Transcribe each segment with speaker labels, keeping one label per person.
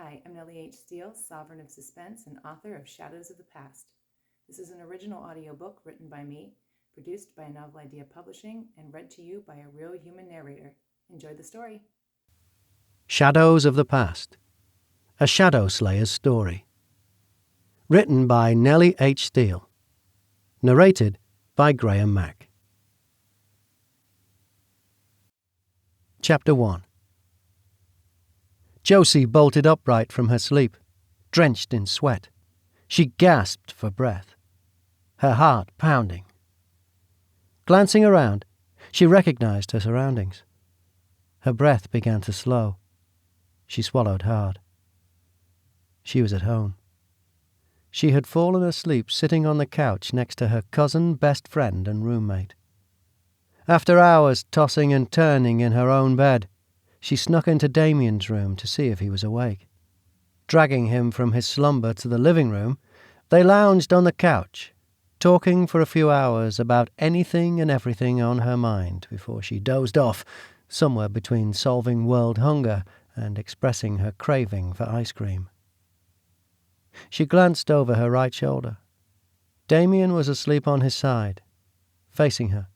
Speaker 1: Hi, I'm Nellie H. Steele, sovereign of suspense and author of Shadows of the Past. This is an original audiobook written by me, produced by Novel Idea Publishing, and read to you by a real human narrator. Enjoy the story.
Speaker 2: Shadows of the Past, a Shadow Slayer's story. Written by Nellie H. Steele. Narrated by Mack. Chapter 1. Josie bolted upright from her sleep, drenched in sweat. She gasped for breath, her heart pounding. Glancing around, she recognized her surroundings. Her breath began to slow. She swallowed hard. She was at home. She had fallen asleep sitting on the couch next to her cousin, best friend, and roommate. After hours tossing and turning in her own bed, she snuck into Damien's room to see if he was awake. Dragging him from his slumber to the living room, they lounged on the couch, talking for a few hours about anything and everything on her mind before she dozed off, somewhere between solving world hunger and expressing her craving for ice cream. She glanced over her right shoulder. Damien was asleep on his side, facing her,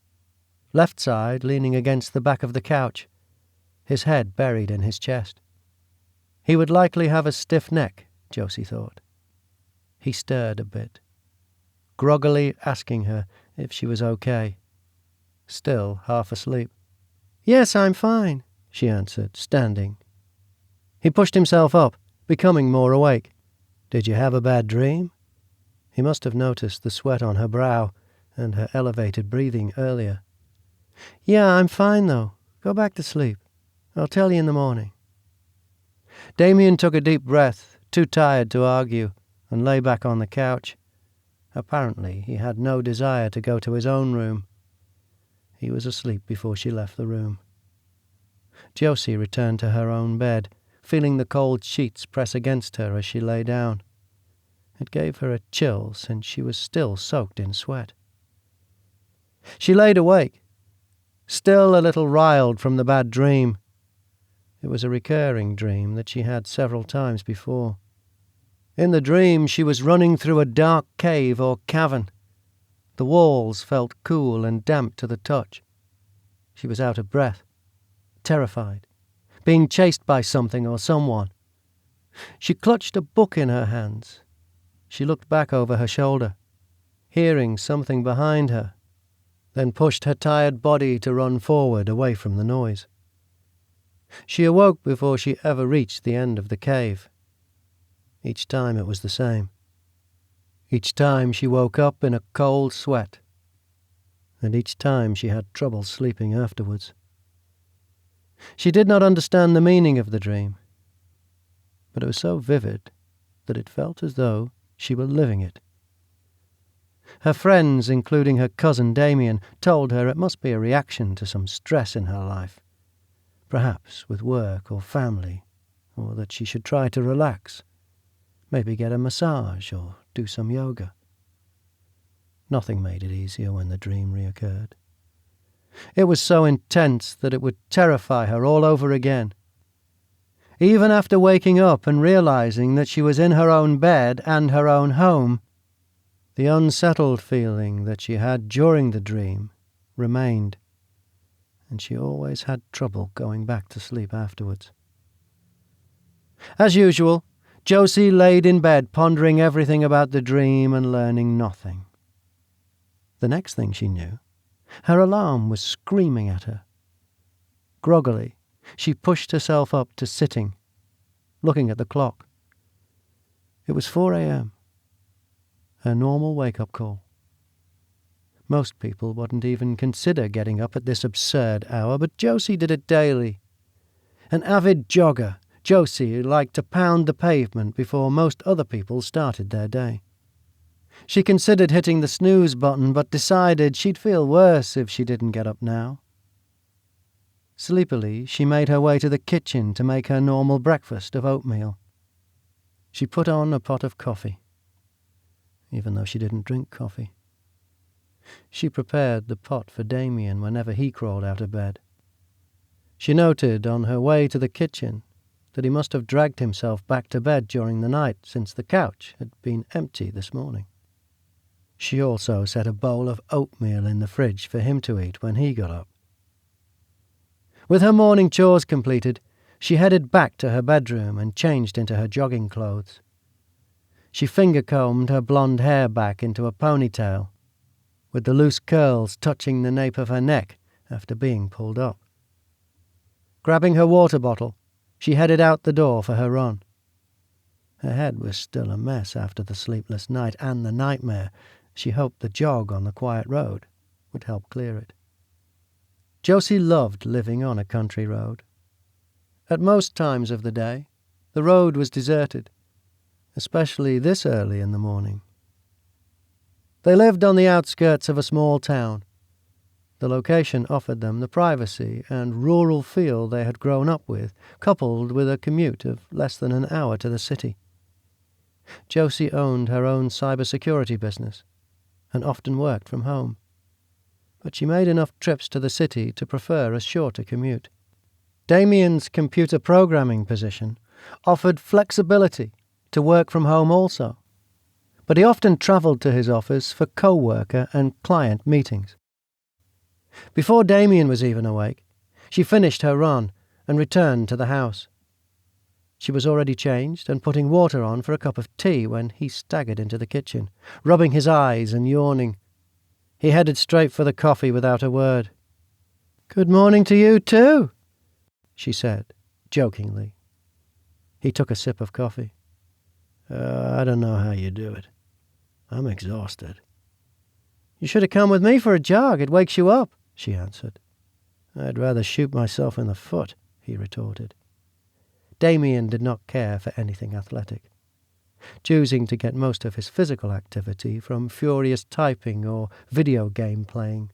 Speaker 2: left side leaning against the back of the couch, his head buried in his chest. He would likely have a stiff neck, Josie thought. He stirred a bit, groggily asking her if she was okay, still half asleep. "Yes, I'm fine," she answered, standing. He pushed himself up, becoming more awake. "Did you have a bad dream?" He must have noticed the sweat on her brow and her elevated breathing earlier. "Yeah, I'm fine, though. Go back to sleep. I'll tell you in the morning." Damien took a deep breath, too tired to argue, and lay back on the couch. Apparently, he had no desire to go to his own room. He was asleep before she left the room. Josie returned to her own bed, feeling the cold sheets press against her as she lay down. It gave her a chill since she was still soaked in sweat. She laid awake, still a little riled from the bad dream. It was a recurring dream that she had several times before. In the dream, she was running through a dark cave or cavern. The walls felt cool and damp to the touch. She was out of breath, terrified, being chased by something or someone. She clutched a book in her hands. She looked back over her shoulder, hearing something behind her, then pushed her tired body to run forward away from the noise. She awoke before she ever reached the end of the cave. Each time it was the same. Each time she woke up in a cold sweat, and each time she had trouble sleeping afterwards. She did not understand the meaning of the dream, but it was so vivid that it felt as though she were living it. Her friends, including her cousin Damien, told her it must be a reaction to some stress in her life, perhaps with work or family, or that she should try to relax, maybe get a massage or do some yoga. Nothing made it easier when the dream reoccurred. It was so intense that it would terrify her all over again. Even after waking up and realizing that she was in her own bed and her own home, the unsettled feeling that she had during the dream remained, and she always had trouble going back to sleep afterwards. As usual, Josie laid in bed pondering everything about the dream and learning nothing. The next thing she knew, her alarm was screaming at her. Groggily, she pushed herself up to sitting, looking at the clock. It was 4 a.m., her normal wake-up call. Most people wouldn't even consider getting up at this absurd hour, but Josie did it daily. An avid jogger, Josie liked to pound the pavement before most other people started their day. She considered hitting the snooze button, but decided she'd feel worse if she didn't get up now. Sleepily, she made her way to the kitchen to make her normal breakfast of oatmeal. She put on a pot of coffee, even though she didn't drink coffee. She prepared the pot for Damien whenever he crawled out of bed. She noted on her way to the kitchen that he must have dragged himself back to bed during the night, since the couch had been empty this morning. She also set a bowl of oatmeal in the fridge for him to eat when he got up. With her morning chores completed, she headed back to her bedroom and changed into her jogging clothes. She finger-combed her blonde hair back into a ponytail, with the loose curls touching the nape of her neck after being pulled up. Grabbing her water bottle, she headed out the door for her run. Her head was still a mess after the sleepless night and the nightmare. She hoped the jog on the quiet road would help clear it. Josie loved living on a country road. At most times of the day, the road was deserted, especially this early in the morning. They lived on the outskirts of a small town. The location offered them the privacy and rural feel they had grown up with, coupled with a commute of less than an hour to the city. Josie owned her own cybersecurity business and often worked from home, but she made enough trips to the city to prefer a shorter commute. Damien's computer programming position offered flexibility to work from home also, but he often travelled to his office for co-worker and client meetings. Before Damien was even awake, she finished her run and returned to the house. She was already changed and putting water on for a cup of tea when he staggered into the kitchen, rubbing his eyes and yawning. He headed straight for the coffee without a word. "Good morning to you too," she said, jokingly. He took a sip of coffee. I don't know how you do it. I'm exhausted." "You should have come with me for a jog. It wakes you up," she answered. "I'd rather shoot myself in the foot," he retorted. Damien did not care for anything athletic, choosing to get most of his physical activity from furious typing or video game playing.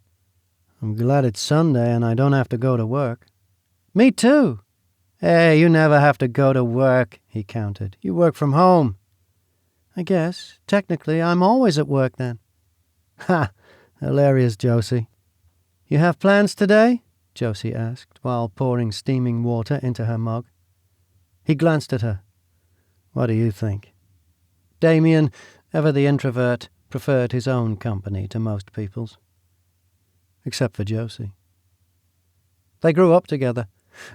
Speaker 2: "I'm glad it's Sunday and I don't have to go to work." "Me too." "Hey, you never have to go to work," he countered. "You work from home." "I guess, technically, I'm always at work then." "Ha! Hilarious, Josie." "You have plans today?" Josie asked, while pouring steaming water into her mug. He glanced at her. "What do you think?" Damien, ever the introvert, preferred his own company to most people's. Except for Josie. They grew up together,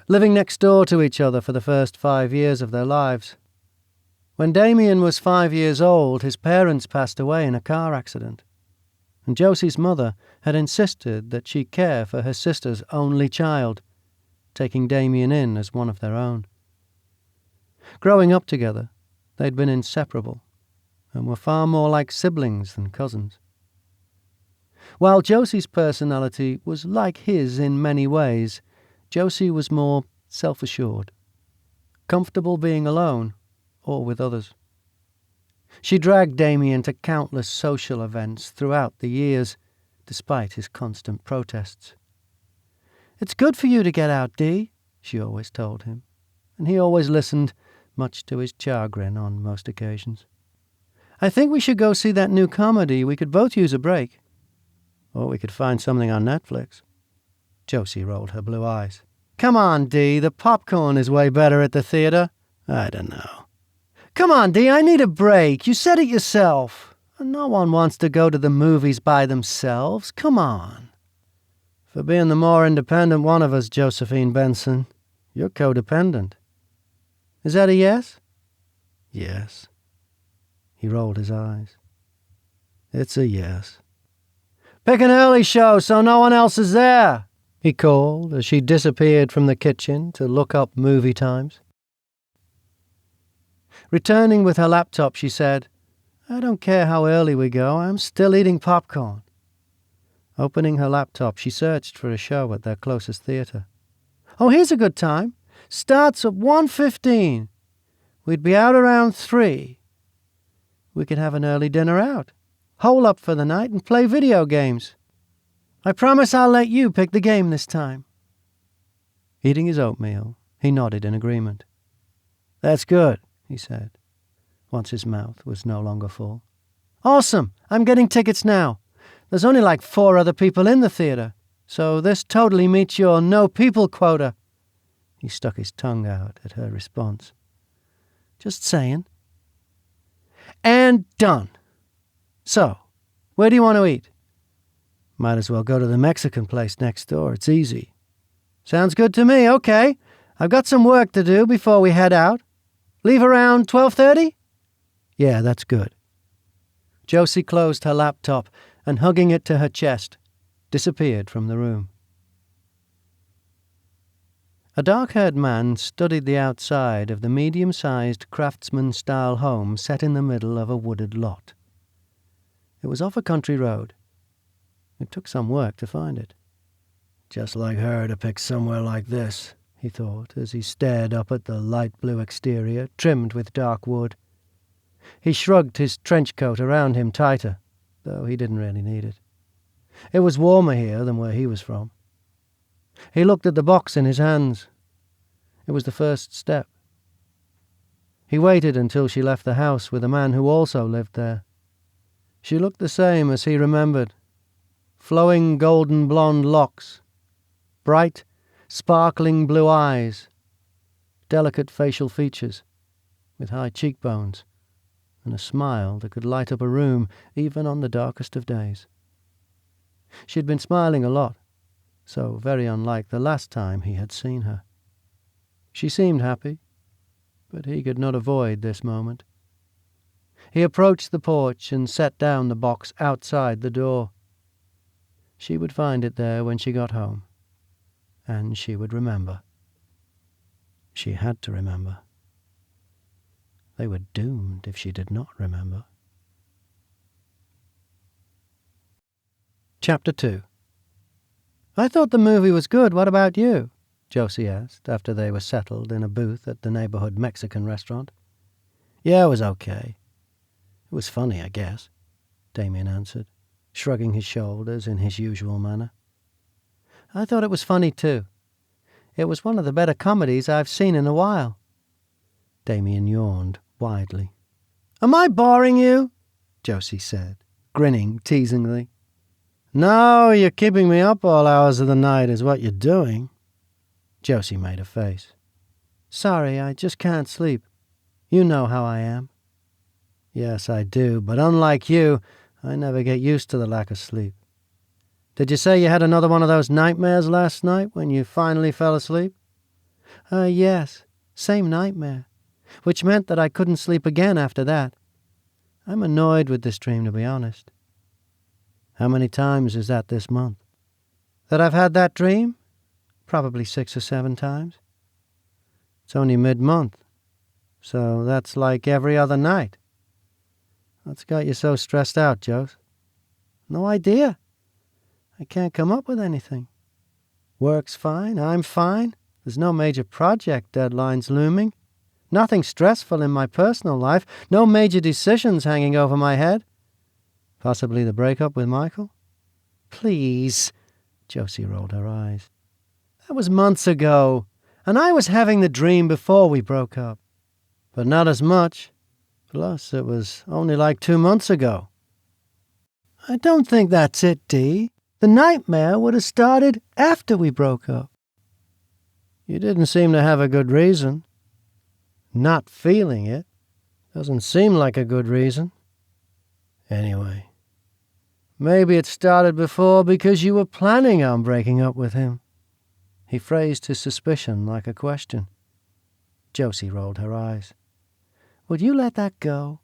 Speaker 2: living next door to each other for the first 5 years of their lives. When Damien was 5 years old, his parents passed away in a car accident, and Josie's mother had insisted that she care for her sister's only child, taking Damien in as one of their own. Growing up together, they'd been inseparable, and were far more like siblings than cousins. While Josie's personality was like his in many ways, Josie was more self-assured, comfortable being alone or with others. She dragged Damien to countless social events throughout the years, despite his constant protests. "It's good for you to get out, Dee," she always told him, and he always listened, much to his chagrin on most occasions. "I think we should go see that new comedy. We could both use a break." "Or we could find something on Netflix." Josie rolled her blue eyes. "Come on, Dee, the popcorn is way better at the theater." "I don't know." "Come on, Dee, I need a break. You said it yourself. No one wants to go to the movies by themselves. Come on." "For being the more independent one of us, Josephine Benson. You're codependent." "Is that a yes?" "Yes." He rolled his eyes. "It's a yes." "Pick an early show so no one else is there," he called as she disappeared from the kitchen to look up movie times. Returning with her laptop, she said, "I don't care how early we go, I'm still eating popcorn." Opening her laptop, she searched for a show at their closest theater. "Oh, here's a good time. Starts at 1:15. We'd be out around 3. We could have an early dinner out, hole up for the night, and play video games. I promise I'll let you pick the game this time." Eating his oatmeal, he nodded in agreement. "That's good," he said, once his mouth was no longer full. "Awesome! I'm getting tickets now. There's only like 4 other people in the theater, so this totally meets your no-people quota." He stuck his tongue out at her response. Just saying. And done. So, where do you want to eat? Might as well go to the Mexican place next door. It's easy. Sounds good to me. Okay. I've got some work to do before we head out. Leave around 12:30? Yeah, that's good. Josie closed her laptop and, hugging it to her chest, disappeared from the room. A dark-haired man studied the outside of the medium-sized craftsman-style home set in the middle of a wooded lot. It was off a country road. It took some work to find it. Just like her to pick somewhere like this, he thought, as he stared up at the light blue exterior, trimmed with dark wood. He shrugged his trench coat around him tighter, though he didn't really need it. It was warmer here than where he was from. He looked at the box in his hands. It was the first step. He waited until she left the house with a man who also lived there. She looked the same as he remembered. Flowing golden blonde locks, bright, sparkling blue eyes, delicate facial features, with high cheekbones, and a smile that could light up a room even on the darkest of days. She had been smiling a lot, so very unlike the last time he had seen her. She seemed happy, but he could not avoid this moment. He approached the porch and set down the box outside the door. She would find it there when she got home, and she would remember. She had to remember. They were doomed if she did not remember. Chapter 2. I thought the movie was good. What about you? Josie asked, after they were settled in a booth at the neighborhood Mexican restaurant. Yeah, it was okay. It was funny, I guess, Damien answered, shrugging his shoulders in his usual manner. I thought it was funny, too. It was one of the better comedies I've seen in a while. Damien yawned widely. Am I boring you? Josie said, grinning teasingly. No, you're keeping me up all hours of the night is what you're doing. Josie made a face. Sorry, I just can't sleep. You know how I am. Yes, I do, but unlike you, I never get used to the lack of sleep. Did you say you had another one of those nightmares last night when you finally fell asleep? Yes, same nightmare, which meant that I couldn't sleep again after that. I'm annoyed with this dream, to be honest. How many times is that this month? That I've had that dream? Probably 6 or 7 times. It's only mid-month, so that's like every other night. What's got you so stressed out, Jose? No idea. I can't come up with anything. Work's fine, I'm fine. There's no major project deadlines looming. Nothing stressful in my personal life. No major decisions hanging over my head. Possibly the breakup with Michael? Please. Josie rolled her eyes. That was months ago, and I was having the dream before we broke up. But not as much. Plus, it was only like 2 months ago. I don't think that's it, Dee. The nightmare would have started after we broke up. You didn't seem to have a good reason. Not feeling it doesn't seem like a good reason. Anyway, maybe it started before because you were planning on breaking up with him. He phrased his suspicion like a question. Josie rolled her eyes. Would you let that go?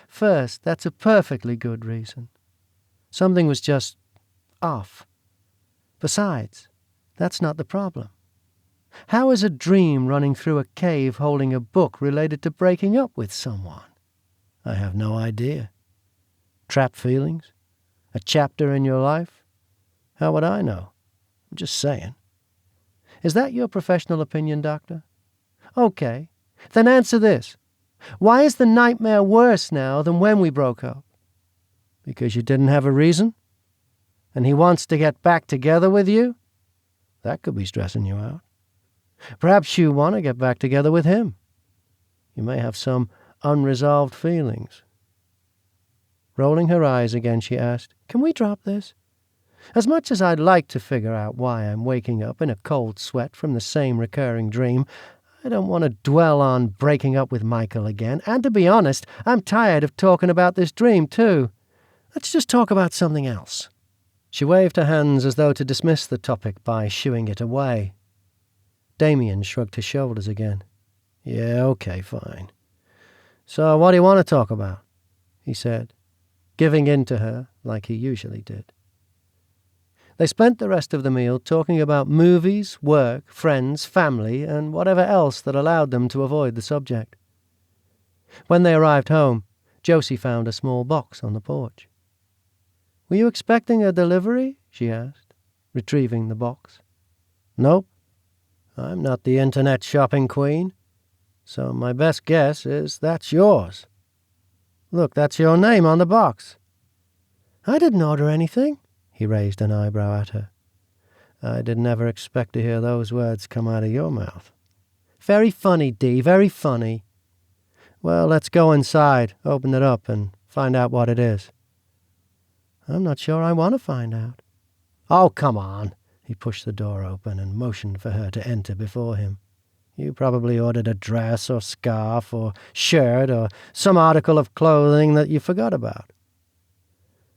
Speaker 2: First, that's a perfectly good reason. Something was just off. Besides, that's not the problem. How is a dream running through a cave holding a book related to breaking up with someone? I have no idea. Trapped feelings? A chapter in your life? How would I know? I'm just saying. Is that your professional opinion, Doctor? Okay, then answer this. Why is the nightmare worse now than when we broke up? Because you didn't have a reason? And he wants to get back together with you? That could be stressing you out. Perhaps you want to get back together with him. You may have some unresolved feelings. Rolling her eyes again, she asked, Can we drop this? As much as I'd like to figure out why I'm waking up in a cold sweat from the same recurring dream, I don't want to dwell on breaking up with Michael again, and to be honest, I'm tired of talking about this dream too. Let's just talk about something else." She waved her hands as though to dismiss the topic by shooing it away. Damien shrugged his shoulders again. "Yeah, okay, fine. So what do you want to talk about?" he said, giving in to her like he usually did. They spent the rest of the meal talking about movies, work, friends, family, and whatever else that allowed them to avoid the subject. When they arrived home, Josie found a small box on the porch. "Were you expecting a delivery?" she asked, retrieving the box. "Nope. I'm not the internet shopping queen, so my best guess is that's yours. Look, that's your name on the box." "I didn't order anything." He raised an eyebrow at her. "I didn't ever expect to hear those words come out of your mouth." "Very funny, Dee, very funny." "Well, let's go inside, open it up, and find out what it is." "I'm not sure I want to find out." "Oh, come on." He pushed the door open and motioned for her to enter before him. "You probably ordered a dress or scarf or shirt or some article of clothing that you forgot about."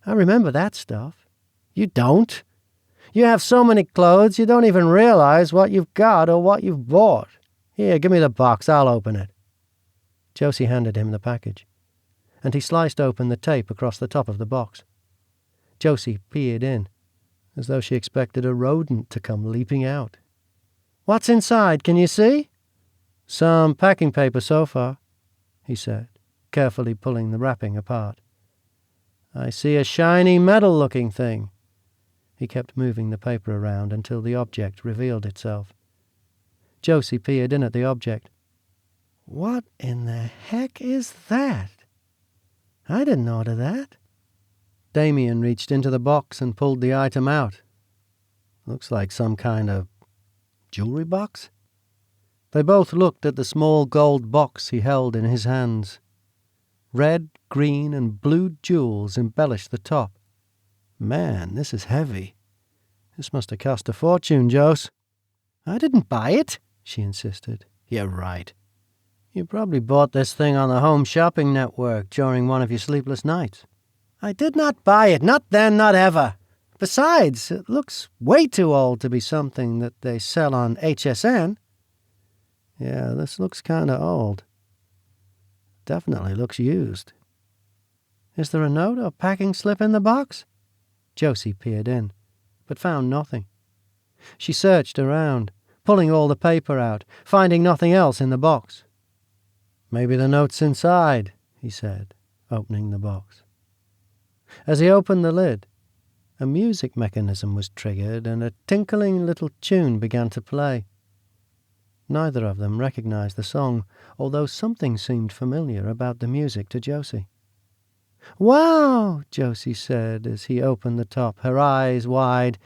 Speaker 2: "I remember that stuff." "You don't. You have so many clothes you don't even realize what you've got or what you've bought. Here, give me the box. I'll open it." Josie handed him the package, and he sliced open the tape across the top of the box. Josie peered in, as though she expected a rodent to come leaping out. "What's inside? Can you see?" "Some packing paper so far," he said, carefully pulling the wrapping apart. "I see a shiny metal-looking thing." He kept moving the paper around until the object revealed itself. Josie peered in at the object. "What in the heck is that? I didn't order that." Damien reached into the box and pulled the item out. "Looks like some kind of jewelry box?" They both looked at the small gold box he held in his hands. Red, green, and blue jewels embellished the top. "Man, this is heavy. This must have cost a fortune, Jose." "I didn't buy it," she insisted. "You're right. You probably bought this thing on the Home Shopping Network during one of your sleepless nights." "I did not buy it. Not then, not ever. Besides, it looks way too old to be something that they sell on HSN." "Yeah, this looks kind of old. Definitely looks used." "Is there a note or packing slip in the box?" Josie peered in, but found nothing. She searched around, pulling all the paper out, finding nothing else in the box. "Maybe the note's inside," he said, opening the box. As he opened the lid, a music mechanism was triggered and a tinkling little tune began to play. Neither of them recognized the song, although something seemed familiar about the music to Josie. "Wow!" Josie said as he opened the top, her eyes wide.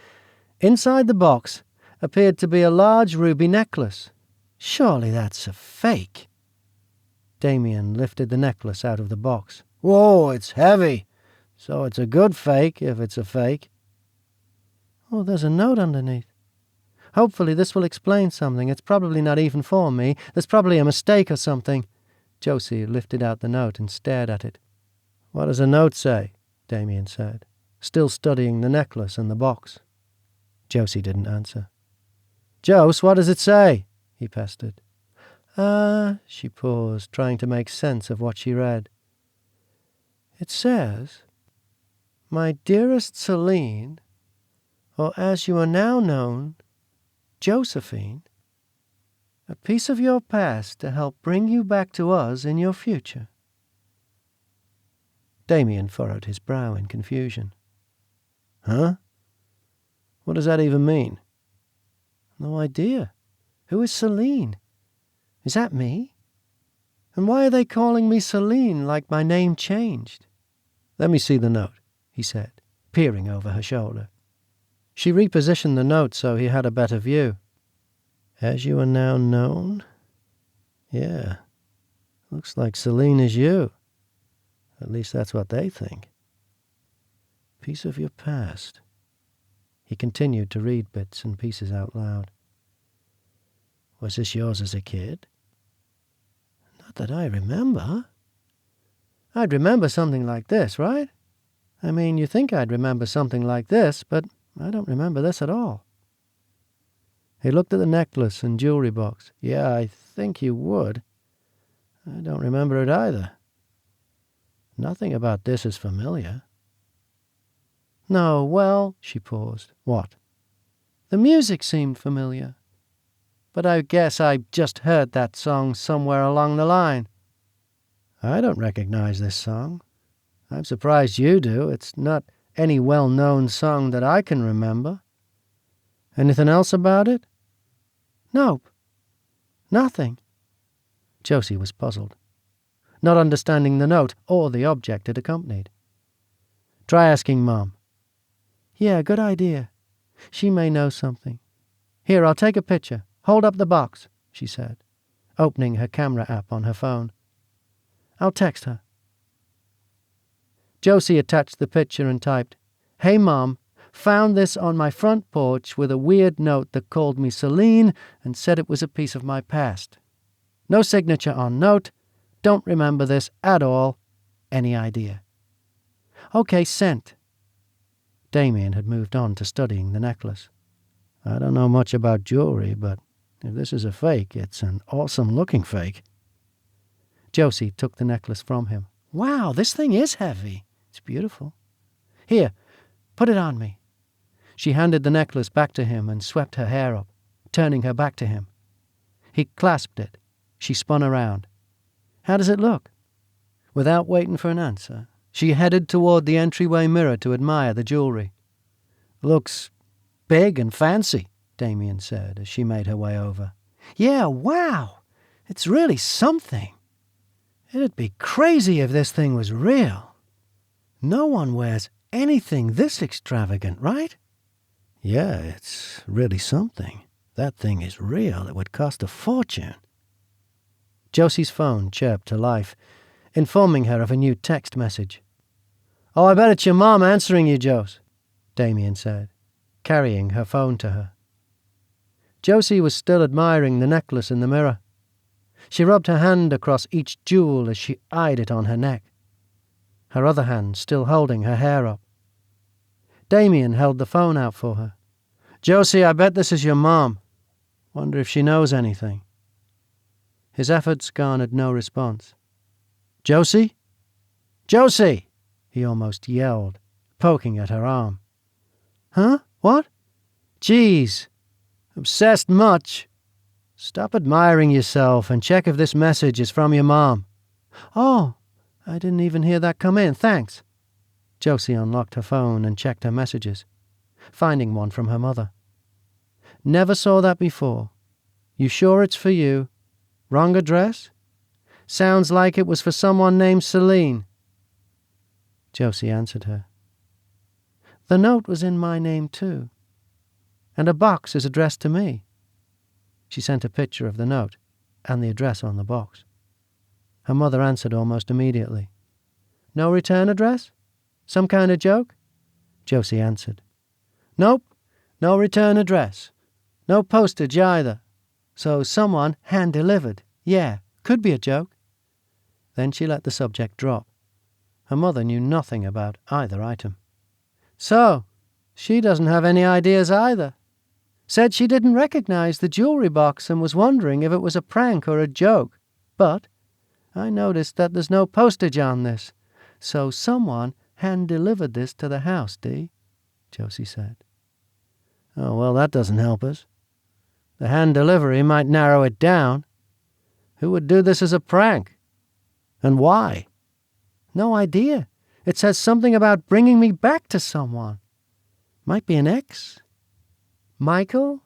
Speaker 2: Inside the box appeared to be a large ruby necklace. "Surely that's a fake." Damien lifted the necklace out of the box. "Whoa, it's heavy. So it's a good fake, if it's a fake." "Oh, there's a note underneath. Hopefully this will explain something. It's probably not even for me. There's probably a mistake or something." Josie lifted out the note and stared at it. "What does the note say?" Damien said, still studying the necklace and the box. Josie didn't answer. "Jose, what does it say?" he pestered. She paused, trying to make sense of what she read. "It says, 'My dearest Celine, or as you are now known, Josephine, a piece of your past to help bring you back to us in your future.'" Damien furrowed his brow in confusion. "Huh? What does that even mean?" "No idea. Who is Celine? Is that me? And why are they calling me Celine like my name changed?" "Let me see the note," he said, peering over her shoulder. She repositioned the note so he had a better view. "As you are now known? Yeah. Looks like Celine is you. At least that's what they think. Piece of your past. He continued to read bits and pieces out loud. Was this yours as a kid? Not that I remember. I'd remember something like this, right? I mean, you think I'd remember something like this, but I don't remember this at all. He looked at the necklace and jewelry box. Yeah, I think you would. I don't remember it either. Nothing about this is familiar. No, well, she paused. What? The music seemed familiar. But I guess I just heard that song somewhere along the line. I don't recognize this song. I'm surprised you do. It's not any well-known song that I can remember. Anything else about it? Nope. Nothing. Josie was puzzled, not understanding the note or the object it accompanied. Try asking Mom. Yeah, good idea. She may know something. Here, I'll take a picture. Hold up the box, she said, opening her camera app on her phone. I'll text her. Josie attached the picture and typed, Hey Mom, found this on my front porch with a weird note that called me Celine and said it was a piece of my past. No signature on note. Don't remember this at all. Any idea? Okay, sent. Damien had moved on to studying the necklace. I don't know much about jewelry, but if this is a fake, it's an awesome-looking fake. Josie took the necklace from him. Wow, this thing is heavy. It's beautiful. Here, put it on me. She handed the necklace back to him and swept her hair up, turning her back to him. He clasped it. She spun around. How does it look? Without waiting for an answer, she headed toward the entryway mirror to admire the jewelry. Looks big and fancy, Damien said as she made her way over. Yeah, wow! It's really something. It'd be crazy if this thing was real. No one wears anything this extravagant, right? Yeah, it's really something. That thing is real. It would cost a fortune. Josie's phone chirped to life, informing her of a new text message. Oh, I bet it's your mom answering you, Jose, Damien said, carrying her phone to her. Josie was still admiring the necklace in the mirror. She rubbed her hand across each jewel as she eyed it on her neck, her other hand still holding her hair up. Damien held the phone out for her. Josie, I bet this is your mom. Wonder if she knows anything. His efforts garnered no response. Josie? Josie! He almost yelled, poking at her arm. Huh? What? Geez. Obsessed much. Stop admiring yourself and check if this message is from your mom. Oh, I didn't even hear that come in, thanks. Josie unlocked her phone and checked her messages, finding one from her mother. Never saw that before. You sure it's for you? Wrong address? Sounds like it was for someone named Celine. Josie answered her. The note was in my name too, and a box is addressed to me. She sent a picture of the note and the address on the box. Her mother answered almost immediately. No return address? Some kind of joke? Josie answered. Nope, no return address. No postage either. So someone hand-delivered. Yeah, could be a joke. Then she let the subject drop. Her mother knew nothing about either item. So, she doesn't have any ideas either. Said she didn't recognize the jewelry box and was wondering if it was a prank or a joke. But I noticed that there's no postage on this. So someone hand-delivered this to the house, Dee, Josie said. Oh, well, that doesn't help us. The hand delivery might narrow it down. Who would do this as a prank? And why? No idea. It says something about bringing me back to someone. Might be an ex. Michael?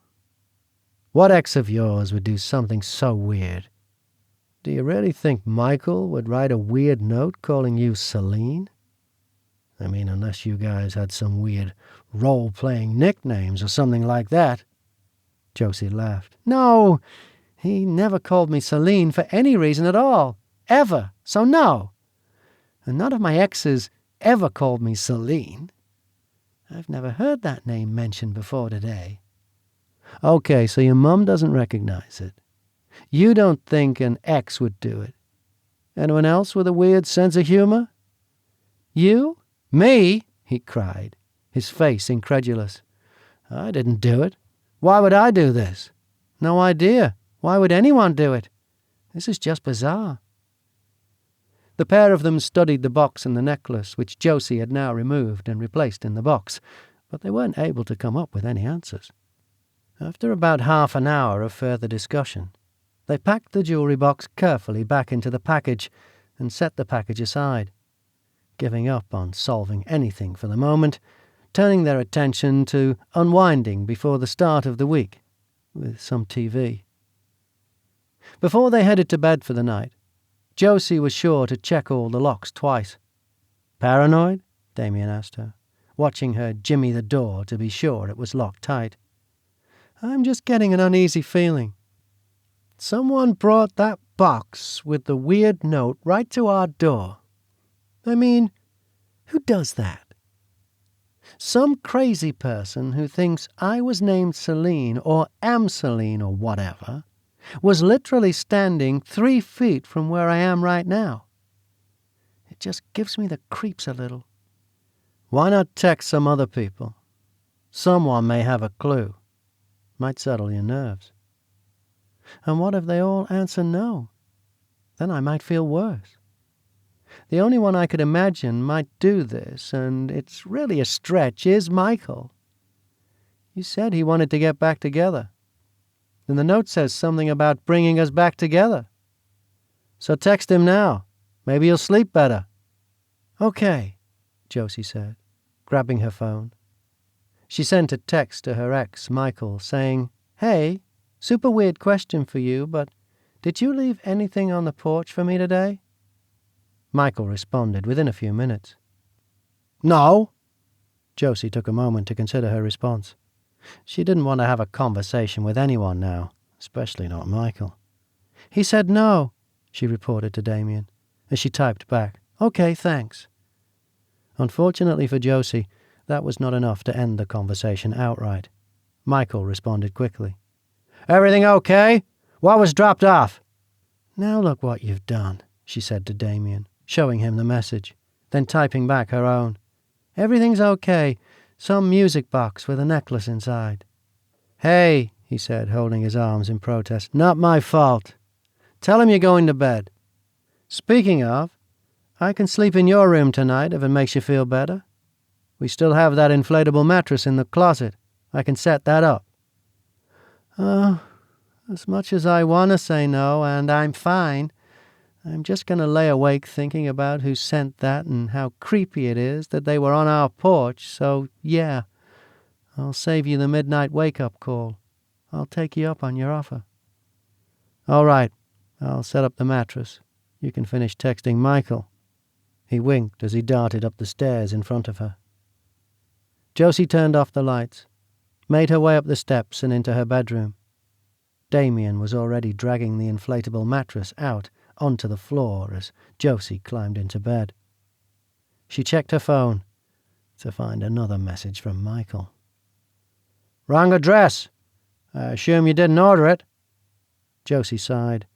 Speaker 2: What ex of yours would do something so weird? Do you really think Michael would write a weird note calling you Celine? I mean, unless you guys had some weird role-playing nicknames or something like that. Josie laughed. No, he never called me Celine for any reason at all. Ever. So no. And none of my exes ever called me Celine. I've never heard that name mentioned before today. Okay, so your mum doesn't recognize it. You don't think an ex would do it. Anyone else with a weird sense of humor? You? Me? He cried, his face incredulous. I didn't do it. Why would I do this? No idea. Why would anyone do it? This is just bizarre. The pair of them studied the box and the necklace, which Josie had now removed and replaced in the box, but they weren't able to come up with any answers. After about half an hour of further discussion, they packed the jewelry box carefully back into the package and set the package aside, giving up on solving anything for the moment, turning their attention to unwinding before the start of the week, with some TV. Before they headed to bed for the night, Josie was sure to check all the locks twice. Paranoid? Damien asked her, watching her jimmy the door to be sure it was locked tight. I'm just getting an uneasy feeling. Someone brought that box with the weird note right to our door. I mean, who does that? Some crazy person who thinks I was named Celine or am Celine or whatever was literally standing 3 feet from where I am right now. It just gives me the creeps a little. Why not text some other people? Someone may have a clue. Might settle your nerves. And what if they all answer no? Then I might feel worse. The only one I could imagine might do this, and it's really a stretch, is Michael. You said he wanted to get back together. And the note says something about bringing us back together. So text him now. Maybe you'll sleep better. Okay, Josie said, grabbing her phone. She sent a text to her ex, Michael, saying, Hey, super weird question for you, but did you leave anything on the porch for me today? Michael responded within a few minutes. No. Josie took a moment to consider her response. She didn't want to have a conversation with anyone now, especially not Michael. He said no, she reported to Damien, as she typed back, Okay, thanks. Unfortunately for Josie, that was not enough to end the conversation outright. Michael responded quickly. Everything okay? What was dropped off? Now look what you've done, she said to Damien, showing him the message, then typing back her own. Everything's okay. Some music box with a necklace inside. Hey, he said, holding his arms in protest. Not my fault. Tell him you're going to bed. Speaking of, I can sleep in your room tonight if it makes you feel better. We still have that inflatable mattress in the closet. I can set that up. As much as I want to say no, and I'm fine, I'm just going to lay awake thinking about who sent that and how creepy it is that they were on our porch, so yeah, I'll save you the midnight wake-up call. I'll take you up on your offer. All right, I'll set up the mattress. You can finish texting Michael. He winked as he darted up the stairs in front of her. Josie turned off the lights, made her way up the steps and into her bedroom. Damien was already dragging the inflatable mattress out onto the floor as Josie climbed into bed. She checked her phone to find another message from Michael. Wrong address. I assume you didn't order it. Josie sighed.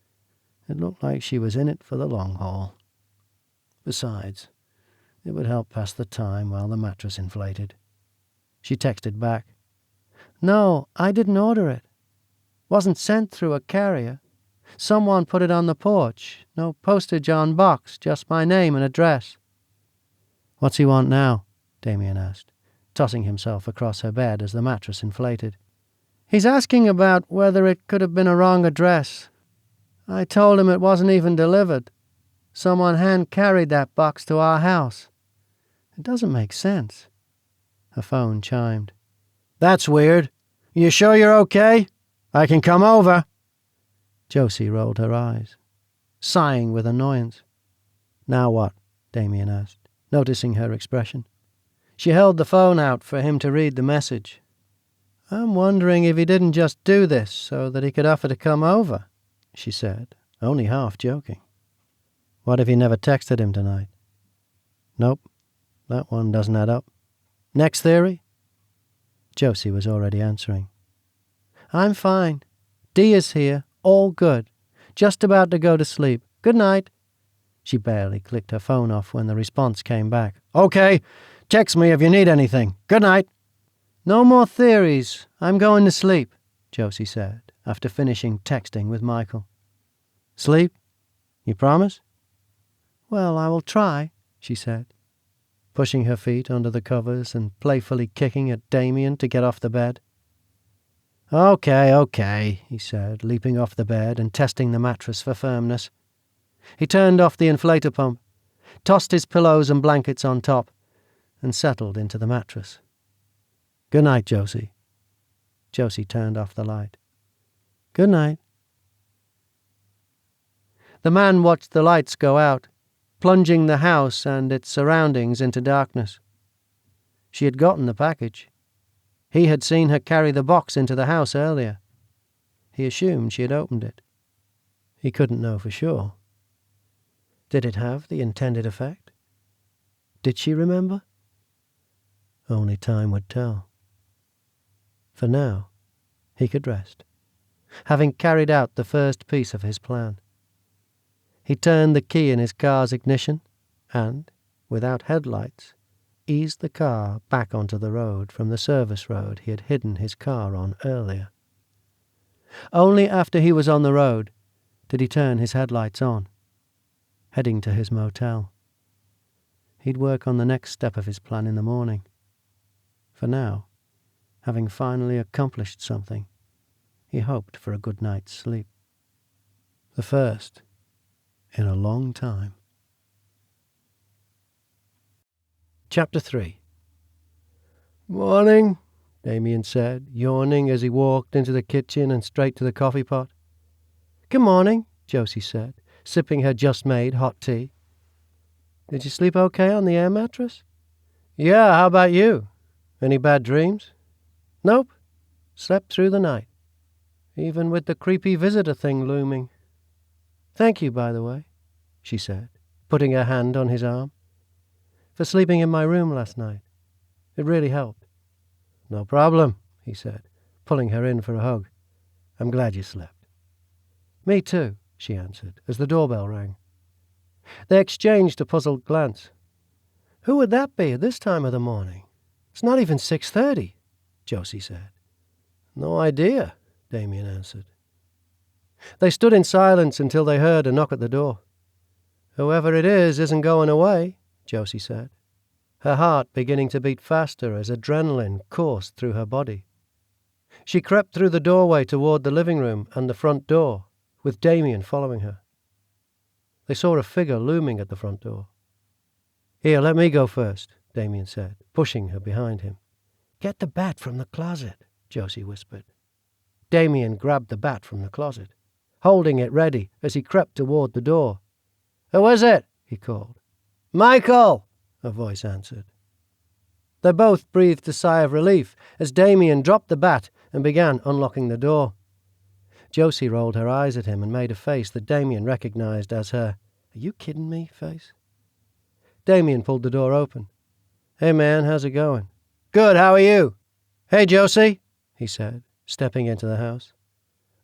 Speaker 2: It looked like she was in it for the long haul. Besides, it would help pass the time while the mattress inflated. She texted back. No, I didn't order it. Wasn't sent through a carrier. Someone put it on the porch. No postage on box, just my name and address. What's he want now? Damien asked, tossing himself across her bed as the mattress inflated. He's asking about whether it could have been a wrong address. I told him it wasn't even delivered. Someone hand-carried that box to our house. It doesn't make sense. Her phone chimed. That's weird. You sure you're okay? I can come over. Josie rolled her eyes, sighing with annoyance. Now what? Damien asked, noticing her expression. She held the phone out for him to read the message. I'm wondering if he didn't just do this so that he could offer to come over, she said, only half joking. What if he never texted him tonight? Nope, that one doesn't add up. Next theory? Josie was already answering. I'm fine. Dee is here. All good. Just about to go to sleep. Good night. She barely clicked her phone off when the response came back. Okay. Text me if you need anything. Good night. No more theories. I'm going to sleep, Josie said, after finishing texting with Michael. Sleep? You promise? Well, I will try, she said, pushing her feet under the covers and playfully kicking at Damien to get off the bed. Okay, he said, leaping off the bed and testing the mattress for firmness. He turned off the inflator pump, tossed his pillows and blankets on top, and settled into the mattress. Good night, Josie. Josie turned off the light. Good night. The man watched the lights go out, plunging the house and its surroundings into darkness. She had gotten the package. He had seen her carry the box into the house earlier. He assumed she had opened it. He couldn't know for sure. Did it have the intended effect? Did she remember? Only time would tell. For now, he could rest, having carried out the first piece of his plan. He turned the key in his car's ignition and, without headlights, eased the car back onto the road from the service road he had hidden his car on earlier. Only after he was on the road did he turn his headlights on, heading to his motel. He'd work on the next step of his plan in the morning. For now, having finally accomplished something, he hoped for a good night's sleep. The first in a long time. Chapter 3. Morning, Damien said, yawning as he walked into the kitchen and straight to the coffee pot. Good morning, Josie said, sipping her just-made hot tea. Did you sleep okay on the air mattress? Yeah, how about you? Any bad dreams? Nope. Slept through the night. Even with the creepy visitor thing looming. Thank you, by the way, she said, putting her hand on his arm, for sleeping in my room last night. It really helped. No problem, he said, pulling her in for a hug. I'm glad you slept. Me too, she answered, as the doorbell rang. They exchanged a puzzled glance. Who would that be at this time of the morning? It's not even 6:30, Josie said. No idea, Damien answered. They stood in silence until they heard a knock at the door. Whoever it is isn't going away, Josie said, her heart beginning to beat faster as adrenaline coursed through her body. She crept through the doorway toward the living room and the front door, with Damien following her. They saw a figure looming at the front door. Here, let me go first, Damien said, pushing her behind him. Get the bat from the closet, Josie whispered. Damien grabbed the bat from the closet, holding it ready as he crept toward the door. Who is it? He called. Michael! A voice answered. They both breathed a sigh of relief as Damien dropped the bat and began unlocking the door. Josie rolled her eyes at him and made a face that Damien recognized as her "Are you kidding me?" face. Damien pulled the door open. Hey man, how's it going? Good, how are you? Hey Josie, he said, stepping into the house.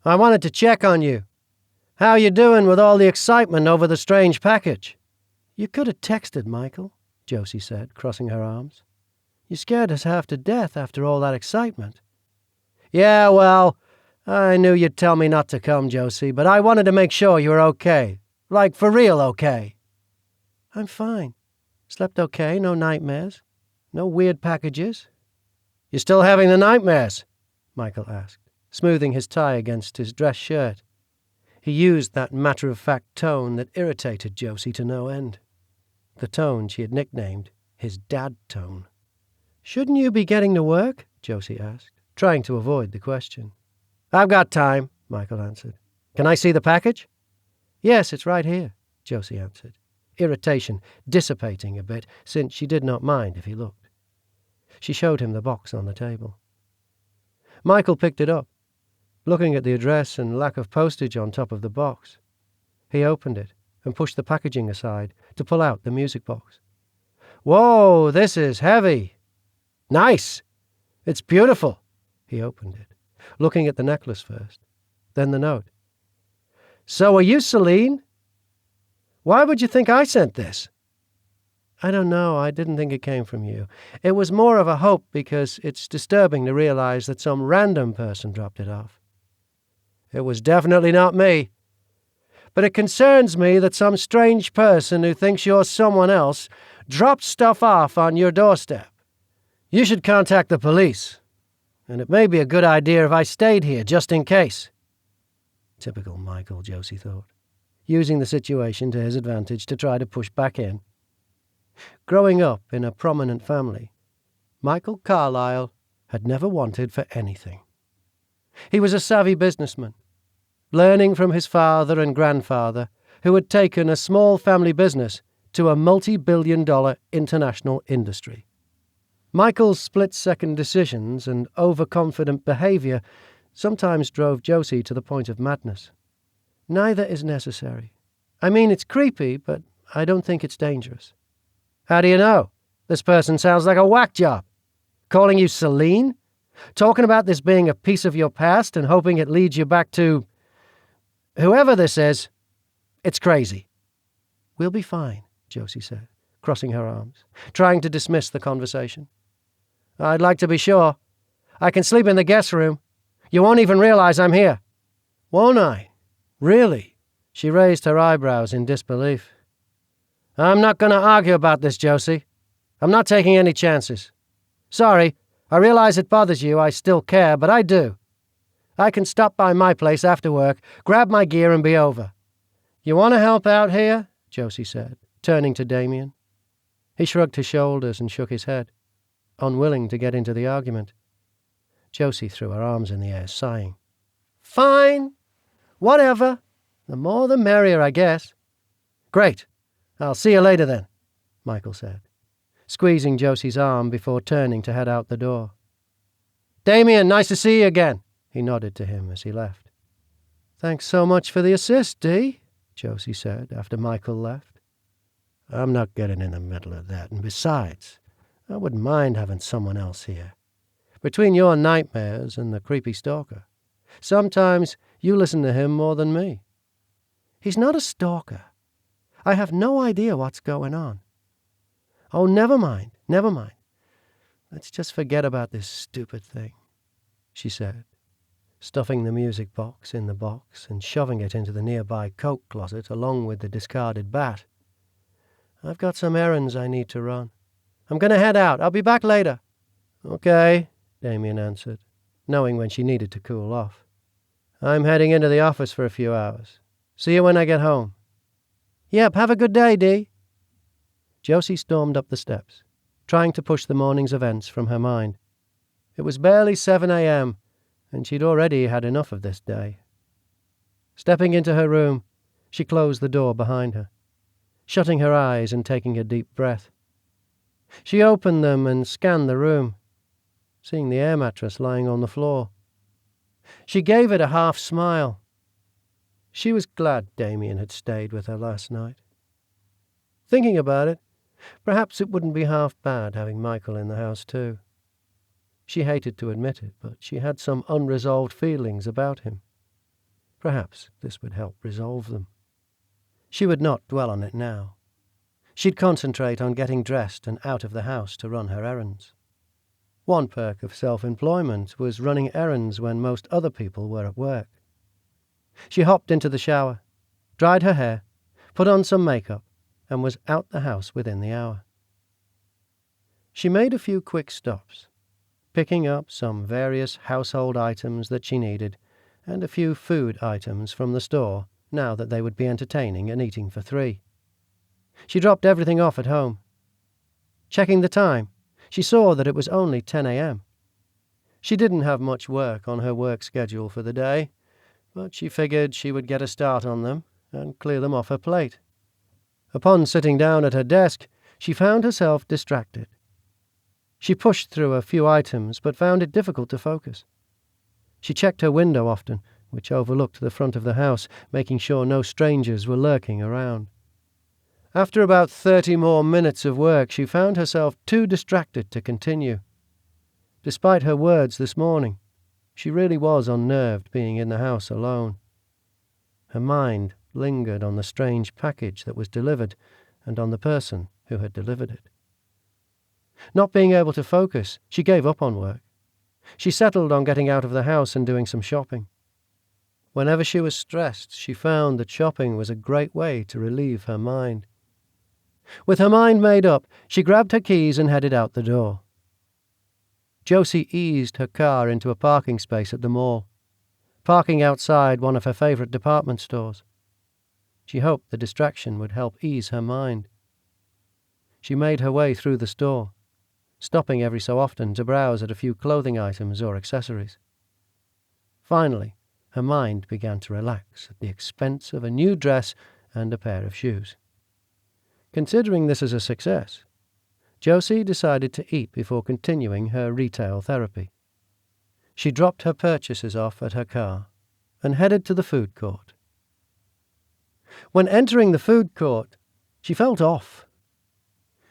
Speaker 2: I wanted to check on you. How you doing with all the excitement over the strange package? You could have texted Michael, Josie said, crossing her arms. You scared us half to death after all that excitement. Yeah, well, I knew you'd tell me not to come, Josie, but I wanted to make sure you were okay. Like, for real okay. I'm fine. Slept okay, no nightmares. No weird packages. You still having the nightmares? Michael asked, smoothing his tie against his dress shirt. He used that matter-of-fact tone that irritated Josie to no end. The tone she had nicknamed his dad tone. Shouldn't you be getting to work? Josie asked, trying to avoid the question. I've got time, Michael answered. Can I see the package? Yes, it's right here, Josie answered, irritation dissipating a bit since she did not mind if he looked. She showed him the box on the table. Michael picked it up, looking at the address and lack of postage on top of the box. He opened it and pushed the packaging aside to pull out the music box. Whoa, this is heavy. Nice! It's beautiful. He opened it, looking at the necklace first, then the note. So are you Celine? Why would you think I sent this? I don't know. I didn't think it came from you. It was more of a hope because it's disturbing to realize that some random person dropped it off. It was definitely not me. But it concerns me that some strange person who thinks you're someone else dropped stuff off on your doorstep. You should contact the police. And it may be a good idea if I stayed here, just in case. Typical Michael, Josie thought, using the situation to his advantage to try to push back in. Growing up in a prominent family, Michael Carlyle had never wanted for anything. He was a savvy businessman, learning from his father and grandfather, who had taken a small family business to a multi-billion-dollar international industry. Michael's split-second decisions and overconfident behavior sometimes drove Josie to the point of madness. Neither is necessary. I mean, it's creepy, but I don't think it's dangerous. How do you know? This person sounds like a whack job. Calling you Celine? Talking about this being a piece of your past and hoping it leads you back to... whoever this is, it's crazy. We'll be fine, Josie said, crossing her arms, trying to dismiss the conversation. I'd like to be sure. I can sleep in the guest room. You won't even realize I'm here. Won't I? Really? She raised her eyebrows in disbelief. I'm not going to argue about this, Josie. I'm not taking any chances. Sorry, I realize it bothers you. I still care, but I do. I can stop by my place after work, grab my gear, and be over. You want to help out here? Josie said, turning to Damien. He shrugged his shoulders and shook his head, unwilling to get into the argument. Josie threw her arms in the air, sighing. Fine. Whatever. The more the merrier, I guess. Great. I'll see you later then, Michael said, squeezing Josie's arm before turning to head out the door. Damien, nice to see you again, he nodded to him as he left. Thanks so much for the assist, Dee, Josie said after Michael left. I'm not getting in the middle of that, and besides, I wouldn't mind having someone else here. Between your nightmares and the creepy stalker, sometimes you listen to him more than me. He's not a stalker. I have no idea what's going on. Oh, never mind. Let's just forget about this stupid thing, she said, stuffing the music box in the box and shoving it into the nearby coat closet along with the discarded bat. I've got some errands I need to run. I'm going to head out. I'll be back later. Okay, Damien answered, knowing when she needed to cool off. I'm heading into the office for a few hours. See you when I get home. Yep, have a good day, Dee. Josie stormed up the steps, trying to push the morning's events from her mind. It was barely 7 a.m., and she'd already had enough of this day. Stepping into her room, she closed the door behind her, shutting her eyes and taking a deep breath. She opened them and scanned the room, seeing the air mattress lying on the floor. She gave it a half smile. She was glad Damien had stayed with her last night. Thinking about it, perhaps it wouldn't be half bad having Michael in the house too. She hated to admit it, but she had some unresolved feelings about him. Perhaps this would help resolve them. She would not dwell on it now. She'd concentrate on getting dressed and out of the house to run her errands. One perk of self-employment was running errands when most other people were at work. She hopped into the shower, dried her hair, put on some makeup, and was out the house within the hour. She made a few quick stops, picking up some various household items that she needed, and a few food items from the store, now that they would be entertaining and eating for 3. She dropped everything off at home. Checking the time, she saw that it was only 10 a.m. She didn't have much work on her work schedule for the day, but she figured she would get a start on them and clear them off her plate. Upon sitting down at her desk, she found herself distracted. She pushed through a few items, but found it difficult to focus. She checked her window often, which overlooked the front of the house, making sure no strangers were lurking around. After about 30 more minutes of work, she found herself too distracted to continue, Despite her words this morning, she really was unnerved being in the house alone. Her mind lingered on the strange package that was delivered and on the person who had delivered it. Not being able to focus, she gave up on work. She settled on getting out of the house and doing some shopping. Whenever she was stressed, she found that shopping was a great way to relieve her mind. With her mind made up, she grabbed her keys and headed out the door. Josie eased her car into a parking space at the mall, parking outside one of her favorite department stores. She hoped the distraction would help ease her mind. She made her way through the store, stopping every so often to browse at a few clothing items or accessories. Finally, her mind began to relax at the expense of a new dress and a pair of shoes. Considering this as a success, Josie decided to eat before continuing her retail therapy. She dropped her purchases off at her car and headed to the food court. When entering the food court, she felt off.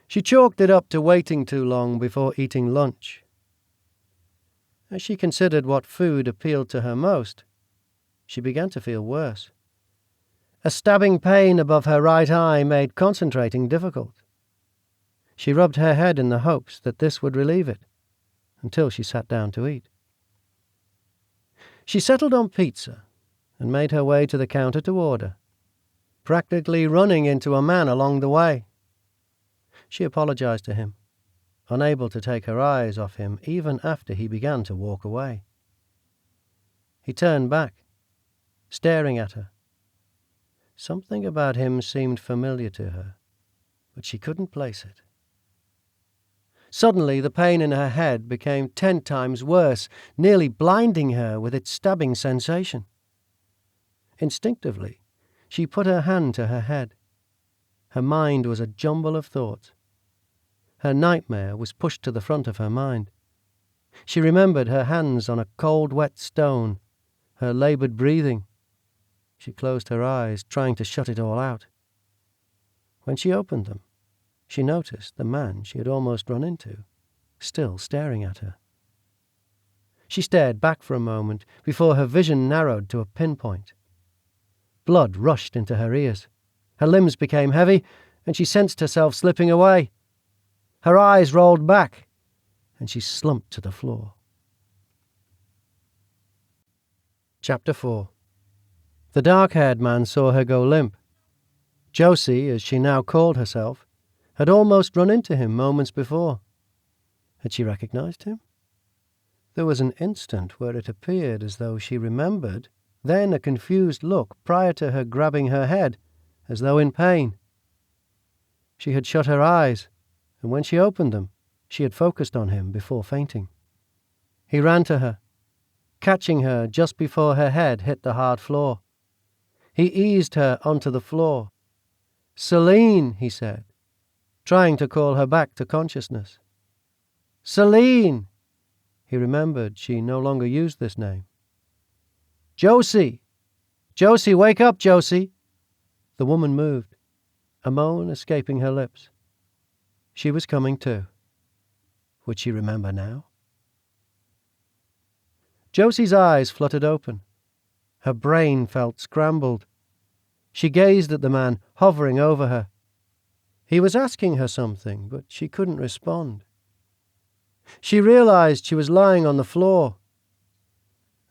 Speaker 2: She chalked it up to waiting too long before eating lunch. As she considered what food appealed to her most, she began to feel worse. A stabbing pain above her right eye made concentrating difficult. She rubbed her head in the hopes that this would relieve it, until she sat down to eat. She settled on pizza and made her way to the counter to order, practically running into a man along the way. She apologized to him, unable to take her eyes off him even after he began to walk away. He turned back, staring at her. Something about him seemed familiar to her, but she couldn't place it. Suddenly, the pain in her head became 10 times worse, nearly blinding her with its stabbing sensation. Instinctively, she put her hand to her head. Her mind was a jumble of thoughts. Her nightmare was pushed to the front of her mind. She remembered her hands on a cold, wet stone, her labored breathing. She closed her eyes, trying to shut it all out. When she opened them, she noticed the man she had almost run into, still staring at her. She stared back for a moment before her vision narrowed to a pinpoint. Blood rushed into her ears. Her limbs became heavy, and she sensed herself slipping away. Her eyes rolled back, and she slumped to the floor. Chapter 4. The dark-haired man saw her go limp. Josie, as she now called herself, had almost run into him moments before. Had she recognized him? There was an instant where it appeared as though she remembered, then a confused look prior to her grabbing her head, as though in pain. She had shut her eyes, and when she opened them, she had focused on him before fainting. He ran to her, catching her just before her head hit the hard floor. He eased her onto the floor. "Celine," he said, trying to call her back to consciousness. "Celine!" He remembered she no longer used this name. "Josie! Josie, wake up, Josie!" The woman moved, a moan escaping her lips. She was coming to. Would she remember now? Josie's eyes fluttered open. Her brain felt scrambled. She gazed at the man hovering over her. He was asking her something, but she couldn't respond. She realized she was lying on the floor.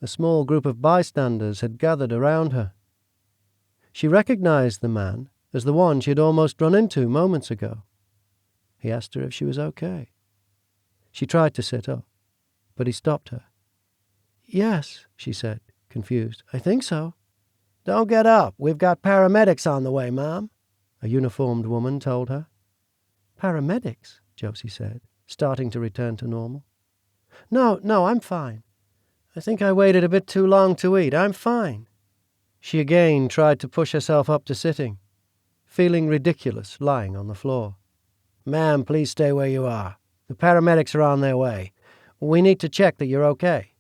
Speaker 2: A small group of bystanders had gathered around her. She recognized the man as the one she had almost run into moments ago. He asked her if she was okay. She tried to sit up, but he stopped her. "Yes," she said, confused. "I think so." "Don't get up. We've got paramedics on the way, Mom," a uniformed woman told her. "Paramedics?" Josie said, starting to return to normal. No, I'm fine. I think I waited a bit too long to eat. I'm fine." She again tried to push herself up to sitting, feeling ridiculous lying on the floor. "Ma'am, please stay where you are. The paramedics are on their way. We need to check that you're okay."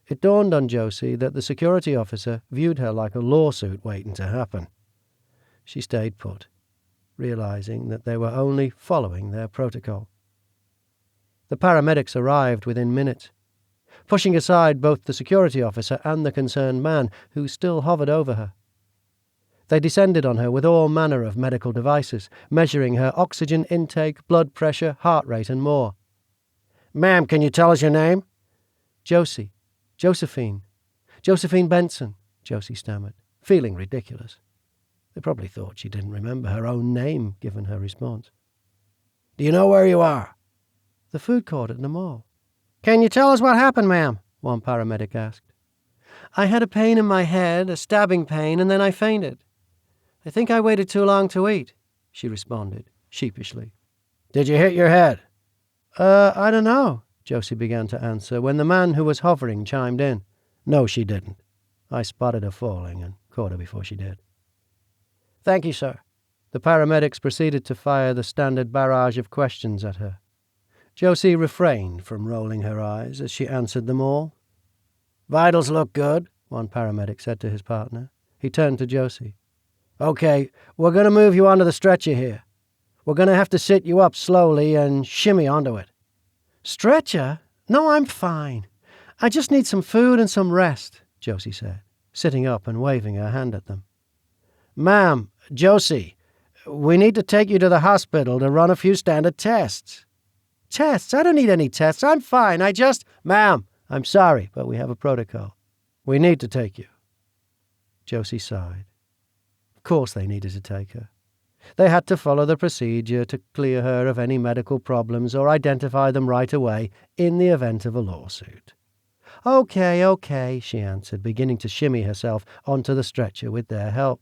Speaker 2: It dawned on Josie that the security officer viewed her like a lawsuit waiting to happen. She stayed put, realizing that they were only following their protocol. The paramedics arrived within minutes, pushing aside both the security officer and the concerned man, who still hovered over her. They descended on her with all manner of medical devices, measuring her oxygen intake, blood pressure, heart rate, and more. "Ma'am, can you tell us your name?" Josephine Benson," Josie stammered, feeling ridiculous. They probably thought she didn't remember her own name, given her response. "Do you know where you are?" "The food court at the mall." "Can you tell us what happened, ma'am?" one paramedic asked. "I had a pain in my head, a stabbing pain, and then I fainted. I think I waited too long to eat," she responded, sheepishly. "Did you hit your head?" I don't know," Josie began to answer, when the man who was hovering chimed in. "No, she didn't. I spotted her falling and caught her before she did." "Thank you, sir." The paramedics proceeded to fire the standard barrage of questions at her. Josie refrained from rolling her eyes as she answered them all. "Vitals look good," one paramedic said to his partner. He turned to Josie. "Okay, we're going to move you onto the stretcher here. We're going to have to sit you up slowly and shimmy onto it." "Stretcher? No, I'm fine. I just need some food and some rest," Josie said, sitting up and waving her hand at them. "Ma'am, Josie, we need to take you to the hospital to run a few standard tests." "Tests? I don't need any tests. I'm fine. "Ma'am, I'm sorry, but we have a protocol. We need to take you." Josie sighed. Of course they needed to take her. They had to follow the procedure to clear her of any medical problems or identify them right away in the event of a lawsuit. Okay, she answered, beginning to shimmy herself onto the stretcher with their help.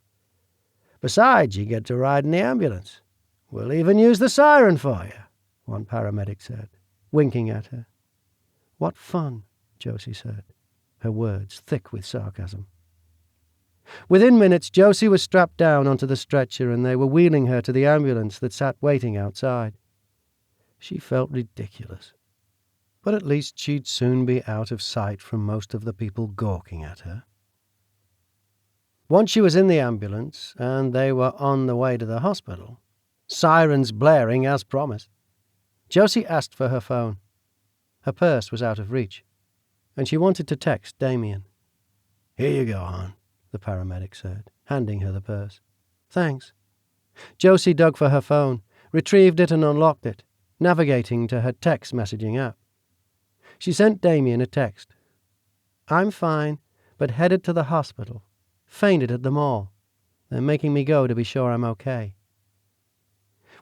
Speaker 2: "Besides, you get to ride in the ambulance. We'll even use the siren for you," one paramedic said, winking at her. "What fun," Josie said, her words thick with sarcasm. Within minutes, Josie was strapped down onto the stretcher and they were wheeling her to the ambulance that sat waiting outside. She felt ridiculous, but at least she'd soon be out of sight from most of the people gawking at her. Once she was in the ambulance and they were on the way to the hospital, sirens blaring as promised, Josie asked for her phone. Her purse was out of reach, and she wanted to text Damien. "Here you go, hon," the paramedic said, handing her the purse. "Thanks." Josie dug for her phone, retrieved it and unlocked it, navigating to her text messaging app. She sent Damien a text. "I'm fine, but headed to the hospital. Fainted at the mall. They're making me go to be sure I'm okay."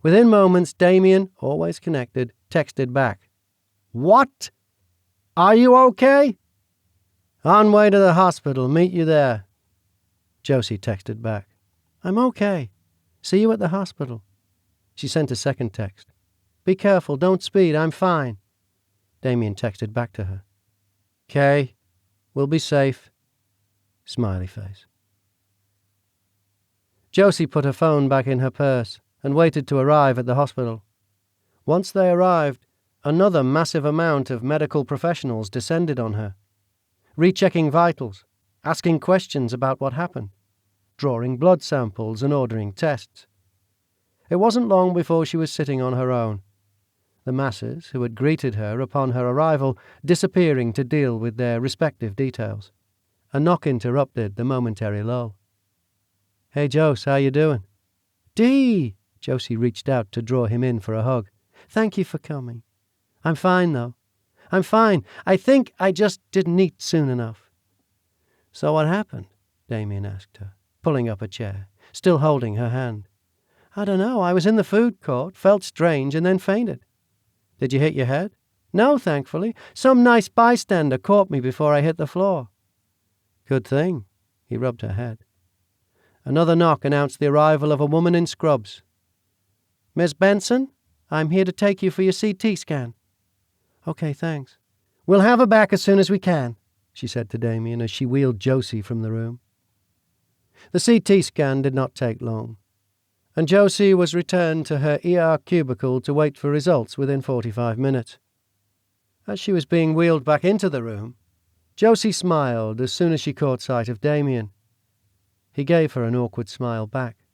Speaker 2: Within moments, Damien, always connected, texted back. "What? Are you okay?" "On way to the hospital. Meet you there." Josie texted back. "I'm okay. See you at the hospital." She sent a second text. "Be careful. Don't speed. I'm fine." Damien texted back to her. "'Kay. We'll be safe." Smiley face. Josie put her phone back in her purse and waited to arrive at the hospital. Once they arrived, another massive amount of medical professionals descended on her, rechecking vitals, asking questions about what happened, drawing blood samples and ordering tests. It wasn't long before she was sitting on her own, the masses who had greeted her upon her arrival disappearing to deal with their respective details. A knock interrupted the momentary lull. "Hey, Jose, how you doing?" "Dee!" Josie reached out to draw him in for a hug. "Thank you for coming. I'm fine, though. I'm fine. I think I just didn't eat soon enough." "So what happened?" Damien asked her, pulling up a chair, still holding her hand. "I don't know. I was in the food court, felt strange, and then fainted." "Did you hit your head?" "No, thankfully. Some nice bystander caught me before I hit the floor." "Good thing." He rubbed her head. Another knock announced the arrival of a woman in scrubs. "Miss Benson, I'm here to take you for your CT scan." "Okay, thanks." "We'll have her back as soon as we can," she said to Damien as she wheeled Josie from the room. The CT scan did not take long, and Josie was returned to her ER cubicle to wait for results within 45 minutes. As she was being wheeled back into the room, Josie smiled as soon as she caught sight of Damien. He gave her an awkward smile back,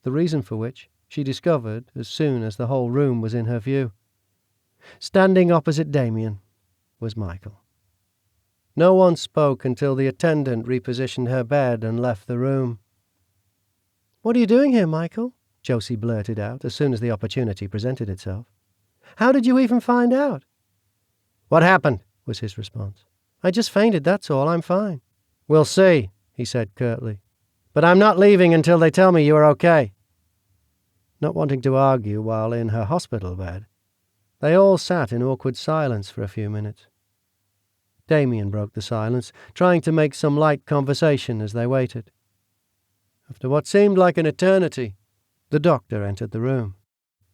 Speaker 2: the reason for which she discovered as soon as the whole room was in her view. Standing opposite Damien was Michael. No one spoke until the attendant repositioned her bed and left the room. "What are you doing here, Michael?" Josie blurted out as soon as the opportunity presented itself. "How did you even find out?" "What happened?" was his response. "I just fainted, that's all. I'm fine." "We'll see," he said curtly. "But I'm not leaving until they tell me you are okay." Not wanting to argue while in her hospital bed, they all sat in awkward silence for a few minutes. Damien broke the silence, trying to make some light conversation as they waited. After what seemed like an eternity, the doctor entered the room.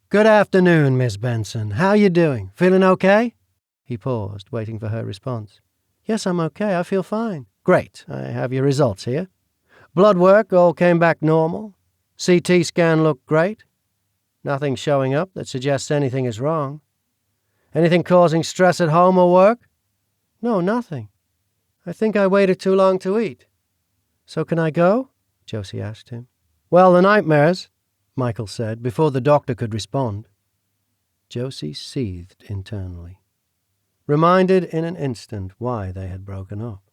Speaker 2: "Good afternoon, Miss Benson. How you doing? Feeling okay?" He paused, waiting for her response. "Yes, I'm okay. I feel fine." "Great. I have your results here. Blood work all came back normal. CT scan looked great. Nothing showing up that suggests anything is wrong. Anything causing stress at home or work?" "No, nothing. I think I waited too long to eat." "So can I go?" Josie asked him. "Well, the nightmares," Michael said before the doctor could respond. Josie seethed internally, reminded in an instant why they had broken up.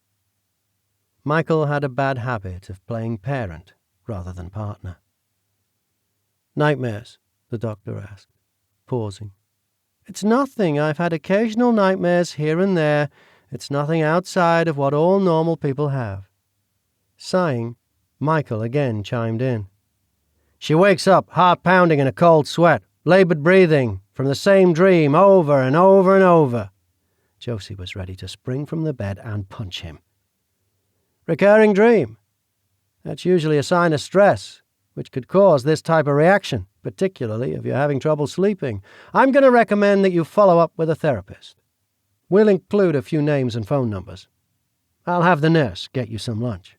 Speaker 2: Michael had a bad habit of playing parent rather than partner. "Nightmares?" the doctor asked, pausing. "It's nothing. I've had occasional nightmares here and there. It's nothing outside of what all normal people have." Sighing, Michael again chimed in. "She wakes up, heart pounding in a cold sweat, labored breathing, from the same dream over and over and over." Josie was ready to spring from the bed and punch him. "Recurring dream. That's usually a sign of stress, which could cause this type of reaction, particularly if you're having trouble sleeping. I'm going to recommend that you follow up with a therapist. We'll include a few names and phone numbers. I'll have the nurse get you some lunch.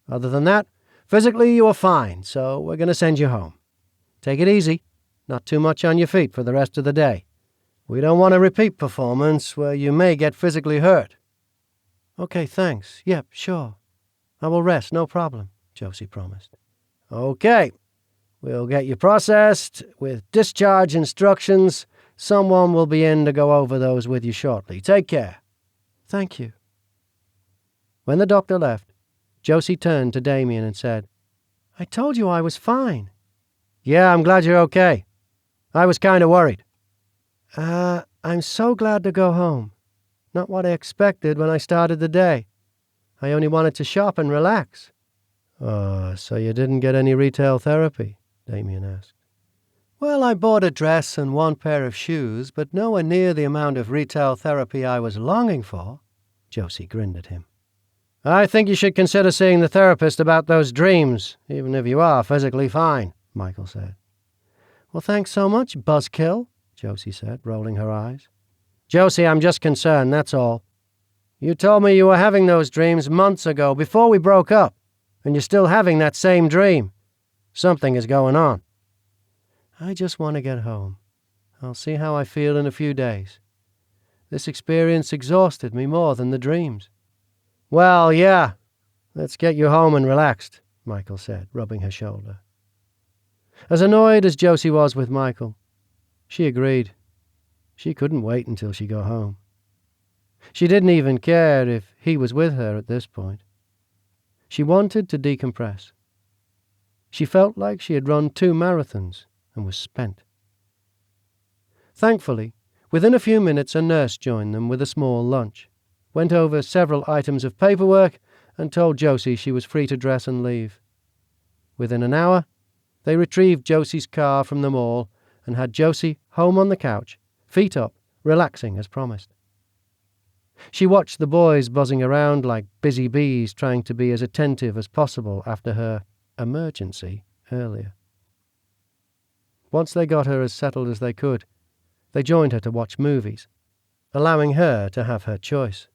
Speaker 2: Other than that, physically you are fine, so we're going to send you home. Take it easy, not too much on your feet for the rest of the day. We don't want a repeat performance where you may get physically hurt." "Okay, thanks. Yep, sure. I will rest, no problem," Josie promised. "Okay. We'll get you processed with discharge instructions. Someone will be in to go over those with you shortly. Take care." "Thank you." When the doctor left, Josie turned to Damien and said, "I told you I was fine." "Yeah, I'm glad you're okay. I was kind of worried." I'm so glad to go home. Not what I expected when I started the day. I only wanted to shop and relax." So you didn't get any retail therapy?" Damien asked. "Well, I bought a dress and one pair of shoes, but nowhere near the amount of retail therapy I was longing for." Josie grinned at him. "I think you should consider seeing the therapist about those dreams, even if you are physically fine," Michael said. "Well, thanks so much, buzzkill," Josie said, rolling her eyes. "Josie, I'm just concerned, that's all. You told me you were having those dreams months ago, before we broke up, and you're still having that same dream. Something is going on." "I just want to get home. I'll see how I feel in a few days. This experience exhausted me more than the dreams." "Well, yeah. Let's get you home and relaxed," Michael said, rubbing her shoulder. As annoyed as Josie was with Michael, she agreed. She couldn't wait until she got home. She didn't even care if he was with her at this point. She wanted to decompress. She felt like she had run 2 marathons and was spent. Thankfully, within a few minutes a nurse joined them with a small lunch, went over several items of paperwork, and told Josie she was free to dress and leave. Within an hour, they retrieved Josie's car from the mall and had Josie home on the couch, feet up, relaxing as promised. She watched the boys buzzing around like busy bees, trying to be as attentive as possible after her emergency earlier. Once they got her as settled as they could, they joined her to watch movies, allowing her to have her choice.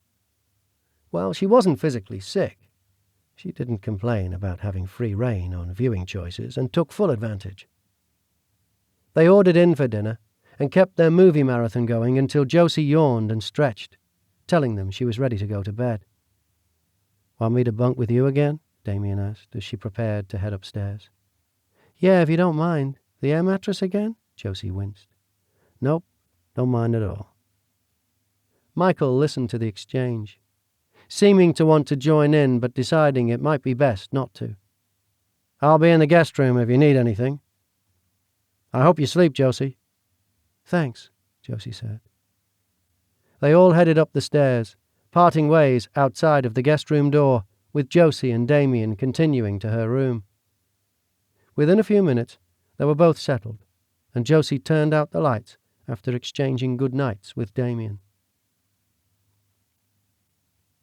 Speaker 2: While she wasn't physically sick, she didn't complain about having free rein on viewing choices and took full advantage. They ordered in for dinner and kept their movie marathon going until Josie yawned and stretched, telling them she was ready to go to bed. "Want me to bunk with you again?" Damien asked as she prepared to head upstairs. "Yeah, if you don't mind. The air mattress again?" Josie winced. "Nope. Don't mind at all." Michael listened to the exchange, seeming to want to join in but deciding it might be best not to. "I'll be in the guest room if you need anything." "I hope you sleep, Josie." "Thanks," Josie said. They all headed up the stairs, parting ways outside of the guest room door, with Josie and Damien continuing to her room. Within a few minutes, they were both settled, and Josie turned out the lights after exchanging good nights with Damien.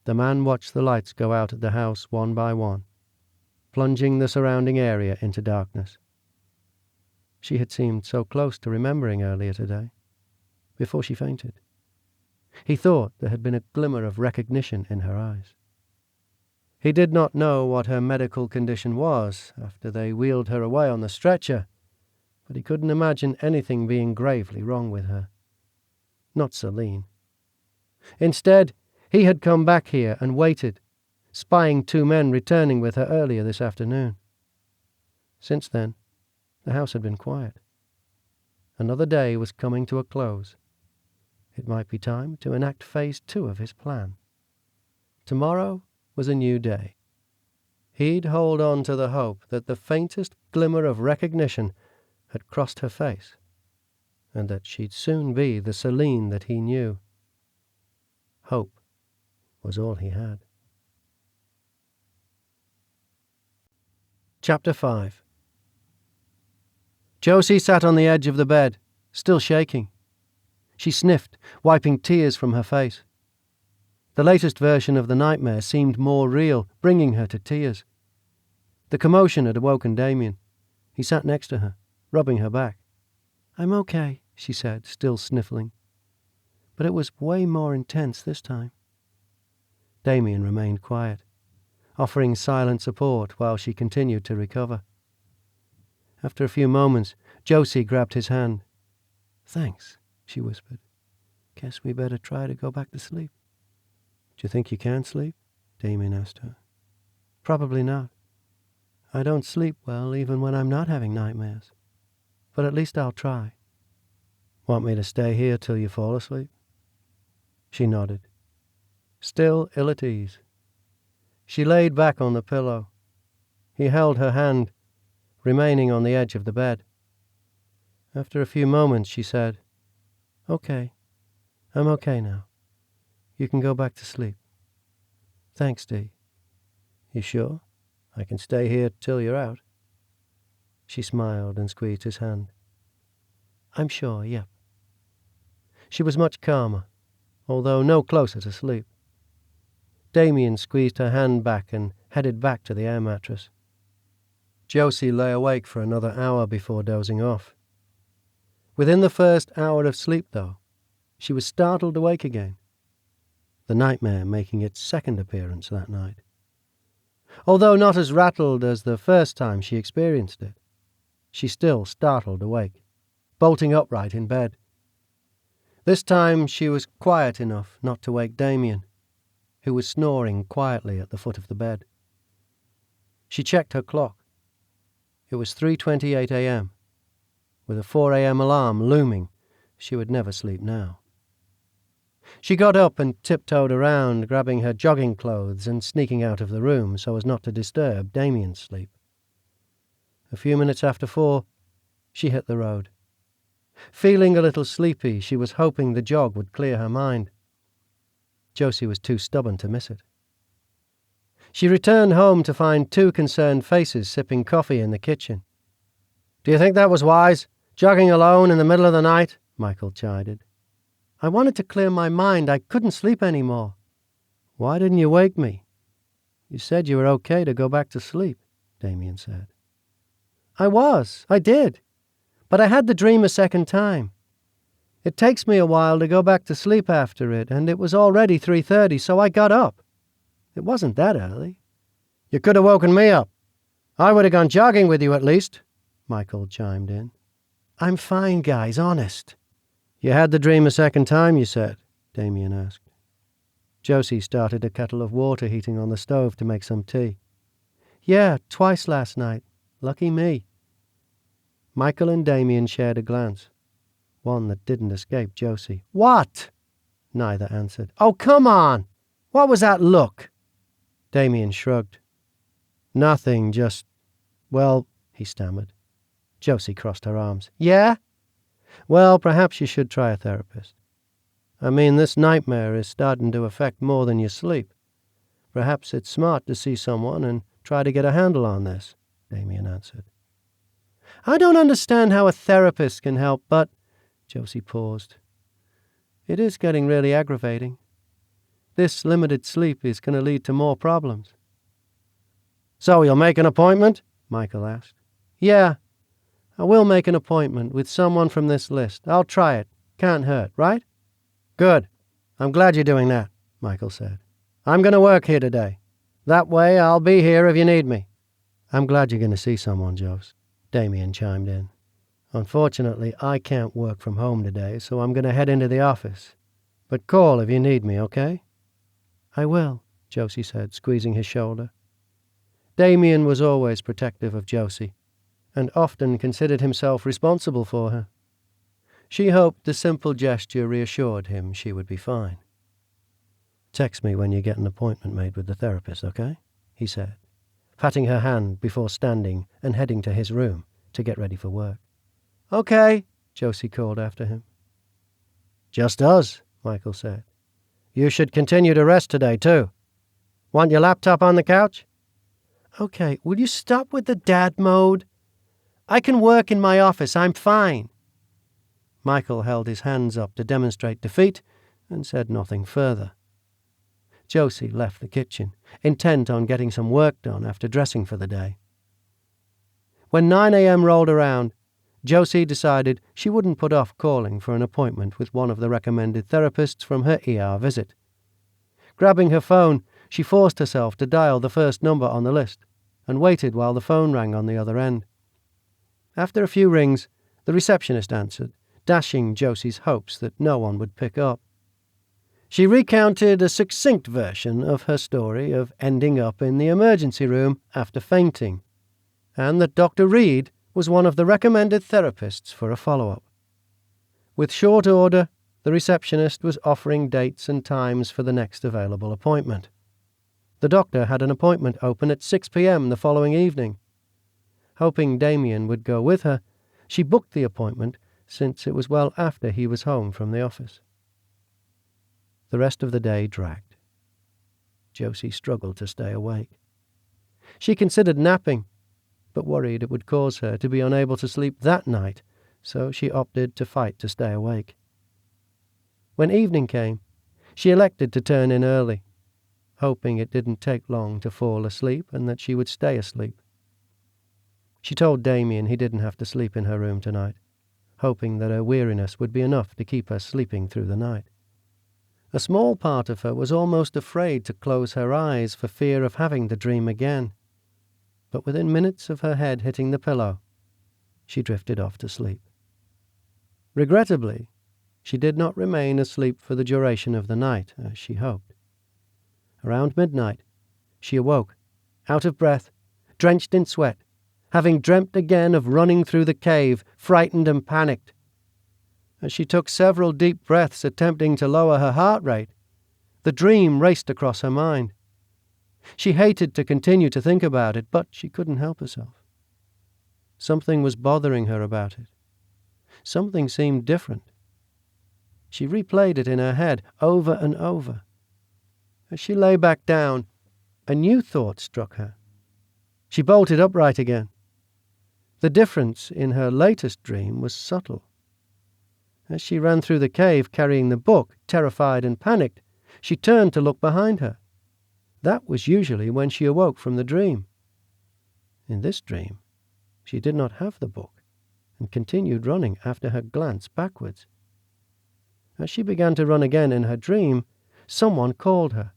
Speaker 2: The man watched the lights go out at the house one by one, plunging the surrounding area into darkness. She had seemed so close to remembering earlier today, before she fainted. He thought there had been a glimmer of recognition in her eyes. He did not know what her medical condition was after they wheeled her away on the stretcher, but he couldn't imagine anything being gravely wrong with her. Not Celine. Instead, he had come back here and waited, spying 2 men returning with her earlier this afternoon. Since then, the house had been quiet. Another day was coming to a close. It might be time to enact phase 2 of his plan. Tomorrow was a new day. He'd hold on to the hope that the faintest glimmer of recognition had crossed her face, and that she'd soon be the Celine that he knew. Hope was all he had. Chapter 5. Josie sat on the edge of the bed, still shaking. She sniffed, wiping tears from her face. The latest version of the nightmare seemed more real, bringing her to tears. The commotion had awoken Damien. He sat next to her, rubbing her back. "I'm okay," she said, still sniffling. "But it was way more intense this time." Damien remained quiet, offering silent support while she continued to recover. After a few moments, Josie grabbed his hand. "Thanks," she whispered. "Guess we better try to go back to sleep." "Do you think you can sleep?" Damien asked her. "Probably not. I don't sleep well even when I'm not having nightmares. But at least I'll try." "Want me to stay here till you fall asleep?" She nodded, still ill at ease. She laid back on the pillow. He held her hand, remaining on the edge of the bed. After a few moments, she said, "Okay, I'm okay now. You can go back to sleep." "Thanks, Dee." "You sure? I can stay here till you're out." She smiled and squeezed his hand. "I'm sure, yep." She was much calmer, although no closer to sleep. Damien squeezed her hand back and headed back to the air mattress. Josie lay awake for another hour before dozing off. Within the first hour of sleep, though, she was startled awake again, the nightmare making its second appearance that night. Although not as rattled as the first time she experienced it, she still startled awake, bolting upright in bed. This time she was quiet enough not to wake Damien, who was snoring quietly at the foot of the bed. She checked her clock. It was 3:28 a.m. With a 4 a.m. alarm looming, she would never sleep now. She got up and tiptoed around, grabbing her jogging clothes and sneaking out of the room so as not to disturb Damien's sleep. A few minutes after 4, she hit the road. Feeling a little sleepy, she was hoping the jog would clear her mind. Josie was too stubborn to miss it. She returned home to find 2 concerned faces sipping coffee in the kitchen. "Do you think that was wise, jogging alone in the middle of the night?" Michael chided. "I wanted to clear my mind. I couldn't sleep anymore." "Why didn't you wake me?" "You said you were okay to go back to sleep," Damien said. I did. But I had the dream a second time. It takes me a while to go back to sleep after it, and it was already 3:30, so I got up. It wasn't that early." "You could have woken me up. I would have gone jogging with you at least," Michael chimed in. "I'm fine, guys, honest." "You had the dream a second time, you said?" Damien asked. Josie started a kettle of water heating on the stove to make some tea. "Yeah, twice last night. Lucky me." Michael and Damien shared a glance. one that didn't escape Josie. "What?" Neither answered. "Oh, come on! What was that look?" Damien shrugged. "Nothing, just... well," he stammered. Josie crossed her arms. "Yeah? Well, perhaps you should try a therapist. I mean, this nightmare is starting to affect more than your sleep. Perhaps it's smart to see someone and try to get a handle on this," Damien answered. "I don't understand how a therapist can help, but..." Josie paused. "It is getting really aggravating. This limited sleep is going to lead to more problems." "So you'll make an appointment?" Michael asked. "Yeah, I will make an appointment with someone from this list. I'll try it. Can't hurt, right?" "Good. I'm glad you're doing that," Michael said. "I'm going to work here today. That way I'll be here if you need me." "I'm glad you're going to see someone, Jose," Damien chimed in. "Unfortunately, I can't work from home today, so I'm going to head into the office. But call if you need me, okay?" "I will," Josie said, squeezing his shoulder. Damien was always protective of Josie, and often considered himself responsible for her. She hoped the simple gesture reassured him she would be fine. "Text me when you get an appointment made with the therapist, okay?" he said, patting her hand before standing and heading to his room to get ready for work. "Okay," Josie called after him. "Just us," Michael said. "You should continue to rest today, too. Want your laptop on the couch?" "Okay, will you stop with the dad mode? I can work in my office, I'm fine." Michael held his hands up to demonstrate defeat and said nothing further. Josie left the kitchen, intent on getting some work done after dressing for the day. When 9 a.m. rolled around, Josie decided she wouldn't put off calling for an appointment with one of the recommended therapists from her ER visit. Grabbing her phone, she forced herself to dial the first number on the list and waited while the phone rang on the other end. After a few rings, the receptionist answered, dashing Josie's hopes that no one would pick up. She recounted a succinct version of her story of ending up in the emergency room after fainting, and that Dr. Reed was one of the recommended therapists for a follow-up. With short order, the receptionist was offering dates and times for the next available appointment. The doctor had an appointment open at 6 p.m. the following evening. Hoping Damien would go with her, she booked the appointment since it was well after he was home from the office. The rest of the day dragged. Josie struggled to stay awake. She considered napping, but worried it would cause her to be unable to sleep that night, so she opted to fight to stay awake. When evening came, she elected to turn in early, hoping it didn't take long to fall asleep and that she would stay asleep. She told Damien he didn't have to sleep in her room tonight, hoping that her weariness would be enough to keep her sleeping through the night. A small part of her was almost afraid to close her eyes for fear of having the dream again. But within minutes of her head hitting the pillow, she drifted off to sleep. Regrettably, she did not remain asleep for the duration of the night, as she hoped. Around midnight, she awoke, out of breath, drenched in sweat, having dreamt again of running through the cave, frightened and panicked. As she took several deep breaths attempting to lower her heart rate, the dream raced across her mind. She hated to continue to think about it, but she couldn't help herself. Something was bothering her about it. Something seemed different. She replayed it in her head over and over. As she lay back down, a new thought struck her. She bolted upright again. The difference in her latest dream was subtle. As she ran through the cave carrying the book, terrified and panicked, she turned to look behind her. That was usually when she awoke from the dream. In this dream, she did not have the book and continued running after her glance backwards. As she began to run again in her dream, someone called her.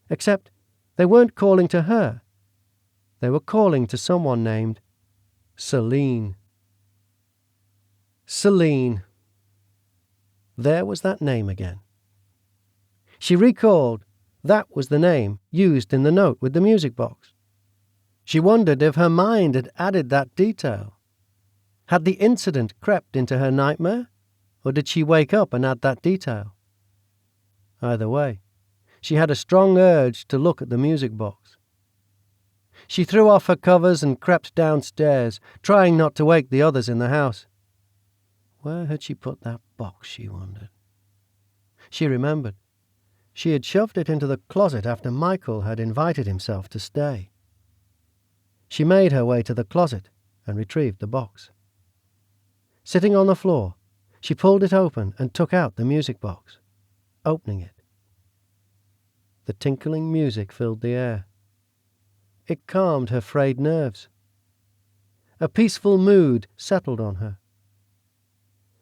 Speaker 2: Except they weren't calling to her. They were calling to someone named Celine. Celine. There was that name again. She recalled that was the name used in the note with the music box. She wondered if her mind had added that detail. Had the incident crept into her nightmare, or did she wake up and add that detail? Either way, she had a strong urge to look at the music box. She threw off her covers and crept downstairs, trying not to wake the others in the house. Where had she put that box, she wondered. She remembered. She had shoved it into the closet after Michael had invited himself to stay. She made her way to the closet and retrieved the box. Sitting on the floor, she pulled it open and took out the music box, opening it. The tinkling music filled the air. It calmed her frayed nerves. A peaceful mood settled on her.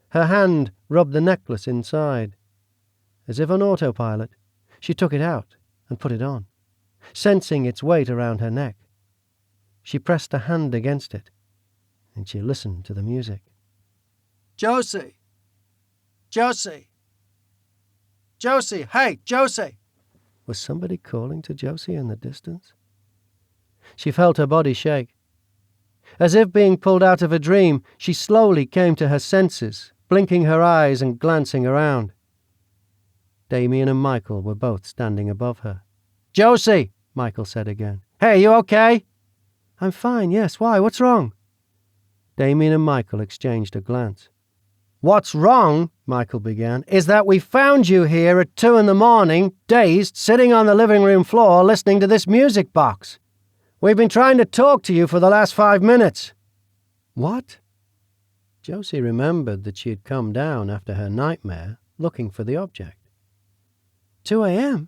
Speaker 2: Her hand rubbed the necklace inside. As if on autopilot, she took it out and put it on, sensing its weight around her neck. She pressed a hand against it, and she listened to the music. "Josie! Josie! Josie! Hey, Josie!" Was somebody calling to Josie in the distance? She felt her body shake. As if being pulled out of a dream, she slowly came to her senses, blinking her eyes and glancing around. Damien and Michael were both standing above her. "Josie!" Michael said again. "Hey, you okay?" "I'm fine, yes. Why? What's wrong?" Damien and Michael exchanged a glance. "What's wrong," Michael began, "is that we found you here at 2 a.m, dazed, sitting on the living room floor listening to this music box. We've been trying to talk to you for the last 5 minutes. "What?" Josie remembered that she had come down after her nightmare looking for the object. 2 a.m?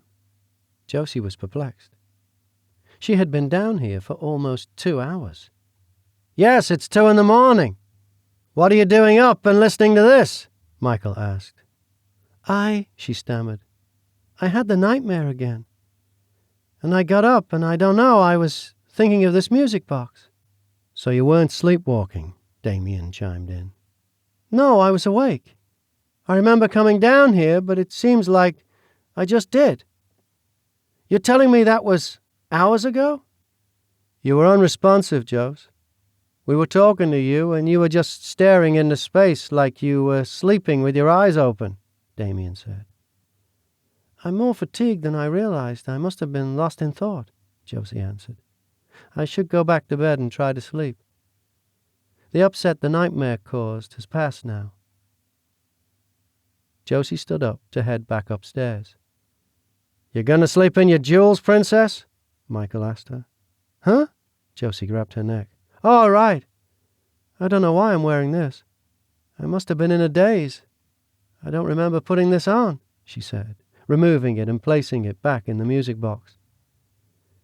Speaker 2: Josie was perplexed. She had been down here for almost 2 hours. "Yes, it's 2 a.m. What are you doing up and listening to this?" Michael asked. She stammered. "I had the nightmare again. And I got up and I don't know, I was thinking of this music box." "So you weren't sleepwalking?" Damien chimed in. "No, I was awake. I remember coming down here, but it seems like I just did." "You're telling me that was hours ago?" "You were unresponsive, Jose. We were talking to you, and you were just staring into space like you were sleeping with your eyes open," Damien said. "I'm more fatigued than I realized. I must have been lost in thought," Josie answered. "I should go back to bed and try to sleep. The upset the nightmare caused has passed now." Josie stood up to head back upstairs. "You gonna sleep in your jewels, princess?" Michael asked her. "Huh?" Josie grabbed her neck. "Oh, right. I don't know why I'm wearing this. I must have been in a daze. I don't remember putting this on," she said, removing it and placing it back in the music box.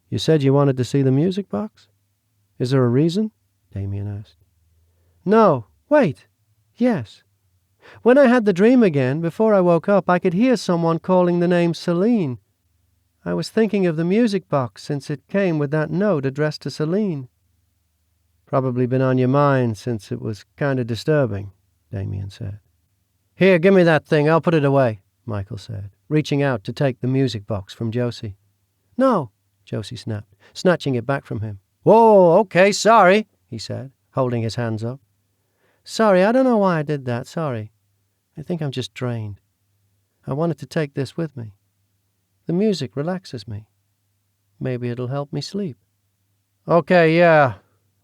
Speaker 2: "You said you wanted to see the music box? Is there a reason?" Damien asked. "No, wait. Yes. When I had the dream again, before I woke up, I could hear someone calling the name Celine. I was thinking of the music box since it came with that note addressed to Celine." "Probably been on your mind since it was kind of disturbing," Damien said. "Here, give me that thing. I'll put it away," Michael said, reaching out to take the music box from Josie. "No," Josie snapped, snatching it back from him. "Whoa, okay, sorry," he said, holding his hands up. "Sorry, I don't know why I did that, sorry. I think I'm just drained. I wanted to take this with me. The music relaxes me. Maybe it'll help me sleep." "Okay, yeah.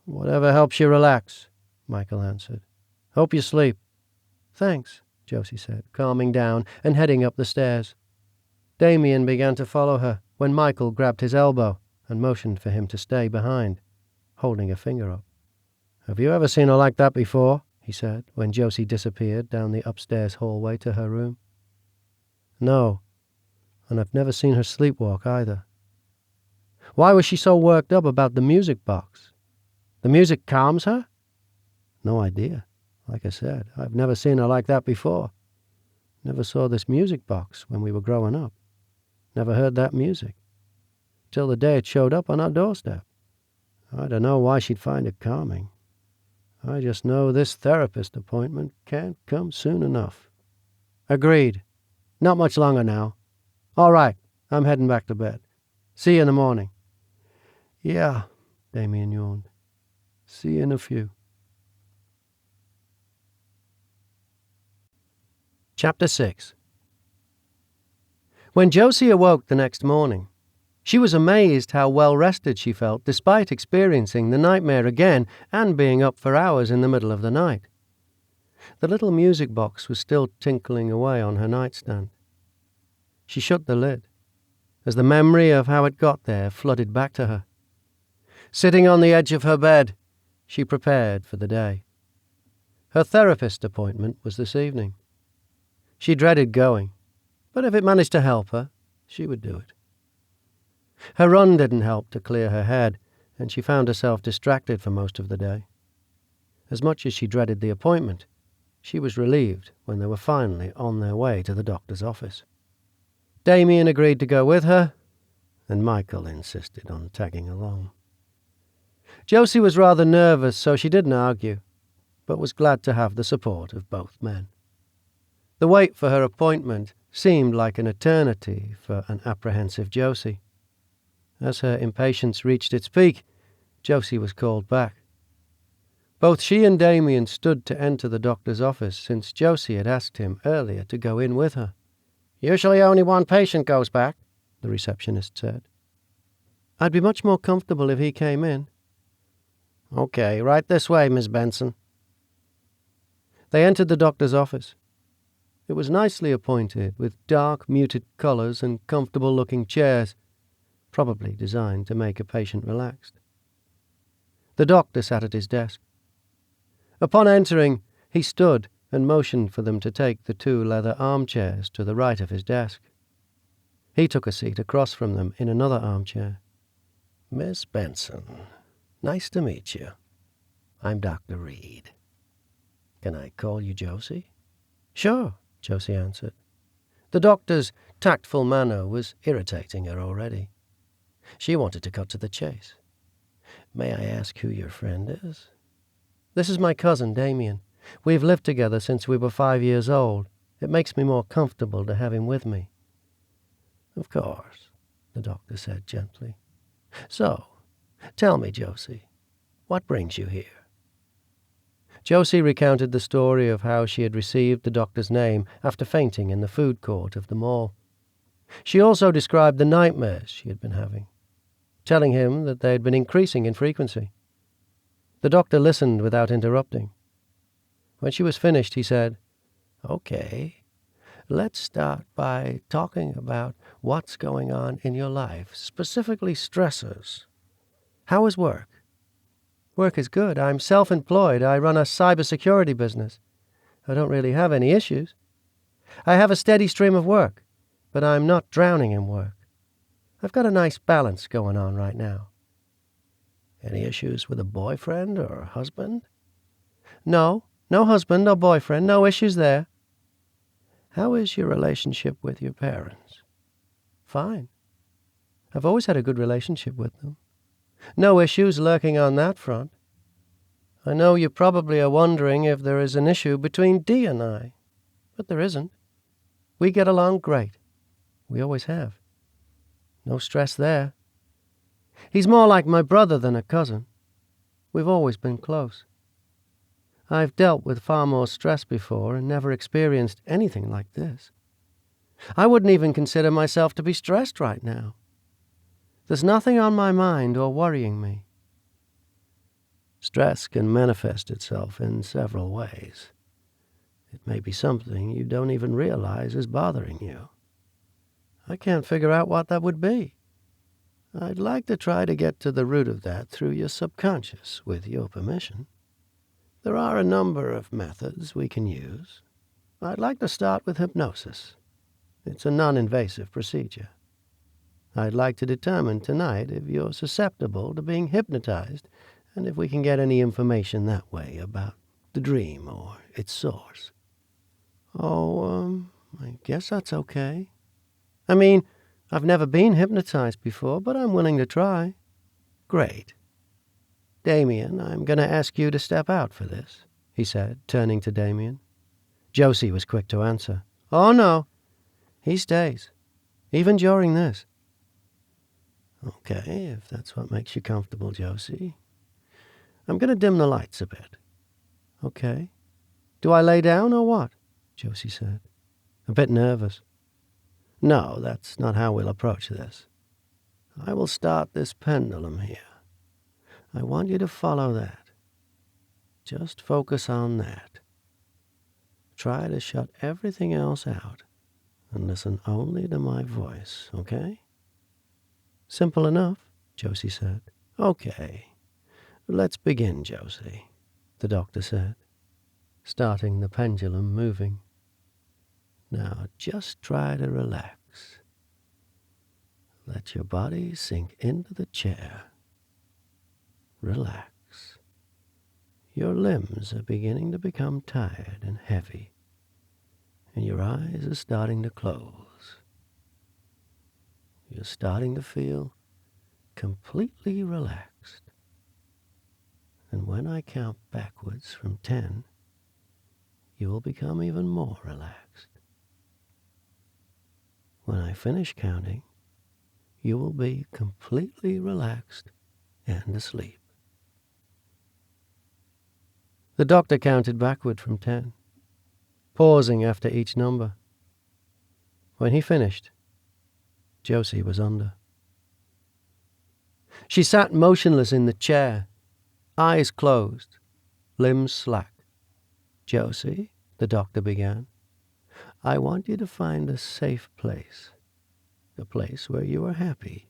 Speaker 2: Whatever helps you relax," Michael answered. "Hope you sleep." "Thanks," Josie said, calming down and heading up the stairs. Damien began to follow her when Michael grabbed his elbow and motioned for him to stay behind, holding a finger up. "Have you ever seen her like that before?" he said, when Josie disappeared down the upstairs hallway to her room. "No, and I've never seen her sleepwalk either." "Why was she so worked up about the music box? The music calms her?" "No idea. Like I said, I've never seen her like that before. Never saw this music box when we were growing up. Never heard that music. Till the day it showed up on our doorstep. I don't know why she'd find it calming. I just know this therapist appointment can't come soon enough." "Agreed. Not much longer now. All right, I'm heading back to bed. See you in the morning." "Yeah," Damien yawned. "See you in a few." Chapter 6. When Josie awoke the next morning, she was amazed how well rested she felt despite experiencing the nightmare again and being up for hours in the middle of the night. The little music box was still tinkling away on her nightstand. She shut the lid, as the memory of how it got there flooded back to her. Sitting on the edge of her bed, she prepared for the day. Her therapist appointment was this evening. She dreaded going, but if it managed to help her, she would do it. Her run didn't help to clear her head, and she found herself distracted for most of the day. As much as she dreaded the appointment, she was relieved when they were finally on their way to the doctor's office. Damien agreed to go with her, and Michael insisted on tagging along. Josie was rather nervous, so she didn't argue, but was glad to have the support of both men. The wait for her appointment seemed like an eternity for an apprehensive Josie. As her impatience reached its peak, Josie was called back. Both she and Damien stood to enter the doctor's office since Josie had asked him earlier to go in with her. "Usually only one patient goes back," the receptionist said. "I'd be much more comfortable if he came in." "Okay, right this way, Miss Benson." They entered the doctor's office. It was nicely appointed, with dark, muted colours and comfortable-looking chairs, probably designed to make a patient relaxed. The doctor sat at his desk. Upon entering, he stood and motioned for them to take the 2 leather armchairs to the right of his desk. He took a seat across from them in another armchair. "Miss Benson, nice to meet you. I'm Dr. Reed. Can I call you Josie?" "Sure," Josie answered. The doctor's tactful manner was irritating her already. She wanted to cut to the chase. "May I ask who your friend is?" "This is my cousin, Damien. We've lived together since we were 5 years old. It makes me more comfortable to have him with me." "Of course," the doctor said gently. "So, tell me, Josie, what brings you here?" Josie recounted the story of how she had received the doctor's name after fainting in the food court of the mall. She also described the nightmares she had been having, telling him that they had been increasing in frequency. The doctor listened without interrupting. When she was finished, he said, "Okay, let's start by talking about what's going on in your life, specifically stressors. How is work?" "Work is good. I'm self-employed. I run a cybersecurity business. I don't really have any issues. I have a steady stream of work, but I'm not drowning in work. I've got a nice balance going on right now." "Any issues with a boyfriend or husband?" No husband or boyfriend, no issues there." "How is your relationship with your parents?" "Fine. I've always had a good relationship with them. No issues lurking on that front. I know you probably are wondering if there is an issue between Dee and I, but there isn't. We get along great. We always have. No stress there. He's more like my brother than a cousin. We've always been close. I've dealt with far more stress before and never experienced anything like this. I wouldn't even consider myself to be stressed right now. There's nothing on my mind or worrying me." Stress can manifest itself in several ways. It may be something you don't even realize is bothering you. I can't figure out what that would be. I'd like to try to get to the root of that through your subconscious, with your permission. There are a number of methods we can use. I'd like to start with hypnosis. It's a non-invasive procedure. I'd like to determine tonight if you're susceptible to being hypnotized and if we can get any information that way about the dream or its source." "Oh, I guess that's okay. I mean, I've never been hypnotized before, but I'm willing to try." "Great. Damien, I'm going to ask you to step out for this," he said, turning to Damien. Josie was quick to answer. "Oh, no. He stays, even during this." "Okay, if that's what makes you comfortable, Josie. I'm going to dim the lights a bit." "Okay. Do I lay down or what?" Josie said. a bit nervous. "No, that's not how we'll approach this. I will start this pendulum here. I want you to follow that. Just focus on that. Try to shut everything else out and listen only to my voice, okay?" "Simple enough," Josie said. "Okay. Let's begin, Josie," the doctor said, starting the pendulum moving. "Now just try to relax. Let your body sink into the chair. Relax. Your limbs are beginning to become tired and heavy, and your eyes are starting to close. You're starting to feel completely relaxed. And when I count backwards from 10, you will become even more relaxed. When I finish counting, you will be completely relaxed and asleep." The doctor counted backward from 10, pausing after each number. When he finished, Josie was under. She sat motionless in the chair, eyes closed, limbs slack. "Josie," the doctor began, "I want you to find a safe place, a place where you are happy.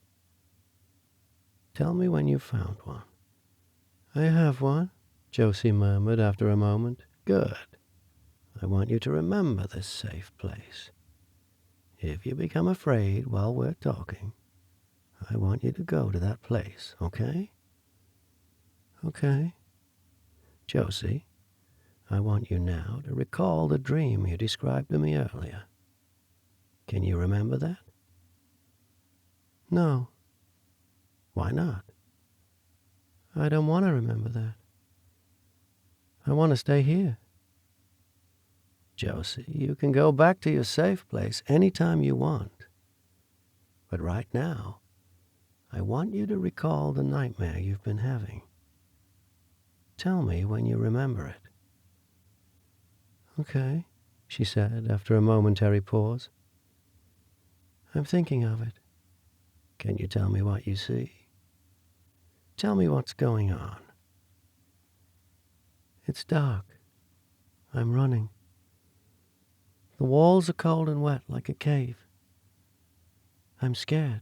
Speaker 2: Tell me when you've found one." "I have one," Josie murmured after a moment. "Good. I want you to remember this safe place. If you become afraid while we're talking, I want you to go to that place, okay?" "Okay." "Josie, I want you now to recall the dream you described to me earlier. Can you remember that?" "No." "Why not?" "I don't want to remember that. I want to stay here." "Josie, you can go back to your safe place anytime you want. But right now, I want you to recall the nightmare you've been having. Tell me when you remember it." "Okay," she said after a momentary pause. "I'm thinking of it." "Can you tell me what you see? Tell me what's going on." "It's dark. I'm running. The walls are cold and wet like a cave. I'm scared.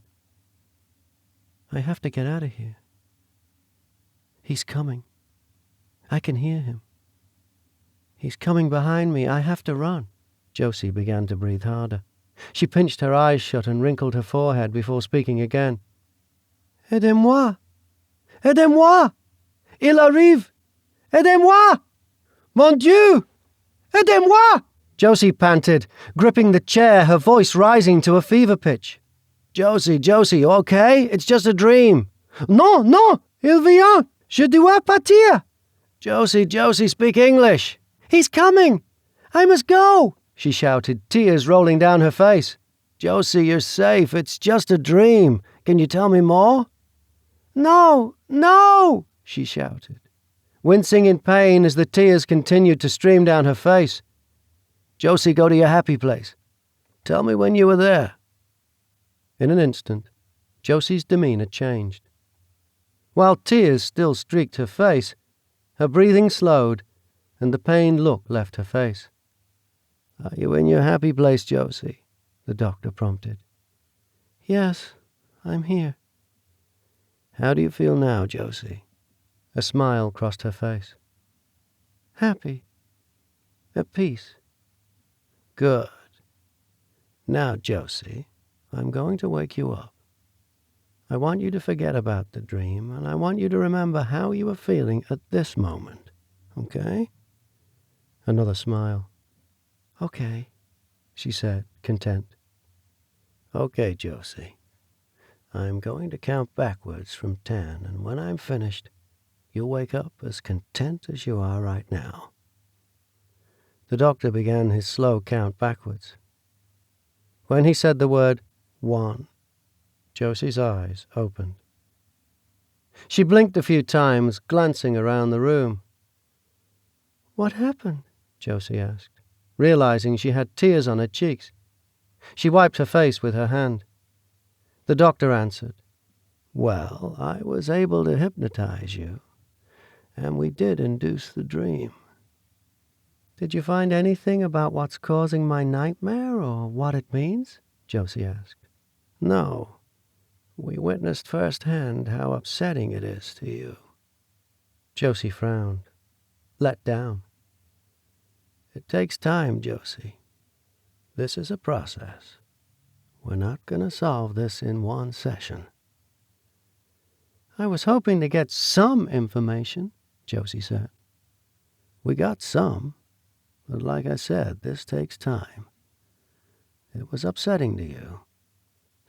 Speaker 2: I have to get out of here. He's coming. I can hear him. He's coming behind me. I have to run." Josie began to breathe harder. She pinched her eyes shut and wrinkled her forehead before speaking again. "Aidez-moi! Aidez-moi! Il arrive! Aidez-moi! Mon Dieu! Aidez-moi!" Josie panted, gripping the chair, her voice rising to a fever pitch. Josie, you okay? It's just a dream." "Non, non! Il vient! Je dois partir!" Josie, speak English." "He's coming! I must go!" she shouted, tears rolling down her face. "Josie, you're safe. It's just a dream. Can you tell me more?" "No, no!" she shouted, wincing in pain as the tears continued to stream down her face. "Josie, go to your happy place. Tell me when you were there." In an instant, Josie's demeanor changed. While tears still streaked her face, her breathing slowed, and the pained look left her face. "Are you in your happy place, Josie?" the doctor prompted. "Yes, I'm here." "How do you feel now, Josie?" A smile crossed her face. "Happy. At peace." "Good. Now, Josie, I'm going to wake you up. I want you to forget about the dream, and I want you to remember how you are feeling at this moment, okay?" Another smile. "Okay," she said, content. "Okay, Josie. I'm going to count backwards from 10, and when I'm finished, you'll wake up as content as you are right now." The doctor began his slow count backwards. When he said the word 1, Josie's eyes opened. She blinked a few times, glancing around the room. "What happened?" Josie asked. realizing she had tears on her cheeks. She wiped her face with her hand. The doctor answered, "Well, I was able to hypnotize you, and we did induce the dream." "Did you find anything about what's causing my nightmare, or what it means?" Josie asked. "No. We witnessed firsthand how upsetting it is to you." Josie frowned, let down. "It takes time, Josie. This is a process. We're not going to solve this in one session." "I was hoping to get some information," Josie said. "We got some, but like I said, this takes time. It was upsetting to you.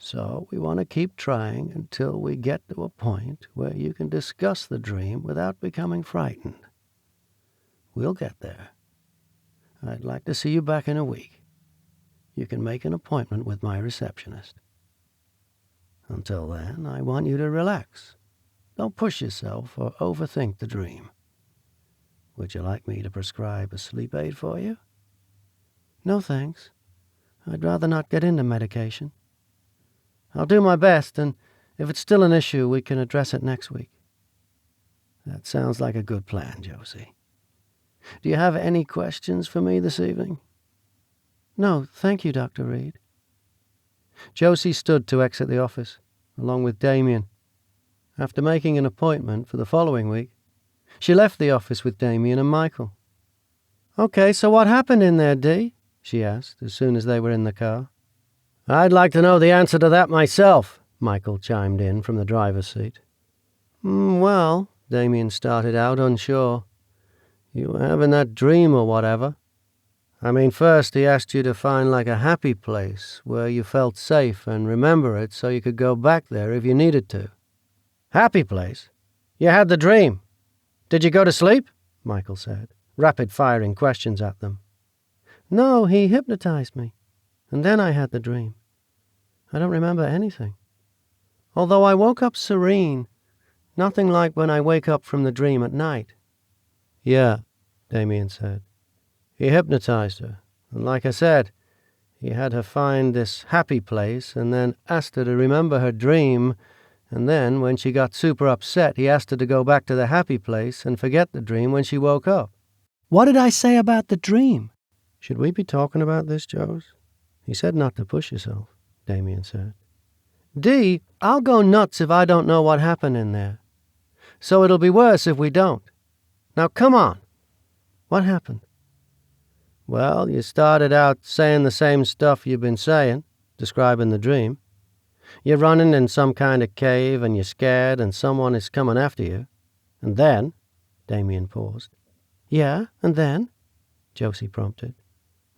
Speaker 2: So we want to keep trying until we get to a point where you can discuss the dream without becoming frightened. We'll get there. I'd like to see you back in a week. You can make an appointment with my receptionist. Until then, I want you to relax. Don't push yourself or overthink the dream. Would you like me to prescribe a sleep aid for you?" "No, thanks. I'd rather not get into medication. I'll do my best, and if it's still an issue, we can address it next week." "That sounds like a good plan, Josie. Do you have any questions for me this evening?" "No, thank you, Dr. Reed." Josie stood to exit the office, along with Damien. After making an appointment for the following week, she left the office with Damien and Michael. "Okay, so what happened in there, Dee?" she asked as soon as they were in the car. "I'd like to know the answer to that myself," Michael chimed in from the driver's seat. Well," Damien started out, unsure. "You were having that dream or whatever. I mean, first he asked you to find like a happy place where you felt safe and remember it so you could go back there if you needed to." "Happy place? You had the dream. Did you go to sleep?" Michael said, rapid-firing questions at them. "No, he hypnotized me, and then I had the dream. I don't remember anything. Although I woke up serene, nothing like when I wake up from the dream at night." "Yeah," Damien said. "He hypnotized her, and like I said, he had her find this happy place and then asked her to remember her dream, and then, when she got super upset, he asked her to go back to the happy place and forget the dream when she woke up." "What did I say about the dream?" "Should we be talking about this, Jose? He said not to push yourself," Damien said. "Dee, I'll go nuts if I don't know what happened in there. So it'll be worse if we don't. Now come on. What happened?" "Well, you started out saying the same stuff you've been saying, describing the dream. You're running in some kind of cave and you're scared and someone is coming after you. And then," Damien paused. "Yeah, and then?" Josie prompted.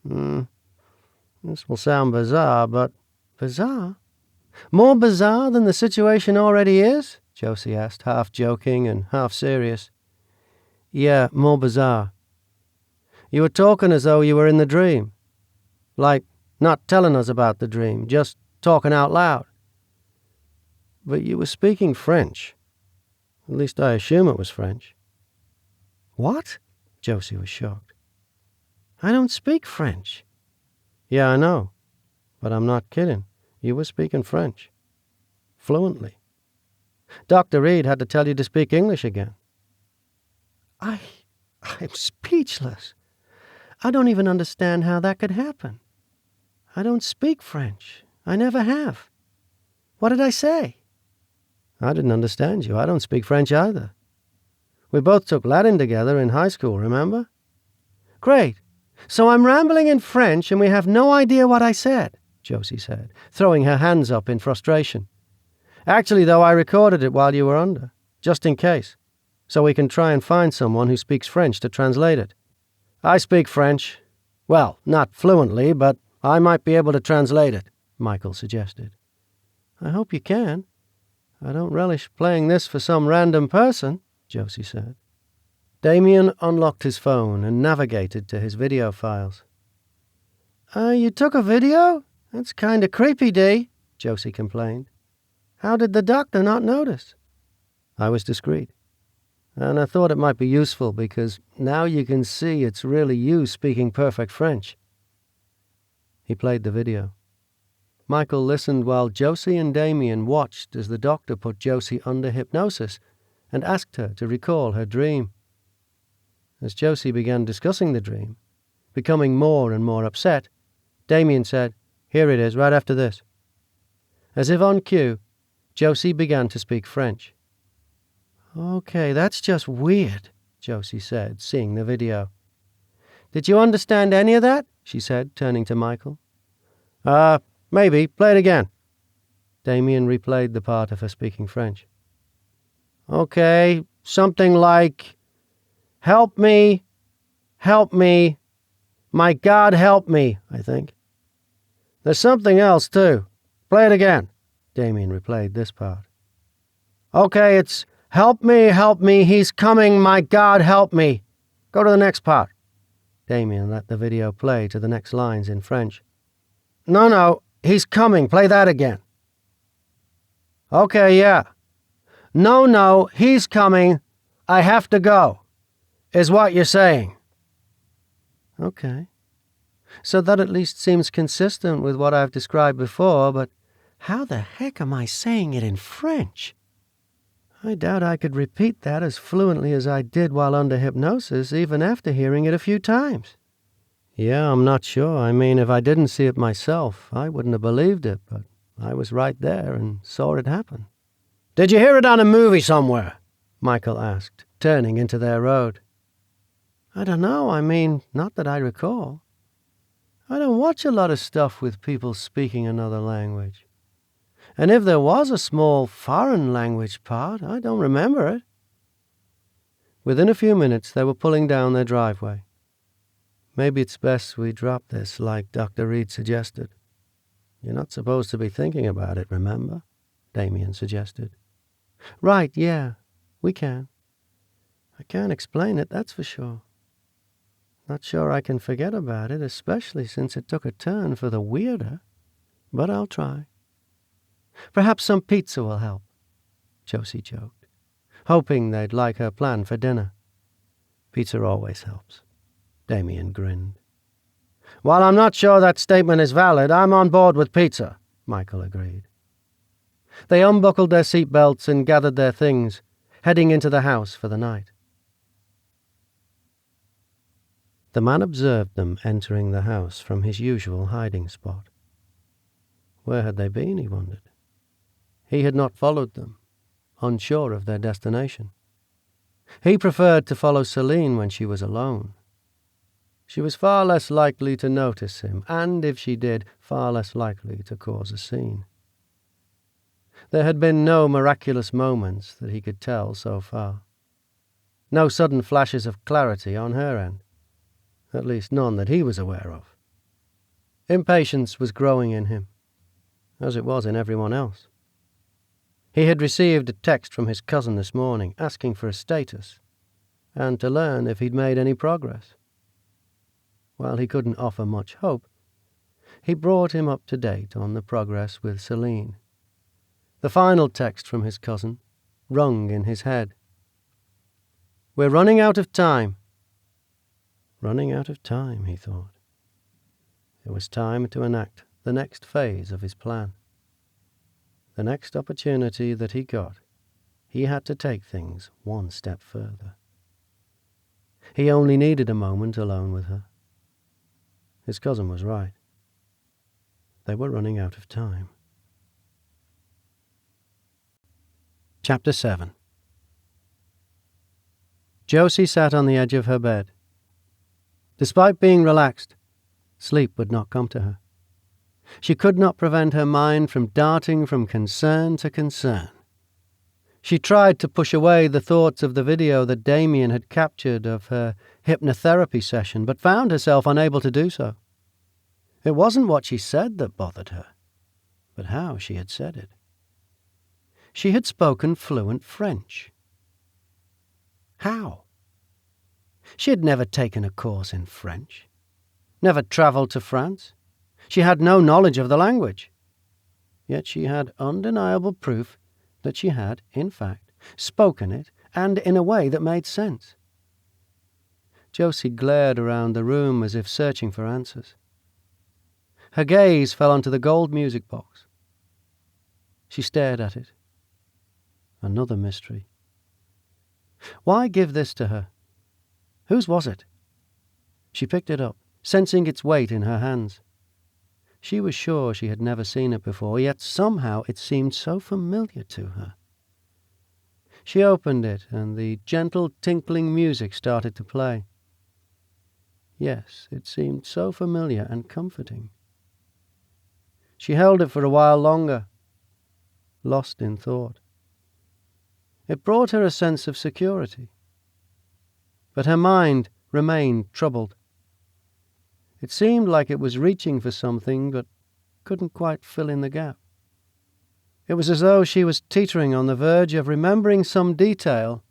Speaker 2: This will sound bizarre, but..." "Bizarre? More bizarre than the situation already is?" Josie asked, half joking and half serious. "Yeah, more bizarre. You were talking as though you were in the dream. Like, not telling us about the dream, just talking out loud. But you were speaking French. At least I assume it was French." "What?" Josie was shocked. "I don't speak French." "Yeah, I know. But I'm not kidding. You were speaking French. Fluently. Dr. Reed had to tell you to speak English again." I'm speechless. I don't even understand how that could happen. I don't speak French. I never have. What did I say?" "I didn't understand you. I don't speak French either. We both took Latin together in high school, remember?" "Great. So I'm rambling in French and we have no idea what I said," Josie said, throwing her hands up in frustration. "Actually, though, I recorded it while you were under, just in case, so we can try and find someone who speaks French to translate it. I speak French. Well, not fluently, but I might be able to translate it," Michael suggested. "I hope you can. I don't relish playing this for some random person," Josie said. Damien unlocked his phone and navigated to his video files. You took a video? That's kind of creepy, Dee," Josie complained. "How did the doctor not notice?" "I was discreet. and I thought it might be useful because now you can see it's really you speaking perfect French." He played the video. Michael listened while Josie and Damien watched as the doctor put Josie under hypnosis and asked her to recall her dream. As Josie began discussing the dream, becoming more and more upset, Damien said, "Here it is, right after this." As if on cue, Josie began to speak French. "Okay, that's just weird," Josie said, seeing the video. "Did you understand any of that?" she said, turning to Michael. Maybe. Play it again." Damien replayed the part of her speaking French. "Okay, something like, 'Help me, my God help me,' I think. There's something else, too. Play it again." Damien replayed this part. "Okay, it's, 'Help me, he's coming, my God help me.' Go to the next part." Damien let the video play to the next lines in French. No, he's coming, play that again." "Okay, yeah. No, he's coming, I have to go, is what you're saying." "Okay. So that at least seems consistent with what I've described before, but how the heck am I saying it in French? I doubt I could repeat that as fluently as I did while under hypnosis, even after hearing it a few times." "Yeah, I'm not sure. I mean, if I didn't see it myself, I wouldn't have believed it, but I was right there and saw it happen." "Did you hear it on a movie somewhere?" Michael asked, turning into their road. "I don't know. I mean, not that I recall. I don't watch a lot of stuff with people speaking another language. And if there was a small foreign language part, I don't remember it." Within a few minutes, they were pulling down their driveway. "Maybe it's best we drop this, like Dr. Reed suggested. You're not supposed to be thinking about it, remember?" Damien suggested. "Right, yeah, we can. I can't explain it, that's for sure. Not sure I can forget about it, especially since it took a turn for the weirder, but I'll try. Perhaps some pizza will help," Josie joked, hoping they'd like her plan for dinner. "Pizza always helps." Damien grinned. "While I'm not sure that statement is valid, I'm on board with pizza," Michael agreed. They unbuckled their seat belts and gathered their things, heading into the house for the night. The man observed them entering the house from his usual hiding spot. Where had they been, he wondered? He had not followed them, unsure of their destination. He preferred to follow Celine when she was alone. She was far less likely to notice him, and if she did, far less likely to cause a scene. There had been no miraculous moments that he could tell so far. No sudden flashes of clarity on her end. At least none that he was aware of. Impatience was growing in him, as it was in everyone else. He had received a text from his cousin this morning asking for a status, and to learn if he'd made any progress. While he couldn't offer much hope, he brought him up to date on the progress with Celine. The final text from his cousin rung in his head. "We're running out of time." Running out of time, he thought. It was time to enact the next phase of his plan. The next opportunity that he got, he had to take things one step further. He only needed a moment alone with her. His cousin was right. They were running out of time. Chapter 7. Josie sat on the edge of her bed. Despite being relaxed, sleep would not come to her. She could not prevent her mind from darting from concern to concern. She tried to push away the thoughts of the video that Damien had captured of her hypnotherapy session, but found herself unable to do so. It wasn't what she said that bothered her, but how she had said it. She had spoken fluent French. How? She had never taken a course in French, never travelled to France. She had no knowledge of the language. Yet she had undeniable proof that she had, in fact, spoken it and in a way that made sense. Josie glared around the room as if searching for answers. Her gaze fell onto the gold music box. She stared at it. Another mystery. Why give this to her? Whose was it? She picked it up, sensing its weight in her hands. She was sure she had never seen it before, yet somehow it seemed so familiar to her. She opened it, and the gentle tinkling music started to play. Yes, it seemed so familiar and comforting. She held it for a while longer, lost in thought. It brought her a sense of security. But her mind remained troubled. It seemed like it was reaching for something, but couldn't quite fill in the gap. It was as though she was teetering on the verge of remembering some detail,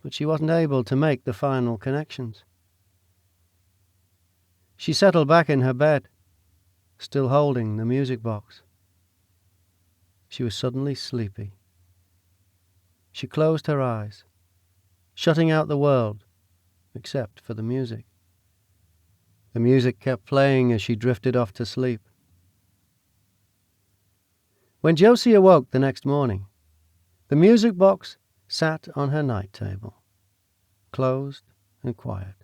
Speaker 2: but she wasn't able to make the final connections. She settled back in her bed, still holding the music box. She was suddenly sleepy. She closed her eyes, shutting out the world, except for the music. The music kept playing as she drifted off to sleep. When Josie awoke the next morning, the music box sat on her night table, closed and quiet.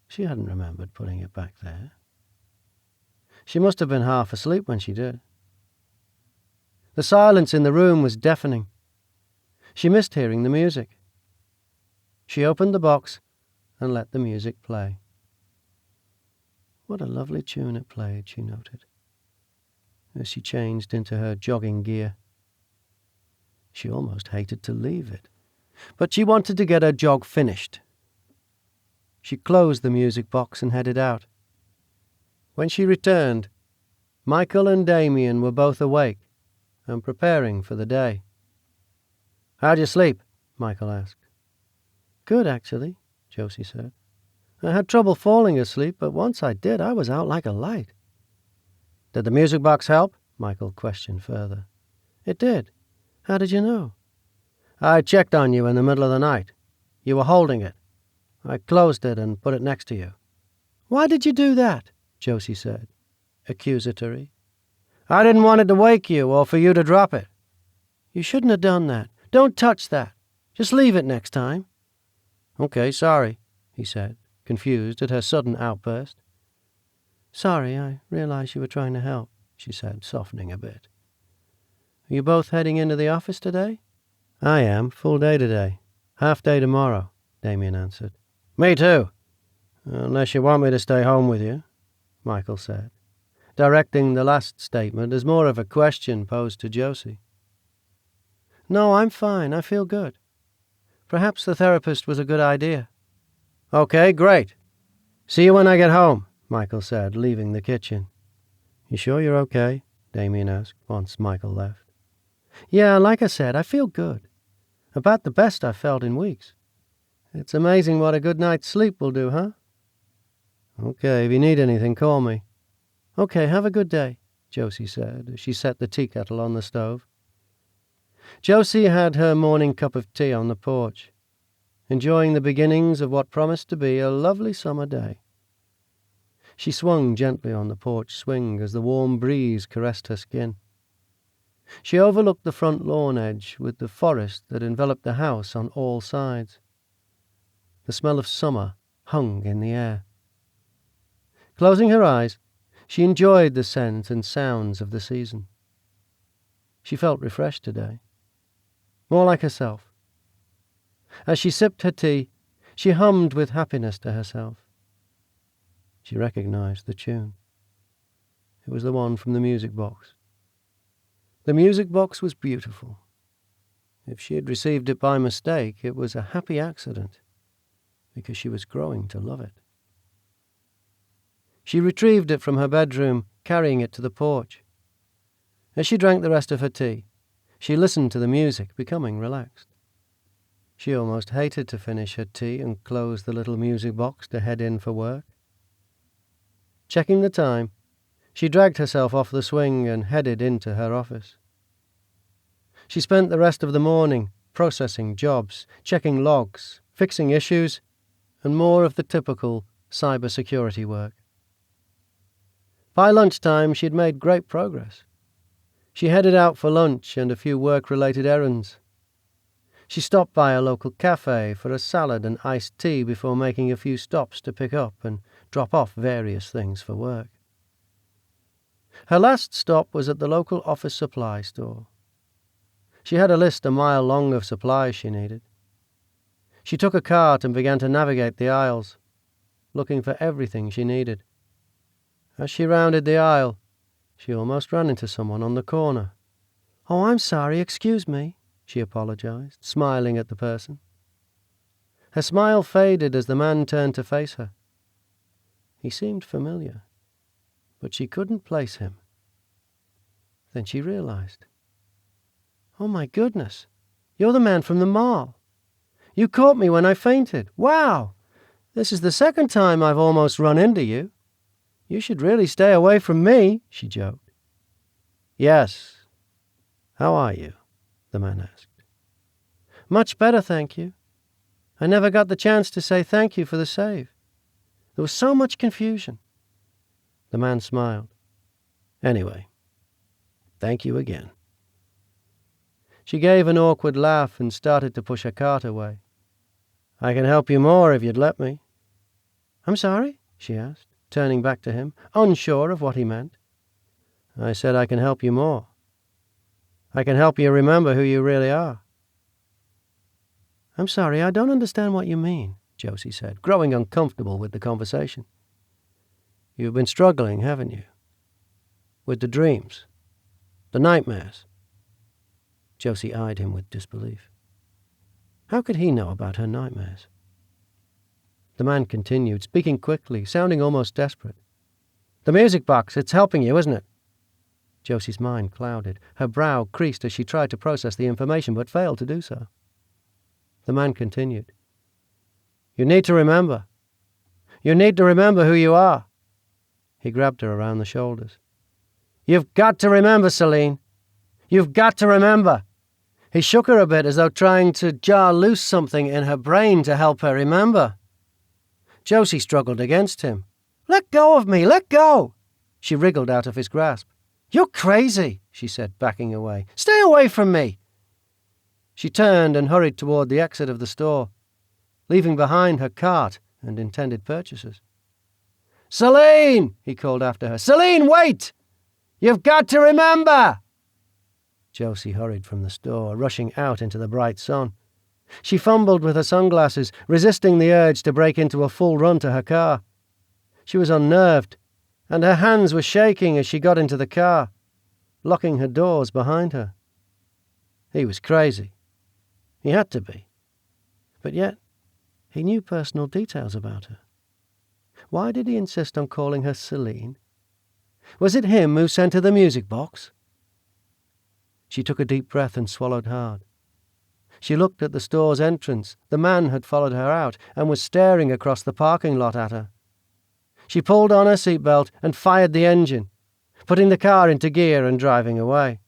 Speaker 2: She hadn't remembered putting it back there. She must have been half asleep when she did. The silence in the room was deafening. She missed hearing the music. She opened the box and let the music play. What a lovely tune it played, she noted, as she changed into her jogging gear. She almost hated to leave it, but she wanted to get her jog finished. She closed the music box and headed out. When she returned, Michael and Damien were both awake and preparing for the day. "How'd you sleep?" Michael asked. "Good, actually," Josie said. "I had trouble falling asleep, but once I did, I was out like a light." "Did the music box help?" Michael questioned further. "It did. How did you know?" "I checked on you in the middle of the night. You were holding it. I closed it and put it next to you." "Why did you do that?" Josie said, accusatory. "I didn't want it to wake you or for you to drop it." "You shouldn't have done that. Don't touch that. Just leave it next time." "Okay, sorry," he said, confused at her sudden outburst. "Sorry, I realized you were trying to help," she said, softening a bit. "Are you both heading into the office today?" "I am. Full day today. Half day tomorrow," Damien answered. "Me too. Unless you want me to stay home with you," Michael said, directing the last statement as more of a question posed to Josie. "No, I'm fine. I feel good. Perhaps the therapist was a good idea." "Okay, great. See you when I get home," Michael said, leaving the kitchen. "You sure you're okay?" Damien asked once Michael left. "Yeah, like I said, I feel good. About the best I've felt in weeks. It's amazing what a good night's sleep will do, huh?" "Okay, if you need anything, call me." "Okay, have a good day," Josie said as she set the tea kettle on the stove. Josie had her morning cup of tea on the porch, enjoying the beginnings of what promised to be a lovely summer day. She swung gently on the porch swing as the warm breeze caressed her skin. She overlooked the front lawn edge with the forest that enveloped the house on all sides. The smell of summer hung in the air. Closing her eyes, she enjoyed the scent and sounds of the season. She felt refreshed today, more like herself. As she sipped her tea, she hummed with happiness to herself. She recognized the tune. It was the one from the music box. The music box was beautiful. If she had received it by mistake, it was a happy accident, because she was growing to love it. She retrieved it from her bedroom, carrying it to the porch. As she drank the rest of her tea, she listened to the music, becoming relaxed. She almost hated to finish her tea and close the little music box to head in for work. Checking the time, she dragged herself off the swing and headed into her office. She spent the rest of the morning processing jobs, checking logs, fixing issues, and more of the typical cybersecurity work. By lunchtime, she'd made great progress. She headed out for lunch and a few work-related errands. She stopped by a local cafe for a salad and iced tea before making a few stops to pick up and drop off various things for work. Her last stop was at the local office supply store. She had a list a mile long of supplies she needed. She took a cart and began to navigate the aisles, looking for everything she needed. As she rounded the aisle, she almost ran into someone on the corner. "Oh, I'm sorry, excuse me," she apologized, smiling at the person. Her smile faded as the man turned to face her. He seemed familiar, but she couldn't place him. Then she realized. "Oh my goodness, you're the man from the mall. You caught me when I fainted. Wow! This is the second time I've almost run into you. You should really stay away from me," she joked. "Yes. How are you?" the man asked. "Much better, thank you. I never got the chance to say thank you for the save. There was so much confusion." The man smiled. "Anyway, thank you again." She gave an awkward laugh and started to push her cart away. "I can help you more if you'd let me." "I'm sorry?" she asked, turning back to him, unsure of what he meant. "I said I can help you more. I can help you remember who you really are." "I'm sorry, I don't understand what you mean," Josie said, growing uncomfortable with the conversation. "You've been struggling, haven't you? With the dreams, the nightmares." Josie eyed him with disbelief. How could he know about her nightmares? The man continued, speaking quickly, sounding almost desperate. "The music box, it's helping you, isn't it?" Josie's mind clouded. Her brow creased as she tried to process the information, but failed to do so. The man continued. "You need to remember. You need to remember who you are." He grabbed her around the shoulders. "You've got to remember, Celine. You've got to remember." He shook her a bit as though trying to jar loose something in her brain to help her remember. Josie struggled against him. "Let go of me! Let go!" She wriggled out of his grasp. "You're crazy," she said, backing away. "Stay away from me!" She turned and hurried toward the exit of the store, leaving behind her cart and intended purchasers. "Celine!" he called after her. "Celine, wait! You've got to remember!" Josie hurried from the store, rushing out into the bright sun. She fumbled with her sunglasses, resisting the urge to break into a full run to her car. She was unnerved, and her hands were shaking as she got into the car, locking her doors behind her. He was crazy. He had to be. But yet, he knew personal details about her. Why did he insist on calling her Celine? Was it him who sent her the music box? She took a deep breath and swallowed hard. She looked at the store's entrance. The man had followed her out and was staring across the parking lot at her. She pulled on her seatbelt and fired the engine, putting the car into gear and driving away.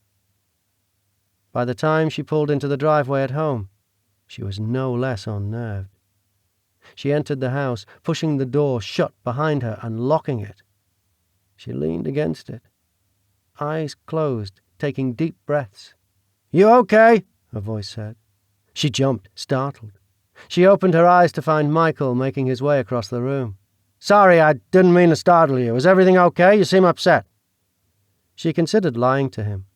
Speaker 2: By the time she pulled into the driveway at home, she was no less unnerved. She entered the house, pushing the door shut behind her and locking it. She leaned against it, eyes closed, taking deep breaths. "You okay?" a voice said. She jumped, startled. She opened her eyes to find Michael making his way across the room. "Sorry, I didn't mean to startle you. Is everything okay? You seem upset." She considered lying to him,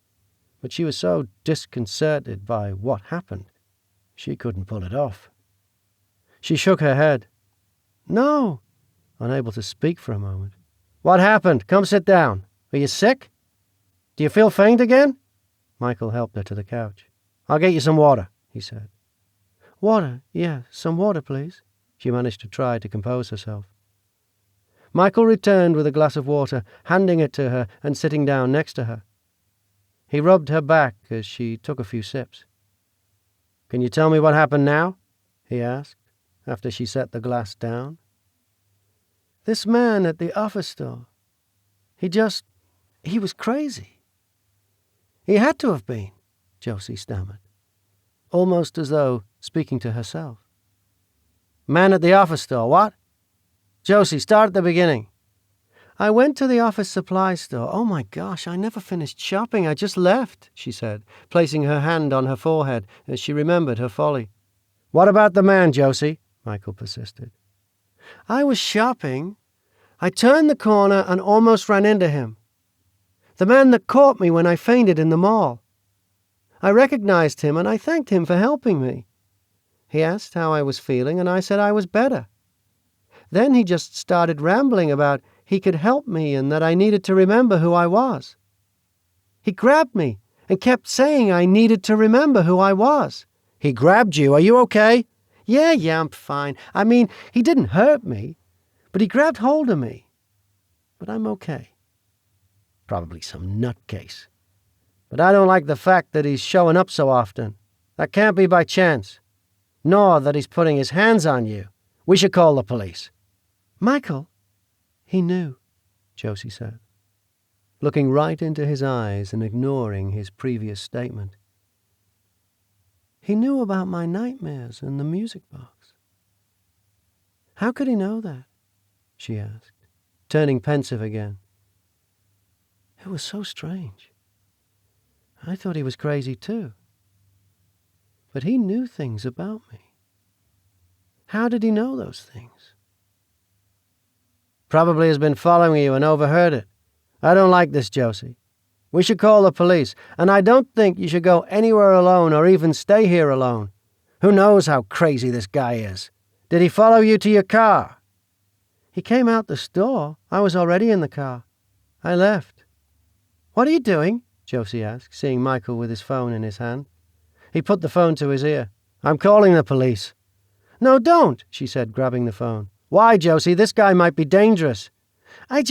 Speaker 2: but she was so disconcerted by what happened, she couldn't pull it off. She shook her head. "No," unable to speak for a moment. "What happened? Come sit down. Are you sick? Do you feel faint again?" Michael helped her to the couch. "I'll get you some water," he said. "Water, yeah, some water, please." She managed to try to compose herself. Michael returned with a glass of water, handing it to her and sitting down next to her. He rubbed her back as she took a few sips. "Can you tell me what happened now?" he asked, after she set the glass down. "This man at the office store, he was crazy." "He had to have been," Josie stammered. almost as though speaking to herself. "Man at the office store, what? Josie, start at the beginning." "I went to the office supply store. Oh my gosh, I never finished shopping. I just left," she said, placing her hand on her forehead as she remembered her folly. "What about the man, Josie?" Michael persisted. "I was shopping. I turned the corner and almost ran into him. The man that caught me when I fainted in the mall. I recognized him and I thanked him for helping me. He asked how I was feeling and I said I was better. Then he just started rambling about he could help me and that I needed to remember who I was. He grabbed me and kept saying I needed to remember who I was." "He grabbed you? Are you okay?" Yeah, I'm fine. I mean, he didn't hurt me, but he grabbed hold of me. But I'm okay." "Probably some nutcase. But I don't like the fact that he's showing up so often. That can't be by chance. Nor that he's putting his hands on you. We should call the police." "Michael, he knew," Josie said, looking right into his eyes and ignoring his previous statement. "He knew about my nightmares and the music box." "How could he know that?" she asked, turning pensive again. "It was so strange. I thought he was crazy too. But he knew things about me. How did he know those things?" "Probably has been following you and overheard it. I don't like this, Josie. We should call the police, and I don't think you should go anywhere alone or even stay here alone. Who knows how crazy this guy is? Did he follow you to your car?" "He came out the store. I was already in the car. I left." "What are you doing?" Josie asked, seeing Michael with his phone in his hand. He put the phone to his ear. "I'm calling the police." "No, don't," she said, grabbing the phone. "Why, Josie? This guy might be dangerous." I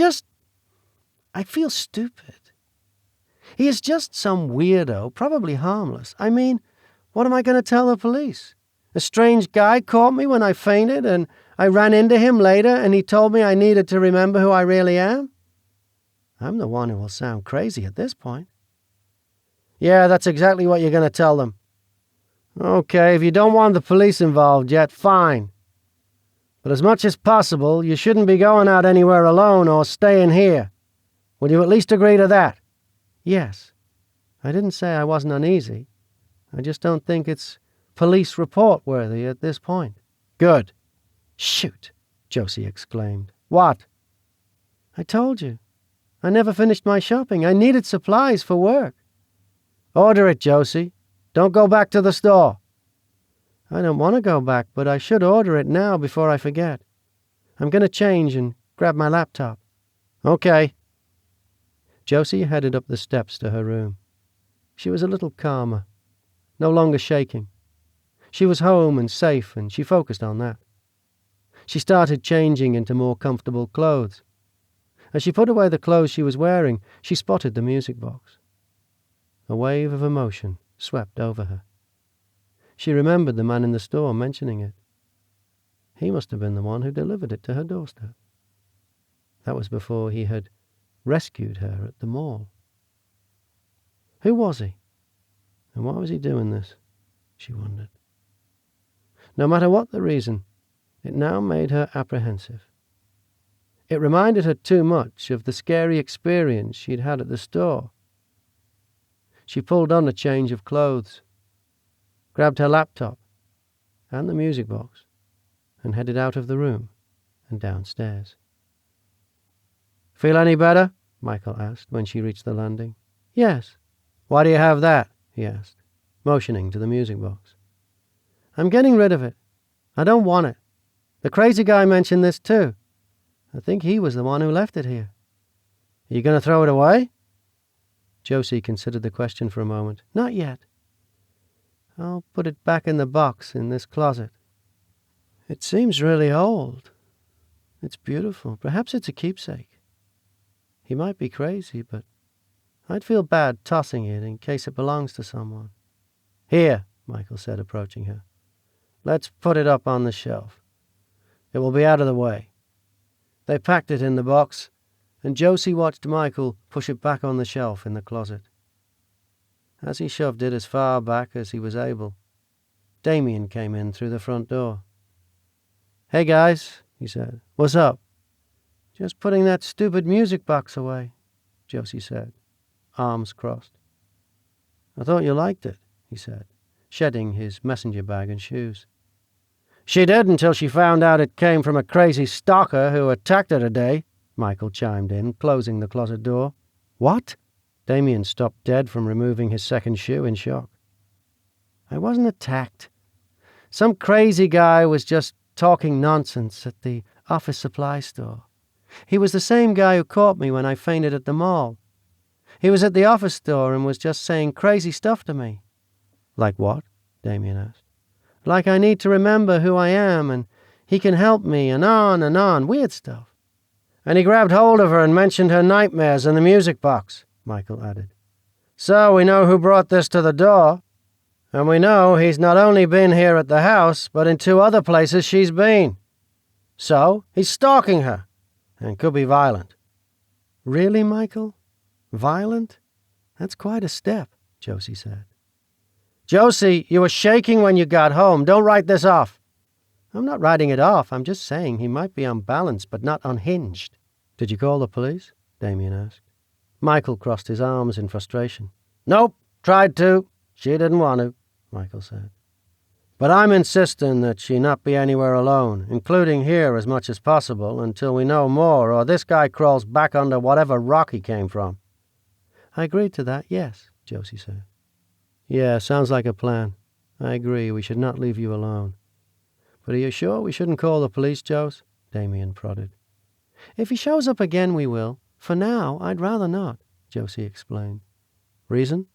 Speaker 2: feel stupid. He is just some weirdo, probably harmless. I mean, what am I going to tell the police? A strange guy caught me when I fainted, and I ran into him later, and he told me I needed to remember who I really am? I'm the one who will sound crazy at this point. "Yeah, that's exactly what you're going to tell them." "Okay, if you don't want the police involved yet, fine. But as much as possible, you shouldn't be going out anywhere alone or staying here. Would you at least agree to that?" "Yes. I didn't say I wasn't uneasy. I just don't think it's police report worthy at this point." "Good." "Shoot," Josie exclaimed. "What?" "I told you. I never finished my shopping. I needed supplies for work." "Order it, Josie. Don't go back to the store." "I don't want to go back, but I should order it now before I forget. I'm going to change and grab my laptop." "Okay." Josie headed up the steps to her room. She was a little calmer, no longer shaking. She was home and safe, and she focused on that. She started changing into more comfortable clothes. As she put away the clothes she was wearing, she spotted the music box. A wave of emotion swept over her. She remembered the man in the store mentioning it. He must have been the one who delivered it to her doorstep. That was before he had rescued her at the mall. Who was he? And why was he doing this? She wondered. No matter what the reason, it now made her apprehensive. It reminded her too much of the scary experience she'd had at the store. She pulled on a change of clothes, grabbed her laptop and the music box, and headed out of the room and downstairs. "Feel any better?" Michael asked when she reached the landing. "Yes." "Why do you have that?" he asked, motioning to the music box. "I'm getting rid of it. I don't want it. The crazy guy mentioned this too. I think he was the one who left it here." "Are you going to throw it away?" Josie considered the question for a moment. "Not yet. I'll put it back in the box in this closet. It seems really old. It's beautiful. Perhaps it's a keepsake. He might be crazy, but I'd feel bad tossing it in case it belongs to someone." "Here," Michael said, approaching her. "Let's put it up on the shelf. It will be out of the way." They packed it in the box, and Josie watched Michael push it back on the shelf in the closet. As he shoved it as far back as he was able, Damien came in through the front door. "Hey, guys," he said. "What's up?" "Just putting that stupid music box away," Josie said, arms crossed. "I thought you liked it," he said, shedding his messenger bag and shoes. "She did until she found out it came from a crazy stalker who attacked her today," Michael chimed in, closing the closet door. "What?" Damien stopped dead from removing his second shoe in shock. "I wasn't attacked. Some crazy guy was just talking nonsense at the office supply store. He was the same guy who caught me when I fainted at the mall. He was at the office store and was just saying crazy stuff to me." "Like what?" Damien asked. "Like I need to remember who I am and he can help me and on, weird stuff." "And he grabbed hold of her and mentioned her nightmares and the music box," Michael added. "So we know who brought this to the door. And we know he's not only been here at the house, but in 2 other places she's been. So he's stalking her, and could be violent." "Really, Michael? Violent? That's quite a step," Josie said. "Josie, you were shaking when you got home. Don't write this off." "I'm not writing it off. I'm just saying he might be unbalanced, but not unhinged." "Did you call the police?" Damien asked. Michael crossed his arms in frustration. "Nope, tried to. She didn't want to," Michael said. "But I'm insisting that she not be anywhere alone, including here as much as possible, until we know more, or this guy crawls back under whatever rock he came from." "I agreed to that, yes," Josie said. "Yeah, sounds like a plan. I agree, we should not leave you alone. But are you sure we shouldn't call the police, Jose?" Damien prodded. "If he shows up again, we will. For now, I'd rather not," Josie explained. "Reason?"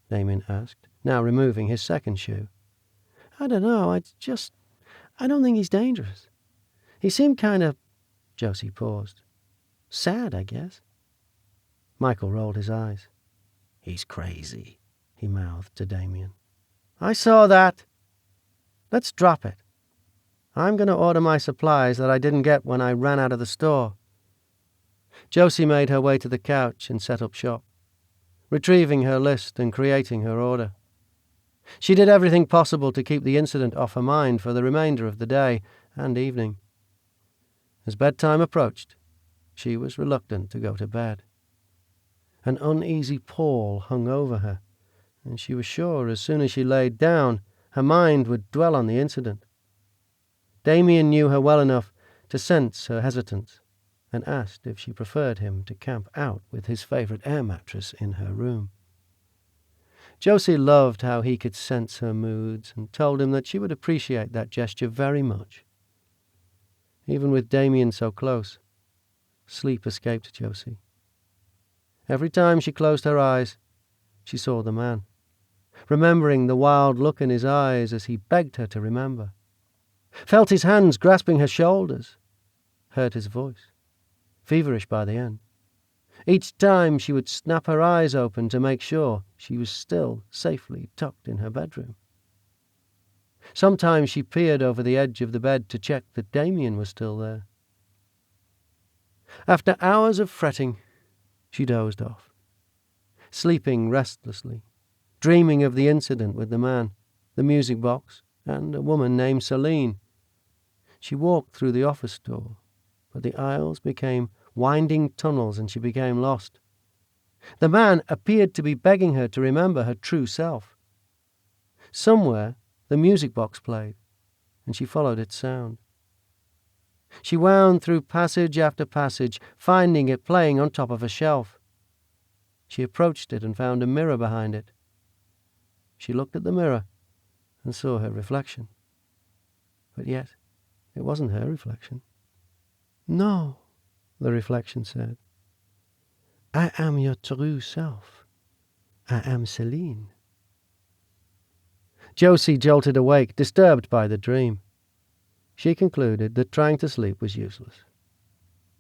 Speaker 2: Damien asked, now removing his second shoe. "I don't know, I don't think he's dangerous. He seemed kind of..." Josie paused. "Sad, I guess." Michael rolled his eyes. "He's crazy," he mouthed to Damien. "I saw that. Let's drop it. I'm going to order my supplies that I didn't get when I ran out of the store." Josie made her way to the couch and set up shop, retrieving her list and creating her order. She did everything possible to keep the incident off her mind for the remainder of the day and evening. As bedtime approached, she was reluctant to go to bed. An uneasy pall hung over her, and she was sure as soon as she laid down, her mind would dwell on the incident. Damien knew her well enough to sense her hesitance, and asked if she preferred him to camp out with his favorite air mattress in her room. Josie loved how he could sense her moods and told him that she would appreciate that gesture very much. Even with Damien so close, sleep escaped Josie. Every time she closed her eyes, she saw the man, remembering the wild look in his eyes as he begged her to remember, felt his hands grasping her shoulders, heard his voice, feverish by the end. Each time she would snap her eyes open to make sure she was still safely tucked in her bedroom. Sometimes she peered over the edge of the bed to check that Damien was still there. After hours of fretting, she dozed off, sleeping restlessly, dreaming of the incident with the man, the music box, and a woman named Celine. She walked through the office door, but the aisles became winding tunnels and she became lost. The man appeared to be begging her to remember her true self. Somewhere the music box played, and she followed its sound. She wound through passage after passage, finding it playing on top of a shelf. She approached it and found a mirror behind it. She looked at the mirror and saw her reflection. But yet, it wasn't her reflection. "No," the reflection said. "I am your true self. I am Celine." Josie jolted awake, disturbed by the dream. She concluded that trying to sleep was useless.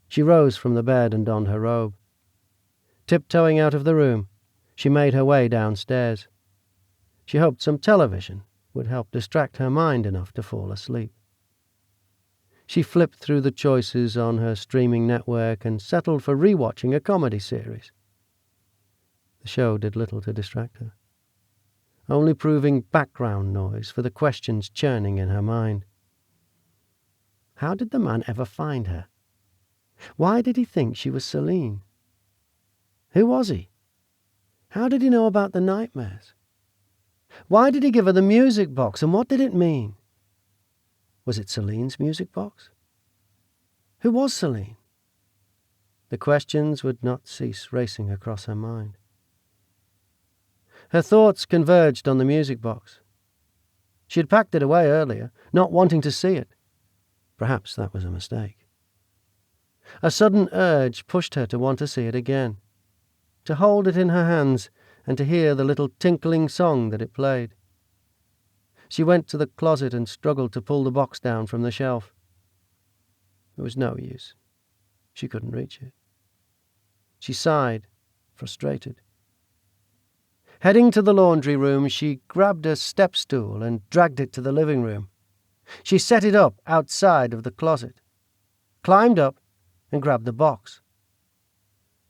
Speaker 2: She rose from the bed and donned her robe. Tiptoeing out of the room, she made her way downstairs. She hoped some television would help distract her mind enough to fall asleep. She flipped through the choices on her streaming network and settled for rewatching a comedy series. The show did little to distract her. only proving background noise for the questions churning in her mind. How did the man ever find her? Why did he think she was Celine? Who was he? How did he know about the nightmares? Why did he give her the music box, and what did it mean? Was it Celine's music box? Who was Celine? The questions would not cease racing across her mind. Her thoughts converged on the music box. She had packed it away earlier, not wanting to see it. Perhaps that was a mistake. A sudden urge pushed her to want to see it again, to hold it in her hands and to hear the little tinkling song that it played. She went to the closet and struggled to pull the box down from the shelf. It was no use. She couldn't reach it. She sighed, frustrated. Heading to the laundry room, she grabbed a step stool and dragged it to the living room. She set it up outside of the closet, climbed up, and grabbed the box.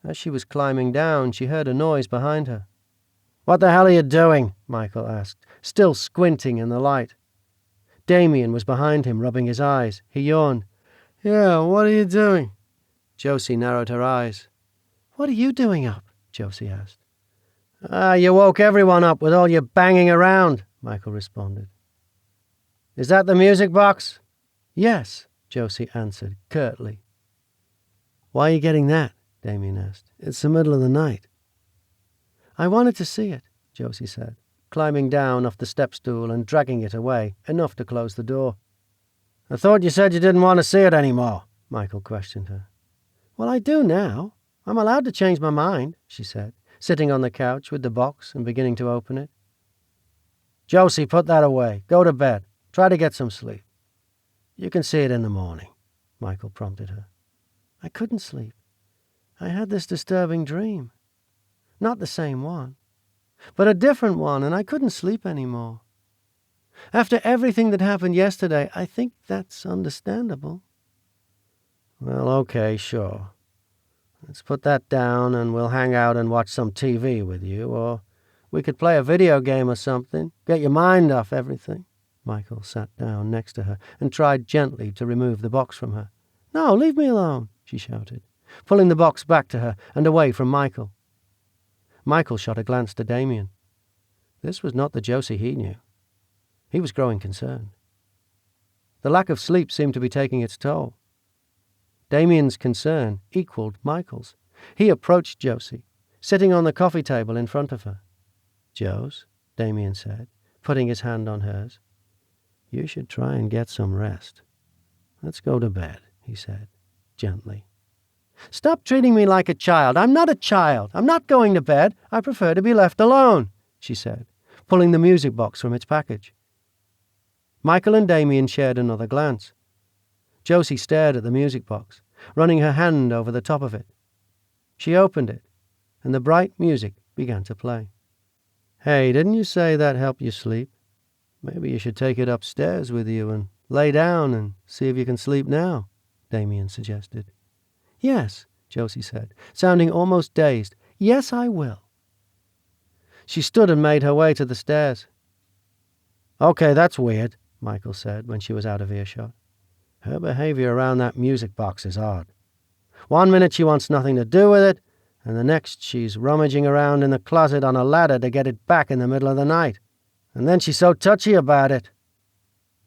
Speaker 2: As she was climbing down, she heard a noise behind her. "What the hell are you doing?" Michael asked, still squinting in the light. Damien was behind him, rubbing his eyes. He yawned. "Yeah, what are you doing?" Josie narrowed her eyes. "What are you doing up?" Josie asked. You woke everyone up with all your banging around," Michael responded. "Is that the music box?" "Yes," Josie answered, curtly. "Why are you getting that?" Damien asked. "It's the middle of the night." "I wanted to see it," Josie said, climbing down off the step stool and dragging it away, enough to close the door. "I thought you said you didn't want to see it anymore," Michael questioned her. "Well, I do now. I'm allowed to change my mind," she said, sitting on the couch with the box and beginning to open it. "Josie, put that away. Go to bed. Try to get some sleep." "You can see it in the morning," Michael prompted her. "I couldn't sleep. I had this disturbing dream. Not the same one, but a different one, and I couldn't sleep anymore. After everything that happened yesterday, I think that's understandable." "Well, okay, sure. Let's put that down and we'll hang out and watch some TV with you, or we could play a video game or something. Get your mind off everything." Michael sat down next to her and tried gently to remove the box from her. "No, leave me alone," she shouted, pulling the box back to her and away from Michael. Michael shot a glance to Damien. This was not the Josie he knew. He was growing concerned. The lack of sleep seemed to be taking its toll. Damien's concern equaled Michael's. He approached Josie, sitting on the coffee table in front of her. "Jose," Damien said, putting his hand on hers, "you should try and get some rest. Let's go to bed," he said, gently. "Stop treating me like a child. I'm not a child. I'm not going to bed. I prefer to be left alone," she said, pulling the music box from its package. Michael and Damien shared another glance. Josie stared at the music box, running her hand over the top of it. She opened it, and the bright music began to play. "Hey, didn't you say that helped you sleep? Maybe you should take it upstairs with you and lay down and see if you can sleep now," Damien suggested. "Yes," Josie said, sounding almost dazed. "Yes, I will." She stood and made her way to the stairs. "Okay, that's weird," Michael said when she was out of earshot. "Her behavior around that music box is odd. One minute she wants nothing to do with it, and the next she's rummaging around in the closet on a ladder to get it back in the middle of the night. And then she's so touchy about it."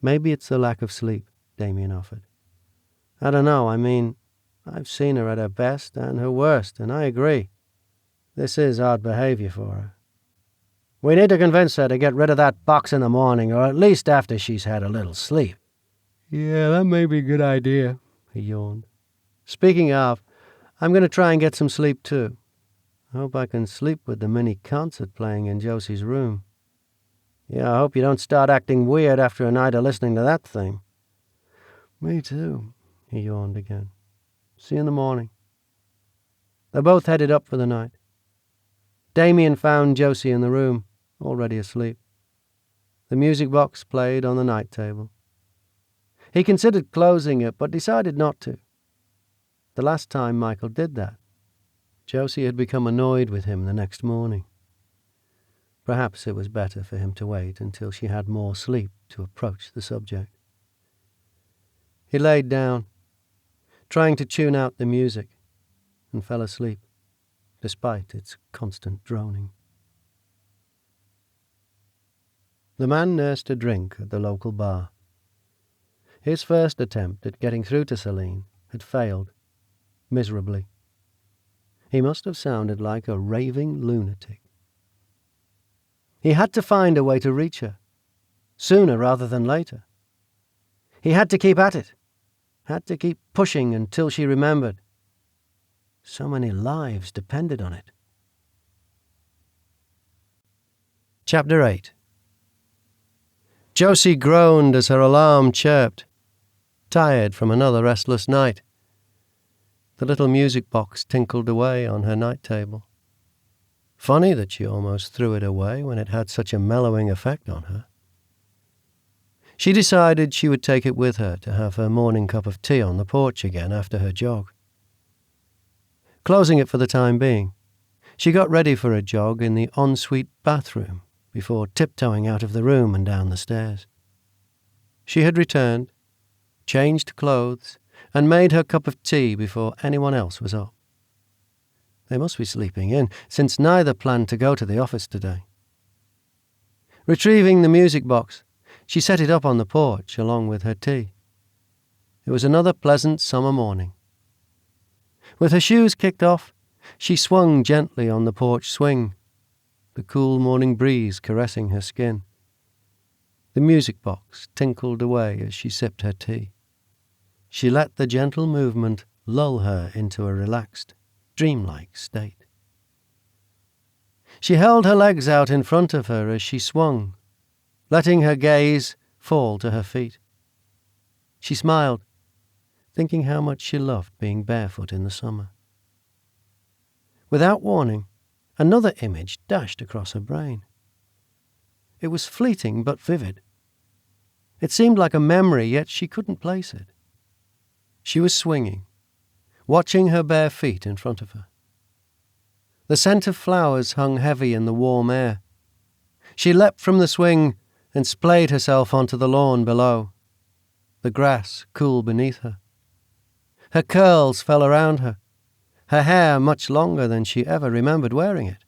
Speaker 2: "Maybe it's the lack of sleep," Damien offered. "I don't know. I mean, I've seen her at her best and her worst, and I agree. This is odd behavior for her. We need to convince her to get rid of that box in the morning, or at least after she's had a little sleep." "Yeah, that may be a good idea," he yawned. "Speaking of, I'm going to try and get some sleep, too. I hope I can sleep with the mini concert playing in Josie's room. Yeah, I hope you don't start acting weird after a night of listening to that thing." "Me too," he yawned again. "See you in the morning." They both headed up for the night. Damien found Josie in the room, already asleep. The music box played on the night table. He considered closing it, but decided not to. The last time Michael did that, Josie had become annoyed with him the next morning. Perhaps it was better for him to wait until she had more sleep to approach the subject. He laid down, trying to tune out the music, and fell asleep, despite its constant droning. The man nursed a drink at the local bar. His first attempt at getting through to Celine had failed, miserably. He must have sounded like a raving lunatic. He had to find a way to reach her, sooner rather than later. He had to keep at it, had to keep pushing until she remembered. So many lives depended on it. Chapter 8. Josie groaned as her alarm chirped, tired from another restless night. The little music box tinkled away on her night table. Funny that she almost threw it away when it had such a mellowing effect on her. She decided she would take it with her to have her morning cup of tea on the porch again after her jog. Closing it for the time being, she got ready for a jog in the ensuite bathroom before tiptoeing out of the room and down the stairs. She had returned, changed clothes, and made her cup of tea before anyone else was up. They must be sleeping in, since neither planned to go to the office today. Retrieving the music box, she set it up on the porch along with her tea. It was another pleasant summer morning. With her shoes kicked off, she swung gently on the porch swing, the cool morning breeze caressing her skin. The music box tinkled away as she sipped her tea. She let the gentle movement lull her into a relaxed, dreamlike state. She held her legs out in front of her as she swung, letting her gaze fall to her feet. She smiled, thinking how much she loved being barefoot in the summer. Without warning, another image dashed across her brain. It was fleeting but vivid. It seemed like a memory, yet she couldn't place it. She was swinging, watching her bare feet in front of her. The scent of flowers hung heavy in the warm air. She leapt from the swing and splayed herself onto the lawn below, the grass cool beneath her. Her curls fell around her, her hair much longer than she ever remembered wearing it.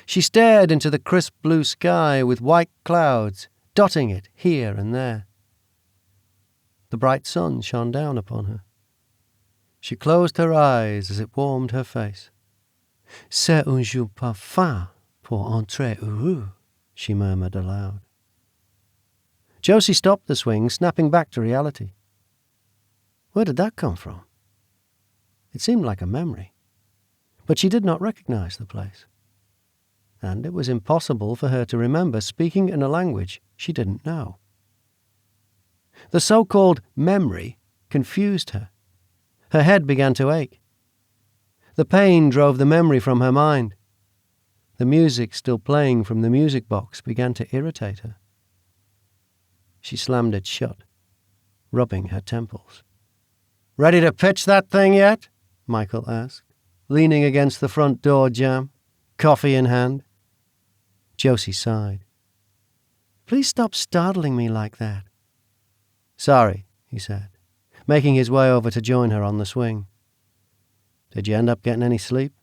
Speaker 2: She stared into the crisp blue sky with white clouds dotting it here and there. The bright sun shone down upon her. She closed her eyes as it warmed her face. C'est un jour parfait pour entrer heureux, she murmured aloud. Josie stopped the swing, snapping back to reality. Where did that come from? It seemed like a memory, but she did not recognize the place. And it was impossible for her to remember speaking in a language she didn't know. The so-called memory confused her. Her head began to ache. The pain drove the memory from her mind. The music still playing from the music box began to irritate her. She slammed it shut, rubbing her temples. "Ready to pitch that thing yet?" Michael asked, leaning against the front door jamb, coffee in hand. Josie sighed. "Please stop startling me like that." "Sorry," he said, making his way over to join her on the swing. "Did you end up getting any sleep?"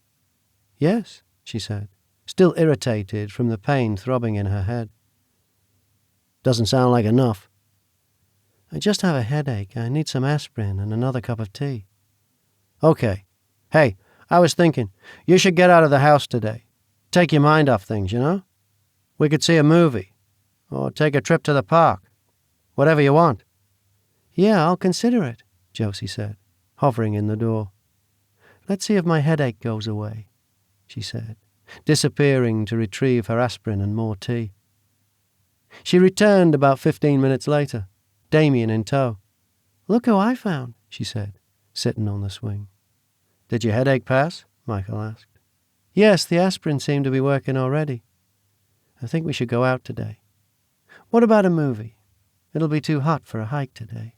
Speaker 2: "Yes," she said, still irritated from the pain throbbing in her head. "Doesn't sound like enough." "I just have a headache. I need some aspirin and another cup of tea." "Okay. Hey, I was thinking, you should get out of the house today. Take your mind off things, you know? We could see a movie, or take a trip to the park. Whatever you want." "Yeah, I'll consider it," Josie said, hovering in the door. "Let's see if my headache goes away," she said, disappearing to retrieve her aspirin and more tea. She returned about 15 minutes later, Damien in tow. "Look who I found," she said, sitting on the swing. "Did your headache pass?" Michael asked. "Yes, the aspirin seemed to be working already. I think we should go out today. What about a movie? It'll be too hot for a hike today."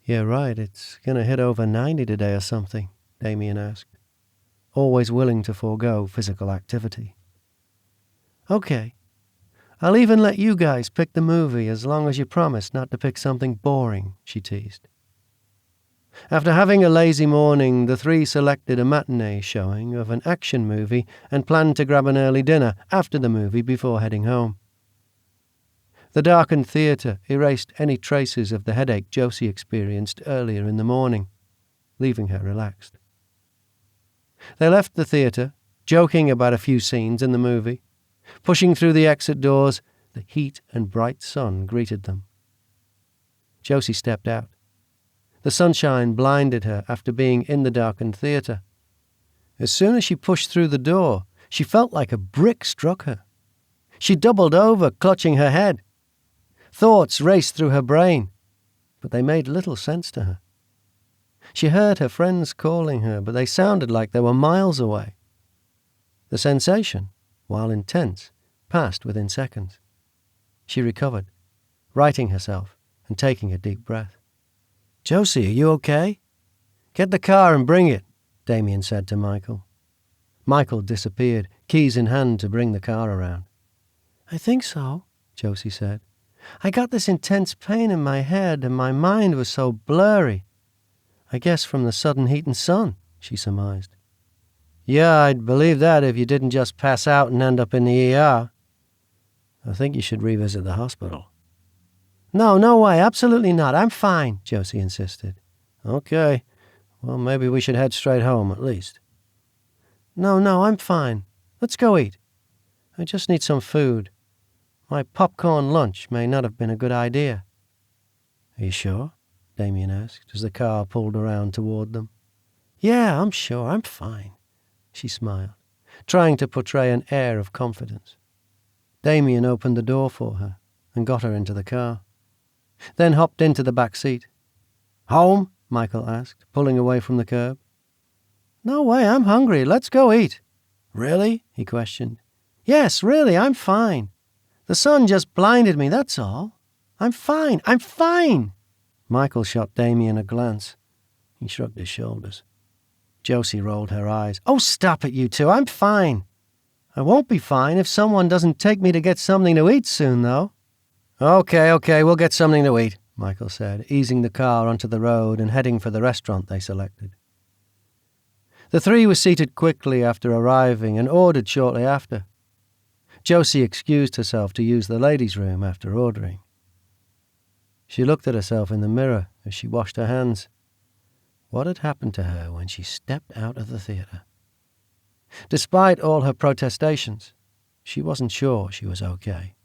Speaker 2: "Yeah, right, it's going to hit over 90 today or something," Damien asked, always willing to forego physical activity. Okay. I'll even let you guys pick the movie as long as you promise not to pick something boring, she teased. After having a lazy morning, the three selected a matinee showing of an action movie and planned to grab an early dinner after the movie before heading home. The darkened theatre erased any traces of the headache Josie experienced earlier in the morning, leaving her relaxed. They left the theatre, joking about a few scenes in the movie. Pushing through the exit doors, the heat and bright sun greeted them. Josie stepped out. The sunshine blinded her after being in the darkened theatre. As soon as she pushed through the door, she felt like a brick struck her. She doubled over, clutching her head. Thoughts raced through her brain, but they made little sense to her. She heard her friends calling her, but they sounded like they were miles away. The sensation, while intense, passed within seconds. She recovered, righting herself and taking a deep breath. "Josie, are you okay? Get the car and bring it," Damien said to Michael. Michael disappeared, keys in hand to bring the car around. "I think so," Josie said. "I got this intense pain in my head and my mind was so blurry. I guess from the sudden heat and sun," she surmised. "Yeah, I'd believe that if you didn't just pass out and end up in the ER. I think you should revisit the hospital." No way, absolutely not. I'm fine," Josie insisted. "Okay, well, maybe we should head straight home at least." No, I'm fine. Let's go eat. I just need some food. My popcorn lunch may not have been a good idea." "Are you sure?" Damien asked as the car pulled around toward them. "Yeah, I'm sure. I'm fine," she smiled, trying to portray an air of confidence. Damien opened the door for her and got her into the car, then hopped into the back seat. "Home?" Michael asked, pulling away from the curb. "No way, I'm hungry. Let's go eat." "Really?" he questioned. "Yes, really, I'm fine. The sun just blinded me, that's all. I'm fine. Michael shot Damien a glance. He shrugged his shoulders. Josie rolled her eyes. "Oh, stop it, you two. I'm fine. I won't be fine if someone doesn't take me to get something to eat soon, though." Okay, we'll get something to eat," Michael said, easing the car onto the road and heading for the restaurant they selected. The three were seated quickly after arriving and ordered shortly after. Josie excused herself to use the ladies' room after ordering. She looked at herself in the mirror as she washed her hands. What had happened to her when she stepped out of the theatre? Despite all her protestations, she wasn't sure she was okay.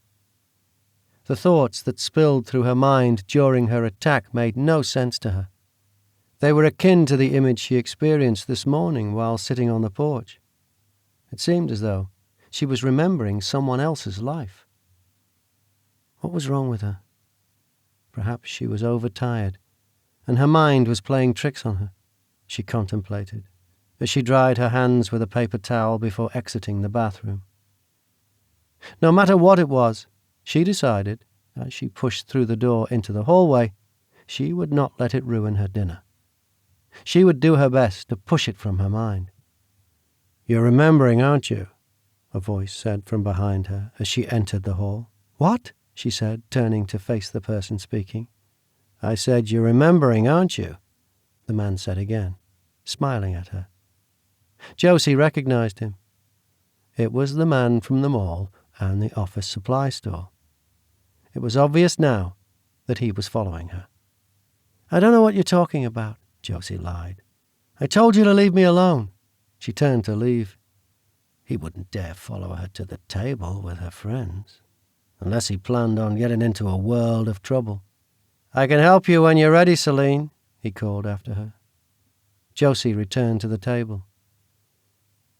Speaker 2: The thoughts that spilled through her mind during her attack made no sense to her. They were akin to the image she experienced this morning while sitting on the porch. It seemed as though she was remembering someone else's life. What was wrong with her? Perhaps she was overtired, and her mind was playing tricks on her, she contemplated, as she dried her hands with a paper towel before exiting the bathroom. No matter what it was, she decided, as she pushed through the door into the hallway, she would not let it ruin her dinner. She would do her best to push it from her mind. "You're remembering, aren't you?" a voice said from behind her as she entered the hall. "What?" she said, turning to face the person speaking. "I said, you're remembering, aren't you?" the man said again, smiling at her. Josie recognized him. It was the man from the mall and the office supply store. It was obvious now that he was following her. "I don't know what you're talking about," Josie lied. "I told you to leave me alone." She turned to leave. He wouldn't dare follow her to the table with her friends, unless he planned on getting into a world of trouble. "I can help you when you're ready, Celine," he called after her. Josie returned to the table.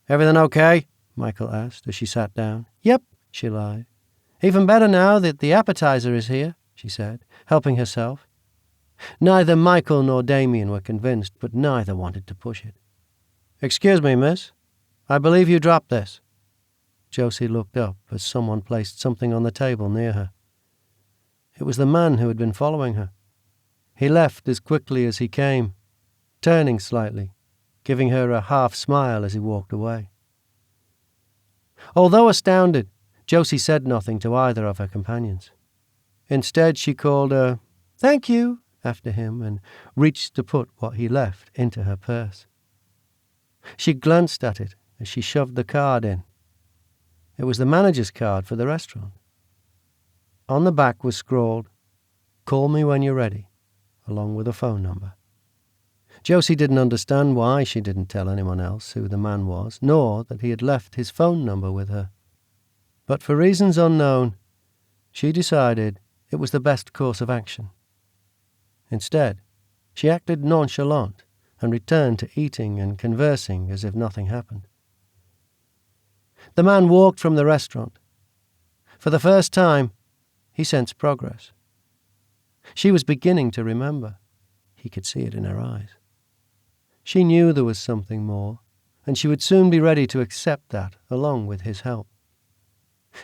Speaker 2: "Everything okay?" Michael asked as she sat down. "Yep," she lied. "Even better now that the appetizer is here," she said, helping herself. Neither Michael nor Damien were convinced, but neither wanted to push it. "Excuse me, miss. I believe you dropped this." Josie looked up as someone placed something on the table near her. It was the man who had been following her. He left as quickly as he came, turning slightly, giving her a half smile as he walked away. Although astounded, Josie said nothing to either of her companions. Instead, she called a "thank you" after him and reached to put what he left into her purse. She glanced at it as she shoved the card in. It was the manager's card for the restaurant. On the back was scrawled, "Call me when you're ready," along with a phone number. Josie didn't understand why she didn't tell anyone else who the man was, nor that he had left his phone number with her. But for reasons unknown, she decided it was the best course of action. Instead, she acted nonchalant and returned to eating and conversing as if nothing happened. The man walked from the restaurant. For the first time, he sensed progress. She was beginning to remember. He could see it in her eyes. She knew there was something more, and she would soon be ready to accept that along with his help.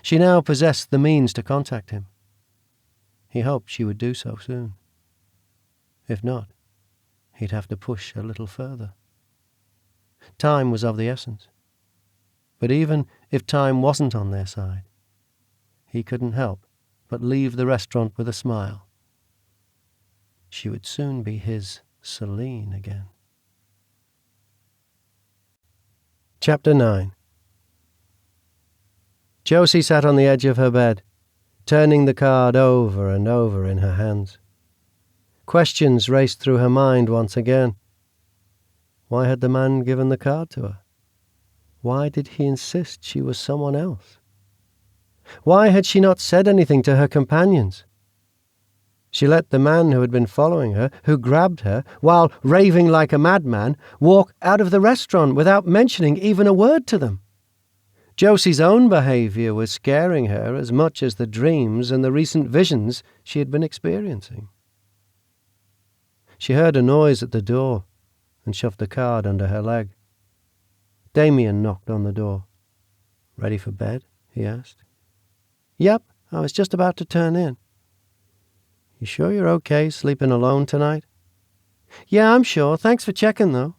Speaker 2: She now possessed the means to contact him. He hoped she would do so soon. If not, he'd have to push a little further. Time was of the essence. But even if time wasn't on their side, he couldn't help but leave the restaurant with a smile. She would soon be his Celine again. Chapter 9. Josie sat on the edge of her bed, turning the card over and over in her hands. Questions raced through her mind once again. Why had the man given the card to her? Why did he insist she was someone else? Why had she not said anything to her companions? She let the man who had been following her, who grabbed her, while raving like a madman, walk out of the restaurant without mentioning even a word to them. Josie's own behavior was scaring her as much as the dreams and the recent visions she had been experiencing. She heard a noise at the door and shoved the card under her leg. Damien knocked on the door. "Ready for bed?" he asked. "Yep, I was just about to turn in." "You sure you're okay sleeping alone tonight?" "Yeah, I'm sure. Thanks for checking, though.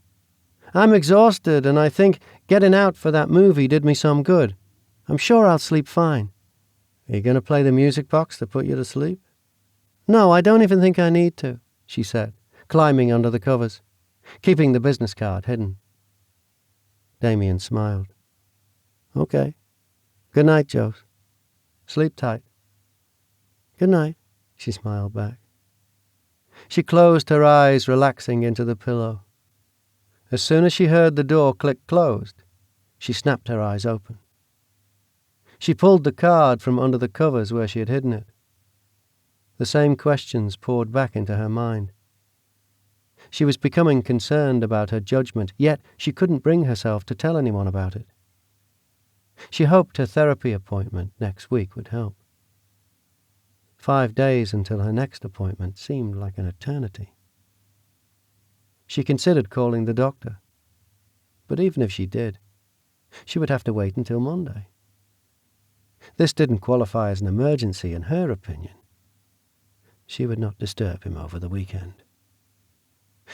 Speaker 2: I'm exhausted, and I think getting out for that movie did me some good. I'm sure I'll sleep fine." "Are you going to play the music box to put you to sleep?" "No, I don't even think I need to," she said, climbing under the covers, keeping the business card hidden. Damien smiled. "Okay. Good night, Jose. Sleep tight." "Good night," she smiled back. She closed her eyes, relaxing into the pillow. As soon as she heard the door click closed, she snapped her eyes open. She pulled the card from under the covers where she had hidden it. The same questions poured back into her mind. She was becoming concerned about her judgment, yet she couldn't bring herself to tell anyone about it. She hoped her therapy appointment next week would help. 5 days until her next appointment seemed like an eternity. She considered calling the doctor, but even if she did, she would have to wait until Monday. This didn't qualify as an emergency in her opinion. She would not disturb him over the weekend.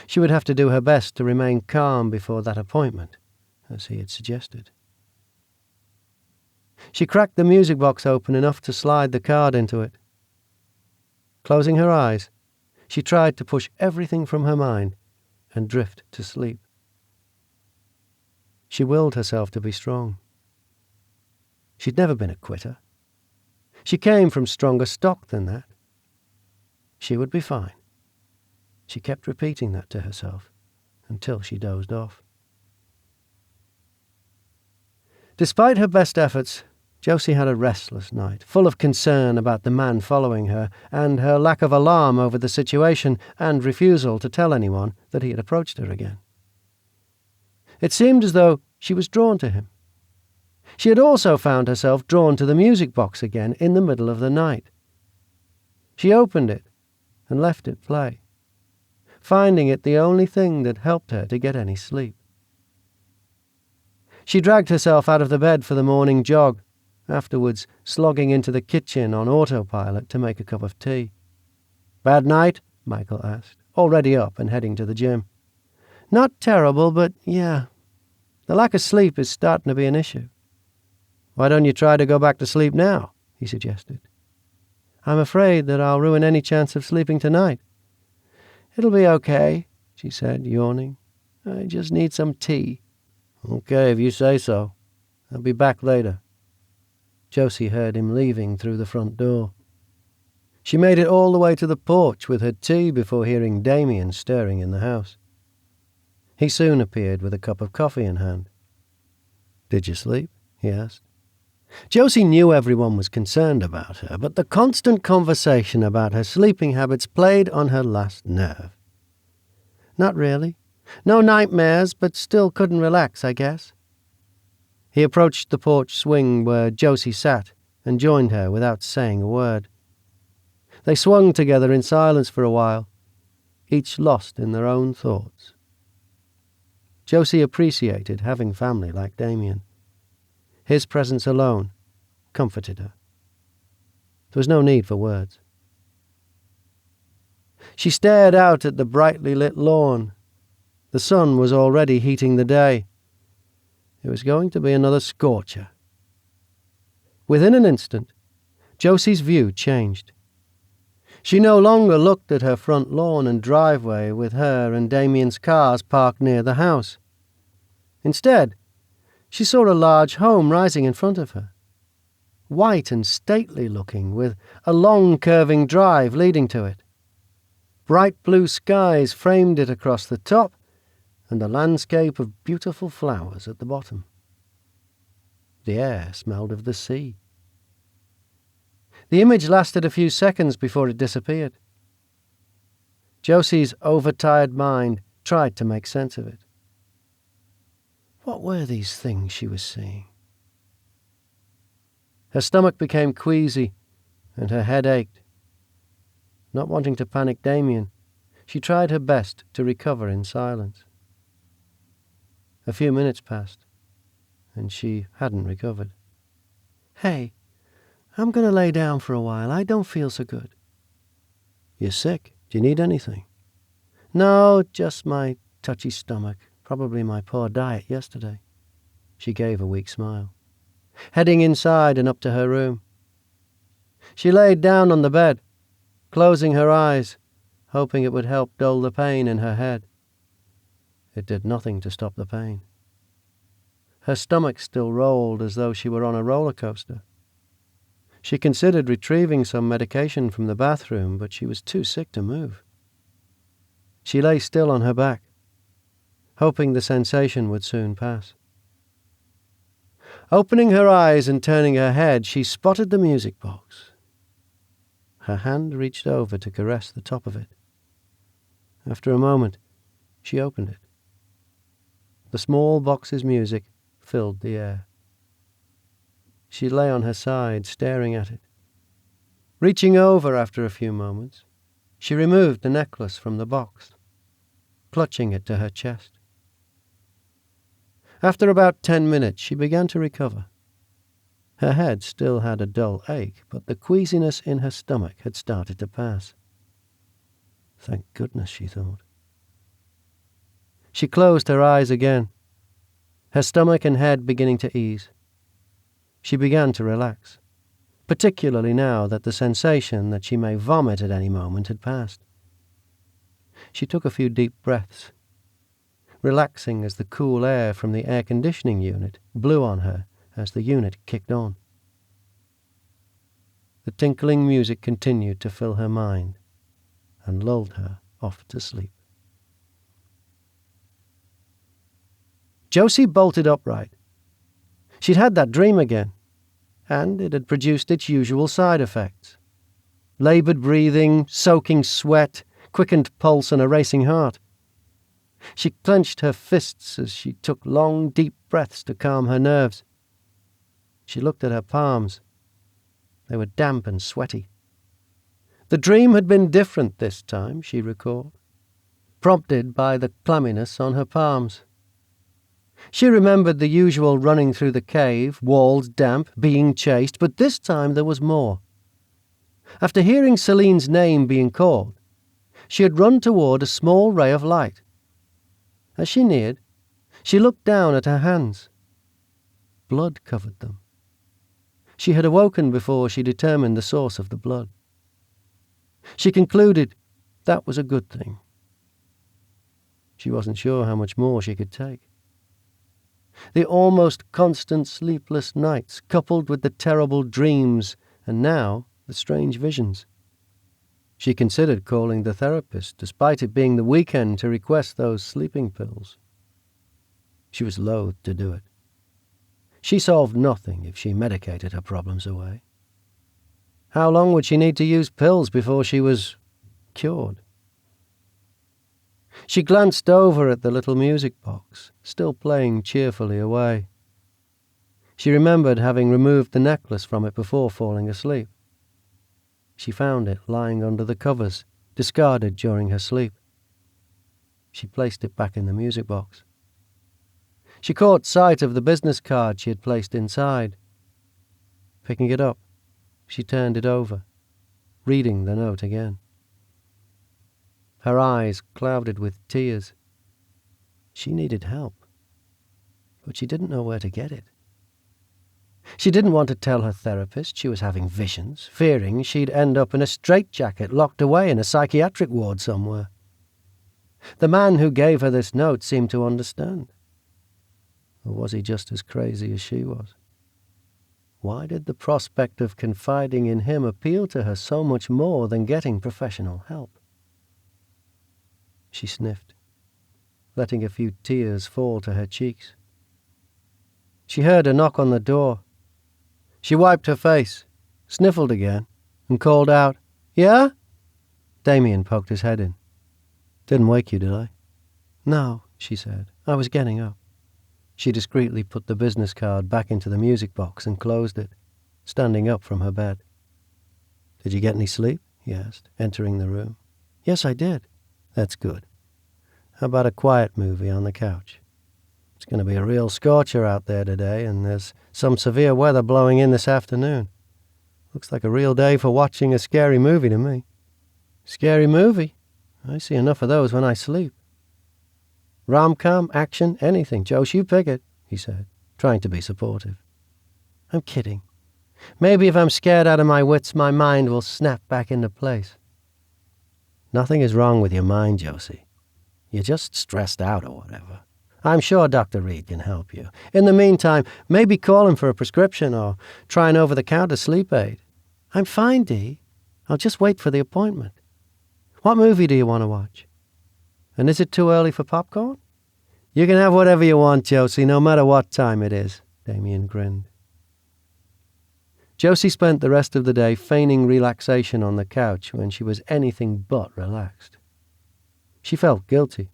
Speaker 2: She would have to do her best to remain calm before that appointment, as he had suggested. She cracked the music box open enough to slide the card into it. Closing her eyes, she tried to push everything from her mind and drift to sleep. She willed herself to be strong. She'd never been a quitter. She came from stronger stock than that. She would be fine. She kept repeating that to herself until she dozed off. Despite her best efforts, Josie had a restless night, full of concern about the man following her and her lack of alarm over the situation and refusal to tell anyone that he had approached her again. It seemed as though she was drawn to him. She had also found herself drawn to the music box again in the middle of the night. She opened it and left it play, finding it the only thing that helped her to get any sleep. She dragged herself out of the bed for the morning jog, afterwards slogging into the kitchen on autopilot to make a cup of tea. "Bad night?" Michael asked, already up and heading to the gym. "Not terrible, but yeah. The lack of sleep is starting to be an issue." "Why don't you try to go back to sleep now?" he suggested. "I'm afraid that I'll ruin any chance of sleeping tonight." "It'll be okay," she said, yawning. "I just need some tea." "Okay, if you say so. I'll be back later." Josie heard him leaving through the front door. She made it all the way to the porch with her tea before hearing Damien stirring in the house. He soon appeared with a cup of coffee in hand. "Did you sleep?" he asked. Josie knew everyone was concerned about her, but the constant conversation about her sleeping habits played on her last nerve. "Not really. No nightmares, but still couldn't relax, I guess." He approached the porch swing where Josie sat and joined her without saying a word. They swung together in silence for a while, each lost in their own thoughts. Josie appreciated having family like Damien. His presence alone comforted her. There was no need for words. She stared out at the brightly lit lawn. The sun was already heating the day. It was going to be another scorcher. Within an instant, Josie's view changed. She no longer looked at her front lawn and driveway with her and Damien's cars parked near the house. Instead, she saw a large home rising in front of her, white and stately looking, with a long curving drive leading to it. Bright blue skies framed it across the top, and a landscape of beautiful flowers at the bottom. The air smelled of the sea. The image lasted a few seconds before it disappeared. Josie's overtired mind tried to make sense of it. What were these things she was seeing? Her stomach became queasy, and her head ached. Not wanting to panic Damien, she tried her best to recover in silence. A few minutes passed, and she hadn't recovered. "Hey, I'm going to lay down for a while. I don't feel so good." "You're sick? Do you need anything?" "No, just my touchy stomach. Probably my poor diet yesterday." She gave a weak smile, heading inside and up to her room. She laid down on the bed, closing her eyes, hoping it would help dull the pain in her head. It did nothing to stop the pain. Her stomach still rolled as though she were on a roller coaster. She considered retrieving some medication from the bathroom, but she was too sick to move. She lay still on her back, hoping the sensation would soon pass. Opening her eyes and turning her head, she spotted the music box. Her hand reached over to caress the top of it. After a moment, she opened it. The small box's music filled the air. She lay on her side, staring at it. Reaching over after a few moments, she removed the necklace from the box, clutching it to her chest. After about 10 minutes, she began to recover. Her head still had a dull ache, but the queasiness in her stomach had started to pass. Thank goodness, she thought. She closed her eyes again, her stomach and head beginning to ease. She began to relax, particularly now that the sensation that she may vomit at any moment had passed. She took a few deep breaths, relaxing as the cool air from the air conditioning unit blew on her as the unit kicked on. The tinkling music continued to fill her mind and lulled her off to sleep. Josie bolted upright. She'd had that dream again, and it had produced its usual side effects. Laboured breathing, soaking sweat, quickened pulse and a racing heart. She clenched her fists as she took long, deep breaths to calm her nerves. She looked at her palms. They were damp and sweaty. The dream had been different this time, she recalled, prompted by the clamminess on her palms. She remembered the usual running through the cave, walls damp, being chased, but this time there was more. After hearing Celine's name being called, she had run toward a small ray of light. As she neared, she looked down at her hands. Blood covered them, She had awoken before she determined the source of the blood. She concluded that was a good thing. She wasn't sure how much more she could take. The almost constant sleepless nights, coupled with the terrible dreams, and now the strange visions. She considered calling the therapist, despite it being the weekend, to request those sleeping pills. She was loath to do it. She solved nothing if she medicated her problems away. How long would she need to use pills before she was cured? She glanced over at the little music box, still playing cheerfully away. She remembered having removed the necklace from it before falling asleep. She found it lying under the covers, discarded during her sleep. She placed it back in the music box. She caught sight of the business card she had placed inside. Picking it up, she turned it over, reading the note again. Her eyes clouded with tears. She needed help, but she didn't know where to get it. She didn't want to tell her therapist she was having visions, fearing she'd end up in a straitjacket locked away in a psychiatric ward somewhere. The man who gave her this note seemed to understand. Or was he just as crazy as she was? Why did the prospect of confiding in him appeal to her so much more than getting professional help? She sniffed, letting a few tears fall to her cheeks. She heard a knock on the door. She wiped her face, sniffled again, and called out, "Yeah?" Damien poked his head in. "Didn't wake you, did I?" "No," she said. "I was getting up." She discreetly put the business card back into the music box and closed it, standing up from her bed. "Did you get any sleep?" he asked, entering the room. "Yes, I did." "That's good. How about a quiet movie on the couch? It's going to be a real scorcher out there today, and there's some severe weather blowing in this afternoon. Looks like a real day for watching a scary movie to me." "Scary movie? I see enough of those when I sleep." "Rom-com, action, anything. Josie, you pick it," he said, trying to be supportive. "I'm kidding. Maybe if I'm scared out of my wits, my mind will snap back into place." "Nothing is wrong with your mind, Josie. You're just stressed out or whatever. I'm sure Dr. Reed can help you. In the meantime, maybe call him for a prescription or try an over-the-counter sleep aid." "I'm fine, Dee. I'll just wait for the appointment. What movie do you want to watch? And is it too early for popcorn?" "You can have whatever you want, Josie, no matter what time it is," Damien grinned. Josie spent the rest of the day feigning relaxation on the couch when she was anything but relaxed. She felt guilty.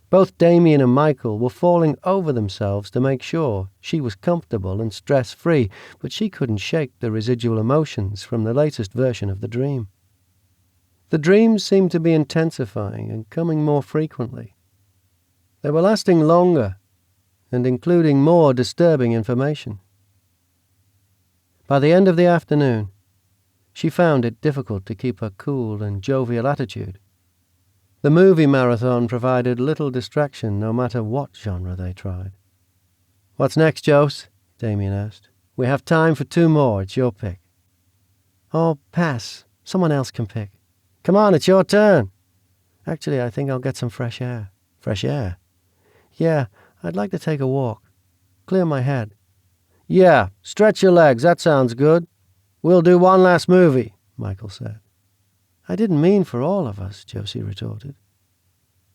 Speaker 2: Both Damien and Michael were falling over themselves to make sure she was comfortable and stress-free, but she couldn't shake the residual emotions from the latest version of the dream. The dreams seemed to be intensifying and coming more frequently. They were lasting longer and including more disturbing information. By the end of the afternoon, she found it difficult to keep her cool and jovial attitude. The movie marathon provided little distraction no matter what genre they tried. "What's next, Jose?" Damien asked. "We have time for 2 more. It's your pick." "Oh, pass. Someone else can pick." "Come on, it's your turn." "Actually, I think I'll get some fresh air." "Fresh air?" "Yeah, I'd like to take a walk. Clear my head." "Yeah, stretch your legs. That sounds good. We'll do one last movie," Michael said. "I didn't mean for all of us," Josie retorted.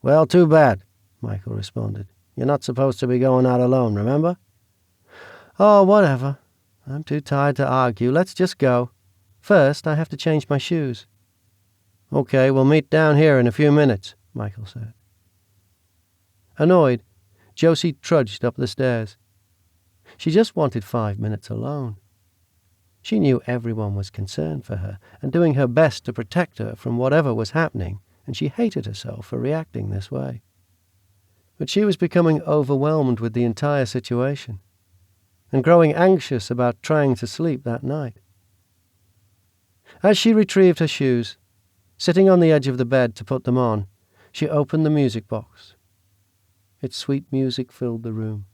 Speaker 2: "Well, too bad," Michael responded. "You're not supposed to be going out alone, remember?" "Oh, whatever. I'm too tired to argue. Let's just go. First, I have to change my shoes." "Okay, we'll meet down here in a few minutes," Michael said. Annoyed, Josie trudged up the stairs. She just wanted 5 minutes alone. She knew everyone was concerned for her and doing her best to protect her from whatever was happening, and she hated herself for reacting this way. But she was becoming overwhelmed with the entire situation and growing anxious about trying to sleep that night. As she retrieved her shoes, sitting on the edge of the bed to put them on, she opened the music box. Its sweet music filled the room.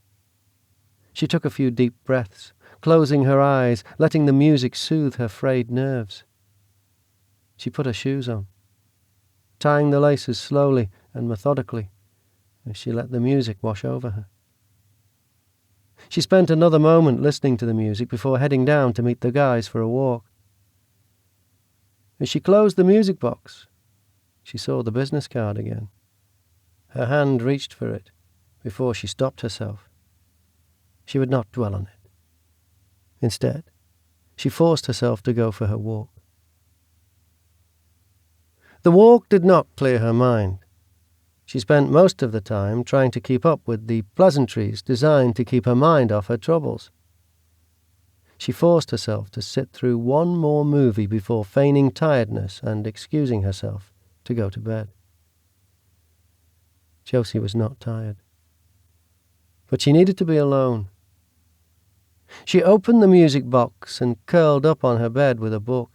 Speaker 2: She took a few deep breaths, closing her eyes, letting the music soothe her frayed nerves. She put her shoes on, tying the laces slowly and methodically as she let the music wash over her. She spent another moment listening to the music before heading down to meet the guys for a walk. As she closed the music box, she saw the business card again. Her hand reached for it before she stopped herself. She would not dwell on it. Instead, she forced herself to go for her walk. The walk did not clear her mind. She spent most of the time trying to keep up with the pleasantries designed to keep her mind off her troubles. She forced herself to sit through one more movie before feigning tiredness and excusing herself to go to bed. Josie was not tired, but she needed to be alone. She opened the music box and curled up on her bed with a book.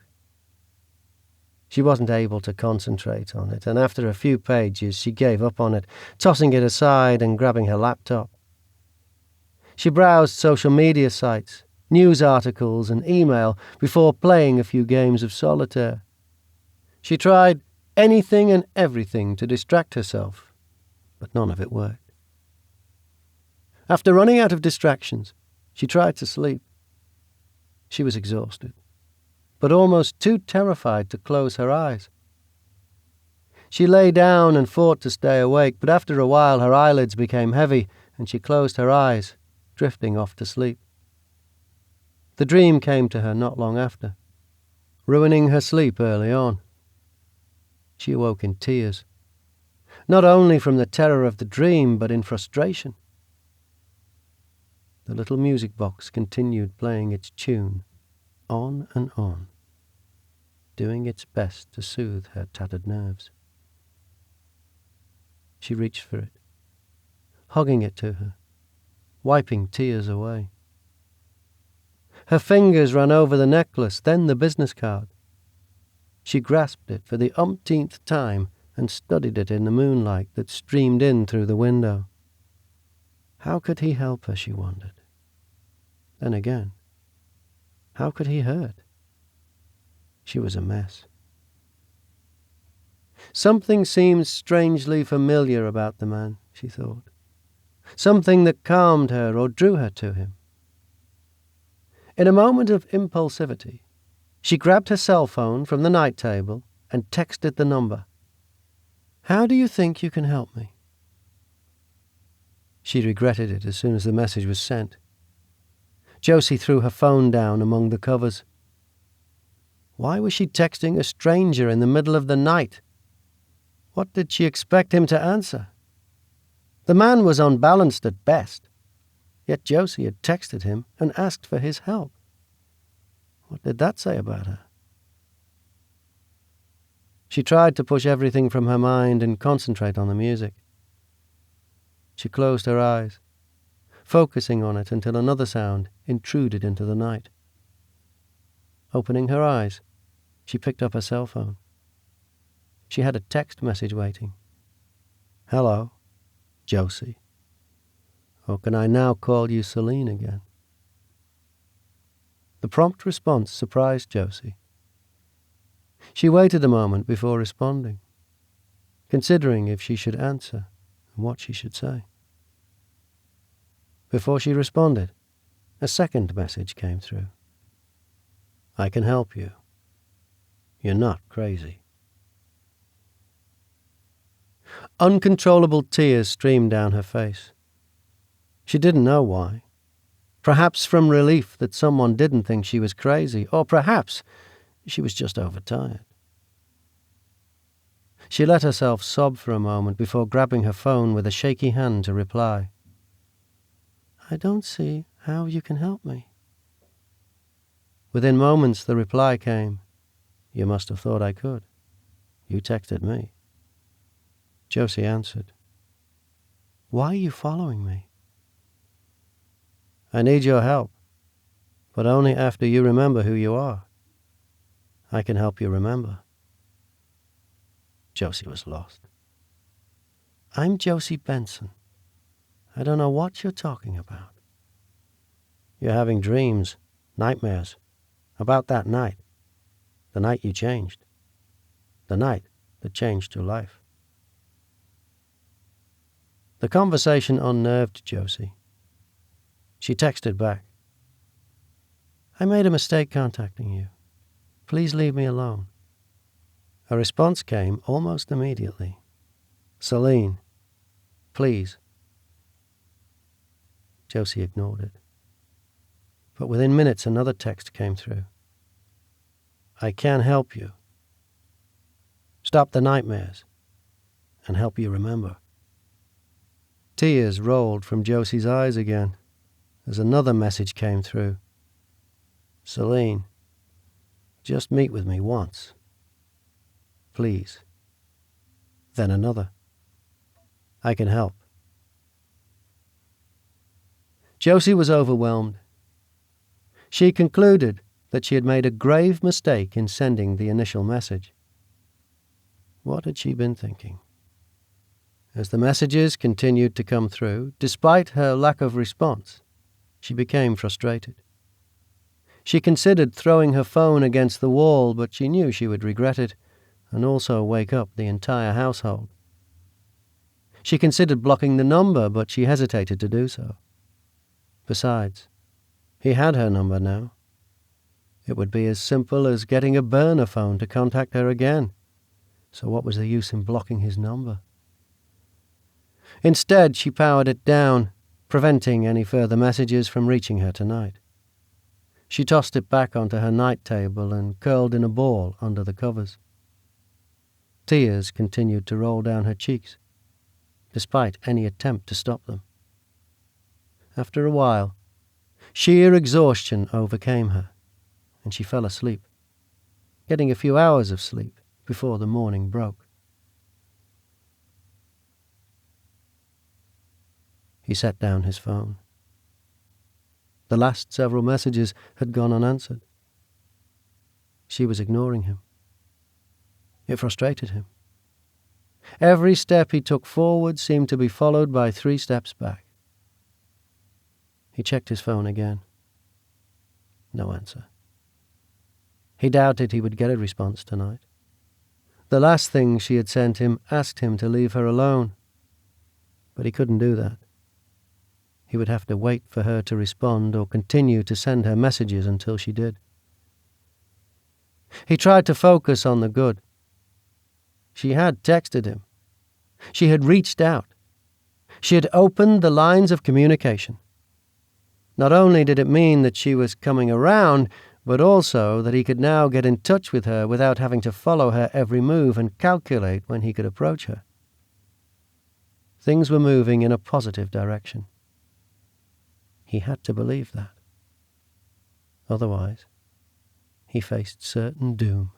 Speaker 2: She wasn't able to concentrate on it, and after a few pages she gave up on it, tossing it aside and grabbing her laptop. She browsed social media sites, news articles and email before playing a few games of solitaire. She tried anything and everything to distract herself, but none of it worked. After running out of distractions, she tried to sleep. She was exhausted, but almost too terrified to close her eyes. She lay down and fought to stay awake, but after a while her eyelids became heavy and she closed her eyes, drifting off to sleep. The dream came to her not long after, ruining her sleep early on. She awoke in tears, not only from the terror of the dream, but in frustration. The little music box continued playing its tune, on and on, doing its best to soothe her tattered nerves. She reached for it, hugging it to her, wiping tears away. Her fingers ran over the necklace, then the business card. She grasped it for the umpteenth time and studied it in the moonlight that streamed in through the window. How could he help her, she wondered. Then again, how could he hurt? She was a mess. Something seemed strangely familiar about the man, she thought. Something that calmed her or drew her to him. In a moment of impulsivity, she grabbed her cell phone from the night table and texted the number. "How do you think you can help me?" She regretted it as soon as the message was sent. Josie threw her phone down among the covers. Why was she texting a stranger in the middle of the night? What did she expect him to answer? The man was unbalanced at best, yet Josie had texted him and asked for his help. What did that say about her? She tried to push everything from her mind and concentrate on the music. She closed her eyes, focusing on it until another sound intruded into the night. Opening her eyes, she picked up her cell phone. She had a text message waiting. "Hello, Josie. Or can I now call you Celine again?" The prompt response surprised Josie. She waited a moment before responding, considering if she should answer and what she should say. Before she responded, a second message came through. "I can help you. You're not crazy." Uncontrollable tears streamed down her face. She didn't know why. Perhaps from relief that someone didn't think she was crazy, or perhaps she was just overtired. She let herself sob for a moment before grabbing her phone with a shaky hand to reply. "I don't see how you can help me." Within moments the reply came. "You must have thought I could. You texted me." Josie answered. "Why are you following me?" "I need your help, but only after you remember who you are. I can help you remember." Josie was lost. "I'm Josie Benson. I don't know what you're talking about." You're having dreams, nightmares, about that night. The night you changed. The night that changed your life. The conversation unnerved Josie. She texted back, I made a mistake contacting you. Please leave me alone. A response came almost immediately. Celine, please. Josie ignored it. But within minutes another text came through. I can help you. Stop the nightmares and help you remember. Tears rolled from Josie's eyes again as another message came through. Celine, just meet with me once. Please. Then another. I can help. Josie was overwhelmed. She concluded that she had made a grave mistake in sending the initial message. What had she been thinking? As the messages continued to come through, despite her lack of response, she became frustrated. She considered throwing her phone against the wall, but she knew she would regret it and also wake up the entire household. She considered blocking the number, but she hesitated to do so. Besides, he had her number now. It would be as simple as getting a burner phone to contact her again. So what was the use in blocking his number? Instead, she powered it down, preventing any further messages from reaching her tonight. She tossed it back onto her night table and curled in a ball under the covers. Tears continued to roll down her cheeks, despite any attempt to stop them. After a while, sheer exhaustion overcame her, and she fell asleep, getting a few hours of sleep before the morning broke. He set down his phone. The last several messages had gone unanswered. She was ignoring him. It frustrated him. Every step he took forward seemed to be followed by 3 steps back. He checked his phone again. No answer. He doubted he would get a response tonight. The last thing she had sent him asked him to leave her alone. But he couldn't do that. He would have to wait for her to respond or continue to send her messages until she did. He tried to focus on the good. She had texted him. She had reached out. She had opened the lines of communication. Not only did it mean that she was coming around, but also that he could now get in touch with her without having to follow her every move and calculate when he could approach her. Things were moving in a positive direction. He had to believe that. Otherwise, he faced certain doom.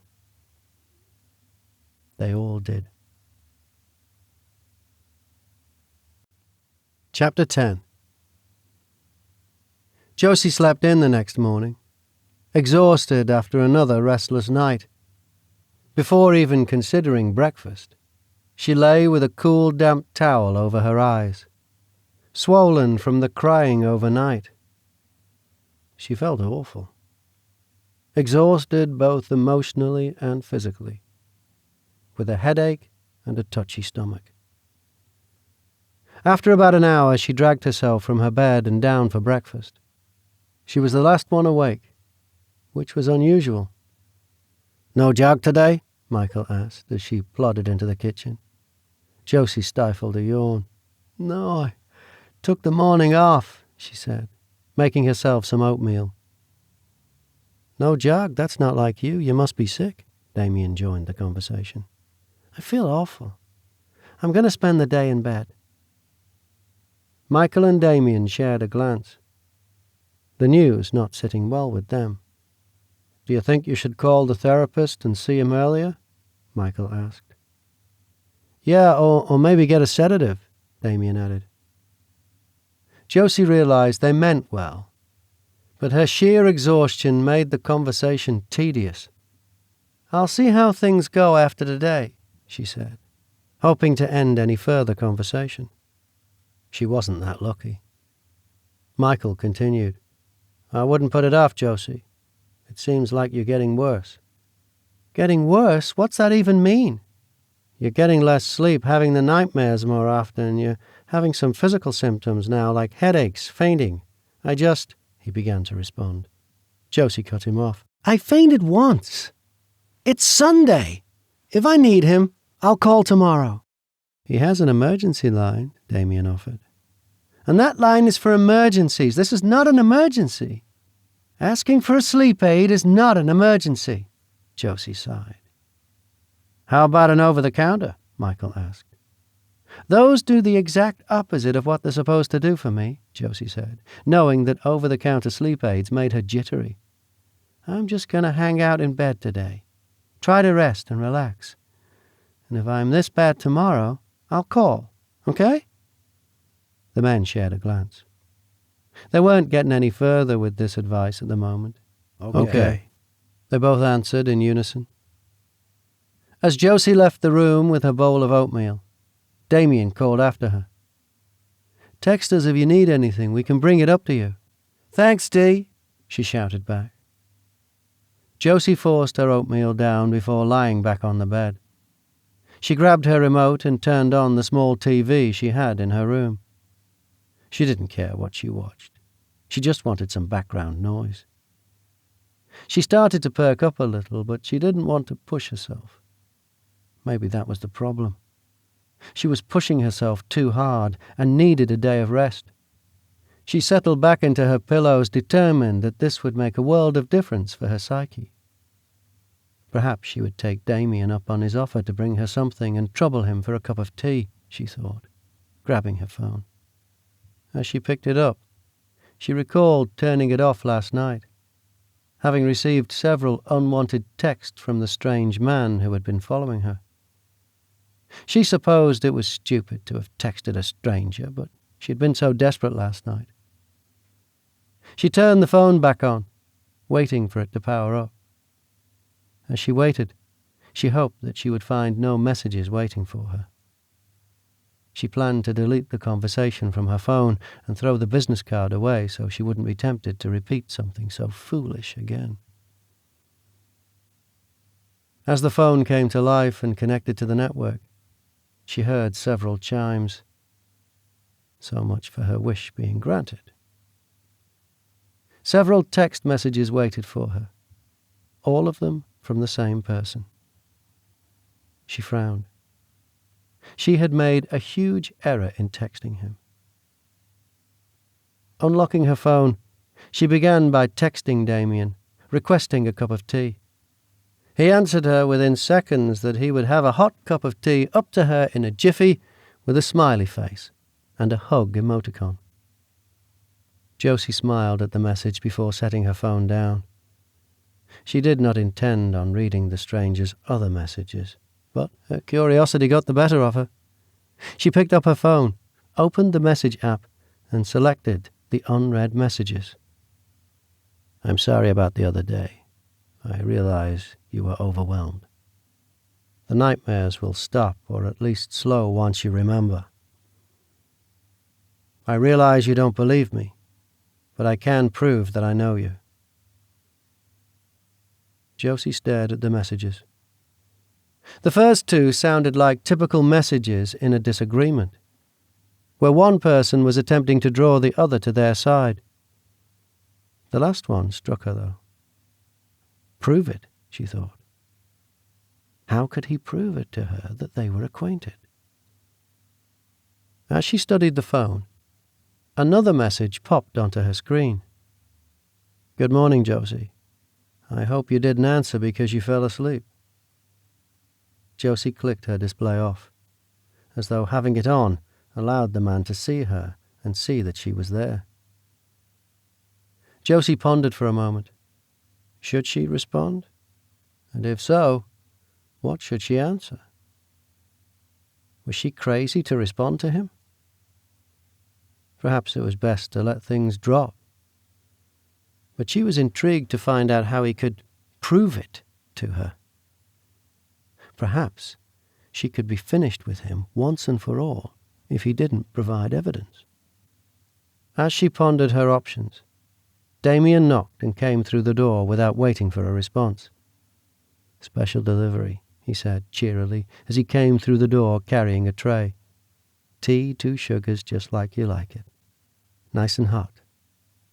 Speaker 2: They all did. Chapter 10. Josie slept in the next morning, exhausted after another restless night. Before even considering breakfast, she lay with a cool, damp towel over her eyes, swollen from the crying overnight. She felt awful, exhausted both emotionally and physically, with a headache and a touchy stomach. After about an hour, she dragged herself from her bed and down for breakfast. She was the last one awake, which was unusual. "No jog today?" Michael asked as she plodded into the kitchen. Josie stifled a yawn. "No, I took the morning off," she said, making herself some oatmeal. "No jog? That's not like you. You must be sick." Damien joined the conversation. "I feel awful. I'm going to spend the day in bed." Michael and Damien shared a glance, the news not sitting well with them. "Do you think you should call the therapist and see him earlier?" Michael asked. "Yeah, or maybe get a sedative," Damien added. Josie realized they meant well, but her sheer exhaustion made the conversation tedious. "I'll see how things go after today," she said, hoping to end any further conversation. She wasn't that lucky. Michael continued. I wouldn't put it off, Josie. It seems like you're getting worse. Getting worse? What's that even mean? You're getting less sleep, having the nightmares more often. You're having some physical symptoms now, like headaches, fainting. He began to respond. Josie cut him off. I fainted once. It's Sunday. If I need him, I'll call tomorrow. He has an emergency line, Damien offered. And that line is for emergencies. This is not an emergency. Asking for a sleep aid is not an emergency, Josie sighed. How about an over-the-counter? Michael asked. Those do the exact opposite of what they're supposed to do for me, Josie said, knowing that over-the-counter sleep aids made her jittery. I'm just going to hang out in bed today. Try to rest and relax. And if I'm this bad tomorrow, I'll call, okay? The men shared a glance. They weren't getting any further with this advice at the moment. Okay. They both answered in unison. As Josie left the room with her bowl of oatmeal, Damien called after her. Text us if you need anything. We can bring it up to you. Thanks, Dee, she shouted back. Josie forced her oatmeal down before lying back on the bed. She grabbed her remote and turned on the small TV she had in her room. She didn't care what she watched. She just wanted some background noise. She started to perk up a little, but she didn't want to push herself. Maybe that was the problem. She was pushing herself too hard and needed a day of rest. She settled back into her pillows, determined that this would make a world of difference for her psyche. Perhaps she would take Damien up on his offer to bring her something and trouble him for a cup of tea, she thought, grabbing her phone. As she picked it up, she recalled turning it off last night, having received several unwanted texts from the strange man who had been following her. She supposed it was stupid to have texted a stranger, but she had been so desperate last night. She turned the phone back on, waiting for it to power up. As she waited, she hoped that she would find no messages waiting for her. She planned to delete the conversation from her phone and throw the business card away so she wouldn't be tempted to repeat something so foolish again. As the phone came to life and connected to the network, she heard several chimes. So much for her wish being granted. Several text messages waited for her, all of them from the same person. She frowned. She had made a huge error in texting him. Unlocking her phone, she began by texting Damien, requesting a cup of tea. He answered her within seconds that he would have a hot cup of tea up to her in a jiffy with a smiley face and a hug emoticon. Josie smiled at the message before setting her phone down. She did not intend on reading the stranger's other messages, but her curiosity got the better of her. She picked up her phone, opened the message app, and selected the unread messages. I'm sorry about the other day. I realize you were overwhelmed. The nightmares will stop, or at least slow, once you remember. I realize you don't believe me, but I can prove that I know you. Josie stared at the messages. The first two sounded like typical messages in a disagreement, where one person was attempting to draw the other to their side. The last one struck her, though. Prove it, she thought. How could he prove it to her that they were acquainted? As she studied the phone, another message popped onto her screen. Good morning, Josie. I hope you didn't answer because you fell asleep. Josie clicked her display off, as though having it on allowed the man to see her and see that she was there. Josie pondered for a moment. Should she respond? And if so, what should she answer? Was she crazy to respond to him? Perhaps it was best to let things drop. But she was intrigued to find out how he could prove it to her. Perhaps she could be finished with him once and for all if he didn't provide evidence. As she pondered her options, Damien knocked and came through the door without waiting for a response. "Special delivery," he said cheerily as he came through the door carrying a tray. "Tea, 2 sugars, just like you like it. Nice and hot.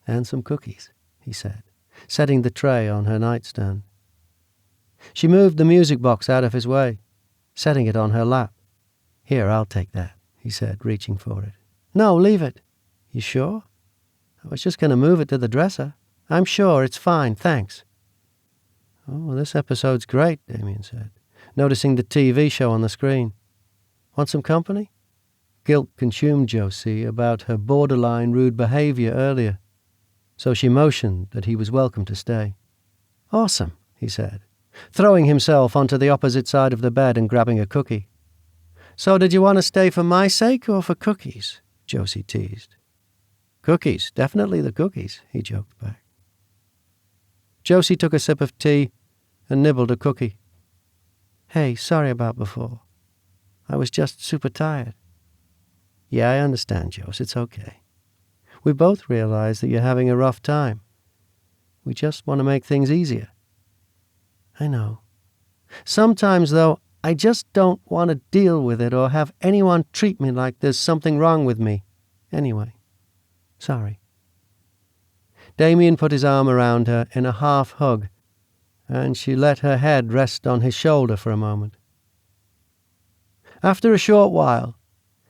Speaker 2: And some cookies," he said, setting the tray on her nightstand. She moved the music box out of his way, setting it on her lap. "Here, I'll take that," he said, reaching for it. "No, leave it." "You sure?" "I was just going to move it to the dresser." "I'm sure, it's fine, thanks." "Oh, this episode's great," Damien said, noticing the TV show on the screen. "Want some company?" Guilt consumed Josie about her borderline rude behavior earlier, so she motioned that he was welcome to stay. "Awesome," he said, throwing himself onto the opposite side of the bed and grabbing a cookie. "So did you want to stay for my sake or for cookies?" Josie teased. "Cookies, definitely the cookies," he joked back. Josie took a sip of tea and nibbled a cookie. "Hey, sorry about before. I was just super tired." "Yeah, I understand, Jose. It's okay. We both realize that you're having a rough time. We just want to make things easier." "I know. Sometimes, though, I just don't want to deal with it or have anyone treat me like there's something wrong with me. Anyway, sorry." Damien put his arm around her in a half hug, and she let her head rest on his shoulder for a moment. After a short while,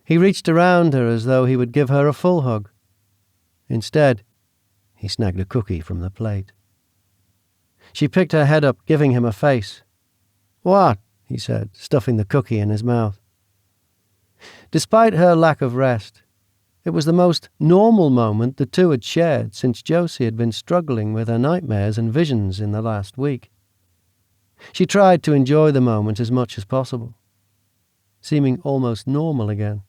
Speaker 2: he reached around her as though he would give her a full hug. Instead, he snagged a cookie from the plate. She picked her head up, giving him a face. "What?" he said, stuffing the cookie in his mouth. Despite her lack of rest, it was the most normal moment the two had shared since Josie had been struggling with her nightmares and visions in the last week. She tried to enjoy the moment as much as possible, seeming almost normal again.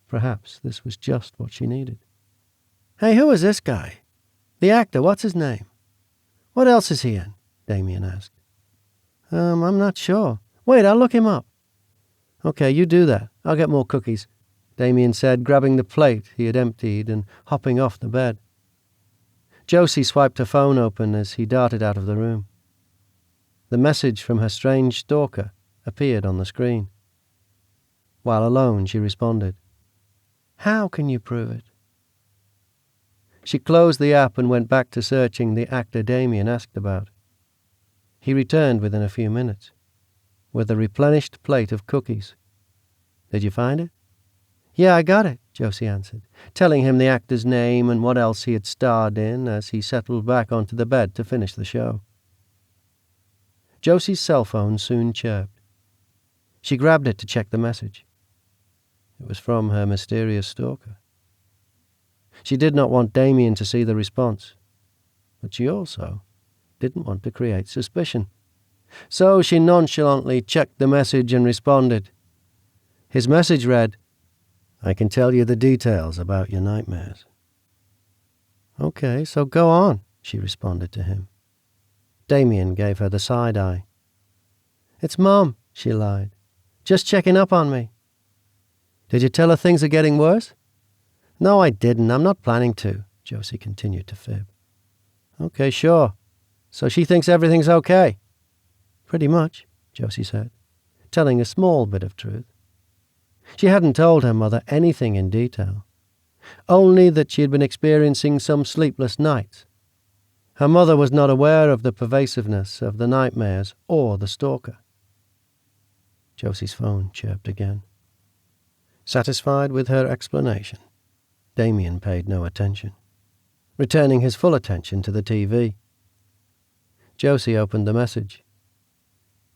Speaker 2: Perhaps this was just what she needed. "Hey, who is this guy? The actor, what's his name? What else is he in?" Damien asked. I'm not sure. Wait, I'll look him up." "Okay, you do that. I'll get more cookies," Damien said, grabbing the plate he had emptied and hopping off the bed. Josie swiped her phone open as he darted out of the room. The message from her strange stalker appeared on the screen. While alone, she responded, "How can you prove it?" She closed the app and went back to searching the actor Damien asked about. He returned within a few minutes, with a replenished plate of cookies. "Did you find it?" "Yeah, I got it," Josie answered, telling him the actor's name and what else he had starred in as he settled back onto the bed to finish the show. Josie's cell phone soon chirped. She grabbed it to check the message. It was from her mysterious stalker. She did not want Damien to see the response, but she also didn't want to create suspicion. So she nonchalantly checked the message and responded. His message read, "I can tell you the details about your nightmares." "Okay, so go on," she responded to him. Damien gave her the side eye. "It's Mom," she lied. "Just checking up on me." "Did you tell her things are getting worse?" "No, I didn't. I'm not planning to," Josie continued to fib. "Okay, sure. So she thinks everything's okay?" "Pretty much," Josie said, telling a small bit of truth. She hadn't told her mother anything in detail, only that she had been experiencing some sleepless nights. Her mother was not aware of the pervasiveness of the nightmares or the stalker. Josie's phone chirped again. Satisfied with her explanation, Damien paid no attention, returning his full attention to the TV. Josie opened the message.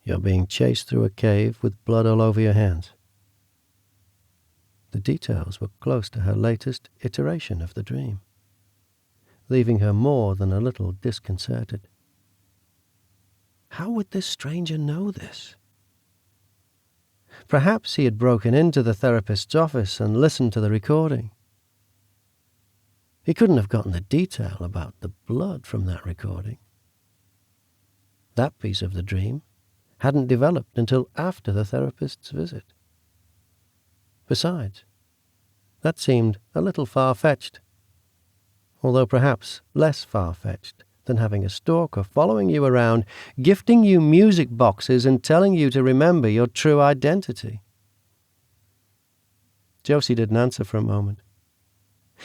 Speaker 2: "You're being chased through a cave with blood all over your hands." The details were close to her latest iteration of the dream, leaving her more than a little disconcerted. How would this stranger know this? Perhaps he had broken into the therapist's office and listened to the recording. He couldn't have gotten the detail about the blood from that recording. That piece of the dream hadn't developed until after the therapist's visit. Besides, that seemed a little far-fetched. although perhaps less far-fetched than having a stalker following you around, gifting you music boxes and telling you to remember your true identity. Josie didn't answer for a moment,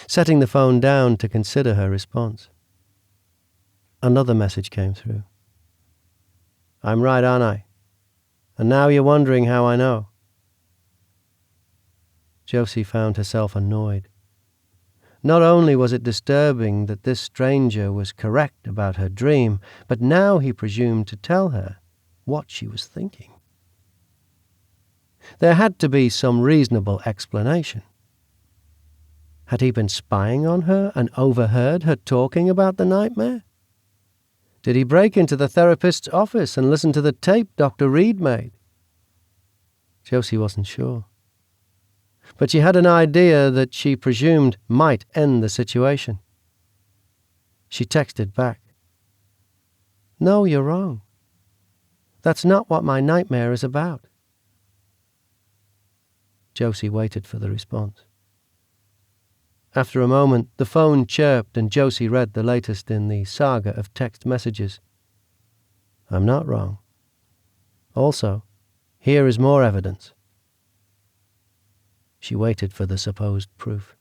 Speaker 2: setting the phone down to consider her response. Another message came through. "I'm right, aren't I? And now you're wondering how I know." Josie found herself annoyed. Not only was it disturbing that this stranger was correct about her dream, but now he presumed to tell her what she was thinking. There had to be some reasonable explanation. Had he been spying on her and overheard her talking about the nightmare? Did he break into the therapist's office and listen to the tape Dr. Reed made? Josie wasn't sure. But she had an idea that she presumed might end the situation. She texted back, "No, you're wrong. That's not what my nightmare is about." Josie waited for the response. After a moment, the phone chirped and Josie read the latest in the saga of text messages. "I'm not wrong. Also, here is more evidence." She waited for the supposed proof.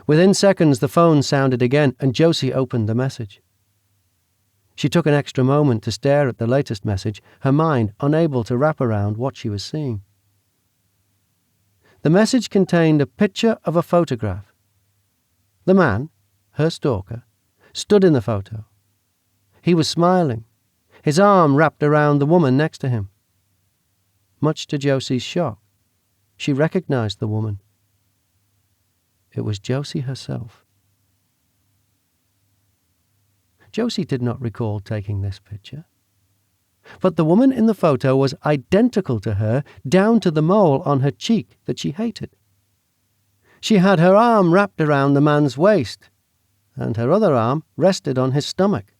Speaker 2: Within seconds, the phone sounded again, and Josie opened the message. She took an extra moment to stare at the latest message, her mind unable to wrap around what she was seeing. The message contained a picture of a photograph. The man, her stalker, stood in the photo. He was smiling, his arm wrapped around the woman next to him. Much to Josie's shock, she recognized the woman. It was Josie herself. Josie did not recall taking this picture. But the woman in the photo was identical to her, down to the mole on her cheek that she hated. She had her arm wrapped around the man's waist, and her other arm rested on his stomach.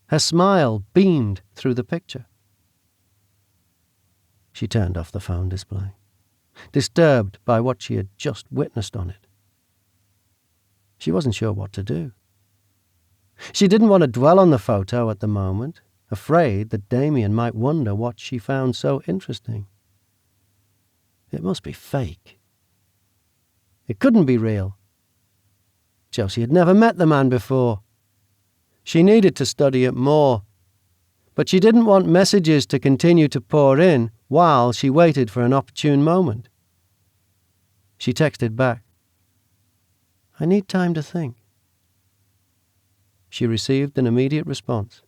Speaker 2: Her smile beamed through the picture. She turned off the phone display, disturbed by what she had just witnessed on it. She wasn't sure what to do. She didn't want to dwell on the photo at the moment, afraid that Damien might wonder what she found so interesting. It must be fake. It couldn't be real. Josie had never met the man before. She needed to study it more, but she didn't want messages to continue to pour in while she waited for an opportune moment. She texted back, "I need time to think." She received an immediate response.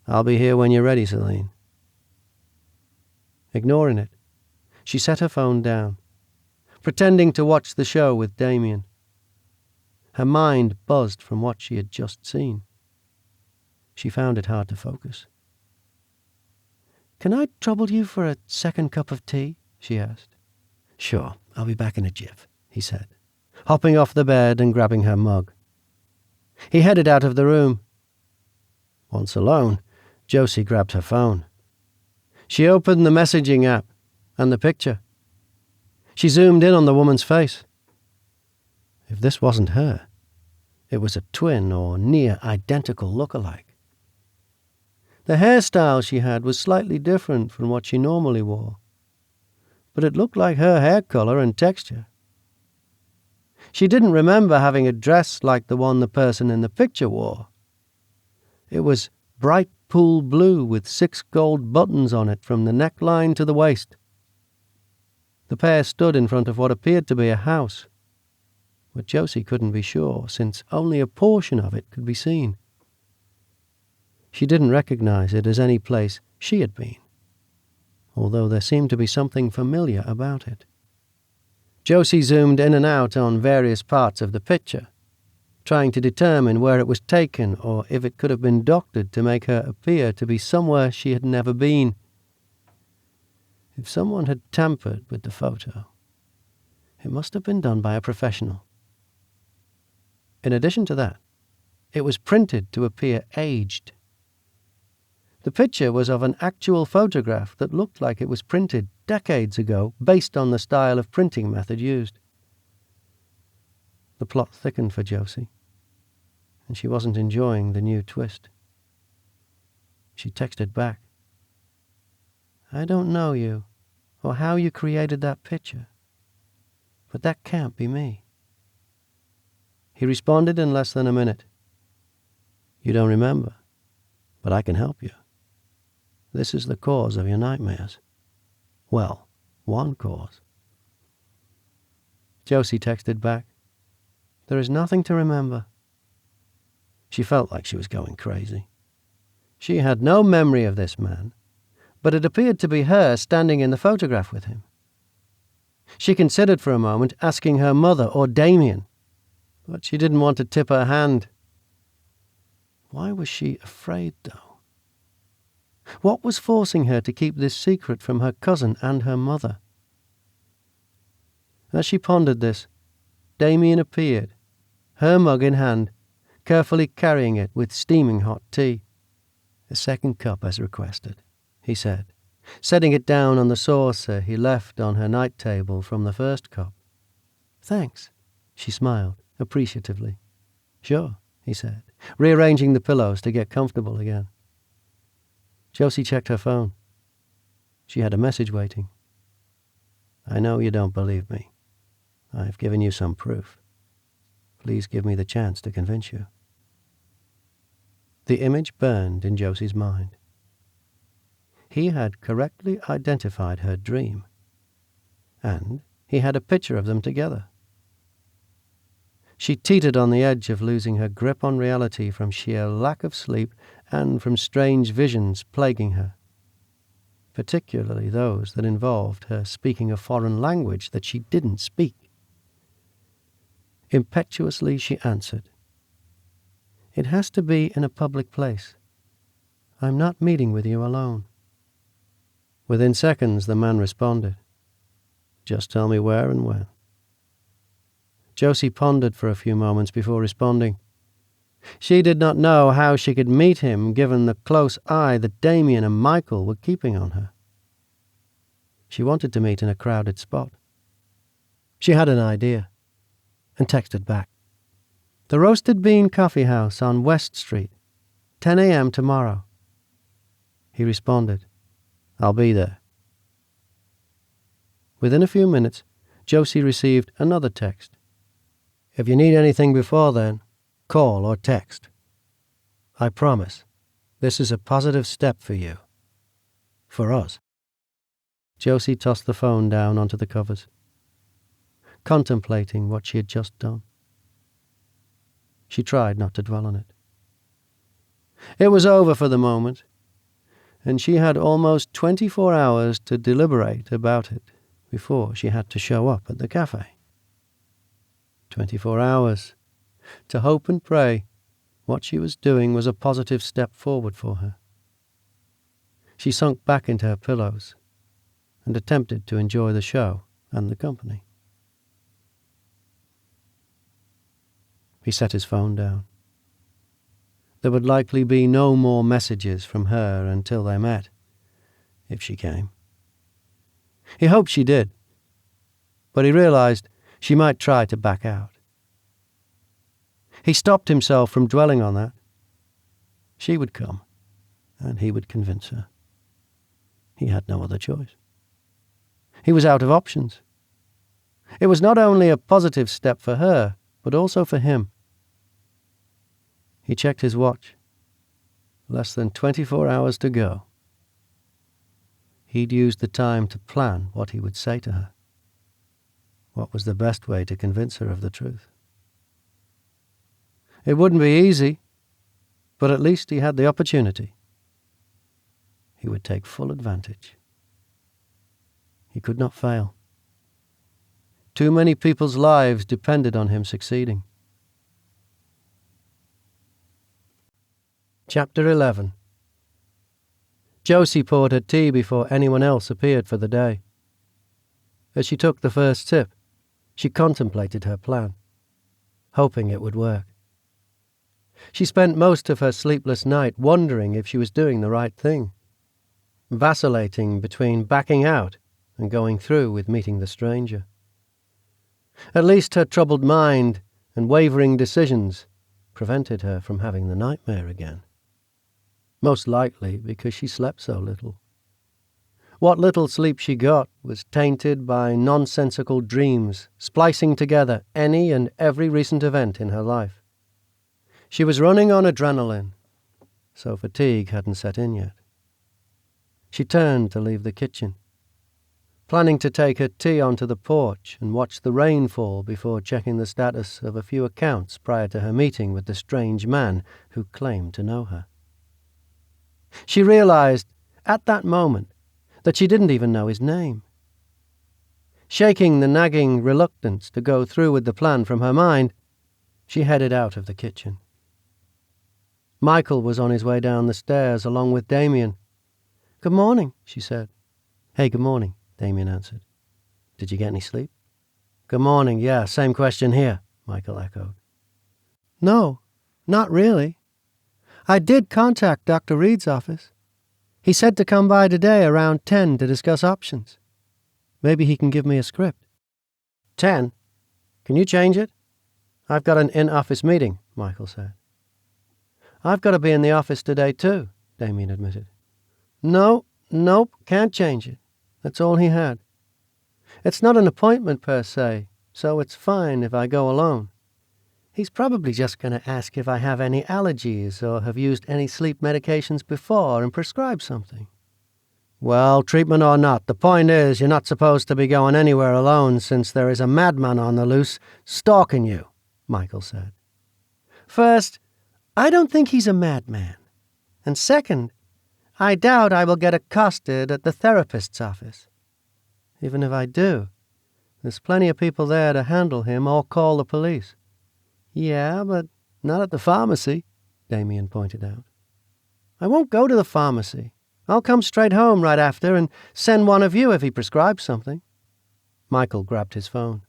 Speaker 2: "I'll be here when you're ready, Celine." Ignoring it, she set her phone down, pretending to watch the show with Damien. Her mind buzzed from what she had just seen. She found it hard to focus. "Can I trouble you for a second cup of tea?" she asked. "Sure, I'll be back in a jiff," he said, hopping off the bed and grabbing her mug. He headed out of the room. Once alone, Josie grabbed her phone. She opened the messaging app and the picture. She zoomed in on the woman's face. If this wasn't her, it was a twin or near identical look-alike. The hairstyle she had was slightly different from what she normally wore, but it looked like her hair color and texture. She didn't remember having a dress like the one the person in the picture wore. It was bright pool blue with 6 gold buttons on it from the neckline to the waist. The pair stood in front of what appeared to be a house, but Josie couldn't be sure, since only a portion of it could be seen. She didn't recognize it as any place she had been, although there seemed to be something familiar about it. Josie zoomed in and out on various parts of the picture, trying to determine where it was taken or if it could have been doctored to make her appear to be somewhere she had never been. If someone had tampered with the photo, it must have been done by a professional. In addition to that, it was printed to appear aged. The picture was of an actual photograph that looked like it was printed decades ago based on the style of printing method used. The plot thickened for Josie, and she wasn't enjoying the new twist. She texted back, "I don't know you, or how you created that picture, but that can't be me." He responded in less than a minute. "You don't remember, but I can help you. This is the cause of your nightmares. Well, one cause." Josie texted back, "There is nothing to remember." She felt like she was going crazy. She had no memory of this man, but it appeared to be her standing in the photograph with him. She considered for a moment asking her mother or Damien, but she didn't want to tip her hand. Why was she afraid, though? What was forcing her to keep this secret from her cousin and her mother? As she pondered this, Damien appeared, her mug in hand, carefully carrying it with steaming hot tea. "A second cup as requested," he said, setting it down on the saucer he left on her night table from the first cup. "Thanks," she smiled appreciatively. "Sure," he said, rearranging the pillows to get comfortable again. Josie checked her phone. She had a message waiting. "I know you don't believe me. I've given you some proof. Please give me the chance to convince you." The image burned in Josie's mind. He had correctly identified her dream, and he had a picture of them together. She teetered on the edge of losing her grip on reality from sheer lack of sleep and from strange visions plaguing her, particularly those that involved her speaking a foreign language that she didn't speak. Impetuously she answered, "It has to be in a public place. I'm not meeting with you alone." Within seconds, the man responded, "Just tell me where and when." Josie pondered for a few moments before responding. She did not know how she could meet him given the close eye that Damien and Michael were keeping on her. She wanted to meet in a crowded spot. She had an idea, and texted back, "The Roasted Bean Coffee House on West Street, 10 a.m. tomorrow." He responded, "I'll be there." Within a few minutes, Josie received another text. "If you need anything before then, call or text. I promise, this is a positive step for you. For us." Josie tossed the phone down onto the covers, contemplating what she had just done. She tried not to dwell on it. It was over for the moment, and she had almost 24 hours to deliberate about it before she had to show up at the cafe. 24 hours to hope and pray what she was doing was a positive step forward for her. She sunk back into her pillows and attempted to enjoy the show and the company. He set his phone down. There would likely be no more messages from her until they met, if she came. He hoped she did, but he realized she might try to back out. He stopped himself from dwelling on that. She would come, and he would convince her. He had no other choice. He was out of options. It was not only a positive step for her, but also for him. He checked his watch. Less than 24 hours to go. He'd used the time to plan what he would say to her. What was the best way to convince her of the truth? It wouldn't be easy, but at least he had the opportunity. He would take full advantage. He could not fail. Too many people's lives depended on him succeeding. Chapter 11. Josie poured her tea before anyone else appeared for the day. As she took the first sip, she contemplated her plan, hoping it would work. She spent most of her sleepless night wondering if she was doing the right thing, vacillating between backing out and going through with meeting the stranger. At least her troubled mind and wavering decisions prevented her from having the nightmare again. Most likely because she slept so little. What little sleep she got was tainted by nonsensical dreams, splicing together any and every recent event in her life. She was running on adrenaline, so fatigue hadn't set in yet. She turned to leave the kitchen, planning to take her tea onto the porch and watch the rain fall before checking the status of a few accounts prior to her meeting with the strange man who claimed to know her. She realized, at that moment, that she didn't even know his name. Shaking the nagging reluctance to go through with the plan from her mind, she headed out of the kitchen. Michael was on his way down the stairs along with Damien. "Good morning," she said. "Hey, good morning," Damien answered. "Did you get any sleep?" "Good morning, yeah, same question here," Michael echoed. "No, not really. I did contact Dr. Reed's office. He said to come by today around 10 to discuss options. Maybe he can give me a script." 10? Can you change it? I've got an in-office meeting, Michael said. "I've got to be in the office today too," Damien admitted. Nope, can't change it. That's all he had. It's not an appointment per se, so it's fine if I go alone. He's probably just going to ask if I have any allergies or have used any sleep medications before and prescribe something. Well, treatment or not, the point is you're not supposed to be going anywhere alone since there is a madman on the loose stalking you, Michael said. First, I don't think he's a madman. And second, I doubt I will get accosted at the therapist's office. Even if I do, there's plenty of people there to handle him or call the police. Yeah, but not at the pharmacy, Damien pointed out. I won't go to the pharmacy. I'll come straight home right after and send one of you if he prescribes something. Michael grabbed his phone.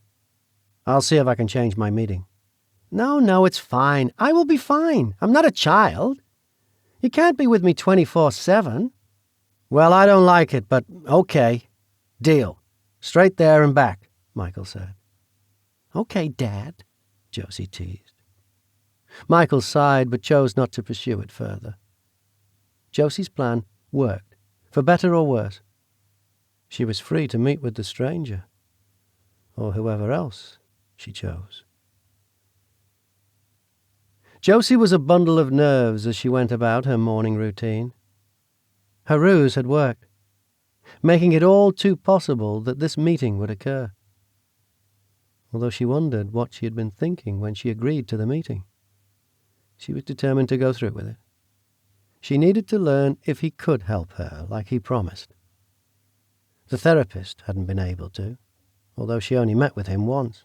Speaker 2: I'll see if I can change my meeting. No, it's fine. I will be fine. I'm not a child. You can't be with me 24/7. Well, I don't like it, but okay. Deal. Straight there and back, Michael said. Okay, Dad, Josie teased. Michael sighed but chose not to pursue it further. Josie's plan worked, for better or worse. She was free to meet with the stranger, or whoever else she chose. Josie was a bundle of nerves as she went about her morning routine. Her ruse had worked, making it all too possible that this meeting would occur. Although she wondered what she had been thinking when she agreed to the meeting. She was determined to go through with it. She needed to learn if he could help her, like he promised. The therapist hadn't been able to, although she only met with him once.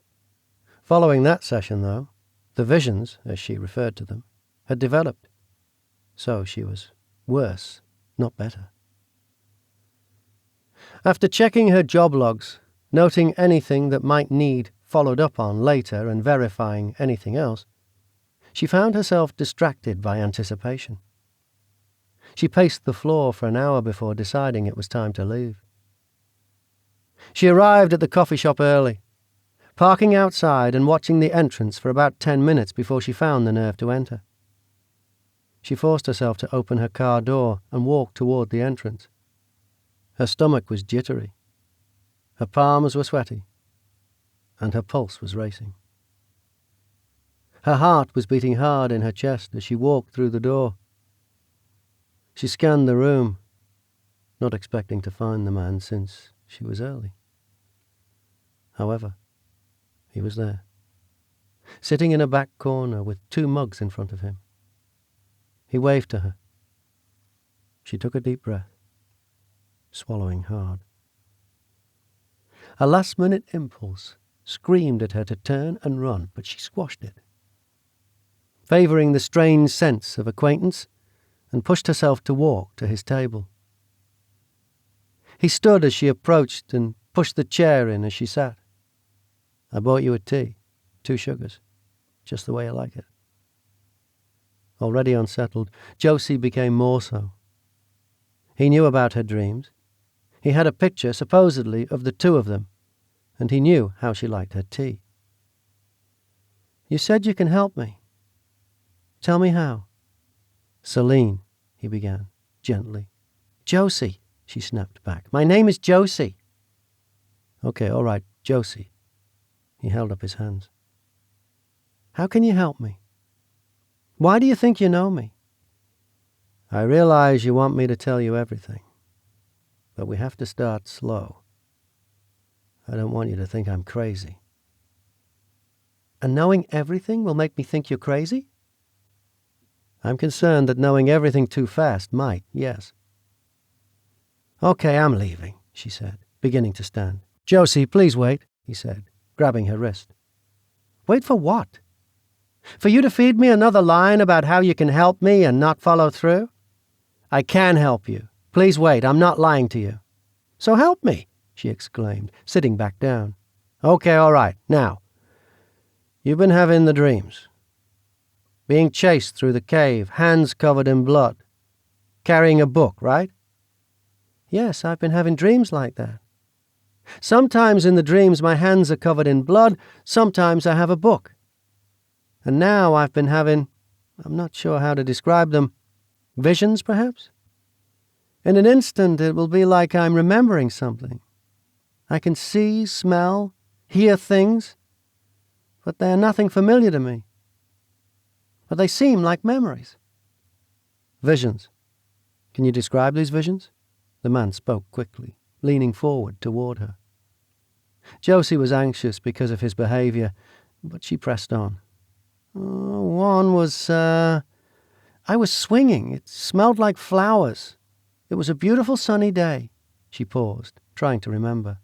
Speaker 2: Following that session, though, the visions, as she referred to them, had developed. So she was worse, not better. After checking her job logs, noting anything that might need followed up on later and verifying anything else, she found herself distracted by anticipation. She paced the floor for an hour before deciding it was time to leave. She arrived at the coffee shop early, parking outside and watching the entrance for about 10 minutes before she found the nerve to enter. She forced herself to open her car door and walk toward the entrance. Her stomach was jittery, her palms were sweaty, and her pulse was racing. Her heart was beating hard in her chest as she walked through the door. She scanned the room, not expecting to find the man since she was early. However, he was there, sitting in a back corner with 2 mugs in front of him. He waved to her. She took a deep breath, swallowing hard. A last-minute impulse screamed at her to turn and run, but she squashed it, favouring the strange sense of acquaintance, and pushed herself to walk to his table. He stood as she approached and pushed the chair in as she sat. "I bought you a tea, 2 sugars, just the way I like it." Already unsettled, Josie became more so. He knew about her dreams. He had a picture, supposedly, of the 2 of them, and he knew how she liked her tea. You said you can help me. Tell me how. Celine, he began, gently. Josie, she snapped back. My name is Josie. Okay, all right, Josie. He held up his hands. How can you help me? Why do you think you know me? I realize you want me to tell you everything, but we have to start slow. I don't want you to think I'm crazy. And knowing everything will make me think you're crazy? I'm concerned that knowing everything too fast might, yes. Okay, I'm leaving, she said, beginning to stand. Josie, please wait, he said, grabbing her wrist. Wait for what? For you to feed me another line about how you can help me and not follow through? I can help you. Please wait, I'm not lying to you. So help me, she exclaimed, sitting back down. Okay, all right, now. You've been having the dreams. Being chased through the cave, hands covered in blood. Carrying a book, right? Yes, I've been having dreams like that. Sometimes in the dreams my hands are covered in blood, sometimes I have a book. And now I've been having, I'm not sure how to describe them, visions perhaps? In an instant it will be like I'm remembering something. I can see, smell, hear things, but they are nothing familiar to me. But they seem like memories. Visions. Can you describe these visions? The man spoke quickly, leaning forward toward her. Josie was anxious because of his behavior, but she pressed on. One was, I was swinging. It smelled like flowers. It was a beautiful sunny day. She paused, trying to remember.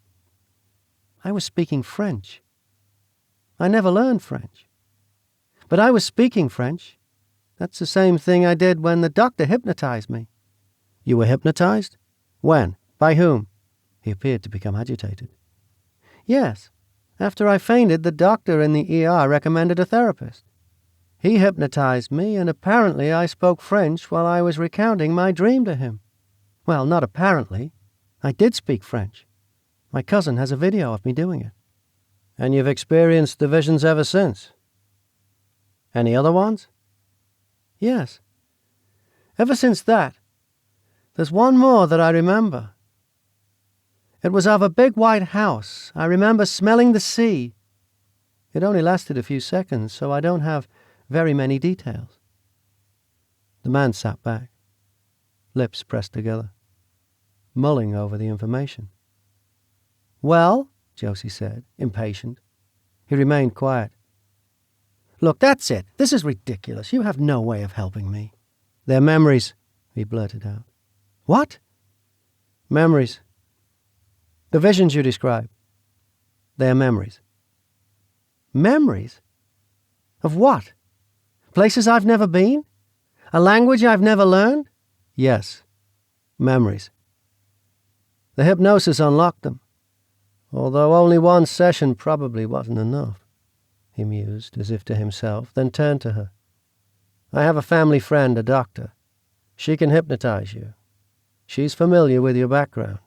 Speaker 2: I was speaking French. I never learned French. But I was speaking French. That's the same thing I did when the doctor hypnotized me. You were hypnotized? When? By whom? He appeared to become agitated. Yes. After I fainted, the doctor in the ER recommended a therapist. He hypnotized me, and apparently I spoke French while I was recounting my dream to him. Well, not apparently. I did speak French. My cousin has a video of me doing it. And you've experienced the visions ever since? Any other ones? Yes. Ever since that, there's one more that I remember. It was of a big white house. I remember smelling the sea. It only lasted a few seconds, so I don't have very many details. The man sat back, lips pressed together, mulling over the information. Well, Josie said, impatient. He remained quiet. Look, that's it. This is ridiculous. You have no way of helping me. They're memories, he blurted out. What? Memories. The visions you describe. They're memories. Memories? Of what? Places I've never been? A language I've never learned? Yes, memories. The hypnosis unlocked them, although only one session probably wasn't enough. He mused, as if to himself, then turned to her. I have a family friend, a doctor. She can hypnotize you. She's familiar with your background.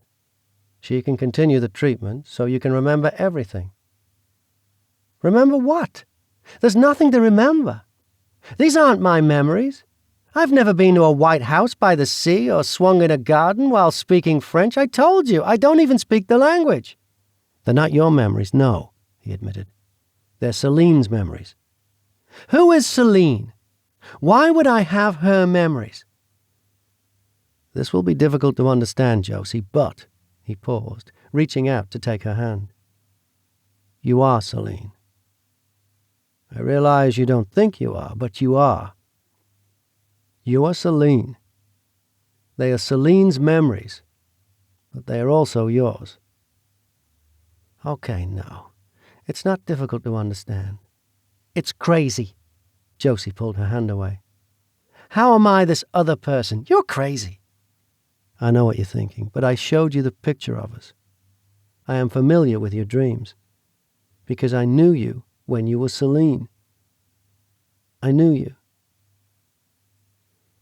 Speaker 2: She can continue the treatment so you can remember everything. Remember what? There's nothing to remember. These aren't my memories. I've never been to a white house by the sea or swung in a garden while speaking French. I told you, I don't even speak the language. They're not your memories, no, he admitted. They're Celine's memories. Who is Celine? Why would I have her memories? This will be difficult to understand, Josie, but, he paused, reaching out to take her hand. You are Celine. I realize you don't think you are, but you are. You are Celine. They are Celine's memories, but they are also yours. Okay, no. It's not difficult to understand. It's crazy. Josie pulled her hand away. How am I this other person? You're crazy. I know what you're thinking, but I showed you the picture of us. I am familiar with your dreams, because I knew you when you were Celine. I knew you.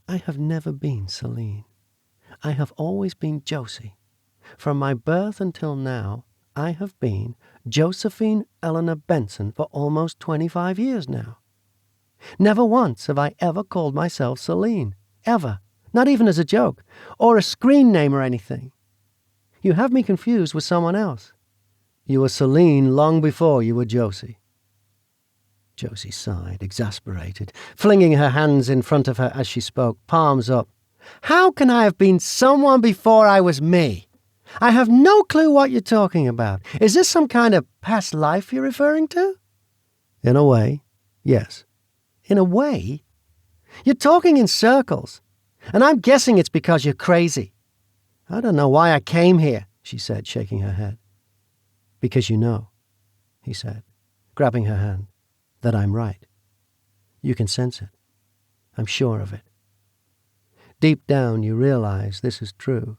Speaker 2: I have never been Celine. I have always been Josie. From my birth until now, I have been Josephine Eleanor Benson for almost 25 years now. Never once have I ever called myself Celine. Ever. Not even as a joke, or a screen name or anything. You have me confused with someone else. You were Celine long before you were Josie." Josie sighed, exasperated, flinging her hands in front of her as she spoke, palms up. "How can I have been someone before I was me? I have no clue what you're talking about. Is this some kind of past life you're referring to?" "In a way, yes." "In a way? You're talking in circles, and I'm guessing it's because you're crazy." "I don't know why I came here," she said, shaking her head. "Because you know," he said, grabbing her hand, "that I'm right. You can sense it. I'm sure of it. Deep down you realize this is true.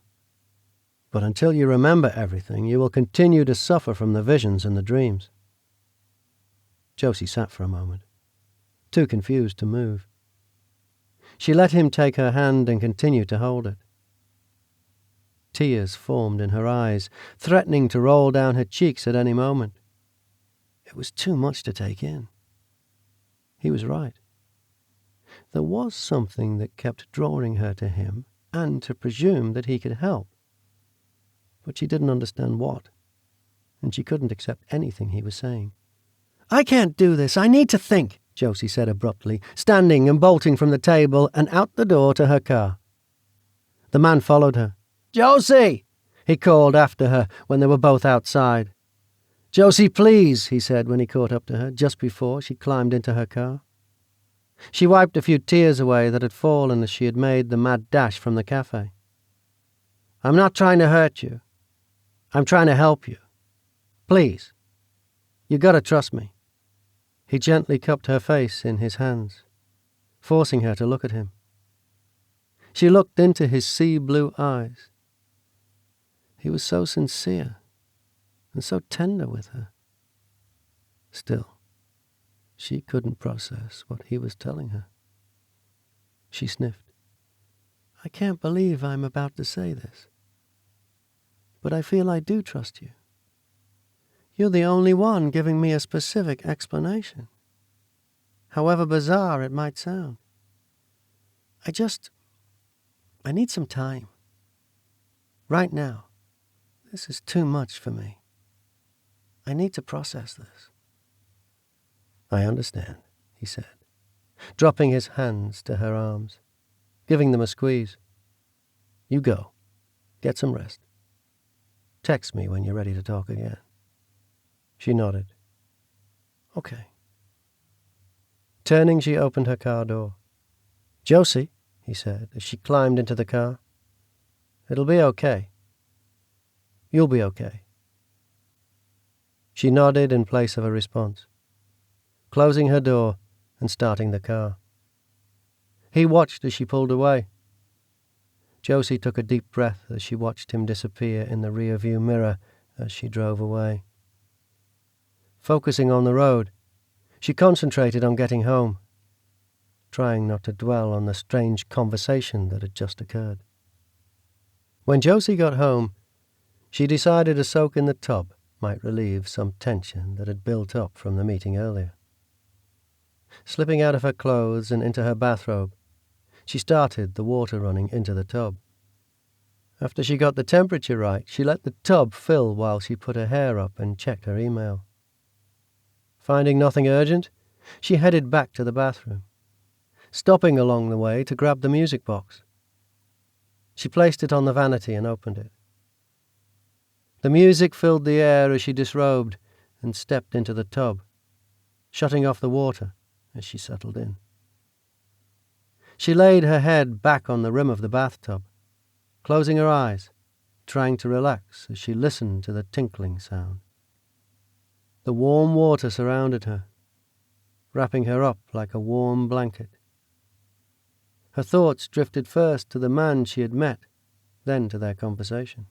Speaker 2: But until you remember everything, you will continue to suffer from the visions and the dreams." Josie sat for a moment, too confused to move. She let him take her hand and continued to hold it. Tears formed in her eyes, threatening to roll down her cheeks at any moment. It was too much to take in. He was right. There was something that kept drawing her to him, and to presume that he could help. But she didn't understand what, and she couldn't accept anything he was saying. "I can't do this. I need to think," Josie said abruptly, standing and bolting from the table and out the door to her car. The man followed her. "Josie!" he called after her when they were both outside. "Josie, please," he said when he caught up to her, just before she climbed into her car. She wiped a few tears away that had fallen as she had made the mad dash from the cafe. "I'm not trying to hurt you. I'm trying to help you. Please. You gotta trust me." He gently cupped her face in his hands, forcing her to look at him. She looked into his sea-blue eyes. He was so sincere and so tender with her. Still, she couldn't process what he was telling her. She sniffed. "I can't believe I'm about to say this, but I feel I do trust you. You're the only one giving me a specific explanation, however bizarre it might sound. I need some time. Right now, this is too much for me. I need to process this." "I understand," he said, dropping his hands to her arms, giving them a squeeze. "You go. Get some rest. Text me when you're ready to talk again." She nodded. "Okay." Turning, she opened her car door. "Josie," he said as she climbed into the car, "it'll be okay. You'll be okay." She nodded in place of a response, closing her door and starting the car. He watched as she pulled away. Josie took a deep breath as she watched him disappear in the rear-view mirror as she drove away. Focusing on the road, she concentrated on getting home, trying not to dwell on the strange conversation that had just occurred. When Josie got home, she decided a soak in the tub might relieve some tension that had built up from the meeting earlier. Slipping out of her clothes and into her bathrobe, she started the water running into the tub. After she got the temperature right, she let the tub fill while she put her hair up and checked her email. Finding nothing urgent, she headed back to the bathroom, stopping along the way to grab the music box. She placed it on the vanity and opened it. The music filled the air as she disrobed and stepped into the tub, shutting off the water as she settled in. She laid her head back on the rim of the bathtub, closing her eyes, trying to relax as she listened to the tinkling sound. The warm water surrounded her, wrapping her up like a warm blanket. Her thoughts drifted first to the man she had met, then to their conversation.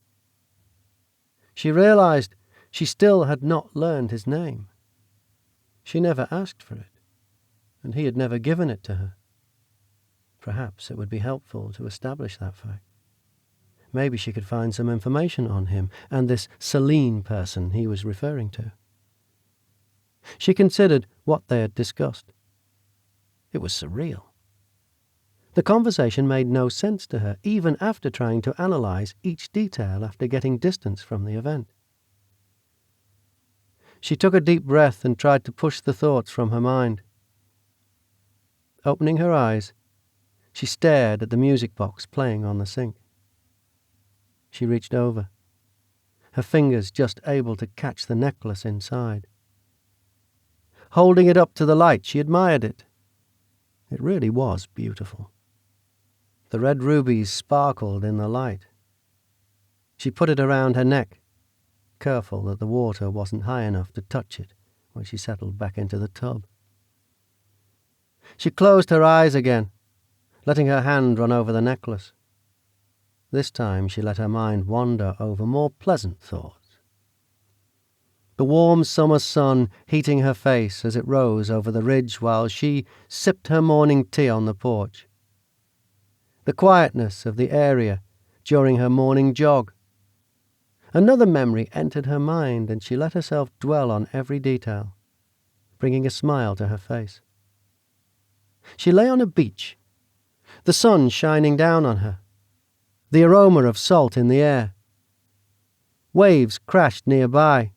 Speaker 2: She realized she still had not learned his name. She never asked for it, and he had never given it to her. Perhaps it would be helpful to establish that fact. maybe she could find some information on him and this Celine person he was referring to. She considered what they had discussed. It was surreal. The conversation made no sense to her, even after trying to analyze each detail after getting distance from the event. She took a deep breath and tried to push the thoughts from her mind. Opening her eyes, she stared at the music box playing on the sink. She reached over, her fingers just able to catch the necklace inside. Holding it up to the light, she admired it. It really was beautiful. The red rubies sparkled in the light. She put it around her neck, careful that the water wasn't high enough to touch it when she settled back into the tub. She closed her eyes again, letting her hand run over the necklace. This time she let her mind wander over more pleasant thoughts. The warm summer sun heating her face as it rose over the ridge while she sipped her morning tea on the porch. The quietness of the area during her morning jog. Another memory entered her mind, and she let herself dwell on every detail, bringing a smile to her face. She lay on a beach, the sun shining down on her, the aroma of salt in the air. Waves crashed nearby.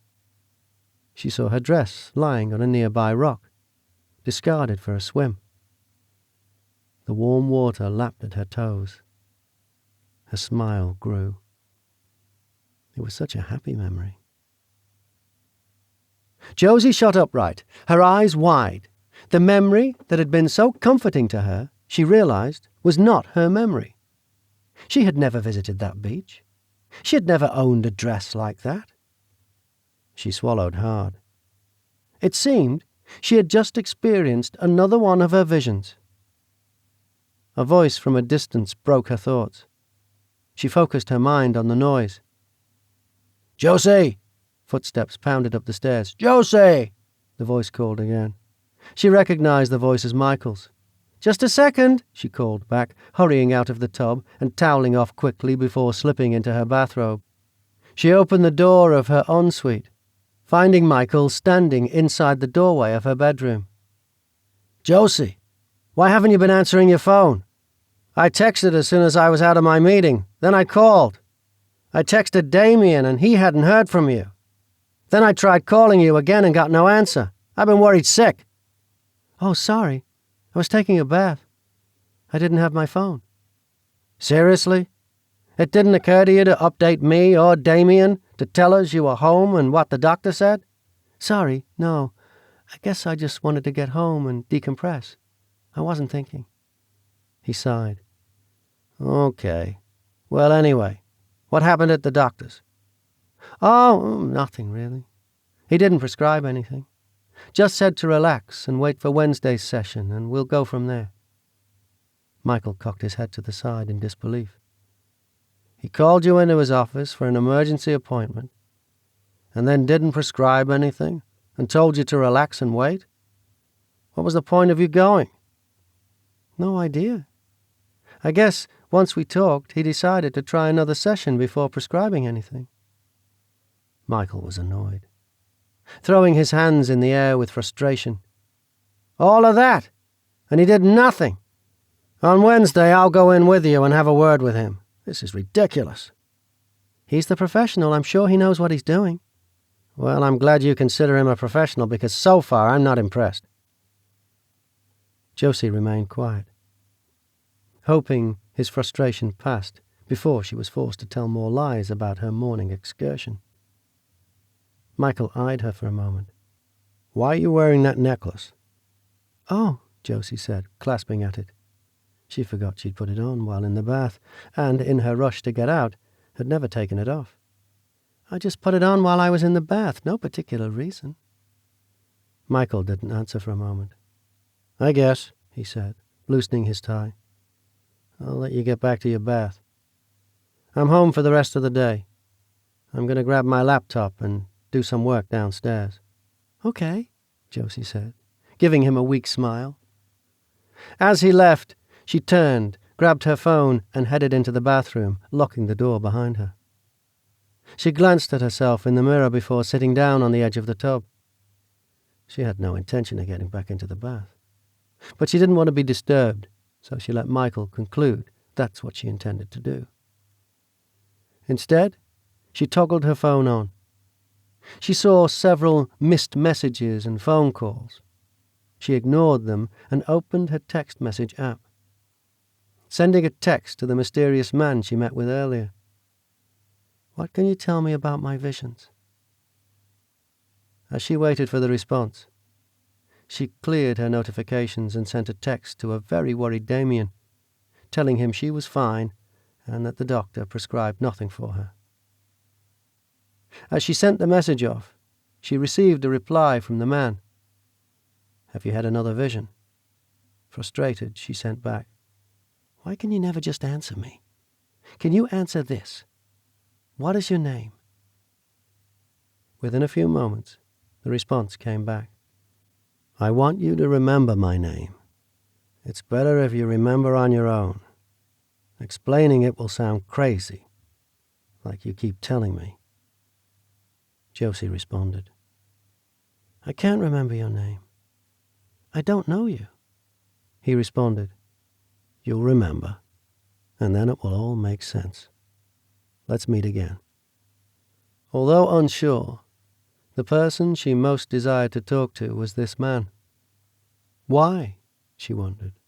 Speaker 2: She saw her dress lying on a nearby rock, discarded for a swim. The warm water lapped at her toes. Her smile grew. It was such a happy memory. Josie shot upright, her eyes wide. The memory that had been so comforting to her, she realized, was not her memory. She had never visited that beach. She had never owned a dress like that. She swallowed hard. It seemed she had just experienced another one of her visions. A voice from a distance broke her thoughts. She focused her mind on the noise. "Josie!" Footsteps pounded up the stairs. "Josie!" The voice called again. She recognized the voice as Michael's. "Just a second," she called back, hurrying out of the tub and toweling off quickly before slipping into her bathrobe. She opened the door of her ensuite, finding Michael standing inside the doorway of her bedroom. "Josie, why haven't you been answering your phone? I texted as soon as I was out of my meeting. Then I called. I texted Damien and he hadn't heard from you. Then I tried calling you again and got no answer. I've been worried sick." "Oh, sorry. I was taking a bath. I didn't have my phone." "Seriously? It didn't occur to you to update me or Damien to tell us you were home and what the doctor said?" "Sorry, no. I guess I just wanted to get home and decompress. I wasn't thinking." He sighed. "Okay. Well, anyway, what happened at the doctor's?" "Oh, nothing really. He didn't prescribe anything. Just said to relax and wait for Wednesday's session, and we'll go from there." Michael cocked his head to the side in disbelief. "He called you into his office for an emergency appointment, and then didn't prescribe anything, and told you to relax and wait? What was the point of you going?" "No idea. I guess once we talked, he decided to try another session before prescribing anything." Michael was annoyed, throwing his hands in the air with frustration. "All of that? And he did nothing? On Wednesday, I'll go in with you and have a word with him. This is ridiculous." "He's the professional. I'm sure he knows what he's doing." "Well, I'm glad you consider him a professional, because so far I'm not impressed." Josie remained quiet, hoping his frustration passed before she was forced to tell more lies about her morning excursion. Michael eyed her for a moment. "Why are you wearing that necklace?" "Oh," Josie said, clasping at it. She forgot she'd put it on while in the bath, and, in her rush to get out, had never taken it off. "I just put it on while I was in the bath. No particular reason." Michael didn't answer for a moment. "I guess," he said, loosening his tie. "I'll let you get back to your bath. I'm home for the rest of the day. I'm going to grab my laptop and do some work downstairs." "Okay," Josie said, giving him a weak smile. As he left, she turned, grabbed her phone and headed into the bathroom, locking the door behind her. She glanced at herself in the mirror before sitting down on the edge of the tub. She had no intention of getting back into the bath. But she didn't want to be disturbed, so she let Michael conclude that's what she intended to do. Instead, she toggled her phone on. She saw several missed messages and phone calls. She ignored them and opened her text message app, sending a text to the mysterious man she met with earlier. "What can you tell me about my visions?" As she waited for the response, she cleared her notifications and sent a text to a very worried Damien, telling him she was fine and that the doctor prescribed nothing for her. As she sent the message off, she received a reply from the man. "Have you had another vision?" Frustrated, she sent back, "Why can you never just answer me? Can you answer this? What is your name?" Within a few moments, the response came back. "I want you to remember my name. It's better if you remember on your own. Explaining it will sound crazy, like you keep telling me." Josie responded, "I can't remember your name. I don't know you." He responded, "You'll remember, and then it will all make sense. Let's meet again." Although unsure, the person she most desired to talk to was this man. Why, she wondered,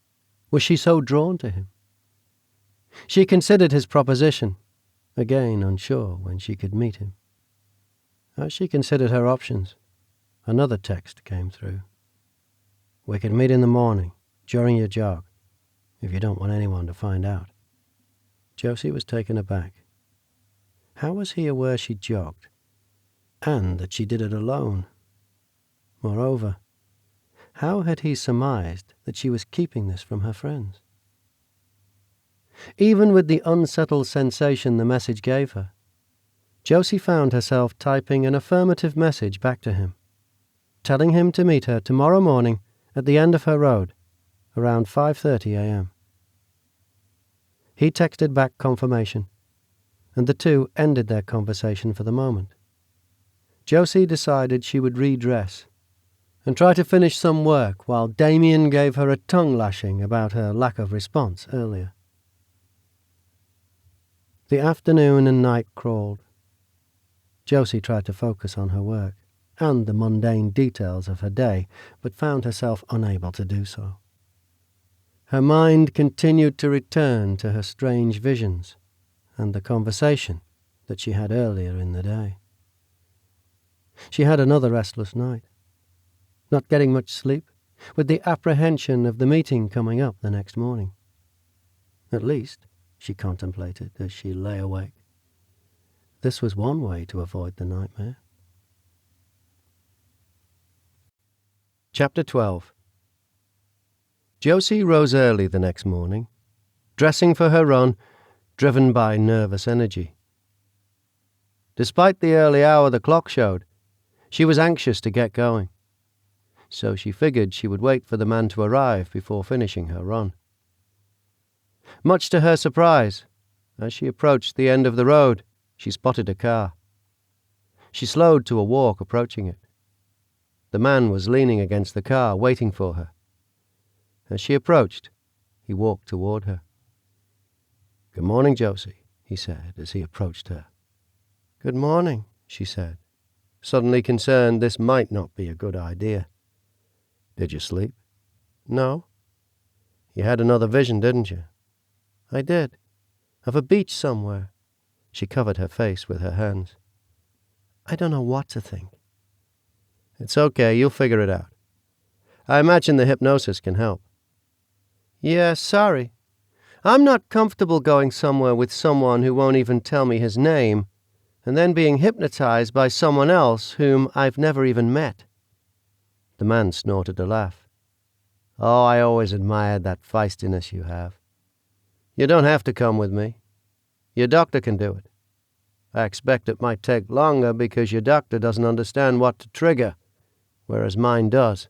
Speaker 2: was she so drawn to him? She considered his proposition, again unsure when she could meet him. As she considered her options, another text came through. "We can meet in the morning, during your jog, if you don't want anyone to find out." Josie was taken aback. How was he aware she jogged, and that she did it alone? Moreover, how had he surmised that she was keeping this from her friends? Even with the unsettled sensation the message gave her, Josie found herself typing an affirmative message back to him, telling him to meet her tomorrow morning at the end of her road, around 5:30 a.m. He texted back confirmation, and the two ended their conversation for the moment. Josie decided she would redress and try to finish some work while Damien gave her a tongue-lashing about her lack of response earlier. The afternoon and night crawled. Josie tried to focus on her work and the mundane details of her day, but found herself unable to do so. Her mind continued to return to her strange visions and the conversation that she had earlier in the day. She had another restless night, not getting much sleep, with the apprehension of the meeting coming up the next morning. At least, she contemplated as she lay awake, this was one way to avoid the nightmare. Chapter 12. Josie rose early the next morning, dressing for her run, driven by nervous energy. Despite the early hour the clock showed, she was anxious to get going, so she figured she would wait for the man to arrive before finishing her run. Much to her surprise, as she approached the end of the road, she spotted a car. She slowed to a walk approaching it. The man was leaning against the car, waiting for her. As she approached, he walked toward her. "Good morning, Josie," he said as he approached her. "Good morning," she said, suddenly concerned this might not be a good idea. "Did you sleep?" "No." "You had another vision, didn't you?" "I did. Of a beach somewhere." She covered her face with her hands. "I don't know what to think." "It's okay, you'll figure it out. I imagine the hypnosis can help." "Yeah, sorry. I'm not comfortable going somewhere with someone who won't even tell me his name, and then being hypnotized by someone else whom I've never even met." The man snorted a laugh. "Oh, I always admired that feistiness you have. You don't have to come with me. Your doctor can do it. I expect it might take longer because your doctor doesn't understand what to trigger, whereas mine does.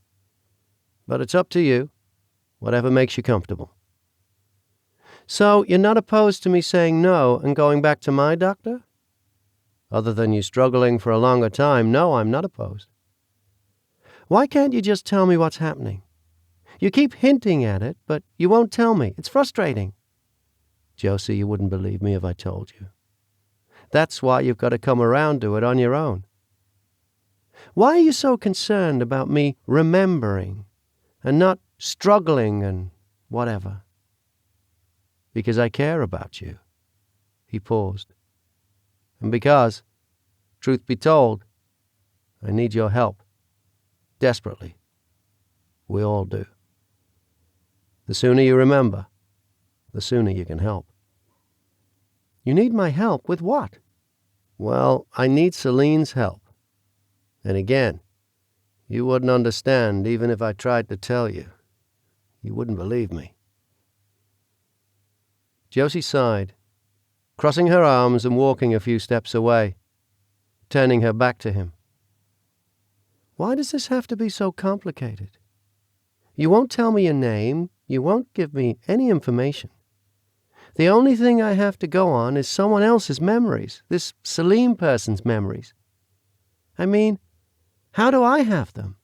Speaker 2: But it's up to you, whatever makes you comfortable." So you're not opposed to me saying no and going back to my doctor? Other than you struggling for a longer time, no, I'm not opposed. Why can't you just tell me what's happening? You keep hinting at it, but you won't tell me. It's frustrating. Josie, you wouldn't believe me if I told you. That's why you've got to come around to it on your own. Why are you so concerned about me remembering and not struggling and whatever? Because I care about you. He paused. And because, truth be told, I need your help. Desperately. We all do. The sooner you remember, the sooner you can help. You need my help with what? Well, I need Celine's help. And again, you wouldn't understand even if I tried to tell you. You wouldn't believe me. Josie sighed, crossing her arms and walking a few steps away, turning her back to him. Why does this have to be so complicated? You won't tell me your name. You won't give me any information. The only thing I have to go on is someone else's memories, this Celine person's memories. I mean, how do I have them?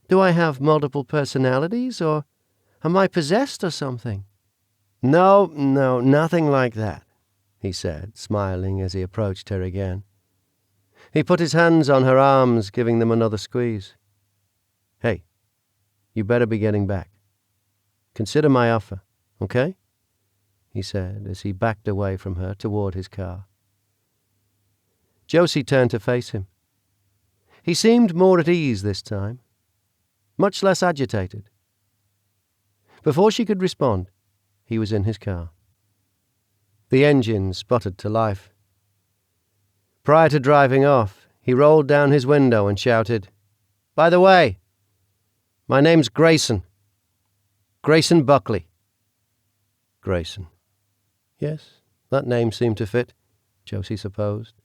Speaker 2: Do I have multiple personalities, or am I possessed or something? No, nothing like that, he said, smiling as he approached her again. He put his hands on her arms, giving them another squeeze. Hey, you better be getting back. Consider my offer, okay? He said as he backed away from her toward his car. Josie turned to face him. He seemed more at ease this time, much less agitated. Before she could respond, he was in his car. The engine sputtered to life. Prior to driving off, he rolled down his window and shouted, "By the way, my name's Grayson. Grayson Buckley." Grayson. Yes, that name seemed to fit, Josie supposed,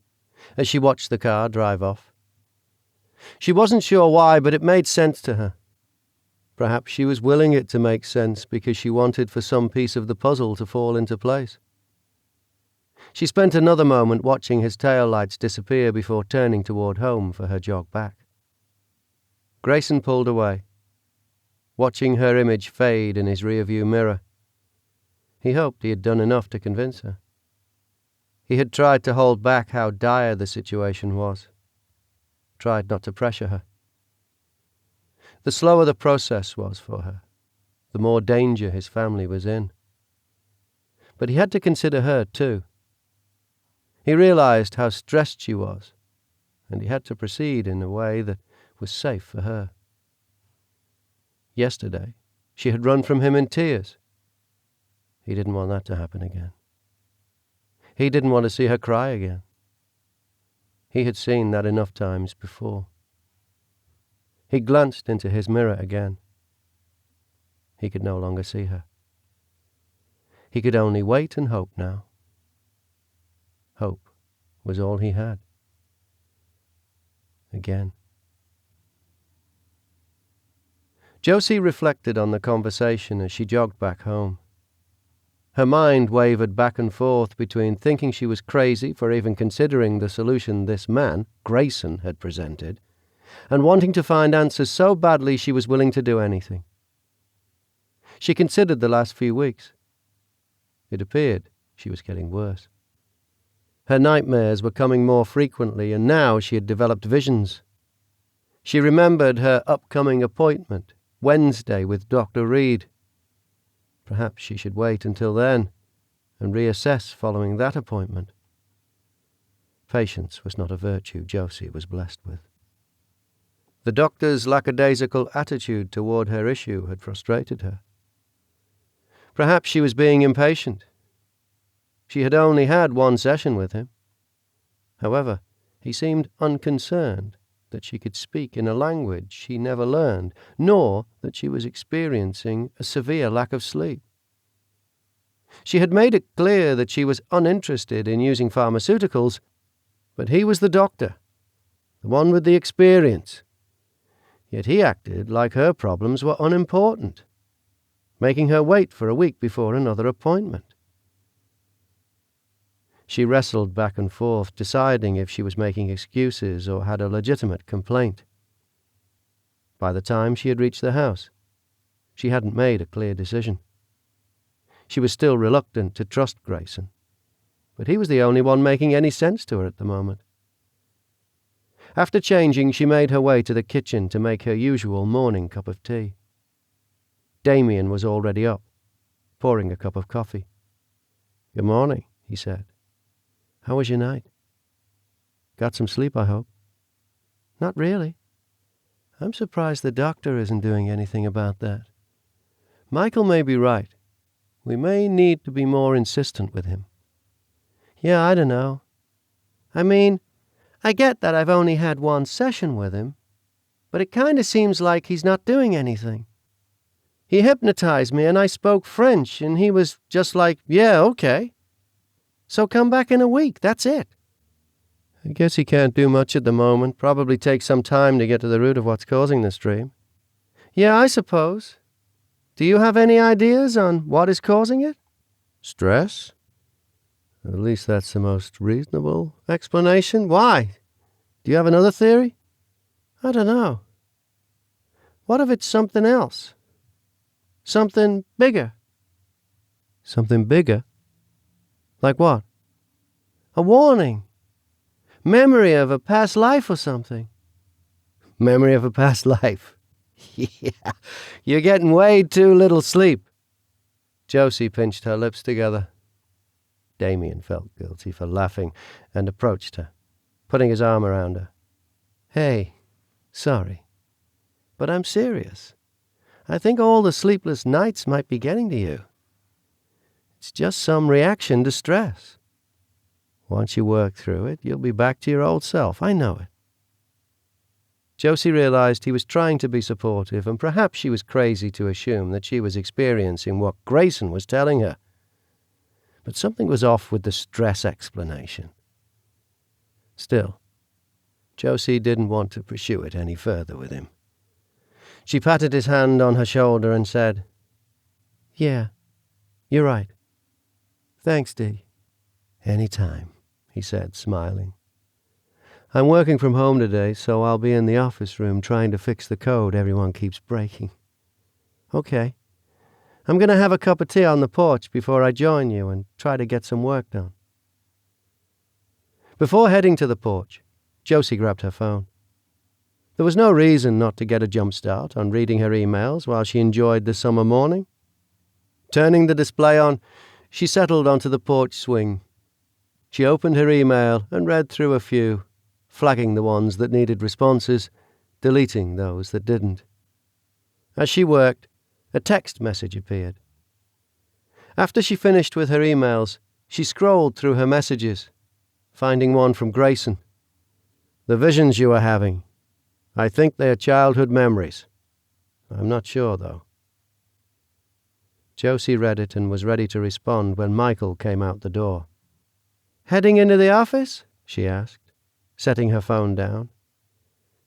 Speaker 2: as she watched the car drive off. She wasn't sure why, but it made sense to her. Perhaps she was willing it to make sense because she wanted for some piece of the puzzle to fall into place. She spent another moment watching his taillights disappear before turning toward home for her jog back. Grayson pulled away, watching her image fade in his rearview mirror. He hoped he had done enough to convince her. He had tried to hold back how dire the situation was, tried not to pressure her. The slower the process was for her, the more danger his family was in. But he had to consider her too. He realized how stressed she was, and he had to proceed in a way that was safe for her. Yesterday, she had run from him in tears. He didn't want that to happen again. He didn't want to see her cry again. He had seen that enough times before. He glanced into his mirror again. He could no longer see her. He could only wait and hope now. Hope was all he had. Again. Josie reflected on the conversation as she jogged back home. Her mind wavered back and forth between thinking she was crazy for even considering the solution this man, Grayson, had presented, and wanting to find answers so badly she was willing to do anything. She considered the last few weeks. It appeared she was getting worse. Her nightmares were coming more frequently, and now she had developed visions. She remembered her upcoming appointment, Wednesday, with Dr. Reed. Perhaps she should wait until then and reassess following that appointment. Patience was not a virtue Josie was blessed with. The doctor's lackadaisical attitude toward her issue had frustrated her. Perhaps she was being impatient. She had only had one session with him. However, he seemed unconcerned that she could speak in a language she never learned, nor that she was experiencing a severe lack of sleep. She had made it clear that she was uninterested in using pharmaceuticals, but he was the doctor, the one with the experience. Yet he acted like her problems were unimportant. making her wait for a week before another appointment. She wrestled back and forth, deciding if she was making excuses or had a legitimate complaint. By the time she had reached the house, she hadn't made a clear decision. She was still reluctant to trust Grayson, but he was the only one making any sense to her at the moment. After changing, she made her way to the kitchen to make her usual morning cup of tea. Damien was already up, pouring a cup of coffee. "Good morning," he said. "How was your night? Got some sleep, I hope?" "Not really. I'm surprised the doctor isn't doing anything about that. Michael may be right. We may need to be more insistent with him." "Yeah, I don't know. I mean, I get that I've only had one session with him, but it kind of seems like he's not doing anything. He hypnotized me and I spoke French and he was just like, yeah, okay. So come back in a week, that's it." "I guess he can't do much at the moment. Probably takes some time to get to the root of what's causing this dream." "Yeah, I suppose. Do you have any ideas on what is causing it?" "Stress? At least that's the most reasonable explanation. Why? Do you have another theory?" "I don't know. What if it's something else? Something bigger?" "Something bigger? Like what?" "A warning. Memory of a past life or something." "Memory of a past life? Yeah, you're getting way too little sleep." Josie pinched her lips together. Damien felt guilty for laughing and approached her, putting his arm around her. "Hey, sorry, but I'm serious. I think all the sleepless nights might be getting to you. It's just some reaction to stress. Once you work through it, you'll be back to your old self. I know it." Josie realized he was trying to be supportive, and perhaps she was crazy to assume that she was experiencing what Grayson was telling her. But something was off with the stress explanation. Still, Josie didn't want to pursue it any further with him. She patted his hand on her shoulder and said, "Yeah, you're right. Thanks, Dee." "Any time," he said, smiling. "I'm working from home today, so I'll be in the office room trying to fix the code everyone keeps breaking." "Okay. I'm going to have a cup of tea on the porch before I join you and try to get some work done." Before heading to the porch, Josie grabbed her phone. There was no reason not to get a jump start on reading her emails while she enjoyed the summer morning. Turning the display on, she settled onto the porch swing. She opened her email and read through a few, flagging the ones that needed responses, deleting those that didn't. As she worked, a text message appeared. After she finished with her emails, she scrolled through her messages, finding one from Grayson. "The visions you are having. I think they are childhood memories. I'm not sure, though." Josie read it and was ready to respond when Michael came out the door. "Heading into the office?" she asked, setting her phone down.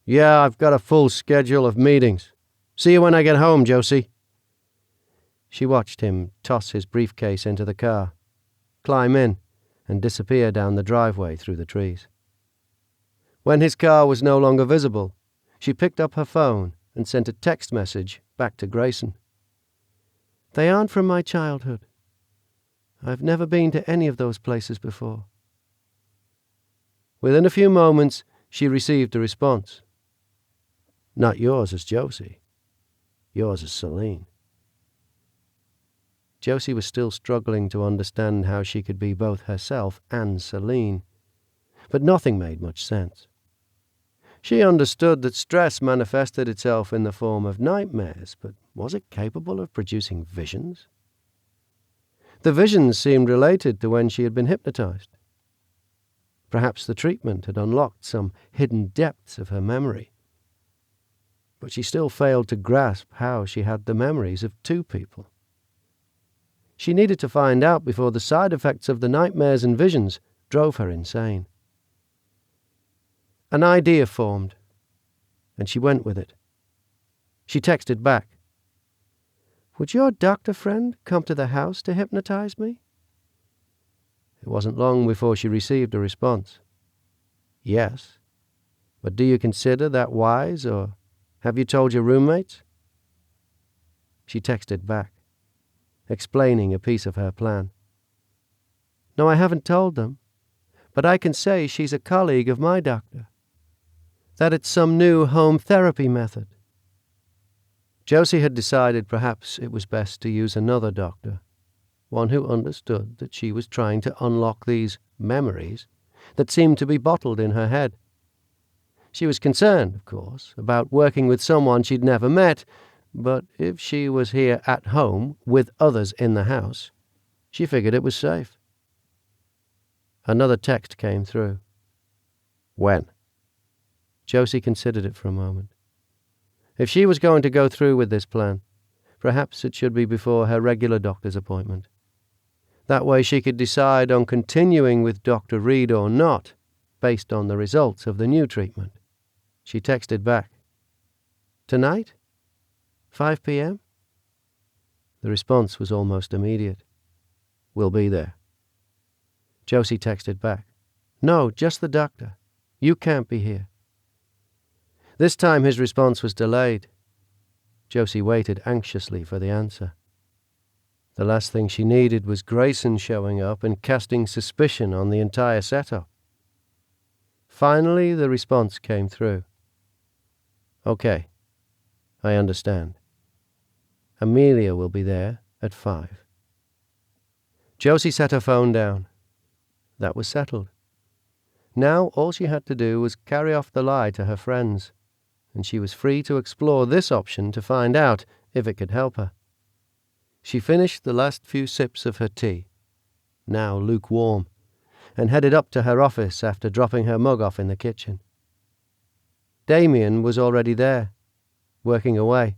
Speaker 2: "Yeah, I've got a full schedule of meetings. See you when I get home, Josie." She watched him toss his briefcase into the car, climb in, and disappear down the driveway through the trees. When his car was no longer visible, she picked up her phone and sent a text message back to Grayson. "They aren't from my childhood. I've never been to any of those places before." Within a few moments, she received a response. "Not yours as Josie. Yours as Celine." Josie was still struggling to understand how she could be both herself and Celine, but nothing made much sense. She understood that stress manifested itself in the form of nightmares, but was it capable of producing visions? The visions seemed related to when she had been hypnotized. Perhaps the treatment had unlocked some hidden depths of her memory. But she still failed to grasp how she had the memories of two people. She needed to find out before the side effects of the nightmares and visions drove her insane. An idea formed, and she went with it. She texted back. "Would your doctor friend come to the house to hypnotize me?" It wasn't long before she received a response. "Yes. But do you consider that wise, or have you told your roommates?" She texted back, explaining a piece of her plan. "No, I haven't told them, but I can say she's a colleague of my doctor, that it's some new home therapy method." Josie had decided perhaps it was best to use another doctor, one who understood that she was trying to unlock these memories that seemed to be bottled in her head. She was concerned, of course, about working with someone she'd never met, but if she was here at home with others in the house, she figured it was safe. Another text came through. "When?" Josie considered it for a moment. If she was going to go through with this plan, perhaps it should be before her regular doctor's appointment. That way she could decide on continuing with Dr. Reed or not, based on the results of the new treatment. She texted back, "Tonight? 5 p.m.? The response was almost immediate. "We'll be there." Josie texted back, "No, just the doctor. You can't be here." This time his response was delayed. Josie waited anxiously for the answer. The last thing she needed was Grayson showing up and casting suspicion on the entire setup. Finally, the response came through. "Okay, I understand. Amelia will be there at 5. Josie set her phone down. That was settled. Now all she had to do was carry off the lie to her friends, and she was free to explore this option to find out if it could help her. She finished the last few sips of her tea, now lukewarm, and headed up to her office after dropping her mug off in the kitchen. Damien was already there, working away,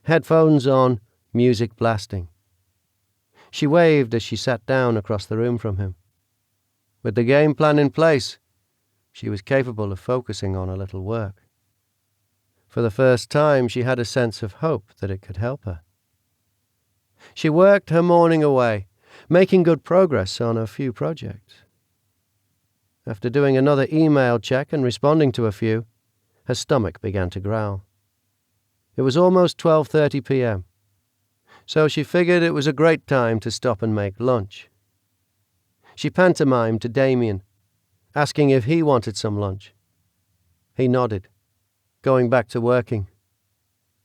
Speaker 2: headphones on, music blasting. She waved as she sat down across the room from him. With the game plan in place, she was capable of focusing on a little work. For the first time, she had a sense of hope that it could help her. She worked her morning away, making good progress on a few projects. After doing another email check and responding to a few, her stomach began to growl. It was almost 12:30 p.m., so she figured it was a great time to stop and make lunch. She pantomimed to Damien, asking if he wanted some lunch. He nodded, going back to working.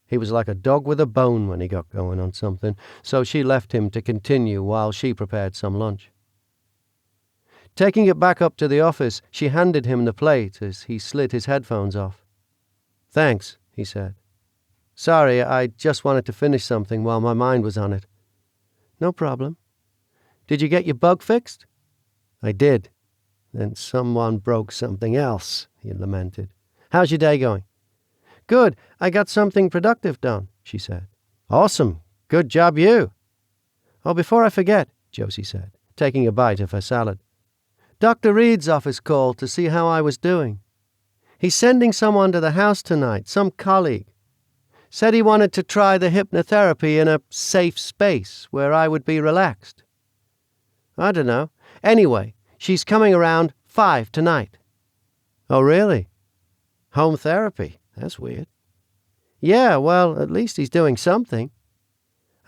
Speaker 2: He was like a dog with a bone when he got going on something, so she left him to continue while she prepared some lunch. Taking it back up to the office, she handed him the plate as he slid his headphones off. "Thanks," he said. "Sorry, I just wanted to finish something while my mind was on it." "No problem. Did you get your bug fixed?" "I did. Then someone broke something else," he lamented. "How's your day going?" "Good. I got something productive done," she said. "Awesome. Good job you." "Oh, before I forget," Josie said, taking a bite of her salad. "Dr. Reed's office called to see how I was doing. He's sending someone to the house tonight, some colleague. Said he wanted to try the hypnotherapy in a safe space where I would be relaxed. I don't know. Anyway, she's coming around 5 tonight." "Oh, really? Home therapy? That's weird." "Yeah, well, at least he's doing something.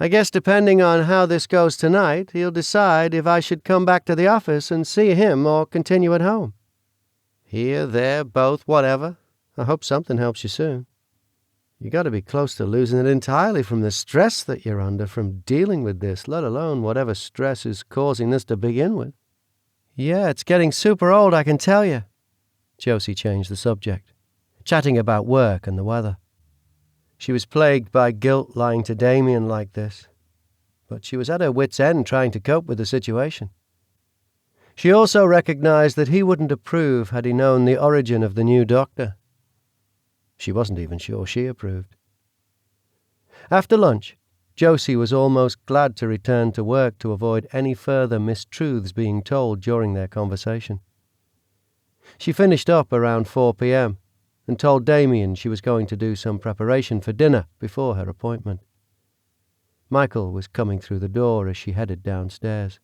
Speaker 2: I guess depending on how this goes tonight, he'll decide if I should come back to the office and see him or continue at home." "Here, there, both, whatever. I hope something helps you soon. You got to be close to losing it entirely from the stress that you're under from dealing with this, let alone whatever stress is causing this to begin with." "Yeah, it's getting super old, I can tell you." Josie changed the subject, chatting about work and the weather. She was plagued by guilt lying to Damien like this, but she was at her wit's end trying to cope with the situation. She also recognized that he wouldn't approve had he known the origin of the new doctor. She wasn't even sure she approved. After lunch, Josie was almost glad to return to work to avoid any further mistruths being told during their conversation. She finished up around 4 p.m. and told Damien she was going to do some preparation for dinner before her appointment. Michael was coming through the door as she headed downstairs.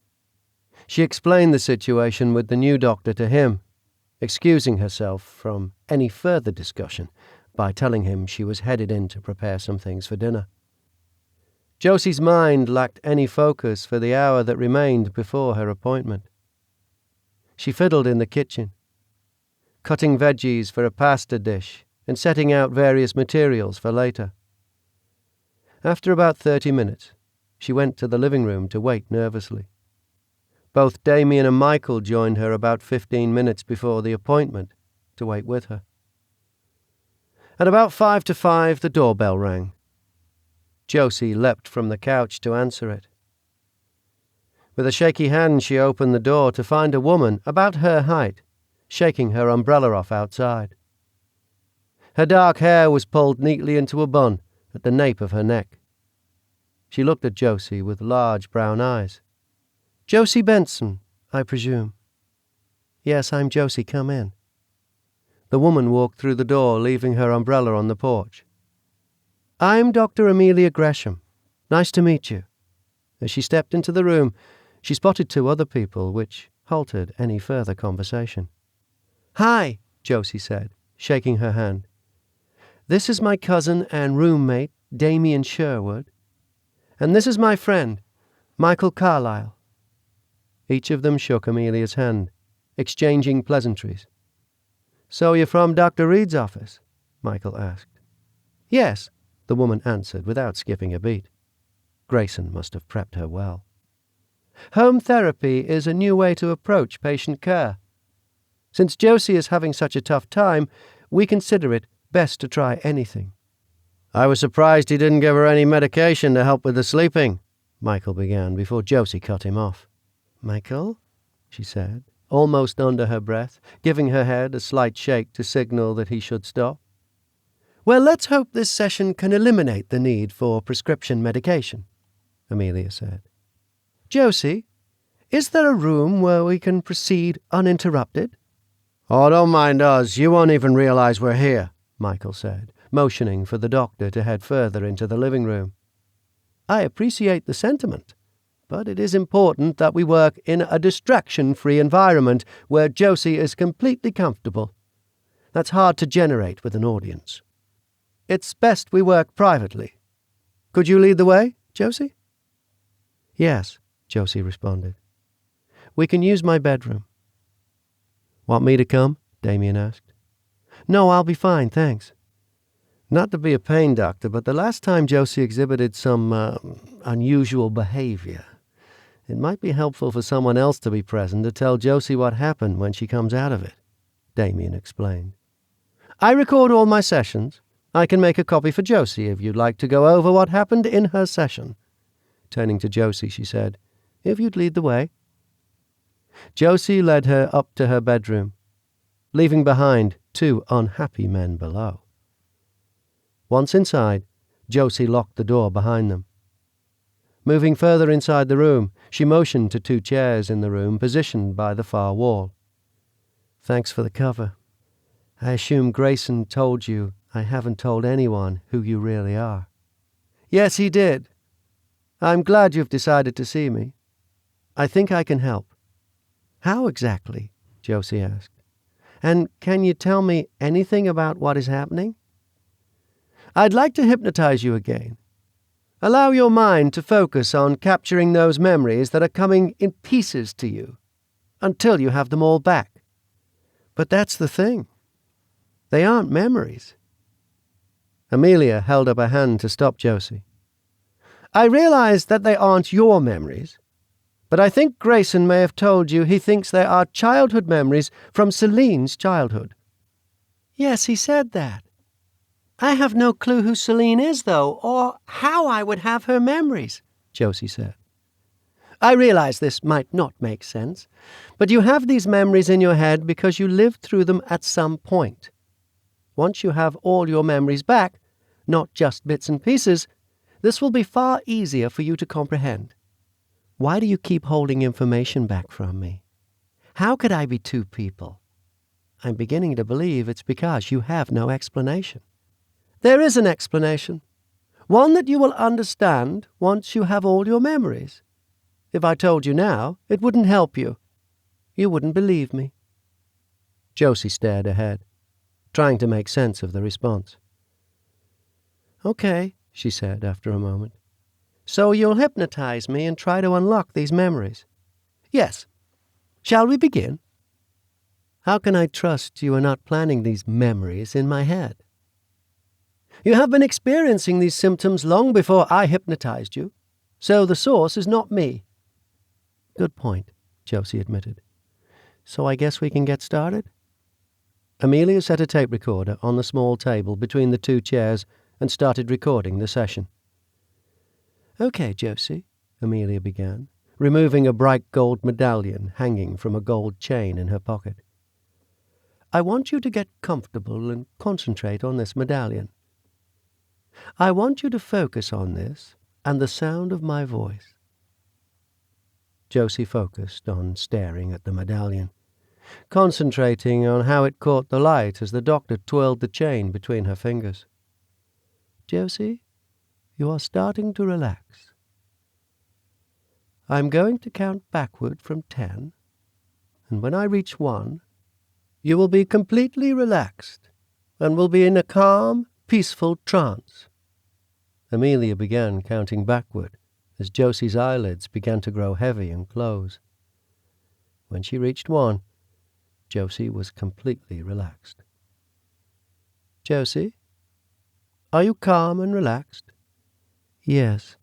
Speaker 2: She explained the situation with the new doctor to him, excusing herself from any further discussion by telling him she was headed in to prepare some things for dinner. Josie's mind lacked any focus for the hour that remained before her appointment. She fiddled in the kitchen, cutting veggies for a pasta dish and setting out various materials for later. After about 30 minutes, she went to the living room to wait nervously. Both Damien and Michael joined her about 15 minutes before the appointment to wait with her. At about 5 to 5, the doorbell rang. Josie leapt from the couch to answer it. With a shaky hand, she opened the door to find a woman about her height, shaking her umbrella off outside. Her dark hair was pulled neatly into a bun at the nape of her neck. She looked at Josie with large brown eyes. "Josie Benson, I presume." "Yes, I'm Josie. Come in." The woman walked through the door, leaving her umbrella on the porch. "I'm Dr. Amelia Gresham. Nice to meet you." As she stepped into the room, she spotted 2 other people, which halted any further conversation. "Hi," Josie said, shaking her hand. "This is my cousin and roommate, Damien Sherwood. And this is my friend, Michael Carlyle." Each of them shook Amelia's hand, exchanging pleasantries. "So you're from Dr. Reed's office?" Michael asked. "Yes," the woman answered without skipping a beat. Grayson must have prepped her well. "Home therapy is a new way to approach patient care. Since Josie is having such a tough time, we consider it best to try anything." "I was surprised he didn't give her any medication to help with the sleeping," Michael began before Josie cut him off. "Michael?" she said, almost under her breath, giving her head a slight shake to signal that he should stop. "Well, let's hope this session can eliminate the need for prescription medication," Amelia said. "Josie, is there a room where we can proceed uninterrupted?" "Oh, don't mind us. You won't even realize we're here," Michael said, motioning for the doctor to head further into the living room. "I appreciate the sentiment, but it is important that we work in a distraction-free environment where Josie is completely comfortable. That's hard to generate with an audience. It's best we work privately. Could you lead the way, Josie?" "Yes," Josie responded. "We can use my bedroom." "Want me to come?" Damien asked. "No, I'll be fine, thanks." Not to be a pain, Doctor, but the last time Josie exhibited some unusual behavior. It might be helpful for someone else to be present to tell Josie what happened when she comes out of it, Damien explained. "I record all my sessions. I can make a copy for Josie if you'd like to go over what happened in her session." Turning to Josie, she said, "If you'd lead the way." Josie led her up to her bedroom, leaving behind 2 unhappy men below. Once inside, Josie locked the door behind them. Moving further inside the room, she motioned to 2 chairs in the room positioned by the far wall. "Thanks for the cover. I assume Grayson told you I haven't told anyone who you really are." "Yes, he did. I'm glad you've decided to see me. I think I can help." "How exactly?" Josie asked. "And can you tell me anything about what is happening?" "I'd like to hypnotize you again. Allow your mind to focus on capturing those memories that are coming in pieces to you, until you have them all back." "But that's the thing. They aren't memories." Amelia held up a hand to stop Josie. "I realize that they aren't your memories, but I think Grayson may have told you he thinks they are childhood memories from Celine's childhood." "Yes, he said that. I have no clue who Celine is, though, or how I would have her memories," Josie said. "I realize this might not make sense, but you have these memories in your head because you lived through them at some point. Once you have all your memories back, not just bits and pieces, this will be far easier for you to comprehend. Why do you keep holding information back from me? How could I be 2 people? I'm beginning to believe it's because you have no explanation." "There is an explanation. One that you will understand once you have all your memories. If I told you now, it wouldn't help you. You wouldn't believe me." Josie stared ahead, trying to make sense of the response. "Okay," she said after a moment. "So you'll hypnotize me and try to unlock these memories?" "Yes. Shall we begin?" "How can I trust you are not planning these memories in my head?" "You have been experiencing these symptoms long before I hypnotized you, so the source is not me." "Good point," Josie admitted. "So I guess we can get started?" Amelia set a tape recorder on the small table between the two chairs and started recording the session. "Okay, Josie," Amelia began, removing a bright gold medallion hanging from a gold chain in her pocket. "I want you to get comfortable and concentrate on this medallion. I want you to focus on this and the sound of my voice." Josie focused on staring at the medallion, concentrating on how it caught the light as the doctor twirled the chain between her fingers. "Josie, you are starting to relax. I'm going to count backward from 10, and when I reach 1, you will be completely relaxed and will be in a calm, peaceful trance." Amelia began counting backward as Josie's eyelids began to grow heavy and close. When she reached 1, Josie was completely relaxed. "Josie, are you calm and relaxed?" "Yes,"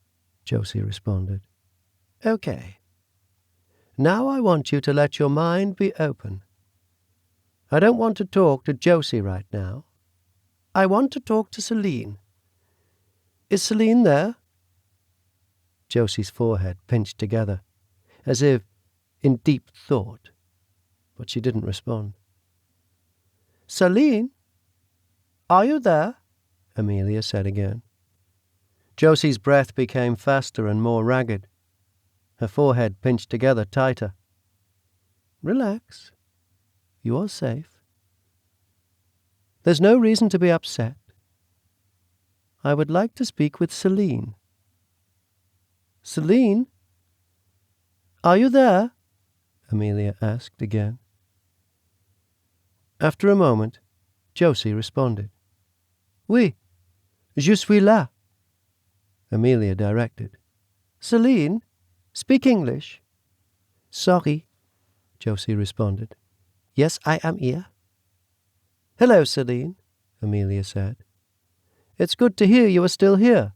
Speaker 2: Josie responded. "Okay. Now I want you to let your mind be open. I don't want to talk to Josie right now. I want to talk to Celine. Is Celine there?" Josie's forehead pinched together, as if in deep thought, but she didn't respond. "Celine? Are you there?" Amelia said again. Josie's breath became faster and more ragged. Her forehead pinched together tighter. "Relax. You are safe. There's no reason to be upset. I would like to speak with Celine." "Celine? Are you there?" Amelia asked again. After a moment, Josie responded. "Oui, je suis là." Amelia directed. "Celine, speak English." "Sorry," Josie responded. "Yes, I am here." "Hello, Celine," Amelia said. "It's good to hear you are still here.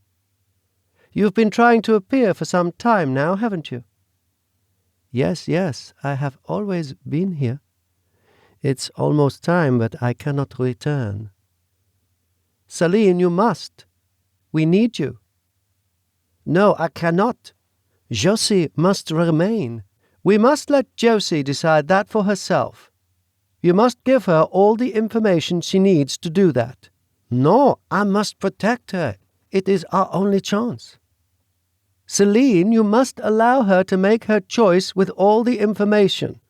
Speaker 2: You've been trying to appear for some time now, haven't you?" Yes, I have always been here. It's almost time, but I cannot return." "Celine, you must. We need you." "No, I cannot. Josie must remain. We must let Josie decide that for herself. You must give her all the information she needs to do that." "No, I must protect her. It is our only chance." "Celine, you must allow her to make her choice with all the information.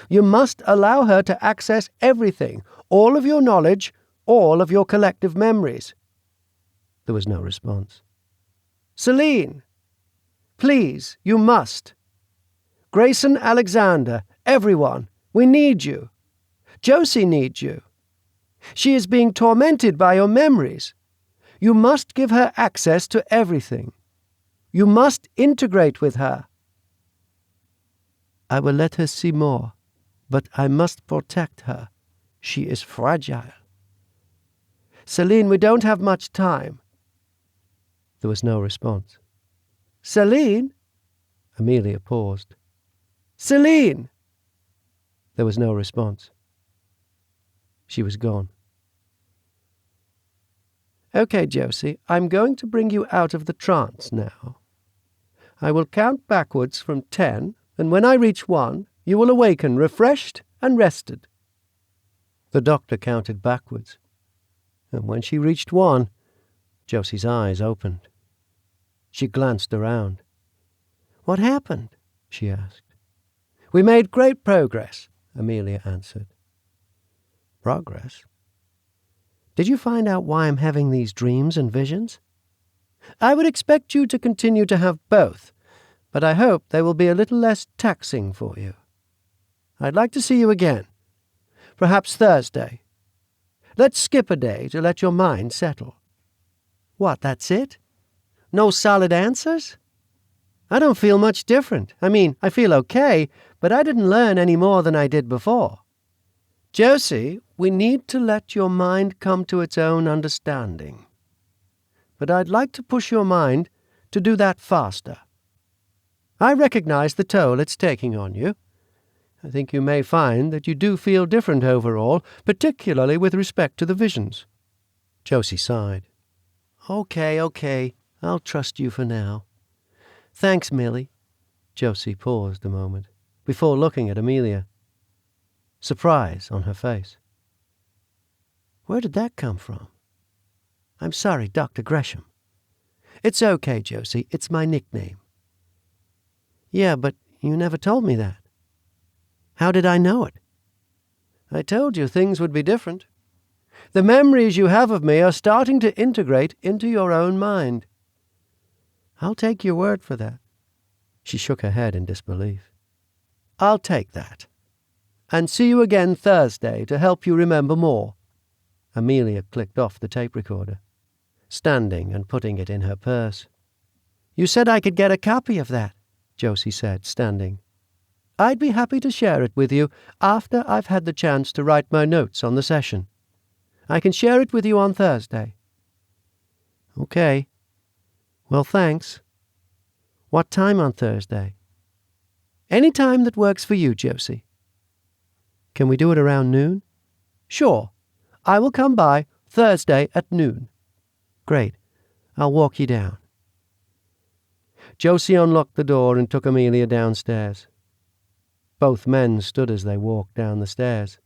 Speaker 2: You must allow her to access everything, all of your knowledge, all of your collective memories." There was no response. "Celine, please, you must. Grayson, Alexander, everyone, we need you. Josie needs you. She is being tormented by your memories. You must give her access to everything. You must integrate with her." "I will let her see more, but I must protect her. She is fragile." "Celine, we don't have much time." There was no response. "Celine?" Amelia paused. "Celine!" There was no response. She was gone. "Okay, Josie, I'm going to bring you out of the trance now. I will count backwards from 10, and when I reach 1, you will awaken refreshed and rested." The doctor counted backwards, and when she reached 1, Josie's eyes opened. She glanced around. "What happened?" she asked. "We made great progress," Amelia answered. "Progress? Did you find out why I'm having these dreams and visions?" I would expect you to continue to have both, but I hope they will be a little less taxing for you. I'd like to see you again. Perhaps Thursday. Let's skip a day to let your mind settle. What, that's it? No solid answers? I don't feel much different. I mean, I feel okay, but I didn't learn any more than I did before. Josie, we need to let your mind come to its own understanding. But I'd like to push your mind to do that faster. I recognize the toll it's taking on you. I think you may find that you do feel different overall, particularly with respect to the visions. Josie sighed. Okay, I'll trust you for now. Thanks, Millie. Josie paused a moment, before looking at Amelia. Surprise on her face. Where did that come from? I'm sorry, Dr. Gresham. It's okay, Josie, it's my nickname. Yeah, but you never told me that. How did I know it? I told you things would be different. The memories you have of me are starting to integrate into your own mind. I'll take your word for that. She shook her head in disbelief. I'll take that. And see you again Thursday to help you remember more. Amelia clicked off the tape recorder, standing and putting it in her purse. You said I could get a copy of that, Josie said, standing. I'd be happy to share it with you after I've had the chance to write my notes on the session. I can share it with you on Thursday. Okay. Well, thanks. What time on Thursday? Any time that works for you, Josie. Can we do it around noon? Sure. I will come by Thursday at noon. Great. I'll walk you down. Josie unlocked the door and took Amelia downstairs. Both men stood as they walked down the stairs.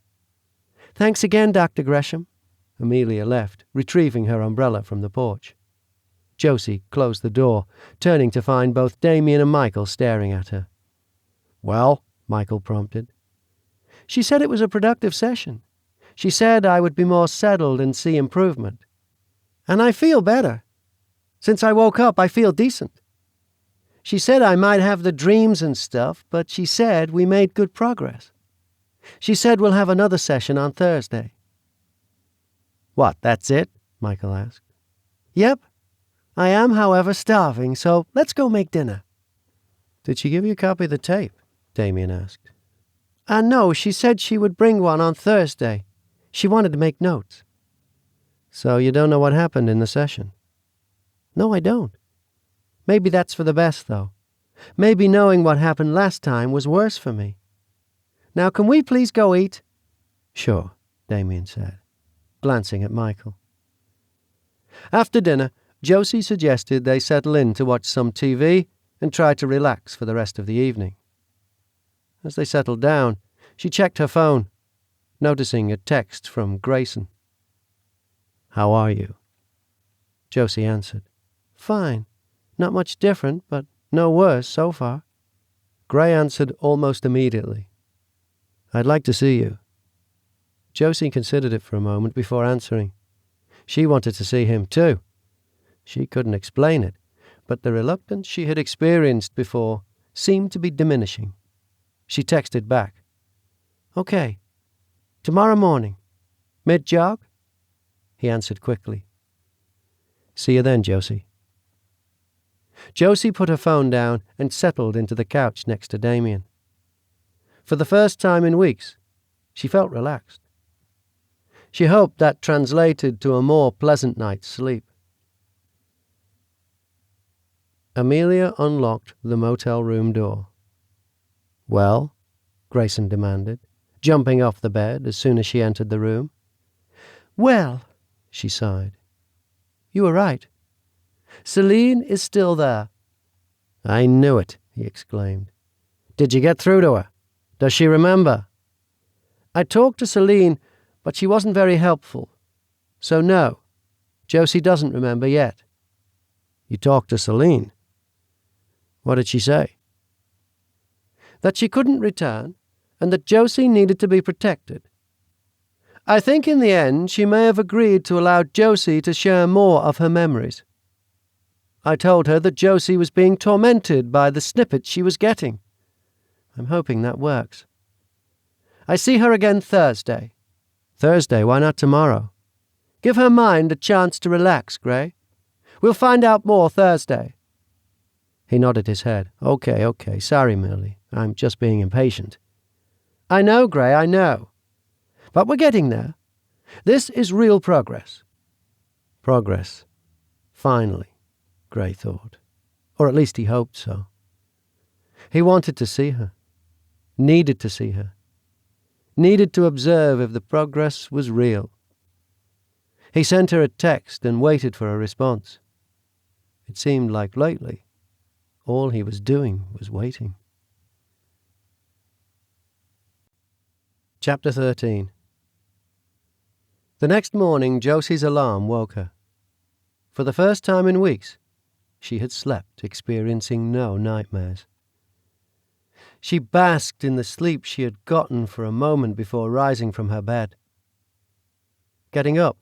Speaker 2: Thanks again, Dr. Gresham. Amelia left, retrieving her umbrella from the porch. Josie closed the door, turning to find both Damien and Michael staring at her. Well, Michael prompted. She said it was a productive session. She said I would be more settled and see improvement. And I feel better. Since I woke up, I feel decent. She said I might have the dreams and stuff, but she said we made good progress. She said we'll have another session on Thursday. What, that's it? Michael asked. Yep. I am, however, starving, so let's go make dinner. Did she give you a copy of the tape? Damien asked. No, she said she would bring one on Thursday. She wanted to make notes. So you don't know what happened in the session? No, I don't. Maybe that's for the best, though. Maybe knowing what happened last time was worse for me. Now, can we please go eat? Sure, Damien said, glancing at Michael. After dinner, Josie suggested they settle in to watch some TV and try to relax for the rest of the evening. As they settled down, she checked her phone, noticing a text from Grayson. How are you? Josie answered. Fine. Not much different, but no worse so far. Gray answered almost immediately. I'd like to see you. Josie considered it for a moment before answering. She wanted to see him too. She couldn't explain it, but the reluctance she had experienced before seemed to be diminishing. She texted back. Okay. Tomorrow morning. Mid-jog? He answered quickly. See you then, Josie. Josie put her phone down and settled into the couch next to Damien. For the first time in weeks, she felt relaxed. She hoped that translated to a more pleasant night's sleep. Amelia unlocked the motel room door. Well? Grayson demanded, jumping off the bed as soon as she entered the room. Well, she sighed. You were right. Celine is still there. I knew it, he exclaimed. Did you get through to her? Does she remember? I talked to Celine, but she wasn't very helpful. So no, Josie doesn't remember yet. You talked to Celine? What did she say? That she couldn't return, and that Josie needed to be protected. I think in the end she may have agreed to allow Josie to share more of her memories. I told her that Josie was being tormented by the snippets she was getting. I'm hoping that works. I see her again Thursday. Thursday, why not tomorrow? Give her mind a chance to relax, Gray. We'll find out more Thursday. He nodded his head. Okay. Sorry, Millie. I'm just being impatient. I know, Gray, I know. But we're getting there. This is real progress. Progress. Finally, Gray thought. Or at least he hoped so. He wanted to see her. Needed to see her. Needed to observe if the progress was real. He sent her a text and waited for a response. It seemed like lately, all he was doing was waiting. Chapter 13. The next morning, Josie's alarm woke her. For the first time in weeks, she had slept, experiencing no nightmares. She basked in the sleep she had gotten for a moment before rising from her bed. Getting up,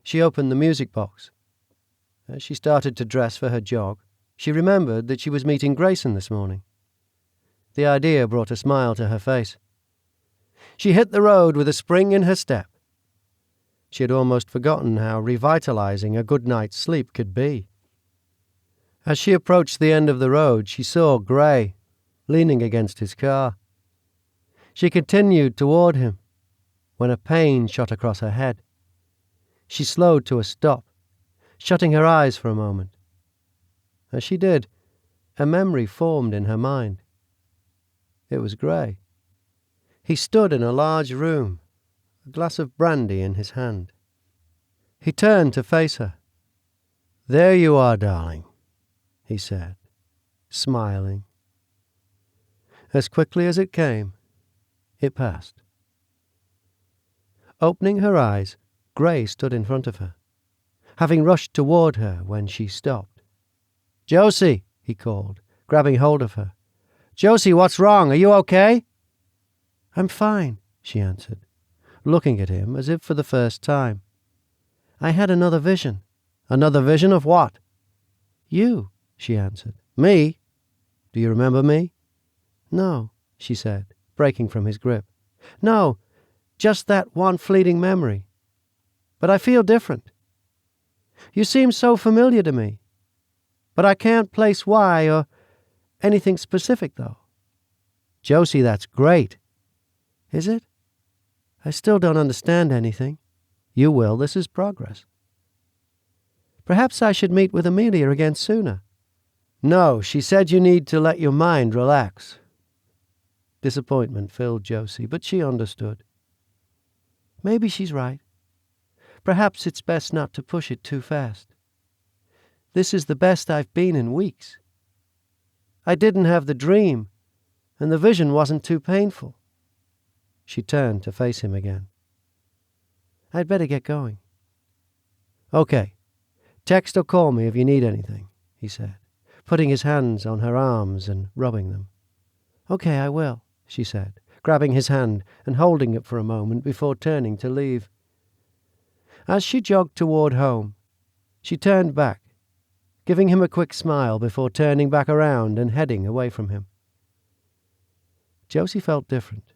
Speaker 2: she opened the music box. As she started to dress for her jog, she remembered that she was meeting Grayson this morning. The idea brought a smile to her face. She hit the road with a spring in her step. She had almost forgotten how revitalizing a good night's sleep could be. As she approached the end of the road, she saw Gray leaning against his car. She continued toward him when a pain shot across her head. She slowed to a stop, shutting her eyes for a moment. As she did, a memory formed in her mind. It was Gray. He stood in a large room, a glass of brandy in his hand. He turned to face her. "There you are, darling," he said, smiling. As quickly as it came, it passed. Opening her eyes, Gray stood in front of her, having rushed toward her when she stopped. "Josie," he called, grabbing hold of her. "Josie, what's wrong? Are you okay?" "I'm fine," she answered, looking at him as if for the first time. "I had another vision." "Another vision of what?" "You," she answered. "Me? Do you remember me?" "No," she said, breaking from his grip. "No, just that one fleeting memory. But I feel different. You seem so familiar to me. But I can't place why or anything specific, though." "Josie, that's great." "Is it? I still don't understand anything." "You will. This is progress." "Perhaps I should meet with Amelia again sooner." "No, she said you need to let your mind relax." Disappointment filled Josie, but she understood. Maybe she's right. Perhaps it's best not to push it too fast. This is the best I've been in weeks. I didn't have the dream, and the vision wasn't too painful. She turned to face him again. "I'd better get going." "Okay. Text or call me if you need anything," he said, putting his hands on her arms and rubbing them. "Okay, I will," she said, grabbing his hand and holding it for a moment before turning to leave. As she jogged toward home, she turned back, giving him a quick smile before turning back around and heading away from him. Josie felt different.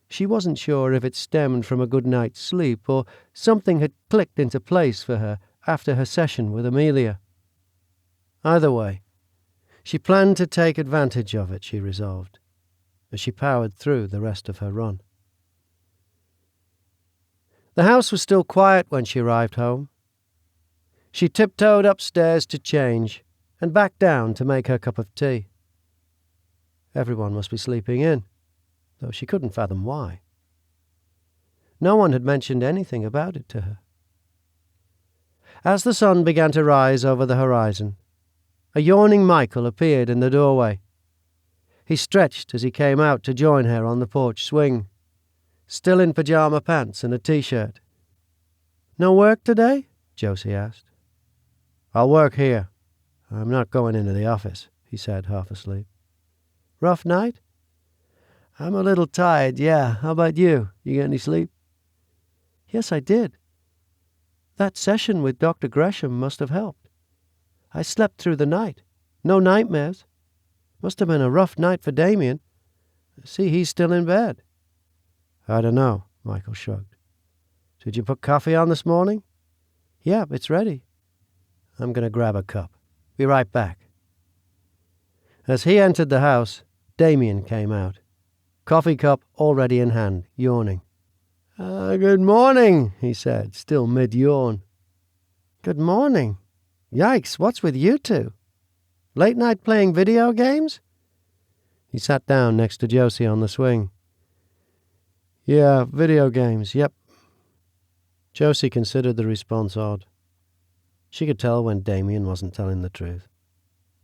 Speaker 2: She wasn't sure if it stemmed from a good night's sleep or something had clicked into place for her after her session with Amelia. Either way, she planned to take advantage of it, she resolved, as she powered through the rest of her run. The house was still quiet when she arrived home. She tiptoed upstairs to change and back down to make her cup of tea. Everyone must be sleeping in, though she couldn't fathom why. No one had mentioned anything about it to her. As the sun began to rise over the horizon, a yawning Michael appeared in the doorway. He stretched as he came out to join her on the porch swing, still in pajama pants and a t-shirt. "No work today?" Josie asked. "I'll work here. I'm not going into the office," he said, half asleep. "Rough night?" "I'm a little tired, yeah. How about you? You get any sleep?" "Yes, I did. That session with Dr. Gresham must have helped. I slept through the night. No nightmares. Must have been a rough night for Damien. See, he's still in bed." "I don't know," Michael shrugged. "Did you put coffee on this morning?" "Yep, it's ready." "I'm going to grab a cup. Be right back." As he entered the house, Damien came out, coffee cup already in hand, yawning. "Good morning," he said, still mid-yawn. "Good morning. Yikes, what's with you two? Late night playing video games?" He sat down next to Josie on the swing. "Yeah, video games, yep." Josie considered the response odd. She could tell when Damien wasn't telling the truth,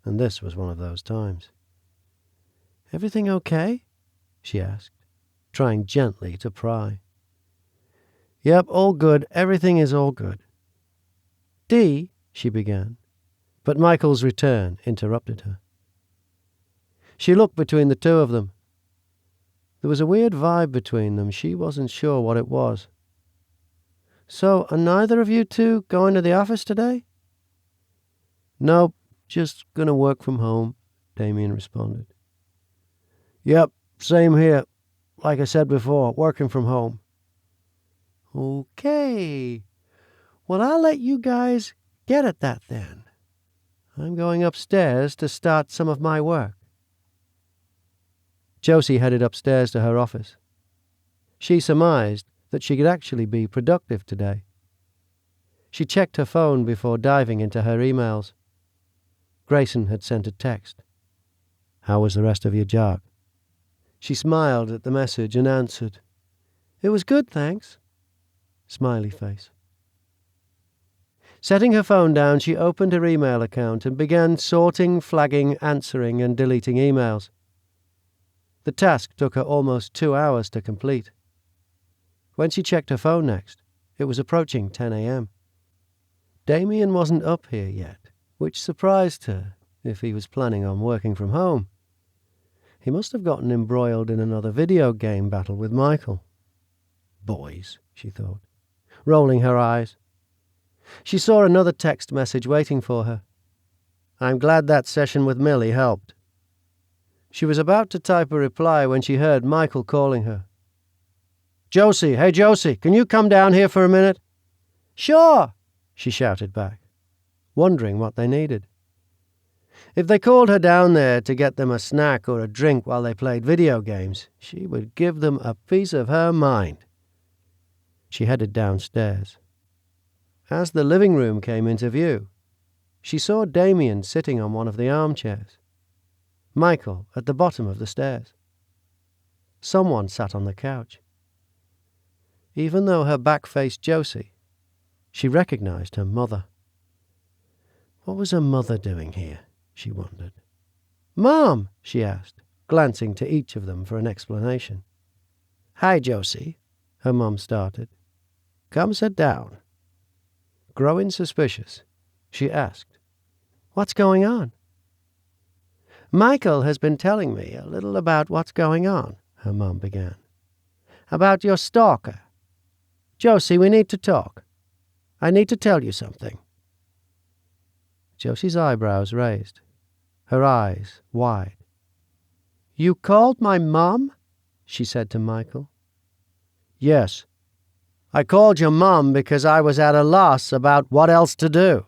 Speaker 2: and this was one of those times. "Everything okay?" she asked, trying gently to pry. "Yep, all good. Everything is all good." "Dee," she began, but Michael's return interrupted her. She looked between the two of them. There was a weird vibe between them. She wasn't sure what it was. "So, are neither of you two going to the office today?" "Nope, just gonna work from home," Damien responded. "Yep, same here. Like I said before, working from home." "Okay. Well, I'll let you guys get at that then. I'm going upstairs to start some of my work." Josie headed upstairs to her office. She surmised that she could actually be productive today. She checked her phone before diving into her emails. Grayson had sent a text. "How was the rest of your job?" She smiled at the message and answered, "It was good, thanks." Smiley face. Setting her phone down, she opened her email account and began sorting, flagging, answering, and deleting emails. The task took her almost 2 hours to complete. When she checked her phone next, it was approaching 10 a.m. Damien wasn't up here yet, which surprised her if he was planning on working from home. He must have gotten embroiled in another video game battle with Michael. Boys, she thought, rolling her eyes. She saw another text message waiting for her. "I'm glad that session with Millie helped." She was about to type a reply when she heard Michael calling her. "Josie, hey Josie, can you come down here for a minute?" "Sure," she shouted back, wondering what they needed. If they called her down there to get them a snack or a drink while they played video games, she would give them a piece of her mind. She headed downstairs. As the living room came into view, she saw Damien sitting on one of the armchairs, Michael at the bottom of the stairs. Someone sat on the couch. Even though her back faced Josie, she recognized her mother. What was her mother doing here, she wondered. "Mom," she asked, glancing to each of them for an explanation. "Hi, Josie," her mom started. "Come sit down." Growing suspicious, she asked, "What's going on?" "Michael has been telling me a little about what's going on," her mom began. "About your stalker. Josie, we need to talk. I need to tell you something." Josie's eyebrows raised, her eyes wide. "You called my mom?" she said to Michael. "Yes. I called your mom because I was at a loss about what else to do."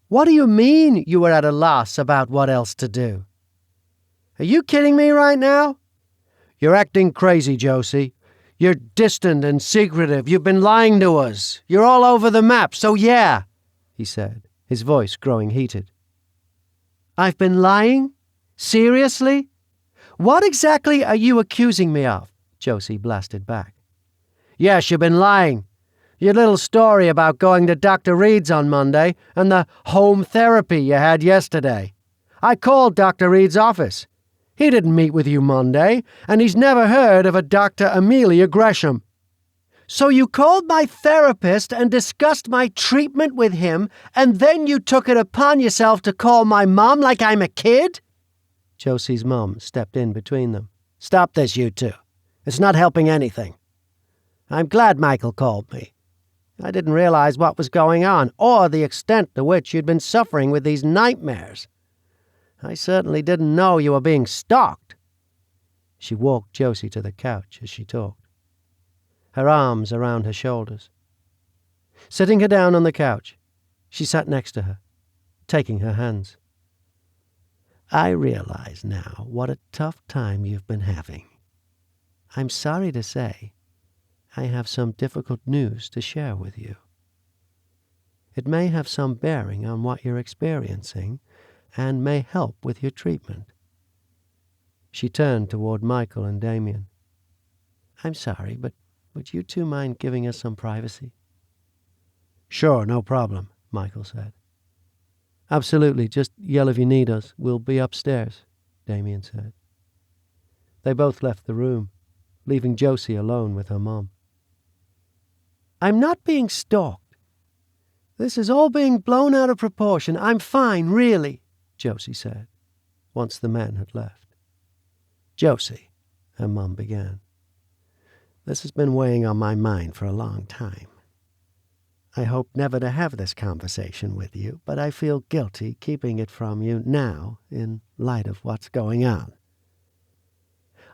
Speaker 2: "What do you mean you were at a loss about what else to do? Are you kidding me right now?" "You're acting crazy, Josie. You're distant and secretive. You've been lying to us. You're all over the map, so yeah," he said, his voice growing heated. "I've been lying? Seriously? What exactly are you accusing me of?" Josie blasted back. "Yes, you've been lying. Your little story about going to Dr. Reed's on Monday and the home therapy you had yesterday. I called Dr. Reed's office. He didn't meet with you Monday, and he's never heard of a Dr. Amelia Gresham. So you called my therapist and discussed my treatment with him, and then you took it upon yourself to call my mom like I'm a kid?" Josie's mom stepped in between them. "Stop this, you two. It's not helping anything. I'm glad Michael called me. I didn't realize what was going on, or the extent to which you'd been suffering with these nightmares. I certainly didn't know you were being stalked." She walked Josie to the couch as she talked, her arms around her shoulders. Sitting her down on the couch, she sat next to her, taking her hands. "I realize now what a tough time you've been having. I'm sorry to say I have some difficult news to share with you. It may have some bearing on what you're experiencing and may help with your treatment." She turned toward Michael and Damien. "I'm sorry, but would you two mind giving us some privacy?" "Sure, no problem," Michael said. "Absolutely, just yell if you need us. We'll be upstairs," Damien said. They both left the room, leaving Josie alone with her mom. "I'm not being stalked. This is all being blown out of proportion. I'm fine, really," Josie said, once the men had left. "Josie," her mom began, "this has been weighing on my mind for a long time. I hope never to have this conversation with you, but I feel guilty keeping it from you now in light of what's going on.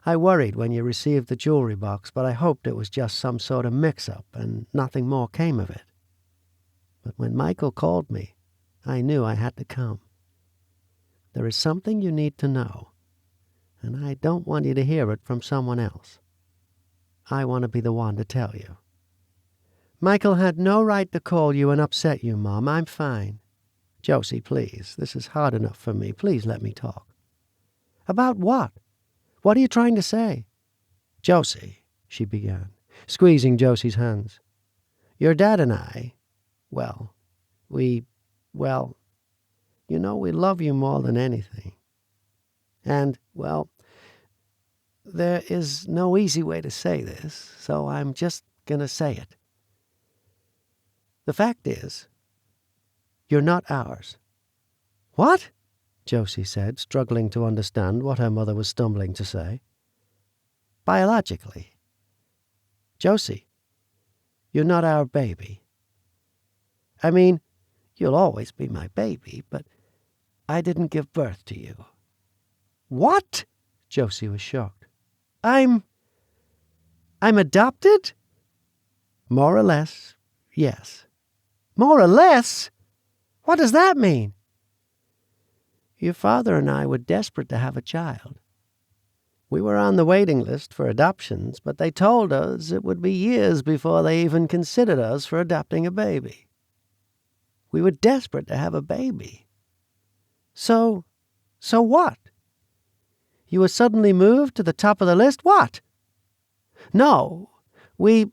Speaker 2: I worried when you received the jewelry box, but I hoped it was just some sort of mix-up and nothing more came of it. But when Michael called me, I knew I had to come. There is something you need to know, and I don't want you to hear it from someone else. I want to be the one to tell you. Michael had no right to call you and upset you, Mom. I'm fine. Josie, please, this is hard enough for me. Please let me talk." "About what? What are you trying to say?" "Josie," she began, squeezing Josie's hands. "Your dad and I, we love you more than anything. And, there is no easy way to say this, so I'm just going to say it. The fact is, you're not ours." "What?" Josie said, struggling to understand what her mother was stumbling to say. "Biologically. Josie, you're not our baby. I mean, you'll always be my baby, but I didn't give birth to you." "What?" Josie was shocked. I'm adopted?" "More or less, yes." "More or less? What does that mean?" "Your father and I were desperate to have a child. We were on the waiting list for adoptions, but they told us it would be years before they even considered us for adopting a baby. We were desperate to have a baby." So what? You were suddenly moved to the top of the list? What?" "No, we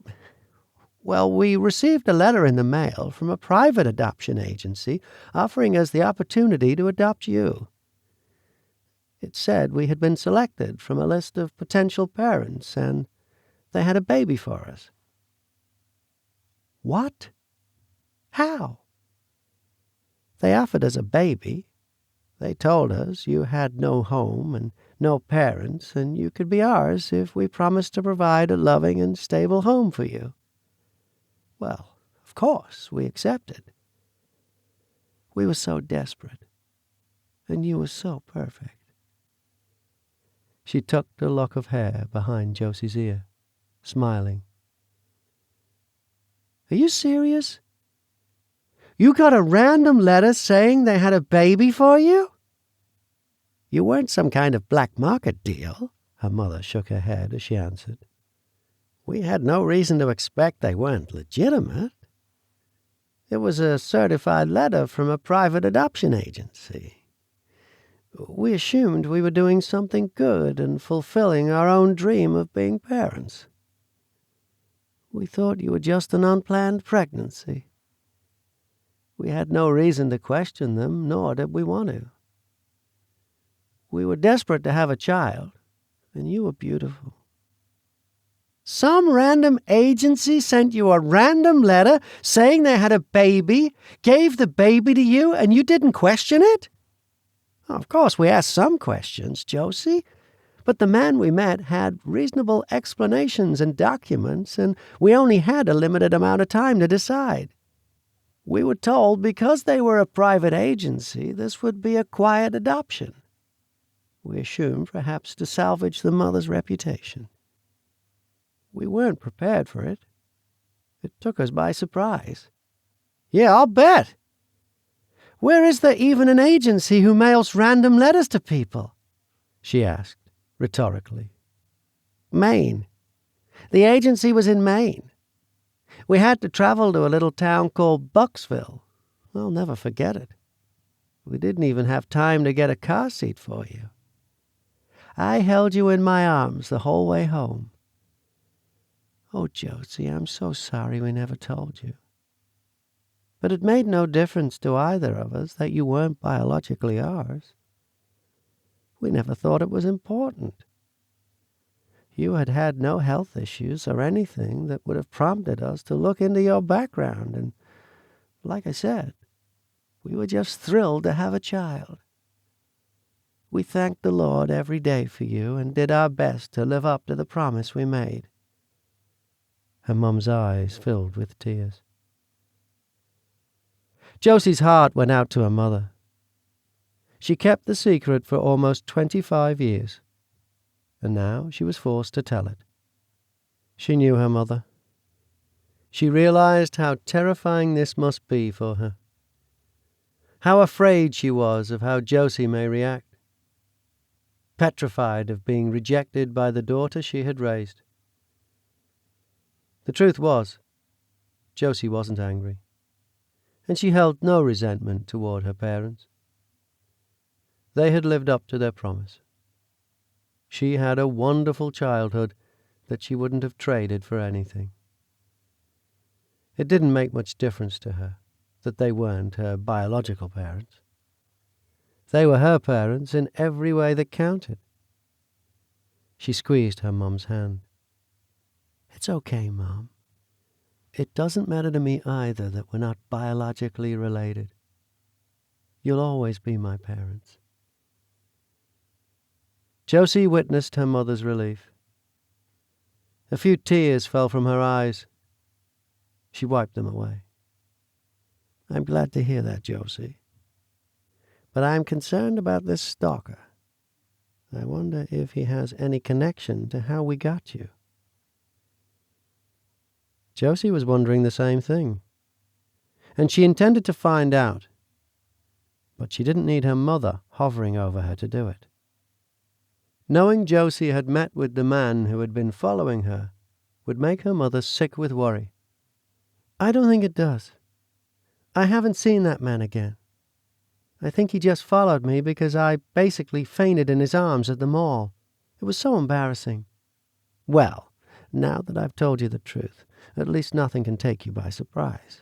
Speaker 2: received a letter in the mail from a private adoption agency offering us the opportunity to adopt you. It said we had been selected from a list of potential parents, and they had a baby for us." "What? How?" "They offered us a baby. They told us you had no home and no parents, and you could be ours if we promised to provide a loving and stable home for you. Well, of course, we accepted. We were so desperate, and you were so perfect." She tucked a lock of hair behind Josie's ear, smiling. "Are you serious? You got a random letter saying they had a baby for you?" "You weren't some kind of black market deal," her mother shook her head as she answered. "We had no reason to expect they weren't legitimate. It was a certified letter from a private adoption agency. We assumed we were doing something good and fulfilling our own dream of being parents. We thought you were just an unplanned pregnancy. We had no reason to question them, nor did we want to. We were desperate to have a child, and you were beautiful." "Some random agency sent you a random letter saying they had a baby, gave the baby to you, and you didn't question it?" "Of course we asked some questions, Josie, But the man we met had reasonable explanations and documents, and we only had a limited amount of time to decide. We were told because they were a private agency, this would be a quiet adoption. We assumed perhaps to salvage the mother's reputation. We weren't prepared for it. It took us by surprise. Yeah, I'll bet. Where is there even an agency who mails random letters to people? She asked, rhetorically. Maine. The agency was in Maine. We had to travel to a little town called Bucksville. I'll never forget it. We didn't even have time to get a car seat for you. I held you in my arms the whole way home. Oh, Josie, I'm so sorry we never told you. But it made no difference to either of us that you weren't biologically ours. We never thought it was important. You had had no health issues or anything that would have prompted us to look into your background, and, like I said, we were just thrilled to have a child. We thanked the Lord every day for you and did our best to live up to the promise we made. Her mum's eyes filled with tears. Josie's heart went out to her mother. She kept the secret for almost 25 years, and now she was forced to tell it. She knew her mother. She realized how terrifying this must be for her. How afraid she was of how Josie may react. Petrified of being rejected by the daughter she had raised. The truth was, Josie wasn't angry, and she held no resentment toward her parents. They had lived up to their promise. She had a wonderful childhood that she wouldn't have traded for anything. It didn't make much difference to her that they weren't her biological parents. They were her parents in every way that counted. She squeezed her mum's hand. It's okay, Mom. It doesn't matter to me either that we're not biologically related. You'll always be my parents. Josie witnessed her mother's relief. A few tears fell from her eyes. She wiped them away. I'm glad to hear that, Josie. But I'm concerned about this stalker. I wonder if he has any connection to how we got you. Josie was wondering the same thing, and she intended to find out, but she didn't need her mother hovering over her to do it. Knowing Josie had met with the man who had been following her would make her mother sick with worry. I don't think it does. I haven't seen that man again. I think he just followed me because I basically fainted in his arms at the mall. It was so embarrassing. Well, now that I've told you the truth, at least nothing can take you by surprise.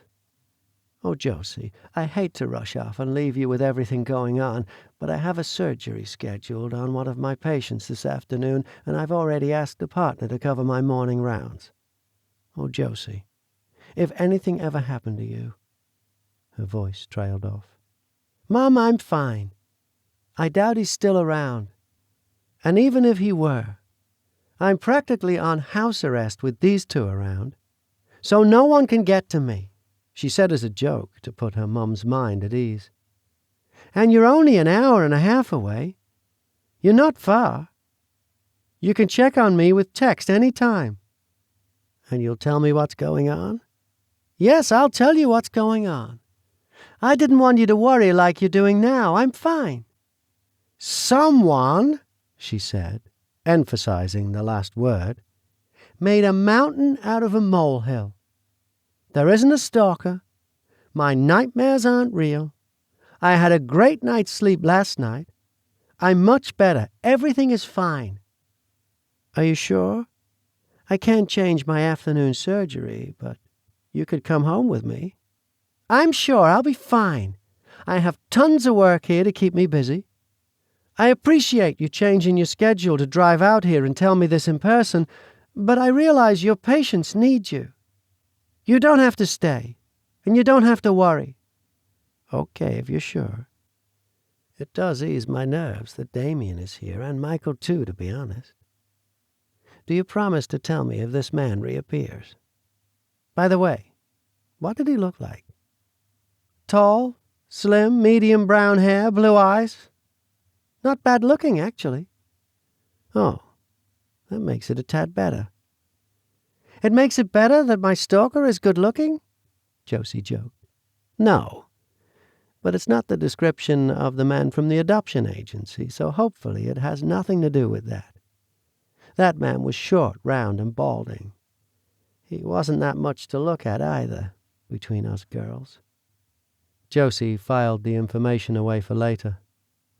Speaker 2: Oh, Josie, I hate to rush off and leave you with everything going on, but I have a surgery scheduled on one of my patients this afternoon, and I've already asked a partner to cover my morning rounds. Oh, Josie, if anything ever happened to you... Her voice trailed off. Mom, I'm fine. I doubt he's still around. And even if he were, I'm practically on house arrest with these two around, so no one can get to me, she said as a joke to put her mum's mind at ease. And you're only an hour and a half away. You're not far. You can check on me with text any time. And you'll tell me what's going on? Yes, I'll tell you what's going on. I didn't want you to worry like you're doing now. I'm fine. Someone, she said, emphasizing the last word, made a mountain out of a molehill. There isn't a stalker. My nightmares aren't real. I had a great night's sleep last night. I'm much better. Everything is fine. Are you sure? I can't change my afternoon surgery, but you could come home with me. I'm sure I'll be fine. I have tons of work here to keep me busy. I appreciate you changing your schedule to drive out here and tell me this in person, but I realize your patients need you. You don't have to stay, and you don't have to worry. Okay, if you're sure. It does ease my nerves that Damien is here, and Michael too, to be honest. Do you promise to tell me if this man reappears? By the way, what did he look like? Tall, slim, medium brown hair, blue eyes? Not bad looking, actually. Oh, that makes it a tad better. It makes it better that my stalker is good looking? Josie joked. No, but it's not the description of the man from the adoption agency, so hopefully it has nothing to do with that. That man was short, round, and balding. He wasn't that much to look at either, between us girls. Josie filed the information away for later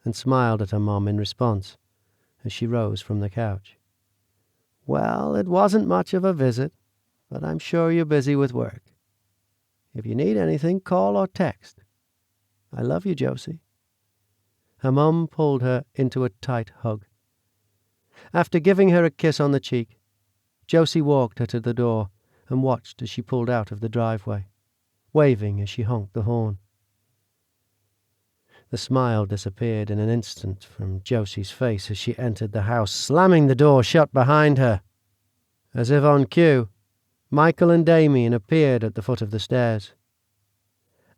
Speaker 2: and smiled at her mom in response as she rose from the couch. Well, it wasn't much of a visit, but I'm sure you're busy with work. If you need anything, call or text. I love you, Josie. Her mum pulled her into a tight hug. After giving her a kiss on the cheek, Josie walked her to the door and watched as she pulled out of the driveway, waving as she honked the horn. The smile disappeared in an instant from Josie's face as she entered the house, slamming the door shut behind her. As if on cue, Michael and Damien appeared at the foot of the stairs.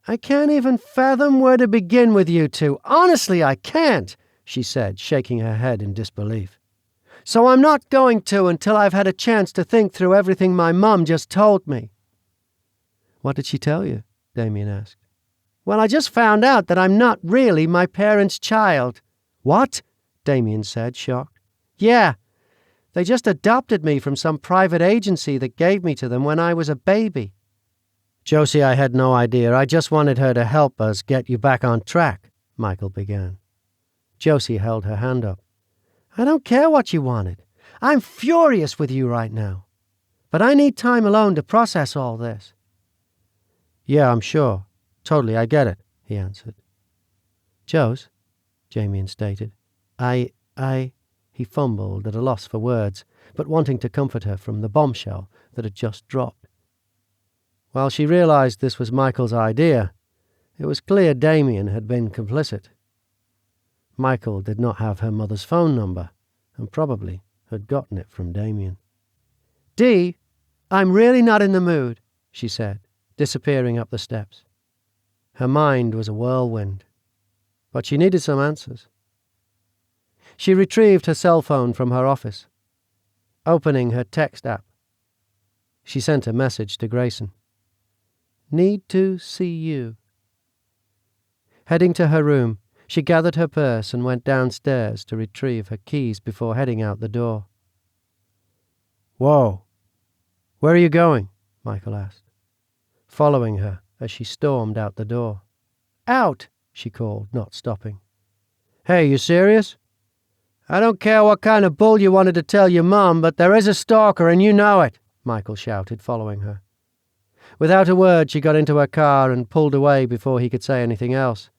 Speaker 2: I can't even fathom where to begin with you two. Honestly, I can't, she said, shaking her head in disbelief. So I'm not going to until I've had a chance to think through everything my mum just told me. What did she tell you? Damien asked. Well, I just found out that I'm not really my parents' child. What? Damien said, shocked. Yeah, they just adopted me from some private agency that gave me to them when I was a baby. Josie, I had no idea. I just wanted her to help us get you back on track, Michael began. Josie held her hand up. I don't care what you wanted. I'm furious with you right now. But I need time alone to process all this. Yeah, I'm sure. Totally, I get it, he answered. Jose, Damien stated. He fumbled at a loss for words, but wanting to comfort her from the bombshell that had just dropped. While she realized this was Michael's idea, it was clear Damien had been complicit. Michael did not have her mother's phone number, and probably had gotten it from Damien. Dee, I'm really not in the mood, she said, disappearing up the steps. Her mind was a whirlwind, but she needed some answers. She retrieved her cell phone from her office. Opening her text app, she sent a message to Grayson. Need to see you. Heading to her room, she gathered her purse and went downstairs to retrieve her keys before heading out the door. Whoa! Where are you going? Michael asked, following her as she stormed out the door. Out! She called, not stopping. Hey, you serious? I don't care what kind of bull you wanted to tell your mum, but there is a stalker and you know it, Michael shouted, following her. Without a word, she got into her car and pulled away before he could say anything else.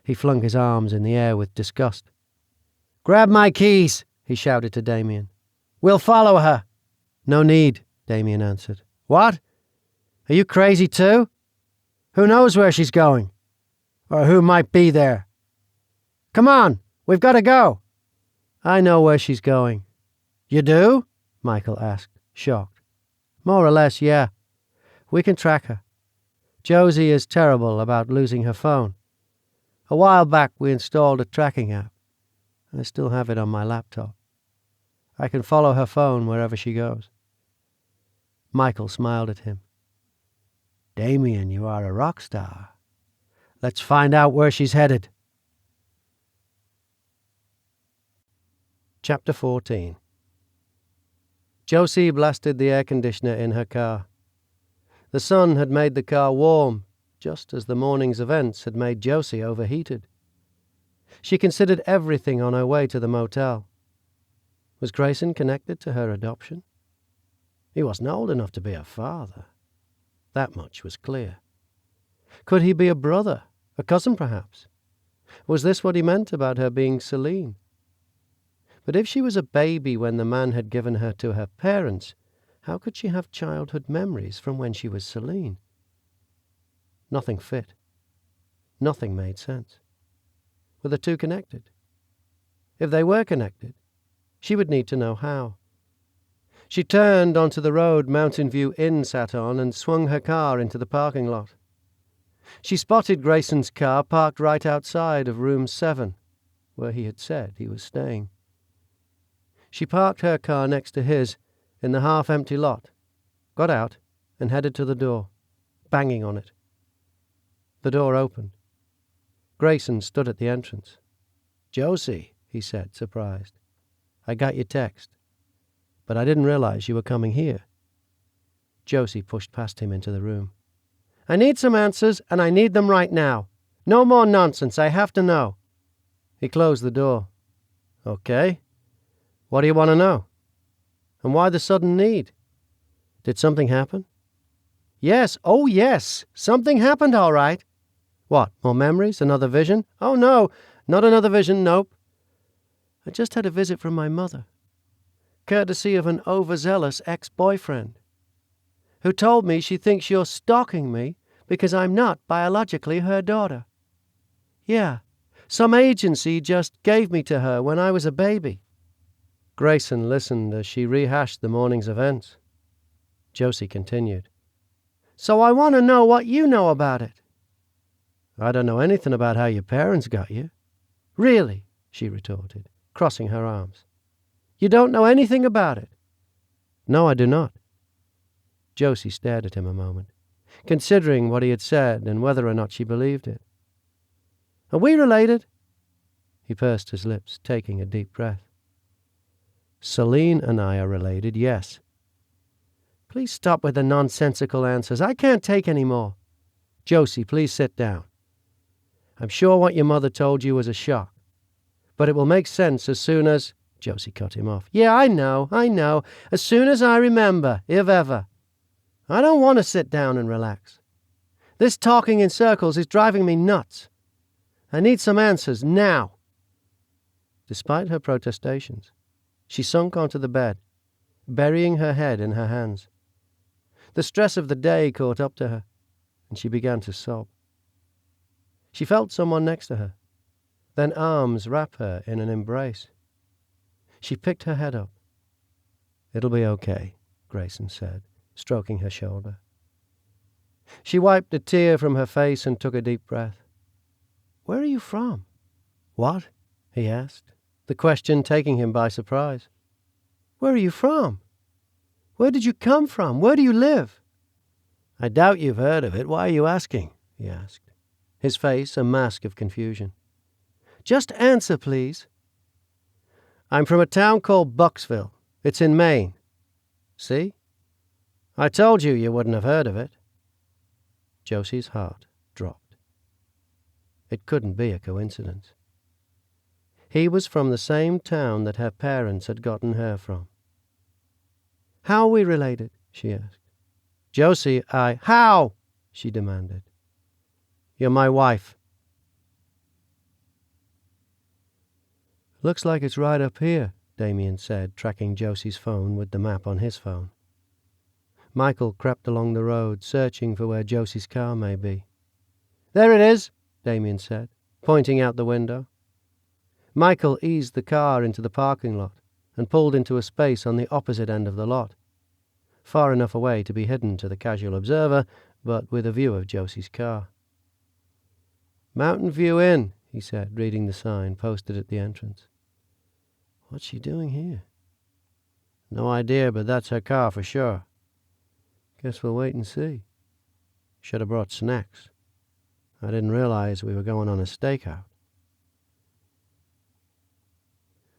Speaker 2: He flung his arms in the air with disgust. Grab my keys, he shouted to Damien. We'll follow her. No need, Damien answered. What? Are you crazy too? Who knows where she's going? Or who might be there? Come on, we've got to go. I know where she's going. You do? Michael asked, shocked. More or less, yeah. We can track her. Josie is terrible about losing her phone. A while back we installed a tracking app. I still have it on my laptop. I can follow her phone wherever she goes. Michael smiled at him. Damien, you are a rock star. Let's find out where she's headed. Chapter 14. Josie blasted the air conditioner in her car. The sun had made the car warm, just as the morning's events had made Josie overheated. She considered everything on her way to the motel. Was Grayson connected to her adoption? He wasn't old enough to be her father. That much was clear. Could he be a brother, a cousin perhaps? Was this what he meant about her being Celine? But if she was a baby when the man had given her to her parents, how could she have childhood memories from when she was Celine? Nothing fit. Nothing made sense. Were the two connected? If they were connected, she would need to know how. She turned onto the road Mountain View Inn sat on and swung her car into the parking lot. She spotted Grayson's car parked right outside of room 7, where he had said he was staying. She parked her car next to his in the half-empty lot, got out, and headed to the door, banging on it. The door opened. Grayson stood at the entrance. "Josie," he said, surprised. "I got your text, but I didn't realize you were coming here." Josie pushed past him into the room. "I need some answers, and I need them right now. No more nonsense. I have to know." He closed the door. "Okay. What do you want to know? And why the sudden need? Did something happen?" "Yes, oh yes, something happened all right." "What, more memories? Another vision?" "Oh no, not another vision, nope. I just had a visit from my mother, courtesy of an overzealous ex-boyfriend, who told me she thinks you're stalking me because I'm not biologically her daughter. Yeah, some agency just gave me to her when I was a baby." Grayson listened as she rehashed the morning's events. Josie continued. "So I want to know what you know about it." "I don't know anything about how your parents got you." "Really?" she retorted, crossing her arms. "You don't know anything about it?" "No, I do not." Josie stared at him a moment, considering what he had said and whether or not she believed it. "Are we related?" He pursed his lips, taking a deep breath. "Celine and I are related, yes." "Please stop with the nonsensical answers. I can't take any more." "Josie, please sit down. I'm sure what your mother told you was a shock, but it will make sense as soon as—" Josie cut him off. "Yeah, I know. As soon as I remember, if ever. I don't want to sit down and relax. This talking in circles is driving me nuts. I need some answers now." Despite her protestations, she sunk onto the bed, burying her head in her hands. The stress of the day caught up to her, and she began to sob. She felt someone next to her, then arms wrap her in an embrace. She picked her head up. "It'll be okay," Grayson said, stroking her shoulder. She wiped a tear from her face and took a deep breath. "Where are you from?" "What?" he asked, the question taking him by surprise. "Where are you from? Where did you come from? Where do you live?" "I doubt you've heard of it. Why are you asking?" he asked, his face a mask of confusion. "Just answer, please." "I'm from a town called Bucksville. It's in Maine. See? I told you you wouldn't have heard of it." Josie's heart dropped. It couldn't be a coincidence. He was from the same town that her parents had gotten her from. "How are we related?" she asked. "Josie, How?" she demanded. "You're my wife." "Looks like it's right up here," Damien said, tracking Josie's phone with the map on his phone. Michael crept along the road, searching for where Josie's car may be. "There it is," Damien said, pointing out the window. Michael eased the car into the parking lot and pulled into a space on the opposite end of the lot, far enough away to be hidden to the casual observer, but with a view of Josie's car. "Mountain View Inn," he said, reading the sign posted at the entrance. "What's she doing here?" "No idea, but that's her car for sure." "Guess we'll wait and see." "Should have brought snacks. I didn't realize we were going on a stakeout."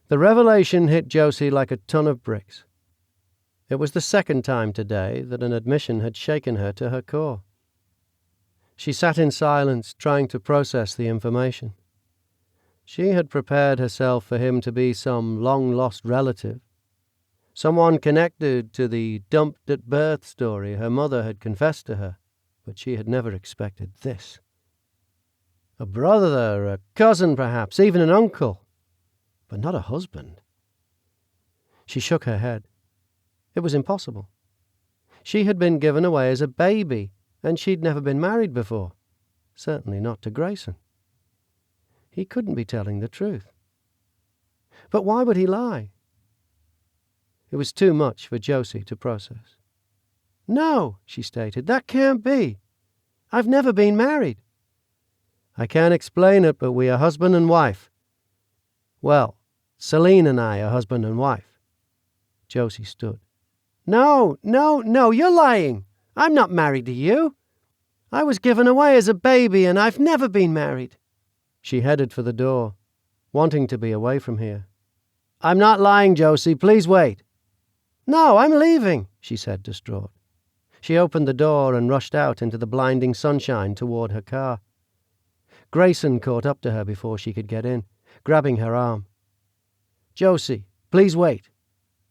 Speaker 2: The revelation hit Josie like a ton of bricks. It was the second time today that an admission had shaken her to her core. She sat in silence, trying to process the information. She had prepared herself for him to be some long-lost relative, someone connected to the dumped-at-birth story her mother had confessed to her, but she had never expected this. A brother, a cousin perhaps, even an uncle, but not a husband. She shook her head. It was impossible. She had been given away as a baby, and she'd never been married before, certainly not to Grayson. He couldn't be telling the truth. But why would he lie? It was too much for Josie to process. "No," she stated, "that can't be. I've never been married." "I can't explain it, but we are husband and wife." "Well, Celine and I are husband and wife." Josie stood. No, you're lying. I'm not married to you. I was given away as a baby, and I've never been married." She headed for the door, wanting to be away from here. "I'm not lying, Josie. Please wait." "No, I'm leaving," she said, distraught. She opened the door and rushed out into the blinding sunshine toward her car. Grayson caught up to her before she could get in, grabbing her arm. "Josie, please wait.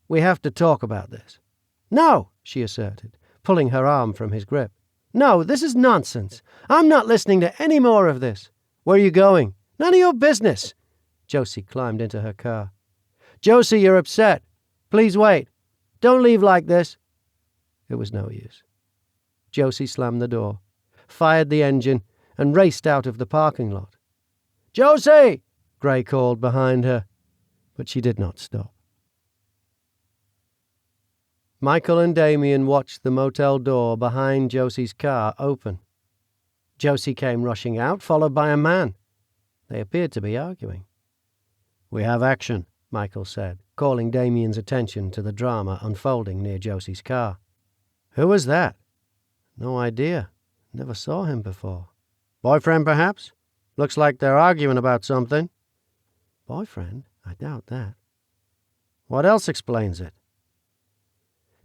Speaker 2: We have to talk about this." "No," she asserted, pulling her arm from his grip. "No, this is nonsense. I'm not listening to any more of this." "Where are you going?" "None of your business." Josie climbed into her car. "Josie, you're upset. Please wait. Don't leave like this." It was no use. Josie slammed the door, fired the engine, and raced out of the parking lot. "Josie!" Gray called behind her, but she did not stop. Michael and Damien watched the motel door behind Josie's car open. Josie came rushing out, followed by a man. They appeared to be arguing. "We have action," Michael said, calling Damien's attention to the drama unfolding near Josie's car. "Who was that?" "No idea. Never saw him before." "Boyfriend, perhaps? Looks like they're arguing about something." "Boyfriend? I doubt that." "What else explains it?"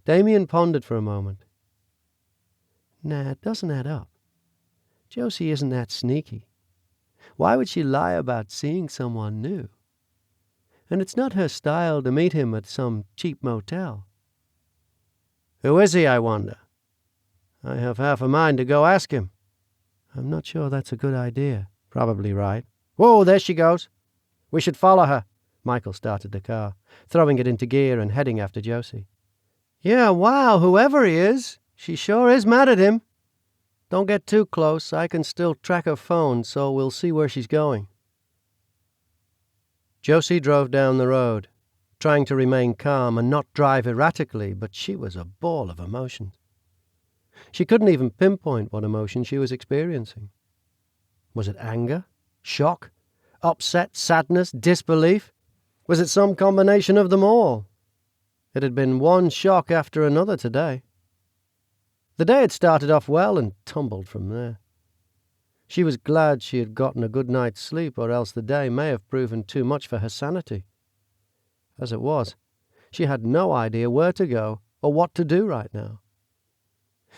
Speaker 2: Damien pondered for a moment. "Nah, it doesn't add up. Josie isn't that sneaky. Why would she lie about seeing someone new? And it's not her style to meet him at some cheap motel." "Who is he, I wonder?" "I have half a mind to go ask him." "I'm not sure that's a good idea." "Probably right. Whoa, there she goes. We should follow her." Michael started the car, throwing it into gear and heading after Josie. "Yeah, wow, whoever he is, she sure is mad at him. Don't get too close. I can still track her phone, so we'll see where she's going." Josie drove down the road, trying to remain calm and not drive erratically, but she was a ball of emotions. She couldn't even pinpoint what emotion she was experiencing. Was it anger, shock, upset, sadness, disbelief? Was it some combination of them all? It had been one shock after another today. The day had started off well and tumbled from there. She was glad she had gotten a good night's sleep, or else the day may have proven too much for her sanity. As it was, she had no idea where to go or what to do right now.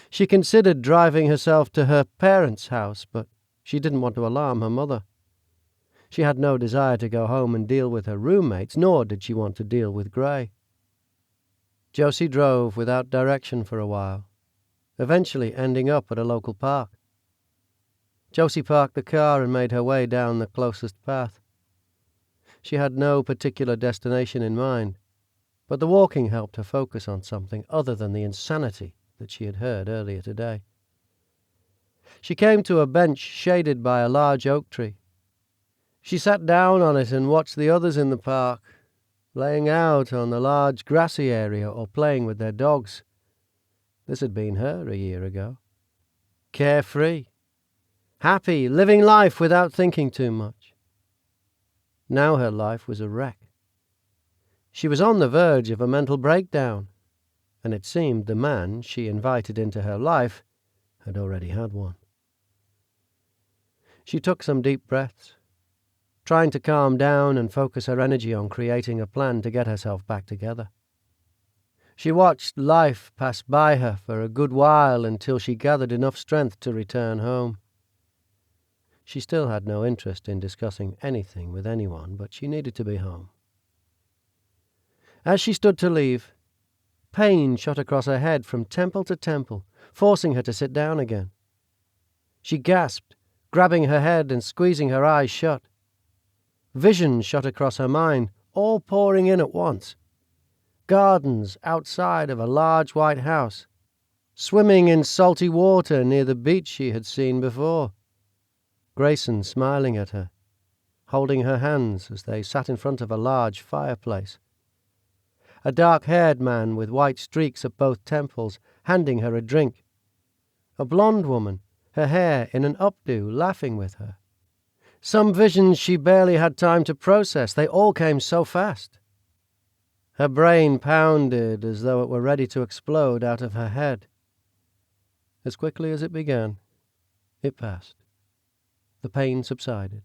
Speaker 2: She considered driving herself to her parents' house, but she didn't want to alarm her mother. She had no desire to go home and deal with her roommates, nor did she want to deal with Gray. Josie drove without direction for a while, eventually ending up at a local park. Josie parked the car and made her way down the closest path. She had no particular destination in mind, but the walking helped her focus on something other than the insanity that she had heard earlier today. She came to a bench shaded by a large oak tree. She sat down on it and watched the others in the park, laying out on the large grassy area or playing with their dogs. This had been her a year ago. Carefree, happy, living life without thinking too much. Now her life was a wreck. She was on the verge of a mental breakdown, and it seemed the man she invited into her life had already had one. She took some deep breaths, trying to calm down and focus her energy on creating a plan to get herself back together. She watched life pass by her for a good while until she gathered enough strength to return home. She still had no interest in discussing anything with anyone, but she needed to be home. As she stood to leave, pain shot across her head from temple to temple, forcing her to sit down again. She gasped, grabbing her head and squeezing her eyes shut. Visions shot across her mind, all pouring in at once. Gardens outside of a large white house, swimming in salty water near the beach she had seen before. Grayson smiling at her, holding her hands as they sat in front of a large fireplace. A dark-haired man with white streaks at both temples, handing her a drink. A blonde woman, her hair in an updo, laughing with her. Some visions she barely had time to process. They all came so fast. Her brain pounded as though it were ready to explode out of her head. As quickly as it began, it passed. The pain subsided.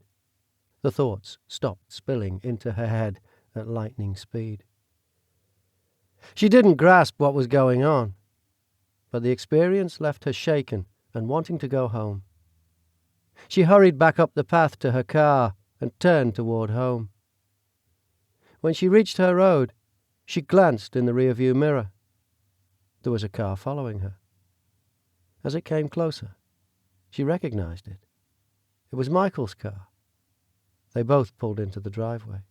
Speaker 2: The thoughts stopped spilling into her head at lightning speed. She didn't grasp what was going on, but the experience left her shaken and wanting to go home. She hurried back up the path to her car and turned toward home. When she reached her road, she glanced in the rearview mirror. There was a car following her. As it came closer, she recognized it. It was Michael's car. They both pulled into the driveway.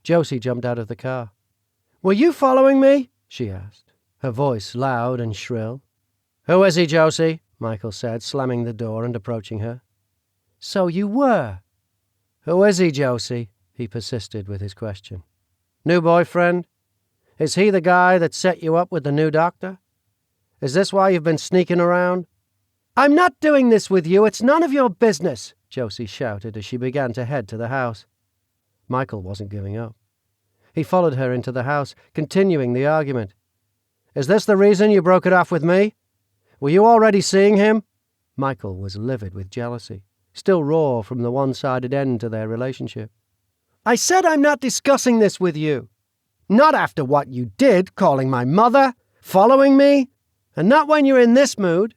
Speaker 2: Josie jumped out of the car. "Were you following me?" she asked, her voice loud and shrill. "Who is he, Josie?" Michael said, slamming the door and approaching her. "So you were." "Who is he, Josie?" he persisted with his question. "New boyfriend? Is he the guy that set you up with the new doctor? Is this why you've been sneaking around?" "I'm not doing this with you. It's none of your business," Josie shouted as she began to head to the house. Michael wasn't giving up. He followed her into the house, continuing the argument. "Is this the reason you broke it off with me? Were you already seeing him?" Michael was livid with jealousy, still raw from the one-sided end to their relationship. "I said I'm not discussing this with you. Not after what you did, calling my mother, following me, and not when you're in this mood."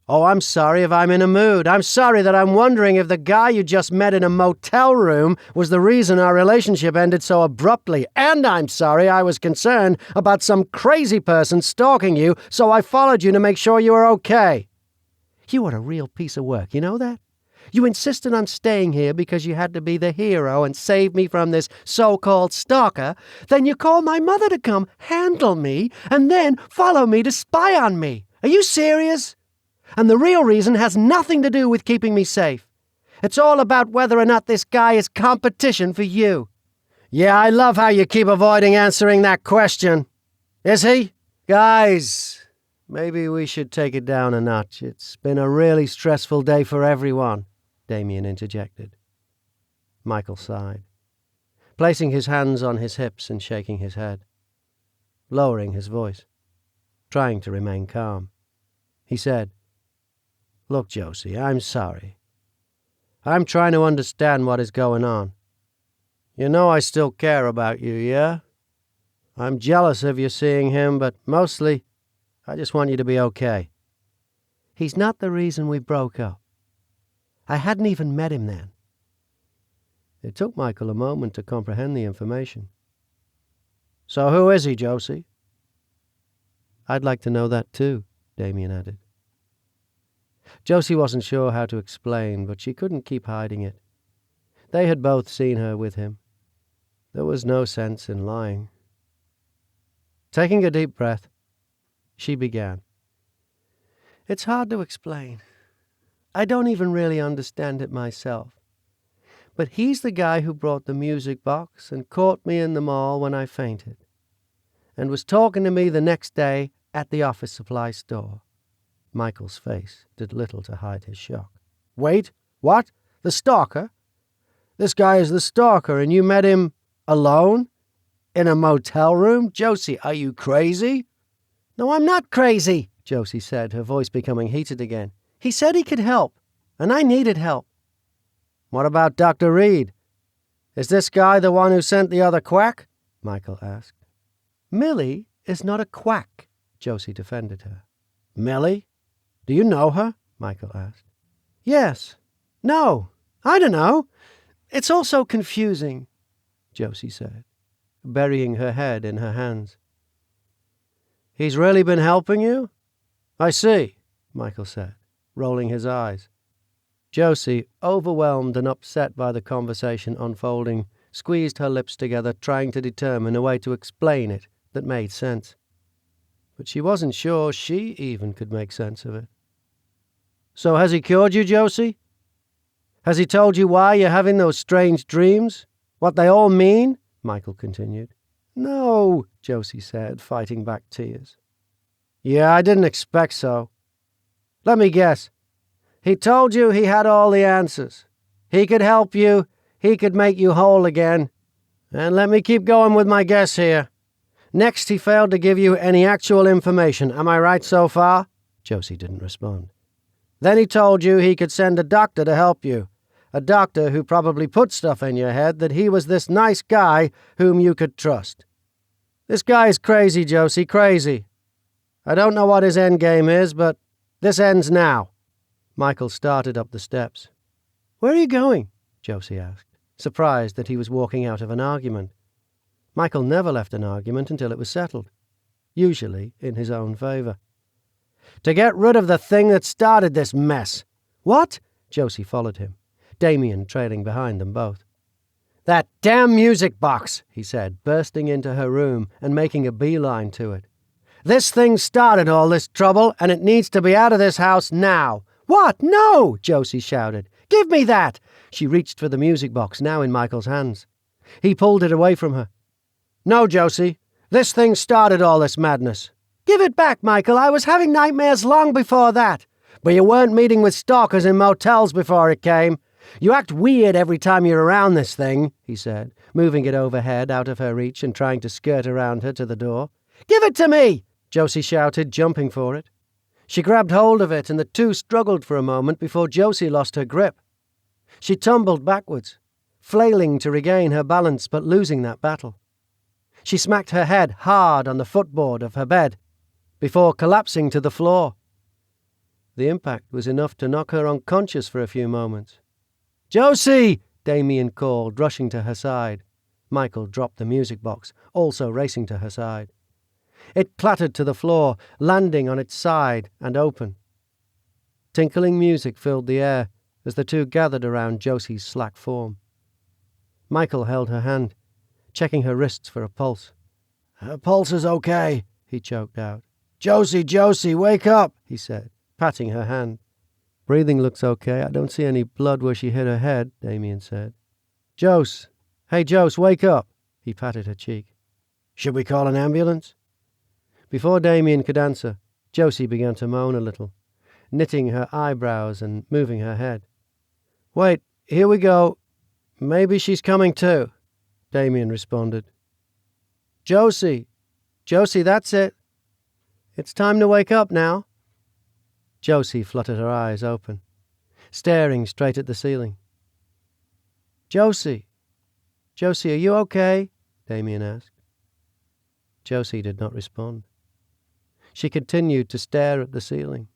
Speaker 2: "Oh, I'm sorry if I'm in a mood. I'm sorry that I'm wondering if the guy you just met in a motel room was the reason our relationship ended so abruptly. And I'm sorry I was concerned about some crazy person stalking you, so I followed you to make sure you were okay." "You were a real piece of work, you know that? You insisted on staying here because you had to be the hero and save me from this so-called stalker. Then you called my mother to come handle me and then follow me to spy on me. Are you serious? And the real reason has nothing to do with keeping me safe. It's all about whether or not this guy is competition for you." "Yeah, I love how you keep avoiding answering that question. Is he?" "Guys, maybe we should take it down a notch. It's been a really stressful day for everyone," Damien interjected. Michael sighed, placing his hands on his hips and shaking his head, lowering his voice, trying to remain calm. He said, "Look, Josie, I'm sorry. I'm trying to understand what is going on. You know I still care about you, yeah? I'm jealous of you seeing him, but mostly, I just want you to be okay." "He's not the reason we broke up. I hadn't even met him then." It took Michael a moment to comprehend the information. "So who is he, Josie?" "I'd like to know that too," Damien added. Josie wasn't sure how to explain, but she couldn't keep hiding it. They had both seen her with him. There was no sense in lying. Taking a deep breath, she began. "It's hard to explain. I don't even really understand it myself. But he's the guy who brought the music box and caught me in the mall when I fainted, and was talking to me the next day at the office supply store." Michael's face did little to hide his shock. "Wait, what? The stalker? This guy is the stalker, and you met him alone? In a motel room? Josie, are you crazy?" "No, I'm not crazy," Josie said, her voice becoming heated again. "He said he could help, and I needed help." "What about Dr. Reed? Is this guy the one who sent the other quack?" Michael asked. "Millie is not a quack," Josie defended her. "Millie? Do you know her?" Michael asked. "Yes. No. I don't know. It's all so confusing," Josie said, burying her head in her hands. "He's really been helping you? I see," Michael said, rolling his eyes. Josie, overwhelmed and upset by the conversation unfolding, squeezed her lips together, trying to determine a way to explain it that made sense. But she wasn't sure she even could make sense of it. "So has he cured you, Josie?" Has he told you why you're having those strange dreams? What they all mean?" Michael continued. "No," Josie said, fighting back tears. "Yeah, I didn't expect so. Let me guess. He told you he had all the answers. He could help you. He could make you whole again. And let me keep going with my guess here. Next, he failed to give you any actual information. Am I right so far?" Josie didn't respond. "Then he told you he could send a doctor to help you. A doctor who probably put stuff in your head that he was this nice guy whom you could trust. This guy is crazy, Josie, crazy. I don't know what his end game is, but this ends now." Michael started up the steps. "Where are you going?" Josie asked, surprised that he was walking out of an argument. Michael never left an argument until it was settled, usually in his own favor. "To get rid of the thing that started this mess." "What?" Josie followed him, Damien trailing behind them both. "That damn music box," he said, bursting into her room and making a beeline to it. "This thing started all this trouble, and it needs to be out of this house now." "What? No!" Josie shouted. "Give me that!" She reached for the music box, now in Michael's hands. He pulled it away from her. "No, Josie. This thing started all this madness." "Give it back, Michael. I was having nightmares long before that." "But you weren't meeting with stalkers in motels before it came. You act weird every time you're around this thing," he said, moving it overhead out of her reach and trying to skirt around her to the door. "Give it to me!" Josie shouted, jumping for it. She grabbed hold of it, and the two struggled for a moment before Josie lost her grip. She tumbled backwards, flailing to regain her balance but losing that battle. She smacked her head hard on the footboard of her bed before collapsing to the floor. The impact was enough to knock her unconscious for a few moments. "Josie!" Damien called, rushing to her side. Michael dropped the music box, also racing to her side. It clattered to the floor, landing on its side and open. Tinkling music filled the air as the two gathered around Josie's slack form. Michael held her hand, checking her wrists for a pulse. "Her pulse is okay," he choked out. Josie, wake up," he said, patting her hand. "Breathing looks okay. I don't see any blood where she hit her head," Damien said. "Jose! Hey, Jose, wake up!" He patted her cheek. "Should we call an ambulance?" Before Damien could answer, Josie began to moan a little, knitting her eyebrows and moving her head. "Wait, here we go. Maybe she's coming to," Damien responded. Josie, that's it. It's time to wake up now." Josie fluttered her eyes open, staring straight at the ceiling. Josie, are you okay?" Damien asked. Josie did not respond. She continued to stare at the ceiling.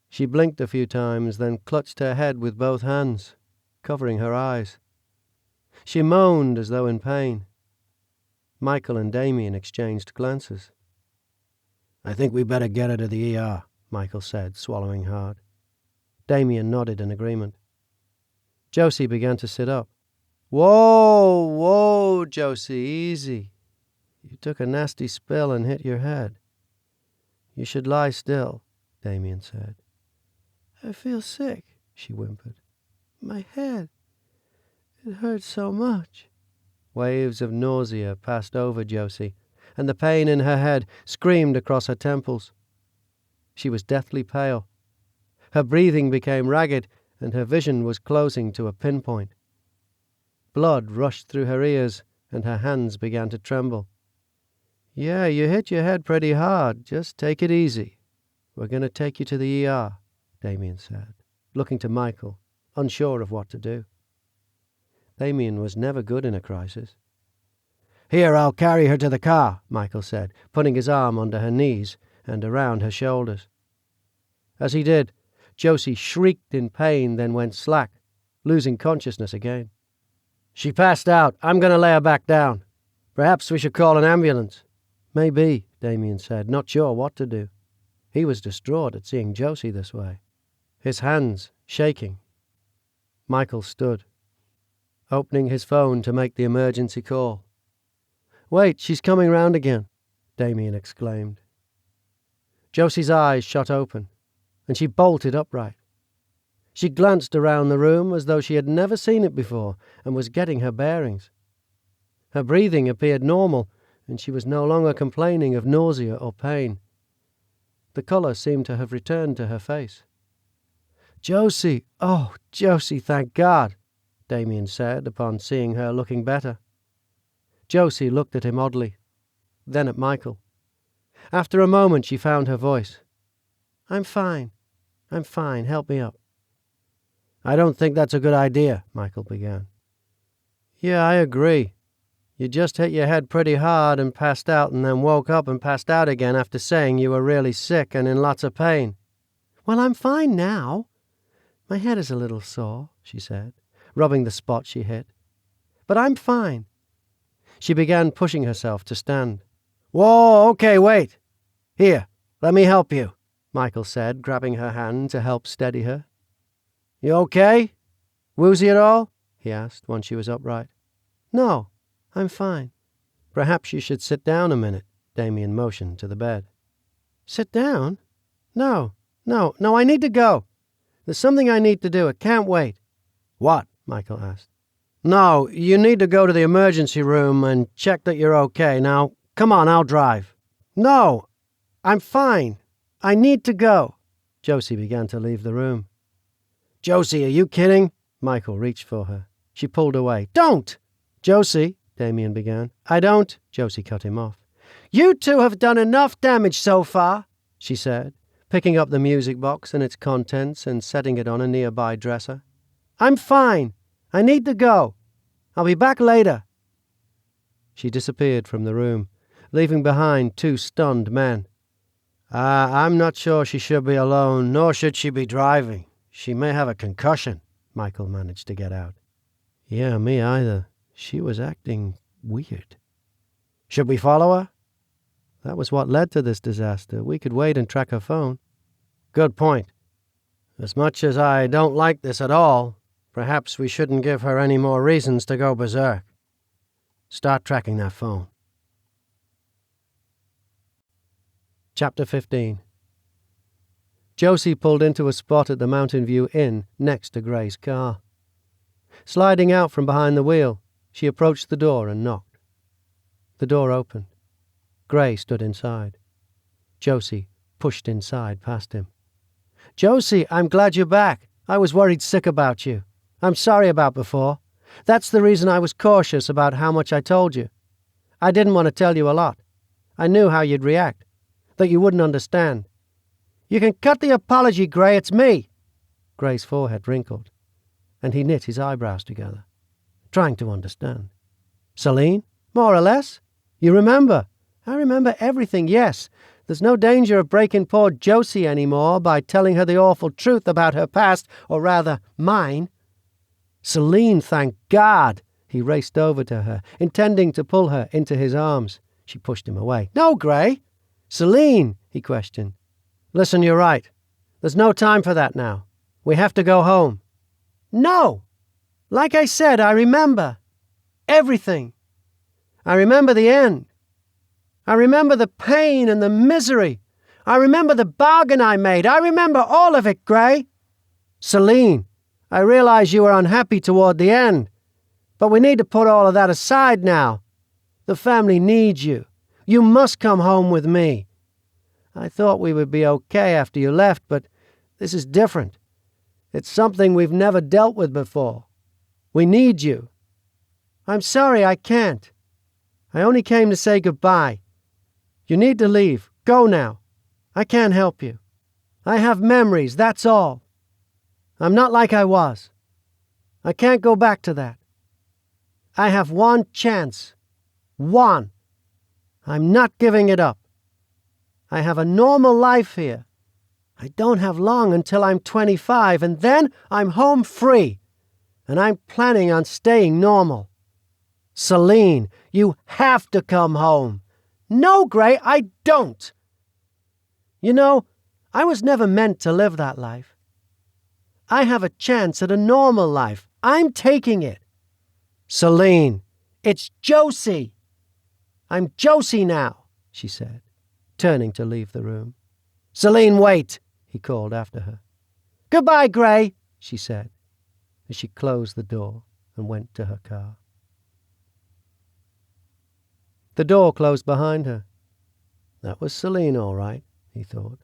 Speaker 2: She blinked a few times, then clutched her head with both hands, covering her eyes. She moaned as though in pain. Michael and Damien exchanged glances. "I think we better get her to the ER, Michael said, swallowing hard. Damien nodded in agreement. Josie began to sit up. Whoa, Josie, easy. You took a nasty spill and hit your head. You should lie still, Damien said. "I feel sick," she whimpered. "My head. It hurts so much." Waves of nausea passed over Josie, and the pain in her head screamed across her temples. She was deathly pale. Her breathing became ragged, and her vision was closing to a pinpoint. Blood rushed through her ears, and her hands began to tremble. "Yeah, you hit your head pretty hard. Just take it easy. We're going to take you to the ER, Damien said, looking to Michael, unsure of what to do. Damien was never good in a crisis. "Here, I'll carry her to the car," Michael said, putting his arm under her knees and around her shoulders. As he did, Josie shrieked in pain, then went slack, losing consciousness again. "She passed out. I'm going to lay her back down. Perhaps we should call an ambulance." "Maybe," Damien said, not sure what to do. He was distraught at seeing Josie this way, his hands shaking. Michael stood, opening his phone to make the emergency call. "Wait, she's coming round again," Damien exclaimed. Josie's eyes shot open, and she bolted upright. She glanced around the room as though she had never seen it before and was getting her bearings. Her breathing appeared normal, and she was no longer complaining of nausea or pain. The colour seemed to have returned to her face. "Josie! Oh, Josie, thank God!" Damien said upon seeing her looking better. Josie looked at him oddly, then at Michael. After a moment she found her voice. I'm fine. Help me up." "I don't think that's a good idea," Michael began. "Yeah, I agree. You just hit your head pretty hard and passed out and then woke up and passed out again after saying you were really sick and in lots of pain." "Well, I'm fine now. My head is a little sore," she said, rubbing the spot she hit. "But I'm fine." She began pushing herself to stand. "Whoa, okay, wait. Here, let me help you," Michael said, grabbing her hand to help steady her. "You okay? Woozy at all?" he asked once she was upright. "No, I'm fine." "Perhaps you should sit down a minute," Damien motioned to the bed. "Sit down? No, I need to go. There's something I need to do. It can't wait." "What?" Michael asked. "No, you need to go to the emergency room and check that you're okay. Now, come on, I'll drive." "No, I'm fine. I need to go." Josie began to leave the room. "Josie, are you kidding?" Michael reached for her. She pulled away. "Don't!" "Josie," Damien began. "I don't," Josie cut him off. "You two have done enough damage so far," she said, picking up the music box and its contents and setting it on a nearby dresser. "I'm fine. I need to go. I'll be back later." She disappeared from the room, leaving behind two stunned men. I'm not sure she should be alone, nor should she be driving. She may have a concussion," Michael managed to get out. "Yeah, me either. She was acting weird." "Should we follow her?" "That was what led to this disaster. We could wait and track her phone." "Good point. As much as I don't like this at all, perhaps we shouldn't give her any more reasons to go berserk. Start tracking that phone." Chapter 15. Josie pulled into a spot at the Mountain View Inn next to Gray's car. Sliding out from behind the wheel, she approached the door and knocked. The door opened. Gray stood inside. Josie pushed inside past him. "Josie, I'm glad you're back. I was worried sick about you. I'm sorry about before. That's the reason I was cautious about how much I told you. I didn't want to tell you a lot. I knew how you'd react, that you wouldn't understand." "You can cut the apology, Gray. It's me." Gray's forehead wrinkled, and he knit his eyebrows together, trying to understand. "Celine? More or less? You remember?" "I remember everything, yes. There's no danger of breaking poor Josie anymore by telling her the awful truth about her past, or rather, mine." "Celine, thank God!" He raced over to her, intending to pull her into his arms. She pushed him away. "No, Gray." "Celine," he questioned. "Listen, you're right. There's no time for that now. We have to go home." "No! Like I said, I remember. Everything. I remember the end. I remember the pain and the misery. I remember the bargain I made. I remember all of it, Gray." "Celine, I realize you were unhappy toward the end, but we need to put all of that aside now. The family needs you. You must come home with me. I thought we would be okay after you left, but this is different. It's something we've never dealt with before. We need you." "I'm sorry I can't. I only came to say goodbye. You need to leave. Go now. I can't help you. I have memories, that's all. I'm not like I was. I can't go back to that. I have one chance. One. I'm not giving it up. I have a normal life here. I don't have long until I'm 25, and then I'm home free, and I'm planning on staying normal. Celine, you have to come home." "No, Gray, I don't." "You know, I was never meant to live that life. I have a chance at a normal life. I'm taking it." "Celine, it's Josie." "I'm Josie now," she said, turning to leave the room. "Celine, wait," he called after her. "Goodbye, Gray," she said, as she closed the door and went to her car. The door closed behind her. That was Celine, all right, he thought.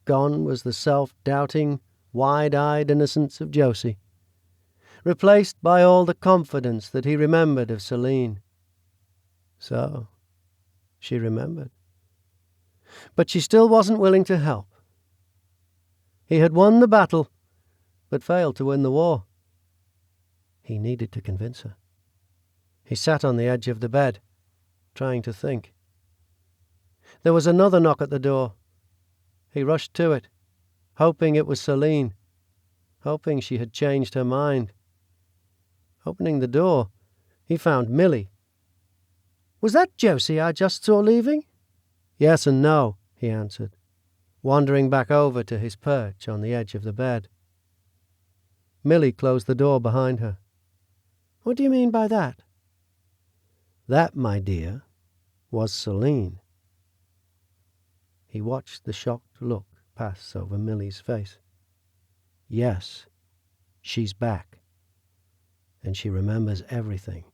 Speaker 2: Gone was the self-doubting, wide-eyed innocence of Josie, replaced by all the confidence that he remembered of Celine. So, she remembered. But she still wasn't willing to help. He had won the battle, but failed to win the war. He needed to convince her. He sat on the edge of the bed, trying to think. There was another knock at the door. He rushed to it, hoping it was Celine, hoping she had changed her mind. Opening the door, he found Millie. "Was that Josie I just saw leaving?" "Yes and no," he answered, wandering back over to his perch on the edge of the bed. Millie closed the door behind her. "What do you mean by that?" "That, my dear, was Celine." He watched the shocked look pass over Millie's face. "Yes, she's back. And she remembers everything.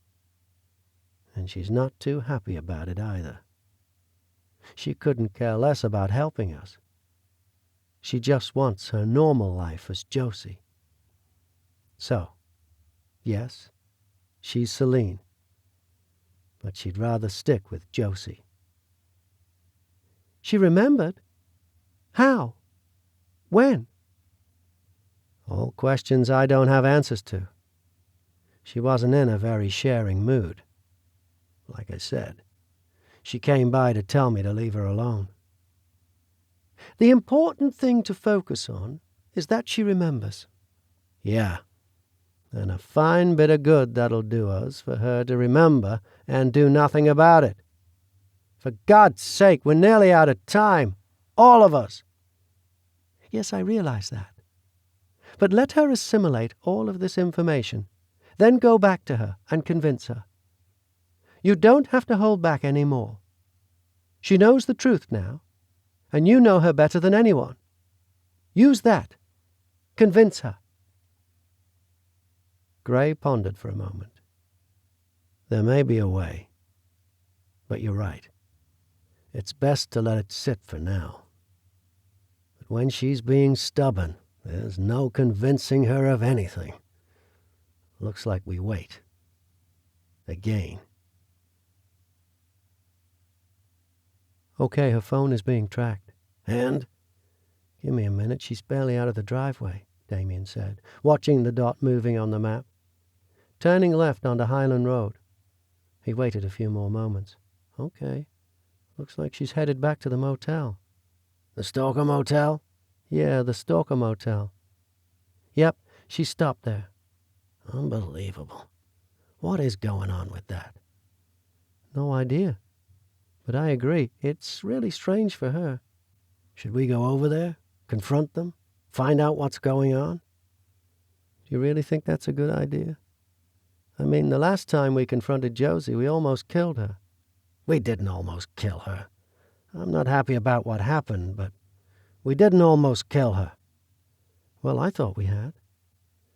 Speaker 2: And she's not too happy about it either. She couldn't care less about helping us. She just wants her normal life as Josie. So, yes, she's Celine. But she'd rather stick with Josie." "She remembered? How? When?" "All questions I don't have answers to. She wasn't in a very sharing mood. Like I said, she came by to tell me to leave her alone." "The important thing to focus on is that she remembers." "Yeah, and a fine bit of good that'll do us for her to remember and do nothing about it. For God's sake, we're nearly out of time. All of us." "Yes, I realize that. But let her assimilate all of this information, then go back to her and convince her. You don't have to hold back any more. She knows the truth now, and you know her better than anyone. Use that. Convince her." Gray pondered for a moment. "There may be a way, but you're right. It's best to let it sit for now. But when she's being stubborn, there's no convincing her of anything. Looks like we wait. Again." "Okay, her phone is being tracked." "And?" "Give me a minute. She's barely out of the driveway," Damien said, watching the dot moving on the map. Turning left onto Highland Road. He waited a few more moments. "Okay. Looks like she's headed back to the motel." "The Stalker Motel?" "Yeah, the Stalker Motel. Yep, she stopped there." "Unbelievable. What is going on with that?" "No idea. But I agree. It's really strange for her." "Should we go over there? Confront them? Find out what's going on?" "Do you really think that's a good idea? I mean, the last time we confronted Josie, we almost killed her."
Speaker 3: "We didn't almost kill her. I'm not happy about what happened, but we didn't almost kill her."
Speaker 2: "Well, I thought we had."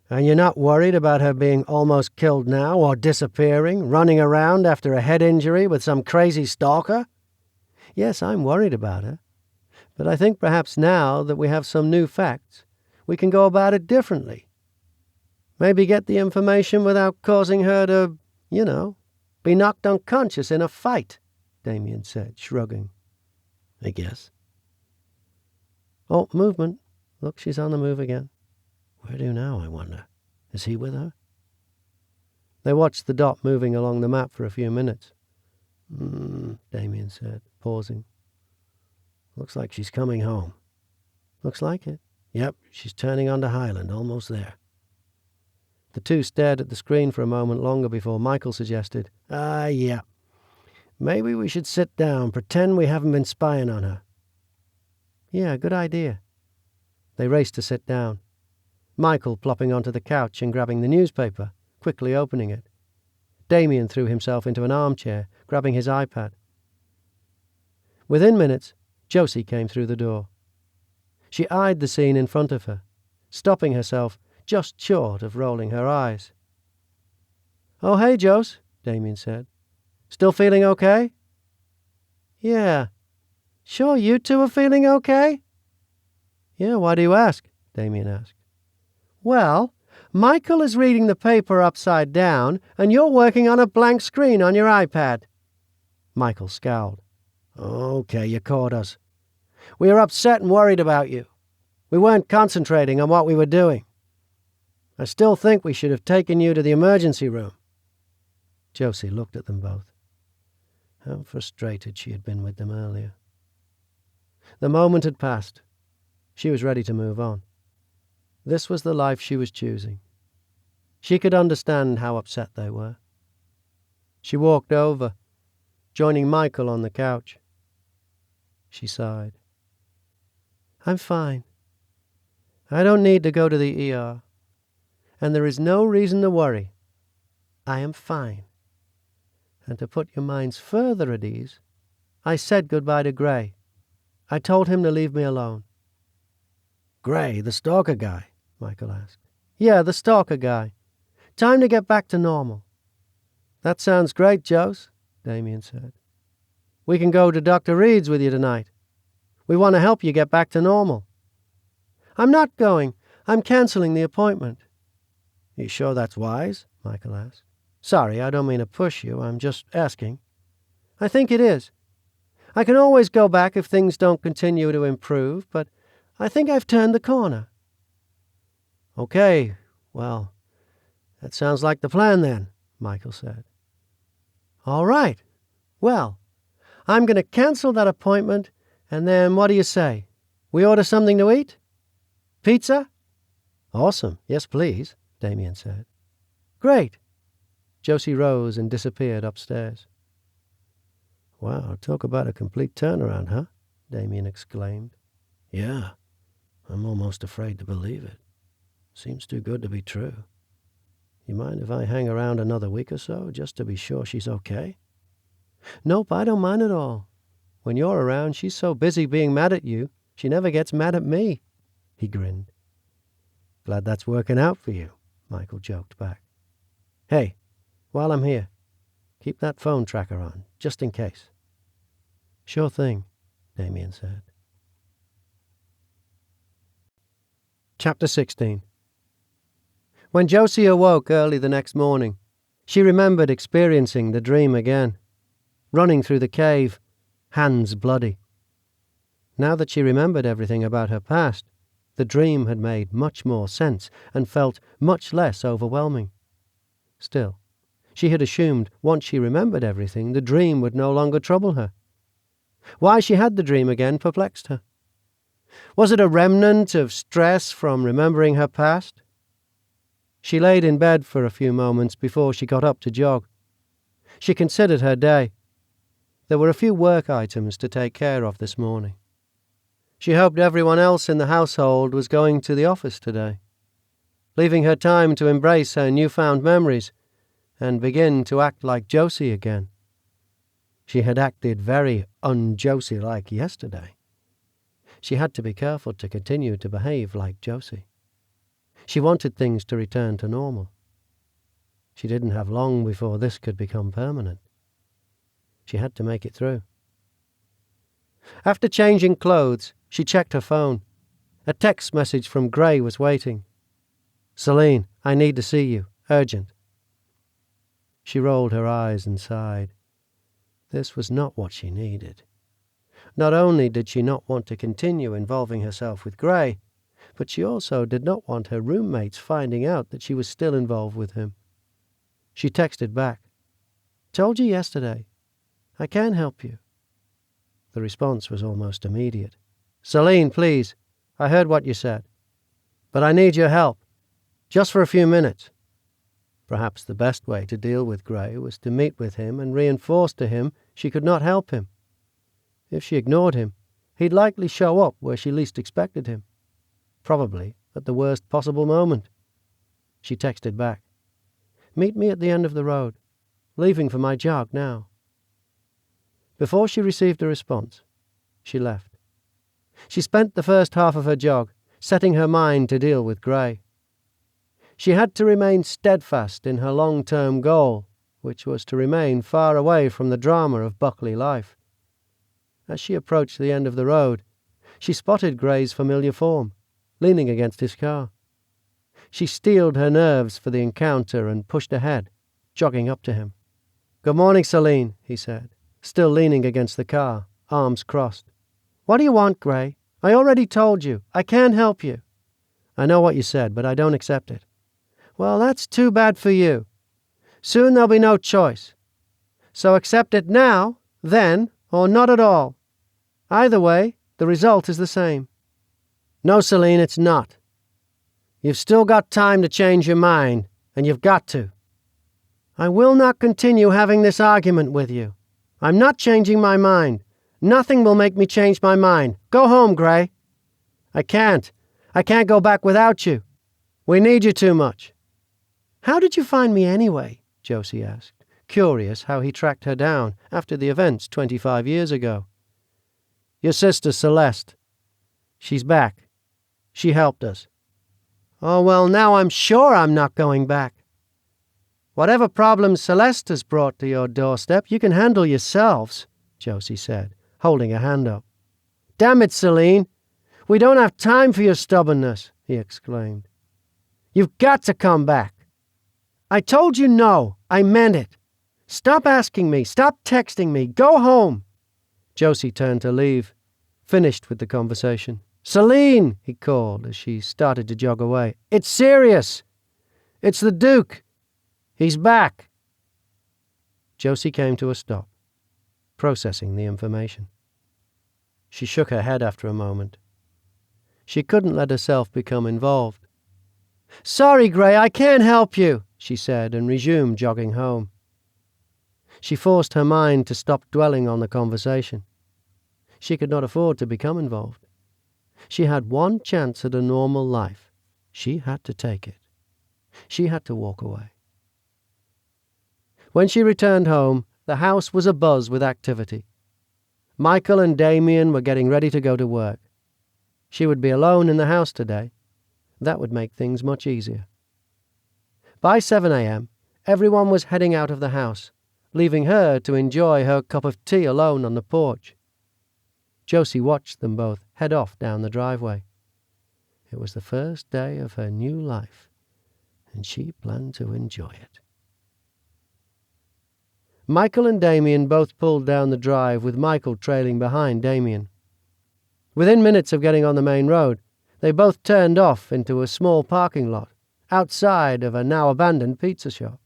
Speaker 3: "And you're not worried about her being almost killed now, or disappearing, running around after a head injury with some crazy stalker?"
Speaker 2: "Yes, I'm worried about her. But I think perhaps now that we have some new facts, we can go about it differently. Maybe get the information without causing her to, be knocked unconscious in a fight," Damien said, shrugging.
Speaker 3: "I guess."
Speaker 2: "Oh, movement. Look, she's on the move again."
Speaker 3: "Where to now, I wonder? Is he with her?"
Speaker 2: They watched the dot moving along the map for a few minutes. Damien said, pausing.
Speaker 3: "Looks like she's coming home."
Speaker 2: "Looks like it."
Speaker 3: "Yep, she's turning onto Highland, almost there."
Speaker 2: The two stared at the screen for a moment longer before Michael suggested,
Speaker 3: Yeah. Maybe we should sit down, pretend we haven't been spying on her."
Speaker 2: "Yeah, good idea." They raced to sit down. Michael plopping onto the couch and grabbing the newspaper, quickly opening it. Damien threw himself into an armchair, grabbing his iPad. Within minutes, Josie came through the door. She eyed the scene in front of her, stopping herself
Speaker 3: just short of rolling her eyes. "Oh, hey, Jose," Damien said. "Still feeling okay?" "Yeah. Sure you two are feeling okay?" "Yeah, why do you ask?" Damien asked. "Well, Michael is reading the paper upside down, and you're working on a blank screen on your iPad." Michael scowled. "Okay, you caught us. We were upset and worried about you. We weren't concentrating on what we were doing. I still think we should have taken you to the emergency room." Josie looked at them both. How frustrated she had been with them earlier. The moment had passed. She was ready to move on. This was the life she was choosing. She could understand how upset they were. She walked over, joining Michael on the couch. She sighed. "I'm fine. I don't need to go to the ER. And there is no reason to worry. I am fine. And to put your minds further at ease, I said goodbye to Gray. I told him to leave me alone." "Gray, the stalker guy?" Michael asked. "Yeah, the stalker guy. Time to get back to normal." "That sounds great, Jose," Damien said. "We can go to Dr. Reed's with you tonight. We want to help you get back to normal." "I'm not going. I'm canceling the appointment." "You sure that's wise?" Michael asked. "Sorry, I don't mean to push you. I'm just asking." "I think it is. I can always go back if things don't continue to improve, but I think I've turned the corner." "Okay, well, that sounds like the plan then," Michael said. "All right. Well, I'm going to cancel that appointment, and then what do you say? We order something to eat? Pizza?" "Awesome. Yes, please," Damien said. "Great." Josie rose and disappeared upstairs. "Wow, talk about a complete turnaround, huh?" Damien exclaimed. "Yeah, I'm almost afraid to believe it. Seems too good to be true. You mind if I hang around another week or so, just to be sure she's okay?" "Nope, I don't mind at all. When you're around, she's so busy being mad at you, she never gets mad at me." He grinned. "Glad that's working out for you," Michael joked back. "Hey, while I'm here, keep that phone tracker on, just in case." "Sure thing," Damien said. Chapter 16. When Josie awoke early the next morning, she remembered experiencing the dream again, running through the cave, hands bloody. Now that she remembered everything about her past, the dream had made much more sense and felt much less overwhelming. Still, she had assumed once she remembered everything, the dream would no longer trouble her. Why she had the dream again perplexed her. Was it a remnant of stress from remembering her past? She laid in bed for a few moments before she got up to jog. She considered her day. There were a few work items to take care of this morning. She hoped everyone else in the household was going to the office today, leaving her time to embrace her newfound memories and begin to act like Josie again. She had acted very un-Josie-like yesterday. She had to be careful to continue to behave like Josie. She wanted things to return to normal. She didn't have long before this could become permanent. She had to make it through. After changing clothes, she checked her phone. A text message from Gray was waiting. "Celine, I need to see you. Urgent." She rolled her eyes and sighed. This was not what she needed. Not only did she not want to continue involving herself with Gray, but she also did not want her roommates finding out that she was still involved with him. She texted back, "Told you yesterday. I can help you." The response was almost immediate. "Celine, please. I heard what you said. But I need your help. Just for a few minutes." Perhaps the best way to deal with Gray was to meet with him and reinforce to him she could not help him. If she ignored him, he'd likely show up where she least expected him. Probably at the worst possible moment. She texted back, "Meet me at the end of the road. Leaving for my jog now." Before she received a response, she left. She spent the first half of her jog setting her mind to deal with Gray. She had to remain steadfast in her long-term goal, which was to remain far away from the drama of Buckley life. As she approached the end of the road, she spotted Gray's familiar form, leaning against his car. She steeled her nerves for the encounter and pushed ahead, jogging up to him. "Good morning, Celine," he said, still leaning against the car, arms crossed. "What do you want, Gray? I already told you. I can't help you." "I know what you said, but I don't accept it." "Well, that's too bad for you. Soon there'll be no choice. So accept it now, then, or not at all. Either way, the result is the same." "No, Celine, it's not. You've still got time to change your mind, and you've got to." "I will not continue having this argument with you. I'm not changing my mind. Nothing will make me change my mind. Go home, Gray." "I can't. I can't go back without you. We need you too much." "How did you find me anyway?" Josie asked, curious how he tracked her down after the events 25 years ago. "Your sister, Celeste. She's back. She helped us." "Oh, well, now I'm sure I'm not going back." "Whatever problems Celeste has brought to your doorstep, you can handle yourselves," Josie said, holding a hand up. "Damn it, Celine. We don't have time for your stubbornness," he exclaimed. "You've got to come back." "I told you no. I meant it. Stop asking me. Stop texting me. Go home." Josie turned to leave, finished with the conversation. "Celine," he called as she started to jog away. "It's serious. It's the Duke. He's back." Josie came to a stop, processing the information. She shook her head after a moment. She couldn't let herself become involved. "Sorry, Gray, I can't help you," she said, and resumed jogging home. She forced her mind to stop dwelling on the conversation. She could not afford to become involved. She had one chance at a normal life. She had to take it. She had to walk away. When she returned home, the house was abuzz with activity. Michael and Damien were getting ready to go to work. She would be alone in the house today. That would make things much easier. By 7 a.m., everyone was heading out of the house, leaving her to enjoy her cup of tea alone on the porch. Josie watched them both head off down the driveway. It was the first day of her new life, and she planned to enjoy it. Michael and Damien both pulled down the drive, with Michael trailing behind Damien. Within minutes of getting on the main road, they both turned off into a small parking lot outside of a now-abandoned pizza shop.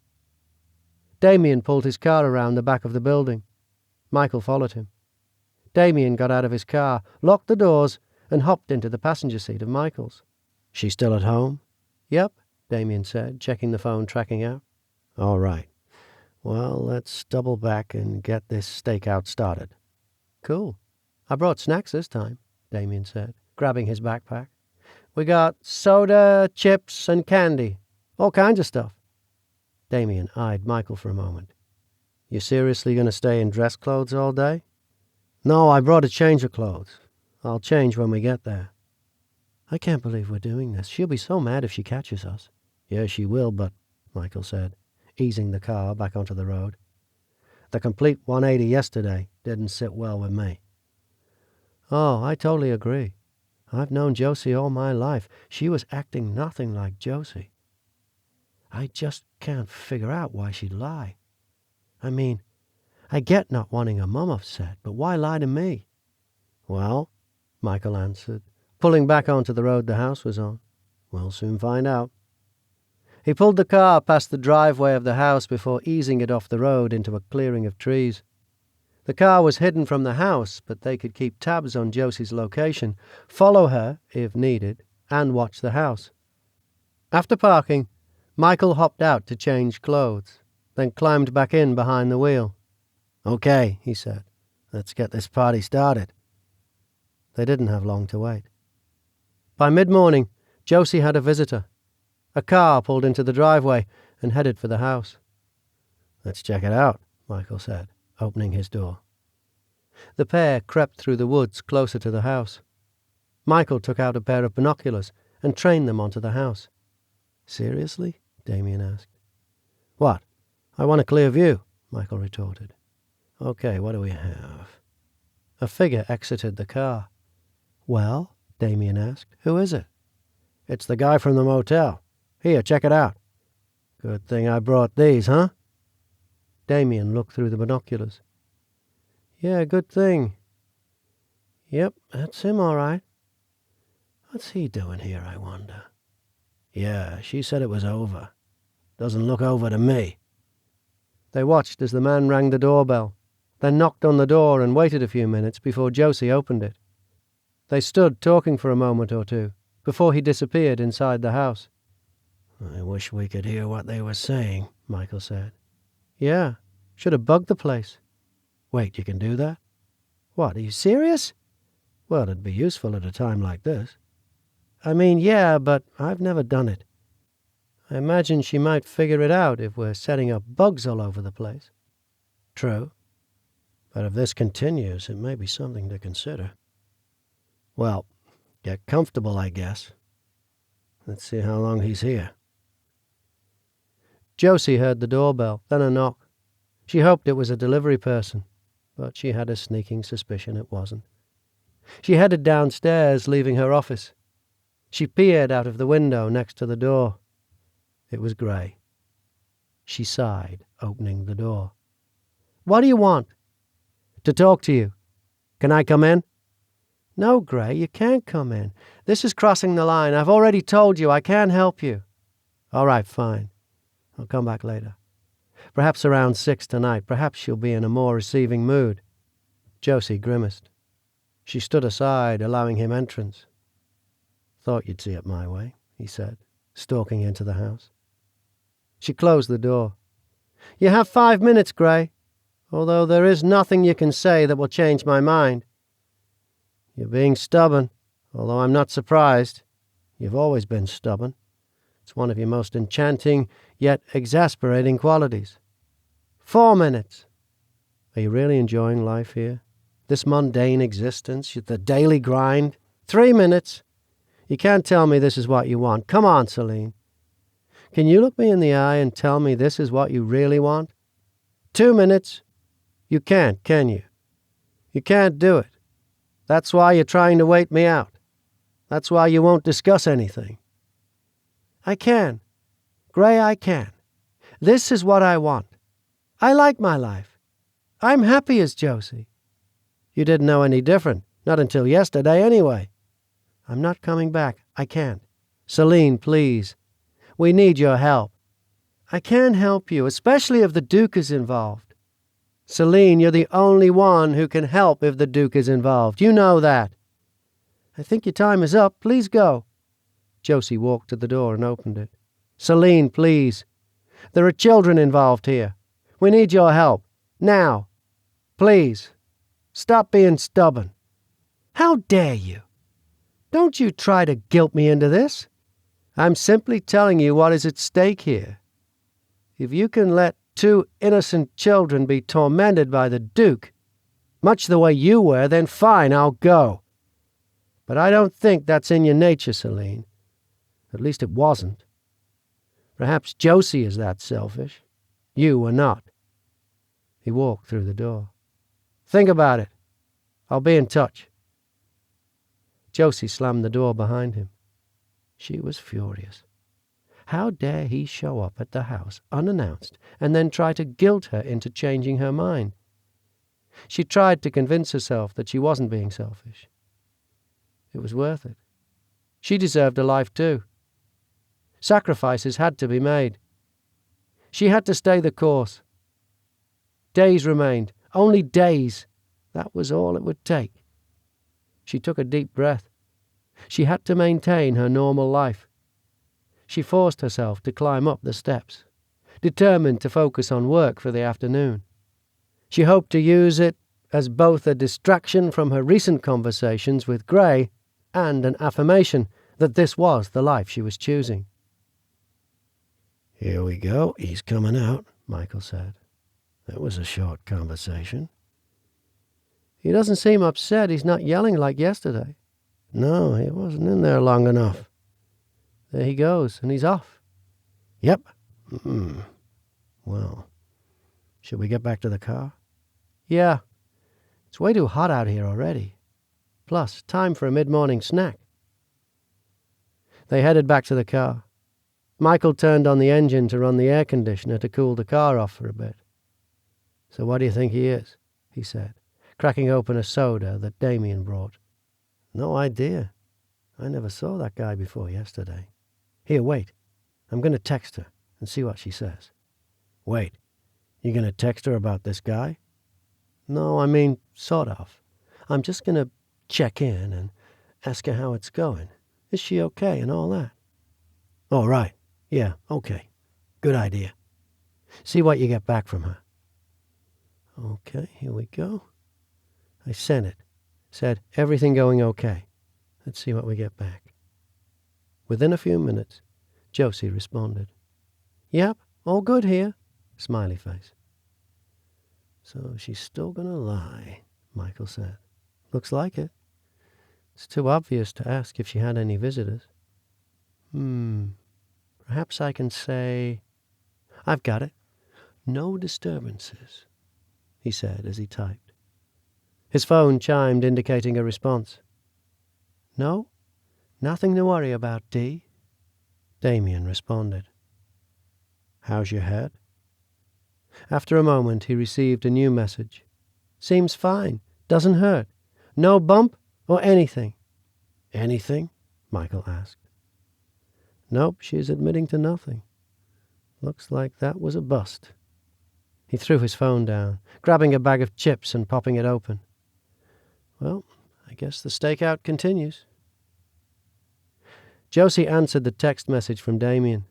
Speaker 3: Damien pulled his car around the back of the building. Michael followed him. Damien got out of his car, locked the doors, and hopped into the passenger seat of Michael's. "She still at home?" "Yep," Damien said, checking the phone tracking out. "All right. Well, let's double back and get this stakeout started." "Cool. I brought snacks this time," Damien said, grabbing his backpack. "We got soda, chips, and candy. All kinds of stuff." Damien eyed Michael for a moment. "You seriously going to stay in dress clothes all day?" "No, I brought a change of clothes. I'll change when we get there." "I can't believe we're doing this. She'll be so mad if she catches us." "Yeah, she will, but," Michael said, easing the car back onto the road. "The complete 180 yesterday didn't sit well with me." "Oh, I totally agree. I've known Josie all my life. She was acting nothing like Josie. I just can't figure out why she'd lie. I mean, I get not wanting her mum upset, but why lie to me?" "Well," Michael answered, pulling back onto the road the house was on, "we'll soon find out." He pulled the car past the driveway of the house before easing it off the road into a clearing of trees. The car was hidden from the house, but they could keep tabs on Josie's location, follow her, if needed, and watch the house. After parking, Michael hopped out to change clothes, then climbed back in behind the wheel. "Okay," he said, "let's get this party started." They didn't have long to wait. By mid-morning, Josie had a visitor. A car pulled into the driveway and headed for the house. "Let's check it out," Michael said, opening his door. The pair crept through the woods closer to the house. Michael took out a pair of binoculars and trained them onto the house. Seriously? Damien asked. What? I want a clear view, Michael retorted. Okay, what do we have? A figure exited the car. Well, Damien asked, who is it? It's the guy from the motel. Here, check it out. Good thing I brought these, huh? Damien looked through the binoculars. Yeah, good thing. Yep, that's him all right. What's he doing here, I wonder? Yeah, she said it was over. Doesn't look over to me. They watched as the man rang the doorbell, then knocked on the door and waited a few minutes before Josie opened it. They stood talking for a moment or two before he disappeared inside the house. I wish we could hear what they were saying, Michael said. Yeah, should have bugged the place. Wait, you can do that? What, are you serious? Well, it'd be useful at a time like this. I mean, yeah, but I've never done it. I imagine she might figure it out if we're setting up bugs all over the place. True. But if this continues, it may be something to consider. Well, get comfortable, I guess. Let's see how long he's here. Josie heard the doorbell, then a knock. She hoped it was a delivery person, but she had a sneaking suspicion it wasn't. She headed downstairs, leaving her office. She peered out of the window next to the door. It was grey. She sighed, opening the door. What do you want? To talk to you. Can I come in? No, Gray, you can't come in. This is crossing the line. I've already told you I can't help you. All right, fine. I'll come back later. Perhaps around 6 tonight. Perhaps she'll be in a more receiving mood. Josie grimaced. She stood aside, allowing him entrance. Thought you'd see it my way, he said, stalking into the house. She closed the door. You have 5 minutes, Gray, although there is nothing you can say that will change my mind. You're being stubborn, although I'm not surprised. You've always been stubborn. It's one of your most enchanting, yet exasperating qualities. 4 minutes. Are you really enjoying life here? This mundane existence, the daily grind? 3 minutes. You can't tell me this is what you want. Come on, Celine. Can you look me in the eye and tell me this is what you really want? 2 minutes. You can't, can you? You can't do it. That's why you're trying to wait me out. That's why you won't discuss anything. I can. Gray, I can. This is what I want. I like my life. I'm happy as Josie. You didn't know any different. Not until yesterday, anyway. I'm not coming back. I can't. Celine, please. We need your help. I can't help you, especially if the Duke is involved. Celine, you're the only one who can help if the Duke is involved. You know that. I think your time is up. Please go. Josie walked to the door and opened it. Celine, please. There are children involved here. We need your help. Now. Please. Stop being stubborn. How dare you? Don't you try to guilt me into this. I'm simply telling you what is at stake here. If you can let 2 innocent children be tormented by the Duke, much the way you were, then fine, I'll go. But I don't think that's in your nature, Celine. At least it wasn't. Perhaps Josie is that selfish. You are not. He walked through the door. Think about it. I'll be in touch. Josie slammed the door behind him. She was furious. How dare he show up at the house unannounced and then try to guilt her into changing her mind? She tried to convince herself that she wasn't being selfish. It was worth it. She deserved a life too. Sacrifices had to be made. She had to stay the course. Days remained. Only days. That was all it would take. She took a deep breath. She had to maintain her normal life. She forced herself to climb up the steps, determined to focus on work for the afternoon. She hoped to use it as both a distraction from her recent conversations with Gray and an affirmation that this was the life she was choosing. Here we go. He's coming out, Michael said. That was a short conversation. He doesn't seem upset. He's not yelling like yesterday. No, he wasn't in there long enough. There he goes, and he's off. Yep. Well, should we get back to the car? Yeah. It's way too hot out here already. Plus, time for a mid-morning snack. They headed back to the car. Michael turned on the engine to run the air conditioner to cool the car off for a bit. So what do you think he is? He said, cracking open a soda that Damien brought. No idea. I never saw that guy before yesterday. Here, wait. I'm going to text her and see what she says. Wait, you going to text her about this guy? No, I mean, sort of. I'm just going to check in and ask her how it's going. Is she okay and all that? All right. Yeah, okay. Good idea. See what you get back from her. Okay, here we go. I sent it. Said, everything going okay. Let's see what we get back. Within a few minutes, Josie responded. Yep, all good here. Smiley face. So she's still gonna lie, Michael said. Looks like it. It's too obvious to ask if she had any visitors. Perhaps I can say... I've got it. No disturbances, he said as he typed. His phone chimed, indicating a response. No, nothing to worry about, Dee. Damien responded. How's your head? After a moment, he received a new message. Seems fine. Doesn't hurt. No bump or anything. Anything? Michael asked. Nope, she's admitting to nothing. Looks like that was a bust. He threw his phone down, grabbing a bag of chips and popping it open. Well, I guess the stakeout continues. Josie answered the text message from Damien.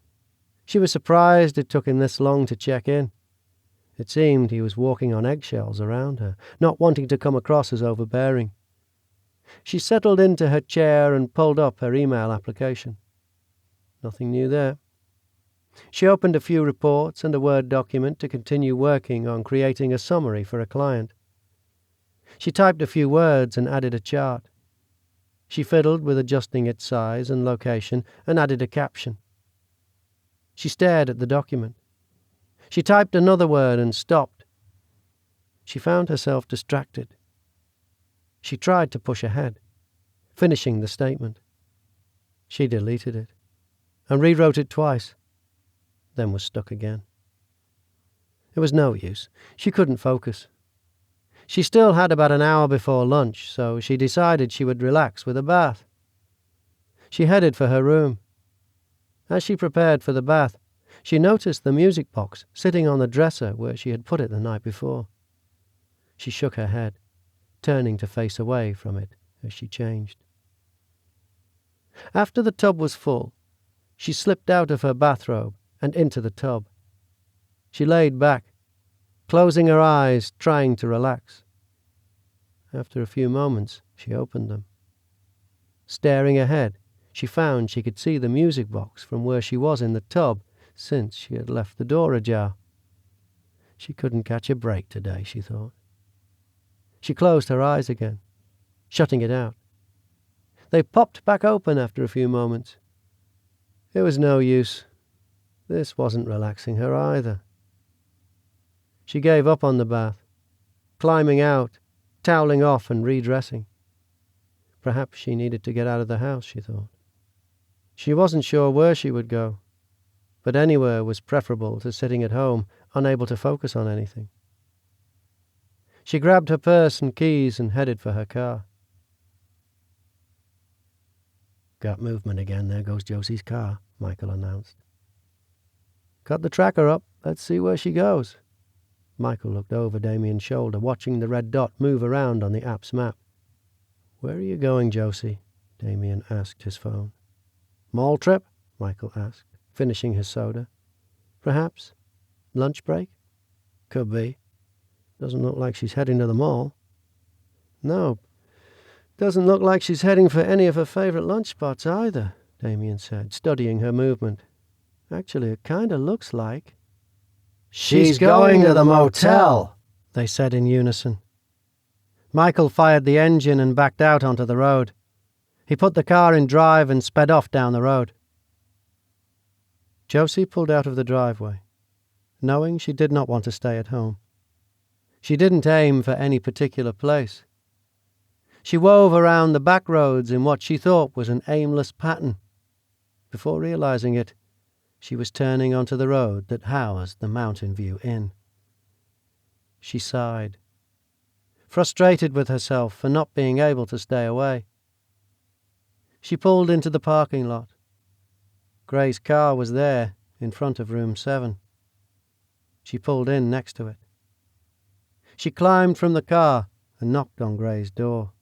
Speaker 3: She was surprised it took him this long to check in. It seemed he was walking on eggshells around her, not wanting to come across as overbearing. She settled into her chair and pulled up her email application. Nothing new there. She opened a few reports and a Word document to continue working on creating a summary for a client. She typed a few words and added a chart. She fiddled with adjusting its size and location and added a caption. She stared at the document. She typed another word and stopped. She found herself distracted. She tried to push ahead, finishing the statement. She deleted it and rewrote it twice, then was stuck again. It was no use. She couldn't focus. She still had about an hour before lunch, so she decided she would relax with a bath. She headed for her room. As she prepared for the bath, she noticed the music box sitting on the dresser where she had put it the night before. She shook her head, turning to face away from it as she changed. After the tub was full, she slipped out of her bathrobe and into the tub. She laid back, closing her eyes, trying to relax. After a few moments, she opened them. Staring ahead, she found she could see the music box from where she was in the tub since she had left the door ajar. She couldn't catch a break today, she thought. She closed her eyes again, shutting it out. They popped back open after a few moments. It was no use. This wasn't relaxing her either. She gave up on the bath, climbing out, toweling off and redressing. Perhaps she needed to get out of the house, she thought. She wasn't sure where she would go, but anywhere was preferable to sitting at home, unable to focus on anything. She grabbed her purse and keys and headed for her car. Got movement again, there goes Josie's car, Michael announced. Cut the tracker up, let's see where she goes. Michael looked over Damien's shoulder, watching the red dot move around on the app's map. Where are you going, Josie? Damien asked his phone. Mall trip? Michael asked, finishing his soda. Perhaps. Lunch break? Could be. Doesn't look like she's heading to the mall. No. Doesn't look like she's heading for any of her favorite lunch spots either, Damien said, studying her movement. Actually, it kind of looks like... She's going to the motel, they said in unison. Michael fired the engine and backed out onto the road. He put the car in drive and sped off down the road. Josie pulled out of the driveway, knowing she did not want to stay at home. She didn't aim for any particular place. She wove around the back roads in what she thought was an aimless pattern. Before realizing it, she was turning onto the road that housed the Mountain View Inn. She sighed, frustrated with herself for not being able to stay away. She pulled into the parking lot. Gray's car was there, in front of room 7. She pulled in next to it. She climbed from the car and knocked on Gray's door.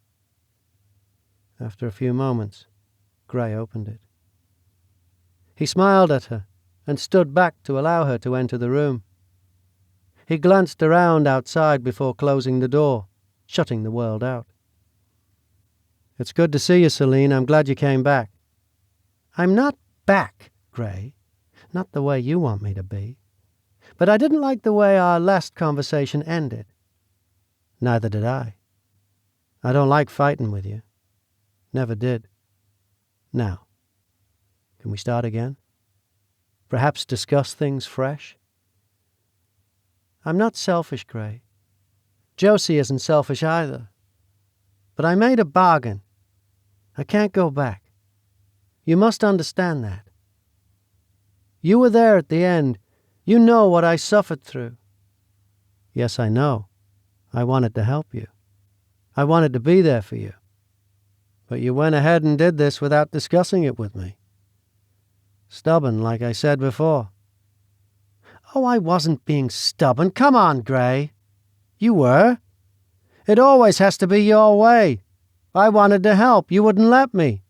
Speaker 3: After a few moments, Gray opened it. He smiled at her and stood back to allow her to enter the room. He glanced around outside before closing the door, shutting the world out. "It's good to see you, Celine. I'm glad you came back." "I'm not back, Gray. Not the way you want me to be. But I didn't like the way our last conversation ended." "Neither did I. I don't like fighting with you. Never did. Now, can we start again? Perhaps discuss things fresh?" "I'm not selfish, Gray. Josie isn't selfish either. But I made a bargain. I can't go back. You must understand that. You were there at the end. You know what I suffered through." "Yes, I know. I wanted to help you. I wanted to be there for you. But you went ahead and did this without discussing it with me. Stubborn, like I said before." "Oh, I wasn't being stubborn. Come on, Gray. You were. It always has to be your way. I wanted to help. You wouldn't let me.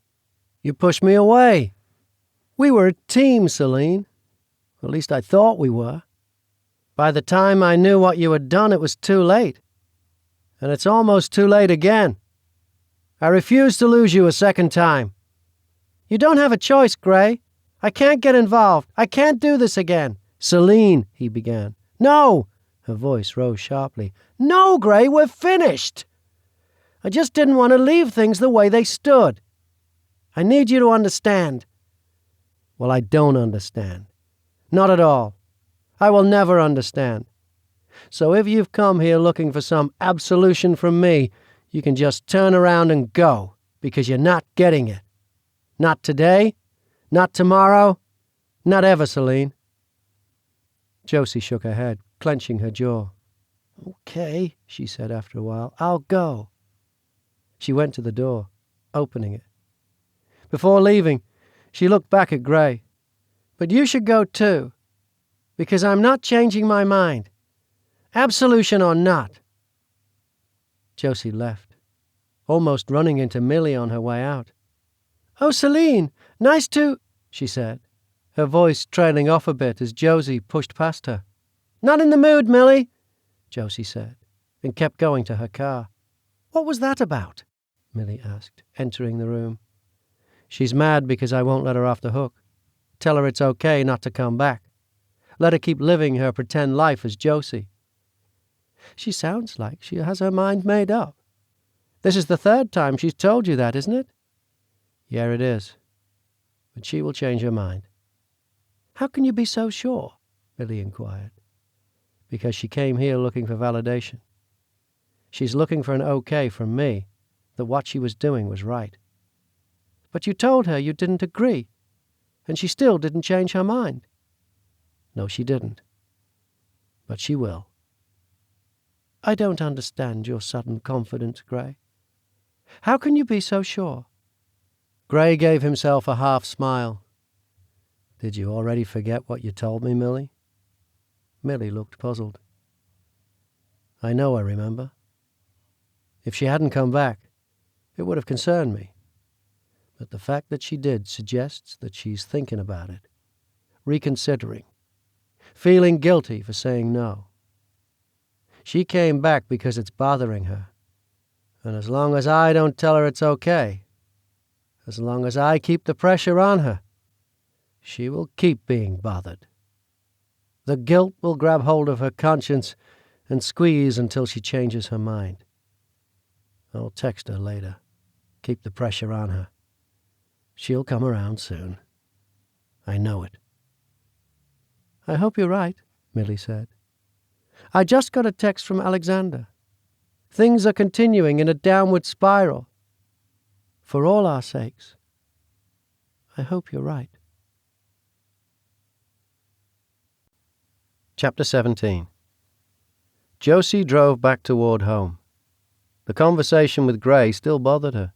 Speaker 3: You pushed me away. We were a team, Celine. At least I thought we were. By the time I knew what you had done, it was too late. And it's almost too late again. I refuse to lose you a second time." "You don't have a choice, Gray. I can't get involved. I can't do this again." "Celine," he began. "No!" Her voice rose sharply. "No, Gray, we're finished. I just didn't want to leave things the way they stood. I need you to understand." "Well, I don't understand. Not at all. I will never understand. So if you've come here looking for some absolution from me, you can just turn around and go, because you're not getting it. Not today, not tomorrow, not ever, Celine." Josie shook her head, clenching her jaw. "Okay," she said after a while. "I'll go." She went to the door, opening it. Before leaving, she looked back at Gray. "But you should go too, because I'm not changing my mind. Absolution or not." Josie left, almost running into Millie on her way out. "Oh, Celine, nice to—" she said, her voice trailing off a bit as Josie pushed past her. "Not in the mood, Millie," Josie said, and kept going to her car. "What was that about?" Millie asked, entering the room. "She's mad because I won't let her off the hook. Tell her it's okay not to come back. Let her keep living her pretend life as Josie." "She sounds like she has her mind made up. This is the 3rd time she's told you that, isn't it?" "Yeah, it is. But she will change her mind." "How can you be so sure?" Millie inquired. "Because she came here looking for validation. She's looking for an okay from me, that what she was doing was right." "But you told her you didn't agree, and she still didn't change her mind." "No, she didn't. But she will." "I don't understand your sudden confidence, Gray. How can you be so sure?" Gray gave himself a half smile. "Did you already forget what you told me, Millie?" Millie looked puzzled. "I know I remember. If she hadn't come back, it would have concerned me. But the fact that she did suggests that she's thinking about it, reconsidering, feeling guilty for saying no. She came back because it's bothering her. And as long as I don't tell her it's okay, as long as I keep the pressure on her, she will keep being bothered. The guilt will grab hold of her conscience and squeeze until she changes her mind. I'll text her later. Keep the pressure on her. She'll come around soon. I know it." I hope you're right, Millie said. I just got a text from Alexander. Things are continuing in a downward spiral. For all our sakes, I hope you're right.
Speaker 2: Chapter 17. Josie drove back toward home. The conversation with Gray still bothered her.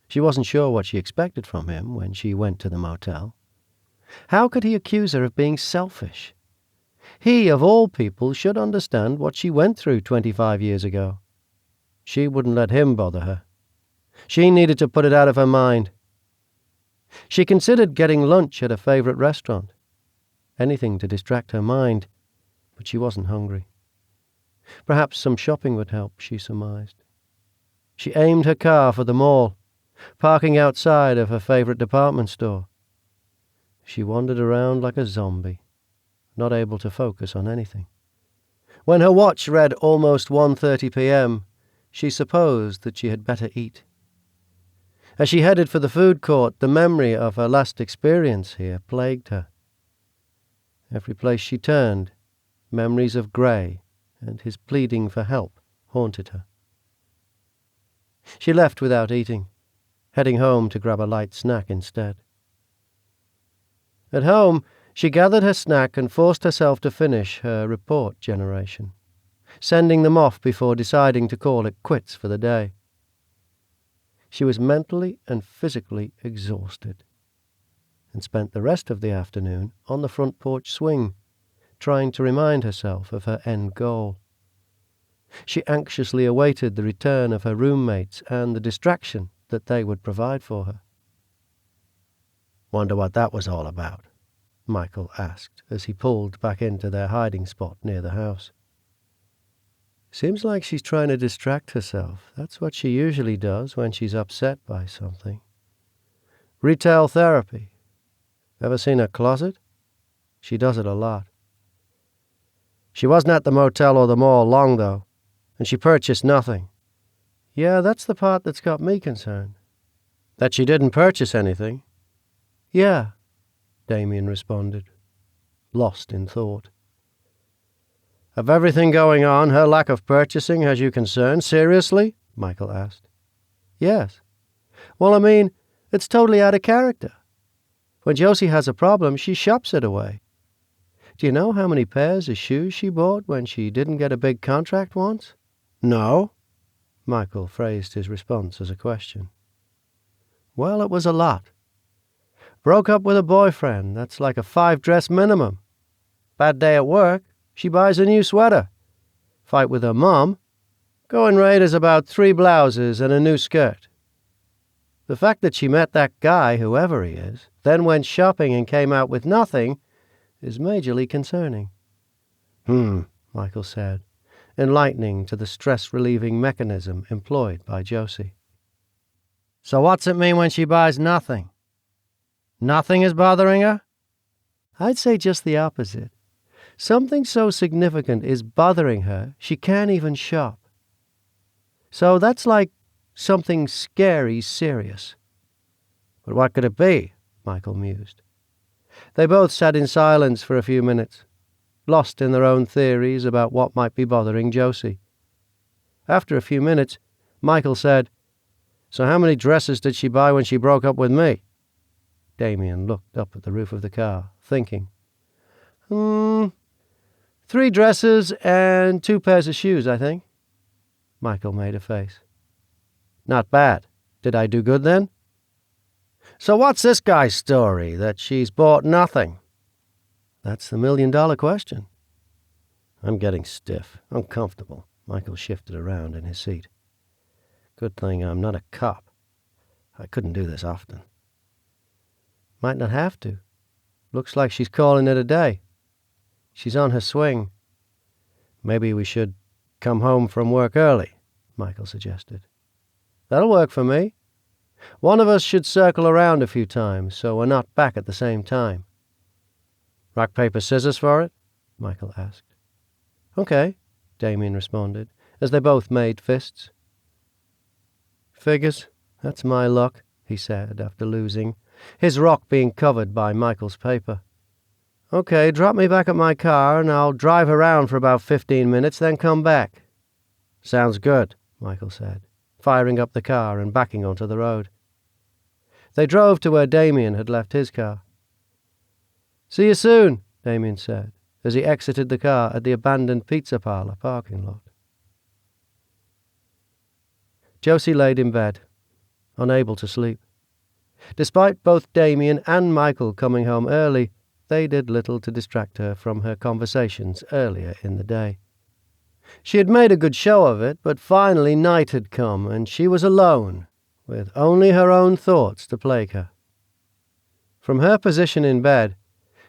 Speaker 2: She wasn't sure what she expected from him when she went to the motel. How could he accuse her of being selfish? He, of all people, should understand what she went through 25 years ago. She wouldn't let him bother her. She needed to put it out of her mind. She considered getting lunch at a favorite restaurant. Anything to distract her mind, but she wasn't hungry. Perhaps some shopping would help, she surmised. She aimed her car for the mall, parking outside of her favorite department store. She wandered around like a zombie, not able to focus on anything. When her watch read almost 1:30 p.m., she supposed that she had better eat. As she headed for the food court, the memory of her last experience here plagued her. Every place she turned, memories of Gray and his pleading for help haunted her. She left without eating, heading home to grab a light snack instead. At home, she gathered her snack and forced herself to finish her report generation, sending them off before deciding to call it quits for the day. She was mentally and physically exhausted, and spent the rest of the afternoon on the front porch swing, trying to remind herself of her end goal. She anxiously awaited the return of her roommates and the distraction that they would provide for her. "Wonder what that was all about?" Michael asked as he pulled back into their hiding spot near the house. "Seems like she's trying to distract herself. That's what she usually does when she's upset by something. Retail therapy. Ever seen her closet? She does it a lot. She wasn't at the motel or the mall long, though, and she purchased nothing." "Yeah, that's the part that's got me concerned." "That she didn't purchase anything?" "Yeah," Damien responded, lost in thought. "Of everything going on, her lack of purchasing has you concerned? Seriously?" Michael asked. "Yes. Well, I mean, it's totally out of character. When Josie has a problem, she shops it away. Do you know how many pairs of shoes she bought when she didn't get a big contract once?" "No." Michael phrased his response as a question. "Well, it was a lot. Broke up with a boyfriend, that's like a 5-dress minimum. Bad day at work, she buys a new sweater. Fight with her mom, going rate is about 3 blouses and a new skirt. The fact that she met that guy, whoever he is, then went shopping and came out with nothing, is majorly concerning." Michael said, enlightening to the stress-relieving mechanism employed by Josie. "So what's it mean when she buys nothing? Nothing is bothering her?" "I'd say just the opposite. Something so significant is bothering her she can't even shop. So that's like something scary serious." "But what could it be?" Michael mused. They both sat in silence for a few minutes, lost in their own theories about what might be bothering Josie. After a few minutes, Michael said, "So how many dresses did she buy when she broke up with me?" Damien looked up at the roof of the car, thinking. 3 dresses and 2 pairs of shoes, I think." Michael made a face. "Not bad. Did I do good then?" "So what's this guy's story, that she's bought nothing?" "That's the $1,000,000 question." "I'm getting stiff, uncomfortable." Michael shifted around in his seat. "Good thing I'm not a cop. I couldn't do this often." "Might not have to. Looks like she's calling it a day. She's on her swing." "Maybe we should come home from work early," Michael suggested. "That'll work for me. One of us should circle around a few times so we're not back at the same time." "Rock, paper, scissors for it?" Michael asked. "Okay," Damien responded, as they both made fists. "Figures. That's my luck," he said after losing, his rock being covered by Michael's paper.
Speaker 3: Okay, drop me back at my car and I'll drive around for about 15 minutes, then come back. Sounds good, Michael said, firing up the car and backing onto the road. They drove to where Damien had left his car. See you soon, Damien said, as he exited the car at the abandoned pizza parlor parking lot. Josie laid in bed, unable to sleep. Despite both Damien and Michael coming home early, they did little to distract her from her conversations earlier in the day. She had made a good show of it, but finally night had come, and she was alone, with only her own thoughts to plague her. From her position in bed,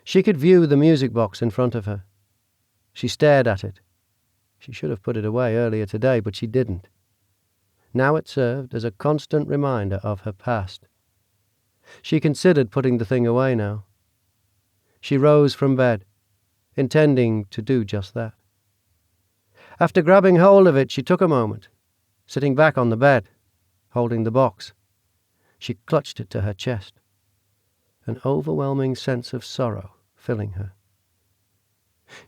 Speaker 3: she could view the music box in front of her. She stared at it. She should have put it away earlier today, but she didn't. Now it served as a constant reminder of her past. She considered putting the thing away now. She rose from bed, intending to do just that. After grabbing hold of it, she took a moment, sitting back on the bed, holding the box. She clutched it to her chest, an overwhelming sense of sorrow filling her.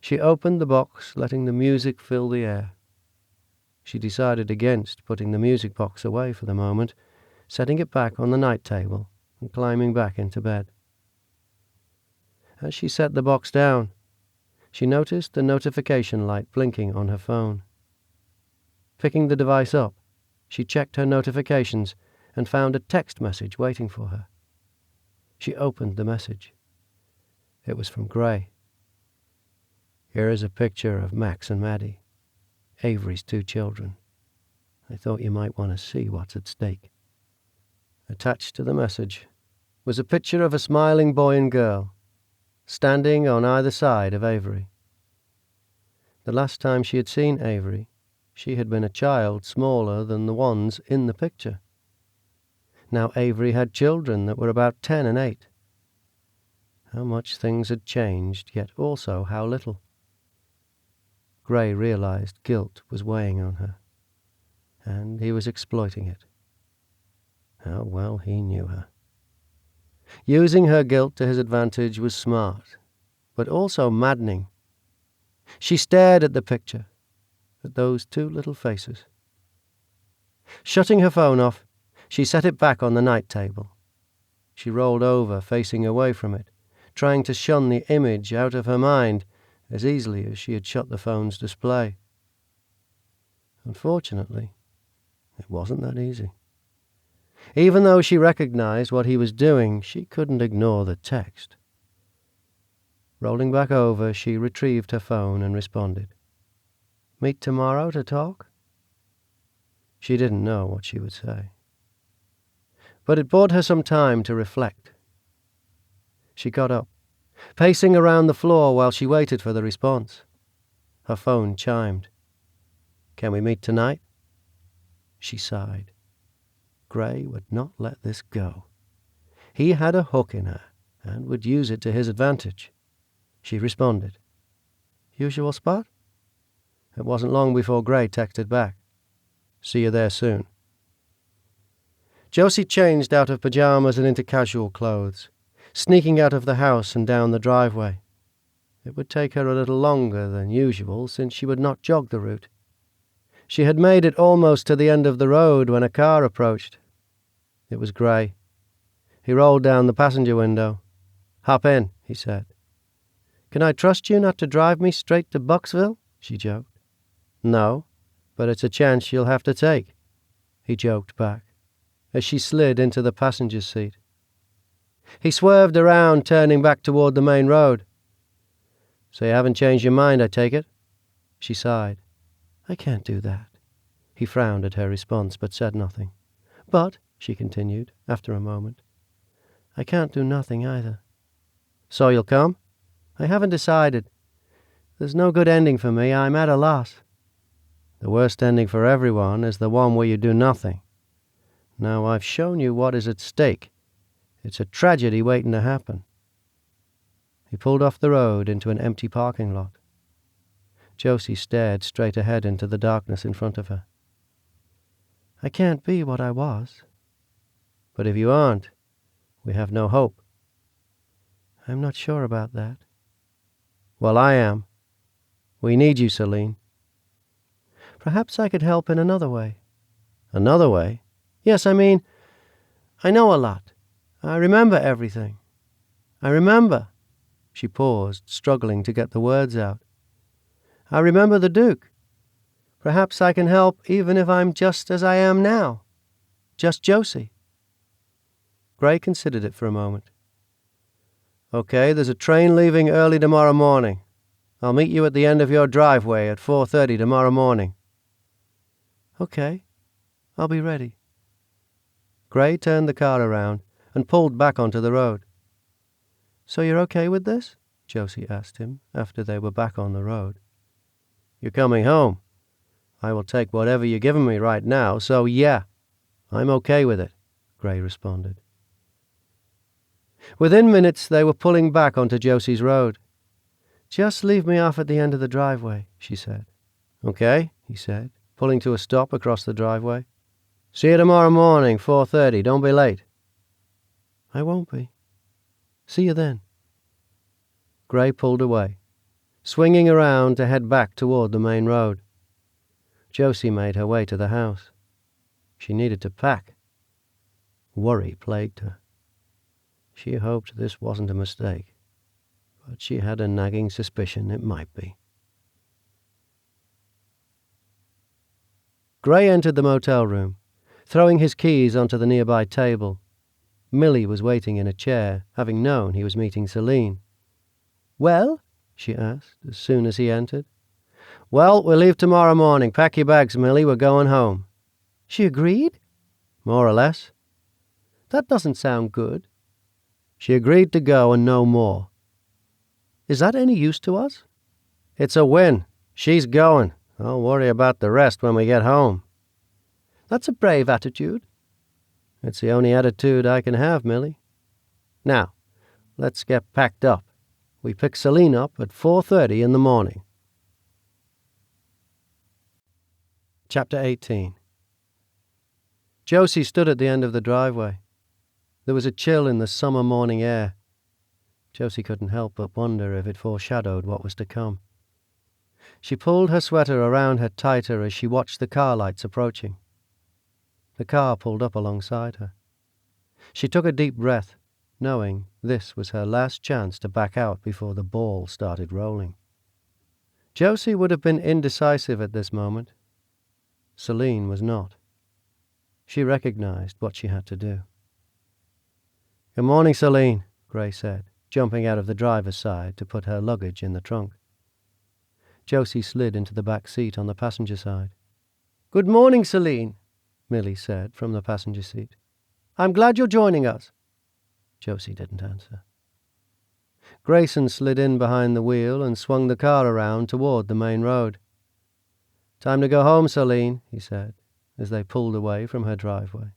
Speaker 3: She opened the box, letting the music fill the air. She decided against putting the music box away for the moment, setting it back on the night table and climbing back into bed. As she set the box down, she noticed the notification light blinking on her phone. Picking the device up, she checked her notifications and found a text message waiting for her. She opened the message. It was from Gray. Here is a picture of Max and Maddie, Avery's 2 children. I thought you might want to see what's at stake. Attached to the message was a picture of a smiling boy and girl, standing on either side of Avery. The last time she had seen Avery, she had been a child smaller than the ones in the picture. Now Avery had children that were about 10 and 8. How much things had changed, yet also how little. Gray realized guilt was weighing on her, and he was exploiting it. How well he knew her. Using her guilt to his advantage was smart, but also maddening. She stared at the picture, at those 2 little faces. Shutting her phone off, she set it back on the night table. She rolled over, facing away from it, trying to shun the image out of her mind as easily as she had shut the phone's display. Unfortunately, it wasn't that easy. Even though she recognized what he was doing, she couldn't ignore the text. Rolling back over, she retrieved her phone and responded. Meet tomorrow to talk? She didn't know what she would say. But it bought her some time to reflect. She got up, pacing around the floor while she waited for the response. Her phone chimed. Can we meet tonight? She sighed. Gray would not let this go. He had a hook in her and would use it to his advantage. She responded. Usual spot? It wasn't long before Gray texted back. See you there soon. Josie changed out of pajamas and into casual clothes, sneaking out of the house and down the driveway. It would take her a little longer than usual since she would not jog the route. She had made it almost to the end of the road when a car approached. It was Gray. He rolled down the passenger window. Hop in, he said. Can I trust you not to drive me straight to Bucksville? She joked. No, but it's a chance you'll have to take, he joked back, as she slid into the passenger's seat. He swerved around, turning back toward the main road. So you haven't changed your mind, I take it? She sighed. I can't do that. He frowned at her response, but said nothing. But, she continued, after a moment, I can't do nothing either. So you'll come? I haven't decided. There's no good ending for me. I'm at a loss. The worst ending for everyone is the one where you do nothing. Now I've shown you what is at stake. It's a tragedy waiting to happen. He pulled off the road into an empty parking lot. Josie stared straight ahead into the darkness in front of her. I can't be what I was. But if you aren't, we have no hope. I'm not sure about that. Well, I am. We need you, Celine. Perhaps I could help in another way. Another way? Yes, I mean, I know a lot. I remember everything. I remember. She paused, struggling to get the words out. I remember the Duke. Perhaps I can help even if I'm just as I am now. Just Josie. Gray considered it for a moment. Okay, there's a train leaving early tomorrow morning. I'll meet you at the end of your driveway at 4:30 tomorrow morning. Okay, I'll be ready. Gray turned the car around and pulled back onto the road. So you're okay with this? Josie asked him after they were back on the road. You're coming home. I will take whatever you're giving me right now, so yeah, I'm okay with it, Gray responded. Within minutes they were pulling back onto Josie's road. Just leave me off at the end of the driveway, she said. Okay, he said, pulling to a stop across the driveway. See you tomorrow morning, 4:30. Don't be late. I won't be. See you then. Gray pulled away, swinging around to head back toward the main road. Josie made her way to the house. She needed to pack. Worry plagued her. She hoped this wasn't a mistake, but she had a nagging suspicion it might be. Gray entered the motel room, throwing his keys onto the nearby table. Millie was waiting in a chair, having known he was meeting Celine. Well? She asked, as soon as he entered. Well, we'll leave tomorrow morning. Pack your bags, Millie. We're going home. She agreed? More or less. That doesn't sound good. She agreed to go and no more. Is that any use to us? It's a win. She's going. I'll worry about the rest when we get home. That's a brave attitude. It's the only attitude I can have, Millie. Now, let's get packed up. We pick Celine up at 4:30 in the morning. Chapter 18. Josie stood at the end of the driveway. There was a chill in the summer morning air. Josie couldn't help but wonder if it foreshadowed what was to come. She pulled her sweater around her tighter as she watched the car lights approaching. The car pulled up alongside her. She took a deep breath, knowing this was her last chance to back out before the ball started rolling. Josie would have been indecisive at this moment. Celine was not. She recognized what she had to do. Good morning, Celine, Gray said, jumping out of the driver's side to put her luggage in the trunk. Josie slid into the back seat on the passenger side. Good morning, Celine, Millie said from the passenger seat. I'm glad you're joining us. Josie didn't answer. Grayson slid in behind the wheel and swung the car around toward the main road. Time to go home, Celine, he said, as they pulled away from her driveway.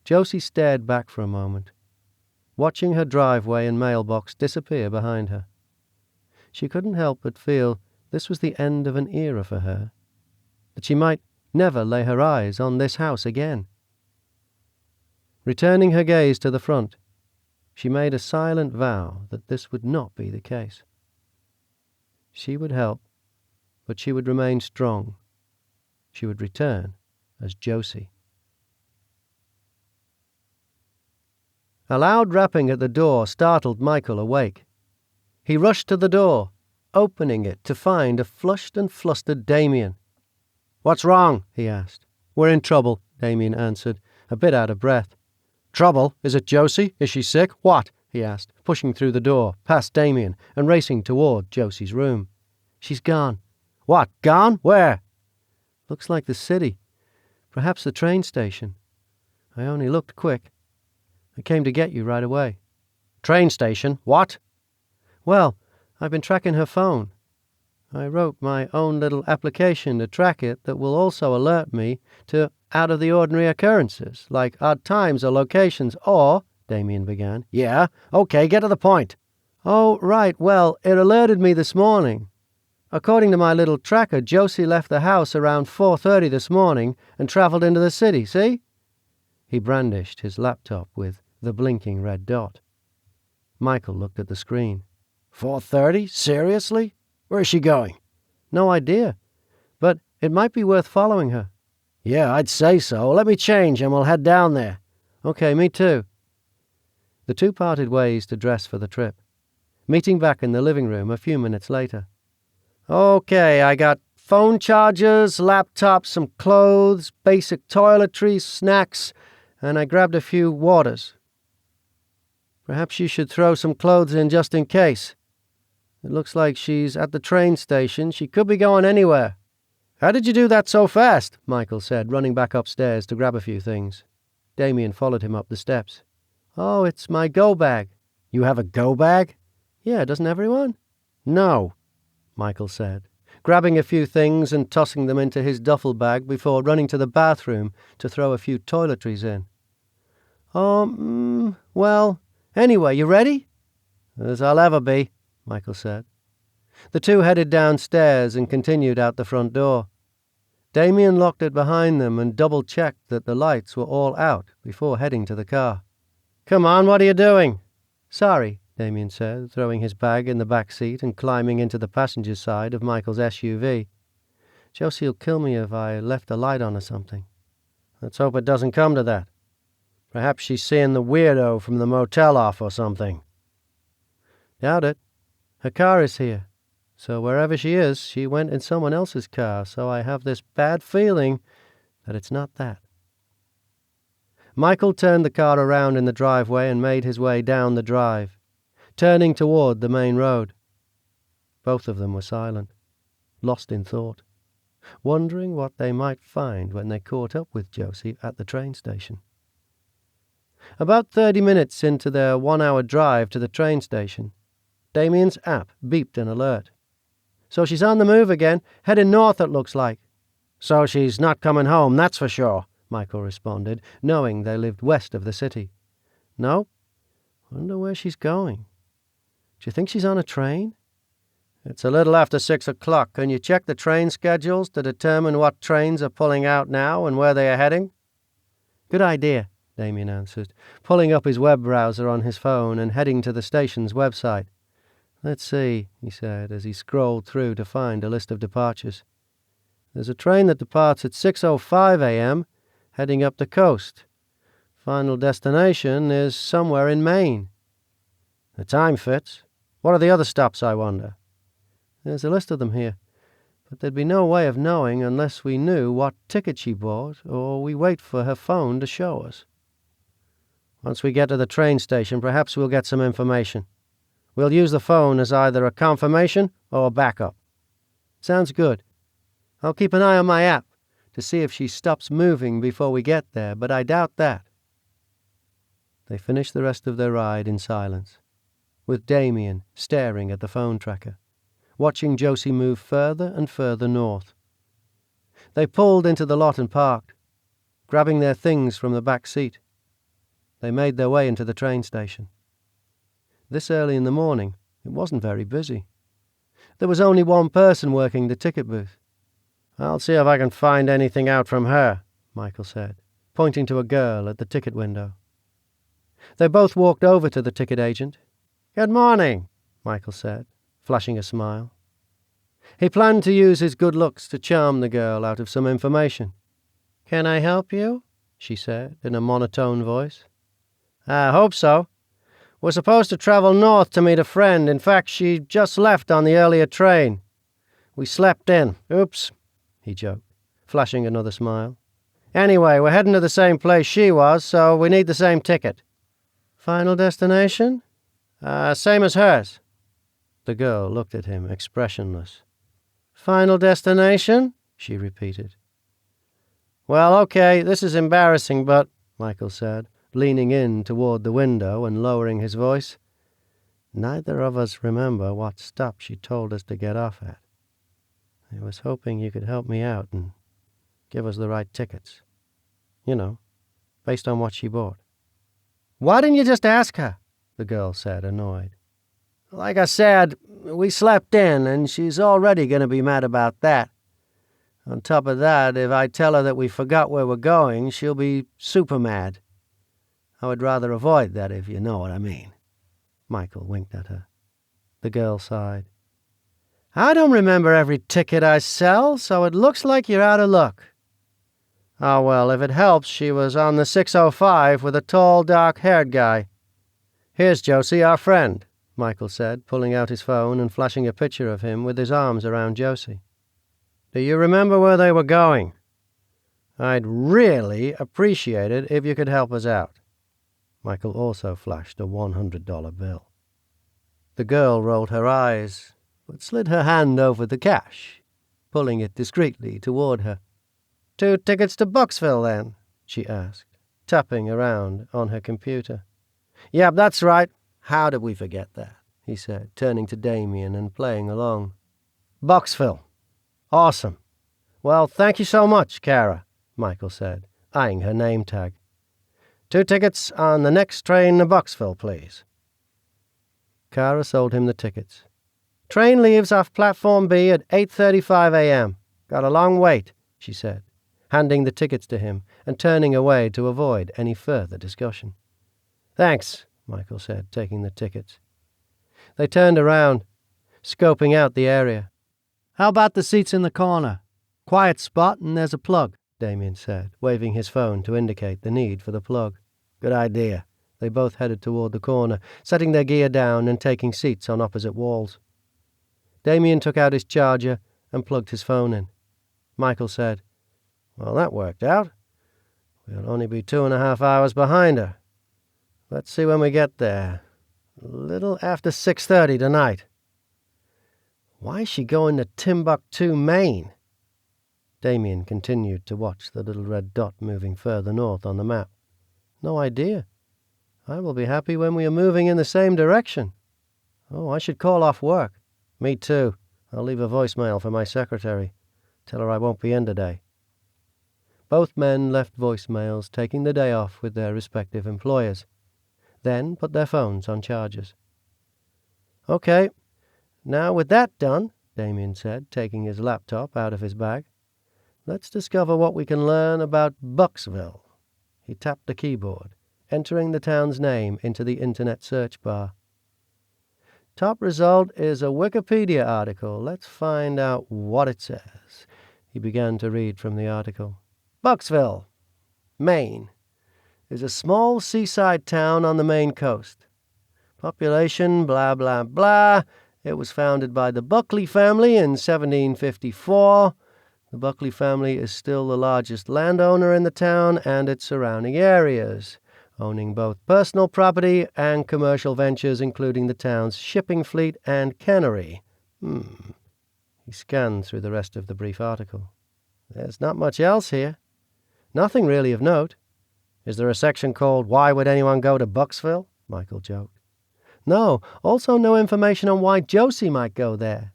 Speaker 3: Josie stared back for a moment, watching her driveway and mailbox disappear behind her. She couldn't help but feel this was the end of an era for her, that she might never lay her eyes on this house again. Returning her gaze to the front, she made a silent vow that this would not be the case. She would help, but she would remain strong. She would return as Josie. A loud rapping at the door startled Michael awake. He rushed to the door, opening it to find a flushed and flustered Damien. What's wrong? He asked. We're in trouble, Damien answered, a bit out of breath. Trouble? Is it Josie? Is she sick? What? He asked, pushing through the door, past Damien, and racing toward Josie's room. She's gone. What? Gone? Where? Looks like the city. Perhaps the train station. I only looked quick. I came to get you right away. Train station? What? Well, I've been tracking her phone. I wrote my own little application to track it that will also alert me to out-of-the-ordinary occurrences, like odd times or locations, or, Damien began. Yeah, okay, get to the point. Oh, right, well, it alerted me this morning. According to my little tracker, Josie left the house around 4:30 this morning and traveled into the city, see? He brandished his laptop with the blinking red dot. Michael looked at the screen. 4:30? Seriously? Where is she going? No idea, but it might be worth following her. Yeah, I'd say so. Let me change and we'll head down there. Okay, me too. The two parted ways to dress for the trip, meeting back in the living room a few minutes later. Okay, I got phone chargers, laptops, some clothes, basic toiletries, snacks, and I grabbed a few waters. Perhaps you should throw some clothes in just in case. It looks like she's at the train station. She could be going anywhere. How did you do that so fast? Michael said, running back upstairs to grab a few things. Damien followed him up the steps. Oh, it's my go bag. You have a go bag? Yeah, doesn't everyone? No, Michael said, grabbing a few things and tossing them into his duffel bag before running to the bathroom to throw a few toiletries in. Well, anyway, you ready? As I'll ever be, Michael said. The two headed downstairs and continued out the front door. Damien locked it behind them and double-checked that the lights were all out before heading to the car. Come on, what are you doing? Sorry, Damien said, throwing his bag in the back seat and climbing into the passenger side of Michael's SUV. Josie'll kill me if I left the light on or something. Let's hope it doesn't come to that. Perhaps she's seeing the weirdo from the motel off or something. Doubt it. Her car is here. So wherever she is, she went in someone else's car, so I have this bad feeling that it's not that. Michael turned the car around in the driveway and made his way down the drive, turning toward the main road. Both of them were silent, lost in thought, wondering what they might find when they caught up with Josie at the train station. About 30 minutes into their 1-hour drive to the train station, Damien's app beeped an alert. So she's on the move again, heading north it looks like. So she's not coming home, that's for sure, Michael responded, knowing they lived west of the city. No? Wonder where she's going. Do you think she's on a train? It's a little after 6 o'clock. Can you check the train schedules to determine what trains are pulling out now and where they are heading? Good idea, Damien answered, pulling up his web browser on his phone and heading to the station's website. Let's see, he said, as he scrolled through to find a list of departures. There's a train that departs at 6:05 a.m., heading up the coast. Final destination is somewhere in Maine. The time fits. What are the other stops, I wonder? There's a list of them here, but there'd be no way of knowing unless we knew what ticket she bought, or we wait for her phone to show us. Once we get to the train station, perhaps we'll get some information. We'll use the phone as either a confirmation or a backup. Sounds good. I'll keep an eye on my app to see if she stops moving before we get there, but I doubt that. They finished the rest of their ride in silence, with Damien staring at the phone tracker, watching Josie move further and further north. They pulled into the lot and parked, grabbing their things from the back seat. They made their way into the train station. This early in the morning, it wasn't very busy. There was only one person working the ticket booth. I'll see if I can find anything out from her, Michael said, pointing to a girl at the ticket window. They both walked over to the ticket agent. Good morning, Michael said, flashing a smile. He planned to use his good looks to charm the girl out of some information. Can I help you? She said in a monotone voice. I hope so. We're supposed to travel north to meet a friend. In fact, she just left on the earlier train. We slept in. Oops, he joked, flashing another smile. Anyway, we're heading to the same place she was, so we need the same ticket. Final destination? Same as hers. The girl looked at him, expressionless. Final destination? She repeated. Well, okay, this is embarrassing, but, Michael said, leaning in toward the window and lowering his voice, neither of us remember what stop she told us to get off at. I was hoping you could help me out and give us the right tickets. You know, based on what she bought. Why didn't you just ask her? The girl said, annoyed. Like I said, we slept in, and she's already going to be mad about that. On top of that, if I tell her that we forgot where we're going, she'll be super mad. I would rather avoid that, if you know what I mean. Michael winked at her. the girl sighed. I don't remember every ticket I sell, so it looks like you're out of luck. Oh, well, if it helps, she was on the 605 with a tall, dark-haired guy. Here's Josie, our friend, Michael said, pulling out his phone and flashing a picture of him with his arms around Josie. Do you remember where they were going? I'd really appreciate it if you could help us out. Michael also flashed a $100 bill. The girl rolled her eyes, but slid her hand over the cash, pulling it discreetly toward her. 2 tickets to Bucksville, then? She asked, tapping around on her computer. Yep, that's right. How did we forget that? He said, turning to Damien and playing along. Bucksville. Awesome. Well, thank you so much, Kara, Michael said, eyeing her name tag. 2 tickets on the next train to Bucksville, please. Kara sold him the tickets. Train leaves off Platform B at 8:35 a.m. Got a long wait, she said, handing the tickets to him and turning away to avoid any further discussion. Thanks, Michael said, taking the tickets. They turned around, scoping out the area. How about the seats in the corner? Quiet spot and there's a plug, Damien said, waving his phone to indicate the need for the plug. Good idea. They both headed toward the corner, setting their gear down and taking seats on opposite walls. Damien took out his charger and plugged his phone in. Michael said, Well, that worked out. We'll only be 2.5 hours behind her. Let's see when we get there. A little after 6:30 tonight. Why is she going to Timbuktu, Maine? Damien continued to watch the little red dot moving further north on the map. No idea. I will be happy when we are moving in the same direction. Oh, I should call off work. Me too. I'll leave a voicemail for my secretary. Tell her I won't be in today. Both men left voicemails, taking the day off with their respective employers, then put their phones on chargers. Okay, now with that done, Damien said, taking his laptop out of his bag, let's discover what we can learn about Bucksville. He tapped the keyboard, entering the town's name into the internet search bar. Top result is a Wikipedia article. Let's find out what it says. He began to read from the article. Bucksville, Maine, is a small seaside town on the Maine coast. Population, blah, blah, blah. It was founded by the Buckley family in 1754. The Buckley family is still the largest landowner in the town and its surrounding areas, owning both personal property and commercial ventures, including the town's shipping fleet and cannery. He scanned through the rest of the brief article. There's not much else here. Nothing really of note. Is there a section called Why Would Anyone Go to Bucksville? Michael joked. No, also no information on why Josie might go there.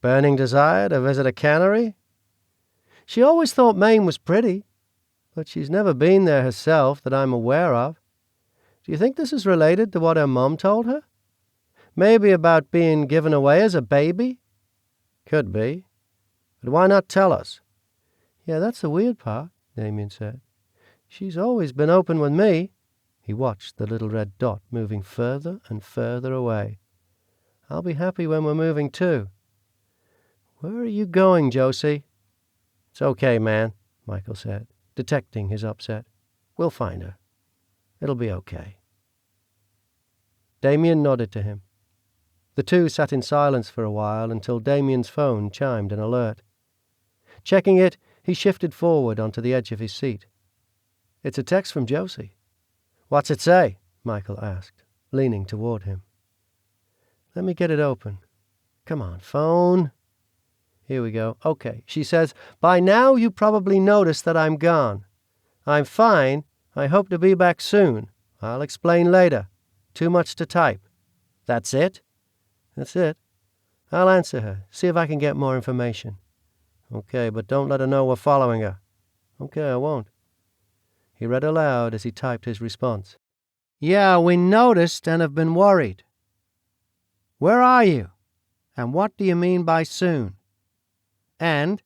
Speaker 3: Burning desire to visit a cannery? She always thought Maine was pretty, but she's never been there herself that I'm aware of. Do you think this is related to what her mom told her? Maybe about being given away as a baby? Could be. But why not tell us? Yeah, that's the weird part, Damien said. She's always been open with me. He watched the little red dot moving further and further away. I'll be happy when we're moving too. Where are you going, Josie? It's okay, man, Michael said, detecting his upset. We'll find her. It'll be okay. Damien nodded to him. The two sat in silence for a while until Damien's phone chimed an alert. Checking it, he shifted forward onto the edge of his seat. It's a text from Josie. What's it say? Michael asked, leaning toward him. Let me get it open. Come on, phone. Here we go. Okay, she says, by now you probably noticed that I'm gone. I'm fine. I hope to be back soon. I'll explain later. Too much to type. That's it? That's it. I'll answer her, see if I can get more information. Okay, but don't let her know we're following her. Okay, I won't. He read aloud as he typed his response. Yeah, we noticed and have been worried. Where are you? And what do you mean by soon? And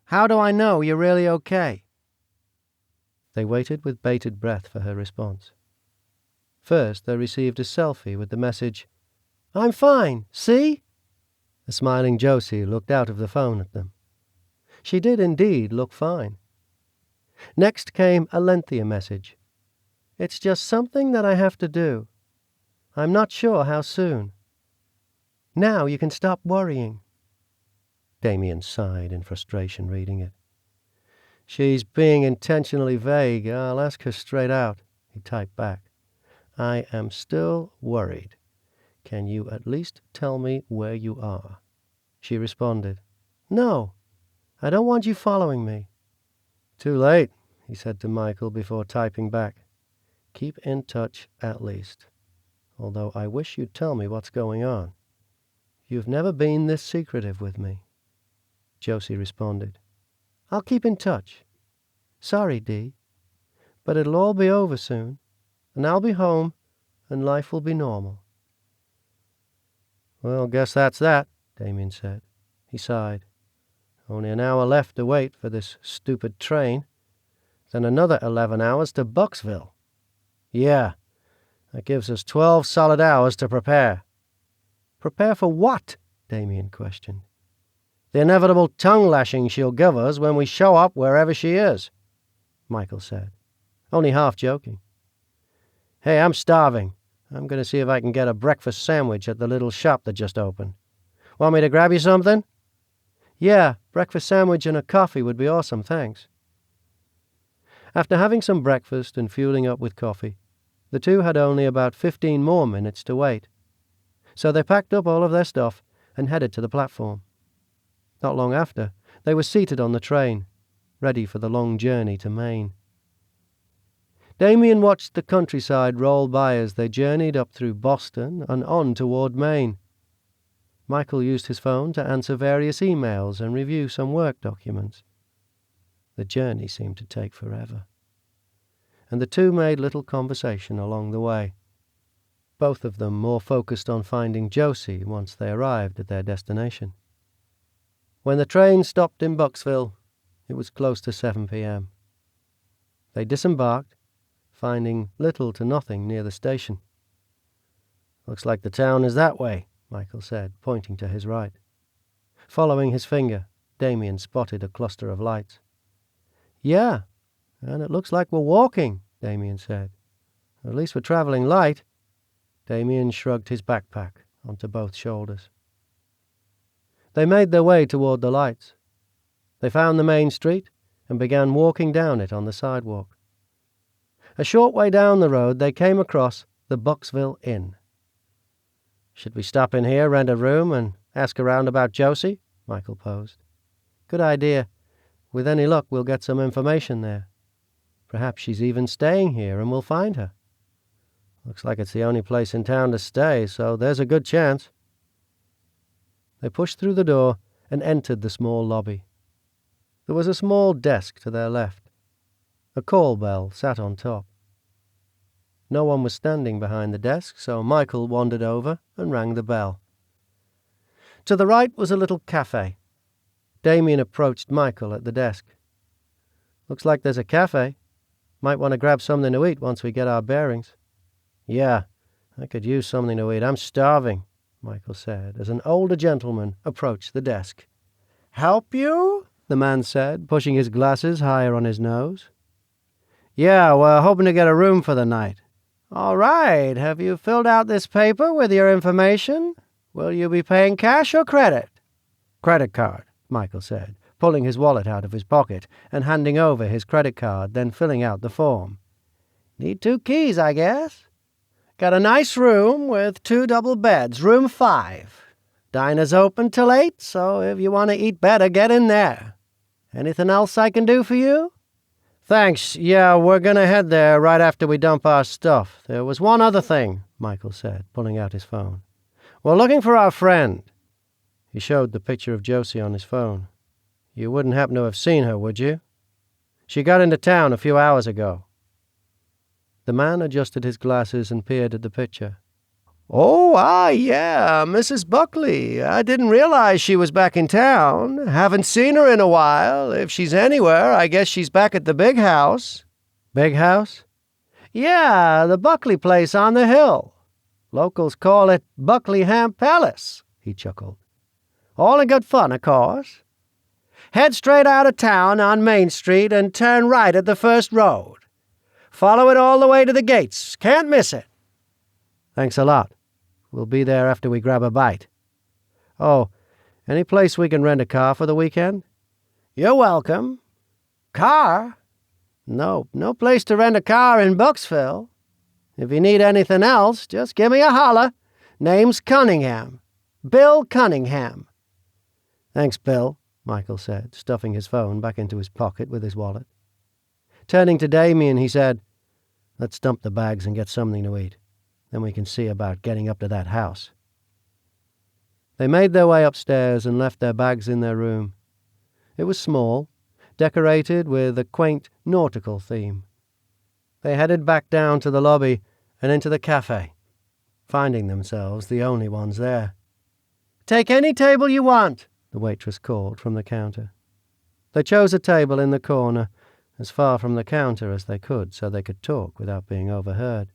Speaker 3: how do I know you're really okay? They waited with bated breath for her response. First, they received a selfie with the message, I'm fine, see?" The smiling Josie looked out of the phone at them. She did indeed look fine. Next came a lengthier message. "It's just something that I have to do. I'm not sure how soon. Now you can stop worrying." Damien sighed in frustration reading it. "She's being intentionally vague. I'll ask her straight out," he typed back. "I am still worried. Can you at least tell me where you are?" She responded, "No, I don't want you following me." "Too late," he said to Michael before typing back. "Keep in touch at least. Although I wish you'd tell me what's going on. You've never been this secretive with me." Josie responded, "I'll keep in touch. Sorry, Dee, but it'll all be over soon, and I'll be home, and life will be normal." "Well, guess that's that," Damien said. He sighed. "Only an hour left to wait for this stupid train. Then another 11 hours to Bucksville. Yeah, that gives us 12 solid hours to prepare." "Prepare for what?" Damien questioned. "The inevitable tongue-lashing she'll give us when we show up wherever she is," Michael said, only half joking. "Hey, I'm starving. I'm going to see if I can get a breakfast sandwich at the little shop that just opened. Want me to grab you something?" "Yeah, breakfast sandwich and a coffee would be awesome, thanks." After having some breakfast and fueling up with coffee, the two had only about 15 more minutes to wait. So they packed up all of their stuff and headed to the platform. Not long after, they were seated on the train, ready for the long journey to Maine. Damien watched the countryside roll by as they journeyed up through Boston and on toward Maine. Michael used his phone to answer various emails and review some work documents. The journey seemed to take forever, and the two made little conversation along the way, both of them more focused on finding Josie once they arrived at their destination. When the train stopped in Bucksville, it was close to 7 p.m. They disembarked, finding little to nothing near the station. "Looks like the town is that way," Michael said, pointing to his right. Following his finger, Damien spotted a cluster of lights. "Yeah, and it looks like we're walking," Damien said. "At least we're traveling light." Damien shrugged his backpack onto both shoulders. They made their way toward the lights. They found the main street and began walking down it on the sidewalk. A short way down the road, they came across the Bucksville Inn. "Should we stop in here, rent a room, and ask around about Josie?" Michael posed. "Good idea. With any luck, we'll get some information there. Perhaps she's even staying here, and we'll find her. Looks like it's the only place in town to stay, so there's a good chance." They pushed through the door and entered the small lobby. There was a small desk to their left. A call bell sat on top. No one was standing behind the desk, so Michael wandered over and rang the bell. To the right was a little cafe. Damien approached Michael at the desk. "Looks like there's a cafe. Might want to grab something to eat once we get our bearings." "Yeah, I could use something to eat. I'm starving," Michael said, as an older gentleman approached the desk. "Help you?" the man said, pushing his glasses higher on his nose. "Yeah, we're hoping to get a room for the night." "All right. Have you filled out this paper with your information? Will you be paying cash or credit?" "Credit card," Michael said, pulling his wallet out of his pocket and handing over his credit card, then filling out the form. "Need 2 keys, I guess. Got a nice room with 2 double beds, room 5. Diner's open till 8, so if you want to eat better, get in there. Anything else I can do for you?" "Thanks. Yeah, we're going to head there right after we dump our stuff. There was one other thing," Michael said, pulling out his phone. "We're looking for our friend." He showed the picture of Josie on his phone. "You wouldn't happen to have seen her, would you? She got into town a few hours ago." The man adjusted his glasses and peered at the picture. "Oh, yeah, Mrs. Buckley. I didn't realize she was back in town. Haven't seen her in a while. If she's anywhere, I guess she's back at the big house." "Big house?" "Yeah, the Buckley place on the hill." Locals call it Buckingham Palace," he chuckled. "All in good fun, of course. Head straight out of town on Main Street and turn right at the first road. Follow it all the way to the gates. Can't miss it." "Thanks a lot. We'll be there after we grab a bite. Oh, any place we can rent a car for the weekend?" "You're welcome. Car? No place to rent a car in Bucksville. If you need anything else, just give me a holler. Name's Cunningham. Bill Cunningham." "Thanks, Bill," Michael said, stuffing his phone back into his pocket with his wallet. Turning to Damien, he said, "Let's dump the bags and get something to eat. Then we can see about getting up to that house." They made their way upstairs and left their bags in their room. It was small, decorated with a quaint nautical theme. They headed back down to the lobby and into the cafe, finding themselves the only ones there. "Take any table you want," the waitress called from the counter. They chose a table in the corner, as far from the counter as they could so they could talk without being overheard.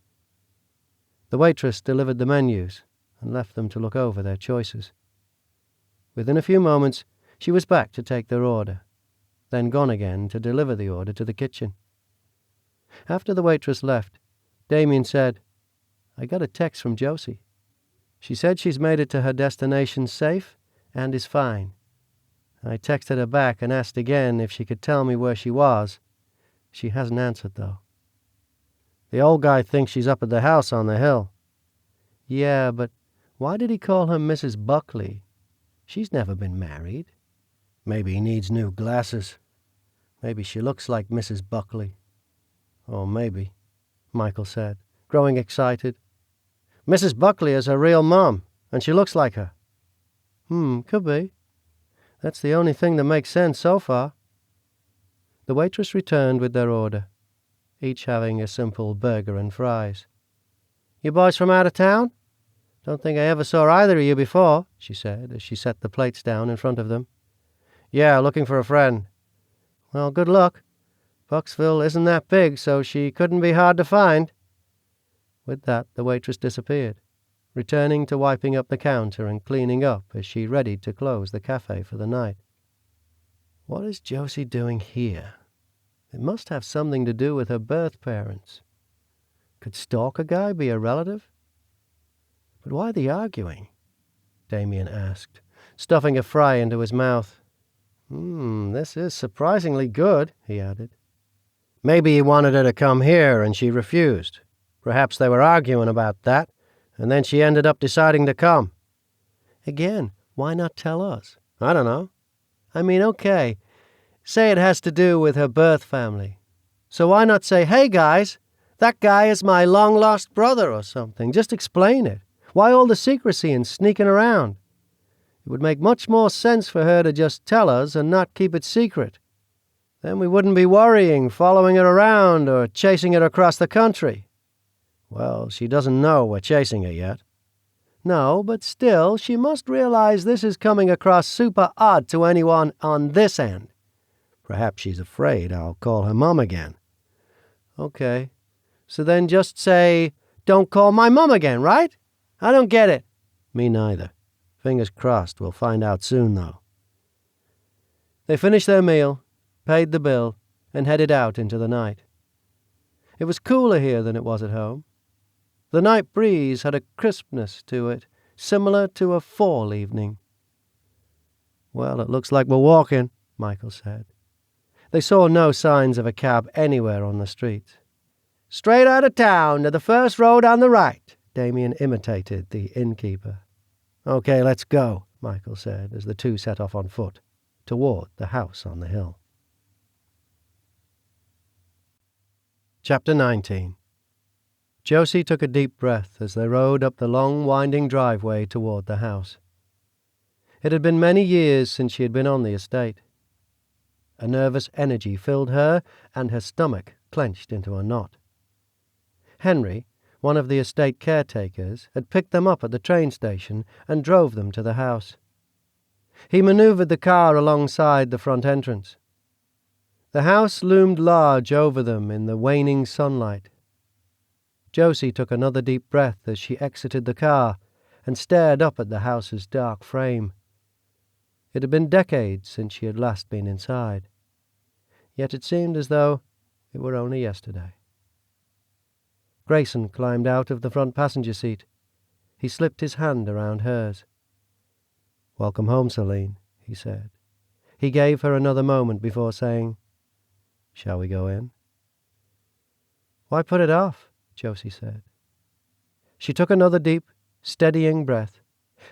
Speaker 3: The waitress delivered the menus and left them to look over their choices. Within a few moments, she was back to take their order, then gone again to deliver the order to the kitchen. After the waitress left, Damien said, "I got a text from Josie. She said she's made it to her destination safe and is fine. I texted her back and asked again if she could tell me where she was. She hasn't answered, though." "The old guy thinks she's up at the house on the hill." "Yeah, but why did he call her Mrs. Buckley? She's never been married." "Maybe he needs new glasses. Maybe she looks like Mrs. Buckley." "Or maybe," Michael said, growing excited, "Mrs. Buckley is her real mom, and she looks like her." Could be. That's the only thing that makes sense so far." The waitress returned with their order, each having a simple burger and fries. "You boys from out of town? Don't think I ever saw either of you before," she said as she set the plates down in front of them. "Yeah, looking for a friend." "Well, good luck. Bucksville isn't that big, so she couldn't be hard to find." With that, the waitress disappeared, returning to wiping up the counter and cleaning up as she readied to close the cafe for the night. What is Josie doing here? It must have something to do with her birth parents. Could Stalker Guy be a relative? But why the arguing? Damien asked, stuffing a fry into his mouth. This is surprisingly good, he added. Maybe he wanted her to come here and she refused. Perhaps they were arguing about that, and then she ended up deciding to come. Again, why not tell us? I don't know. I mean, okay, say it has to do with her birth family. So why not say, hey guys, that guy is my long-lost brother or something? Just explain it. Why all the secrecy and sneaking around? It would make much more sense for her to just tell us and not keep it secret. Then we wouldn't be worrying, following her around, or chasing her across the country. Well, she doesn't know we're chasing her yet. No, but still, she must realize this is coming across super odd to anyone on this end. Perhaps she's afraid I'll call her mom again. Okay, so then just say, don't call my mom again, right? I don't get it. Me neither. Fingers crossed, we'll find out soon, though. They finished their meal, paid the bill, and headed out into the night. It was cooler here than it was at home. The night breeze had a crispness to it, similar to a fall evening. Well, it looks like we're walking, Michael said. They saw no signs of a cab anywhere on the street. Straight out of town to the first road on the right, Damien imitated the innkeeper. Okay, let's go, Michael said as the two set off on foot, toward the house on the hill. Chapter 19. Josie took a deep breath as they rode up the long, winding driveway toward the house. It had been many years since she had been on the estate. A nervous energy filled her, and her stomach clenched into a knot. Henry, one of the estate caretakers, had picked them up at the train station and drove them to the house. He maneuvered the car alongside the front entrance. The house loomed large over them in the waning sunlight. Josie took another deep breath as she exited the car and stared up at the house's dark frame. It had been decades since she had last been inside, yet it seemed as though it were only yesterday. Grayson climbed out of the front passenger seat. He slipped his hand around hers. "Welcome home, Celine," he said. He gave her another moment before saying, "Shall we go in?" "Why put it off?" Josie said. She took another deep, steadying breath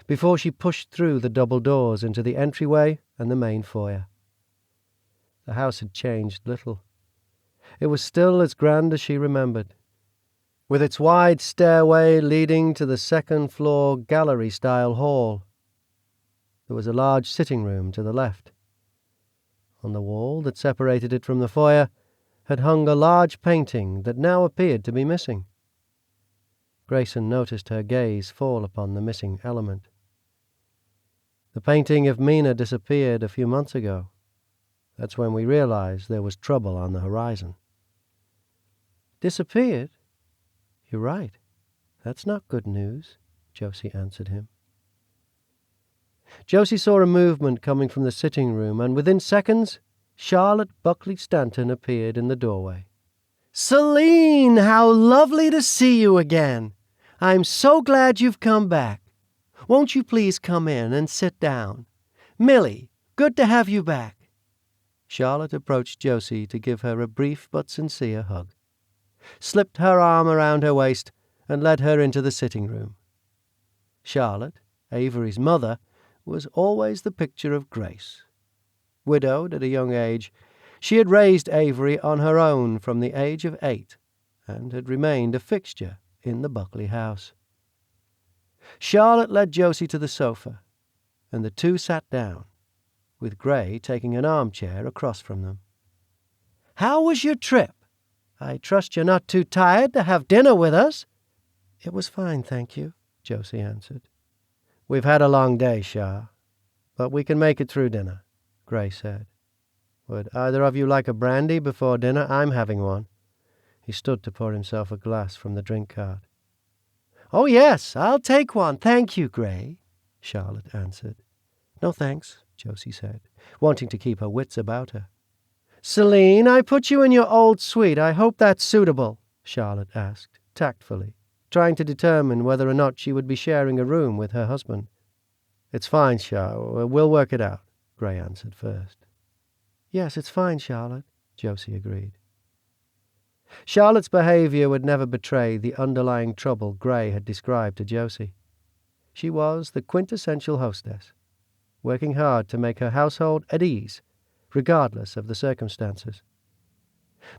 Speaker 3: before she pushed through the double doors into the entryway and the main foyer. The house had changed little. It was still as grand as she remembered, with its wide stairway leading to the second-floor gallery-style hall. There was a large sitting room to the left. On the wall that separated it from the foyer had hung a large painting that now appeared to be missing. Grayson noticed her gaze fall upon the missing element. The painting of Mina disappeared a few months ago. That's when we realized there was trouble on the horizon. "Disappeared? You're right. That's not good news," Josie answered him. Josie saw a movement coming from the sitting room, and within seconds, Charlotte Buckley Stanton appeared in the doorway. "Celine, how lovely to see you again. I'm so glad you've come back. Won't you please come in and sit down? Millie, good to have you back." Charlotte approached Josie to give her a brief but sincere hug, slipped her arm around her waist, and led her into the sitting room. Charlotte, Avery's mother, was always the picture of grace. Widowed at a young age, she had raised Avery on her own from the age of 8 and had remained a fixture in the Buckley house. Charlotte led Josie to the sofa, and the two sat down, with Gray taking an armchair across from them. "How was your trip? I trust you're not too tired to have dinner with us?" "It was fine, thank you," Josie answered. "We've had a long day, Char, but we can make it through dinner," Gray said. "Would either of you like a brandy before dinner? I'm having one." He stood to pour himself a glass from the drink cart. "Oh, yes, I'll take one, thank you, Gray," Charlotte answered. "No, thanks," Josie said, wanting to keep her wits about her. "Celine, I put you in your old suite. I hope that's suitable," Charlotte asked, tactfully, trying to determine whether or not she would be sharing a room with her husband. "It's fine, Char. We'll work it out," Gray answered first. "Yes, it's fine, Charlotte," Josie agreed. Charlotte's behavior would never betray the underlying trouble Gray had described to Josie. She was the quintessential hostess, working hard to make her household at ease, regardless of the circumstances.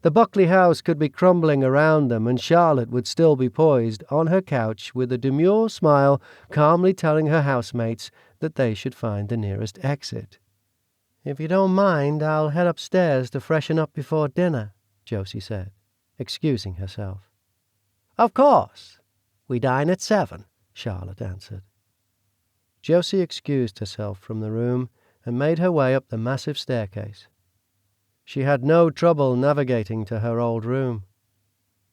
Speaker 3: The Buckley house could be crumbling around them, and Charlotte would still be poised on her couch with a demure smile, calmly telling her housemates that they should find the nearest exit. "If you don't mind, I'll head upstairs to freshen up before dinner," Josie said, excusing herself. "Of course. We dine at 7, Charlotte answered. Josie excused herself from the room and made her way up the massive staircase. She had no trouble navigating to her old room.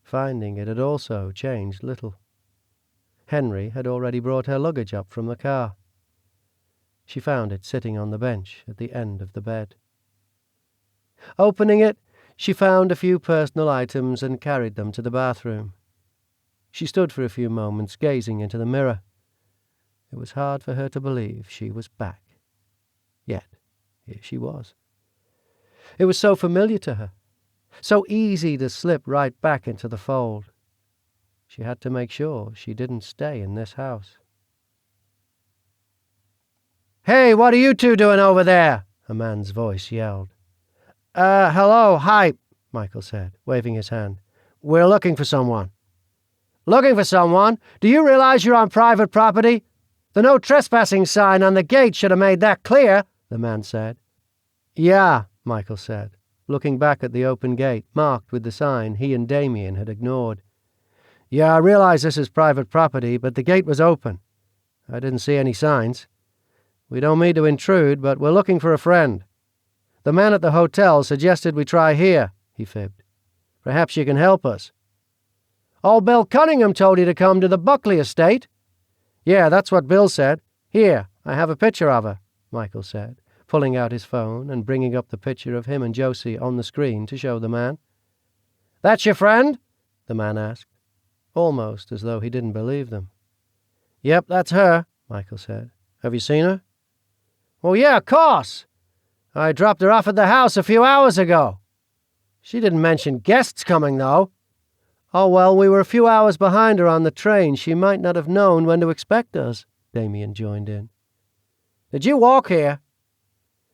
Speaker 3: Finding it had also changed little. Henry had already brought her luggage up from the car. She found it sitting on the bench at the end of the bed. Opening it, she found a few personal items and carried them to the bathroom. She stood for a few moments gazing into the mirror. It was hard for her to believe she was back. Yet, here she was. It was so familiar to her, so easy to slip right back into the fold. She had to make sure she didn't stay in this house. "Hey, what are you two doing over there?" a man's voice yelled. Hello, hi," Michael said, waving his hand. "We're looking for someone." "Looking for someone? Do you realize you're on private property? The no trespassing sign on the gate should have made that clear," the man said. "Yeah," Michael said, looking back at the open gate marked with the sign he and Damien had ignored. "Yeah, I realize this is private property, but the gate was open. I didn't see any signs. We don't mean to intrude, but we're looking for a friend. The man at the hotel suggested we try here," he fibbed. "Perhaps you can help us." Old Bill Cunningham told you to come to the Buckley estate." "Yeah, that's what Bill said. Here, I have a picture of her," Michael said, pulling out his phone and bringing up the picture of him and Josie on the screen to show the man. "That's your friend?" the man asked, almost as though he didn't believe them. "Yep, that's her," Michael said. "Have you seen her?" "Well, yeah, of course. I dropped her off at the house a few hours ago. She didn't mention guests coming, though." "Oh, well, we were a few hours behind her on the train. She might not have known when to expect us," Damien joined in. "Did you walk here?"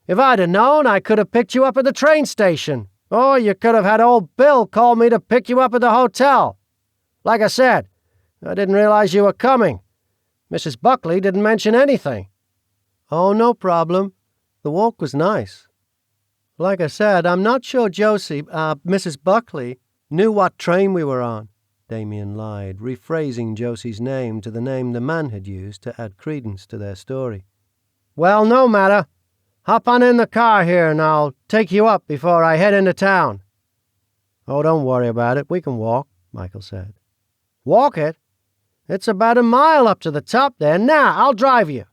Speaker 3: "If I'd have known, I could have picked you up at the train station. Or you could have had old Bill call me to pick you up at the hotel. Like I said, I didn't realize you were coming. Mrs. Buckley didn't mention anything." "Oh, no problem. The walk was nice. Like I said, I'm not sure Mrs. Buckley, knew what train we were on," Damien lied, rephrasing Josie's name to the name the man had used to add credence to their story. "Well, no matter. Hop on in the car here and I'll take you up before I head into town." "Oh, don't worry about it. We can walk," Michael said. "Walk it? It's about a mile up to the top there. Nah, I'll drive you."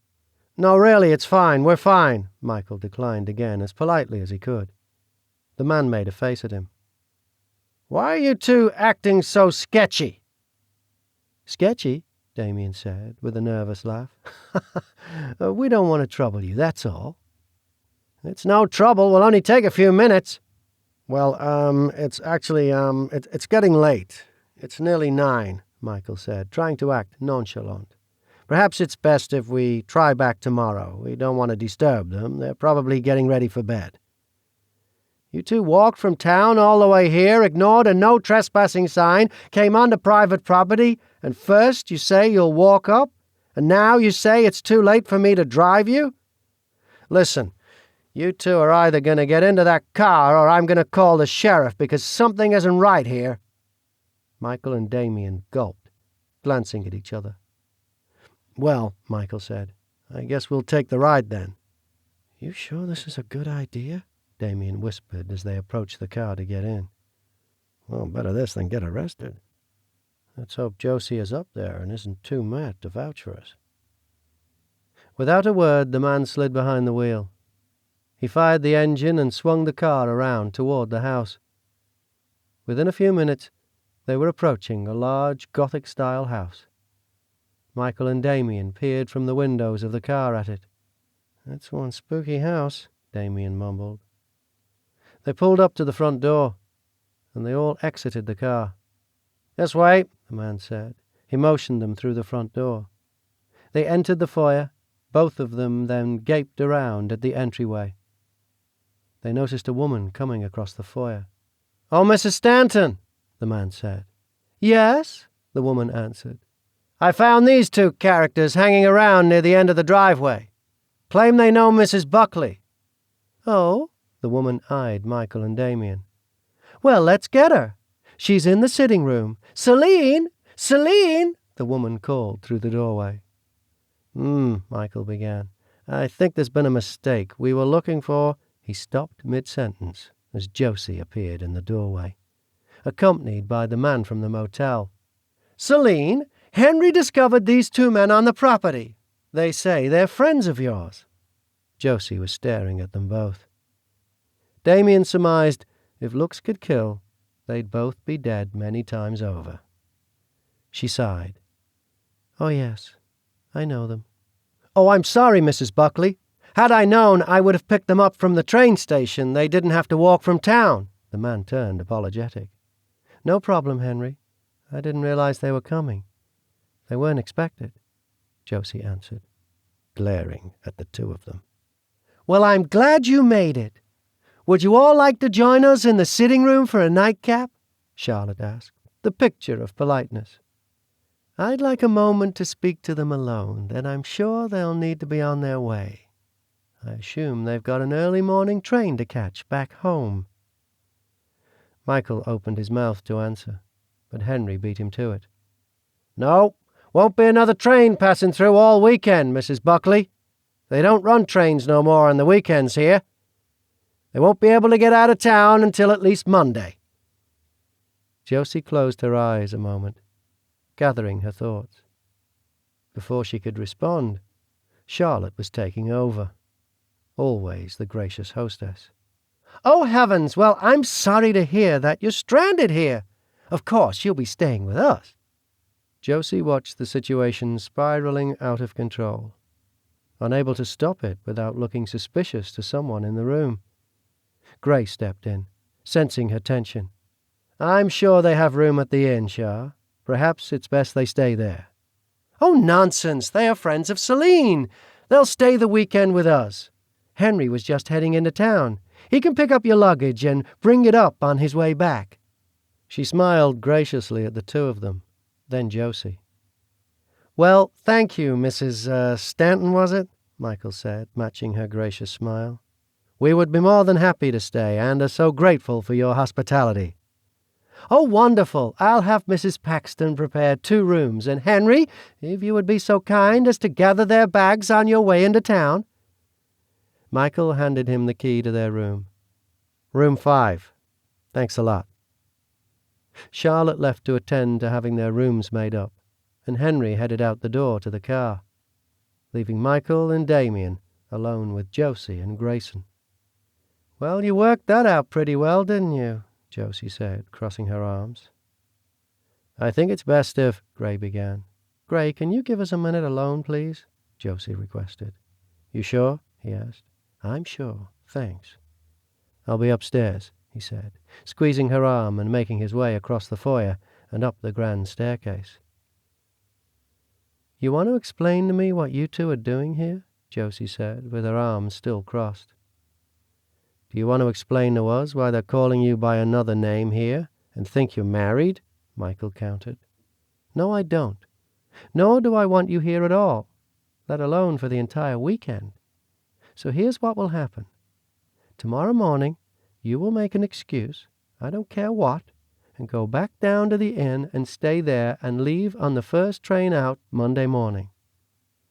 Speaker 3: "No, really, it's fine. We're fine," Michael declined again, as politely as he could. The man made a face at him. "Why are you two acting so sketchy?" "Sketchy?" Damien said, with a nervous laugh. "We don't want to trouble you, that's all." "It's no trouble. We'll only take a few minutes." "Well, it's actually, it's getting late. It's nearly 9, Michael said, trying to act nonchalant. "Perhaps it's best if we try back tomorrow. We don't want to disturb them. They're probably getting ready for bed." "You two walked from town all the way here, ignored a no trespassing sign, came onto private property, and first you say you'll walk up, and now you say it's too late for me to drive you? Listen, you two are either going to get into that car or I'm going to call the sheriff because something isn't right here." Michael and Damien gulped, glancing at each other. "Well," Michael said, "I guess we'll take the ride then." "You sure this is a good idea?" Damien whispered as they approached the car to get in. "Well, better this than get arrested. Let's hope Josie is up there and isn't too mad to vouch for us." Without a word, the man slid behind the wheel. He fired the engine and swung the car around toward the house. Within a few minutes, they were approaching a large Gothic-style house. Michael and Damien peered from the windows of the car at it. "That's one spooky house," Damien mumbled. They pulled up to the front door, and they all exited the car. "This way," the man said. He motioned them through the front door. They entered the foyer. Both of them then gaped around at the entryway. They noticed a woman coming across the foyer. "Oh, Mrs. Stanton," the man said. "Yes," the woman answered. "I found these two characters hanging around near the end of the driveway. Claim they know Mrs. Buckley." "Oh?" The woman eyed Michael and Damien. "Well, let's get her. She's in the sitting room. Celine! Celine!" the woman called through the doorway. Michael began. "I think there's been a mistake. We were looking for—" He stopped mid-sentence as Josie appeared in the doorway, accompanied by the man from the motel. "Celine, Henry discovered these two men on the property. They say they're friends of yours." Josie was staring at them both. Damien surmised if looks could kill, they'd both be dead many times over. She sighed. "Oh, yes, I know them." "Oh, I'm sorry, Mrs. Buckley. Had I known, I would have picked them up from the train station. They didn't have to walk from town." The man turned apologetic. "No problem, Henry. I didn't realize they were coming. They weren't expected," Josie answered, glaring at the two of them. "Well, I'm glad you made it. Would you all like to join us in the sitting room for a nightcap?" Charlotte asked, the picture of politeness. "I'd like a moment to speak to them alone, then I'm sure they'll need to be on their way. I assume they've got an early morning train to catch back home." Michael opened his mouth to answer, but Henry beat him to it. "No, won't be another train passing through all weekend, Mrs. Buckley. They don't run trains no more on the weekends here. They won't be able to get out of town until at least Monday." Josie closed her eyes a moment, gathering her thoughts. Before she could respond, Charlotte was taking over. Always the gracious hostess. "Oh, heavens! Well, I'm sorry to hear that you're stranded here. Of course, you'll be staying with us." Josie watched the situation spiraling out of control, unable to stop it without looking suspicious to someone in the room. Gray stepped in, sensing her tension. "I'm sure they have room at the inn, Char. Perhaps it's best they stay there." "Oh, nonsense! They are friends of Celine. They'll stay the weekend with us. Henry was just heading into town. He can pick up your luggage and bring it up on his way back." She smiled graciously at the two of them, then Josie. "Well, thank you, Mrs. Stanton, was it?" Michael said, matching her gracious smile. "We would be more than happy to stay, and are so grateful for your hospitality." "Oh, wonderful! I'll have Mrs. Paxton prepare 2 rooms, and Henry, if you would be so kind as to gather their bags on your way into town." Michael handed him the key to their room. "Room 5. Thanks a lot." Charlotte left to attend to having their rooms made up, and Henry headed out the door to the car, leaving Michael and Damien alone with Josie and Grayson. "Well, you worked that out pretty well, didn't you?" Josie said, crossing her arms. "I think it's best if—" Gray began. "Gray, can you give us a minute alone, please?" Josie requested. "You sure?" he asked. "I'm sure, thanks." "I'll be upstairs," he said, squeezing her arm and making his way across the foyer and up the grand staircase. "You want to explain to me what you two are doing here?" Josie said, with her arms still crossed. "Do you want to explain to us why they're calling you by another name here and think you're married?" Michael countered. "No, I don't. Nor do I want you here at all, let alone for the entire weekend. So here's what will happen. Tomorrow morning, you will make an excuse, I don't care what, and go back down to the inn and stay there and leave on the first train out Monday morning."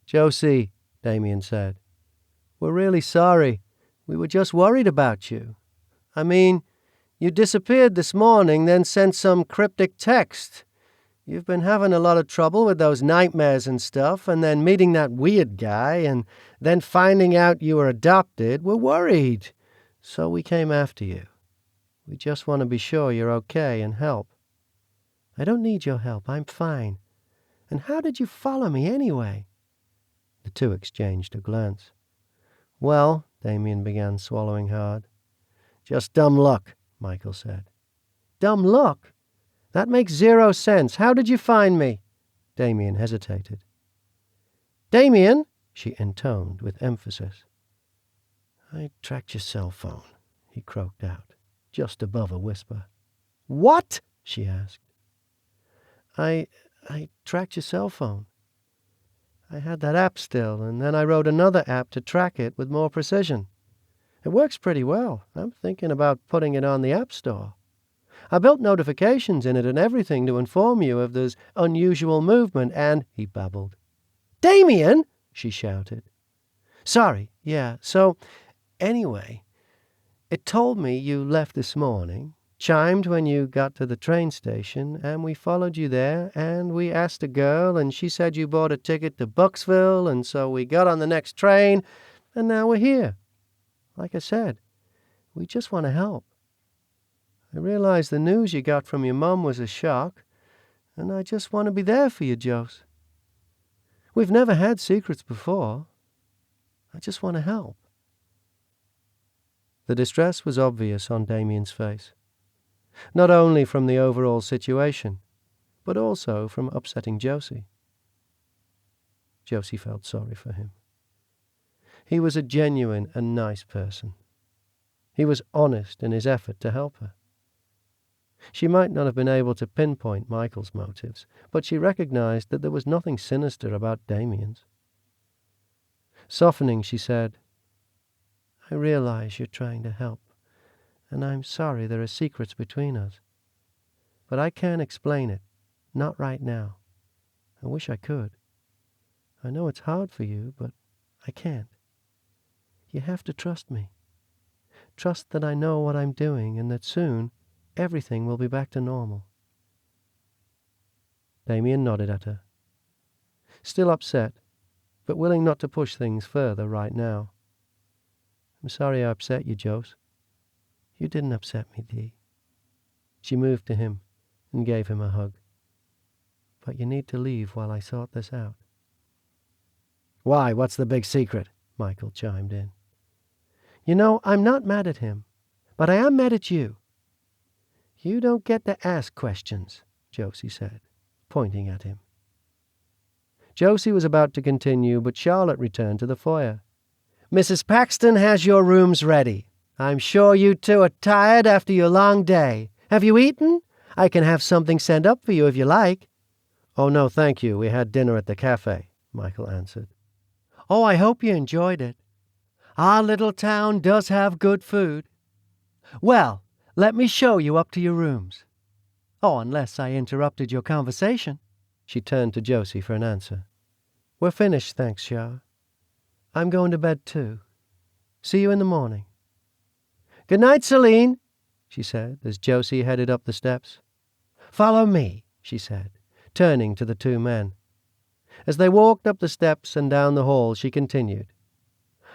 Speaker 3: "Josie," Damien said, "we're really sorry. We were just worried about you. I mean, you disappeared this morning, then sent some cryptic text. You've been having a lot of trouble with those nightmares and stuff, and then meeting that weird guy, and then finding out you were adopted. We're worried. So we came after you. We just want to be sure you're okay and help." "I don't need your help. I'm fine. And how did you follow me anyway?" The two exchanged a glance. "Well," Damien began, swallowing hard. "Just dumb luck," Michael said. "Dumb luck? That makes 0 sense. How did you find me?" Damien hesitated. "Damien," she intoned with emphasis. "I tracked your cell phone," he croaked out, just above a whisper. "What?" she asked. I tracked your cell phone. I had that app still, and then I wrote another app to track it with more precision. It works pretty well. I'm thinking about putting it on the App Store. I built notifications in it and everything to inform you if there's unusual movement, and—" he babbled. "Damien!" she shouted. "Sorry, yeah, so, anyway, it told me you left this morning, chimed when you got to the train station, and we followed you there, and we asked a girl, and she said you bought a ticket to Bucksville, and so we got on the next train, and now we're here. Like I said, we just want to help. I realize the news you got from your mom was a shock, and I just want to be there for you, Jose. We've never had secrets before. I just want to help." The distress was obvious on Damien's face, not only from the overall situation, but also from upsetting Josie. Josie felt sorry for him. He was a genuine and nice person. He was honest in his effort to help her. She might not have been able to pinpoint Michael's motives, but she recognized that there was nothing sinister about Damien's. Softening, she said, "I realize you're trying to help, and I'm sorry there are secrets between us. But I can't explain it, not right now. I wish I could. I know it's hard for you, but I can't. You have to trust me. Trust that I know what I'm doing and that soon everything will be back to normal." Damien nodded at her. Still upset, but willing not to push things further right now. I'm sorry I upset you, Jose. You didn't upset me, Dee. She moved to him and gave him a hug. But you need to leave while I sort this out. Why, what's the big secret? Michael chimed in. You know, I'm not mad at him, but I am mad at you. You don't get to ask questions, Josie said, pointing at him. Josie was about to continue, but Charlotte returned to the foyer. Mrs. Paxton has your rooms ready. I'm sure you two are tired after your long day. Have you eaten? I can have something sent up for you if you like. Oh, no, thank you. We had dinner at the cafe, Michael answered. Oh, I hope you enjoyed it. Our little town does have good food. Well, let me show you up to your rooms. Oh, unless I interrupted your conversation. She turned to Josie for an answer. We're finished, thanks, Char. I'm going to bed too. See you in the morning. Good night, Celine, she said as Josie headed up the steps. Follow me, she said, turning to the two men. As they walked up the steps and down the hall, she continued.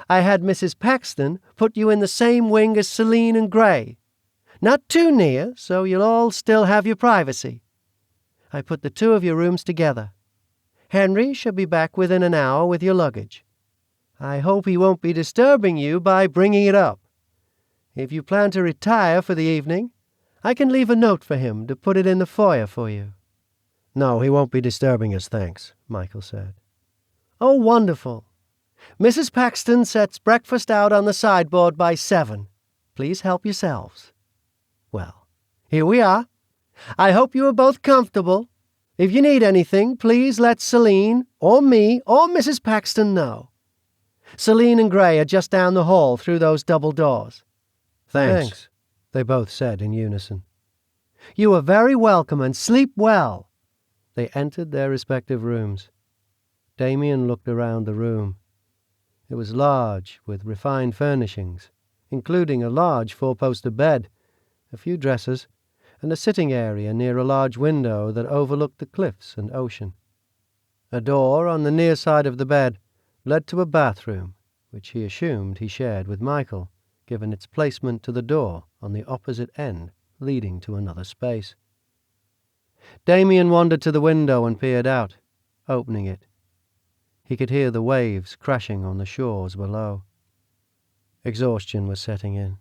Speaker 3: I had Mrs. Paxton put you in the same wing as Celine and Gray. Not too near, so you'll all still have your privacy. I put the two of your rooms together. Henry shall be back within an hour with your luggage. I hope he won't be disturbing you by bringing it up. If you plan to retire for the evening, I can leave a note for him to put it in the foyer for you. No, he won't be disturbing us, thanks, Michael said. Oh, wonderful. Mrs. Paxton sets breakfast out on the sideboard by 7. Please help yourselves. Well, here we are. I hope you are both comfortable. If you need anything, please let Celine, or me, or Mrs. Paxton know. Celine and Gray are just down the hall through those double doors. Thanks, they both said in unison. You are very welcome, and sleep well. They entered their respective rooms. Damien looked around the room. It was large, with refined furnishings, including a large 4-poster bed, a few dressers, and a sitting area near a large window that overlooked the cliffs and ocean. A door on the near side of the bed led to a bathroom, which he assumed he shared with Michael, given its placement to the door on the opposite end, leading to another space. Damien wandered to the window and peered out, opening it. He could hear the waves crashing on the shores below. Exhaustion was setting in.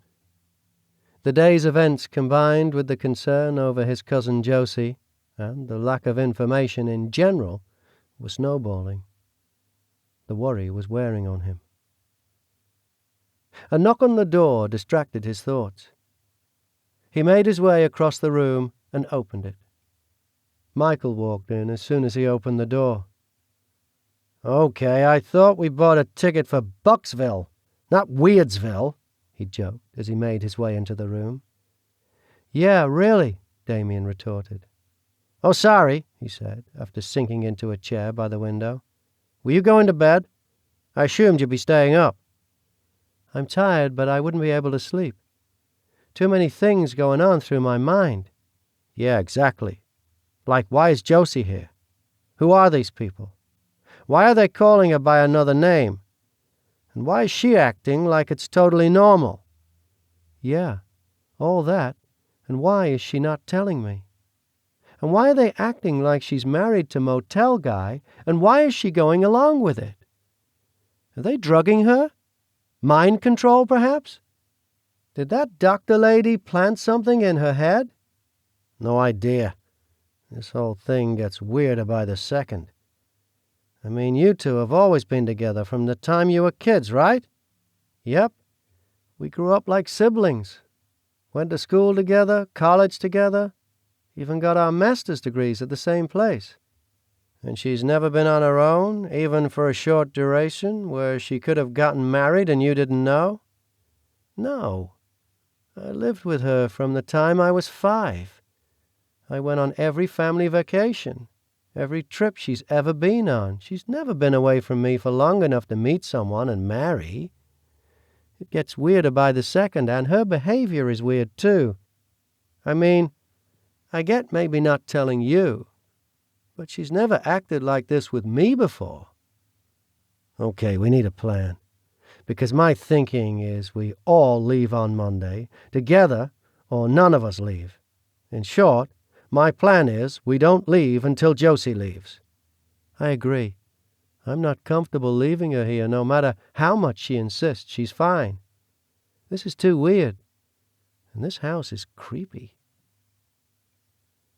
Speaker 3: The day's events combined with the concern over his cousin Josie, and the lack of information in general, were snowballing. The worry was wearing on him. A knock on the door distracted his thoughts. He made his way across the room and opened it. Michael walked in as soon as he opened the door. Okay, I thought we bought a ticket for Bucksville, not Weirdsville, he joked as he made his way into the room. Yeah, really, Damien retorted. Oh, sorry, he said, after sinking into a chair by the window. Were you going to bed? I assumed you'd be staying up. I'm tired, but I wouldn't be able to sleep. Too many things going on through my mind. Yeah, exactly. Like, why is Josie here? Who are these people? Why are they calling her by another name? And why is she acting like it's totally normal? Yeah, all that. And why is she not telling me? And why are they acting like she's married to motel guy, and why is she going along with it? Are they drugging her? Mind control, perhaps? Did that doctor lady plant something in her head? No idea. This whole thing gets weirder by the second. I mean, you two have always been together from the time you were kids, right? Yep. We grew up like siblings. Went to school together, college together, even got our master's degrees at the same place. And she's never been on her own, even for a short duration, where she could have gotten married and you didn't know? No. I lived with her from the time I was 5. I went on every family vacation, every trip she's ever been on. She's never been away from me for long enough to meet someone and marry. It gets weirder by the second, and her behavior is weird too. I mean, I get maybe not telling you, but she's never acted like this with me before. Okay, we need a plan. Because my thinking is we all leave on Monday, together, or none of us leave. In short, my plan is we don't leave until Josie leaves. I agree. I'm not comfortable leaving her here, no matter how much she insists she's fine. This is too weird, and this house is creepy.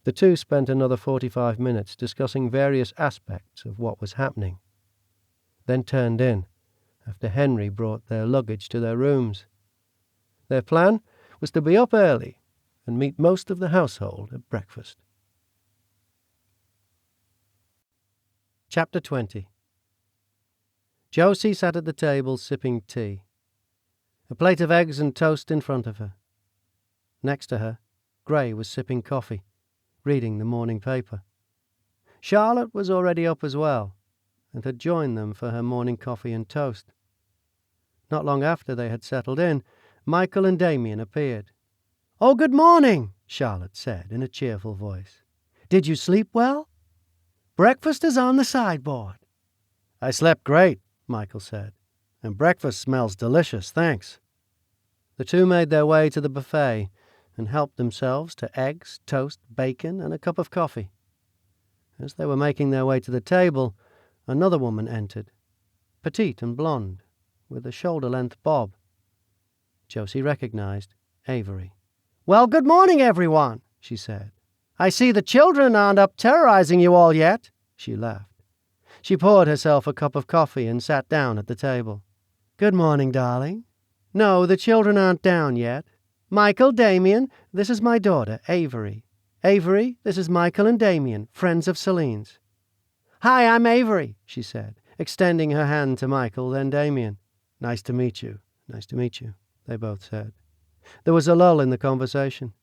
Speaker 3: The two spent another 45 minutes discussing various aspects of what was happening, then turned in after Henry brought their luggage to their rooms. Their plan was to be up early and meet most of the household at breakfast. Chapter 20. Josie sat at the table sipping tea, a plate of eggs and toast in front of her. Next to her, Gray was sipping coffee, reading the morning paper. Charlotte was already up as well, and had joined them for her morning coffee and toast. Not long after they had settled in, Michael and Damien appeared. "Oh, good morning," Charlotte said in a cheerful voice. "Did you sleep well? Breakfast is on the sideboard." "I slept great," Michael said, "and breakfast smells delicious, thanks." The two made their way to the buffet and helped themselves to eggs, toast, bacon, and a cup of coffee. As they were making their way to the table, another woman entered, petite and blonde, with a shoulder-length bob. Josie recognized Avery. "Well, good morning, everyone," she said. "I see the children aren't up terrorizing you all yet." She laughed. She poured herself a cup of coffee and sat down at the table. "Good morning, darling. No, the children aren't down yet. Michael, Damien, this is my daughter, Avery. Avery, this is Michael and Damien, friends of Celine's." "Hi, I'm Avery," she said, extending her hand to Michael, then Damien. "Nice to meet you. Nice to meet you," they both said. There was a lull in the conversation.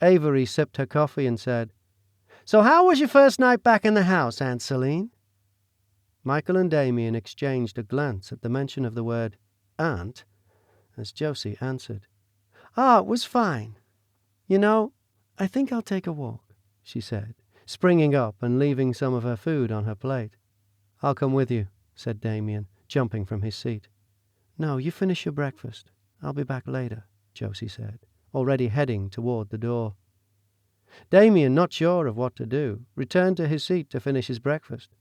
Speaker 3: Avery sipped her coffee and said, "So how was your first night back in the house, Aunt Celine?" Michael and Damien exchanged a glance at the mention of the word aunt, as Josie answered, "Ah, it was fine. You know, I think I'll take a walk," she said, springing up and leaving some of her food on her plate. "I'll come with you," said Damien, jumping from his seat. "No, you finish your breakfast. I'll be back later," Josie said, already heading toward the door. Damien, not sure of what to do, returned to his seat to finish his breakfast,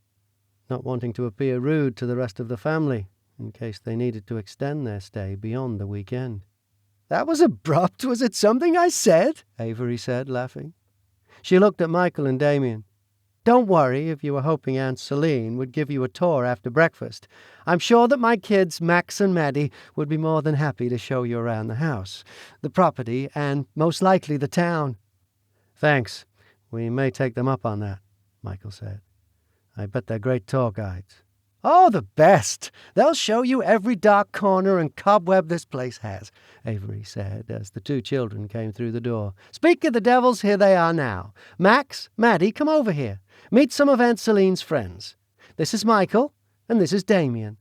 Speaker 3: not wanting to appear rude to the rest of the family in case they needed to extend their stay beyond the weekend. "That was abrupt. Was it something I said?" Avery said, laughing. She looked at Michael and Damien. "Don't worry if you were hoping Aunt Celine would give you a tour after breakfast. I'm sure that my kids, Max and Maddie, would be more than happy to show you around the house, the property, and most likely the town." "Thanks. We may take them up on that," Michael said. "I bet they're great tour guides." "Oh, the best. They'll show you every dark corner and cobweb this place has," Avery said as the two children came through the door. "Speak of the devils, here they are now. Max, Maddie, come over here. Meet some of Aunt Celine's friends. This is Michael, and this is Damien."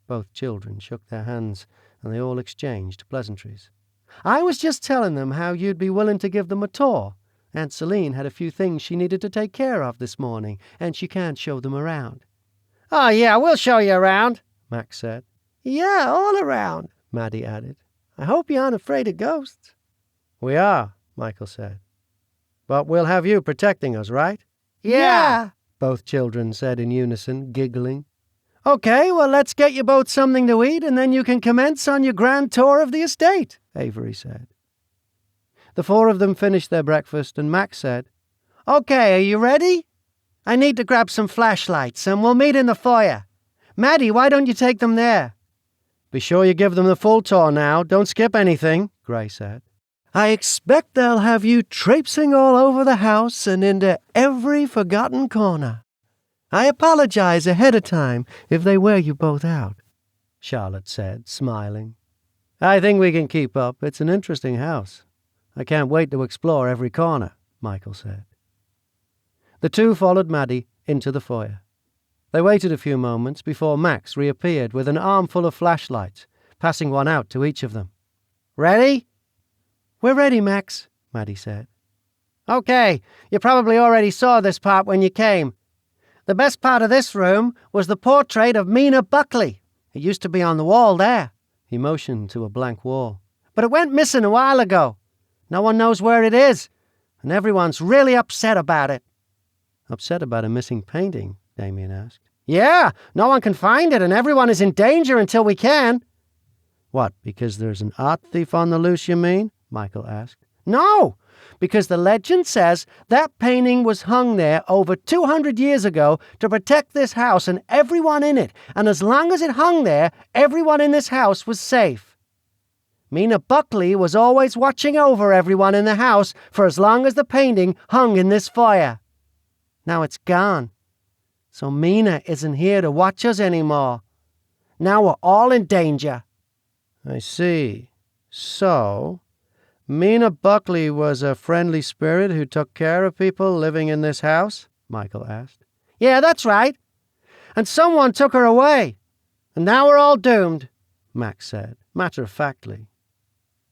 Speaker 3: Both children shook their hands, and they all exchanged pleasantries. "I was just telling them how you'd be willing to give them a tour. Aunt Celine had a few things she needed to take care of this morning, and she can't show them around." "Oh, yeah, we'll show you around," Max said. "Yeah, all around," Maddie added. "I hope you aren't afraid of ghosts." "We are," Michael said. "But we'll have you protecting us, right?"
Speaker 4: Yeah,
Speaker 3: both children said in unison, giggling. "Okay, well, let's get you both something to eat, and then you can commence on your grand tour of the estate," Avery said. The four of them finished their breakfast, and Max said, "Okay, are you ready? I need to grab some flashlights, and we'll meet in the foyer. Maddie, why don't you take them there?" "Be sure you give them the full tour now. Don't skip anything," Gray said. "I expect they'll have you traipsing all over the house and into every forgotten corner. I apologize ahead of time if they wear you both out," Charlotte said, smiling. "I think we can keep up. It's an interesting house. I can't wait to explore every corner," Michael said. The two followed Maddie into the foyer. They waited a few moments before Max reappeared with an armful of flashlights, passing one out to each of them. "Ready?" "We're ready, Max," Maddie said. Okay, you probably already saw this part when you came. The best part of this room was the portrait of Mina Buckley. It used to be on the wall there. He motioned to a blank wall. But it went missing a while ago. No one knows where it is, and everyone's really upset about it. Upset about a missing painting? Damien asked. Yeah, no one can find it, and everyone is in danger until we can. What, because there's an art thief on the loose, you mean? Michael asked. No, because the legend says that painting was hung there over 200 years ago to protect this house and everyone in it, and as long as it hung there, everyone in this house was safe. Mina Buckley was always watching over everyone in the house for as long as the painting hung in this fire. Now it's gone. So Mina isn't here to watch us anymore. Now we're all in danger. I see. So, Mina Buckley was a friendly spirit who took care of people living in this house? Michael asked. Yeah, that's right. And someone took her away. And now we're all doomed, Mack said, matter-of-factly.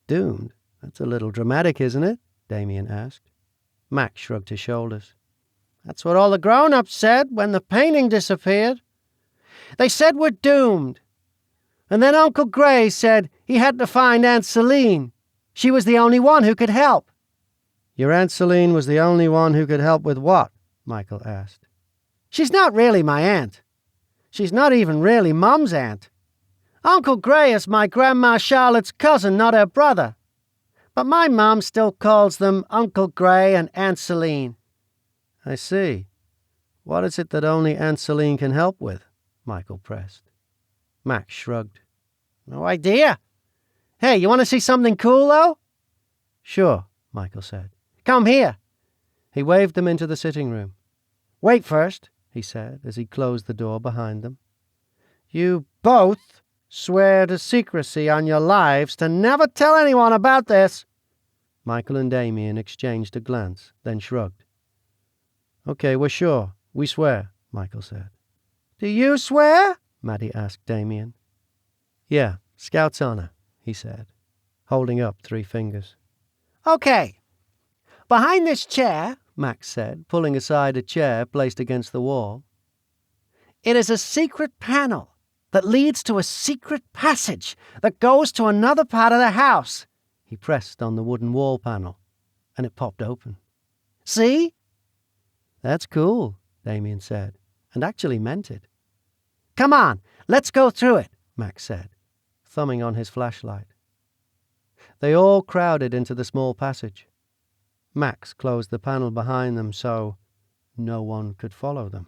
Speaker 3: Doomed? That's a little dramatic, isn't it? Damien asked. Mack shrugged his shoulders. That's what all the grown-ups said when the painting disappeared. They said we're doomed. And then Uncle Gray said he had to find Aunt Celine. She was the only one who could help. Your Aunt Celine was the only one who could help with what? Michael asked. She's not really my aunt. She's not even really Mum's aunt. Uncle Gray is my Grandma Charlotte's cousin, not her brother. But my Mum still calls them Uncle Gray and Aunt Celine. I see. What is it that only Aunt Celine can help with? Michael pressed. Mack shrugged. No idea. Hey, you want to see something cool, though? Sure, Michael said. Come here. He waved them into the sitting room. Wait first, he said, as he closed the door behind them. You both swear to secrecy on your lives to never tell anyone about this. Michael and Damien exchanged a glance, then shrugged. Okay, we're sure. We swear, Michael said. Do you swear? Maddie asked Damien. Yeah, Scout's honor, he said, holding up 3 fingers. Okay. Behind this chair, Mack said, pulling aside a chair placed against the wall, it is a secret panel that leads to a secret passage that goes to another part of the house. He pressed on the wooden wall panel, and it popped open. See? That's cool, Damien said, and actually meant it. Come on, let's go through it, Mack said, thumbing on his flashlight. They all crowded into the small passage. Max closed the panel behind them so no one could follow them.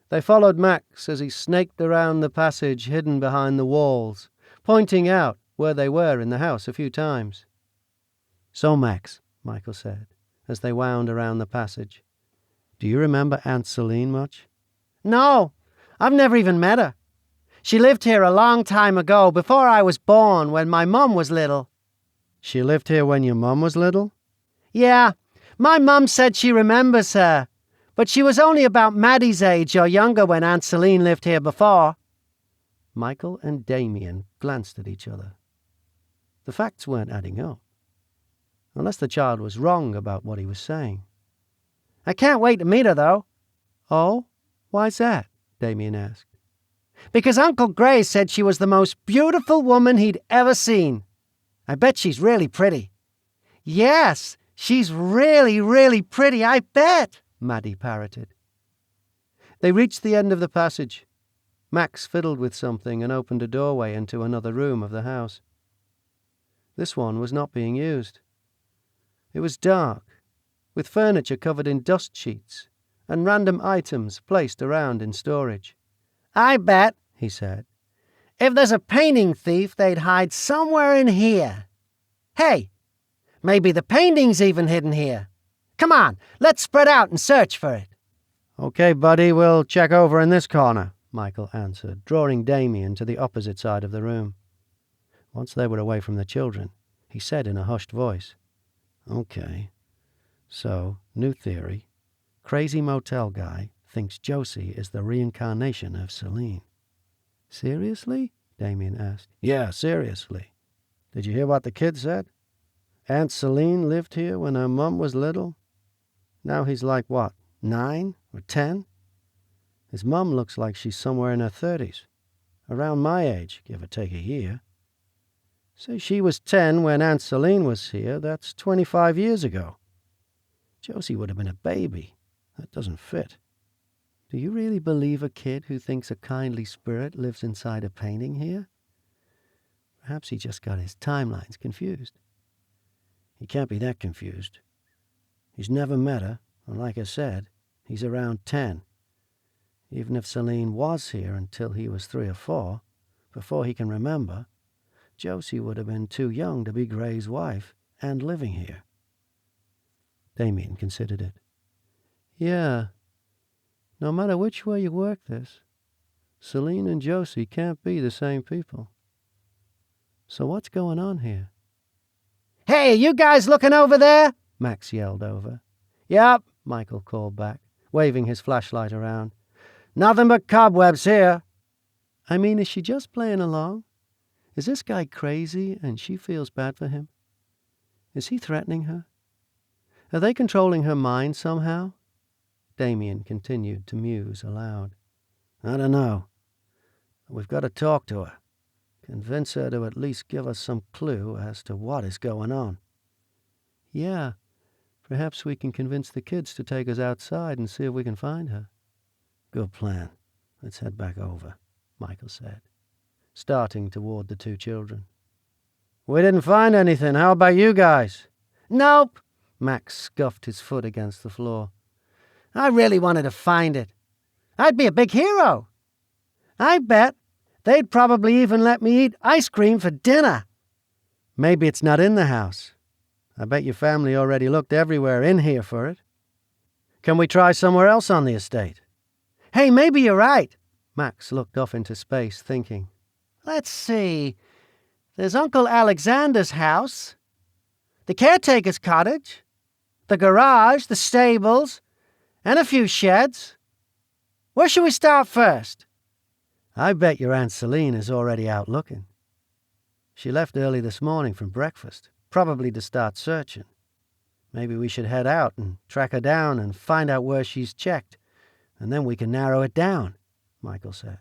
Speaker 3: They followed Max as he snaked around the passage hidden behind the walls, pointing out where they were in the house a few times. So, Max, Michael said, as they wound around the passage, do you remember Aunt Celine much? No, I've never even met her. She lived here a long time ago, before I was born, when my mum was little. She lived here when your mum was little? Yeah, my mum said she remembers her, but she was only about Maddie's age or younger when Aunt Celine lived here before. Michael and Damien glanced at each other. The facts weren't adding up, unless the child was wrong about what he was saying. I can't wait to meet her, though. Oh? Why's that? Damien asked. Because Uncle Gray said she was the most beautiful woman he'd ever seen. I bet she's really pretty. Yes, she's really, really pretty, I bet, Maddie parroted. They reached the end of the passage. Max fiddled with something and opened a doorway into another room of the house. This one was not being used. It was dark, with furniture covered in dust sheets and random items placed around in storage. I bet, he said, if there's a painting thief, they'd hide somewhere in here. Hey, maybe the painting's even hidden here. Come on, let's spread out and search for it. Okay, buddy, we'll check over in this corner, Michael answered, drawing Damien to the opposite side of the room. Once they were away from the children, he said in a hushed voice, Okay, so, new theory. Crazy motel guy thinks Josie is the reincarnation of Celine. Seriously? Damien asked. Yeah, seriously. Did you hear what the kid said? Aunt Celine lived here when her mum was little. Now he's like, what, 9 or 10? His mum looks like she's somewhere in her 30s. Around my age, give or take a year. Say she was 10 when Aunt Celine was here. That's 25 years ago. Josie would have been a baby. That doesn't fit. Do you really believe a kid who thinks a kindly spirit lives inside a painting here? Perhaps he just got his timelines confused. He can't be that confused. He's never met her, and like I said, he's around 10. Even if Celine was here until he was 3 or 4, before he can remember, Josie would have been too young to be Gray's wife and living here. Damien considered it. Yeah, no matter which way you work this, Celine and Josie can't be the same people. So what's going on here? Hey, you guys looking over there? Max yelled over. Yep, Michael called back, waving his flashlight around. Nothing but cobwebs here. I mean, is she just playing along? Is this guy crazy and she feels bad for him? Is he threatening her? Are they controlling her mind somehow? Damien continued to muse aloud. I don't know. We've got to talk to her. Convince her to at least give us some clue as to what is going on. Yeah, perhaps we can convince the kids to take us outside and see if we can find her. Good plan. Let's head back over, Michael said, starting toward the 2 children. We didn't find anything. How about you guys? Nope. Max scuffed his foot against the floor. I really wanted to find it. I'd be a big hero. I bet they'd probably even let me eat ice cream for dinner. Maybe it's not in the house. I bet your family already looked everywhere in here for it. Can we try somewhere else on the estate? Hey, maybe you're right. Max looked off into space, thinking. Let's see. There's Uncle Alexander's house, the caretaker's cottage, the garage, the stables, and a few sheds. Where should we start first? I bet your Aunt Celine is already out looking. She left early this morning from breakfast, probably to start searching. Maybe we should head out and track her down and find out where she's checked, and then we can narrow it down, Michael said.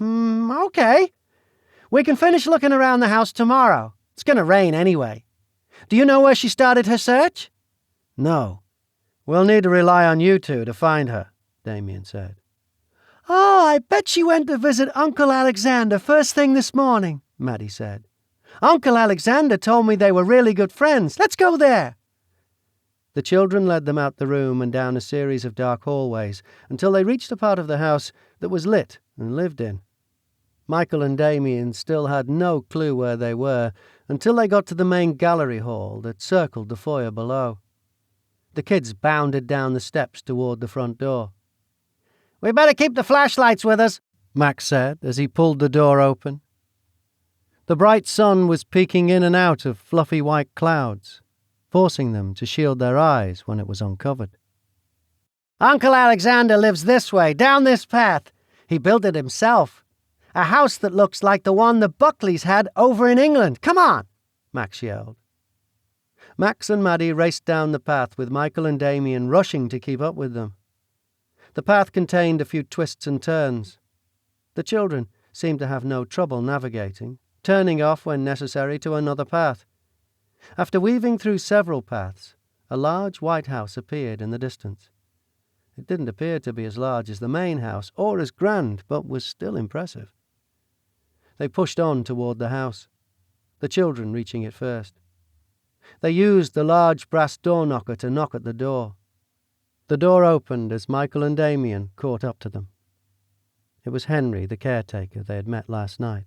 Speaker 3: Okay. We can finish looking around the house tomorrow. It's going to rain anyway. Do you know where she started her search? No. We'll need to rely on you 2 to find her, Damien said. Oh, I bet she went to visit Uncle Alexander first thing this morning, Maddie said. Uncle Alexander told me they were really good friends. Let's go there. The children led them out the room and down a series of dark hallways until they reached a part of the house that was lit and lived in. Michael and Damien still had no clue where they were until they got to the main gallery hall that circled the foyer below. The kids bounded down the steps toward the front door. We better keep the flashlights with us, Mack said as he pulled the door open. The bright sun was peeking in and out of fluffy white clouds, forcing them to shield their eyes when it was uncovered. Uncle Alexander lives this way, down this path. He built it himself. A house that looks like the one the Buckleys had over in England. Come on, Max yelled. Max and Maddie raced down the path with Michael and Damien rushing to keep up with them. The path contained a few twists and turns. The children seemed to have no trouble navigating, turning off when necessary to another path. After weaving through several paths, a large white house appeared in the distance. It didn't appear to be as large as the main house or as grand, but was still impressive. They pushed on toward the house, the children reaching it first. They used the large brass door knocker to knock at the door. The door opened as Michael and Damien caught up to them. It was Henry, the caretaker they had met last night.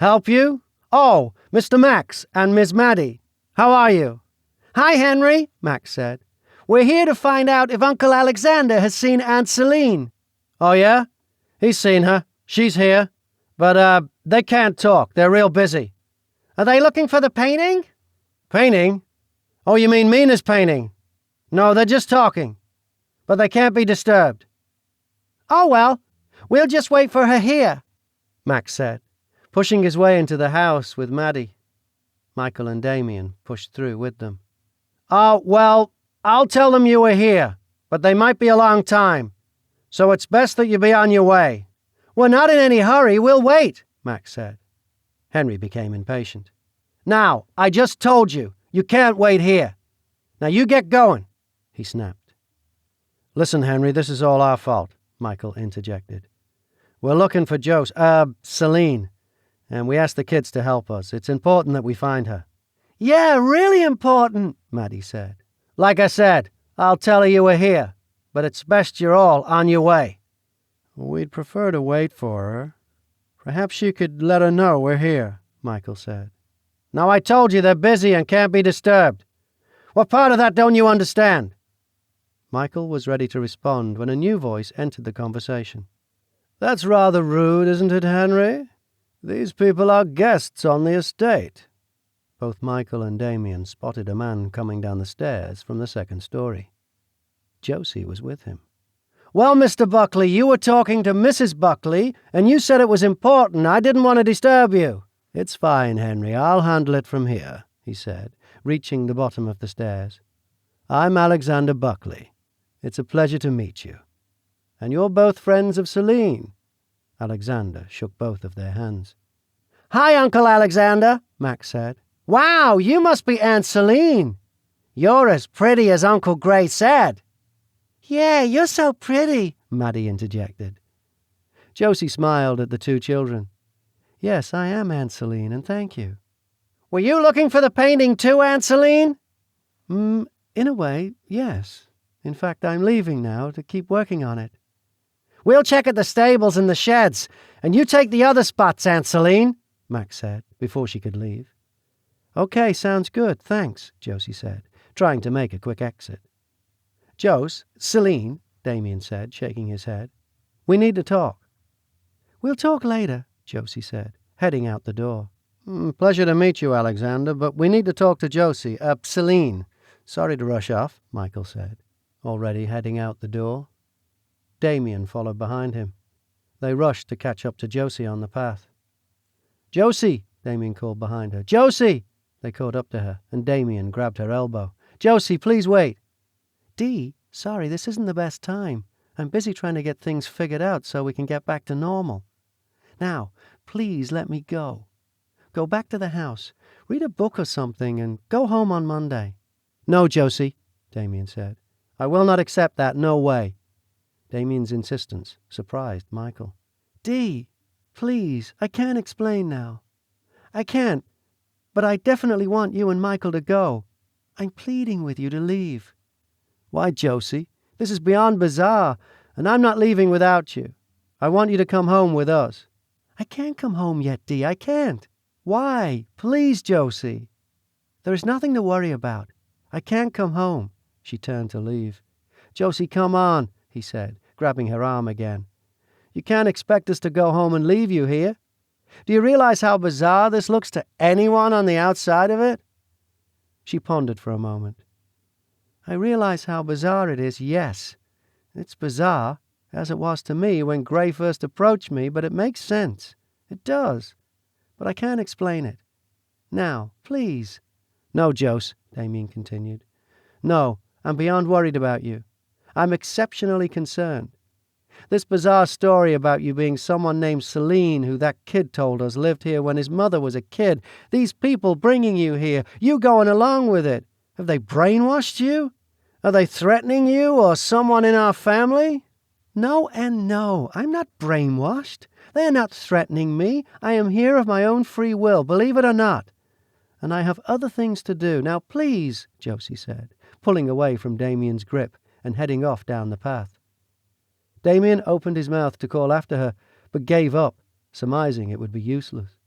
Speaker 3: Help you? Oh, Mr. Max and Miss Maddie. How are you? Hi, Henry, Max said. We're here to find out if Uncle Alexander has seen Aunt Celine. Oh, yeah? He's seen her. She's here. But, they can't talk. They're real busy. Are they looking for the painting? Painting? Oh, you mean Mina's painting? No, they're just talking. But they can't be disturbed. Oh, well, we'll just wait for her here, Max said, pushing his way into the house with Maddie. Michael and Damien pushed through with them. "Oh, well, I'll tell them you were here, but they might be a long time, so it's best that you be on your way." "We're not in any hurry, we'll wait," Mack said. Henry became impatient. "Now, I just told you, you can't wait here. Now you get going," he snapped. "Listen, Henry, this is all our fault," Michael interjected. "We're looking for Celine, and we asked the kids to help us. It's important that we find her." "Yeah, really important," Maddie said. "Like I said, I'll tell her you were here, but it's best you're all on your way." "We'd prefer to wait for her. Perhaps you could let her know we're here," Michael said. "Now I told you they're busy and can't be disturbed. What part of that don't you understand?" Michael was ready to respond when a new voice entered the conversation. "That's rather rude, isn't it, Henry? These people are guests on the estate." Both Michael and Damien spotted a man coming down the stairs from the second story. Josie was with him. "Well, Mr. Buckley, you were talking to Mrs. Buckley, and you said it was important. I didn't want to disturb you." "It's fine, Henry. I'll handle it from here," he said, reaching the bottom of the stairs. "I'm Alexander Buckley. It's a pleasure to meet you. And you're both friends of Celine." Alexander shook both of their hands. "Hi, Uncle Alexander," Mack said. "Wow, you must be Aunt Celine. You're as pretty as Uncle Gray said." "Yeah, you're so pretty," Maddie interjected. Josie smiled at the two children. "Yes, I am Aunt Celine, and thank you." "Were you looking for the painting too, Aunt Celine?" In a way, yes. In fact, I'm leaving now to keep working on it." "We'll check at the stables and the sheds, and you take the other spots, Aunt Celine," Mack said, before she could leave. "Okay, sounds good, thanks," Josie said, trying to make a quick exit. Celine," Damien said, shaking his head. "We need to talk." "We'll talk later," Josie said, heading out the door. "Pleasure to meet you, Alexander, but we need to talk to Josie, Celine. Sorry to rush off," Michael said, already heading out the door. Damien followed behind him. They rushed to catch up to Josie on the path. "Josie!" Damien called behind her. "Josie!" They caught up to her, and Damien grabbed her elbow. "Josie, please wait." "Dee, sorry, this isn't the best time. I'm busy trying to get things figured out so we can get back to normal. Now, please let me go. Go back to the house, read a book or something, and go home on Monday." "No, Josie," Damien said. "I will not accept that, no way." Damien's insistence surprised Michael. "Dee, please, I can't explain now. I can't, but I definitely want you and Michael to go. I'm pleading with you to leave." "Why, Josie, this is beyond bizarre, and I'm not leaving without you. I want you to come home with us." "I can't come home yet, Dee, I can't." "Why? Please, Josie." "There is nothing to worry about. I can't come home." She turned to leave. "Josie, come on," he said, grabbing her arm again. "You can't expect us to go home and leave you here. Do you realize how bizarre this looks to anyone on the outside of it?" She pondered for a moment. "I realize how bizarre it is, yes. It's bizarre, as it was to me when Gray first approached me, but it makes sense. It does. But I can't explain it. Now, please." "No, Jose," Damien continued. "No, I'm beyond worried about you. I'm exceptionally concerned. This bizarre story about you being someone named Celine who that kid told us lived here when his mother was a kid, these people bringing you here, you going along with it. Have they brainwashed you? Are they threatening you or someone in our family?" "No and no. I'm not brainwashed. They are not threatening me. I am here of my own free will, believe it or not. And I have other things to do. Now, please," Josie said, pulling away from Damien's grip and heading off down the path. Damien opened his mouth to call after her, but gave up, surmising it would be useless.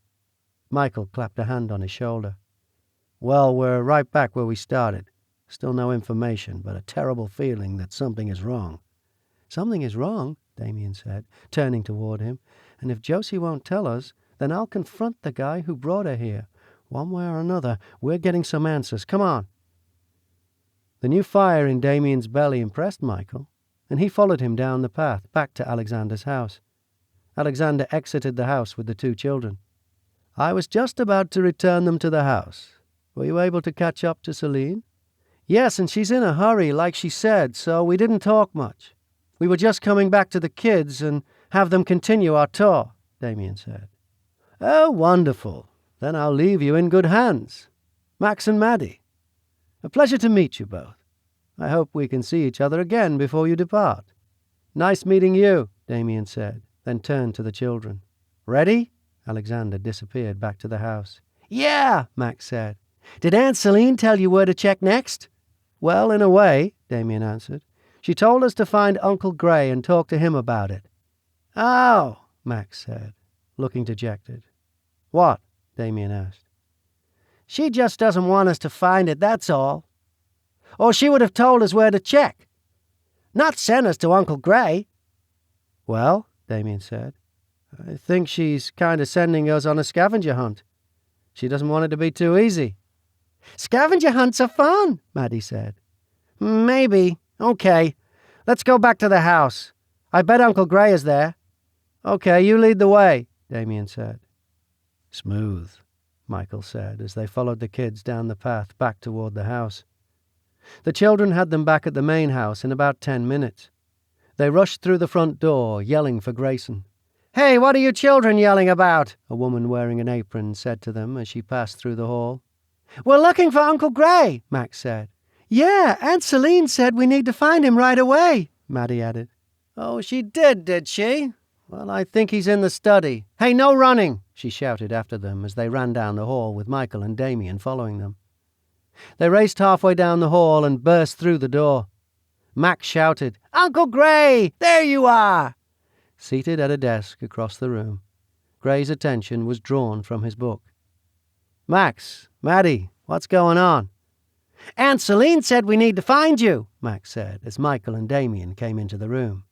Speaker 3: Michael clapped a hand on his shoulder. "Well, we're right back where we started. Still no information, but a terrible feeling that something is wrong." "Something is wrong," Damien said, turning toward him. "And if Josie won't tell us, then I'll confront the guy who brought her here. One way or another, we're getting some answers. Come on." The new fire in Damien's belly impressed Michael, and he followed him down the path back to Alexander's house. Alexander exited the house with the two children. I was just about to return them to the house. Were you able to catch up to Celine? Yes, and she's in a hurry, like she said, so we didn't talk much. We were just coming back to the kids and have them continue our tour, Damien said. Oh, wonderful. Then I'll leave you in good hands. Max and Maddie. A pleasure to meet you both. I hope we can see each other again before you depart. Nice meeting you, Damien said, then turned to the children. Ready? Alexander disappeared back to the house. Yeah, Max said. Did Aunt Celine tell you where to check next? Well, in a way, Damien answered. She told us to find Uncle Gray and talk to him about it. Oh, Max said, looking dejected. What? Damien asked. She just doesn't want us to find it, that's all. Or she would have told us where to check. Not sent us to Uncle Gray. Well, Damien said, I think she's kind of sending us on a scavenger hunt. She doesn't want it to be too easy. Scavenger hunts are fun, Maddie said. Maybe. Okay. Let's go back to the house. I bet Uncle Gray is there. Okay, you lead the way, Damien said. Smooth, Michael said as they followed the kids down the path back toward the house. The children had them back at the main house in about 10 minutes. They rushed through the front door, yelling for Grayson. Hey, what are you children yelling about? A woman wearing an apron said to them as she passed through the hall. We're looking for Uncle Gray, Max said. Yeah, Aunt Celine said we need to find him right away, Maddie added. Oh, she did she? Well, I think he's in the study. Hey, no running, she shouted after them as they ran down the hall with Michael and Damien following them. They raced halfway down the hall and burst through the door. Mack shouted, Uncle Gray, there you are! Seated at a desk across the room, Gray's attention was drawn from his book. Max, Maddie, what's going on? Aunt Celine said we need to find you, Max said as Michael and Damien came into the room.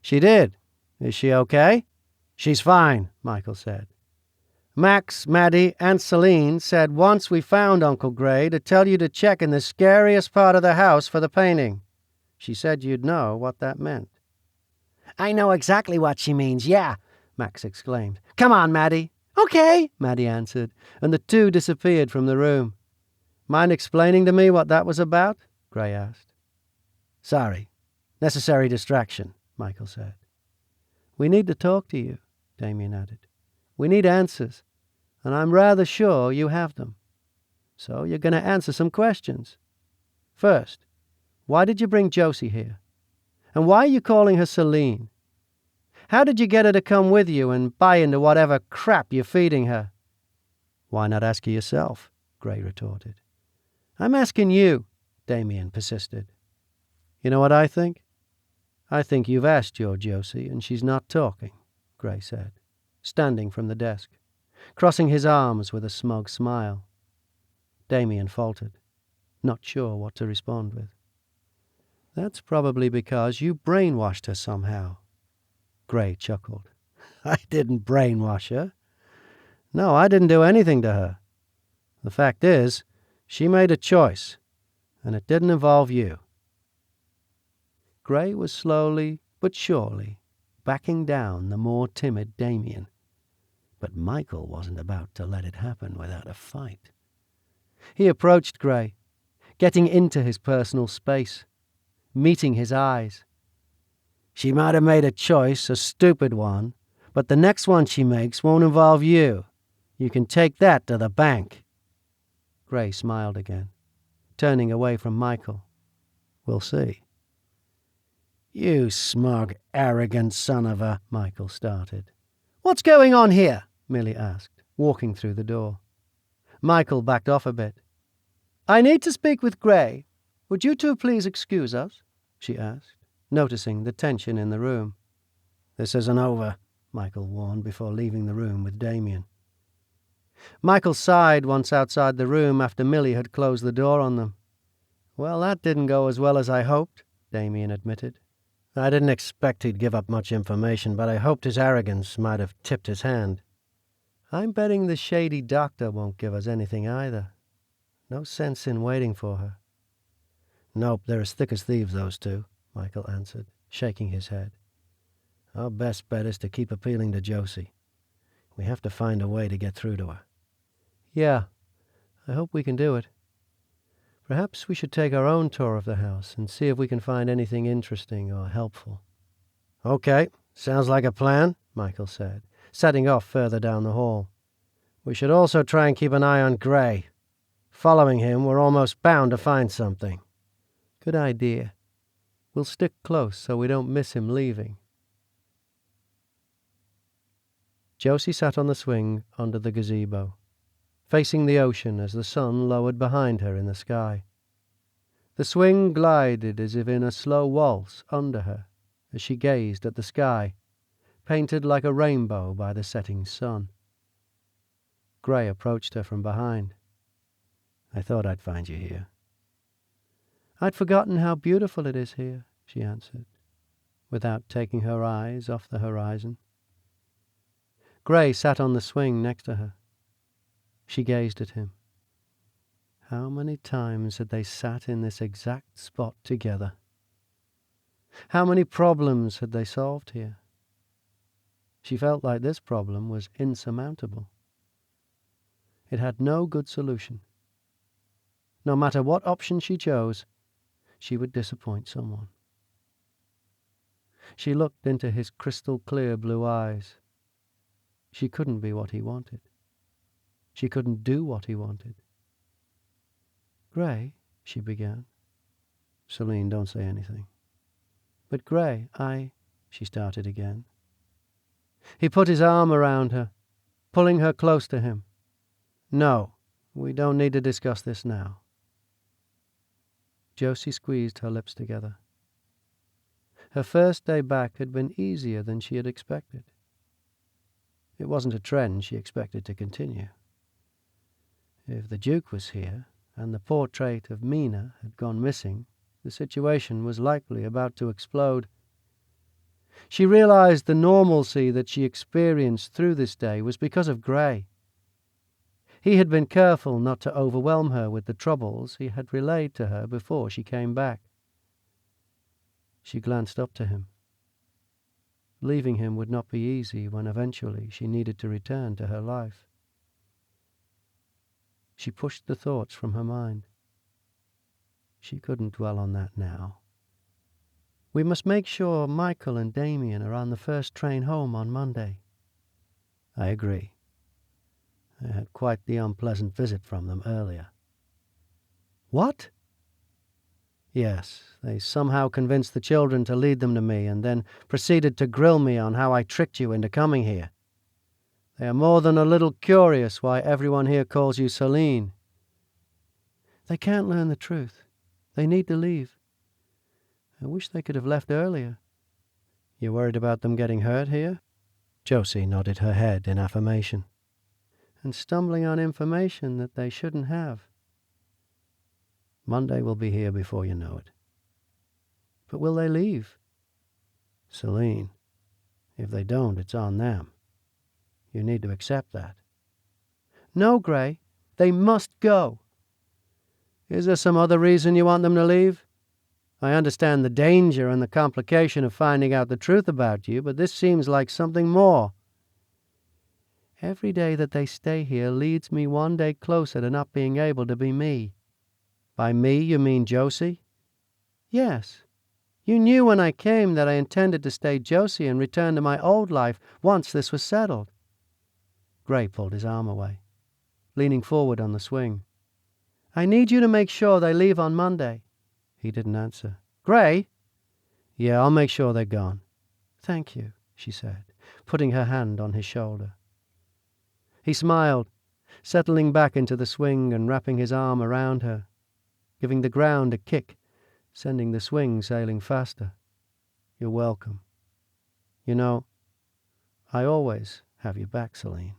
Speaker 3: She did. Is she okay? She's fine, Michael said. Max, Maddie, Aunt Celine said once we found Uncle Gray to tell you to check in the scariest part of the house for the painting. She said you'd know what that meant. I know exactly what she means, yeah, Max exclaimed. Come on, Maddie. Okay, Maddie answered, and the two disappeared from the room. Mind explaining to me what that was about? Gray asked. Sorry. Necessary distraction, Michael said. We need to talk to you, Damien added. We need answers, and I'm rather sure you have them. So you're going to answer some questions. First, why did you bring Josie here? And why are you calling her Celine? How did you get her to come with you and buy into whatever crap you're feeding her? Why not ask her yourself? Gray retorted. I'm asking you, Damien persisted. You know what I think? I think you've asked your Josie and she's not talking, Gray said, standing from the desk, crossing his arms with a smug smile. Damien faltered, not sure what to respond with. That's probably because you brainwashed her somehow. Gray chuckled. I didn't brainwash her. No, I didn't do anything to her. The fact is, she made a choice, and it didn't involve you. Gray was slowly but surely backing down the more timid Damien. But Michael wasn't about to let it happen without a fight. He approached Gray, getting into his personal space, meeting his eyes. She might have made a choice, a stupid one, but the next one she makes won't involve you. You can take that to the bank. Gray smiled again, turning away from Michael. We'll see. You smug, arrogant son of a... Michael started. What's going on here? Millie asked, walking through the door. Michael backed off a bit. I need to speak with Gray. Would you two please excuse us? She asked, noticing the tension in the room. This isn't over, Michael warned before leaving the room with Damien. Michael sighed once outside the room after Millie had closed the door on them. Well, that didn't go as well as I hoped, Damien admitted. I didn't expect he'd give up much information, but I hoped his arrogance might have tipped his hand. I'm betting the shady doctor won't give us anything either. No sense in waiting for her. Nope, they're as thick as thieves, those two, Michael answered, shaking his head. Our best bet is to keep appealing to Josie. We have to find a way to get through to her. Yeah, I hope we can do it. Perhaps we should take our own tour of the house and see if we can find anything interesting or helpful. Okay, sounds like a plan, Michael said, setting off further down the hall. We should also try and keep an eye on Gray. Following him, we're almost bound to find something. Good idea. We'll stick close so we don't miss him leaving. Josie sat on the swing under the gazebo, facing the ocean as the sun lowered behind her in the sky. The swing glided as if in a slow waltz under her as she gazed at the sky, painted like a rainbow by the setting sun. Gray approached her from behind. I thought I'd find you here. I'd forgotten how beautiful it is here, she answered, without taking her eyes off the horizon. Gray sat on the swing next to her. She gazed at him. How many times had they sat in this exact spot together? How many problems had they solved here? She felt like this problem was insurmountable. It had no good solution. No matter what option she chose, she would disappoint someone. She looked into his crystal-clear blue eyes. She couldn't be what he wanted. She couldn't do what he wanted. Gray, she began. Celine, don't say anything. But Gray, she started again. He put his arm around her, pulling her close to him. No, we don't need to discuss this now. Josie squeezed her lips together. Her first day back had been easier than she had expected. It wasn't a trend she expected to continue. If the Duke was here, and the portrait of Mina had gone missing, the situation was likely about to explode. She realized the normalcy that she experienced through this day was because of Gray. He had been careful not to overwhelm her with the troubles he had relayed to her before she came back. She glanced up to him. Leaving him would not be easy when eventually she needed to return to her life. She pushed the thoughts from her mind. She couldn't dwell on that now. We must make sure Michael and Damien are on the first train home on Monday. I agree. I had quite the unpleasant visit from them earlier. What? Yes, they somehow convinced the children to lead them to me and then proceeded to grill me on how I tricked you into coming here. They are more than a little curious why everyone here calls you Celine. They can't learn the truth. They need to leave. I wish they could have left earlier. You worried about them getting hurt here? Josie nodded her head in affirmation. And stumbling on information that they shouldn't have. Monday will be here before you know it. But will they leave? Celine, if they don't, it's on them. You need to accept that. No, Gray, they must go. Is there some other reason you want them to leave? I understand the danger and the complication of finding out the truth about you, but this seems like something more. Every day that they stay here leads me one day closer to not being able to be me. By me, you mean Josie? Yes. You knew when I came that I intended to stay Josie and return to my old life once this was settled. Gray pulled his arm away, leaning forward on the swing. I need you to make sure they leave on Monday. He didn't answer. Gray? Yeah, I'll make sure they're gone. Thank you, she said, putting her hand on his shoulder. He smiled, settling back into the swing and wrapping his arm around her, giving the ground a kick, sending the swing sailing faster. You're welcome. You know, I always have your back, Celine.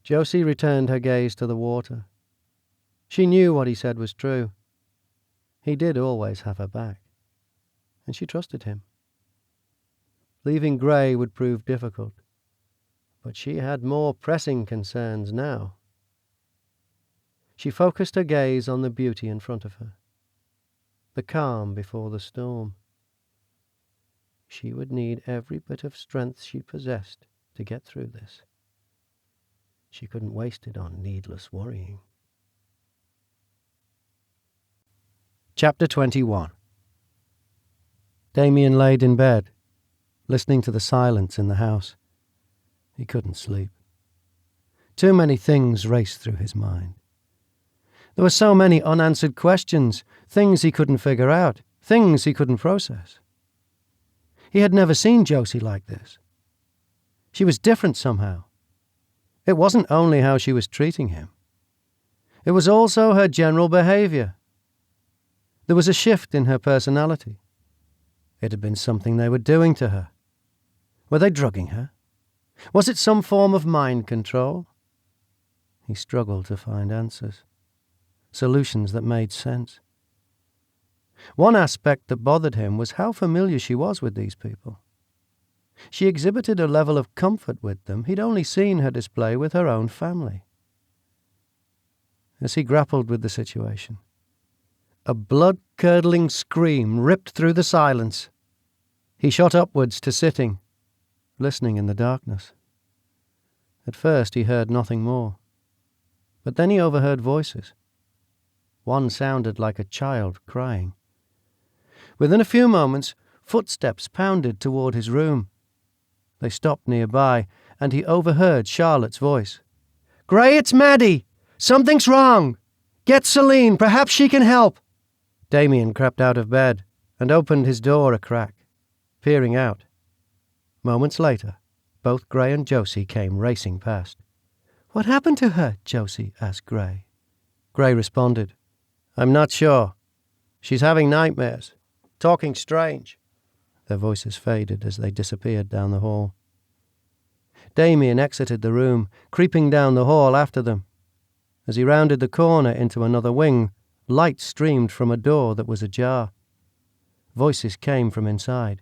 Speaker 3: Josie returned her gaze to the water. She knew what he said was true. He did always have her back, and she trusted him. Leaving Gray would prove difficult, but she had more pressing concerns now. She focused her gaze on the beauty in front of her, the calm before the storm. She would need every bit of strength she possessed to get through this. She couldn't waste it on needless worrying.
Speaker 2: Chapter 21.
Speaker 3: Damien laid in bed, listening to the silence in the house. He couldn't sleep. Too many things raced through his mind. There were so many unanswered questions, things he couldn't figure out, things he couldn't process. He had never seen Josie like this. She was different somehow. It wasn't only how she was treating him. It was also her general behavior. There was a shift in her personality. It had been something they were doing to her. Were they drugging her? Was it some form of mind control? He struggled to find answers, solutions that made sense. One aspect that bothered him was how familiar she was with these people. She exhibited a level of comfort with them he'd only seen her display with her own family. As he grappled with the situation, a blood-curdling scream ripped through the silence. He shot upwards to sitting, listening in the darkness. At first he heard nothing more, but then he overheard voices. One sounded like a child crying. Within a few moments, footsteps pounded toward his room. They stopped nearby, and he overheard Charlotte's voice. "Gray, it's Maddie! Something's wrong! Get Celine, perhaps she can help!" Damien crept out of bed and opened his door a crack, peering out. Moments later, both Gray and Josie came racing past. "What happened to her?" Josie asked Gray. Gray responded, "I'm not sure. She's having nightmares, talking strange." Their voices faded as they disappeared down the hall. Damien exited the room, creeping down the hall after them. As he rounded the corner into another wing, light streamed from a door that was ajar. Voices came from inside.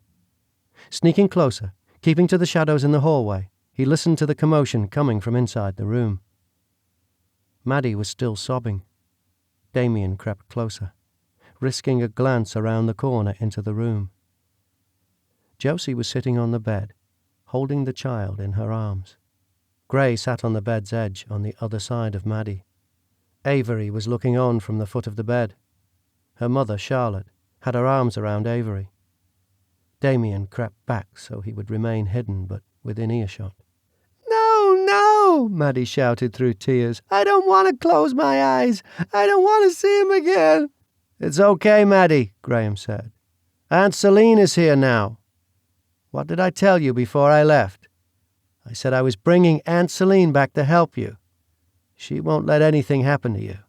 Speaker 3: Sneaking closer, keeping to the shadows in the hallway, he listened to the commotion coming from inside the room. Maddie was still sobbing. Damien crept closer, risking a glance around the corner into the room. Josie was sitting on the bed, holding the child in her arms. Gray sat on the bed's edge on the other side of Maddie. Avery was looking on from the foot of the bed. Her mother, Charlotte, had her arms around Avery. Damien crept back so he would remain hidden but within earshot. "No, no!" Maddie shouted through tears. "I don't want to close my eyes. I don't want to see him again." "It's okay, Maddie," Graham said. "Aunt Celine is here now. What did I tell you before I left? I said I was bringing Aunt Celine back to help you. She won't let anything happen to you."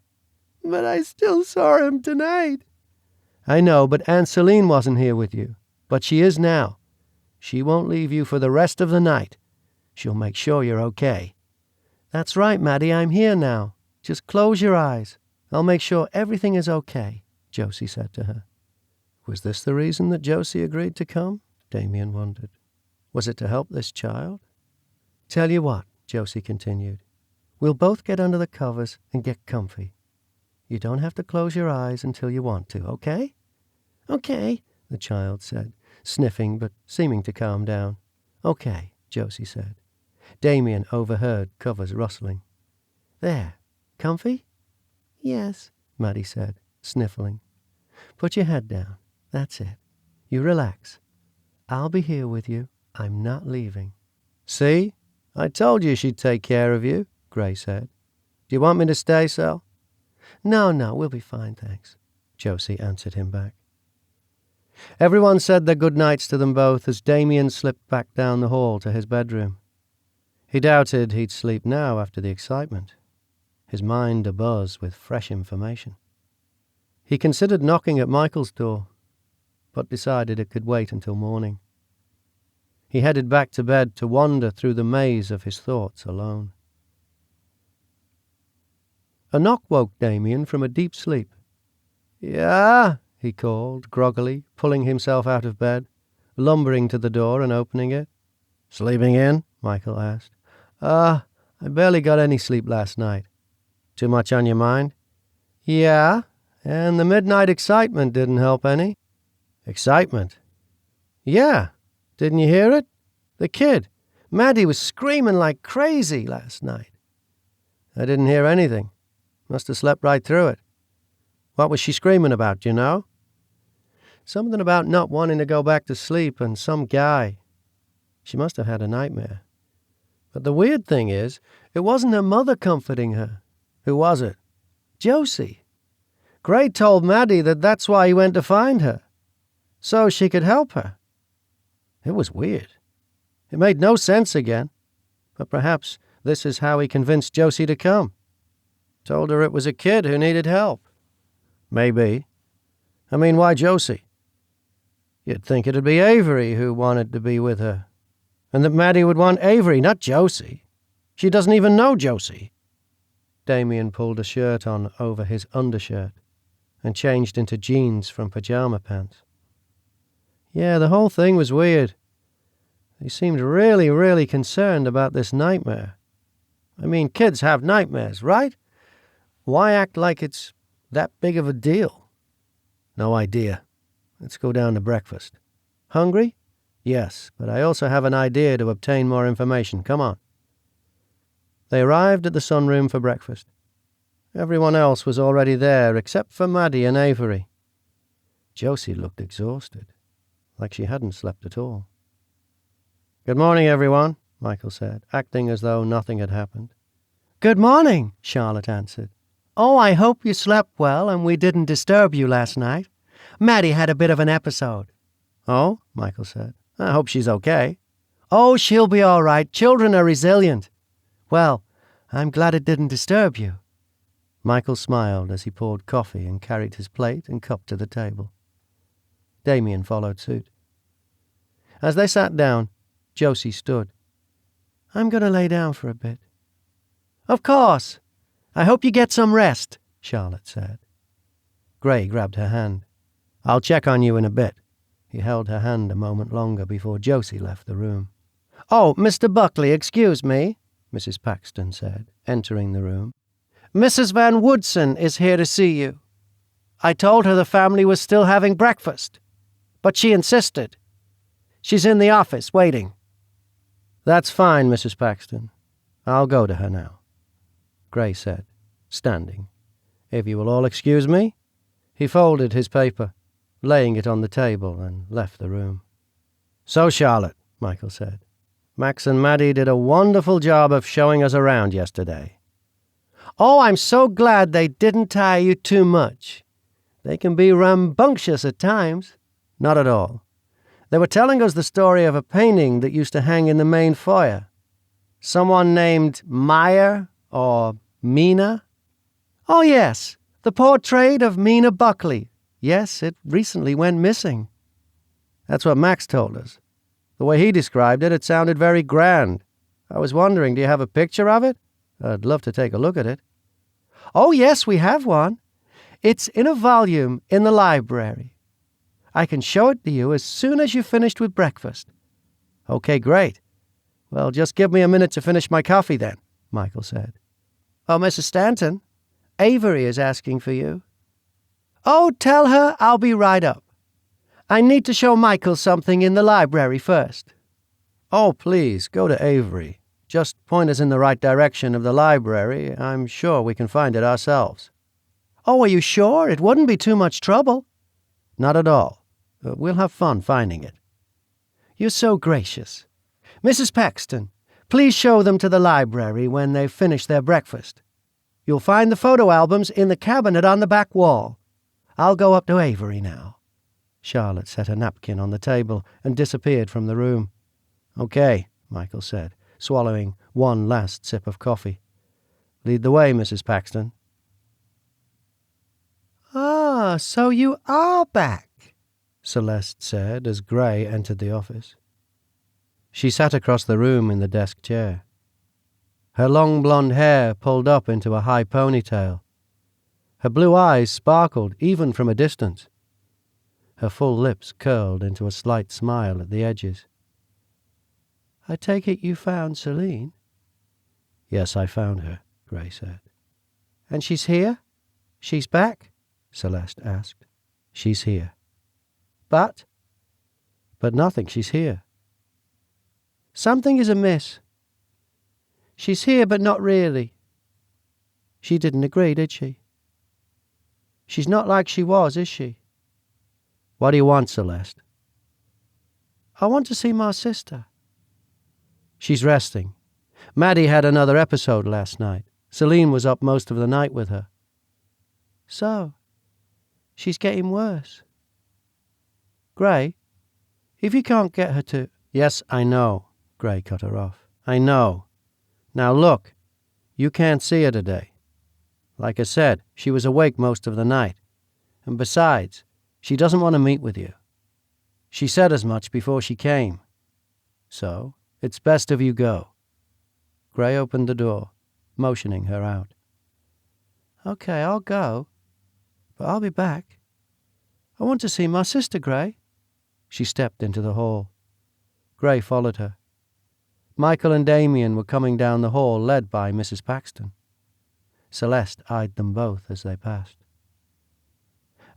Speaker 3: "But I still saw him tonight." "I know, but Aunt Celine wasn't here with you. But she is now. She won't leave you for the rest of the night. She'll make sure you're okay." "That's right, Maddie, I'm here now. Just close your eyes. I'll make sure everything is okay," Josie said to her. Was this the reason that Josie agreed to come? Damien wondered. Was it to help this child? "Tell you what," Josie continued. "We'll both get under the covers and get comfy. You don't have to close your eyes until you want to, okay?" "Okay," the child said, sniffing but seeming to calm down. "Okay," Josie said. Damien overheard covers rustling. "There, comfy?" "Yes," Maddie said, sniffling. "Put your head down. That's it. You relax. I'll be here with you. I'm not leaving." "See? I told you she'd take care of you," Gray said. "Do you want me to stay, Sal?" No, we'll be fine, thanks," Josie answered him back. Everyone said their good nights to them both as Damien slipped back down the hall to his bedroom. He doubted he'd sleep now after the excitement, his mind abuzz with fresh information. He considered knocking at Michael's door, but decided it could wait until morning. He headed back to bed to wander through the maze of his thoughts alone. A knock woke Damien from a deep sleep. "Yeah?" he called, groggily, pulling himself out of bed, lumbering to the door and opening it. "Sleeping in?" Michael asked. I barely got any sleep last night." "Too much on your mind?" "Yeah, and the midnight excitement didn't help any." "Excitement?" "Yeah. Didn't you hear it? The kid. Maddie was screaming like crazy last night. I didn't hear anything. Must have slept right through it. What was she screaming about, do you know? Something about not wanting to go back to sleep and some guy. She must have had a nightmare. But the weird thing is, it wasn't her mother comforting her. Who was it? Josie. Gray told Maddie that that's why he went to find her, so she could help her. It was weird. It made no sense again, but perhaps this is how he convinced Josie to come. Told her it was a kid who needed help. Maybe. I mean, why Josie? You'd think it'd be Avery who wanted to be with her, and that Maddie would want Avery, not Josie. She doesn't even know Josie. Damien pulled a shirt on over his undershirt and changed into jeans from pajama pants. Yeah, the whole thing was weird. He seemed really, really concerned about this nightmare. I mean, kids have nightmares, right? Why act like it's that big of a deal? No idea. Let's go down to breakfast. Hungry? Yes, but I also have an idea to obtain more information. Come on. They arrived at the sunroom for breakfast. Everyone else was already there except for Maddie and Avery. Josie looked exhausted, like she hadn't slept at all. "Good morning, everyone," Michael said, acting as though nothing had happened. "Good morning," Charlotte answered. "Oh, I hope you slept well and we didn't disturb you last night. Maddie had a bit of an episode." "Oh?" Michael said. "I hope she's okay." "Oh, she'll be all right. Children are resilient. Well, I'm glad it didn't disturb you." Michael smiled as he poured coffee and carried his plate and cup to the table. Damien followed suit. As they sat down, Josie stood. "I'm going to lay down for a bit." "Of course. I hope you get some rest," Charlotte said. Gray grabbed her hand. "I'll check on you in a bit." He held her hand a moment longer before Josie left the room. "Oh, Mr. Buckley, excuse me," Mrs. Paxton said, entering the room. "Mrs. Van Woodson is here to see you. I told her the family was still having breakfast, but she insisted. She's in the office, waiting." "That's fine, Mrs. Paxton. I'll go to her now," Gray said, standing. "If you will all excuse me." He folded his paper, laying it on the table, and left the room. "So, Charlotte," Michael said, "Max and Maddie did a wonderful job of showing us around yesterday." "Oh, I'm so glad they didn't tire you too much. They can be rambunctious at times." "Not at all. They were telling us the story of a painting that used to hang in the main foyer. Someone named Meyer or Mina." "Oh, yes, the portrait of Mina Buckley. Yes, it recently went missing." "That's what Max told us. The way he described it, it sounded very grand. I was wondering, do you have a picture of it? I'd love to take a look at it." "Oh, yes, we have one. It's in a volume in the library. I can show it to you as soon as you've finished with breakfast." "Okay, great. Well, just give me a minute to finish my coffee then," Michael said. "Oh, Mrs. Stanton, Avery is asking for you." "Oh, tell her I'll be right up. I need to show Michael something in the library first." "Oh, please, go to Avery. Just point us in the right direction of the library. I'm sure we can find it ourselves." "Oh, are you sure? It wouldn't be too much trouble." "Not at all. We'll have fun finding it." "You're so gracious. Mrs. Paxton, please show them to the library when they've finished their breakfast. You'll find the photo albums in the cabinet on the back wall. I'll go up to Avery now." Charlotte set a napkin on the table and disappeared from the room. "Okay," Michael said, swallowing one last sip of coffee. "Lead the way, Mrs. Paxton." "Ah, so you are back," Celeste said as Gray entered the office. She sat across the room in the desk chair. Her long blonde hair pulled up into a high ponytail. Her blue eyes sparkled even from a distance. Her full lips curled into a slight smile at the edges. "I take it you found Celine?" "Yes, I found her," Gray said. "And she's here? She's back?" Celeste asked. "She's here." But nothing, she's here." "Something is amiss. She's here, but not really. She didn't agree, did she? She's not like she was, is she?
Speaker 2: What do you want, Celeste?
Speaker 3: I want to see my sister.
Speaker 2: She's resting. Maddie had another episode last night. Celine was up most of the night with her.
Speaker 3: So, she's getting worse. Gray, if you can't get her to...
Speaker 2: Yes, I know, Gray cut her off. I know. Now look, you can't see her today. Like I said, she was awake most of the night. And besides, she doesn't want to meet with you. She said as much before she came. So, it's best if you go. Gray opened the door, motioning her out.
Speaker 3: Okay, I'll go. But I'll be back. I want to see my sister, Gray.
Speaker 2: She stepped into the hall. Gray followed her. Michael and Damien were coming down the hall, led by Mrs. Paxton. Celeste eyed them both as they passed.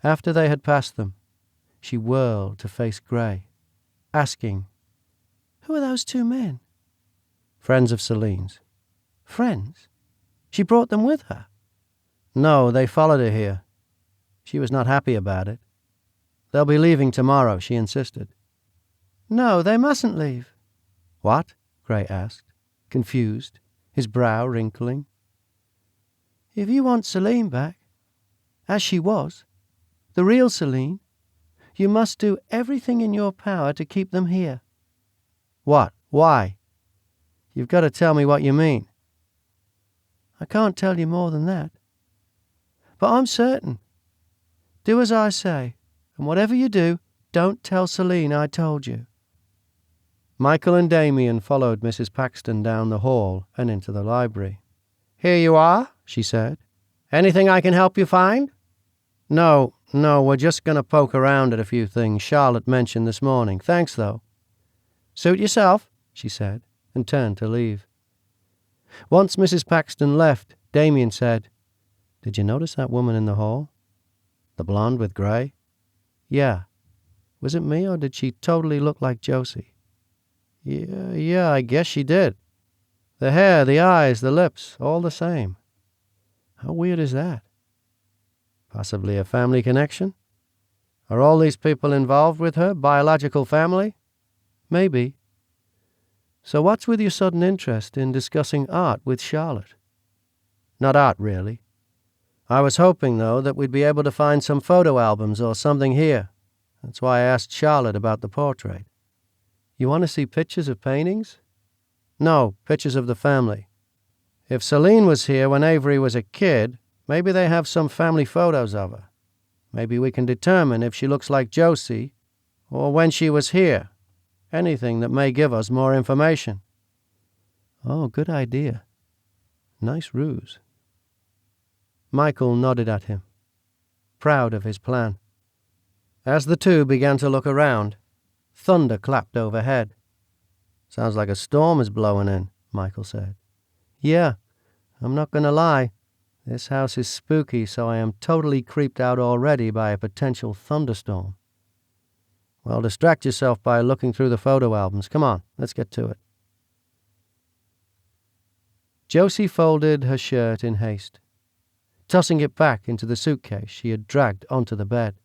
Speaker 2: After they had passed them, she whirled to face Gray, asking,
Speaker 3: Who are those two men?
Speaker 2: Friends of Celine's.
Speaker 3: Friends? She brought them with her?
Speaker 2: No, they followed her here. She was not happy about it. They'll be leaving tomorrow, she insisted.
Speaker 3: No, they mustn't leave.
Speaker 2: What? Gray asked, confused, his brow wrinkling.
Speaker 3: If you want Celine back, as she was, the real Celine, you must do everything in your power to keep them here.
Speaker 2: What? Why? You've got to tell me what you mean.
Speaker 3: I can't tell you more than that. But I'm certain. Do as I say, and whatever you do, don't tell Celine I told you.
Speaker 2: Michael and Damien followed Mrs. Paxton down the hall and into the library. Here you are, she said. Anything I can help you find? No, we're just going to poke around at a few things Charlotte mentioned this morning. Thanks, though. Suit yourself, she said, and turned to leave. Once Mrs. Paxton left, Damien said, Did you notice that woman in the hall? The blonde with Gray? Yeah. Was it me, or did she totally look like Josie? Yeah, I guess she did. The hair, the eyes, the lips, all the same. How weird is that? Possibly a family connection? Are all these people involved with her biological family? Maybe. So what's with your sudden interest in discussing art with Charlotte? Not art, really. I was hoping, though, that we'd be able to find some photo albums or something here. That's why I asked Charlotte about the portrait. You want to see pictures of paintings? No, pictures of the family. If Celine was here when Avery was a kid, maybe they have some family photos of her. Maybe we can determine if she looks like Josie, or when she was here. Anything that may give us more information. Oh, good idea. Nice ruse. Michael nodded at him, proud of his plan. As the two began to look around, thunder clapped overhead. Sounds like a storm is blowing in, Michael said. Yeah, I'm not going to lie. This house is spooky, so I am totally creeped out already by a potential thunderstorm. Well, distract yourself by looking through the photo albums. Come on, let's get to it. Josie folded her shirt in haste, tossing it back into the suitcase she had dragged onto the bed.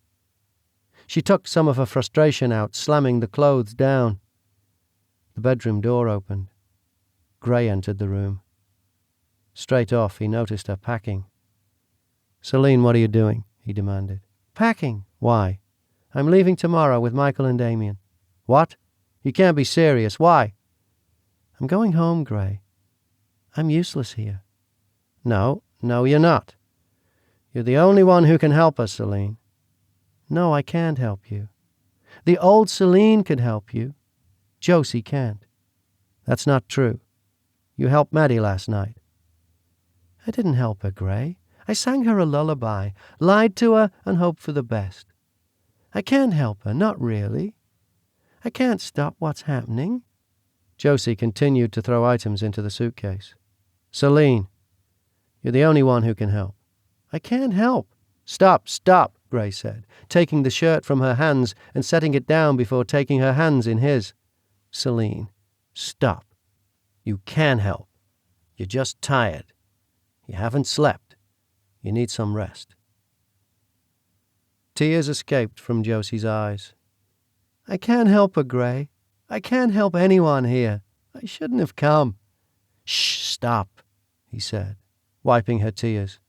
Speaker 2: She took some of her frustration out, slamming the clothes down. The bedroom door opened. Gray entered the room. Straight off, he noticed her packing. Celine, what are you doing? He demanded.
Speaker 3: Packing.
Speaker 2: Why? I'm leaving tomorrow with Michael and Damien. What? You can't be serious. Why?
Speaker 3: I'm going home, Gray. I'm useless here.
Speaker 2: No, you're not. You're the only one who can help us, Celine.
Speaker 3: No, I can't help you. The old Celine could help you. Josie can't.
Speaker 2: That's not true. You helped Maddie last night.
Speaker 3: I didn't help her, Gray. I sang her a lullaby, lied to her, and hoped for the best. I can't help her, not really. I can't stop what's happening.
Speaker 2: Josie continued to throw items into the suitcase. Celine, you're the only one who can help.
Speaker 3: I can't help.
Speaker 2: Stop, Gray said, taking the shirt from her hands and setting it down before taking her hands in his. Celine, stop. You can help. You're just tired. You haven't slept.
Speaker 3: You need some rest. Tears escaped from Josie's eyes. I can't help her, Gray. I can't help anyone here. I shouldn't have come. Shh, stop, he said, wiping her tears.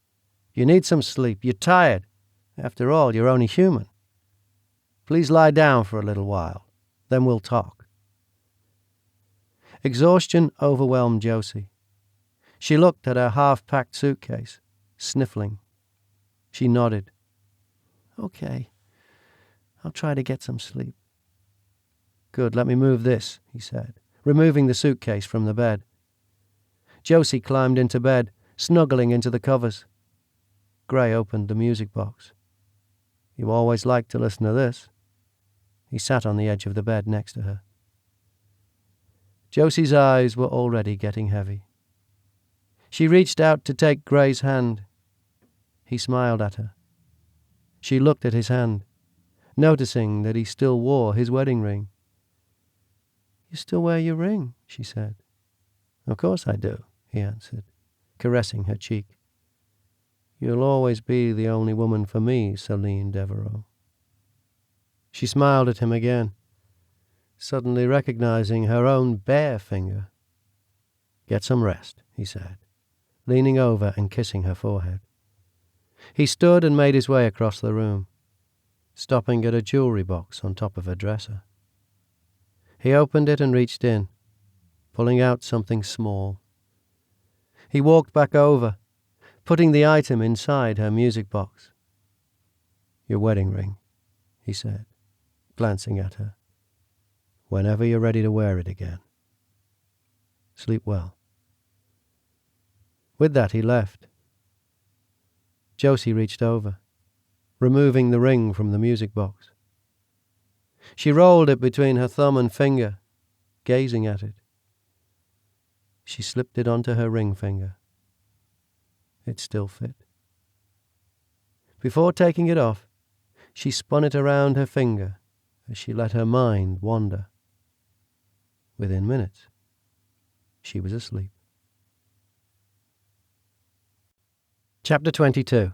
Speaker 3: You need some sleep. You're tired. After all, you're only human. Please lie down for a little while. Then we'll talk. Exhaustion overwhelmed Josie. She looked at her half-packed suitcase, sniffling. She nodded. Okay. I'll try to get some sleep. Good, let me move this, he said, removing the suitcase from the bed. Josie climbed into bed, snuggling into the covers. Gray opened the music box. You always liked to listen to this. He sat on the edge of the bed next to her. Josie's eyes were already getting heavy. She reached out to take Gray's hand. He smiled at her. She looked at his hand, noticing that he still wore his wedding ring. You still wear your ring, she said. Of course I do, he answered, caressing her cheek. You'll always be the only woman for me, Celine Devereaux. She smiled at him again, suddenly recognizing her own bare finger. Get some rest, he said, leaning over and kissing her forehead. He stood and made his way across the room, stopping at a jewelry box on top of her dresser. He opened it and reached in, pulling out something small. He walked back over, putting the item inside her music box. Your wedding ring, he said, glancing at her. Whenever you're ready to wear it again. Sleep well. With that he left. Josie reached over, removing the ring from the music box. She rolled it between her thumb and finger, gazing at it. She slipped it onto her ring finger. It still fit. Before taking it off, she spun it around her finger as she let her mind wander. Within minutes, she was asleep. Chapter 22.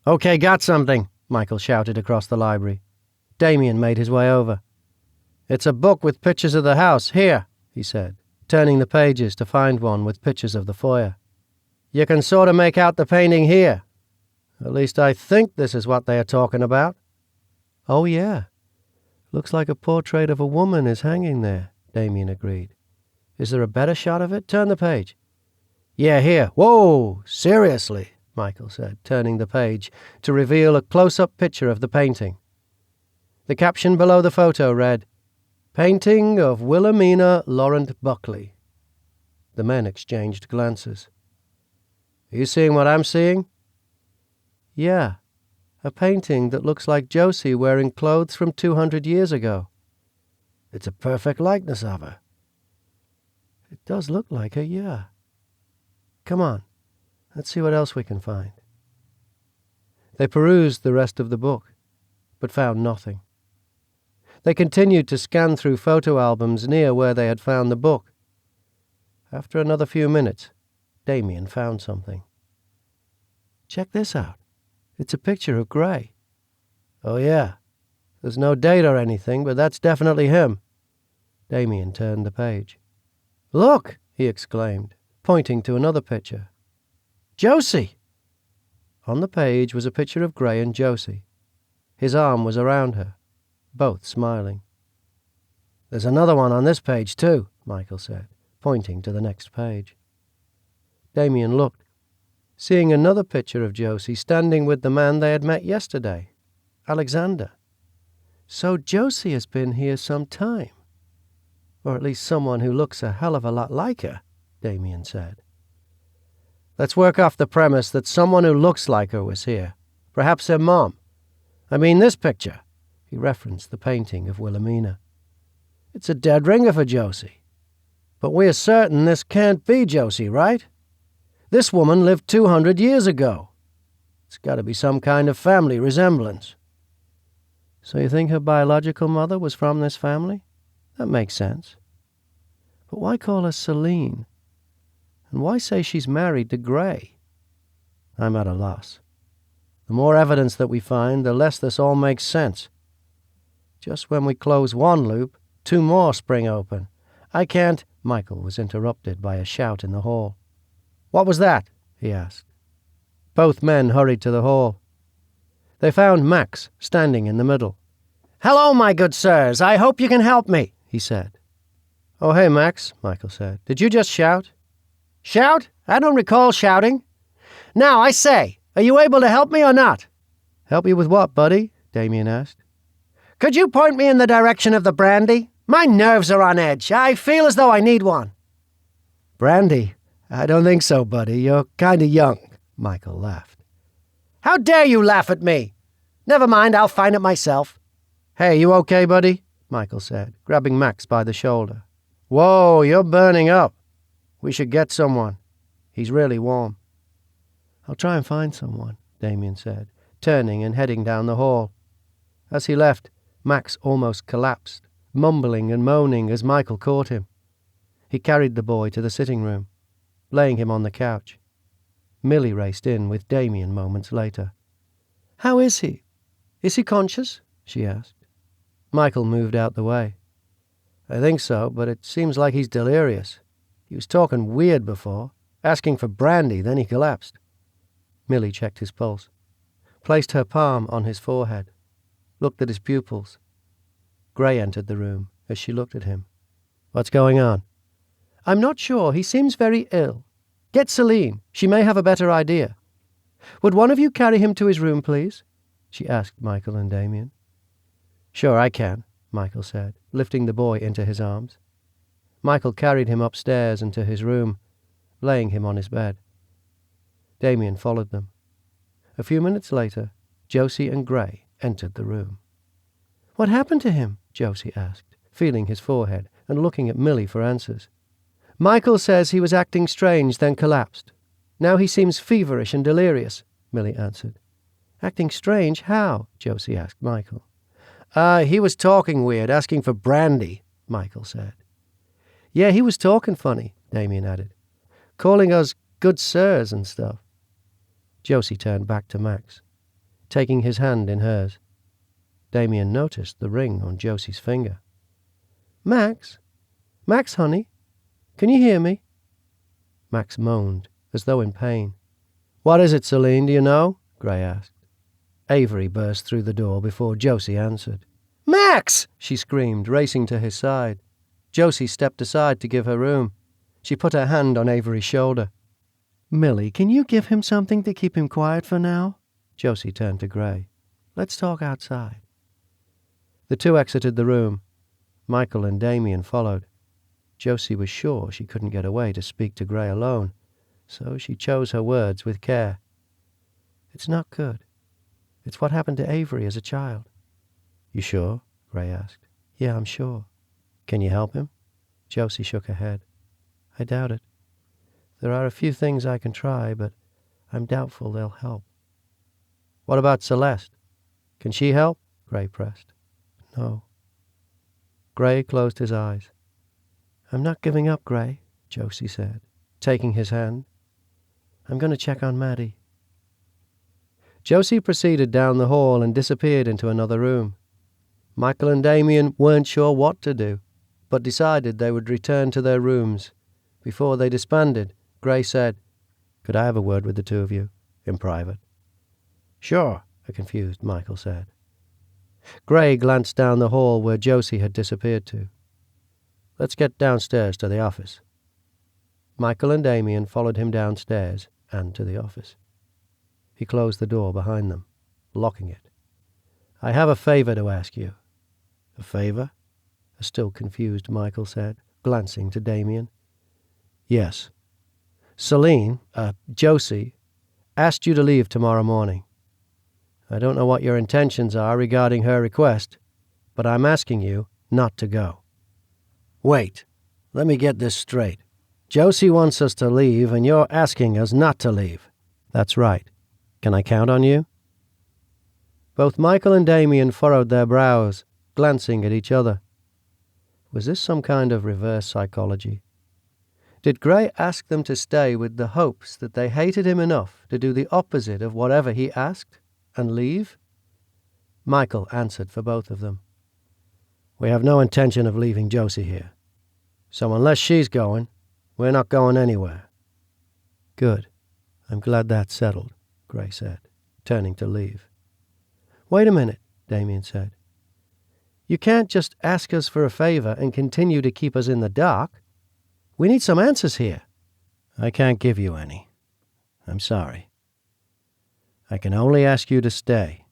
Speaker 3: Okay, got something, Michael shouted across the library. Damien made his way over. It's a book with pictures of the house. Here, he said, turning the pages to find one with pictures of the foyer. You can sort of make out the painting here. At least I think this is what they are talking about. Oh, yeah. Looks like a portrait of a woman is hanging there, Damien agreed. Is there a better shot of it? Turn the page. Yeah, here. Whoa, seriously, Michael said, turning the page to reveal a close-up picture of the painting. The caption below the photo read, Painting of Wilhelmina Laurent Buckley. The men exchanged glances. Are you seeing what I'm seeing? Yeah, a painting that looks like Josie wearing clothes from 200 years ago. It's a perfect likeness of her. It does look like her, yeah. Come on, let's see what else we can find. They perused the rest of the book, but found nothing. They continued to scan through photo albums near where they had found the book. After another few minutes, Damien found something. Check this out. It's a picture of Gray. Oh, yeah. There's no date or anything, but that's definitely him. Damien turned the page. Look, he exclaimed, pointing to another picture. Josie! On the page was a picture of Gray and Josie. His arm was around her, both smiling. There's another one on this page, too, Michael said, pointing to the next page. Damien looked, seeing another picture of Josie standing with the man they had met yesterday, Alexander. So Josie has been here some time. Or at least someone who looks a hell of a lot like her, Damien said. Let's work off the premise that someone who looks like her was here. Perhaps her mom. I mean this picture. He referenced the painting of Wilhelmina. It's a dead ringer for Josie. But we're certain this can't be Josie, right? This woman lived 200 years ago. It's got to be some kind of family resemblance. So you think her biological mother was from this family? That makes sense. But why call her Celine? And why say she's married to Gray? I'm at a loss. The more evidence that we find, the less this all makes sense. Just when we close one loop, 2 more spring open. I can't—" Michael was interrupted by a shout in the hall. "What was that?" he asked. Both men hurried to the hall. They found Max standing in the middle. "Hello, my good sirs. I hope you can help me," he said. "Oh, hey, Max," Michael said. "Did you just shout?" "Shout? I don't recall shouting. Now, I say, are you able to help me or not?" "Help you with what, buddy?" Damien asked. "Could you point me in the direction of the brandy? My nerves are on edge. I feel as though I need one." "Brandy? I don't think so, buddy. You're kind of young," Michael laughed. "How dare you laugh at me? Never mind, I'll find it myself." "Hey, you okay, buddy?" Michael said, grabbing Max by the shoulder. "Whoa, you're burning up. We should get someone. He's really warm." "I'll try and find someone," Damien said, turning and heading down the hall. As he left, Max almost collapsed, mumbling and moaning as Michael caught him. He carried the boy to the sitting room, laying him on the couch. Millie raced in with Damien moments later. "How is he? Is he conscious?" she asked. Michael moved out the way. "I think so, but it seems like he's delirious. He was talking weird before, asking for brandy, then he collapsed." Millie checked his pulse, placed her palm on his forehead, looked at his pupils. Gray entered the room as she looked at him. "What's going on?" "I'm not sure. He seems very ill. Get Celine. She may have a better idea. Would one of you carry him to his room, please?" she asked Michael and Damien. "Sure, I can," Michael said, lifting the boy into his arms. Michael carried him upstairs and to his room, laying him on his bed. Damien followed them. A few minutes later, Josie and Gray entered the room. "What happened to him?" Josie asked, feeling his forehead and looking at Millie for answers. "Michael says he was acting strange, then collapsed. Now he seems feverish and delirious," Millie answered. "Acting strange? How?" Josie asked Michael. He was talking weird, asking for brandy," Michael said. "Yeah, he was talking funny," Damien added. "Calling us good sirs and stuff." Josie turned back to Max, taking his hand in hers. Damien noticed the ring on Josie's finger. "Max? Max, honey? Can you hear me?" Max moaned, as though in pain. "What is it, Celine, do you know?" Gray asked. Avery burst through the door before Josie answered. "Max!" she screamed, racing to his side. Josie stepped aside to give her room. She put her hand on Avery's shoulder. "Millie, can you give him something to keep him quiet for now?" Josie turned to Gray. "Let's talk outside." The two exited the room. Michael and Damien followed. Josie was sure she couldn't get away to speak to Gray alone, so she chose her words with care. "It's not good. It's what happened to Avery as a child." "You sure?" Gray asked. "Yeah, I'm sure." "Can you help him?" Josie shook her head. "I doubt it. There are a few things I can try, but I'm doubtful they'll help." "What about Celeste? Can she help?" Gray pressed. "No." Gray closed his eyes. "I'm not giving up, Gray," Josie said, taking his hand. "I'm going to check on Maddie." Josie proceeded down the hall and disappeared into another room. Michael and Damien weren't sure what to do, but decided they would return to their rooms. Before they disbanded, Gray said, "Could I have a word with the two of you, in private?" "Sure," a confused Michael said. Gray glanced down the hall where Josie had disappeared to. "Let's get downstairs to the office." Michael and Damien followed him downstairs and to the office. He closed the door behind them, locking it. "I have a favor to ask you." "A favor?" a still confused Michael said, glancing to Damien. "Yes. Celine, Josie, asked you to leave tomorrow morning. I don't know what your intentions are regarding her request, but I'm asking you not to go." "Wait, let me get this straight. Josie wants us to leave, and you're asking us not to leave." "That's right. Can I count on you?" Both Michael and Damien furrowed their brows, glancing at each other. Was this some kind of reverse psychology? Did Gray ask them to stay with the hopes that they hated him enough to do the opposite of whatever he asked and leave? Michael answered for both of them. We have no intention of leaving Josie here. So unless she's going, we're not going anywhere. Good. I'm glad that's settled, Gray said, turning to leave. Wait a minute, Damien said. You can't just ask us for a favor and continue to keep us in the dark. We need some answers here. I can't give you any. I'm sorry. I can only ask you to stay.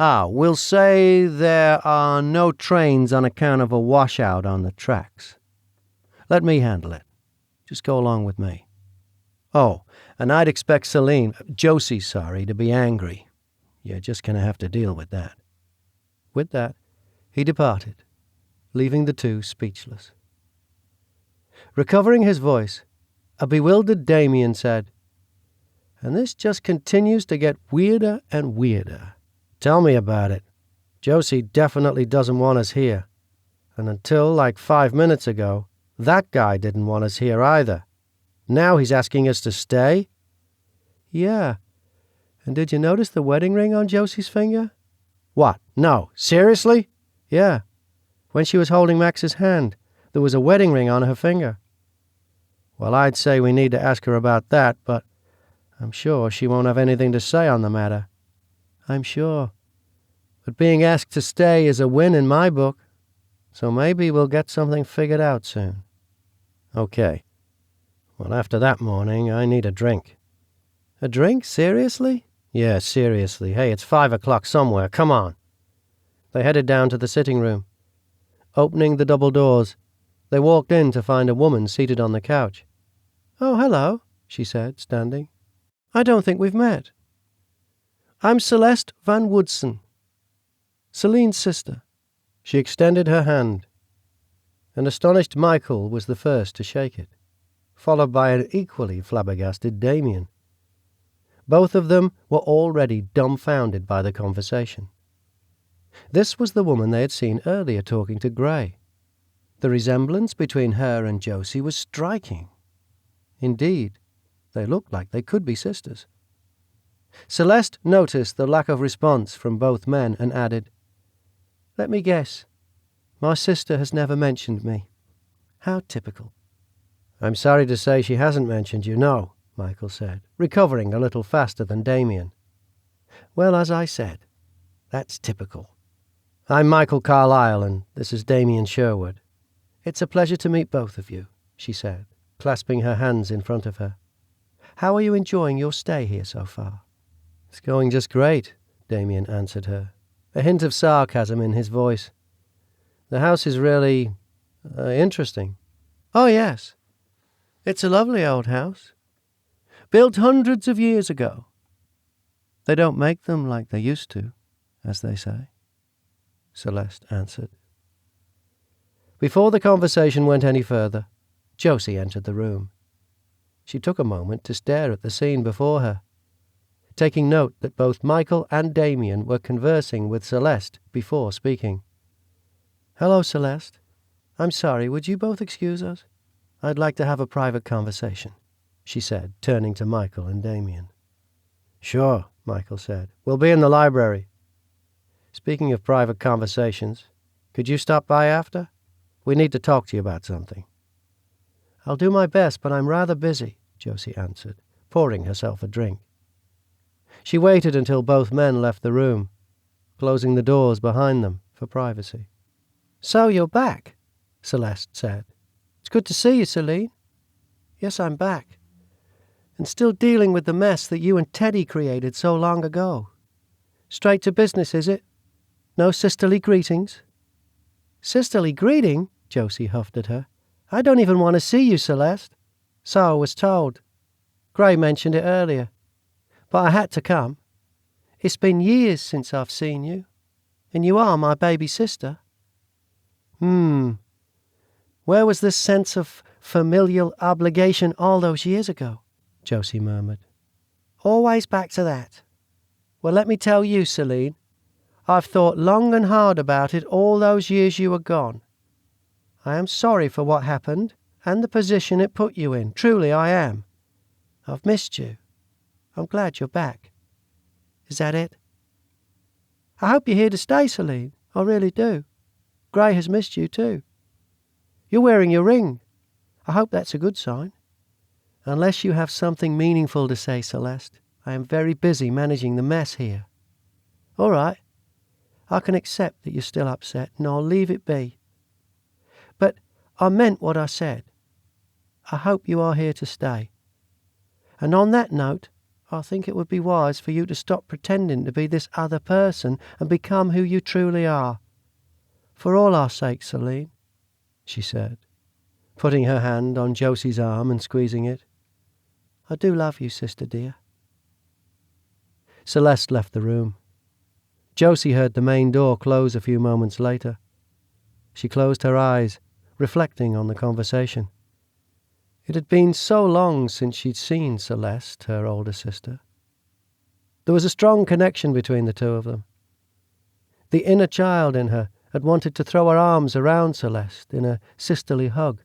Speaker 3: We'll say there are no trains on account of a washout on the tracks. Let me handle it. Just go along with me. Oh, and I'd expect Josie, to be angry. You're just going to have to deal with that. With that, he departed, leaving the two speechless. Recovering his voice, a bewildered Damien said, And this just continues to get weirder and weirder. Tell me about it. Josie definitely doesn't want us here. And until like 5 minutes ago, that guy didn't want us here either. Now he's asking us to stay? Yeah. And did you notice the wedding ring on Josie's finger? What? No. Seriously? Yeah. When she was holding Max's hand, there was a wedding ring on her finger. Well, I'd say we need to ask her about that, but I'm sure she won't have anything to say on the matter. I'm sure. But being asked to stay is a win in my book, so maybe we'll get something figured out soon. Okay. Well, after that morning, I need a drink. A drink? Seriously? Yeah, seriously. Hey, it's 5 o'clock somewhere. Come on. They headed down to the sitting room. Opening the double doors, they walked in to find a woman seated on the couch. Oh, hello, she said, standing. I don't think we've met. I'm Celeste Van Woodson, Celine's sister. She extended her hand. An astonished Michael was the first to shake it, followed by an equally flabbergasted Damien. Both of them were already dumbfounded by the conversation. This was the woman they had seen earlier talking to Gray. The resemblance between her and Josie was striking. Indeed, they looked like they could be sisters. Celeste noticed the lack of response from both men and added, Let me guess. My sister has never mentioned me. How typical. I'm sorry to say she hasn't mentioned you, no, Michael said, recovering a little faster than Damien. Well, as I said, that's typical. I'm Michael Carlyle, and this is Damien Sherwood. It's a pleasure to meet both of you, she said, clasping her hands in front of her. How are you enjoying your stay here so far? It's going just great, Damien answered her, a hint of sarcasm in his voice. The house is really interesting. Oh, yes. It's a lovely old house. Built hundreds of years ago. They don't make them like they used to, as they say, Celeste answered. Before the conversation went any further, Josie entered the room. She took a moment to stare at the scene before her, taking note that both Michael and Damien were conversing with Celeste before speaking. Hello, Celeste. I'm sorry, would you both excuse us? I'd like to have a private conversation, she said, turning to Michael and Damien. Sure, Michael said. We'll be in the library. Speaking of private conversations, could you stop by after? We need to talk to you about something. I'll do my best, but I'm rather busy, Josie answered, pouring herself a drink. She waited until both men left the room, closing the doors behind them for privacy. So you're back, Celeste said. It's good to see you, Celine. Yes, I'm back. And still dealing with the mess that you and Teddy created so long ago. Straight to business, is it? No sisterly greetings? Sisterly greeting? Josie huffed at her. I don't even want to see you, Celeste. So I was told. Gray mentioned it earlier. But I had to come. It's been years since I've seen you. And you are my baby sister. Where was this sense of familial obligation all those years ago? Josie murmured. Always back to that. Well, let me tell you, Celine, I've thought long and hard about it all those years you were gone. I am sorry for what happened, and the position it put you in. Truly I am. I've missed you. I'm glad you're back. Is that it? I hope you're here to stay, Celine. I really do. Gray has missed you too. You're wearing your ring. I hope that's a good sign. Unless you have something meaningful to say, Celeste, I am very busy managing the mess here. All right. I can accept that you're still upset, and I'll leave it be. But I meant what I said. I hope you are here to stay. And on that note, I think it would be wise for you to stop pretending to be this other person and become who you truly are. For all our sakes, Celine, she said, putting her hand on Josie's arm and squeezing it. I do love you, sister dear. Celeste left the room. Josie heard the main door close a few moments later. She closed her eyes, reflecting on the conversation. It had been so long since she'd seen Celeste, her older sister. There was a strong connection between the two of them. The inner child in her had wanted to throw her arms around Celeste in a sisterly hug.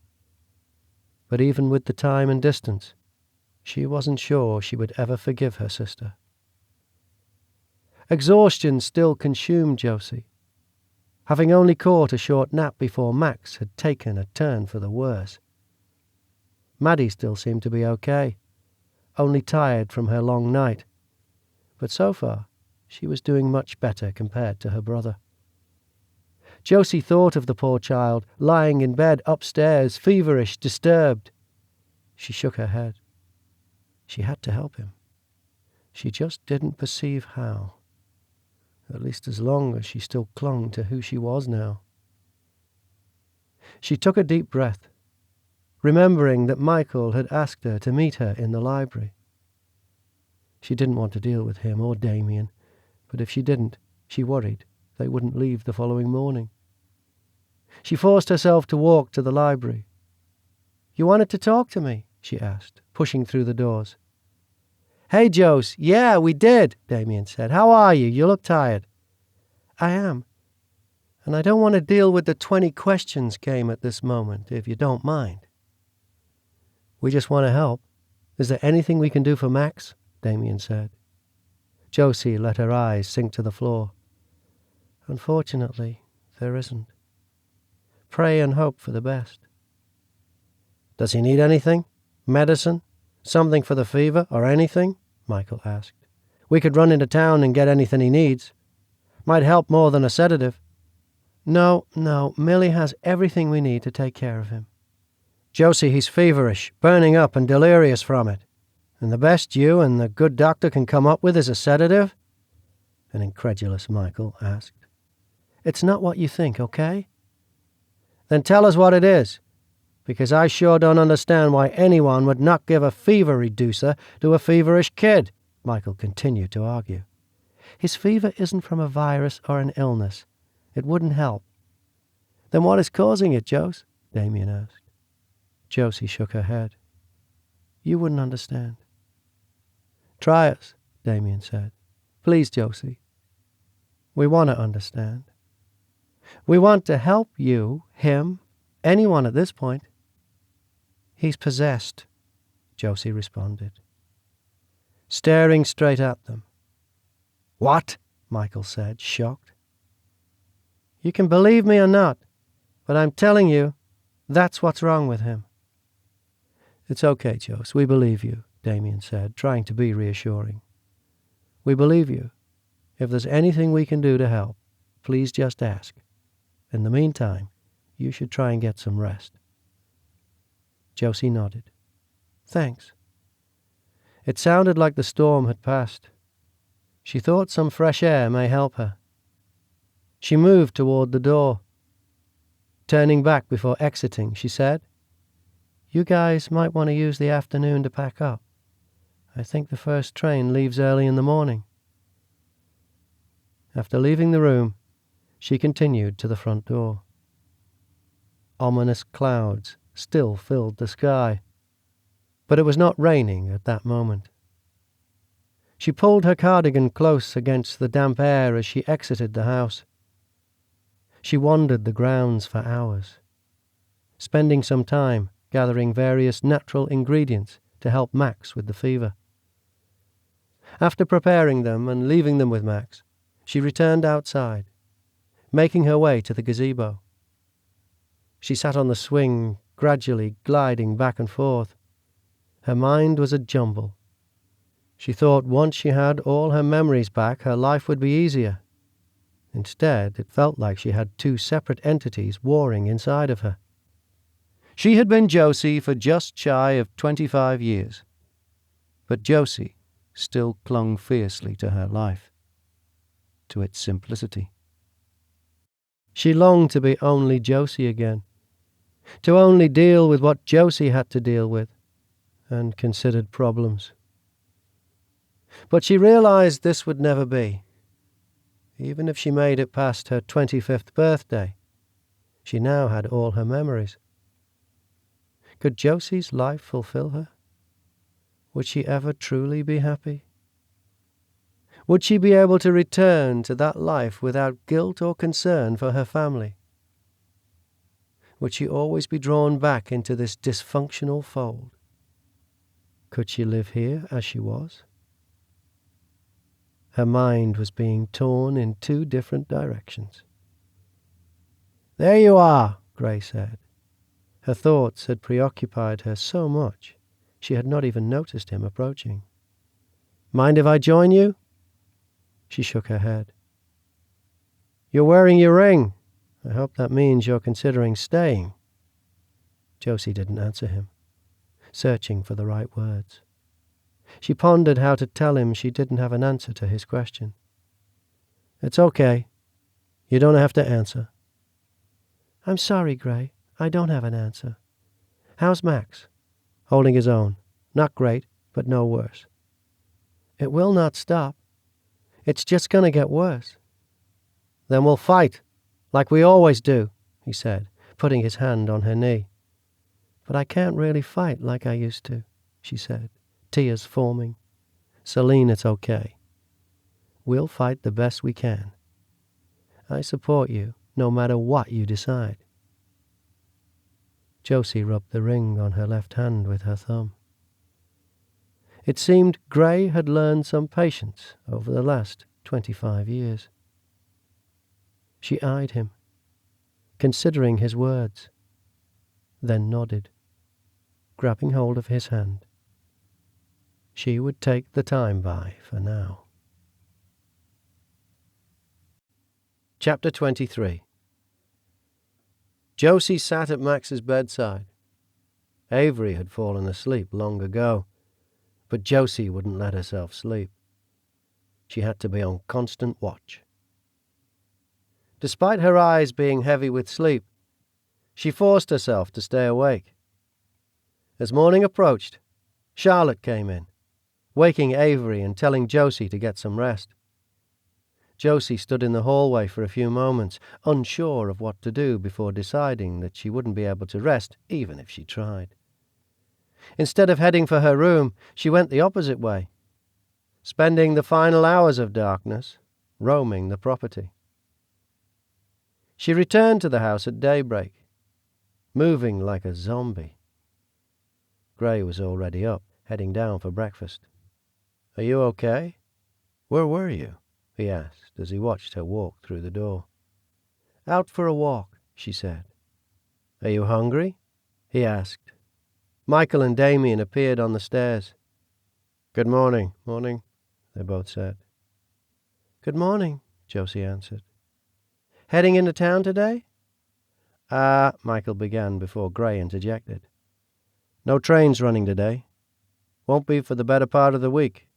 Speaker 3: But even with the time and distance, she wasn't sure she would ever forgive her sister. Exhaustion still consumed Josie, having only caught a short nap before Max had taken a turn for the worse. Maddie still seemed to be okay, only tired from her long night, but so far she was doing much better compared to her brother. Josie thought of the poor child lying in bed upstairs, feverish, disturbed. She shook her head. She had to help him. She just didn't perceive how, at least as long as she still clung to who she was now. She took a deep breath, remembering that Michael had asked her to meet her in the library. She didn't want to deal with him or Damien, but if she didn't, she worried they wouldn't leave the following morning. She forced herself to walk to the library. You wanted to talk to me? She asked, pushing through the doors. Hey, Jose. Yeah, we did, Damien said. How are you? You look tired. I am. And I don't want to deal with the 20 questions game at this moment, if you don't mind. We just want to help. Is there anything we can do for Max? Damien said. Josie let her eyes sink to the floor. Unfortunately, there isn't. Pray and hope for the best. Does he need anything? Medicine? Something for the fever, or anything? Michael asked. We could run into town and get anything he needs. Might help more than a sedative. No, Millie has everything we need to take care of him. Josie, he's feverish, burning up and delirious from it. And the best you and the good doctor can come up with is a sedative? An incredulous Michael asked. It's not what you think, okay? Then tell us what it is, because I sure don't understand why anyone would not give a fever reducer to a feverish kid, Michael continued to argue. His fever isn't from a virus or an illness. It wouldn't help. Then what is causing it, Jose? Damien asked. Josie shook her head. You wouldn't understand. Try us, Damien said. Please, Josie. We want to understand. We want to help you, him, anyone at this point. He's possessed, Josie responded, staring straight at them. What? Michael said, shocked. You can believe me or not, but I'm telling you, that's what's wrong with him. It's okay, Jose, we believe you, Damien said, trying to be reassuring. We believe you. If there's anything we can do to help, please just ask. In the meantime, you should try and get some rest. Josie nodded. Thanks. It sounded like the storm had passed. She thought some fresh air may help her. She moved toward the door. Turning back before exiting, she said, You guys might want to use the afternoon to pack up. I think the first train leaves early in the morning. After leaving the room, she continued to the front door. Ominous clouds still filled the sky, but it was not raining at that moment. She pulled her cardigan close against the damp air as she exited the house. She wandered the grounds for hours, spending some time gathering various natural ingredients to help Max with the fever. After preparing them and leaving them with Max, she returned outside, making her way to the gazebo. She sat on the swing, gradually gliding back and forth. Her mind was a jumble. She thought once she had all her memories back, her life would be easier. Instead, it felt like she had two separate entities warring inside of her. She had been Josie for just shy of 25 years, but Josie still clung fiercely to her life, to its simplicity. She longed to be only Josie again, to only deal with what Josie had to deal with, and considered problems. But she realized this would never be. Even if she made it past her 25th birthday, she now had all her memories. Could Josie's life fulfill her? Would she ever truly be happy? Would she be able to return to that life without guilt or concern for her family? Would she always be drawn back into this dysfunctional fold? Could she live here as she was? Her mind was being torn in two different directions. "There you are," Gray said. Her thoughts had preoccupied her so much she had not even noticed him approaching. "Mind if I join you?" She shook her head. "You're wearing your ring. I hope that means you're considering staying." Josie didn't answer him, searching for the right words. She pondered how to tell him she didn't have an answer to his question. "It's okay. You don't have to answer." "I'm sorry, Gray. I don't have an answer. How's Max?" "Holding his own. Not great, but no worse." "It will not stop. It's just going to get worse." "Then we'll fight, like we always do," he said, putting his hand on her knee. "But I can't really fight like I used to," she said, tears forming. "Celine, it's okay. We'll fight the best we can. I support you, no matter what you decide." Josie rubbed the ring on her left hand with her thumb. It seemed Gray had learned some patience over the last 25 years. She eyed him, considering his words, then nodded, grabbing hold of his hand. She would take the time by for now. Chapter 23. Josie sat at Max's bedside. Avery had fallen asleep long ago, but Josie wouldn't let herself sleep. She had to be on constant watch. Despite her eyes being heavy with sleep, she forced herself to stay awake. As morning approached, Charlotte came in, waking Avery and telling Josie to get some rest. Josie stood in the hallway for a few moments, unsure of what to do before deciding that she wouldn't be able to rest even if she tried. Instead of heading for her room, she went the opposite way, spending the final hours of darkness roaming the property. She returned to the house at daybreak, moving like a zombie. Gray was already up, heading down for breakfast. "Are you okay? Where were you?" he asked as he watched her walk through the door. "Out for a walk," she said. "Are you hungry?" he asked. Michael and Damien appeared on the stairs. "Good morning." "Morning," they both said. "Good morning," Josie answered. "Heading into town today?" Michael began before Gray interjected. "No trains running today. Won't be for the better part of the week.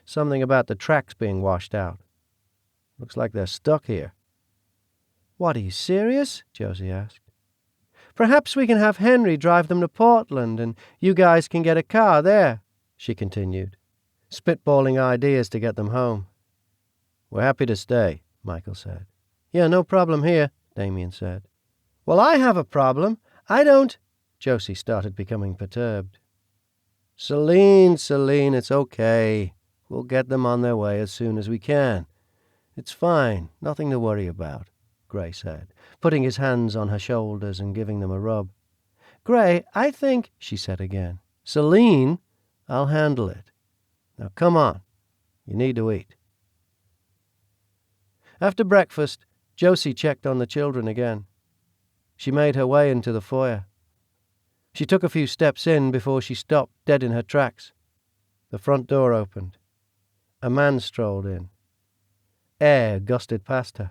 Speaker 3: Something about the tracks being washed out. Looks like they're stuck here." "What, are you serious?" Josie asked. "Perhaps we can have Henry drive them to Portland, and you guys can get a car there," she continued, spitballing ideas to get them home. "We're happy to stay," Michael said. "Yeah, no problem here," Damien said. "Well, I have a problem. I don't—" Josie started becoming perturbed. Celine, it's okay. We'll get them on their way as soon as we can. It's fine, nothing to worry about," Gray said, putting his hands on her shoulders and giving them a rub. Gray, I think, she said again. Celine, I'll handle it. Now come on. You need to eat. After breakfast, Josie checked on the children again. She made her way into the foyer. She took a few steps in before she stopped dead in her tracks. The front door opened. A man strolled in. Air gusted past her.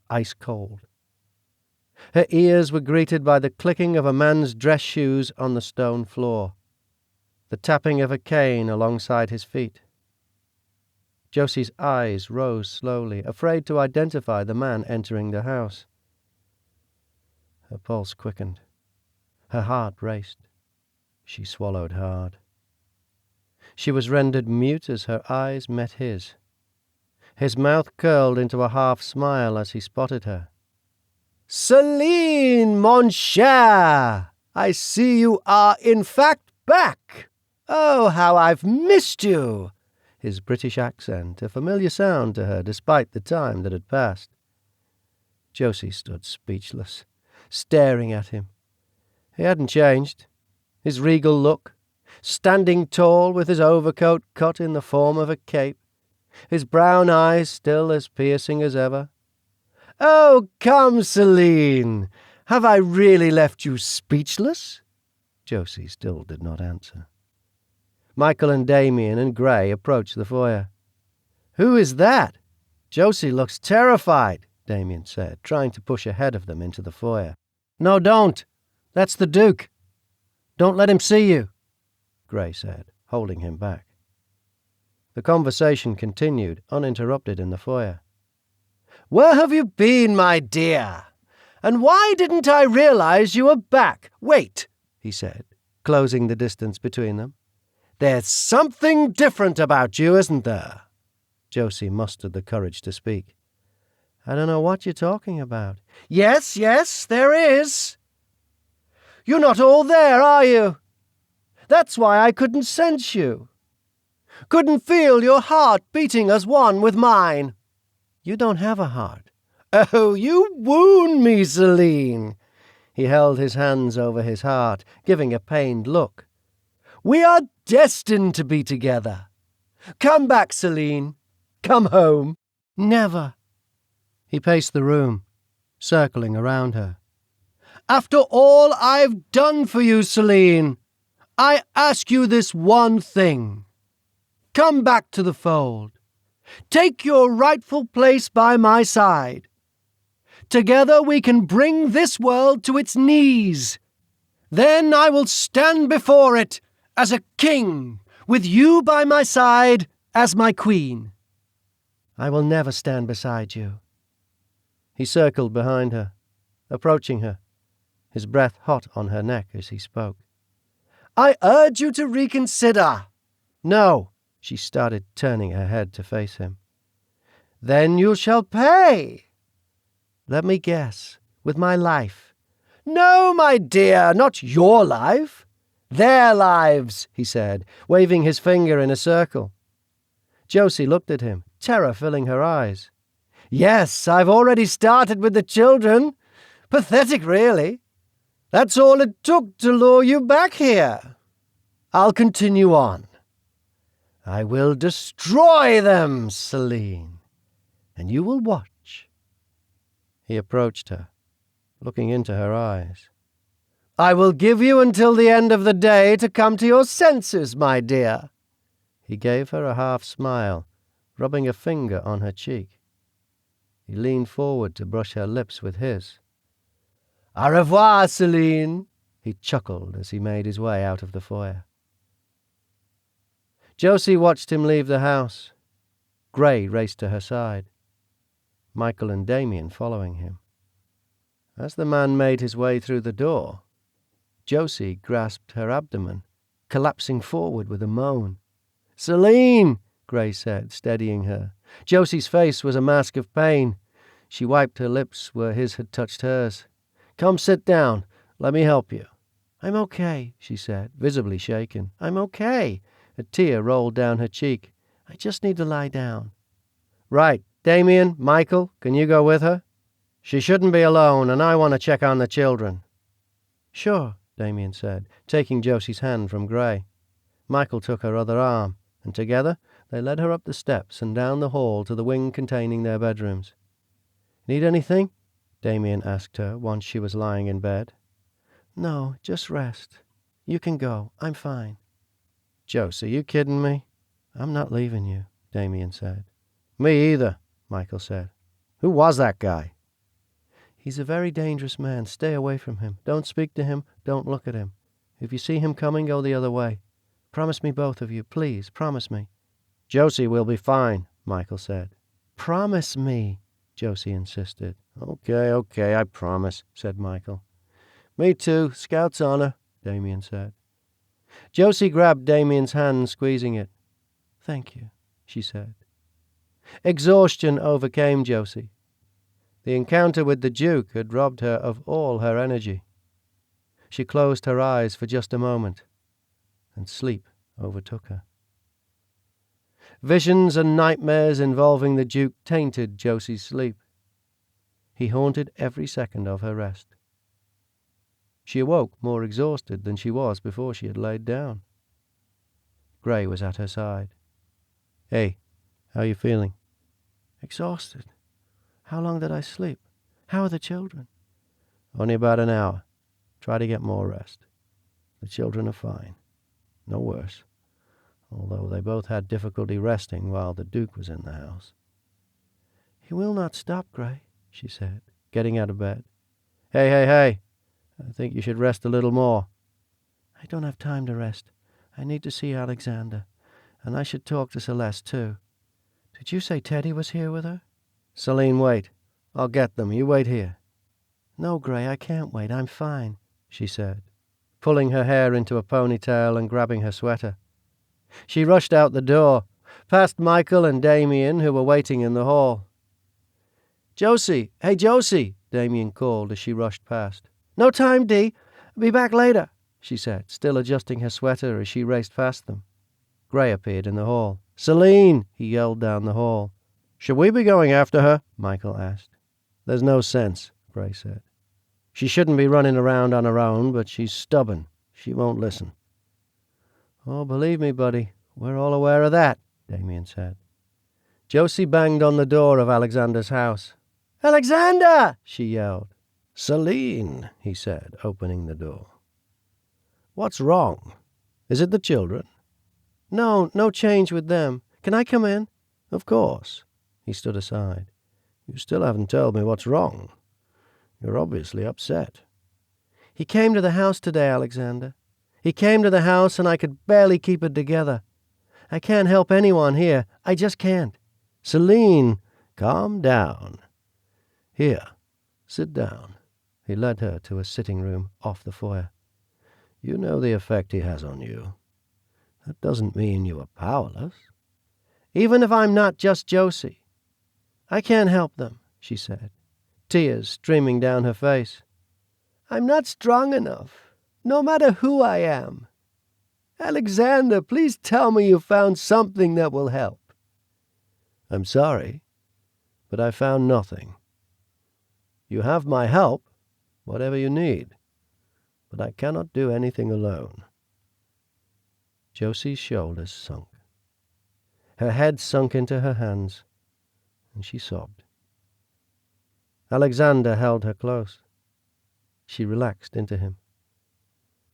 Speaker 3: Ice cold. Her ears were greeted by the clicking of a man's dress shoes on the stone floor, the tapping of a cane alongside his feet. Josie's eyes rose slowly, afraid to identify the man entering the house. Her pulse quickened. Her heart raced. She swallowed hard. She was rendered mute as her eyes met his. His mouth curled into a half-smile as he spotted her. "Celine, mon cher! I see you are in fact back! Oh, how I've missed you!" His British accent, a familiar sound to her despite the time that had passed. Josie stood speechless, staring at him. He hadn't changed. His regal look, standing tall with his overcoat cut in the form of a cape, his brown eyes still as piercing as ever. "Oh, come, Celine! Have I really left you speechless?" Josie still did not answer. Michael and Damien and Gray approached the foyer. "Who is that? Josie looks terrified," Damien said, trying to push ahead of them into the foyer. "No, don't. That's the Duke. Don't let him see you," Gray said, holding him back. The conversation continued, uninterrupted in the foyer. "Where have you been, my dear? And why didn't I realize you were back? Wait," he said, closing the distance between them. "There's something different about you, isn't there?" Josie mustered the courage to speak. "I don't know what you're talking about." Yes, there is. You're not all there, are you? That's why I couldn't sense you. Couldn't feel your heart beating as one with mine. You don't have a heart. Oh, you wound me, Celine. He held his hands over his heart, giving a pained look. We are destined to be together. Come back, Celine. Come home. Never. He paced the room, circling around her. After all I've done for you, Celine, I ask you this one thing. Come back to the fold. Take your rightful place by my side. Together we can bring this world to its knees. Then I will stand before it as a king, with you by my side as my queen. I will never stand beside you. He circled behind her, approaching her, his breath hot on her neck as he spoke. I urge you to reconsider. No, she started, turning her head to face him. Then you shall pay. Let me guess, with my life. No, my dear, not your life. Their lives, he said, waving his finger in a circle. Josie looked at him, terror filling her eyes. Yes, I've already started with the children. Pathetic, really. That's all it took to lure you back here. I'll continue on. I will destroy them, Celine, and you will watch. He approached her, looking into her eyes. I will give you until the end of the day to come to your senses, my dear. He gave her a half smile, rubbing a finger on her cheek. He leaned forward to brush her lips with his. Au revoir, Celine, he chuckled as he made his way out of the foyer. Josie watched him leave the house. Gray raced to her side, Michael and Damien following him. As the man made his way through the door, Josie grasped her abdomen, collapsing forward with a moan. Celine, Gray said, steadying her. Josie's face was a mask of pain. She wiped her lips where his had touched hers. Come sit down. Let me help you. I'm okay, she said, visibly shaken. I'm okay. A tear rolled down her cheek. I just need to lie down. Right. Damien, Michael, can you go with her? She shouldn't be alone, and I want to check on the children. Sure, Damien said, taking Josie's hand from Gray. Michael took her other arm, and together they led her up the steps and down the hall to the wing containing their bedrooms. Need anything? Damien asked her once she was lying in bed. No, just rest. You can go. I'm fine. Josie, you kidding me? I'm not leaving you, Damien said. Me either, Michael said. Who was that guy? He's a very dangerous man. Stay away from him. Don't speak to him. Don't look at him. If you see him coming, go the other way. Promise me, both of you. Please, promise me. Josie will be fine, Michael said. Promise me, Josie insisted. Okay, I promise, said Michael. Me too. Scout's honor, Damien said. Josie grabbed Damien's hand, squeezing it. Thank you, she said. Exhaustion overcame Josie. The encounter with the Duke had robbed her of all her energy. She closed her eyes for just a moment, and sleep overtook her. Visions and nightmares involving the Duke tainted Josie's sleep. He haunted every second of her rest. She awoke more exhausted than she was before she had laid down. Gray was at her side. Hey, how are you feeling? Exhausted. How long did I sleep? How are the children? Only about an hour. Try to get more rest. The children are fine. No worse. Although they both had difficulty resting while the Duke was in the house. He will not stop, Gray, she said, getting out of bed. Hey. I think you should rest a little more. I don't have time to rest. I need to see Alexander. And I should talk to Celeste, too. Did you say Teddy was here with her? Celine, wait. I'll get them. You wait here. No, Gray, I can't wait. I'm fine, she said, pulling her hair into a ponytail and grabbing her sweater. She rushed out the door, past Michael and Damien, who were waiting in the hall. Josie! Hey, Josie! Damien called as she rushed past. No time, Dee. Be back later, she said, still adjusting her sweater as she raced past them. Gray appeared in the hall. Celine! He yelled down the hall. Should we be going after her? Michael asked. There's no sense, Gray said. She shouldn't be running around on her own, but she's stubborn. She won't listen. Oh, believe me, buddy, we're all aware of that, Damien said. Josie banged on the door of Alexander's house. Alexander! She yelled. Celine, he said, opening the door. What's wrong? Is it the children? No change with them. Can I come in? Of course. He stood aside. You still haven't told me what's wrong. You're obviously upset. He came to the house today, Alexander. He came to the house and I could barely keep it together. I can't help anyone here. I just can't. Celine, calm down. Here, sit down. He led her to a sitting room off the foyer. You know the effect he has on you. That doesn't mean you are powerless. Even if I'm not just Josie. I can't help them, she said, tears streaming down her face. I'm not strong enough, no matter who I am. Alexander, please tell me you found something that will help. I'm sorry, but I found nothing. You have my help, whatever you need, but I cannot do anything alone. Josie's shoulders sunk. Her head sunk into her hands, and she sobbed. Alexander held her close. She relaxed into him,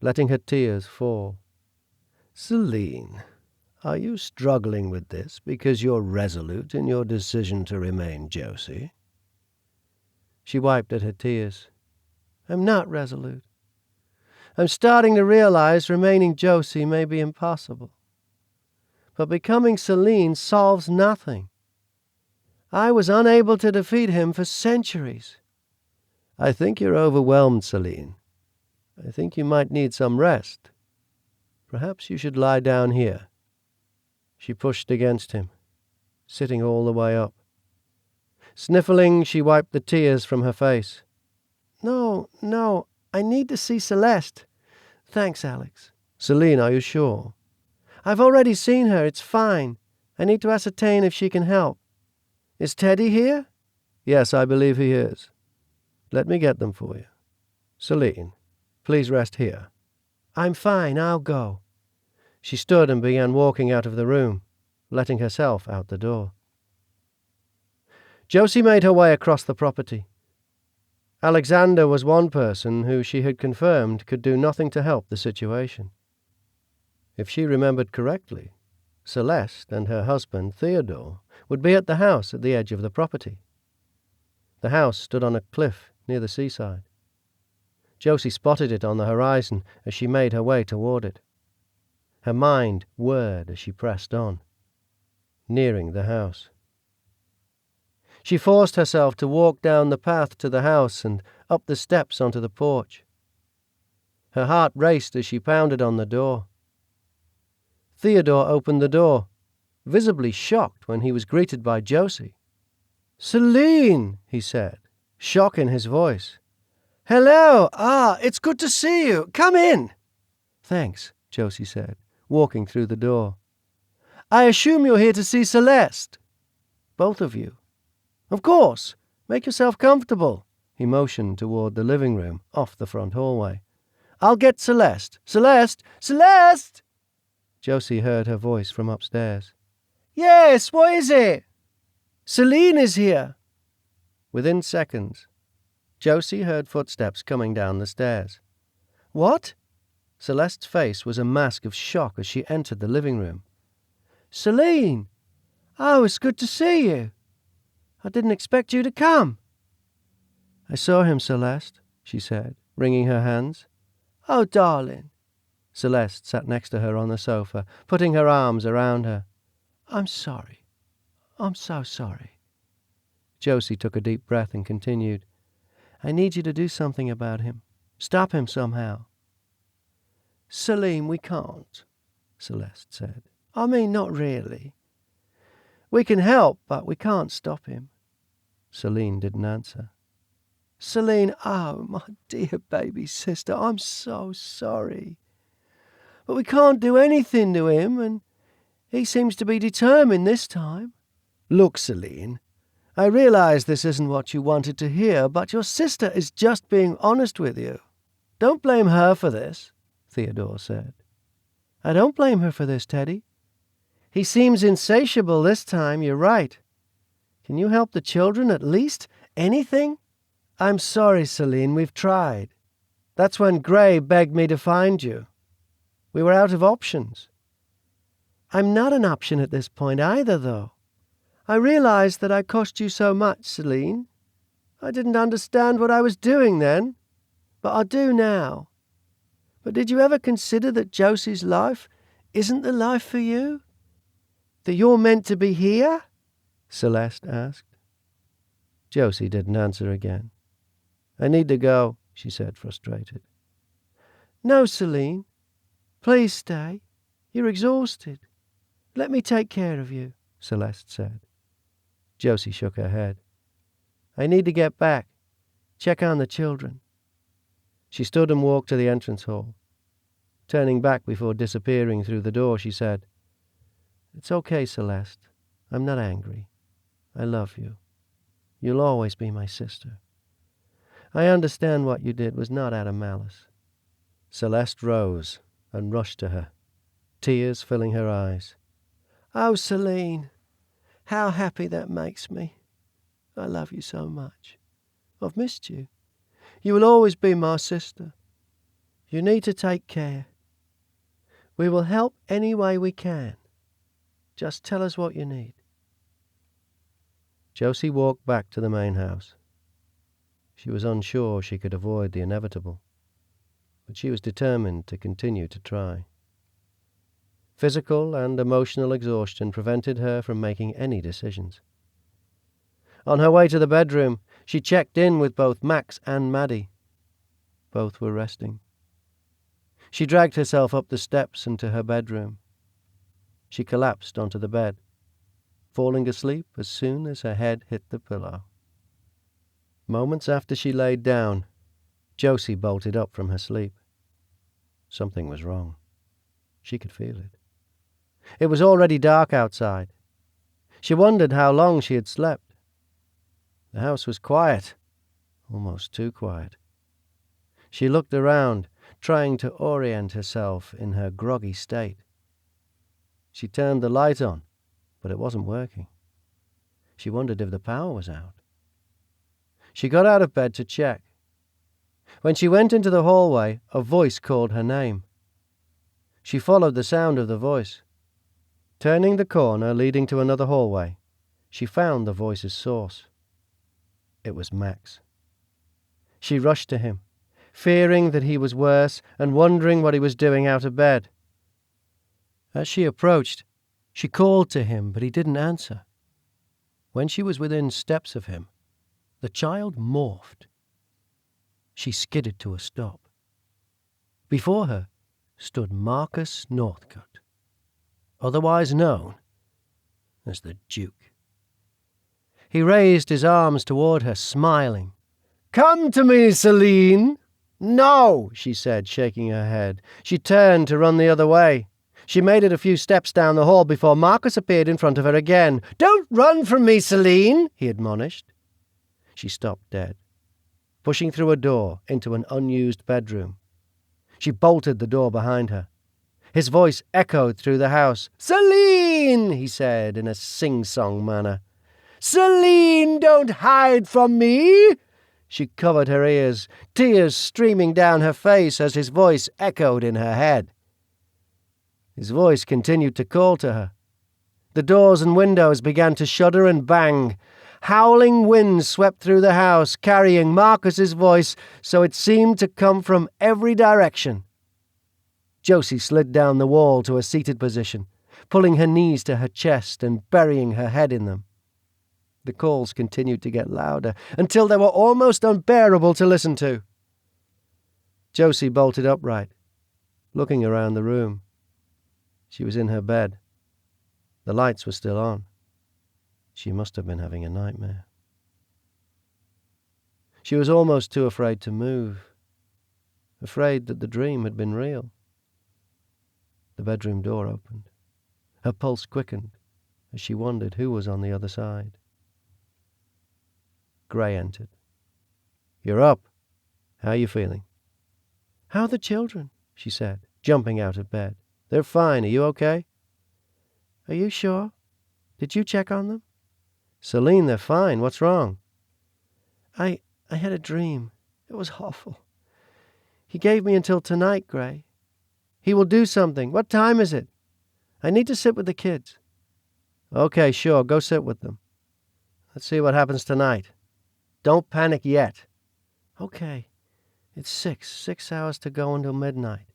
Speaker 3: letting her tears fall. Celine, are you struggling with this because you're resolute in your decision to remain Josie? She wiped at her tears. I'm not resolute. I'm starting to realize remaining Josie may be impossible. But becoming Celine solves nothing. I was unable to defeat him for centuries. I think you're overwhelmed, Celine. I think you might need some rest. Perhaps you should lie down here. She pushed against him, sitting all the way up. Sniffling, she wiped the tears from her face. No, I need to see Celeste. Thanks, Alex. Celine, are you sure? I've already seen her. It's fine. I need to ascertain if she can help. Is Teddy here? Yes, I believe he is. Let me get them for you. Celine, Please rest here." "I'm fine, I'll go." She stood and began walking out of the room, letting herself out the door. Josie made her way across the property. Alexander was one person who she had confirmed could do nothing to help the situation. If she remembered correctly, Celeste and her husband, Theodore, would be at the house at the edge of the property. The house stood on a cliff near the seaside. Josie spotted it on the horizon as she made her way toward it. Her mind whirred as she pressed on, nearing the house. She forced herself to walk down the path to the house and up the steps onto the porch. Her heart raced as she pounded on the door. Theodore opened the door, visibly shocked when he was greeted by Josie. "Celine," he said, shock in his voice. "Hello! It's good to see you. Come in." "Thanks," Josie said, walking through the door. "I assume you're here to see Celeste." "Both of you?" "Of course. Make yourself comfortable." He motioned toward the living room, off the front hallway. "I'll get Celeste. Celeste! Celeste!" Josie heard her voice from upstairs. "Yes, what is it?" "Celine is here." Within seconds, Josie heard footsteps coming down the stairs. "What?" Celeste's face was a mask of shock as she entered the living room. "Celine! Oh, it's good to see you. I didn't expect you to come." "I saw him, Celeste," she said, wringing her hands. "Oh, darling." Celeste sat next to her on the sofa, putting her arms around her. "I'm sorry. I'm so sorry." Josie took a deep breath and continued, "I need you to do something about him. Stop him somehow." "Celine, we can't," Celeste said. "I mean, not really. We can help, but we can't stop him." Celine didn't answer. "Celine, oh, my dear baby sister, I'm so sorry. But we can't do anything to him, and he seems to be determined this time." "Look, Celine, I realize this isn't what you wanted to hear, but your sister is just being honest with you. Don't blame her for this," Theodore said. "I don't blame her for this, Teddy. He seems insatiable this time, you're right. Can you help the children at least? Anything?" "I'm sorry, Celine, we've tried. That's when Gray begged me to find you. We were out of options." "I'm not an option at this point either, though. I realized that I cost you so much, Celine. I didn't understand what I was doing then, but I do now. But did you ever consider that Josie's life isn't the life for you? That you're meant to be here?" Celeste asked. Josie didn't answer again. "I need to go," she said, frustrated. "No, Celine. Please stay. You're exhausted. Let me take care of you," Celeste said. Josie shook her head. "I need to get back. Check on the children." She stood and walked to the entrance hall. Turning back before disappearing through the door, she said, "It's okay, Celeste. I'm not angry. I love you. You'll always be my sister. I understand what you did was not out of malice." Celeste rose and rushed to her, tears filling her eyes. "Oh, Celine, how happy that makes me. I love you so much. I've missed you. You will always be my sister. You need to take care. We will help any way we can. Just tell us what you need." Josie walked back to the main house. She was unsure she could avoid the inevitable, but she was determined to continue to try. Physical and emotional exhaustion prevented her from making any decisions. On her way to the bedroom, she checked in with both Max and Maddie. Both were resting. She dragged herself up the steps into her bedroom. She collapsed onto the bed, falling asleep as soon as her head hit the pillow. Moments after she laid down, Josie bolted up from her sleep. Something was wrong. She could feel it. It was already dark outside. She wondered how long she had slept. The house was quiet, almost too quiet. She looked around, trying to orient herself in her groggy state. She turned the light on, but it wasn't working. She wondered if the power was out. She got out of bed to check. When she went into the hallway, a voice called her name. She followed the sound of the voice. Turning the corner leading to another hallway, she found the voice's source. It was Max. She rushed to him, fearing that he was worse and wondering what he was doing out of bed. As she approached, she called to him, but he didn't answer. When she was within steps of him, the child morphed. She skidded to a stop. Before her stood Marcus Northcote, otherwise known as the Duke. He raised his arms toward her, smiling. "Come to me, Celine!" "No," she said, shaking her head. She turned to run the other way. She made it a few steps down the hall before Marcus appeared in front of her again. "Don't run from me, Celine," he admonished. She stopped dead, pushing through a door into an unused bedroom. She bolted the door behind her. His voice echoed through the house. "Celine," he said in a sing-song manner. "Celine, don't hide from me!" She covered her ears, tears streaming down her face as his voice echoed in her head. His voice continued to call to her. The doors and windows began to shudder and bang. Howling winds swept through the house, carrying Marcus's voice, so it seemed to come from every direction. Josie slid down the wall to a seated position, pulling her knees to her chest and burying her head in them. The calls continued to get louder, until they were almost unbearable to listen to. Josie bolted upright, looking around the room. She was in her bed. The lights were still on. She must have been having a nightmare. She was almost too afraid to move, afraid that the dream had been real. The bedroom door opened. Her pulse quickened as she wondered who was on the other side. Gray entered. "You're up. How are you feeling?" "How are the children?" she said, jumping out of bed. "They're fine. Are you okay?" "Are you sure? Did you check on them?" "Celine, they're fine. What's wrong?" I had a dream. It was awful. He gave me until tonight, Gray. He will do something. What time is it? I need to sit with the kids." "Okay, sure. Go sit with them. Let's see what happens tonight. Don't panic yet." "Okay. It's 6 hours to go until midnight.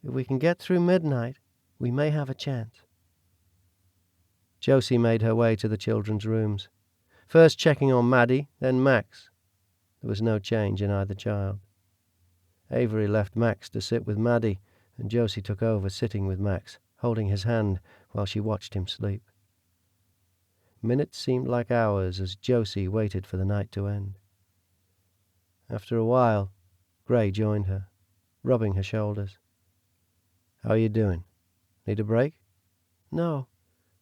Speaker 3: If we can get through midnight, we may have a chance." Josie made her way to the children's rooms, first checking on Maddie, then Max. There was no change in either child. Avery left Max to sit with Maddie, and Josie took over sitting with Max, holding his hand while she watched him sleep. Minutes seemed like hours as Josie waited for the night to end. After a while, Gray joined her, rubbing her shoulders. "How are you doing? Need a break?" "No,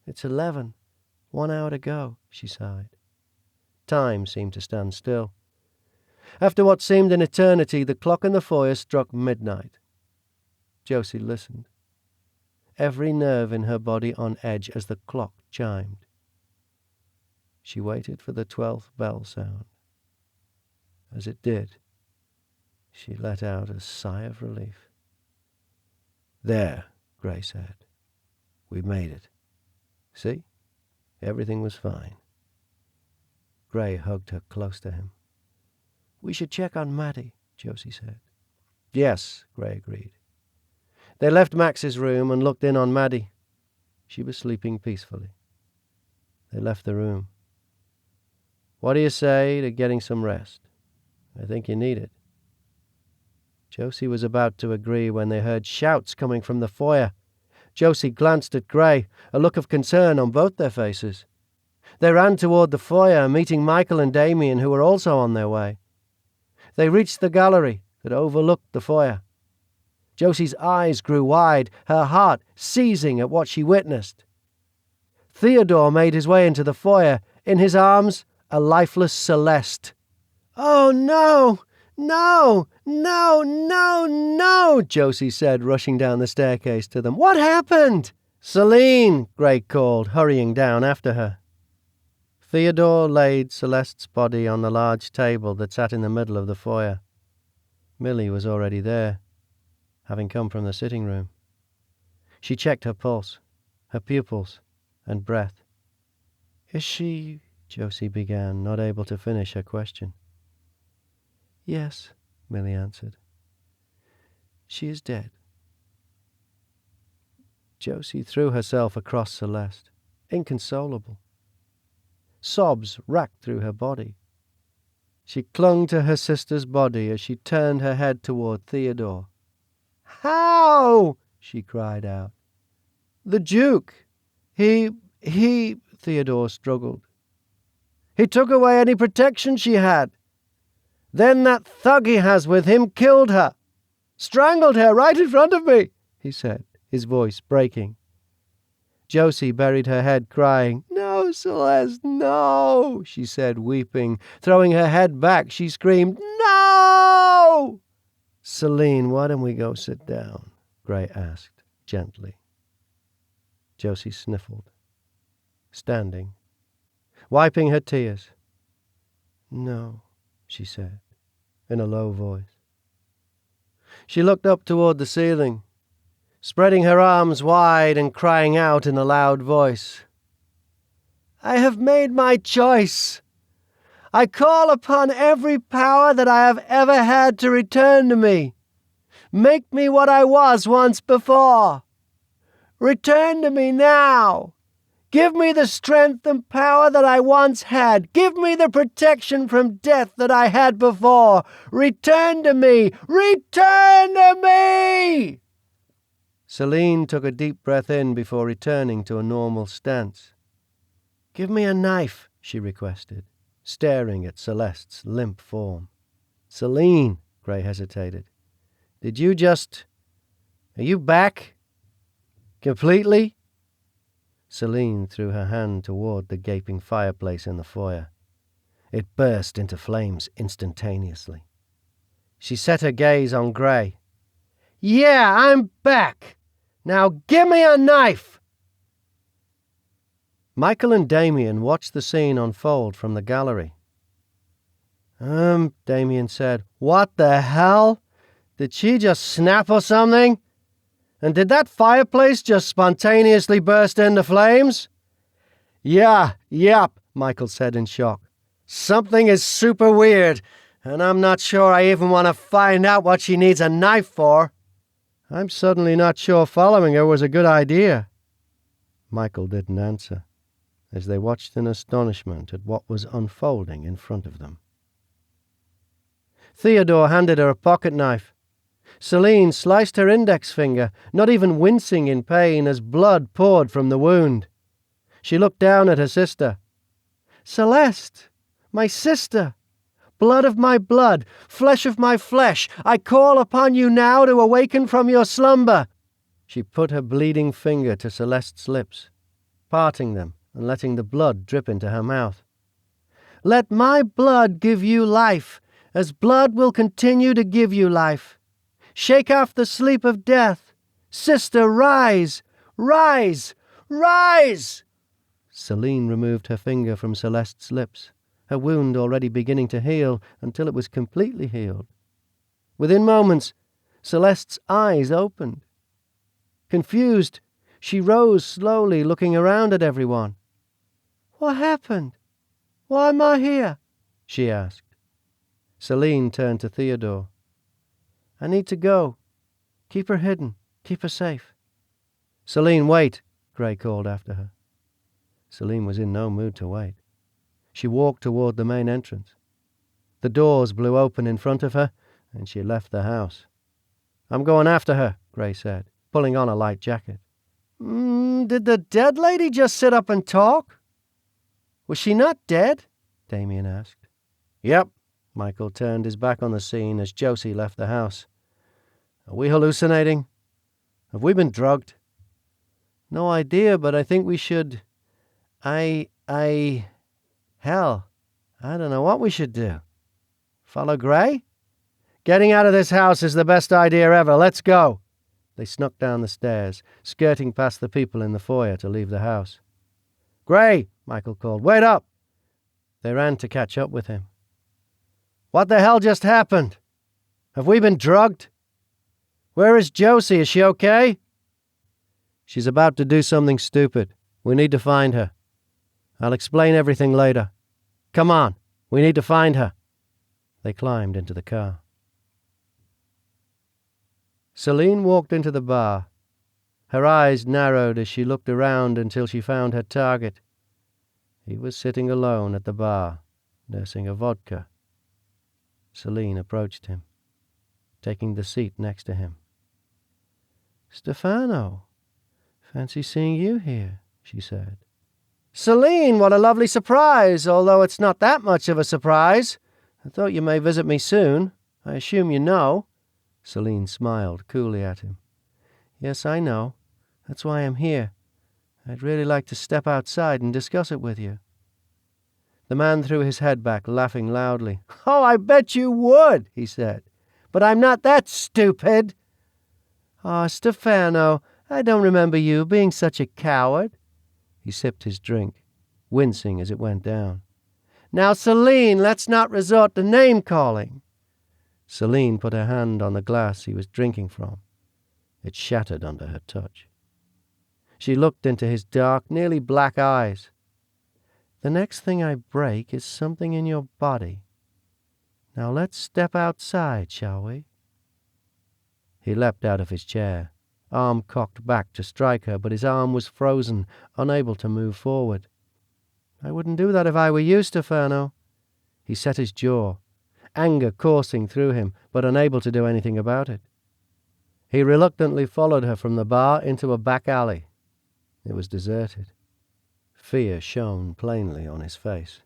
Speaker 3: it's 11. 1 hour to go," she sighed. Time seemed to stand still. After what seemed an eternity, the clock in the foyer struck midnight. Josie listened, every nerve in her body on edge as the clock chimed. She waited for the 12th bell sound. As it did, she let out a sigh of relief. "There," Gray said. "We made it. See? Everything was fine." Gray hugged her close to him. "We should check on Maddie," Josie said. "Yes," Gray agreed. They left Max's room and looked in on Maddie. She was sleeping peacefully. They left the room. "What do you say to getting some rest? I think you need it." Josie was about to agree when they heard shouts coming from the foyer. Josie glanced at Gray, a look of concern on both their faces. They ran toward the foyer, meeting Michael and Damien, who were also on their way. They reached the gallery that overlooked the foyer. Josie's eyes grew wide, her heart seizing at what she witnessed. Theodore made his way into the foyer, in his arms a lifeless Celeste. "Oh, no! No! No, no, no, Josie said, rushing down the staircase to them. What happened? Celine, Gray called, hurrying down after her. Theodore laid Celeste's body on the large table that sat in the middle of the foyer. Millie was already there, having come from the sitting room. She checked her pulse, her pupils, and breath. Is she... Josie began, not able to finish her question. Yes, Millie answered. She is dead. Josie threw herself across Celeste, inconsolable. Sobs racked through her body. She clung to her sister's body as she turned her head toward Theodore. How? She cried out. The Duke. He, Theodore struggled. He took away any protection she had. Then that thug he has with him killed her. Strangled her right in front of me, he said, his voice breaking. Josie buried her head, crying, No, Celeste, no, she said, weeping. Throwing her head back, she screamed, No! Celine, why don't we go sit down? Gray asked, gently. Josie sniffled, standing, wiping her tears. No, she said, in a low voice. She looked up toward the ceiling, spreading her arms wide and crying out in a loud voice. I have made my choice. I call upon every power that I have ever had to return to me. Make me what I was once before. Return to me now. Give me the strength and power that I once had. Give me the protection from death that I had before. Return to me. Return to me! Celine took a deep breath in before returning to a normal stance. Give me a knife, she requested, staring at Celeste's limp form. Celine, Gray hesitated. Did you just... Are you back? Completely? Celine threw her hand toward the gaping fireplace in the foyer. It burst into flames instantaneously. She set her gaze on Gray. Yeah, I'm back! Now give me a knife! Michael and Damien watched the scene unfold from the gallery. Damien said, What the hell? Did she just snap or something? And did that fireplace just spontaneously burst into flames? Yep, Michael said in shock. Something is super weird, and I'm not sure I even want to find out what she needs a knife for. I'm suddenly not sure following her was a good idea. Michael didn't answer, as they watched in astonishment at what was unfolding in front of them. Theodore handed her a pocket knife. Celine sliced her index finger, not even wincing in pain as blood poured from the wound. She looked down at her sister. Celeste, my sister, blood of my blood, flesh of my flesh, I call upon you now to awaken from your slumber. She put her bleeding finger to Celeste's lips, parting them and letting the blood drip into her mouth. Let my blood give you life, as blood will continue to give you life. Shake off the sleep of death. Sister, rise! Rise! Rise! Celine removed her finger from Celeste's lips, her wound already beginning to heal until it was completely healed. Within moments, Celeste's eyes opened. Confused, she rose slowly, looking around at everyone. What happened? Why am I here? She asked. Celine turned to Theodore. I need to go. Keep her hidden. Keep her safe. Celine, wait, Gray called after her. Celine was in no mood to wait. She walked toward the main entrance. The doors blew open in front of her, and she left the house. I'm going after her, Gray said, pulling on a light jacket. Did the dead lady just sit up and talk? Was she not dead? Damien asked. Yep. Michael turned his back on the scene as Josie left the house. Are we hallucinating? Have we been drugged? No idea, but I think we should... Hell, I don't know what we should do. Follow Gray? Getting out of this house is the best idea ever. Let's go. They snuck down the stairs, skirting past the people in the foyer to leave the house. Gray, Michael called. Wait up. They ran to catch up with him. What the hell just happened? Have we been drugged? Where is Josie? Is she okay? She's about to do something stupid. We need to find her. I'll explain everything later. Come on, we need to find her. They climbed into the car. Celine walked into the bar. Her eyes narrowed as she looked around until she found her target. He was sitting alone at the bar, nursing a vodka. Celine approached him, taking the seat next to him. Stefano, fancy seeing you here, she said. Celine, what a lovely surprise, although it's not that much of a surprise. I thought you may visit me soon. I assume you know. Celine smiled coolly at him. Yes, I know. That's why I'm here. I'd really like to step outside and discuss it with you. The man threw his head back, laughing loudly. Oh, I bet you would, he said. But I'm not that stupid. Oh, Stefano, I don't remember you being such a coward. He sipped his drink, wincing as it went down. Now, Celine, let's not resort to name-calling. Celine put her hand on the glass he was drinking from. It shattered under her touch. She looked into his dark, nearly black eyes. The next thing I break is something in your body. Now let's step outside, shall we? He leapt out of his chair, arm cocked back to strike her, but his arm was frozen, unable to move forward. I wouldn't do that if I were you, Stefano. He set his jaw, anger coursing through him, but unable to do anything about it. He reluctantly followed her from the bar into a back alley. It was deserted. Fear shone plainly on his face.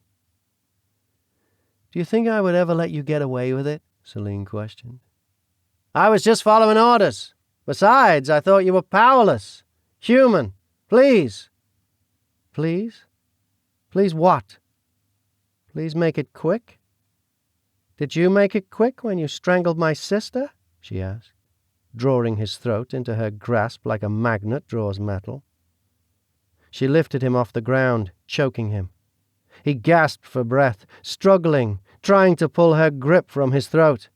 Speaker 3: Do you think I would ever let you get away with it? Celine questioned. I was just following orders. Besides, I thought you were powerless. Human. Please. Please? Please what? Please make it quick? Did you make it quick when you strangled my sister? She asked, drawing his throat into her grasp like a magnet draws metal. She lifted him off the ground, choking him. He gasped for breath, struggling, trying to pull her grip from his throat.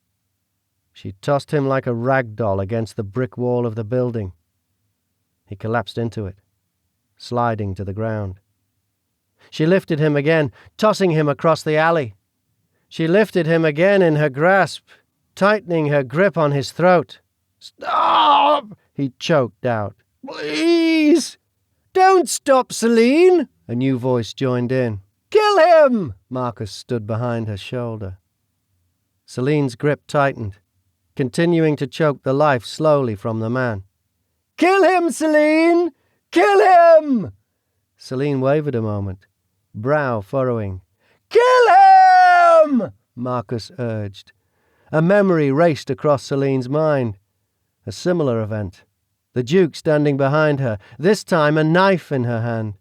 Speaker 3: She tossed him like a rag doll against the brick wall of the building. He collapsed into it, sliding to the ground. She lifted him again, tossing him across the alley. She lifted him again in her grasp, tightening her grip on his throat. Stop! He choked out. Please! Don't stop, Celine! A new voice joined in. Kill him! Marcus stood behind her shoulder. Celine's grip tightened, continuing to choke the life slowly from the man. Kill him, Celine! Kill him! Celine wavered a moment, brow furrowing. Kill him! Marcus urged. A memory raced across Celine's mind. A similar event. The Duke standing behind her, this time a knife in her hand.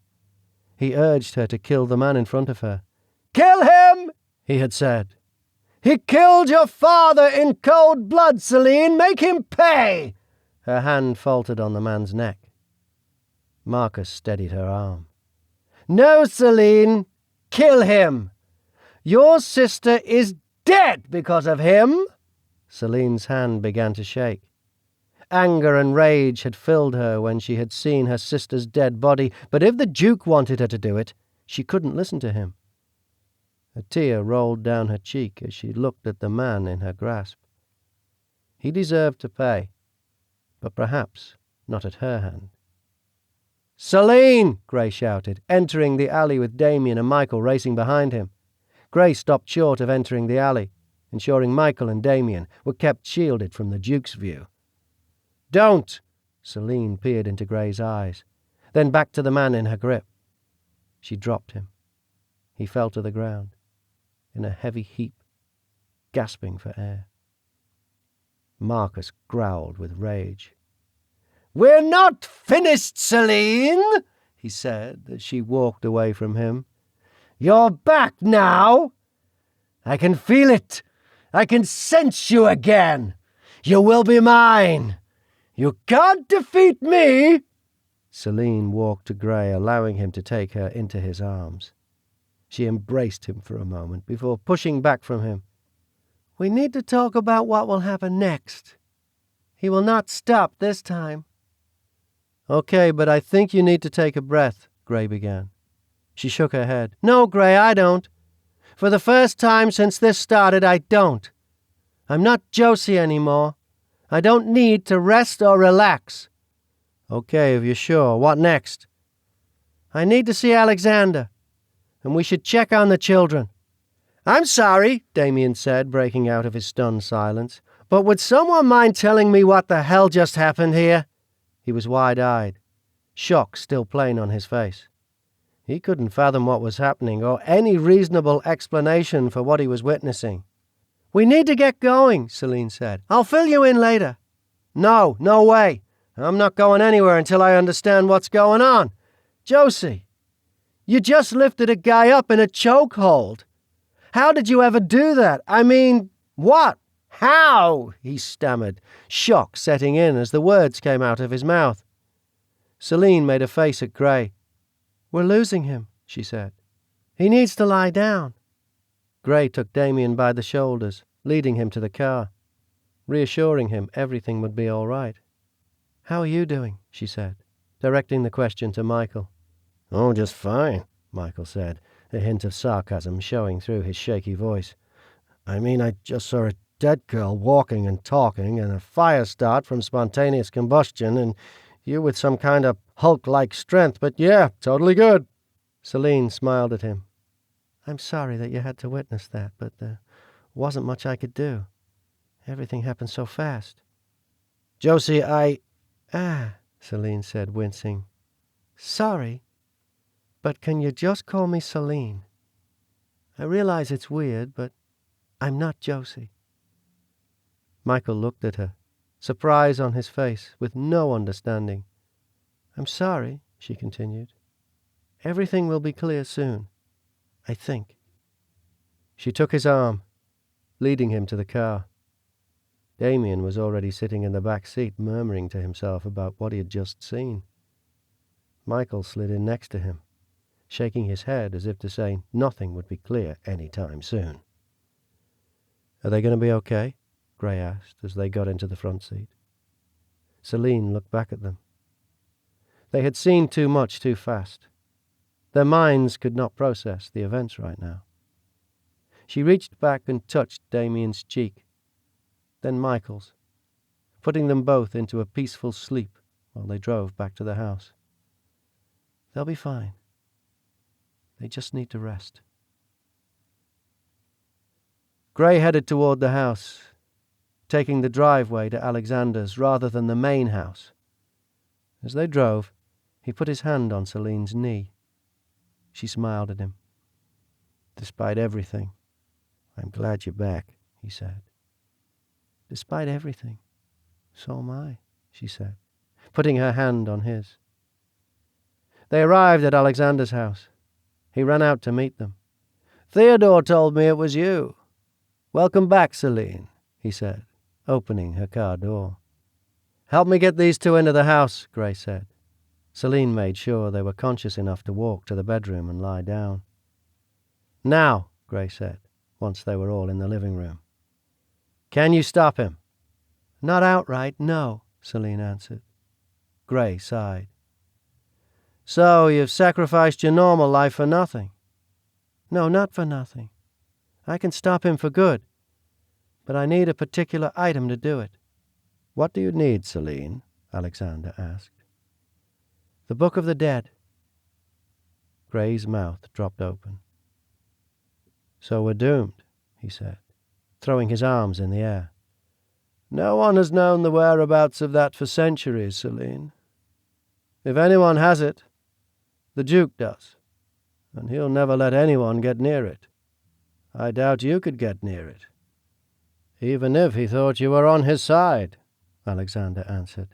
Speaker 3: He urged her to kill the man in front of her. Kill him, he had said. He killed your father in cold blood, Celine. Make him pay! Her hand faltered on the man's neck. Marcus steadied her arm. No, Celine. Kill him. Your sister is dead because of him. Celine's hand began to shake. Anger and rage had filled her when she had seen her sister's dead body, but if the Duke wanted her to do it, she couldn't listen to him. A tear rolled down her cheek as she looked at the man in her grasp. He deserved to pay, but perhaps not at her hand. Celine! Gray shouted, entering the alley with Damien and Michael racing behind him. Gray stopped short of entering the alley, ensuring Michael and Damien were kept shielded from the Duke's view. Don't! Celine peered into Gray's eyes, then back to the man in her grip. She dropped him. He fell to the ground, in a heavy heap, gasping for air. Marcus growled with rage. We're not finished, Celine, he said as she walked away from him. You're back now. I can feel it. I can sense you again. You will be mine. You can't defeat me. Celine walked to Gray, allowing him to take her into his arms. She embraced him for a moment before pushing back from him. We need to talk about what will happen next. He will not stop this time. Okay, but I think you need to take a breath, Gray began. She shook her head. No, Gray, I don't. For the first time since this started, I don't. I'm not Josie anymore. I don't need to rest or relax. Okay, if you're sure. What next? I need to see Alexander, and we should check on the children. I'm sorry, Damien said, breaking out of his stunned silence, but would someone mind telling me what the hell just happened here? He was wide-eyed, shock still plain on his face. He couldn't fathom what was happening or any reasonable explanation for what he was witnessing. We need to get going, Celine said. I'll fill you in later. No way. I'm not going anywhere until I understand what's going on. Josie, you just lifted a guy up in a chokehold. How did you ever do that? I mean, what? How? He stammered, shock setting in as the words came out of his mouth. Celine made a face at Gray. We're losing him, she said. He needs to lie down. Gray took Damien by the shoulders, leading him to the car, reassuring him everything would be all right. How are you doing? She said, directing the question to Michael. Oh, just fine, Michael said, a hint of sarcasm showing through his shaky voice. I mean, I just saw a dead girl walking and talking, and a fire start from spontaneous combustion, and you with some kind of Hulk-like strength, but yeah, totally good. Celine smiled at him. I'm sorry that you had to witness that, but there wasn't much I could do. Everything happened so fast. Josie, Celine said, wincing. Sorry, but can you just call me Celine? I realize it's weird, but I'm not Josie. Michael looked at her, surprise on his face, with no understanding. I'm sorry, she continued. Everything will be clear soon, I think. She took his arm, leading him to the car. Damien was already sitting in the back seat, murmuring to himself about what he had just seen. Michael slid in next to him, shaking his head as if to say nothing would be clear any time soon. Are they going to be okay? Gray asked as they got into the front seat. Celine looked back at them. They had seen too much too fast. Their minds could not process the events right now. She reached back and touched Damien's cheek, then Michael's, putting them both into a peaceful sleep while they drove back to the house. They'll be fine. They just need to rest. Gray headed toward the house, taking the driveway to Alexander's rather than the main house. As they drove, he put his hand on Celine's knee. She smiled at him. Despite everything, I'm glad you're back, he said. Despite everything, so am I, she said, putting her hand on his. They arrived at Alexander's house. He ran out to meet them. Theodore told me it was you. Welcome back, Celine, he said, opening her car door. Help me get these two into the house, Gray said. Celine made sure they were conscious enough to walk to the bedroom and lie down. Now, Gray said, once they were all in the living room. Can you stop him? Not outright, no, Celine answered. Gray sighed. So you've sacrificed your normal life for nothing? No, not for nothing. I can stop him for good, but I need a particular item to do it. What do you need, Celine? Alexander asked. The Book of the Dead. Gray's mouth dropped open. So we're doomed, he said, throwing his arms in the air. No one has known the whereabouts of that for centuries, Celine. If anyone has it, the Duke does, and he'll never let anyone get near it. I doubt you could get near it. Even if he thought you were on his side, Alexander answered.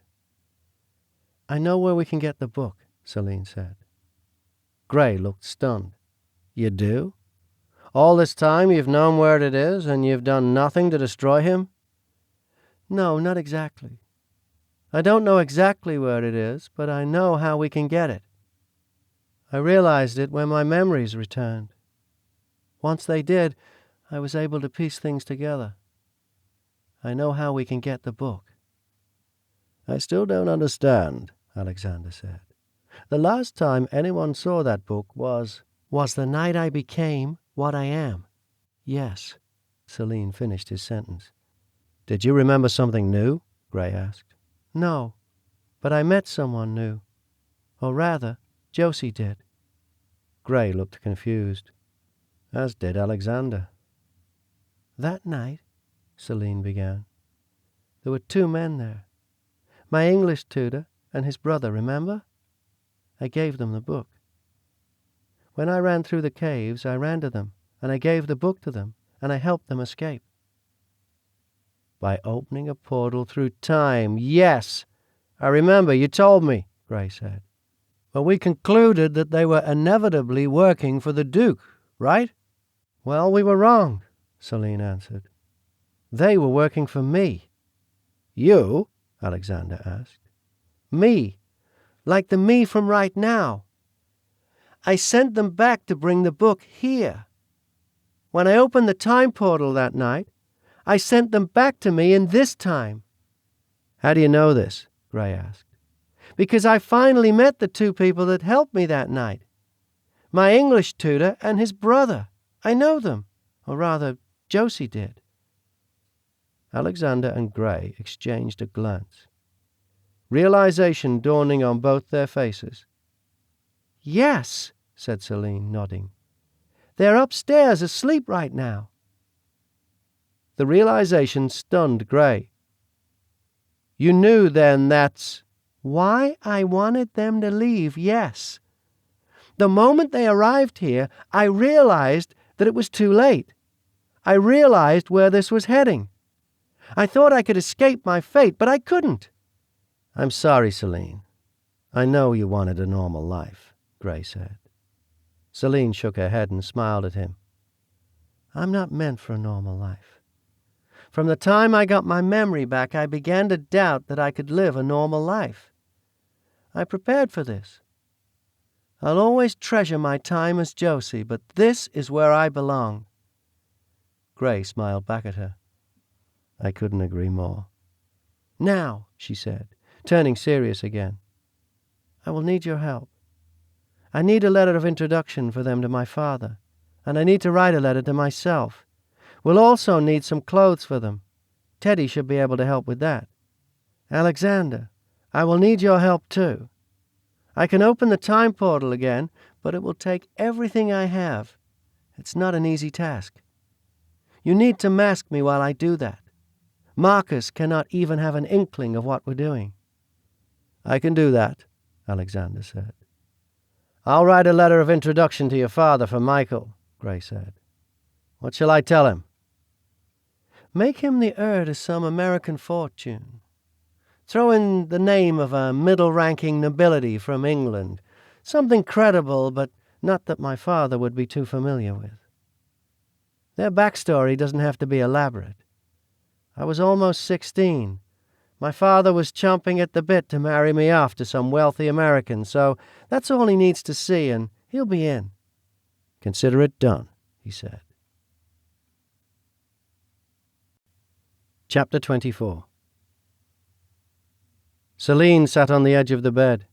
Speaker 3: I know where we can get the book, Celine said. Gray looked stunned. You do? All this time you've known where it is, and you've done nothing to destroy him?" "No, not exactly. I don't know exactly where it is, but I know how we can get it. I realized it when my memories returned. Once they did, I was able to piece things together. I know how we can get the book."
Speaker 2: "I still don't understand," Alexander said. "The last time anyone saw that book was—"
Speaker 3: "Was the night I became what I am. Yes." Celine finished his sentence.
Speaker 2: "Did you remember something new?" Gray asked.
Speaker 3: "No, but I met someone new. Or rather, Josie did."
Speaker 2: Gray looked confused, as did Alexander.
Speaker 3: "That night," Celine began, "there were 2 men there. My English tutor and his brother, remember? I gave them the book. When I ran through the caves, I ran to them, and I gave the book to them, and I helped them escape."
Speaker 2: "By opening a portal through time. Yes, I remember, you told me," Gray said. "But we concluded that they were inevitably working for the Duke, right?"
Speaker 3: "Well, we were wrong," Celine answered. "They were working for me."
Speaker 2: "You?" Alexander asked.
Speaker 3: "Me. Like the me from right now. I sent them back to bring the book here. When I opened the time portal that night, I sent them back to me in this time."
Speaker 2: "How do you know this?" Gray asked.
Speaker 3: "Because I finally met the 2 people that helped me that night. My English tutor and his brother. I know them. Or rather, Josie did."
Speaker 2: Alexander and Gray exchanged a glance, realization dawning on both their faces.
Speaker 3: "Yes," said Celine, nodding. "They're upstairs asleep right now."
Speaker 2: The realization stunned Gray. "You knew, then, that's—"
Speaker 3: "Why I wanted them to leave, yes. The moment they arrived here, I realized that it was too late. I realized where this was heading. I thought I could escape my fate, but I couldn't."
Speaker 2: "I'm sorry, Celine. I know you wanted a normal life," Gray said.
Speaker 3: Celine shook her head and smiled at him. "I'm not meant for a normal life. From the time I got my memory back, I began to doubt that I could live a normal life. I prepared for this. I'll always treasure my time as Josie, but this is where I belong."
Speaker 2: Gray smiled back at her. "I couldn't agree more."
Speaker 3: "Now," she said, turning serious again, "I will need your help. I need a letter of introduction for them to my father, and I need to write a letter to myself. We'll also need some clothes for them. Teddy should be able to help with that. Alexander, I will need your help too. I can open the time portal again, but it will take everything I have. It's not an easy task. You need to mask me while I do that. Marcus cannot even have an inkling of what we're doing."
Speaker 2: "I can do that," Alexander said. "I'll write a letter of introduction to your father for Michael," Gray said. "What shall I tell him?"
Speaker 3: "Make him the heir to some American fortune. Throw in the name of a middle-ranking nobility from England. Something credible, but not that my father would be too familiar with. Their backstory doesn't have to be elaborate. I was almost 16. My father was chomping at the bit to marry me off to some wealthy American, so that's all he needs to see, and he'll be in."
Speaker 2: "Consider it done," he said. Chapter 24. Celine sat on the edge of the bed.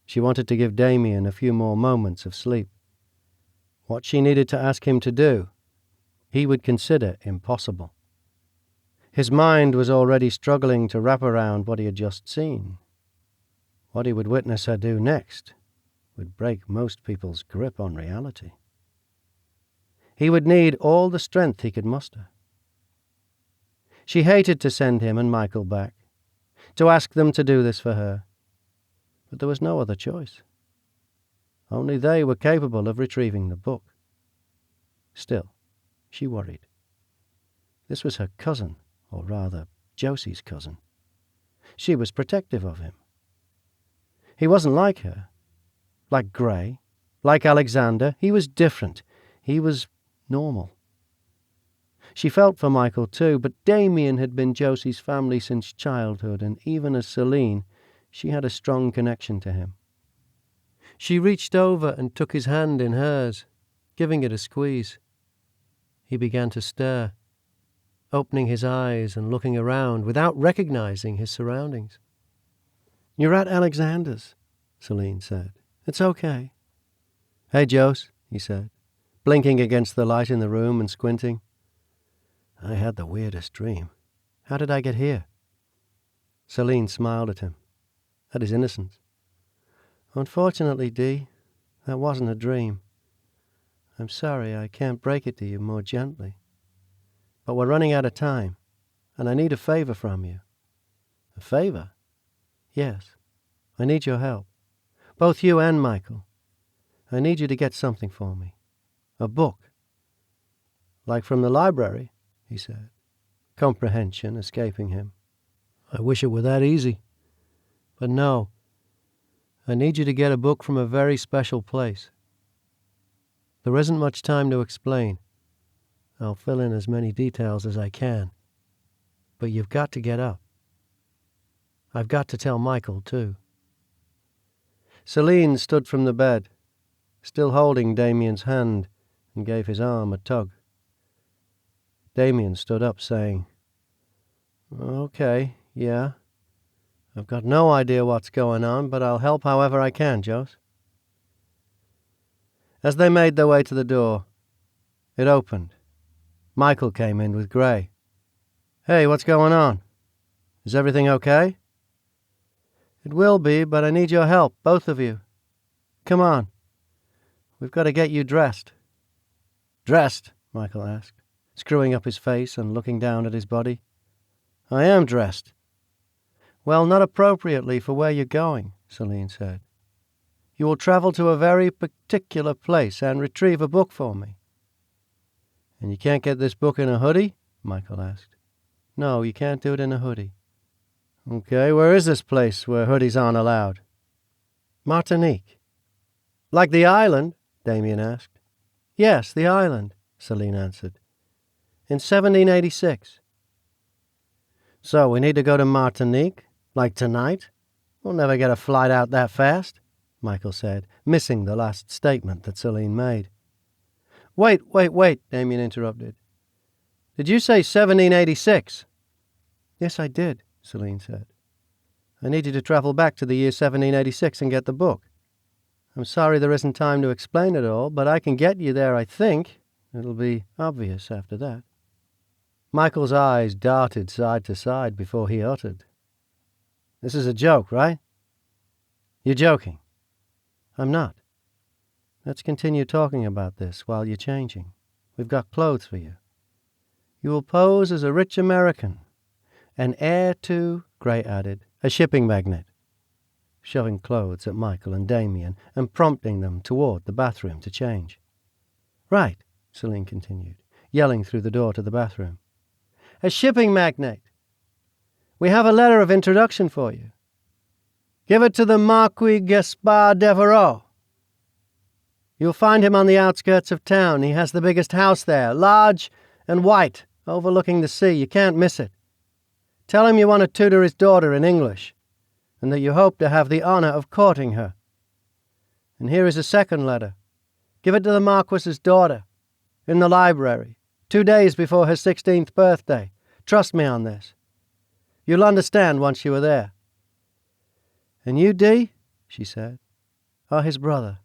Speaker 2: She wanted to give Damien a few more moments of sleep. What she needed to ask him to do, he would consider impossible. His mind was already struggling to wrap around what he had just seen. What he would witness her do next would break most people's grip on reality. He would need all the strength he could muster. She hated to send him and Michael back, to ask them to do this for her, but there was no other choice. Only they were capable of retrieving the book. Still, she worried. This was her cousin, or rather, Josie's cousin. She was protective of him. He wasn't like her, like Gray, like Alexander. He was different. He was
Speaker 3: normal. She felt for Michael too, but Damien had been Josie's family since childhood, and even as Celine, she had a strong connection to him. She reached over and took his hand in hers, giving it a squeeze. He began to stir, opening his eyes and looking around without recognizing his surroundings. "You're at Alexander's," Celine said. "It's okay." "Hey, Jose," he said, blinking against the light in the room and squinting. "I had the weirdest dream. How did I get here?" Celine smiled at him, at his innocence. "Unfortunately, Dee, that wasn't a dream. I'm sorry I can't break it to you more gently. But we're running out of time, and I need a favor from you." "A favor?" "Yes. I need your help. Both you and Michael. I need you to get something for me. A book." "Like from the library?" he said, comprehension escaping him. "I wish it were that easy. But no. I need you to get a book from a very special place. There isn't much time to explain. I'll fill in as many details as I can. But you've got to get up. I've got to tell Michael, too." Celine stood from the bed, still holding Damien's hand, and gave his arm a tug. Damien stood up, saying, "Okay, yeah. I've got no idea what's going on, but I'll help however I can, Jose." As they made their way to the door, it opened. Michael came in with Gray. "Hey, what's going on? Is everything okay?" "It will be, but I need your help, both of you. Come on. We've got to get you dressed." "Dressed?" Michael asked, screwing up his face and looking down at his body. "I am dressed." "Well, not appropriately for where you're going," Celine said. "You will travel to a very particular place and retrieve a book for me." "And you can't get this book in a hoodie?" Michael asked. "No, you can't do it in a hoodie." "Okay, where is this place where hoodies aren't allowed?" "Martinique." "Like the island?" Damien asked. "Yes, the island," Celine answered. "In 1786. "So we need to go to Martinique, like tonight? We'll never get a flight out that fast," Michael said, missing the last statement that Celine made. Wait, Damien interrupted. "Did you say 1786? "Yes, I did," Celine said. "I need you to travel back to the year 1786 and get the book. I'm sorry there isn't time to explain it all, but I can get you there, I think. It'll be obvious after that." Michael's eyes darted side to side before he uttered, "This is a joke, right?" "You're joking." "I'm not. Let's continue talking about this while you're changing. We've got clothes for you. You will pose as a rich American, an heir to," Gray added, "a shipping magnate," shoving clothes at Michael and Damien and prompting them toward the bathroom to change. "Right," Celine continued, yelling through the door to the bathroom. "A shipping magnate. We have a letter of introduction for you. Give it to the Marquis Gaspard Devereaux. You'll find him on the outskirts of town. He has the biggest house there, large and white, overlooking the sea. You can't miss it. Tell him you want to tutor his daughter in English, and that you hope to have the honor of courting her. And here is a second letter. Give it to the Marquis's daughter, in the library, 2 days before her 16th birthday. Trust me on this. You'll understand once you are there." "And you, Dee," she said, "are his brother.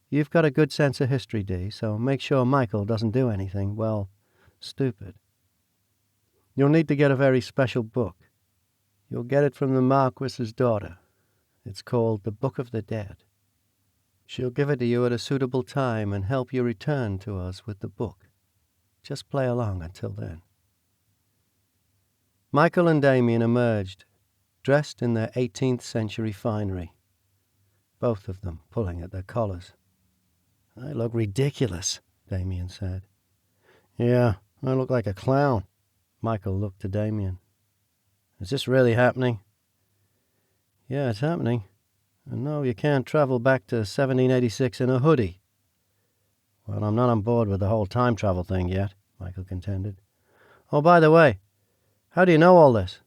Speaker 3: You've got a good sense of history, Dee, so make sure Michael doesn't do anything, well, stupid. You'll need to get a very special book. You'll get it from the Marquis's daughter. It's called The Book of the Dead. She'll give it to you at a suitable time and help you return to us with the book. Just play along until then." Michael and Damien emerged, dressed in their 18th century finery, both of them pulling at their collars. "I look ridiculous," Damien said. "Yeah, I look like a clown." Michael looked to Damien. "Is this really happening?" "Yeah, it's happening. And no, you can't travel back to 1786 in a hoodie." Well, I'm not on board with the whole time travel thing yet, Michael contended. Oh, by the way, how do you know all this?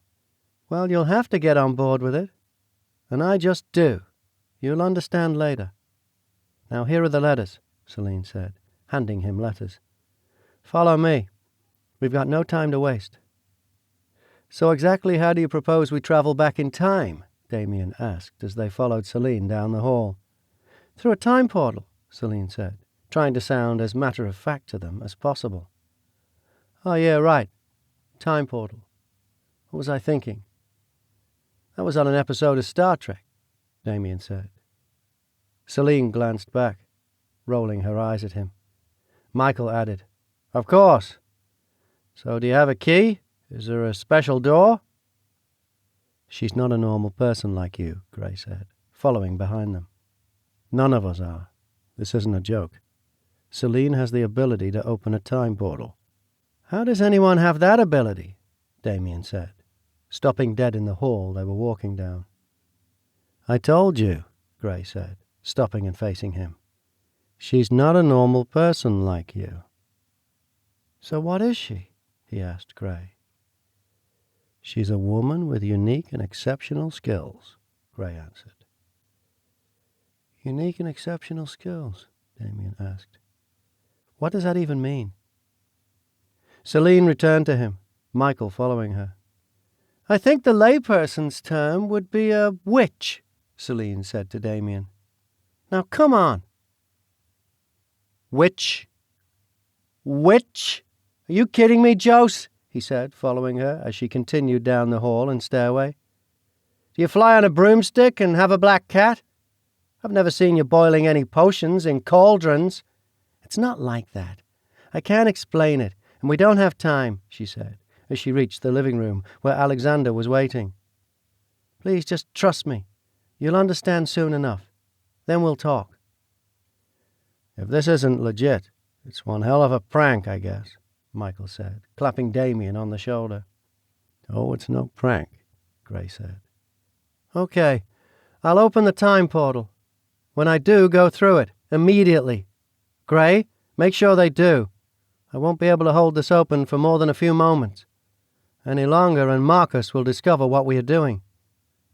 Speaker 3: Well, you'll have to get on board with it. And I just do. You'll understand later. Now, here are the letters, Celine said, handing him letters. Follow me. We've got no time to waste. So exactly how do you propose we travel back in time? Damien asked as they followed Celine down the hall. Through a time portal, Celine said, trying to sound as matter-of-fact to them as possible. Oh, yeah, right. Time portal. What was I thinking? That was on an episode of Star Trek, Damien said. Celine glanced back, rolling her eyes at him. Michael added, Of course. So do you have a key? Is there a special door? She's not a normal person like you, Gray said, following behind them. None of us are. This isn't a joke. Celine has the ability to open a time portal. How does anyone have that ability? Damien said, stopping dead in the hall they were walking down. I told you, Gray said, stopping and facing him. She's not a normal person like you. So what is she? He asked Gray. She's a woman with unique and exceptional skills, Gray answered. Unique and exceptional skills? Damien asked. What does that even mean? Celine returned to him, Michael following her. I think the layperson's term would be a witch, Celine said to Damien. Now come on. Witch? Witch? Are you kidding me, Jose? He said, following her as she continued down the hall and stairway. Do you fly on a broomstick and have a black cat? I've never seen you boiling any potions in cauldrons. It's not like that. I can't explain it, and we don't have time, she said, as she reached the living room where Alexander was waiting. Please just trust me. You'll understand soon enough. Then we'll talk. If this isn't legit, it's one hell of a prank, I guess, Michael said, clapping Damien on the shoulder. Oh, it's no prank, Gray said. Okay, I'll open the time portal. When I do, go through it, immediately. Gray, make sure they do. I won't be able to hold this open for more than a few moments. Any longer and Marcus will discover what we are doing.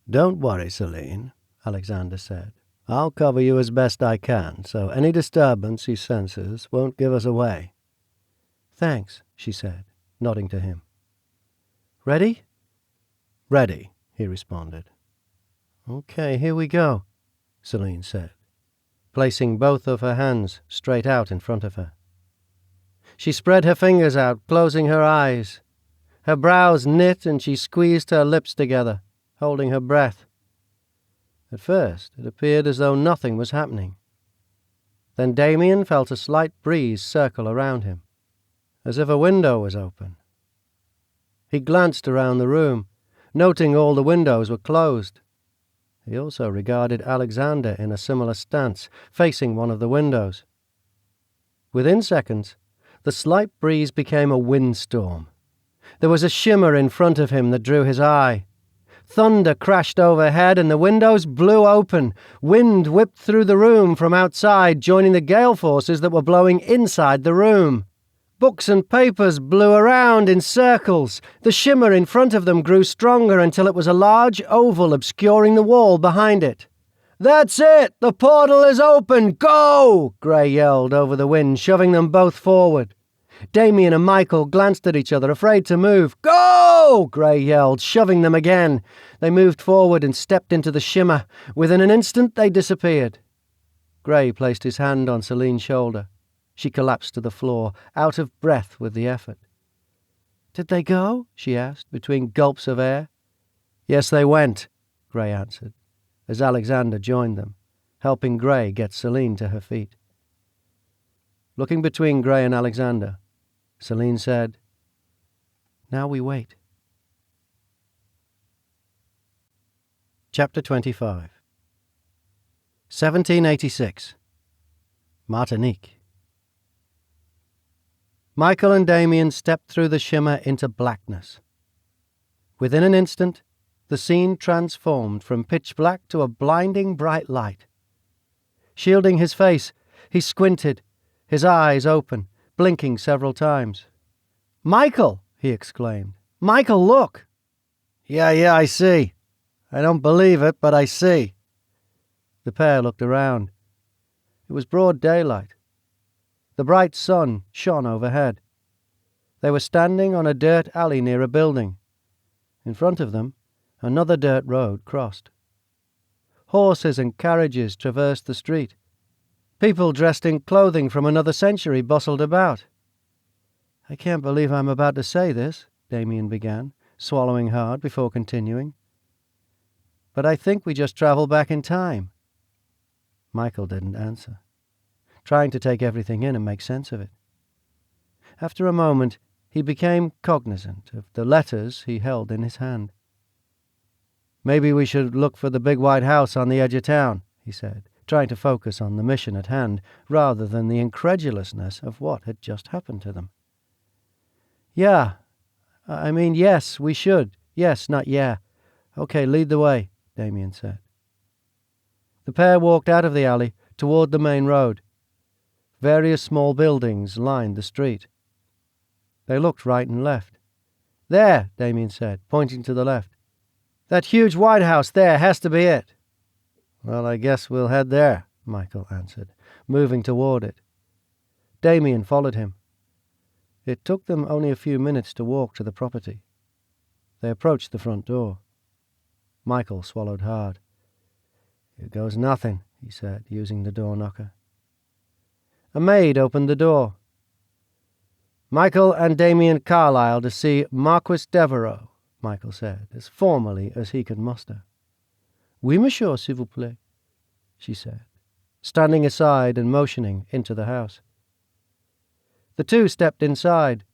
Speaker 3: Don't worry, Celine, Alexander said. I'll cover you as best I can, so any disturbance he senses won't give us away. Thanks, she said, nodding to him. Ready? Ready, he responded. Okay, here we go, Celine said, placing both of her hands straight out in front of her. She spread her fingers out, closing her eyes. Her brows knit and she squeezed her lips together, holding her breath. At first, it appeared as though nothing was happening. Then Damien felt a slight breeze circle around him, as if a window was open. He glanced around the room, noting all the windows were closed. He also regarded Alexander in a similar stance, facing one of the windows. Within seconds, the slight breeze became a windstorm. There was a shimmer in front of him that drew his eye. Thunder crashed overhead and the windows blew open. Wind whipped through the room from outside, joining the gale forces that were blowing inside the room. Books and papers blew around in circles. The shimmer in front of them grew stronger until it was a large oval obscuring the wall behind it. That's it! The portal is open! Go! Gray yelled over the wind, shoving them both forward. Damien and Michael glanced at each other, afraid to move. Go! Gray yelled, shoving them again. They moved forward and stepped into the shimmer. Within an instant, they disappeared. Gray placed his hand on Celine's shoulder. She collapsed to the floor, out of breath with the effort. Did they go? She asked, between gulps of air. Yes, they went, Gray answered, as Alexander joined them, helping Gray get Celine to her feet. Looking between Gray and Alexander, Celine said, Now we wait. Chapter 25 1786 Martinique. Michael and Damien stepped through the shimmer into blackness. Within an instant, the scene transformed from pitch black to a blinding bright light. Shielding his face, he squinted, his eyes open, blinking several times. "Michael!" he exclaimed. "Michael, look!" Yeah, I see. I don't believe it, but I see." The pair looked around. It was broad daylight. The bright sun shone overhead. They were standing on a dirt alley near a building. In front of them, another dirt road crossed. Horses and carriages traversed the street. People dressed in clothing from another century bustled about. "I can't believe I'm about to say this," Damien began, swallowing hard before continuing. "But I think we just travel back in time." Michael didn't answer, trying to take everything in and make sense of it. After a moment, he became cognizant of the letters he held in his hand. "Maybe we should look for the big white house on the edge of town," he said, trying to focus on the mission at hand rather than the incredulousness of what had just happened to them. Yes, we should. Yes, not yeah. Okay, lead the way," Damien said. The pair walked out of the alley toward the main road. Various small buildings lined the street. They looked right and left. "There," Damien said, pointing to the left. "That huge White House there has to be it." "Well, I guess we'll head there," Michael answered, moving toward it. Damien followed him. It took them only a few minutes to walk to the property. They approached the front door. Michael swallowed hard. "Here goes nothing," he said, using the door knocker. A maid opened the door. "Michael and Damien Carlyle to see Marquis Devereux," Michael said, as formally as he could muster. "Oui, monsieur, s'il vous plaît," she said, standing aside and motioning into the house. The two stepped inside,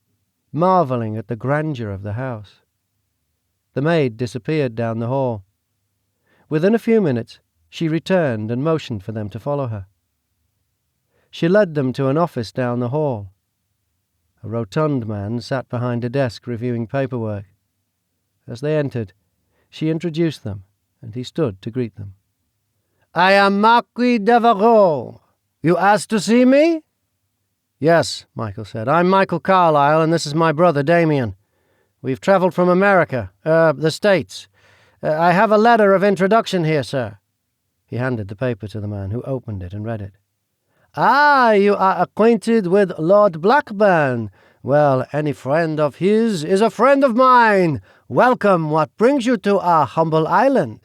Speaker 3: marveling at the grandeur of the house. The maid disappeared down the hall. Within a few minutes, she returned and motioned for them to follow her. She led them to an office down the hall. A rotund man sat behind a desk reviewing paperwork. As they entered, she introduced them, and he stood to greet them. "I am Marquis Devereux. You asked to see me?" "Yes," Michael said. "I'm Michael Carlyle, and this is my brother Damien. We've travelled from America, the States. I have a letter of introduction here, sir." He handed the paper to the man, who opened it and read it. "Ah, you are acquainted with Lord Blackburn. Well, any friend of his is a friend of mine. Welcome. What brings you to our humble island?"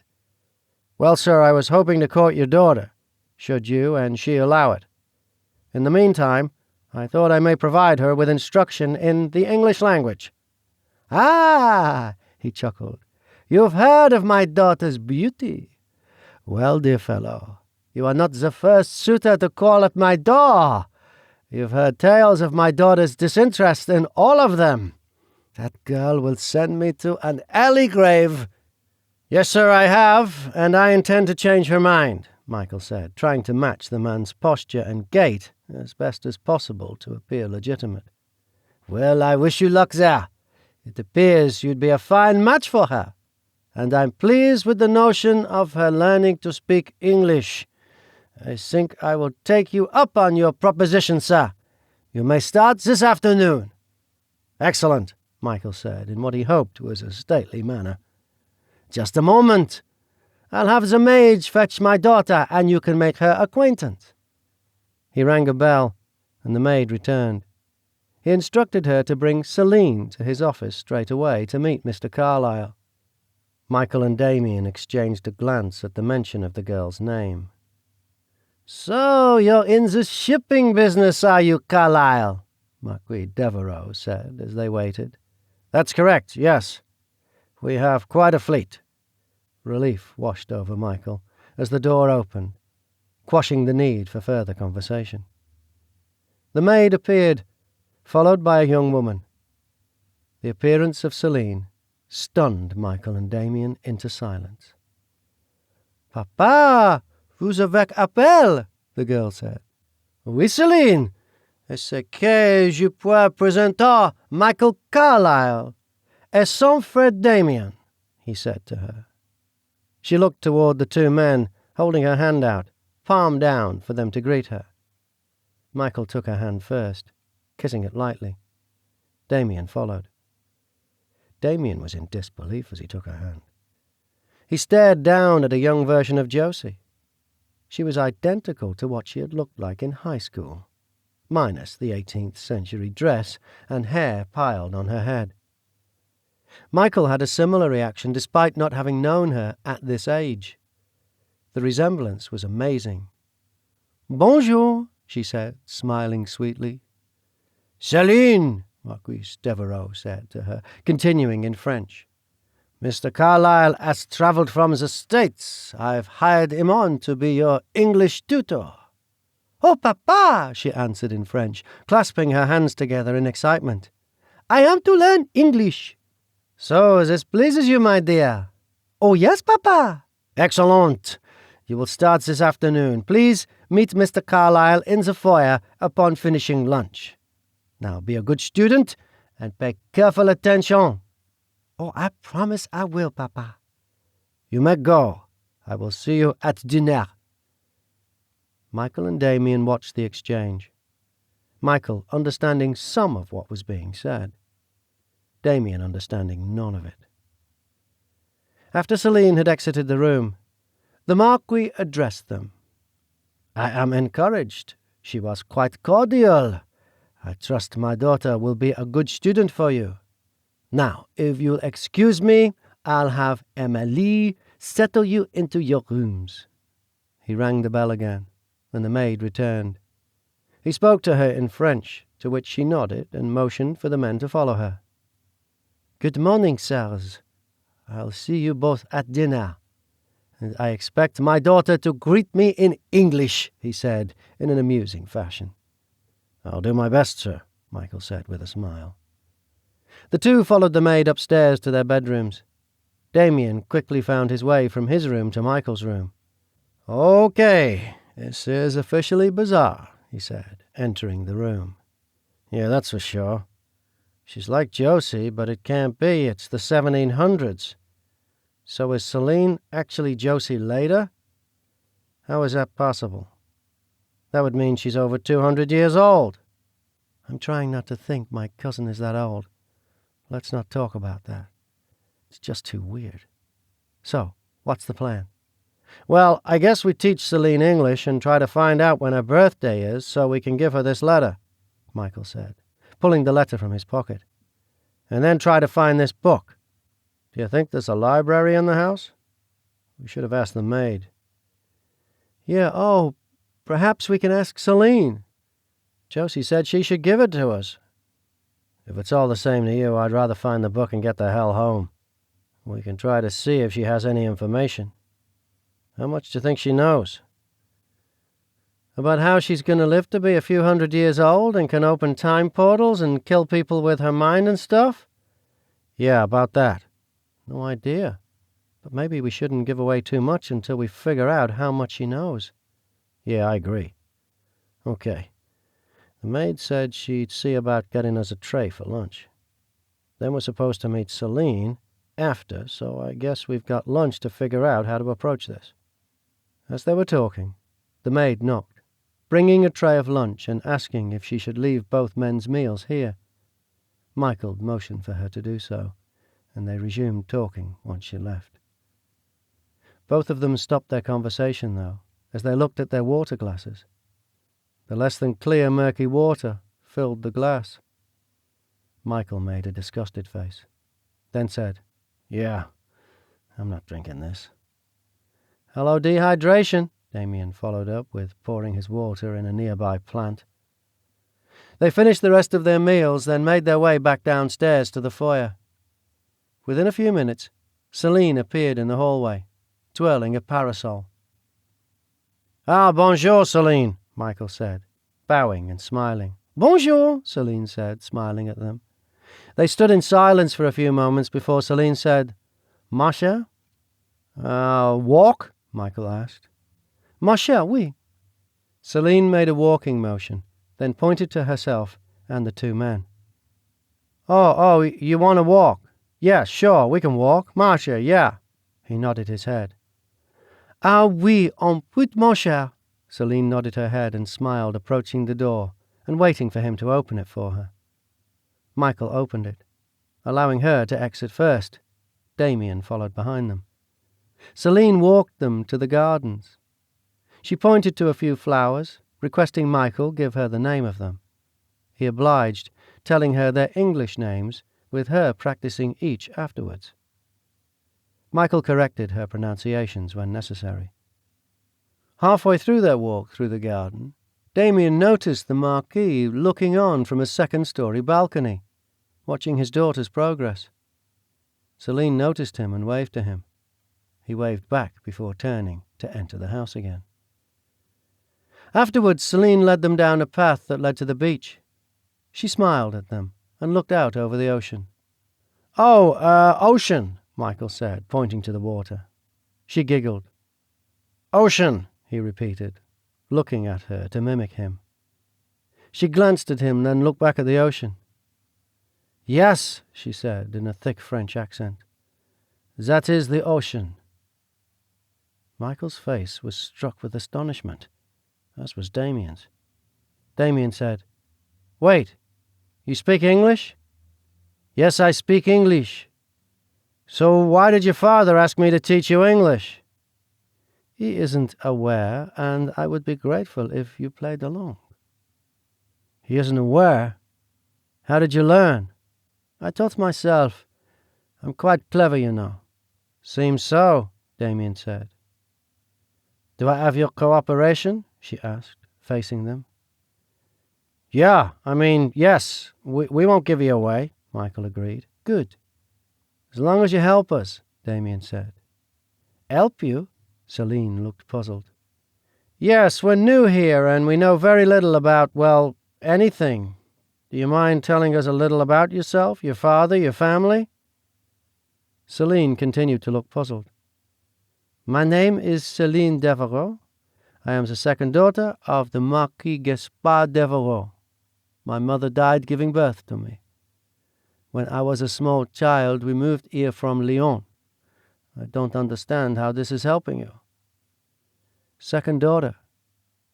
Speaker 3: "Well, sir, I was hoping to court your daughter, should you and she allow it. In the meantime, I thought I may provide her with instruction in the English language." "Ah," he chuckled, "you've heard of my daughter's beauty. Well, dear fellow, you are not the first suitor to call at my door. You've heard tales of my daughter's disinterest in all of them. That girl will send me to an early grave." "Yes, sir, I have, and I intend to change her mind," Michael said, trying to match the man's posture and gait as best as possible to appear legitimate. "Well, I wish you luck there. It appears you'd be a fine match for her, and I'm pleased with the notion of her learning to speak English. I think I will take you up on your proposition, sir. You may start this afternoon." "Excellent," Michael said, in what he hoped was a stately manner. "Just a moment. I'll have the maid fetch my daughter, and you can make her acquaintance." He rang a bell, and the maid returned. He instructed her to bring Celine to his office straight away to meet Mr. Carlyle. Michael and Damien exchanged a glance at the mention of the girl's name. "So you're in the shipping business, are you, Carlyle?" Marquis Devereux said as they waited. "That's correct, yes. We have quite a fleet." Relief washed over Michael as the door opened, quashing the need for further conversation. The maid appeared, followed by a young woman. The appearance of Celine stunned Michael and Damien into silence. "Papa, vous avec appel," the girl said. "Oui, Celine. Est-ce que je peux présenter Michael Carlyle et son frère Damien," he said to her. She looked toward the two men, holding her hand out, palm down, for them to greet her. Michael took her hand first, kissing it lightly. Damien followed. Damien was in disbelief as he took her hand. He stared down at a young version of Josie. She was identical to what she had looked like in high school, minus the 18th century dress and hair piled on her head. Michael had a similar reaction despite not having known her at this age. The resemblance was amazing. "Bonjour," she said, smiling sweetly. "Céline," Marquis Devereux said to her, continuing in French. "Mr. Carlyle has travelled from the States. I've hired him on to be your English tutor." "Oh, papa," she answered in French, clasping her hands together in excitement. "I am to learn English." "So this pleases you, my dear?" "Oh, yes, papa." "Excellent. You will start this afternoon. Please meet Mr. Carlyle in the foyer upon finishing lunch. Now be a good student and pay careful attention." "Oh, I promise I will, papa." "You may go. I will see you at dinner." Michael and Damien watched the exchange, Michael understanding some of what was being said, Damien understanding none of it. After Céline had exited the room, the Marquis addressed them. "I am encouraged. She was quite cordial. I trust my daughter will be a good student for you. Now, if you'll excuse me, I'll have Emily settle you into your rooms." He rang the bell again, and the maid returned. He spoke to her in French, to which she nodded and motioned for the men to follow her. "Good morning, sirs. I'll see you both at dinner. And I expect my daughter to greet me in English," he said, in an amusing fashion. "I'll do my best, sir," Michael said with a smile. The two followed the maid upstairs to their bedrooms. Damien quickly found his way from his room to Michael's room. "Okay, this is officially bizarre," he said, entering the room. "Yeah, that's for sure. She's like Josie, but it can't be. It's the 1700s. So is Céline actually Josie later? How is that possible? That would mean she's over 200 years old. I'm trying not to think my cousin is that old. Let's not talk about that. It's just too weird. So, what's the plan?" "Well, I guess we teach Céline English and try to find out when her birthday is so we can give her this letter," Michael said, pulling the letter from his pocket. "And then try to find this book. Do you think there's a library in the house? We should have asked the maid." "Yeah, perhaps we can ask Céline. Josie said she should give it to us." "If it's all the same to you, I'd rather find the book and get the hell home. We can try to see if she has any information. How much do you think she knows?" "About how she's going to live to be a few hundred years old and can open time portals and kill people with her mind and stuff?" "Yeah, about that." "No idea. But maybe we shouldn't give away too much until we figure out how much she knows." "Yeah, I agree." "Okay. The maid said she'd see about getting us a tray for lunch. Then we're supposed to meet Céline after, so I guess we've got lunch to figure out how to approach this." As they were talking, the maid knocked, bringing a tray of lunch and asking if she should leave both men's meals here. Michael motioned for her to do so, and they resumed talking once she left. Both of them stopped their conversation, though, as they looked at their water glasses. The less than clear, murky water filled the glass. Michael made a disgusted face, then said, "Yeah, I'm not drinking this." "Hello, dehydration," Damien followed up with pouring his water in a nearby plant. They finished the rest of their meals, then made their way back downstairs to the foyer. Within a few minutes, Céline appeared in the hallway, twirling a parasol. "Ah, bonjour, Céline," Michael said, bowing and smiling. "Bonjour," Céline said, smiling at them. They stood in silence for a few moments before Céline said, "Ma chère?" Walk?" Michael asked. "Ma chère, oui." Céline made a walking motion, then pointed to herself and the two men. Oh, you want to walk? Yeah, sure, we can walk. Ma chère, yeah." He nodded his head. "Ah oui, on peut, mon cher," Celine nodded her head and smiled, approaching the door and waiting for him to open it for her. Michael opened it, allowing her to exit first. Damien followed behind them. Celine walked them to the gardens. She pointed to a few flowers, requesting Michael give her the name of them. He obliged, telling her their English names, with her practicing each afterwards. Michael corrected her pronunciations when necessary. Halfway through their walk through the garden, Damien noticed the Marquis looking on from a second-story balcony, watching his daughter's progress. Celine noticed him and waved to him. He waved back before turning to enter the house again. Afterwards, Celine led them down a path that led to the beach. She smiled at them and looked out over the ocean. "Oh, ocean," Michael said, pointing to the water. She giggled. "Ocean," he repeated, looking at her to mimic him. She glanced at him, then looked back at the ocean. "Yes," she said in a thick French accent. "That is the ocean." Michael's face was struck with astonishment, as was Damien's. Damien said, "Wait, you speak English?" "Yes, I speak English." "So why did your father ask me to teach you English?" "He isn't aware, and I would be grateful if you played along." "He isn't aware? How did you learn?" "I taught myself. I'm quite clever, you know." "Seems so," Damien said. "Do I have your cooperation?" she asked, facing them. "Yeah, yes. We won't give you away," Michael agreed. "Good. As long as you help us," Damien said. "Help you?" Celine looked puzzled. "Yes, we're new here, and we know very little about, well, anything. Do you mind telling us a little about yourself, your father, your family?" Celine continued to look puzzled. "My name is Celine Devereaux. I am the second daughter of the Marquis Gaspard Devereaux. My mother died giving birth to me. When I was a small child, we moved here from Lyon. I don't understand how this is helping you." "Second daughter.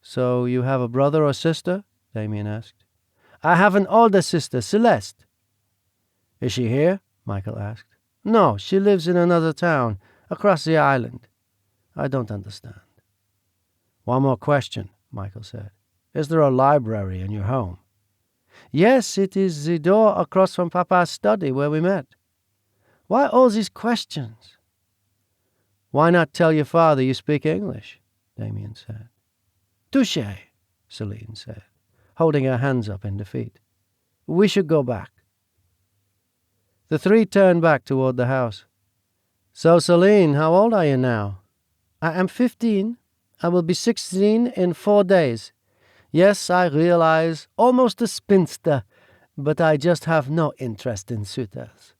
Speaker 3: So you have a brother or sister?" Damien asked. "I have an older sister, Celeste." "Is she here?" Michael asked. "No, she lives in another town, across the island. I don't understand." "One more question," Michael said. "Is there a library in your home?" "Yes, it is the door across from Papa's study where we met." "Why all these questions?" "Why not tell your father you speak English?" Damien said. "Touché," Celine said, holding her hands up in defeat. "We should go back." The three turned back toward the house. "So, Celine, how old are you now?" "I am 15. I will be 16 in 4 days. Yes, I realize, almost a spinster, but I just have no interest in suitors.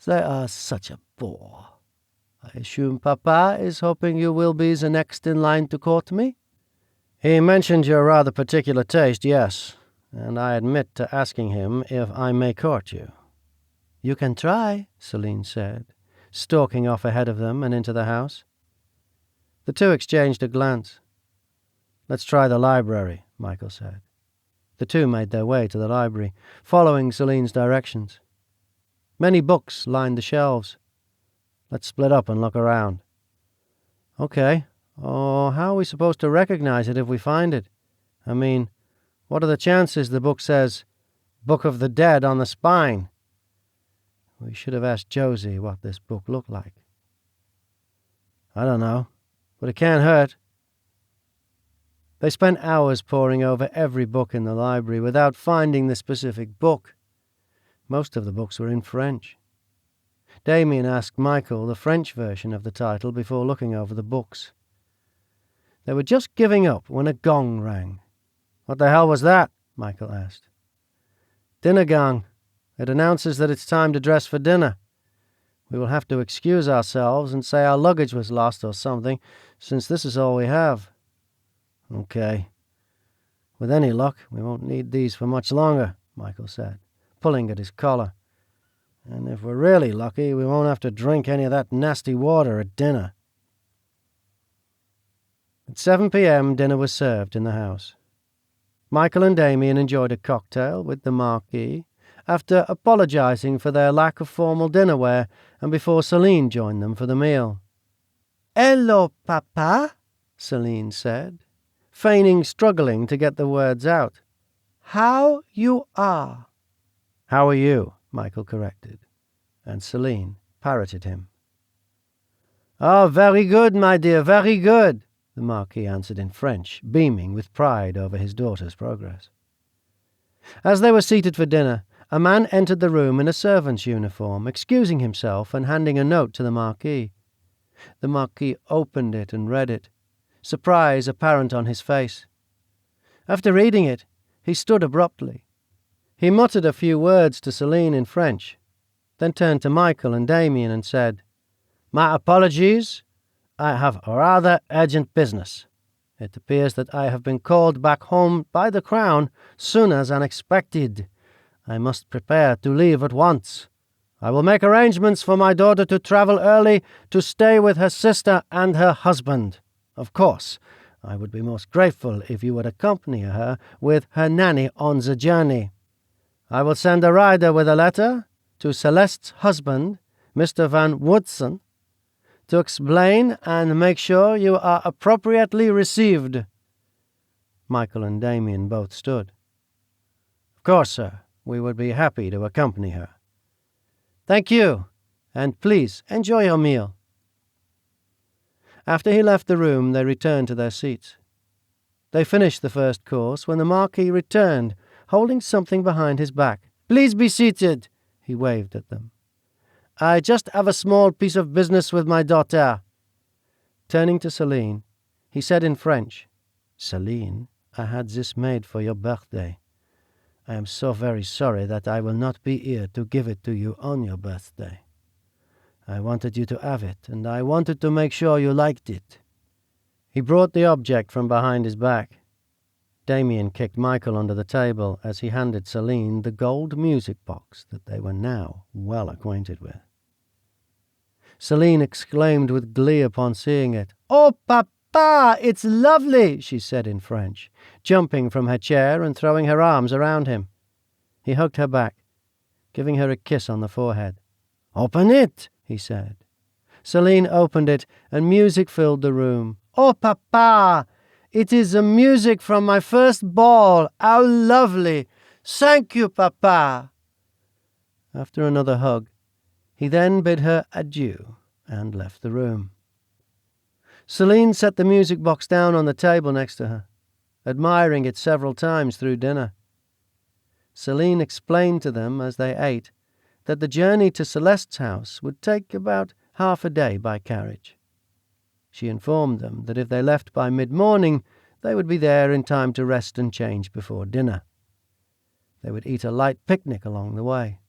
Speaker 3: They are such a bore. I assume Papa is hoping you will be the next in line to court me?" "He mentioned your rather particular taste, yes, and I admit to asking him if I may court you." "You can try," Celine said, stalking off ahead of them and into the house. The two exchanged a glance. "Let's try the library," Michael said. The two made their way to the library, following Celine's directions. Many books lined the shelves. "Let's split up and look around." "Okay. Oh, how are we supposed to recognize it if we find it? What are the chances the book says, 'Book of the Dead' on the spine?" We should have asked Josie what this book looked like. "I don't know, but it can't hurt." They spent hours poring over every book in the library without finding the specific book. Most of the books were in French. Damien asked Michael the French version of the title before looking over the books. They were just giving up when a gong rang. "What the hell was that?" Michael asked. "Dinner gong. It announces that it's time to dress for dinner. We will have to excuse ourselves and say our luggage was lost or something, since this is all we have." "Okay. With any luck, we won't need these for much longer," Michael said, pulling at his collar. "And if we're really lucky, we won't have to drink any of that nasty water at dinner." At 7 p.m. dinner was served in the house. Michael and Damien enjoyed a cocktail with the Marquis after apologising for their lack of formal dinnerware and before Celine joined them for the meal. "Hello, Papa," Celine said, feigning struggling to get the words out. "How you are?" "How are you?" Michael corrected, and Celine parroted him. "Oh, very good, my dear, very good," the Marquis answered in French, beaming with pride over his daughter's progress. As they were seated for dinner, a man entered the room in a servant's uniform, excusing himself and handing a note to the Marquis. The Marquis opened it and read it, surprise apparent on his face. After reading it, he stood abruptly. He muttered a few words to Celine in French, then turned to Michael and Damien and said, "My apologies. I have rather urgent business. It appears that I have been called back home by the Crown sooner than expected. I must prepare to leave at once. I will make arrangements for my daughter to travel early to stay with her sister and her husband. Of course, I would be most grateful if you would accompany her with her nanny on the journey. I will send a rider with a letter to Celeste's husband, Mr. Van Woodson, to explain and make sure you are appropriately received." Michael and Damien both stood. "Of course, sir. We would be happy to accompany her." "Thank you, and please enjoy your meal." After he left the room, they returned to their seats. They finished the first course when the Marquis returned, holding something behind his back. "Please be seated," he waved at them. "I just have a small piece of business with my daughter." Turning to Celine, he said in French, "Celine, I had this made for your birthday. I am so very sorry that I will not be here to give it to you on your birthday. I wanted you to have it, and I wanted to make sure you liked it." He brought the object from behind his back. Damien kicked Michael under the table as he handed Celine the gold music box that they were now well acquainted with. Celine exclaimed with glee upon seeing it. "Oh, Papa, it's lovely," she said in French, jumping from her chair and throwing her arms around him. He hugged her back, giving her a kiss on the forehead. "Open it," he said. Celine opened it, and music filled the room. "Oh, Papa, it is the music from my first ball. How lovely! Thank you, Papa." After another hug, he then bid her adieu and left the room. Celine set the music box down on the table next to her, admiring it several times through dinner. Celine explained to them as they ate that the journey to Celeste's house would take about half a day by carriage. She informed them that if they left by mid-morning, they would be there in time to rest and change before dinner. They would eat a light picnic along the way.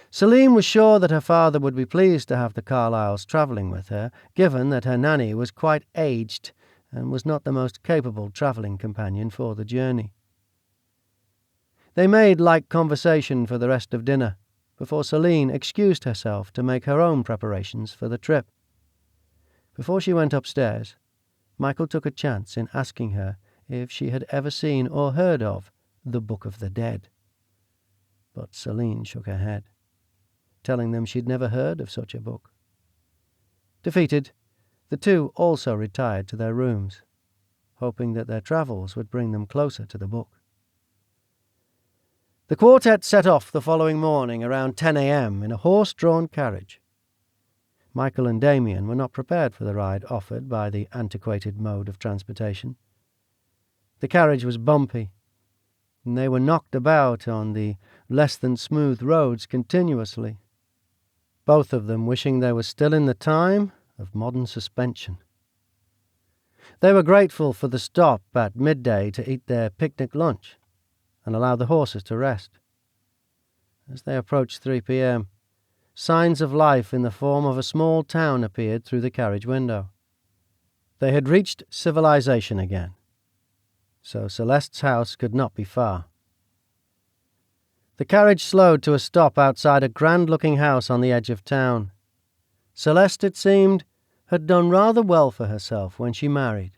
Speaker 3: Celine was sure that her father would be pleased to have the Carlyles travelling with her, given that her nanny was quite aged and was not the most capable travelling companion for the journey. They made light conversation for the rest of dinner, before Celine excused herself to make her own preparations for the trip. Before she went upstairs, Michael took a chance in asking her if she had ever seen or heard of the Book of the Dead. But Celine shook her head, telling them she'd never heard of such a book. Defeated, the two also retired to their rooms, hoping that their travels would bring them closer to the book. The quartet set off the following morning around 10 a.m. in a horse-drawn carriage. Michael and Damien were not prepared for the ride offered by the antiquated mode of transportation. The carriage was bumpy, and they were knocked about on the less-than-smooth roads continuously, both of them wishing they were still in the time of modern suspension. They were grateful for the stop at midday to eat their picnic lunch and allow the horses to rest. As they approached 3 p.m., signs of life in the form of a small town appeared through the carriage window. They had reached civilization again, so Celeste's house could not be far. The carriage slowed to a stop outside a grand-looking house on the edge of town. Celeste, it seemed,
Speaker 2: had done rather well for herself when she married.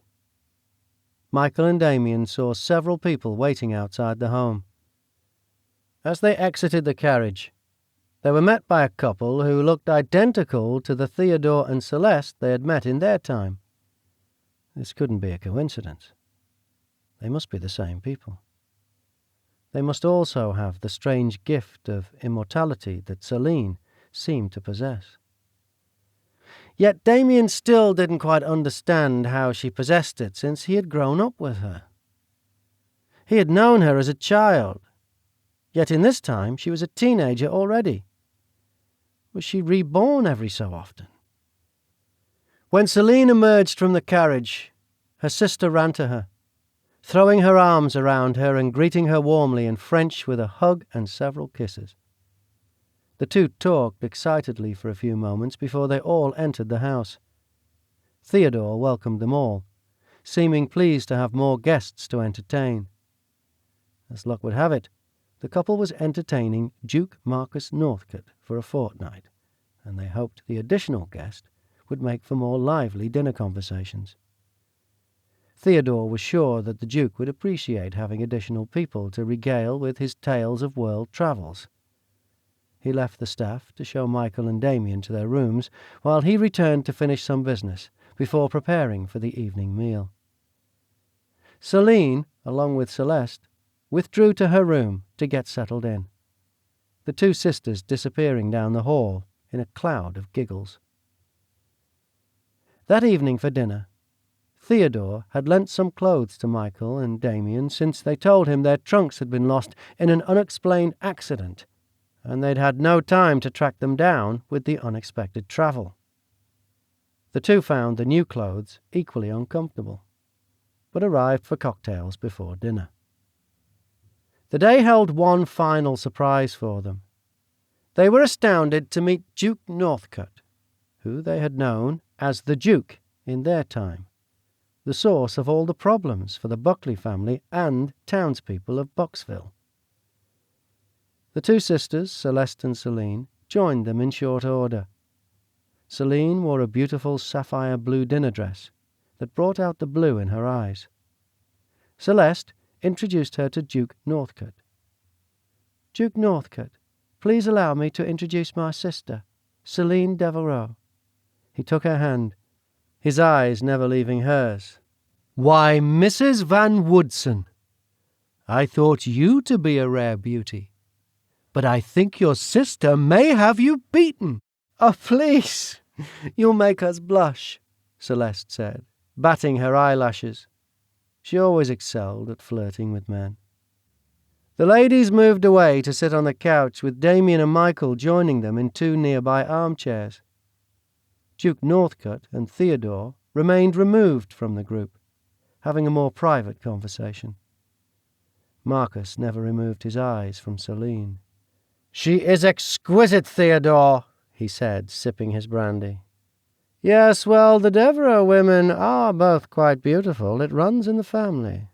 Speaker 2: Michael and Damien saw several people waiting outside the home. As they exited the carriage, they were met by a couple who looked identical to the Theodore and Celeste they had met in their time. This couldn't be a coincidence. They must be the same people. They must also have the strange gift of immortality that Celine seemed to possess. Yet Damien still didn't quite understand how she possessed it, since he had grown up with her. He had known her as a child, yet in this time she was a teenager already. Was she reborn every so often? When Celine emerged from the carriage, her sister ran to her, throwing her arms around her and greeting her warmly in French with a hug and several kisses. The two talked excitedly for a few moments before they all entered the house. Theodore welcomed them all, seeming pleased to have more guests to entertain. As luck would have it, the couple was entertaining Duke Marcus Northcote for a fortnight, and they hoped the additional guest would make for more lively dinner conversations. Theodore was sure that the Duke would appreciate having additional people to regale with his tales of world travels. He left the staff to show Michael and Damien to their rooms, while he returned to finish some business before preparing for the evening meal. Celine, along with Celeste, withdrew to her room to get settled in, the two sisters disappearing down the hall in a cloud of giggles. That evening for dinner, Theodore had lent some clothes to Michael and Damien, since they told him their trunks had been lost in an unexplained accident, and they'd had no time to track them down with the unexpected travel. The two found the new clothes equally uncomfortable, but arrived for cocktails before dinner. The day held one final surprise for them. They were astounded to meet Duke Northcote, who they had known as the Duke in their time, the source of all the problems for the Buckley family and townspeople of Bucksville. The two sisters, Celeste and Celine, joined them in short order. Celine wore a beautiful sapphire blue dinner dress that brought out the blue in her eyes. Celeste introduced her to Duke Northcote. "Duke Northcote, please allow me to introduce my sister, Celine Devereux." He took her hand, his eyes never leaving hers. "Why, Mrs. Van Woodson, I thought you to be a rare beauty, but I think your sister may have you beaten." "Oh, please, you'll make us blush," Celeste said, batting her eyelashes. She always excelled at flirting with men. The ladies moved away to sit on the couch, with Damien and Michael joining them in two nearby armchairs. Duke Northcote and Theodore remained removed from the group, having a more private conversation. Marcus never removed his eyes from Celine. "She is exquisite, Theodore," he said, sipping his brandy. "Yes, well, the Devereux women are both quite beautiful. It runs in the family."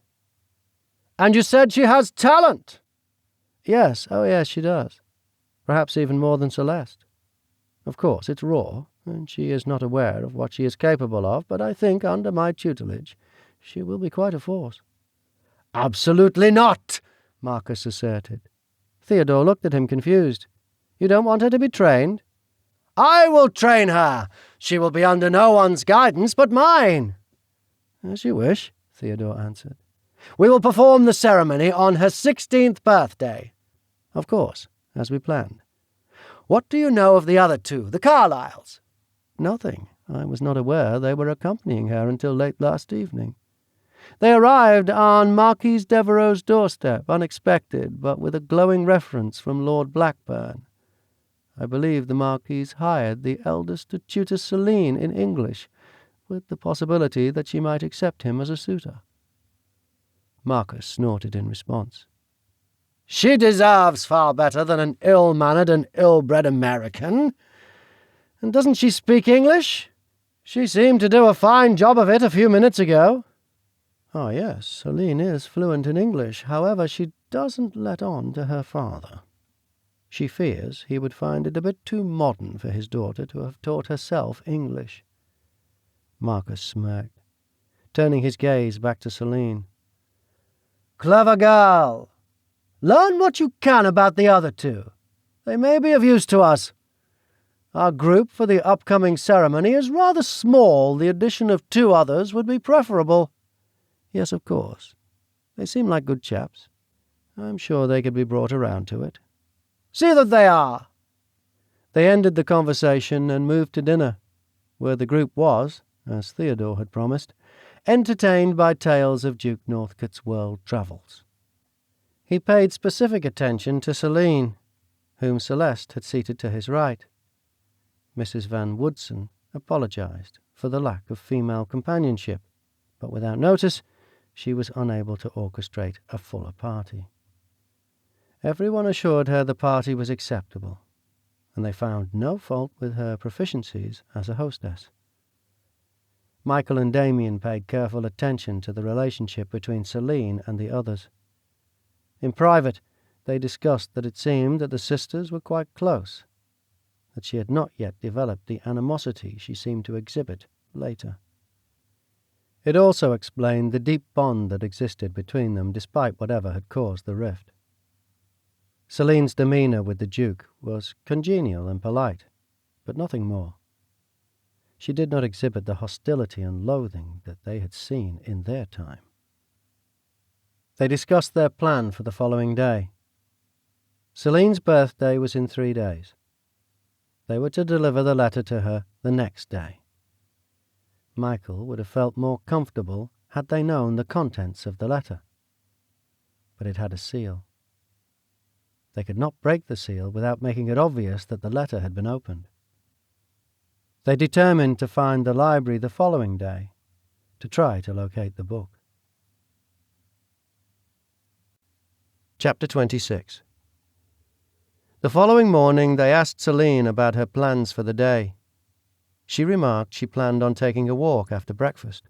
Speaker 2: "And you said she has talent?" "Yes, oh yes, she does. Perhaps even more than Celeste. Of course, it's raw, and she is not aware of what she is capable of, but I think, under my tutelage, she will be quite a force." "Absolutely not," Marcus asserted. Theodore looked at him confused. "You don't want her to be trained?" "I will train her. She will be under no one's guidance but mine." "As you wish," Theodore answered. "We will perform the ceremony on her 16th birthday." "Of course, as we planned." "What do you know of the other two, the Carlyles?" "Nothing. I was not aware they were accompanying her until late last evening. They arrived on Marquis Devereux's doorstep, unexpected, but with a glowing reference from Lord Blackburn. I believe the Marquis hired the eldest to tutor Celine in English, with the possibility that she might accept him as a suitor." Marcus snorted in response. "She deserves far better than an ill-mannered and ill-bred American. And doesn't she speak English? She seemed to do a fine job of it a few minutes ago." "Oh, yes, Celine is fluent in English. However, she doesn't let on to her father. She fears he would find it a bit too modern for his daughter to have taught herself English.
Speaker 3: Marcus smirked, turning his gaze back to Celine. "Clever girl! Learn what you can about the other two. They may be of use to us. Our group for the upcoming ceremony is rather small. The addition of 2 others would be preferable. Yes, of course. They seem like good chaps. I'm sure they could be brought around to it. See that they are." They ended the conversation and moved to dinner, where the group was, as Theodore had promised, entertained by tales of Duke Northcote's world travels. He paid specific attention to Celine, whom Celeste had seated to his right. Mrs. Van Woodson apologized for the lack of female companionship, but without notice she was unable to orchestrate a fuller party. Everyone assured her the party was acceptable, and they found no fault with her proficiencies as a hostess. Michael and Damien paid careful attention to the relationship between Celine and the others. In private, they discussed that it seemed that the sisters were quite close, that she had not yet developed the animosity she seemed to exhibit later. It also explained the deep bond that existed between them despite whatever had caused the rift. Celine's demeanour with the Duke was congenial and polite, but nothing more. She did not exhibit the hostility and loathing that they had seen in their time. They discussed their plan for the following day. Celine's birthday was in 3 days. They were to deliver the letter to her the next day. Michael would have felt more comfortable had they known the contents of the letter. But it had a seal. They could not break the seal without making it obvious that the letter had been opened. They determined to find the library the following day, to try to locate the book. Chapter 26. The following morning they asked Celine about her plans for the day. She remarked she planned on taking a walk after breakfast.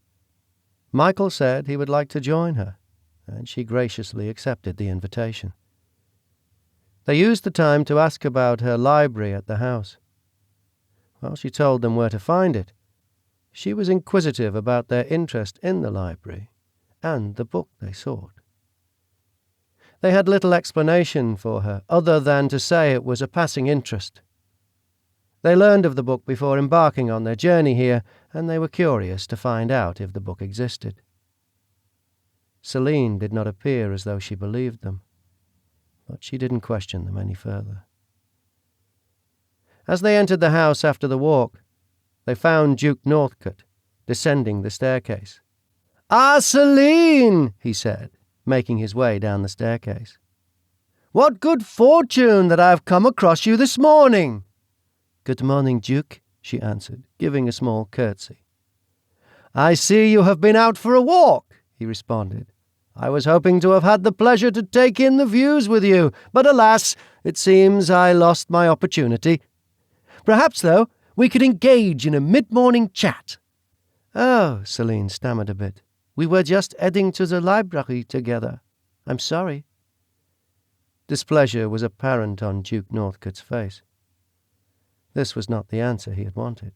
Speaker 3: Michael said he would like to join her, and she graciously accepted the invitation. They used the time to ask about her library at the house. While she told them where to find it, she was inquisitive about their interest in the library and the book they sought. They had little explanation for her, other than to say it was a passing interest. They learned of the book before embarking on their journey here, and they were curious to find out if the book existed. Celine did not appear as though she believed them, but she didn't question them any further. As they entered the house after the walk, they found Duke Northcote descending the staircase. "Ah, Celine!" he said, making his way down the staircase. "What good fortune that I have come across you this morning!" "Good morning, Duke," she answered, giving a small curtsy. "I see you have been out for a walk," he responded. "I was hoping to have had the pleasure to take in the views with you, but alas, it seems I lost my opportunity. Perhaps, though, we could engage in a mid-morning chat." "Oh," Celine stammered a bit. "We were just heading to the library together. I'm sorry." Displeasure was apparent on Duke Northcote's face. This was not the answer he had wanted.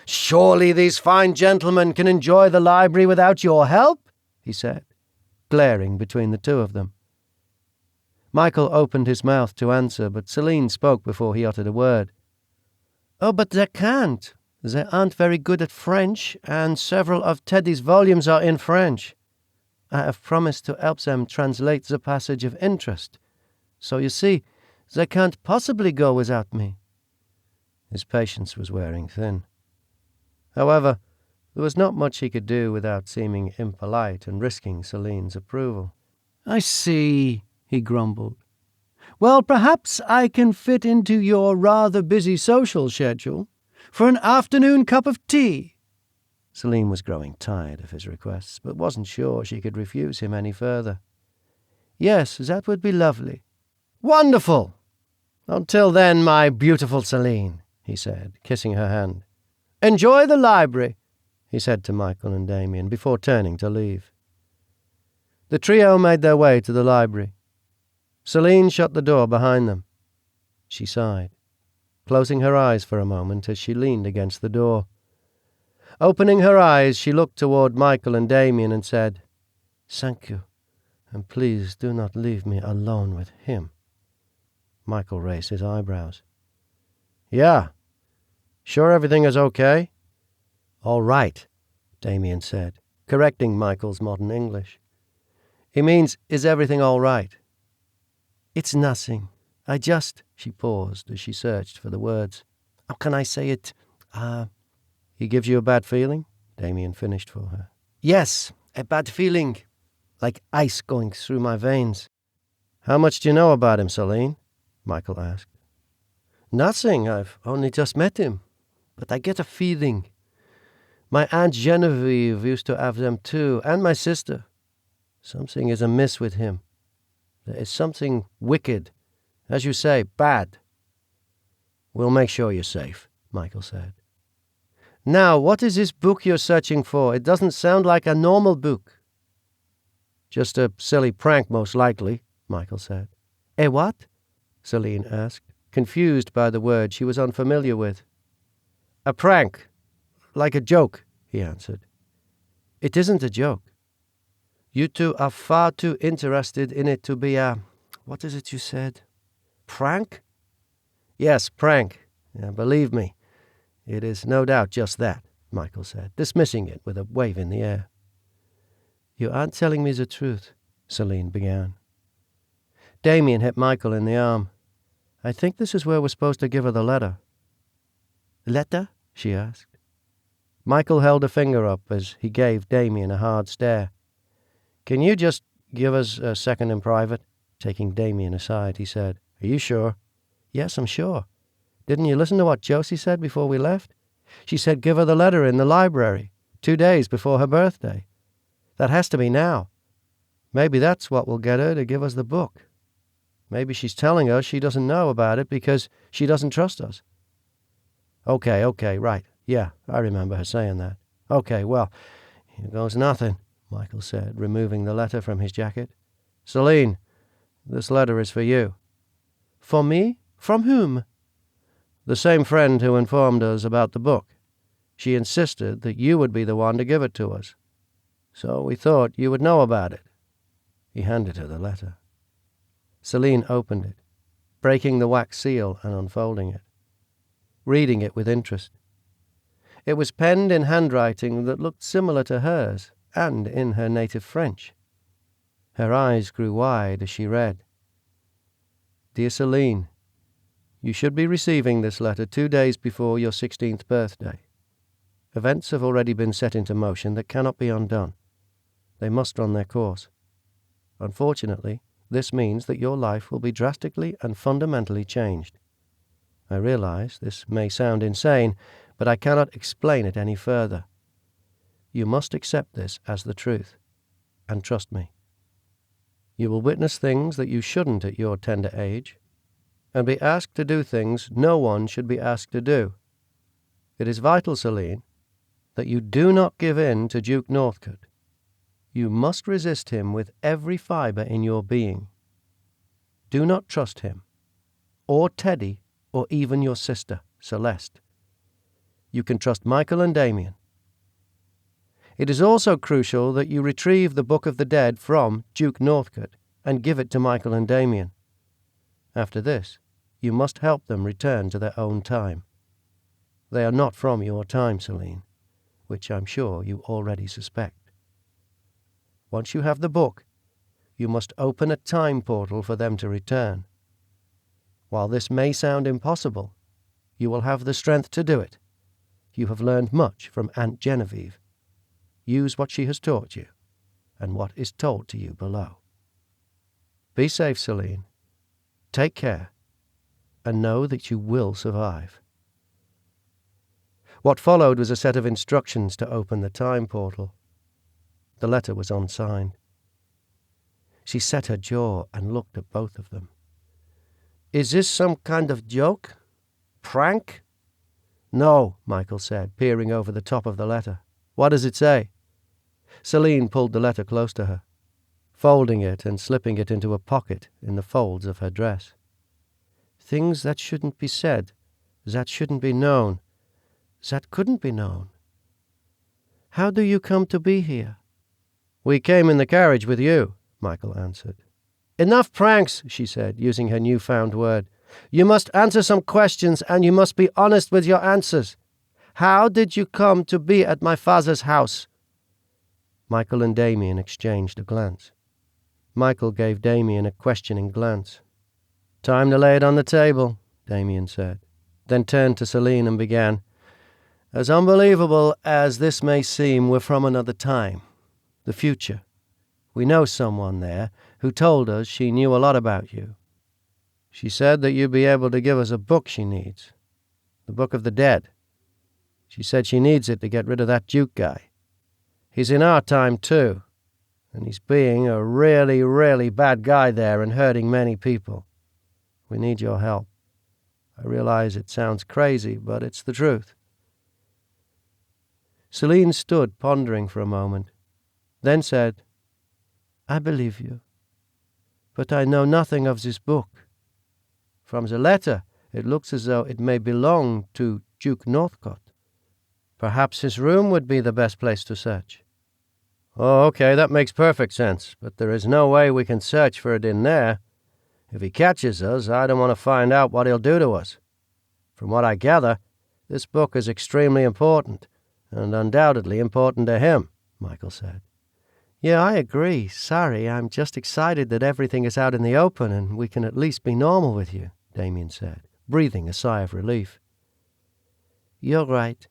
Speaker 3: "Surely these fine gentlemen can enjoy the library without your help?" he said, glaring between the two of them. Michael opened his mouth to answer, but Celine spoke before he uttered a word. "Oh, but they can't. They aren't very good at French, and several of Teddy's volumes are in French. I have promised to help them translate the passage of interest. So you see, they can't possibly go without me." His patience was wearing thin. However, there was not much he could do without seeming impolite and risking Celine's approval. "I see," he grumbled. "Well, perhaps I can fit into your rather busy social schedule for an afternoon cup of tea." Celine was growing tired of his requests, but wasn't sure she could refuse him any further. "Yes, that would be lovely." "Wonderful! Until then, my beautiful Celine," he said, kissing her hand. "Enjoy the library," he said to Michael and Damien before turning to leave. The trio made their way to the library. Celine shut the door behind them. She sighed, closing her eyes for a moment as she leaned against the door. Opening her eyes, she looked toward Michael and Damien and said, "Thank you, and please do not leave me alone with him." Michael raised his eyebrows. "Yeah. Sure everything is okay?" "All right," Damien said, correcting Michael's modern English. "He means, is everything all right?" "It's nothing. I just—" She paused as she searched for the words. "How can I say it? He gives you a bad feeling?" Damien finished for her. "Yes, a bad feeling. Like ice going through my veins." "How much do you know about him, Celine?" Michael asked. "Nothing. I've only just met him. But I get a feeling. My Aunt Genevieve used to have them too, and my sister. Something is amiss with him. There is something wicked. As you say, bad." "We'll make sure you're safe," Michael said. "Now, what is this book you're searching for? It doesn't sound like a normal book." "Just a silly prank, most likely," Michael said. "A what?" Celine asked, confused by the word she was unfamiliar with. "A prank. Like a joke," he answered. "It isn't a joke. You two are far too interested in it to be what is it you said? Prank?" "Yes, prank. Believe me, it is no doubt just that," Michael said, dismissing it with a wave in the air. "You aren't telling me the truth," Celine began. Damien hit Michael in the arm. "I think this is where we're supposed to give her the letter." "Letter?" she asked. Michael held a finger up as he gave Damien a hard stare. "Can you just give us a second in private?" Taking Damien aside, he said, "Are you sure?" "Yes, I'm sure. Didn't you listen to what Josie said before we left? She said give her the letter in the library, 2 days before her birthday. That has to be now. Maybe that's what will get her to give us the book. Maybe she's telling us she doesn't know about it because she doesn't trust us." Okay, right. Yeah, I remember her saying that. "Okay, well, here goes nothing," Michael said, removing the letter from his jacket. "Celine, this letter is for you." "For me? From whom?" "The same friend who informed us about the book. She insisted that you would be the one to give it to us. So we thought you would know about it." He handed her the letter. Celine opened it, breaking the wax seal and unfolding it, reading it with interest. It was penned in handwriting that looked similar to hers, and in her native French. Her eyes grew wide as she read. "Dear Celine, you should be receiving this letter 2 days before your 16th birthday. Events have already been set into motion that cannot be undone. They must run their course. Unfortunately, this means that your life will be drastically and fundamentally changed. I realize this may sound insane, but I cannot explain it any further. You must accept this as the truth, and trust me. You will witness things that you shouldn't at your tender age, and be asked to do things no one should be asked to do. It is vital, Celine, that you do not give in to Duke Northcote. You must resist him with every fibre in your being. Do not trust him, or Teddy, or even your sister, Celeste. You can trust Michael and Damien. It is also crucial that you retrieve the Book of the Dead from Duke Northcote and give it to Michael and Damien. After this, you must help them return to their own time. They are not from your time, Celine, which I'm sure you already suspect. Once you have the book, you must open a time portal for them to return. While this may sound impossible, you will have the strength to do it. You have learned much from Aunt Genevieve. Use what she has taught you, and what is told to you below. Be safe, Celine. Take care, and know that you will survive. What followed was a set of instructions to open the time portal. The letter was unsigned. She set her jaw and looked at both of them. "Is this some kind of joke? Prank?" "No," Michael said, peering over the top of the letter. "What does it say?" Celine pulled the letter close to her, folding it and slipping it into a pocket in the folds of her dress. "Things that shouldn't be said, that shouldn't be known, that couldn't be known. How do you come to be here?" "We came in the carriage with you," Michael answered. "Enough pranks," she said, using her newfound word. "You must answer some questions, and you must be honest with your answers. How did you come to be at my father's house?" Michael and Damien exchanged a glance. Michael gave Damien a questioning glance. "Time to lay it on the table," Damien said, then turned to Celine and began, "As unbelievable as this may seem, we're from another time, the future. We know someone there who told us she knew a lot about you. She said that you'd be able to give us a book she needs, the Book of the Dead. She said she needs it to get rid of that Duke guy. He's in our time too, and he's being a really, really bad guy there and hurting many people. We need your help. I realize it sounds crazy, but it's the truth." Celine stood pondering for a moment, then said, "I believe you, but I know nothing of this book. From the letter, it looks as though it may belong to Duke Northcote. Perhaps his room would be the best place to search." "Oh, okay, that makes perfect sense, but there is no way we can search for it in there. If he catches us, I don't want to find out what he'll do to us. From what I gather, this book is extremely important, and undoubtedly important to him," Michael said. "Yeah, I agree. Sorry, I'm just excited that everything is out in the open and we can at least be normal with you," Damien said, breathing a sigh of relief. "You're right.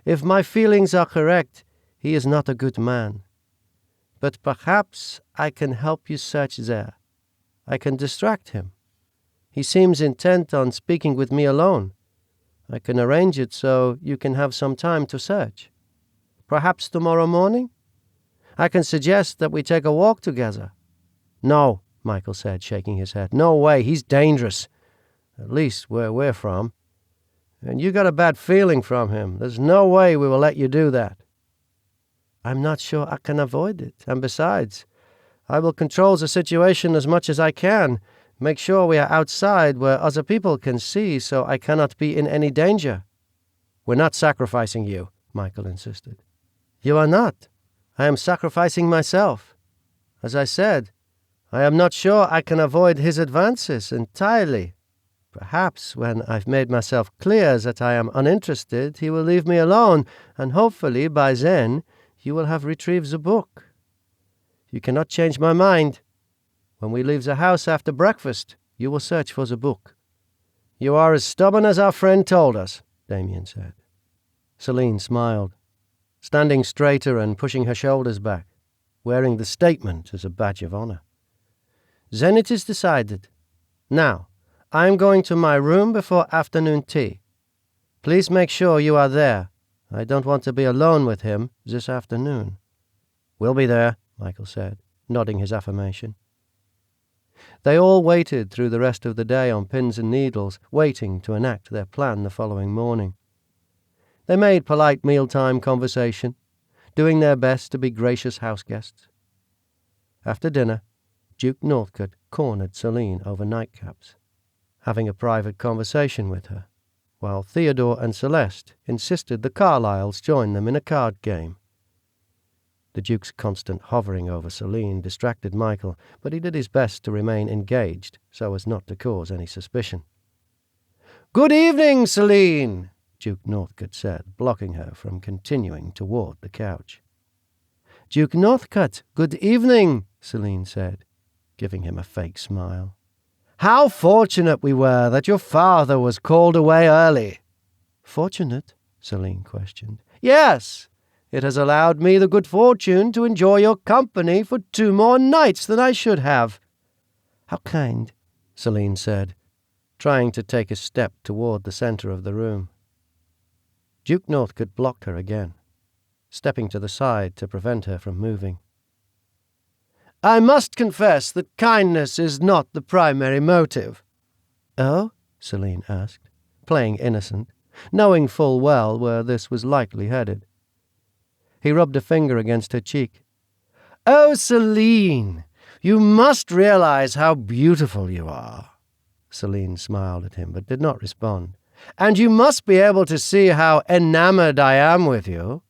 Speaker 3: If my feelings are correct, he is not a good man. But perhaps I can help you search there. I can distract him. He seems intent on speaking with me alone. I can arrange it so you can have some time to search. Perhaps tomorrow morning? I can suggest that we take a walk together." "No," Michael said, shaking his head. "No way, he's dangerous. At least where we're from. And you got a bad feeling from him. There's no way we will let you do that." "I'm not sure I can avoid it. And besides, I will control the situation as much as I can, make sure we are outside where other people can see so I cannot be in any danger." "We're not sacrificing you," Michael insisted. "You are not. I am sacrificing myself. As I said, I am not sure I can avoid his advances entirely. Perhaps when I've made myself clear that I am uninterested, he will leave me alone, and hopefully by then you will have retrieved the book. You cannot change my mind. When we leave the house after breakfast, you will search for the book." "You are as stubborn as our friend told us," Damien said. Celine smiled, standing straighter and pushing her shoulders back, wearing the statement as a badge of honor. "Then it is decided. Now, I am going to my room before afternoon tea. Please make sure you are there. I don't want to be alone with him this afternoon." "We'll be there," Michael said, nodding his affirmation. They all waited through the rest of the day on pins and needles, waiting to enact their plan the following morning. They made polite mealtime conversation, doing their best to be gracious house guests. After dinner, Duke Northcote cornered Celine over nightcaps, having a private conversation with her, while Theodore and Celeste insisted the Carlyles join them in a card game. The Duke's constant hovering over Celine distracted Michael, but he did his best to remain engaged so as not to cause any suspicion. "Good evening, Celine," Duke Northcote said, blocking her from continuing toward the couch. "Duke Northcote, good evening," Celine said, giving him a fake smile. "How fortunate we were that your father was called away early." "Fortunate?" Celine questioned. "Yes. It has allowed me the good fortune to enjoy your company for 2 more nights than I should have." "How kind," Celine said, trying to take a step toward the center of the room. Duke Northcote blocked her again, stepping to the side to prevent her from moving. "I must confess that kindness is not the primary motive." "Oh?" Celine asked, playing innocent, knowing full well where this was likely headed. He rubbed a finger against her cheek. "Oh, Celine, you must realize how beautiful you are." Celine smiled at him, but did not respond. "And you must be able to see how enamored I am with you.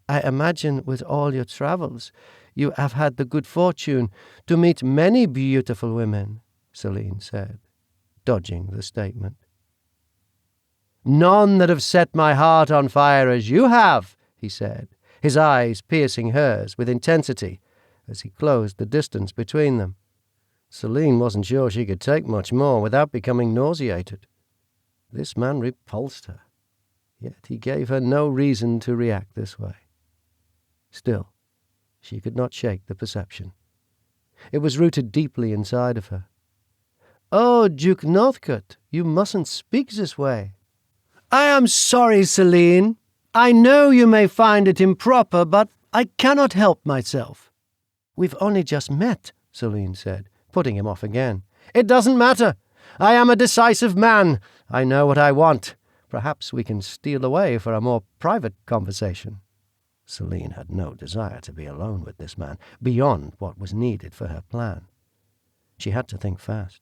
Speaker 3: I imagine with all your travels, you have had the good fortune to meet many beautiful women, Celine said, dodging the statement. None that have set my heart on fire as you have, he said, his eyes piercing hers with intensity as he closed the distance between them. Celine wasn't sure she could take much more without becoming nauseated. This man repulsed her, yet he gave her no reason to react this way. Still, she could not shake the perception. It was rooted deeply inside of her. "Oh, Duke Northcote, you mustn't speak this way." "I am sorry, Celine. I know you may find it improper, but I cannot help myself." "We've only just met," Celine said, putting him off again. "It doesn't matter. I am a decisive man. I know what I want. Perhaps we can steal away for a more private conversation." Celine had no desire to be alone with this man, beyond what was needed for her plan. She had to think fast.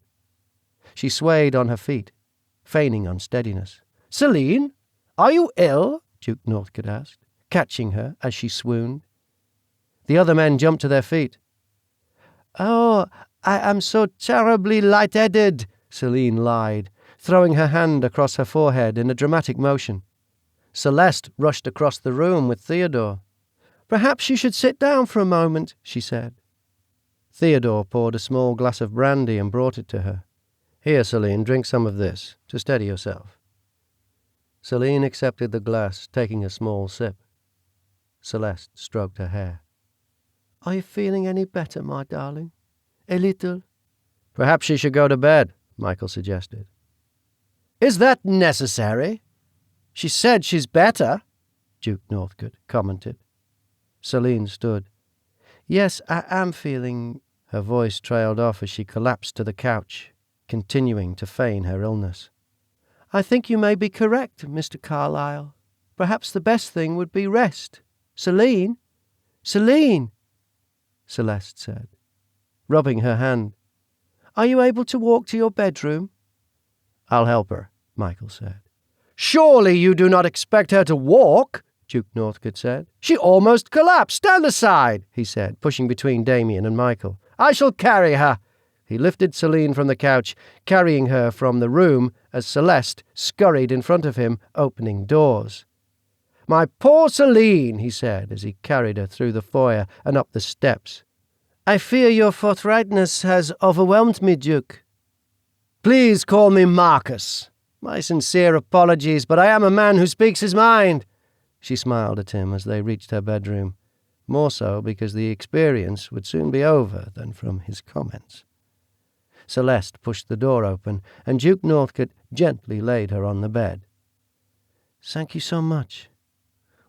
Speaker 3: She swayed on her feet, feigning unsteadiness. "Celine, are you ill?" Duke Northcote asked, catching her as she swooned. The other men jumped to their feet. "Oh, I am so terribly light-headed," Celine lied, throwing her hand across her forehead in a dramatic motion. Celeste rushed across the room with Theodore. "Perhaps you should sit down for a moment," she said. Theodore poured a small glass of brandy and brought it to her. "Here, Celine, drink some of this, to steady yourself." Celine accepted the glass, taking a small sip. Celeste stroked her hair. "Are you feeling any better, my darling? A little?" "Perhaps she should go to bed," Michael suggested. "Is that necessary? She said she's better," Duke Northcote commented. Celine stood. "Yes, I am feeling—" Her voice trailed off as she collapsed to the couch, continuing to feign her illness. "I think you may be correct, Mr. Carlyle. Perhaps the best thing would be rest. Celine? Celine!" Celeste said, rubbing her hand. "Are you able to walk to your bedroom?" "I'll help her," Michael said. "Surely you do not expect her to walk," Duke Northcote said. "She almost collapsed. Stand aside," he said, pushing between Damien and Michael. "I shall carry her." He lifted Celine from the couch, carrying her from the room as Celeste scurried in front of him, opening doors. "My poor Celine," he said as he carried her through the foyer and up the steps. "I fear your forthrightness has overwhelmed me, Duke." "Please call me Marcus. My sincere apologies, but I am a man who speaks his mind." She smiled at him as they reached her bedroom, more so because the experience would soon be over than from his comments. Celeste pushed the door open, and Duke Northcote gently laid her on the bed. "Thank you so much.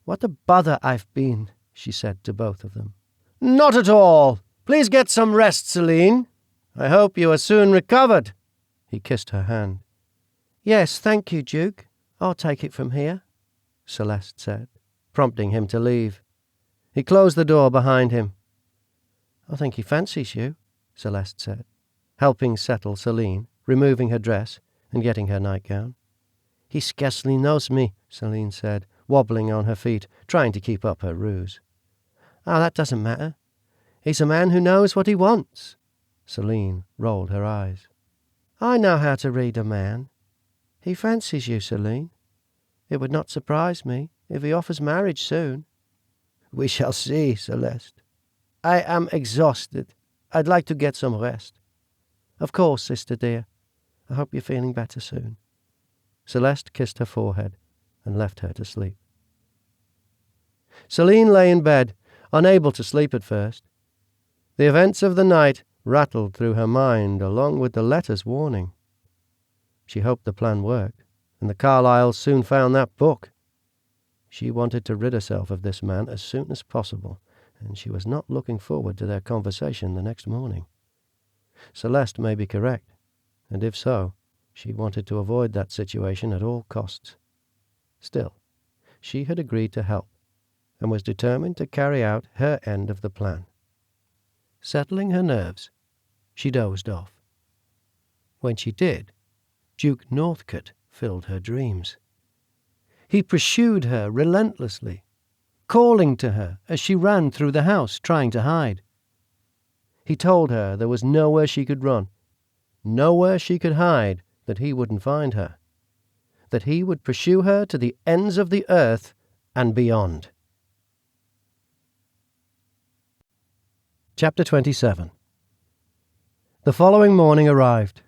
Speaker 3: What a bother I've been," she said to both of them. "Not at all. Please get some rest, Celine. I hope you are soon recovered." He kissed her hand. "Yes, thank you, Duke. I'll take it from here," Celeste said, prompting him to leave. He closed the door behind him. "I think he fancies you," Celeste said, helping settle Celine, removing her dress and getting her nightgown. "He scarcely knows me," Celine said, wobbling on her feet, trying to keep up her ruse. "Oh, that doesn't matter. He's a man who knows what he wants." Celine rolled her eyes. "I know how to read a man. He fancies you, Celine. It would not surprise me if he offers marriage soon." "We shall see, Celeste. I am exhausted. I'd like to get some rest." "Of course, sister dear. I hope you're feeling better soon." Celeste kissed her forehead and left her to sleep. Celine lay in bed, unable to sleep at first. The events of the night rattled through her mind along with the letter's warning. She hoped the plan worked, and the Carlyles soon found that book. She wanted to rid herself of this man as soon as possible, and she was not looking forward to their conversation the next morning. Celeste may be correct, and if so, she wanted to avoid that situation at all costs. Still, she had agreed to help, and was determined to carry out her end of the plan. Settling her nerves, she dozed off. When she did, Duke Northcote filled her dreams. He pursued her relentlessly, calling to her as she ran through the house trying to hide. He told her there was nowhere she could run, nowhere she could hide that he wouldn't find her, that he would pursue her to the ends of the earth and beyond. Chapter 27. The following morning arrived,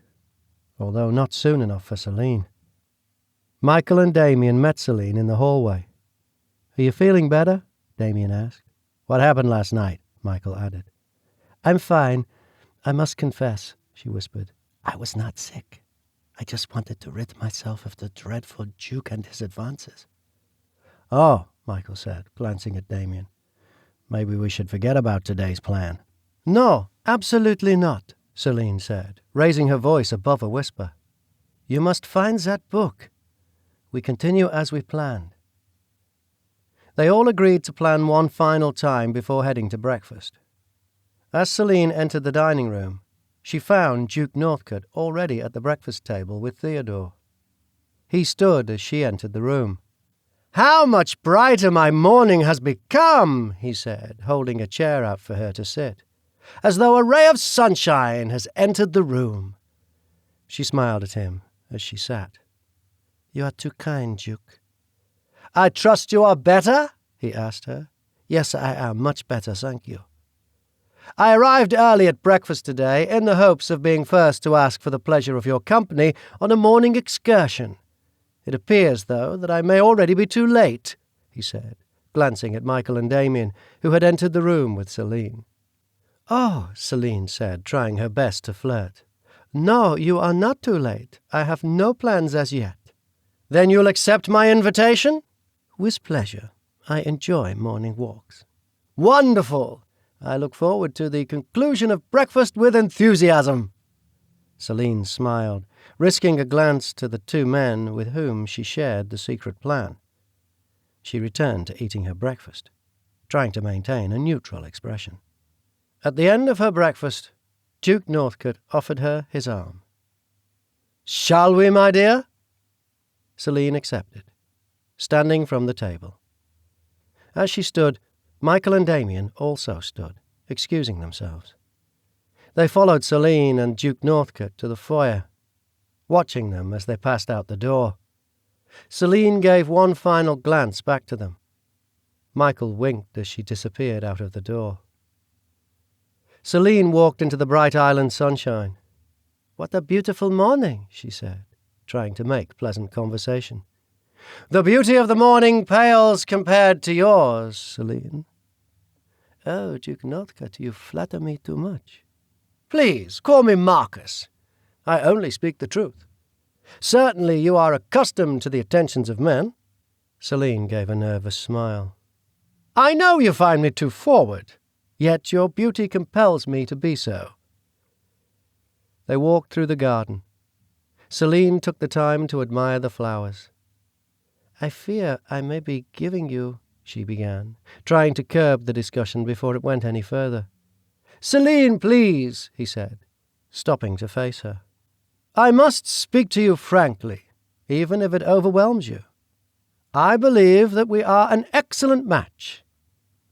Speaker 3: although not soon enough for Celine. Michael and Damien met Celine in the hallway. "Are you feeling better?" Damien asked. "What happened last night?" Michael added. "I'm fine. I must confess," she whispered. "I was not sick. I just wanted to rid myself of the dreadful Duke and his advances." "Oh," Michael said, glancing at Damien. "Maybe we should forget about today's plan." "No, absolutely not," Celine said, raising her voice above a whisper. "You must find that book. We continue as we planned." They all agreed to plan one final time before heading to breakfast. As Celine entered the dining room, she found Duke Northcote already at the breakfast table with Theodore. He stood as she entered the room. "How much brighter my morning has become," he said, holding a chair out for her to sit, "as though a ray of sunshine has entered the room." She smiled at him as she sat. "You are too kind, Duke." "I trust you are better?" he asked her. "Yes, I am much better, thank you." "I arrived early at breakfast today in the hopes of being first to ask for the pleasure of your company on a morning excursion. It appears, though, that I may already be too late," he said, glancing at Michael and Damien, who had entered the room with Celine. "Oh," Celine said, trying her best to flirt. "No, you are not too late. I have no plans as yet." "Then you'll accept my invitation?" "With pleasure. I enjoy morning walks." "Wonderful! I look forward to the conclusion of breakfast with enthusiasm." Celine smiled, risking a glance to the two men with whom she shared the secret plan. She returned to eating her breakfast, trying to maintain a neutral expression. At the end of her breakfast, Duke Northcote offered her his arm. "Shall we, my dear?" Celine accepted, standing from the table. As she stood, Michael and Damien also stood, excusing themselves. They followed Celine and Duke Northcote to the foyer, watching them as they passed out the door. Celine gave one final glance back to them. Michael winked as she disappeared out of the door. Celine walked into the bright island sunshine. "What a beautiful morning," she said, trying to make pleasant conversation. "The beauty of the morning pales compared to yours, Celine." "Oh, Duke Northcote, you flatter me too much." "Please, call me Marcus. I only speak the truth. Certainly you are accustomed to the attentions of men." Celine gave a nervous smile. "I know you find me too forward, yet your beauty compels me to be so." They walked through the garden. Celine took the time to admire the flowers. "I fear I may be giving you," she began, trying to curb the discussion before it went any further. "Celine, please," he said, stopping to face her. "I must speak to you frankly, even if it overwhelms you. I believe that we are an excellent match.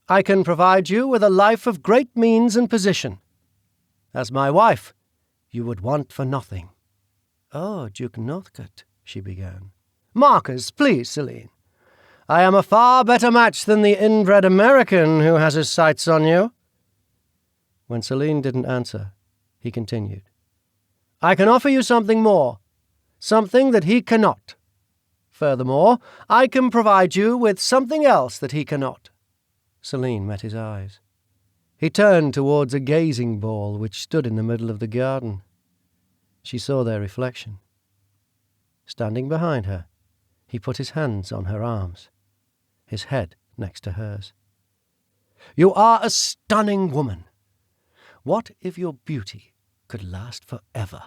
Speaker 3: I can provide you with a life of great means and position. As my wife, you would want for nothing." "Oh, Duke Northcote," she began. "Marcus, please, Celine. I am a far better match than the inbred American who has his sights on you." When Celine didn't answer, he continued. "I can offer you something more, something that he cannot. Furthermore, I can provide you with something else that he cannot." Celine met his eyes. He turned towards a gazing ball which stood in the middle of the garden. She saw their reflection. Standing behind her, he put his hands on her arms, his head next to hers. "You are a stunning woman. What if your beauty could last forever?"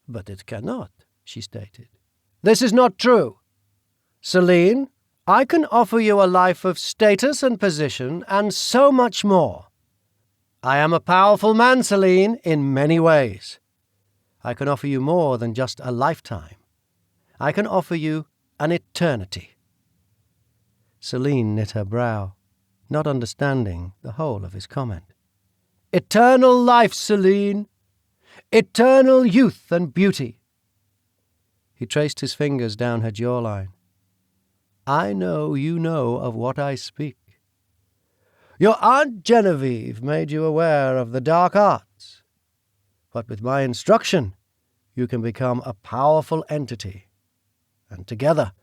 Speaker 3: "But it cannot," she stated. "This is not true. Celine, I can offer you a life of status and position and so much more. I am a powerful man, Celine, in many ways. I can offer you more than just a lifetime. I can offer you an eternity." Celine knit her brow, not understanding the whole of his comment. "Eternal life, Celine! Eternal youth and beauty!" He traced his fingers down her jawline. "I know you know of what I speak. Your Aunt Genevieve made you aware of the dark arts, but with my instruction you can become a powerful entity, and together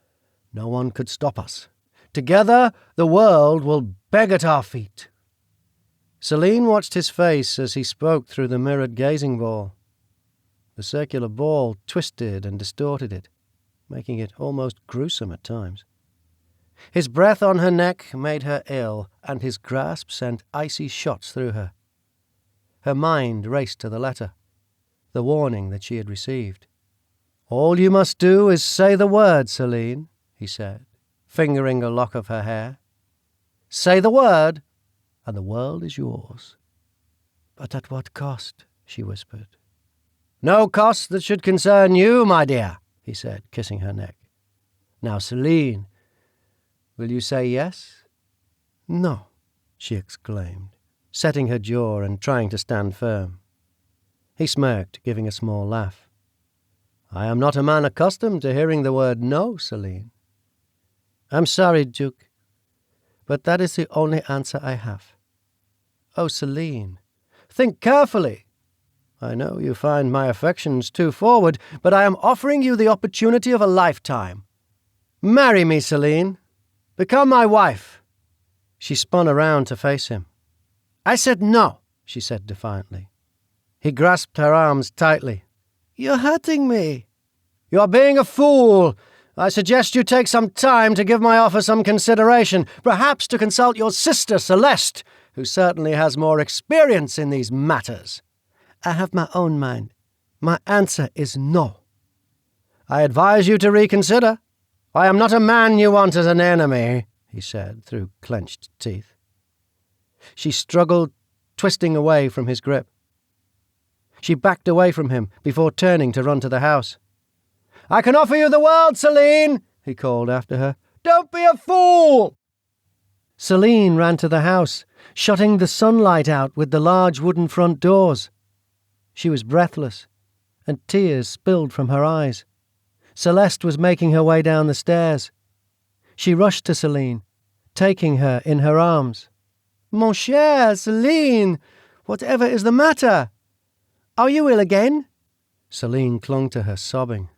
Speaker 3: no one could stop us. Together the world will beg at our feet." Celine watched his face as he spoke through the mirrored gazing ball. The circular ball twisted and distorted it, making it almost gruesome at times. His breath on her neck made her ill, and his grasp sent icy shots through her. Her mind raced to the letter, the warning that she had received. "All you must do is say the word, Celine," he said, fingering a lock of her hair. "Say the word, and the world is yours." "But at what cost?" she whispered. "No cost that should concern you, my dear," he said, kissing her neck. "Now, Celine, will you say yes?" "No," she exclaimed, setting her jaw and trying to stand firm. He smirked, giving a small laugh. "I am not a man accustomed to hearing the word no, Celine." "I'm sorry, Duke, but that is the only answer I have." "Oh, Celine, think carefully. I know you find my affections too forward, but I am offering you the opportunity of a lifetime. Marry me, Celine. Become my wife." She spun around to face him. "I said no," she said defiantly. He grasped her arms tightly. "You're hurting me." "You're being a fool. I suggest you take some time to give my offer some consideration, perhaps to consult your sister Celeste, who certainly has more experience in these matters." "I have my own mind. My answer is no." "I advise you to reconsider. I am not a man you want as an enemy," he said through clenched teeth. She struggled, twisting away from his grip. She backed away from him before turning to run to the house. "I can offer you the world, Celine," he called after her. "Don't be a fool!" Celine ran to the house, shutting the sunlight out with the large wooden front doors. She was breathless, and tears spilled from her eyes. Celeste was making her way down the stairs. She rushed to Celine, taking her in her arms. "Mon cher, Celine, whatever is the matter? Are you ill again?" Celine clung to her, sobbing.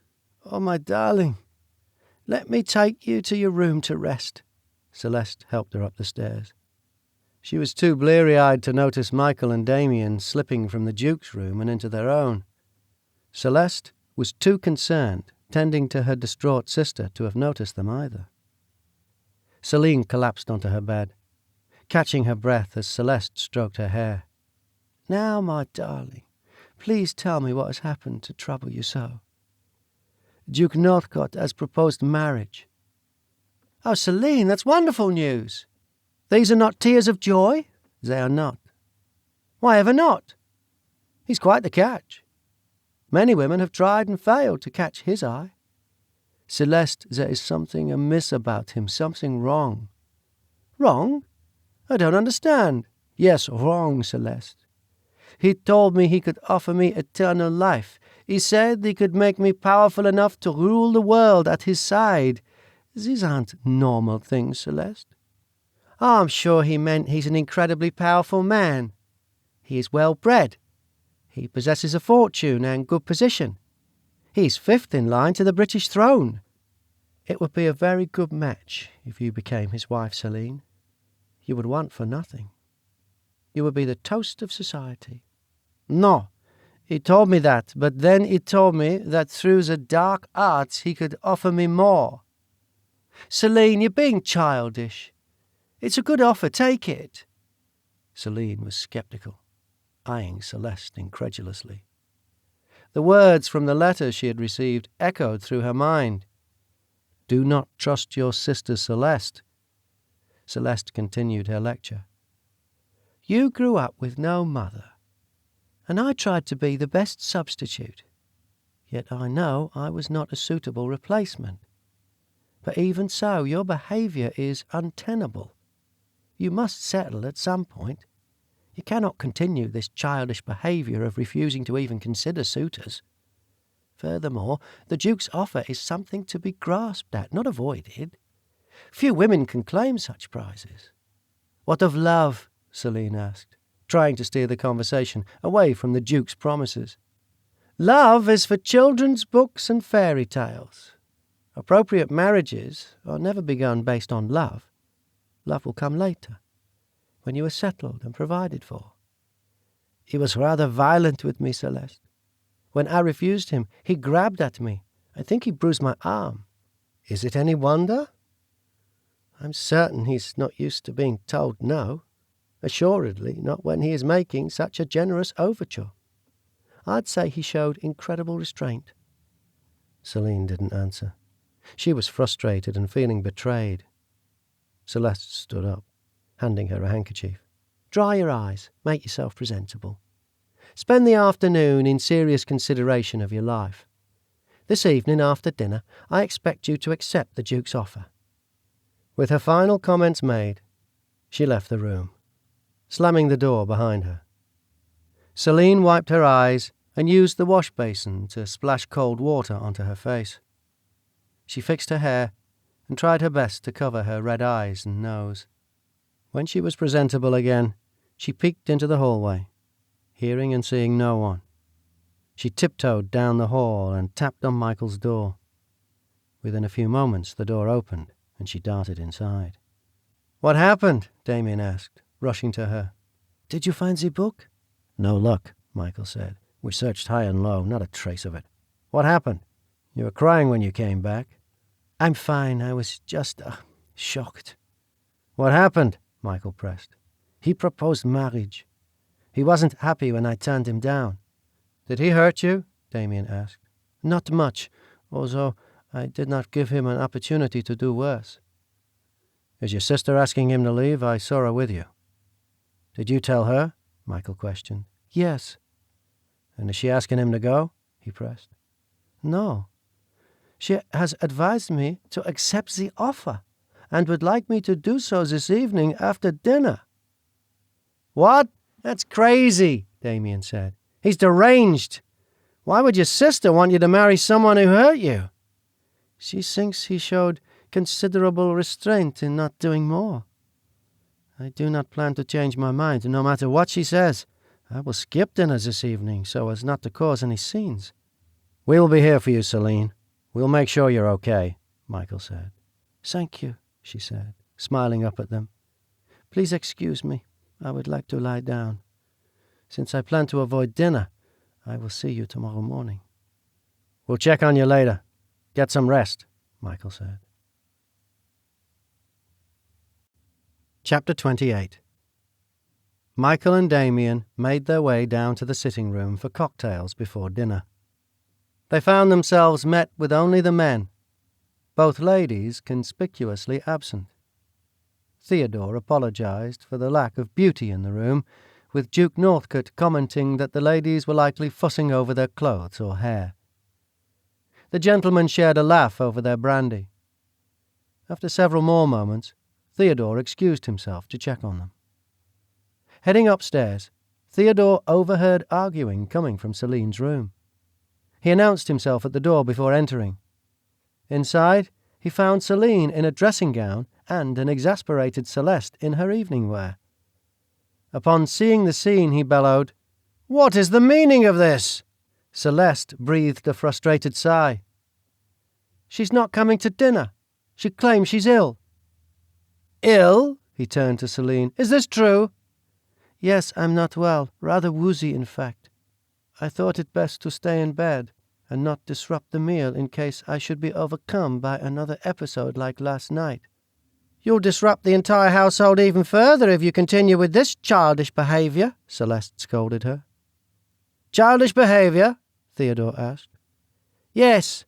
Speaker 3: "Oh, my darling, let me take you to your room to rest." Celeste helped her up the stairs. She was too bleary-eyed to notice Michael and Damien slipping from the Duke's room and into their own. Celeste was too concerned, tending to her distraught sister, to have noticed them either. Celine collapsed onto her bed, catching her breath as Celeste stroked her hair. "Now, my darling, please tell me what has happened to trouble you so." "Duke Northcote has proposed marriage." "Oh, Celine, that's wonderful news. These are not tears of joy?" "They are not." "Why ever not? He's quite the catch. Many women have tried and failed to catch his eye." "Celeste, there is something amiss about him, something wrong." "Wrong? I don't understand." "Yes, wrong, Celeste. He told me he could offer me eternal life. He said he could make me powerful enough to rule the world at his side. These aren't normal things, Celeste." "Oh, I'm sure he meant he's an incredibly powerful man. He is well-bred. He possesses a fortune and good position. He's fifth in line to the British throne. It would be a very good match if you became his wife, Celine. You would want for nothing. You would be the toast of society." "No, he told me that, but then he told me that through the dark arts he could offer me more." "Celine, you're being childish. It's a good offer, take it." Celine was sceptical, eyeing Celeste incredulously. The words from the letter she had received echoed through her mind. "Do not trust your sister Celeste." Celeste continued her lecture. "You grew up with no mother, and I tried to be the best substitute. Yet I know I was not a suitable replacement. But even so, your behaviour is untenable. You must settle at some point. You cannot continue this childish behaviour of refusing to even consider suitors. Furthermore, the Duke's offer is something to be grasped at, not avoided. Few women can claim such prizes. What of love? Celine asked, trying to steer the conversation away from the Duke's promises. Love is for children's books and fairy tales. Appropriate marriages are never begun based on love. Love will come later, when you are settled and provided for. He was rather violent with me, Celeste. When I refused him, he grabbed at me. I think he bruised my arm. Is it any wonder? I'm certain he's not used to being told no. Assuredly not when he is making such a generous overture. I'd say he showed incredible restraint. Celine didn't answer. She was frustrated and feeling betrayed. Celeste stood up, handing her a handkerchief. Dry your eyes. Make yourself presentable. Spend the afternoon in serious consideration of your life. This evening after dinner, I expect you to accept the Duke's offer. With her final comments made, she left the room, slamming the door behind her. Celine wiped her eyes and used the wash basin to splash cold water onto her face. She fixed her hair and tried her best to cover her red eyes and nose. When she was presentable again, she peeked into the hallway, hearing and seeing no one. She tiptoed down the hall and tapped on Michael's door. Within a few moments the door opened, and she darted inside. "What happened?" Damien asked, rushing to her. "Did you find the book?" "No luck," Michael said. "We searched high and low, not a trace of it." "What happened? You were crying when you came back." "I'm fine. I was just, shocked." "What happened?" Michael pressed. "He proposed marriage. He wasn't happy when I turned him down." "Did he hurt you?" Damien asked. "Not much, although I did not give him an opportunity to do worse." "Is your sister asking him to leave? I saw her with you." "Did you tell her?" Michael questioned. "Yes." "And is she asking him to go?" he pressed. "No. She has advised me to accept the offer and would like me to do so this evening after dinner." "What? That's crazy," Damien said. "He's deranged. Why would your sister want you to marry someone who hurt you?" "She thinks he showed considerable restraint in not doing more. I do not plan to change my mind, no matter what she says. I will skip dinner this evening so as not to cause any scenes." "We will be here for you, Celine. We'll make sure you're okay," Michael said. "Thank you," she said, smiling up at them. "Please excuse me. I would like to lie down. Since I plan to avoid dinner, I will see you tomorrow morning." "We'll check on you later. Get some rest," Michael said. Chapter 28. Michael and Damien made their way down to the sitting room for cocktails before dinner. They found themselves met with only the men, both ladies conspicuously absent. Theodore apologized for the lack of beauty in the room, with Duke Northcote commenting that the ladies were likely fussing over their clothes or hair. The gentlemen shared a laugh over their brandy. After several more moments, Theodore excused himself to check on them. Heading upstairs, Theodore overheard arguing coming from Celine's room. He announced himself at the door before entering. Inside, he found Celine in a dressing gown and an exasperated Celeste in her evening wear. Upon seeing the scene, he bellowed, "What is the meaning of this?" Celeste breathed a frustrated sigh. "She's not coming to dinner. She claims she's ill." "Ill?" He turned to Celine. "Is this true?" "Yes, I'm not well. Rather woozy, in fact. I thought it best to stay in bed and not disrupt the meal in case I should be overcome by another episode like last night." "You'll disrupt the entire household even further if you continue with this childish behavior," Celeste scolded her. "Childish behavior?" Theodore asked. "Yes.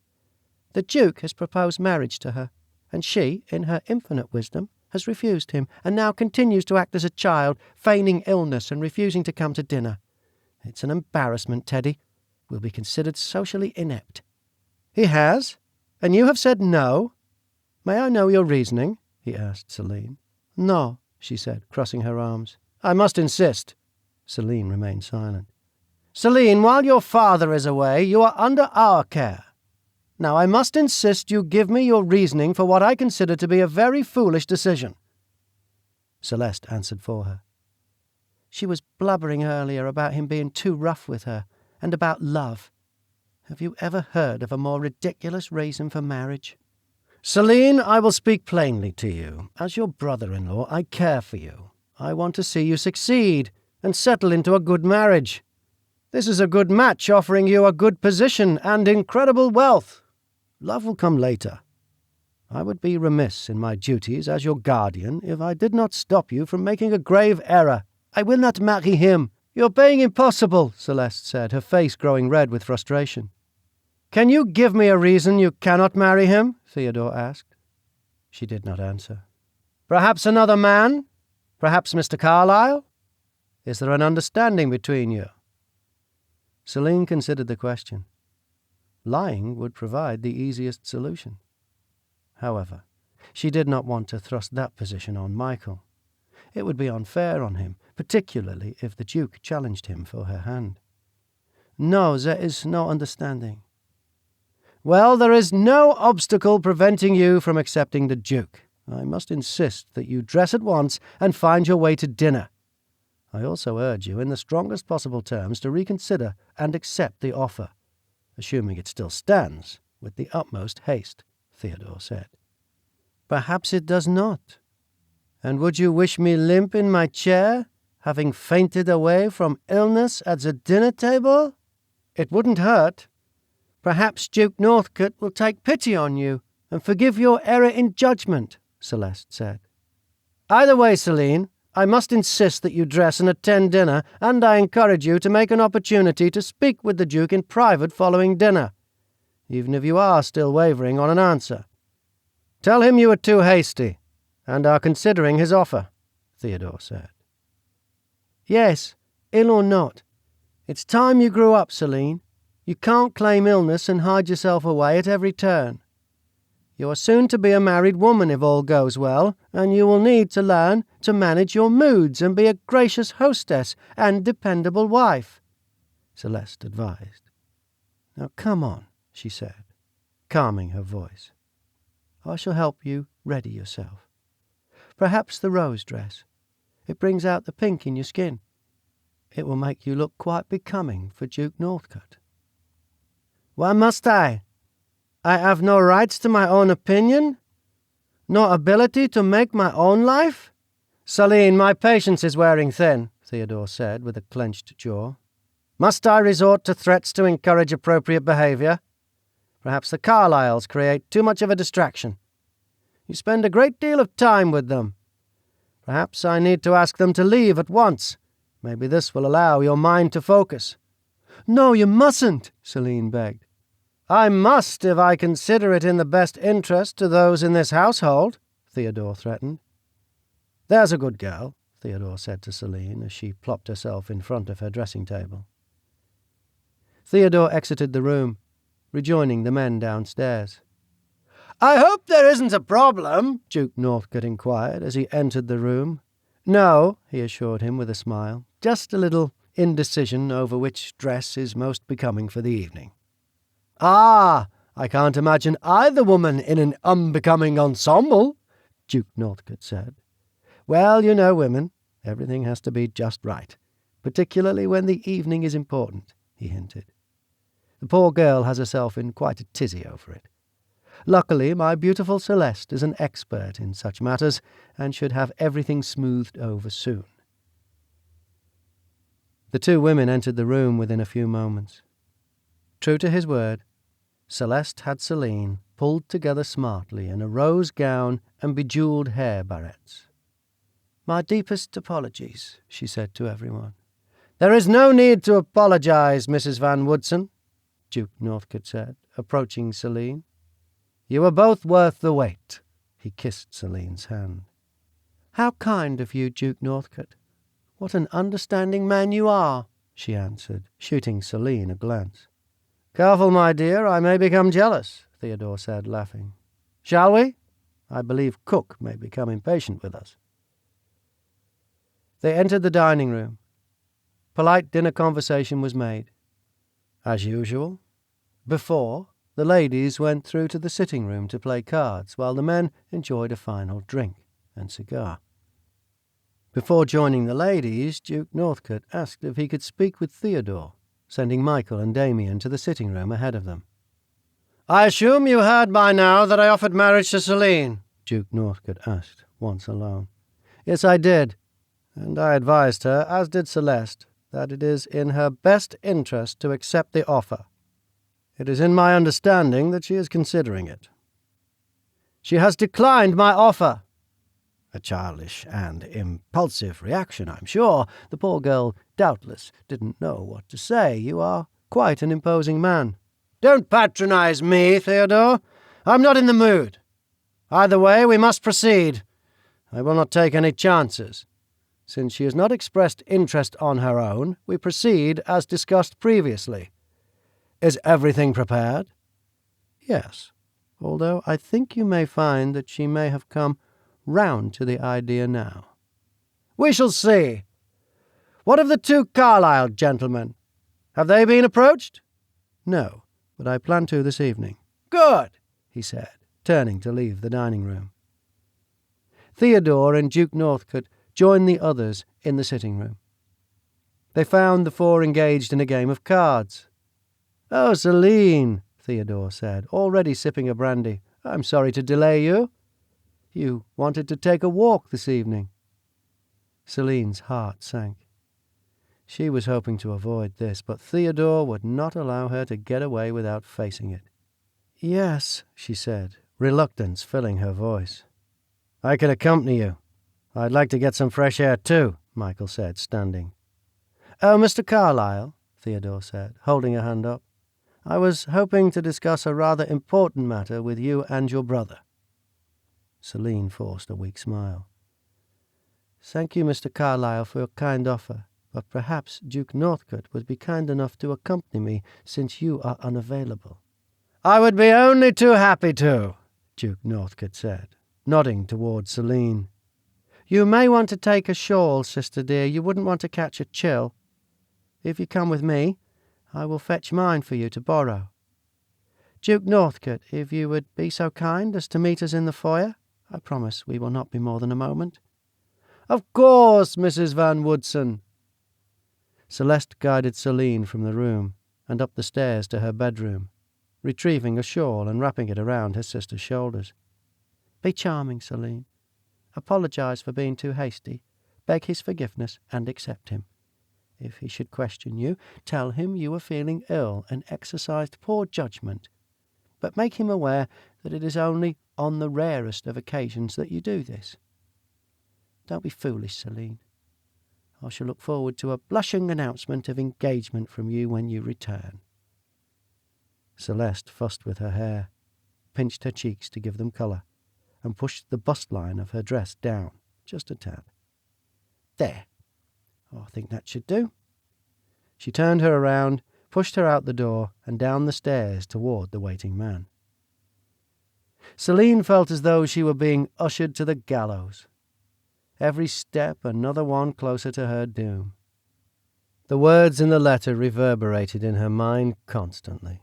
Speaker 3: The Duke has proposed marriage to her, and she, in her infinite wisdom, has refused him, and now continues to act as a child, feigning illness and refusing to come to dinner. It's an embarrassment, Teddy. We'll be considered socially inept." "He has? And you have said no? May I know your reasoning?" he asked Celine. "No," she said, crossing her arms. "I must insist." Celine remained silent. "Celine, while your father is away, you are under our care. Now I must insist you give me your reasoning for what I consider to be a very foolish decision." Celeste answered for her. "She was blubbering earlier about him being too rough with her, and about love. Have you ever heard of a more ridiculous reason for marriage?" "Celine, I will speak plainly to you. As your brother-in-law, I care for you. I want to see you succeed and settle into a good marriage. This is a good match, offering you a good position and incredible wealth. Love will come later. I would be remiss in my duties as your guardian if I did not stop you from making a grave error. I will not marry him." "You're being impossible," Celeste said, her face growing red with frustration. "Can you give me a reason you cannot marry him?" Theodore asked. She did not answer. "Perhaps another man? Perhaps Mr. Carlyle? Is there an understanding between you?" Celine considered the question. Lying would provide the easiest solution. However, she did not want to thrust that position on Michael. It would be unfair on him, particularly if the Duke challenged him for her hand. "No, there is no understanding." "Well, there is no obstacle preventing you from accepting the Duke. I must insist that you dress at once and find your way to dinner. I also urge you in the strongest possible terms to reconsider and accept the offer, assuming it still stands, with the utmost haste," Theodore said. "Perhaps it does not. And would you wish me limp in my chair, having fainted away from illness at the dinner table? It wouldn't hurt. Perhaps Duke Northcote will take pity on you and forgive your error in judgment," Celeste said. "Either way, Celine, I must insist that you dress and attend dinner, and I encourage you to make an opportunity to speak with the Duke in private following dinner, even if you are still wavering on an answer. Tell him you were too hasty, and are considering his offer," Theodore said. "Yes, ill or not. It's time you grew up, Celine. You can't claim illness and hide yourself away at every turn. You are soon to be a married woman if all goes well, and you will need to learn to manage your moods and be a gracious hostess and dependable wife," Celeste advised. "Now come on," she said, calming her voice. "I shall help you ready yourself. Perhaps the rose dress. It brings out the pink in your skin. It will make you look quite becoming for Duke Northcote." "Why must I? I have no rights to my own opinion? No ability to make my own life?" "Celine, my patience is wearing thin," Theodore said with a clenched jaw. "Must I resort to threats to encourage appropriate behavior? Perhaps the Carlyles create too much of a distraction. You spend a great deal of time with them. Perhaps I need to ask them to leave at once. Maybe this will allow your mind to focus." "No, you mustn't," Celine begged. "I must if I consider it in the best interest to those in this household," Theodore threatened. "There's a good girl," Theodore said to Celine as she plopped herself in front of her dressing table. Theodore exited the room, rejoining the men downstairs. "I hope there isn't a problem?" Duke Northcote inquired as he entered the room. "No," he assured him with a smile. "Just a little indecision over which dress is most becoming for the evening." "Ah, I can't imagine either woman in an unbecoming ensemble," Duke Northcote said. "Well, you know women. Everything has to be just right, particularly when the evening is important," he hinted. "The poor girl has herself in quite a tizzy over it. Luckily, my beautiful Celeste is an expert in such matters and should have everything smoothed over soon." The two women entered the room within a few moments. True to his word, Celeste had Celine pulled together smartly in a rose gown and bejewelled hair barrettes. "My deepest apologies," she said to everyone. "There is no need to apologize, Mrs. Van Woodson," Duke Northcote said, approaching Celine. "You are both worth the wait." He kissed Celine's hand. "How kind of you, Duke Northcote. What an understanding man you are," she answered, shooting Celine a glance. "Careful, my dear, I may become jealous," Theodore said, laughing. "Shall we? I believe Cook may become impatient with us." They entered the dining room. Polite dinner conversation was made. As usual, before, the ladies went through to the sitting room to play cards, while the men enjoyed a final drink and cigar. Before joining the ladies, Duke Northcote asked if he could speak with Theodore, sending Michael and Damien to the sitting room ahead of them. "I assume you heard by now that I offered marriage to Celine?" Duke Northcote asked, once alone. "Yes, I did, and I advised her, as did Celeste, that it is in her best interest to accept the offer. It is in my understanding that she is considering it." "She has declined my offer." A childish and impulsive reaction, I'm sure. The poor girl doubtless didn't know what to say. You are quite an imposing man. "Don't patronize me, Theodore. I'm not in the mood. Either way, we must proceed. I will not take any chances. Since she has not expressed interest on her own, we proceed as discussed previously. Is everything prepared?" "Yes, although I think you may find that she may have come round to the idea now." "We shall see. What of the two Carlyle gentlemen? Have they been approached?" "No, but I plan to this evening." "Good," he said, turning to leave the dining room. Theodore and Duke Northcote joined the others in the sitting room. They found the four engaged in a game of cards. "Oh, Celine," Theodore said, already sipping a brandy, "I'm sorry to delay you. You wanted to take a walk this evening." Celine's heart sank. She was hoping to avoid this, but Theodore would not allow her to get away without facing it. "Yes," she said, reluctance filling her voice. "I can accompany you. I'd like to get some fresh air too," Michael said, standing. "Oh, Mr. Carlyle," Theodore said, holding a hand up, "I was hoping to discuss a rather important matter with you and your brother." Celine forced a weak smile. "Thank you, Mr. Carlyle, for your kind offer, but perhaps Duke Northcote would be kind enough to accompany me since you are unavailable." "I would be only too happy to," Duke Northcote said, nodding toward Celine. "You may want to take a shawl, sister dear. You wouldn't want to catch a chill. If you come with me, I will fetch mine for you to borrow. Duke Northcote, if you would be so kind as to meet us in the foyer. I promise we will not be more than a moment." "Of course, Mrs. Van Woodson." Celeste guided Celine from the room and up the stairs to her bedroom, retrieving a shawl and wrapping it around her sister's shoulders. "Be charming, Celine. Apologize for being too hasty. Beg his forgiveness and accept him. If he should question you, tell him you were feeling ill and exercised poor judgment. But make him aware that it is only on the rarest of occasions that you do this. Don't be foolish, Celine. I shall look forward to a blushing announcement of engagement from you when you return." Celeste fussed with her hair, pinched her cheeks to give them colour, and pushed the bust line of her dress down just a tad. "There. I think that should do." She turned her around, pushed her out the door and down the stairs toward the waiting man. Celine felt as though she were being ushered to the gallows. Every step another one closer to her doom. The words in the letter reverberated in her mind constantly,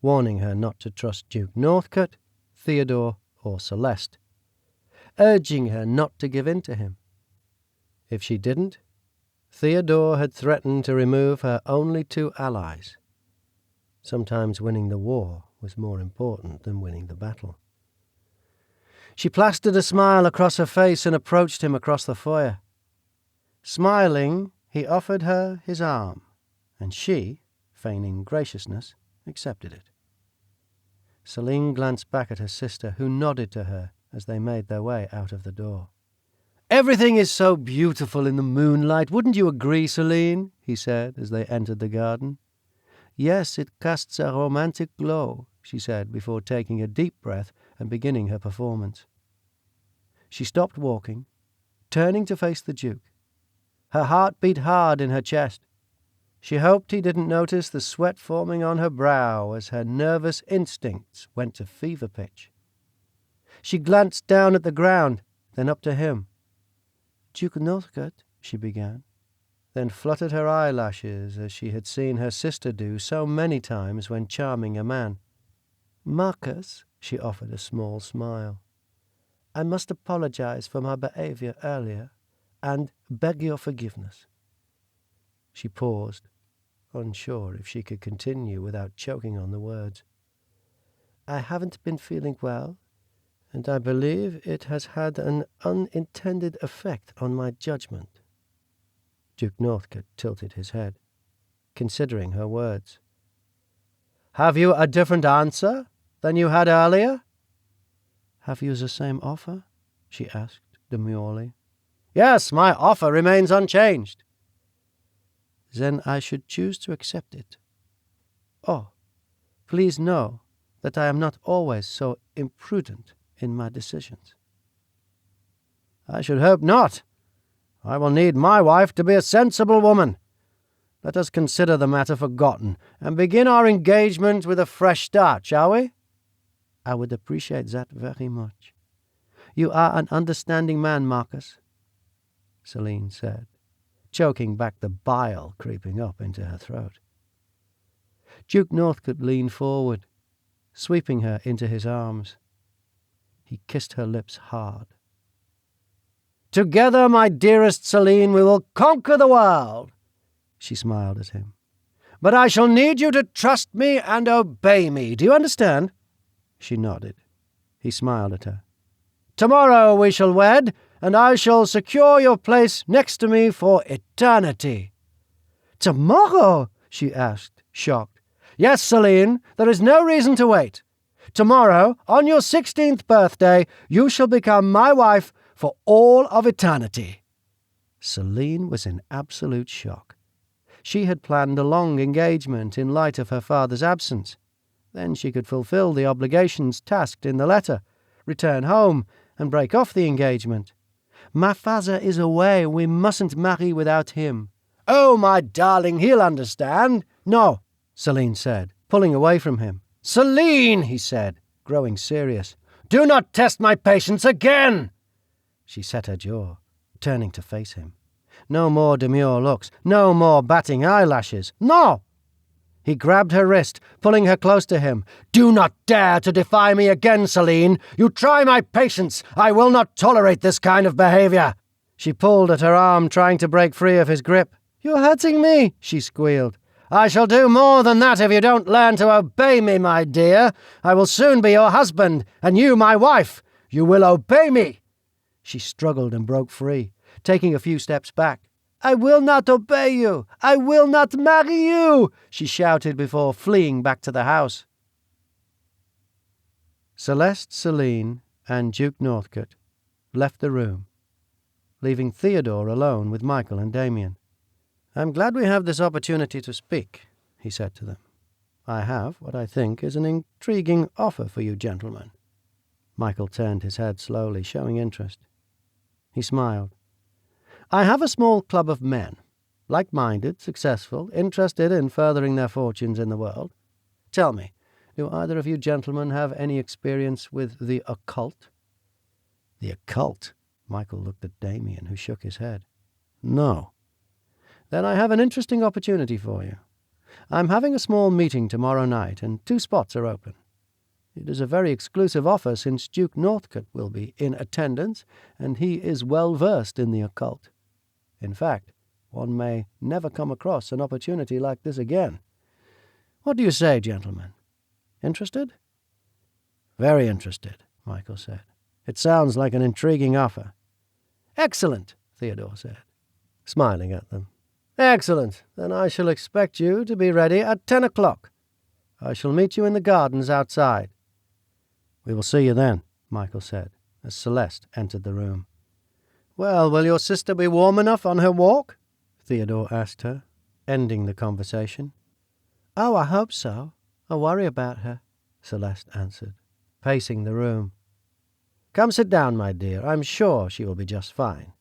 Speaker 3: warning her not to trust Duke Northcote, Theodore, or Celeste, urging her not to give in to him. If she didn't, Theodore had threatened to remove her only two allies. Sometimes winning the war was more important than winning the battle. She plastered a smile across her face and approached him across the foyer. Smiling, he offered her his arm, and she, feigning graciousness, accepted it. Celine glanced back at her sister, who nodded to her as they made their way out of the door. "Everything is so beautiful in the moonlight, wouldn't you agree, Celine?" he said as they entered the garden. "Yes, it casts a romantic glow," she said before taking a deep breath and beginning her performance. She stopped walking, turning to face the Duke. Her heart beat hard in her chest. She hoped he didn't notice the sweat forming on her brow as her nervous instincts went to fever pitch. She glanced down at the ground, then up to him. "Duke Northcote," she began, then fluttered her eyelashes as she had seen her sister do so many times when charming a man. "Marcus," she offered a small smile, "I must apologize for my behavior earlier, and beg your forgiveness." She paused, unsure if she could continue without choking on the words. "I haven't been feeling well, and I believe it has had an unintended effect on my judgment." Duke Northcote tilted his head, considering her words. "Have you a different answer than you had earlier?" "Have you the same offer?" she asked demurely. "Yes, my offer remains unchanged." "Then I should choose to accept it. Oh, please know that I am not always so imprudent in my decisions." "I should hope not. I will need my wife to be a sensible woman. Let us consider the matter forgotten, and begin our engagement with a fresh start, shall we?" "I would appreciate that very much. You are an understanding man, Marcus," Celine said, choking back the bile creeping up into her throat. Duke Northcote leaned forward, sweeping her into his arms. He kissed her lips hard. "Together, my dearest Celine, we will conquer the world," she smiled at him. "But I shall need you to trust me and obey me. Do you understand?" She nodded. He smiled at her. "Tomorrow we shall wed, and I shall secure your place next to me for eternity." "Tomorrow?" she asked, shocked. "Yes, Celine, there is no reason to wait. Tomorrow, on your 16th birthday, you shall become my wife for all of eternity." Celine was in absolute shock. She had planned a long engagement in light of her father's absence. Then she could fulfill the obligations tasked in the letter, return home, and break off the engagement. "My father is away. We mustn't marry without him." "Oh, my darling, he'll understand." "No," Celine said, pulling away from him. "Celine," he said, growing serious, "do not test my patience again." She set her jaw, turning to face him. No more demure looks, no more batting eyelashes. No! He grabbed her wrist, pulling her close to him. "Do not dare to defy me again, Celine. You try my patience. I will not tolerate this kind of behavior." She pulled at her arm, trying to break free of his grip. "You're hurting me," she squealed. "I shall do more than that if you don't learn to obey me, my dear. I will soon be your husband, and you my wife. You will obey me." She struggled and broke free, taking a few steps back. "I will not obey you! I will not marry you!" she shouted before fleeing back to the house. Celeste, Celine, and Duke Northcote left the room, leaving Theodore alone with Michael and Damien. "I'm glad we have this opportunity to speak," he said to them. "I have what I think is an intriguing offer for you gentlemen." Michael turned his head slowly, showing interest. He smiled. "I have a small club of men, like-minded, successful, interested in furthering their fortunes in the world. Tell me, do either of you gentlemen have any experience with the occult?" "The occult?" Michael looked at Damien, who shook his head. "No." "Then I have an interesting opportunity for you. I'm having a small meeting tomorrow night, and 2 spots are open. It is a very exclusive offer, since Duke Northcote will be in attendance, and he is well versed in the occult. In fact, one may never come across an opportunity like this again. What do you say, gentlemen? Interested?" "Very interested," Michael said. "It sounds like an intriguing offer." "Excellent," Theodore said, smiling at them. "Excellent. Then I shall expect you to be ready at 10 o'clock. I shall meet you in the gardens outside." "We will see you then," Michael said, as Celeste entered the room. "Well, will your sister be warm enough on her walk?" Theodore asked her, ending the conversation. "Oh, I hope so. I worry about her," Celeste answered, pacing the room. "Come sit down, my dear. I'm sure she will be just fine.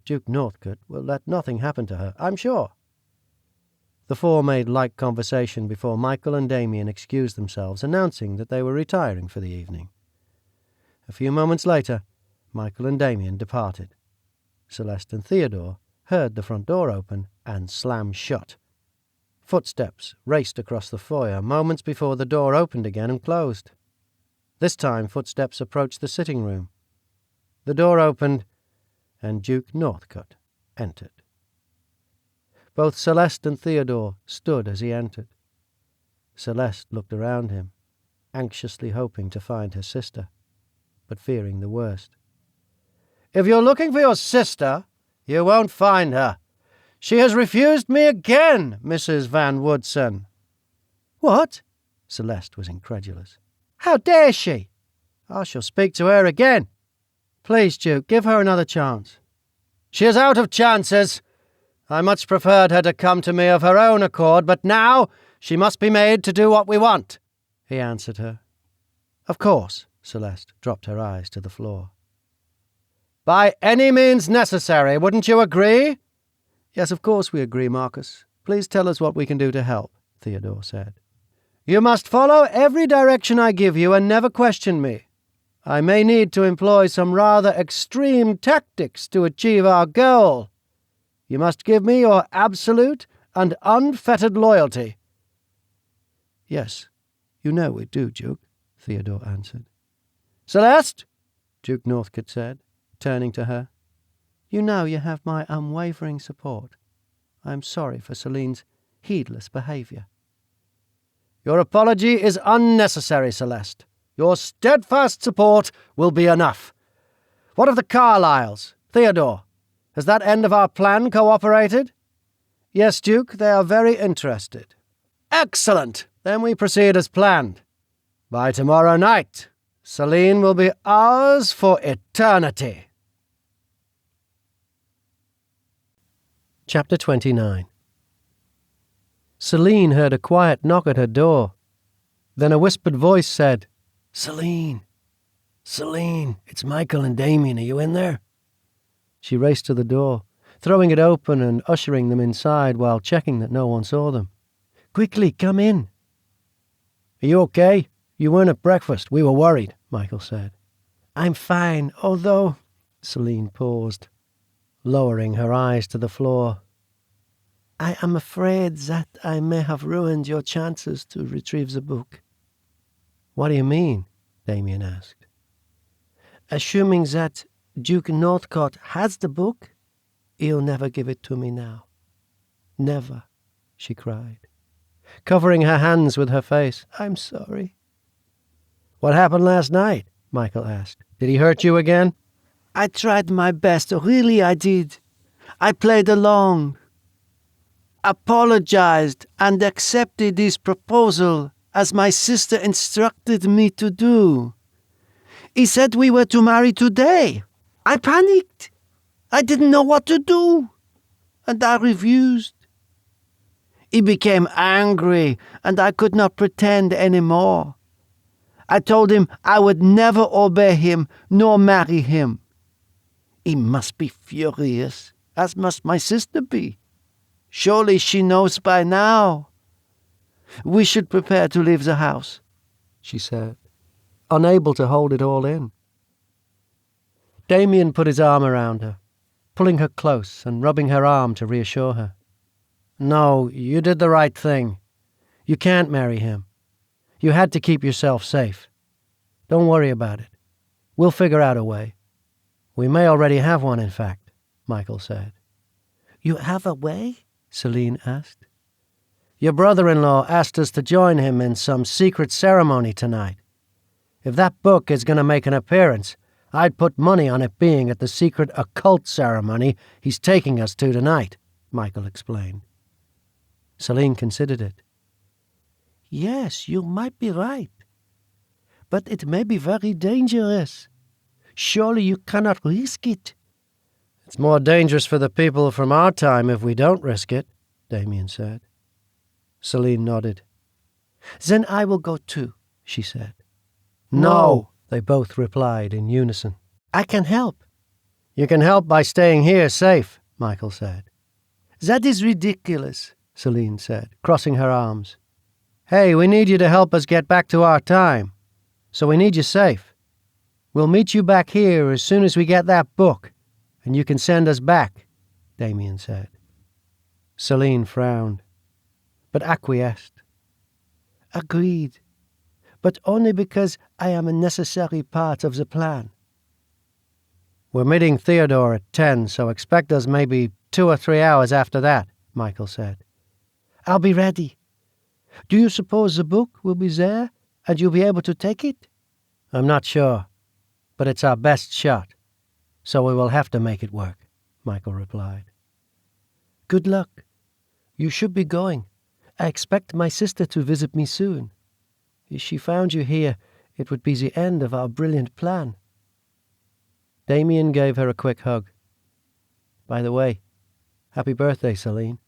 Speaker 3: Duke Northcote will let nothing happen to her, I'm sure." The 4 made light conversation before Michael and Damien excused themselves, announcing that they were retiring for the evening. A few moments later, Michael and Damien departed. Celeste and Theodore
Speaker 2: heard the front door open and slam shut. Footsteps raced across the foyer moments before the door opened again and closed. This time footsteps approached the sitting room. The door opened, and Duke Northcote entered. Both Celeste and Theodore stood as he entered. Celeste looked around him, anxiously hoping to find her sister, but fearing the worst. "If you're looking for your sister, you won't find her. She has refused me again, Mrs. Van Woodson." "What?" Celeste was incredulous. "How dare she?" "I shall speak to her again. Please, Duke, give her another chance." "She is out of chances. I much preferred her to come to me of her own accord, but now she must be made to do what we want," he answered her. "Of course," Celeste dropped her eyes to the floor. "By any means necessary, wouldn't you agree?" "Yes, of course we agree, Marcus. Please tell us what we can do to help," Theodore said. "You must follow every direction I give you and never question me. I may need to employ some rather extreme tactics to achieve our goal. You must give me your absolute and unfettered loyalty." "Yes, you know we do, Duke," Theodore answered. "Celeste," Duke Northcote said, turning to her, "you know you have my unwavering support. I am sorry for Celine's heedless behaviour." "Your apology is unnecessary, Celeste. Your steadfast support will be enough. What of the Carlyles? Theodore, has that end of our plan cooperated?" "Yes, Duke, they are very interested." "Excellent! Then we proceed as planned. By tomorrow night, Celine will be ours for eternity." Chapter 29. Celine heard a quiet knock at her door. Then a whispered voice said, "Celine! Celine! It's Michael and Damien. Are you in there?" She raced to the door, throwing it open and ushering them inside while checking that no one saw them. "Quickly, come in." "Are you okay? You weren't at breakfast. We were worried," Michael said. "I'm fine, although—" Celine paused, lowering her eyes to the floor. "I am afraid that I may have ruined your chances to retrieve the book." "What do you mean?" Damien asked. "Assuming that Duke Northcote has the book, he'll never give it to me now. Never," she cried, covering her hands with her face. "I'm sorry." "What happened last night?" Michael asked. "Did he hurt you again?" "I tried my best, really I did. I played along, apologized, and accepted his proposal as my sister instructed me to do. He said we were to marry today. I panicked. I didn't know what to do, and I refused. He became angry, and I could not pretend any more. I told him I would never obey him nor marry him. He must be furious, as must my sister be. Surely she knows by now. We should prepare to leave the house," she said, unable to hold it all in. Damien put his arm around her, pulling her close and rubbing her arm to reassure her. "No, you did the right thing. You can't marry him. You had to keep yourself safe. Don't worry about it. We'll figure out a way. We may already have one, in fact," Michael said. "You have a way?" Celine asked. "Your brother-in-law asked us to join him in some secret ceremony tonight. If that book is going to make an appearance, I'd put money on it being at the secret occult ceremony he's taking us to tonight," Michael explained. Celine considered it. "Yes, you might be right. But it may be very dangerous. Surely you cannot risk it." "It's more dangerous for the people from our time if we don't risk it," Damien said. Celine nodded. "Then I will go too," she said. "No," they both replied in unison. "I can help." "You can help by staying here safe," Michael said. "That is ridiculous," Celine said, crossing her arms. "Hey, we need you to help us get back to our time. So we need you safe. We'll meet you back here as soon as we get that book, and you can send us back.
Speaker 3: Damien said. Celine frowned, but acquiesced. Agreed, but only because I am a necessary part of the plan. We're meeting Theodore at 10, so expect us maybe 2 or 3 hours after that, Michael said. I'll be ready. Do you suppose the book will be there, and you'll be able to take it? I'm not sure, but it's our best shot, so we will have to make it work, Michael replied. Good luck. You should be going. I expect my sister to visit me soon. If she found you here, it would be the end of our brilliant plan. Damien gave her a quick hug. By the way, happy birthday, Celine.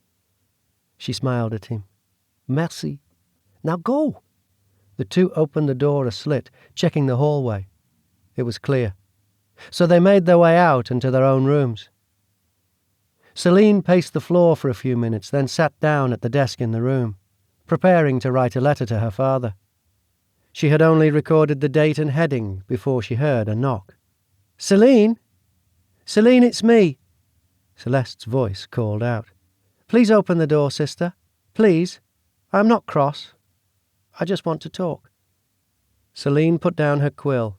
Speaker 3: She smiled at him. Merci. Now go. The two opened the door a slit, checking the hallway. It was clear. So they made their way out into their own rooms. Celine paced the floor for a few minutes, then sat down at the desk in the room, preparing to write a letter to her father. She had only recorded the date and heading before she heard a knock. Celine? Celine, it's me. Celeste's voice called out. Please open the door, sister. Please. I'm not cross. I just want to talk. Celine put down her quill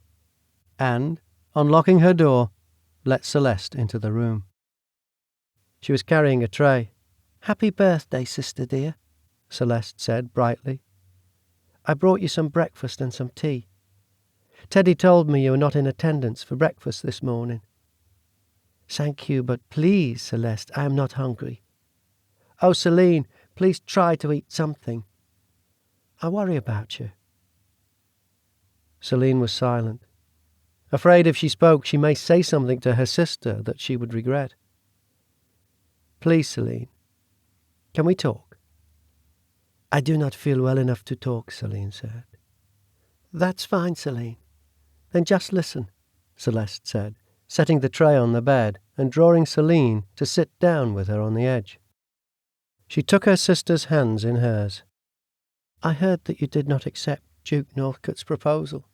Speaker 3: and, unlocking her door, let Celeste into the room. She was carrying a tray. Happy birthday, sister dear, Celeste said brightly. I brought you some breakfast and some tea. Teddy told me you were not in attendance for breakfast this morning. Thank you, but please, Celeste, I am not hungry. Oh, Celine, please try to eat something. I worry about you. Celine was silent, afraid if she spoke she may say something to her sister that she would regret. Please, Celine, can we talk? I do not feel well enough to talk, Celine said. That's fine, Celine. Then just listen, Celeste said, setting the tray on the bed and drawing Celine to sit down with her on the edge. She took her sister's hands in hers. I heard that you did not accept Duke Northcote's proposal.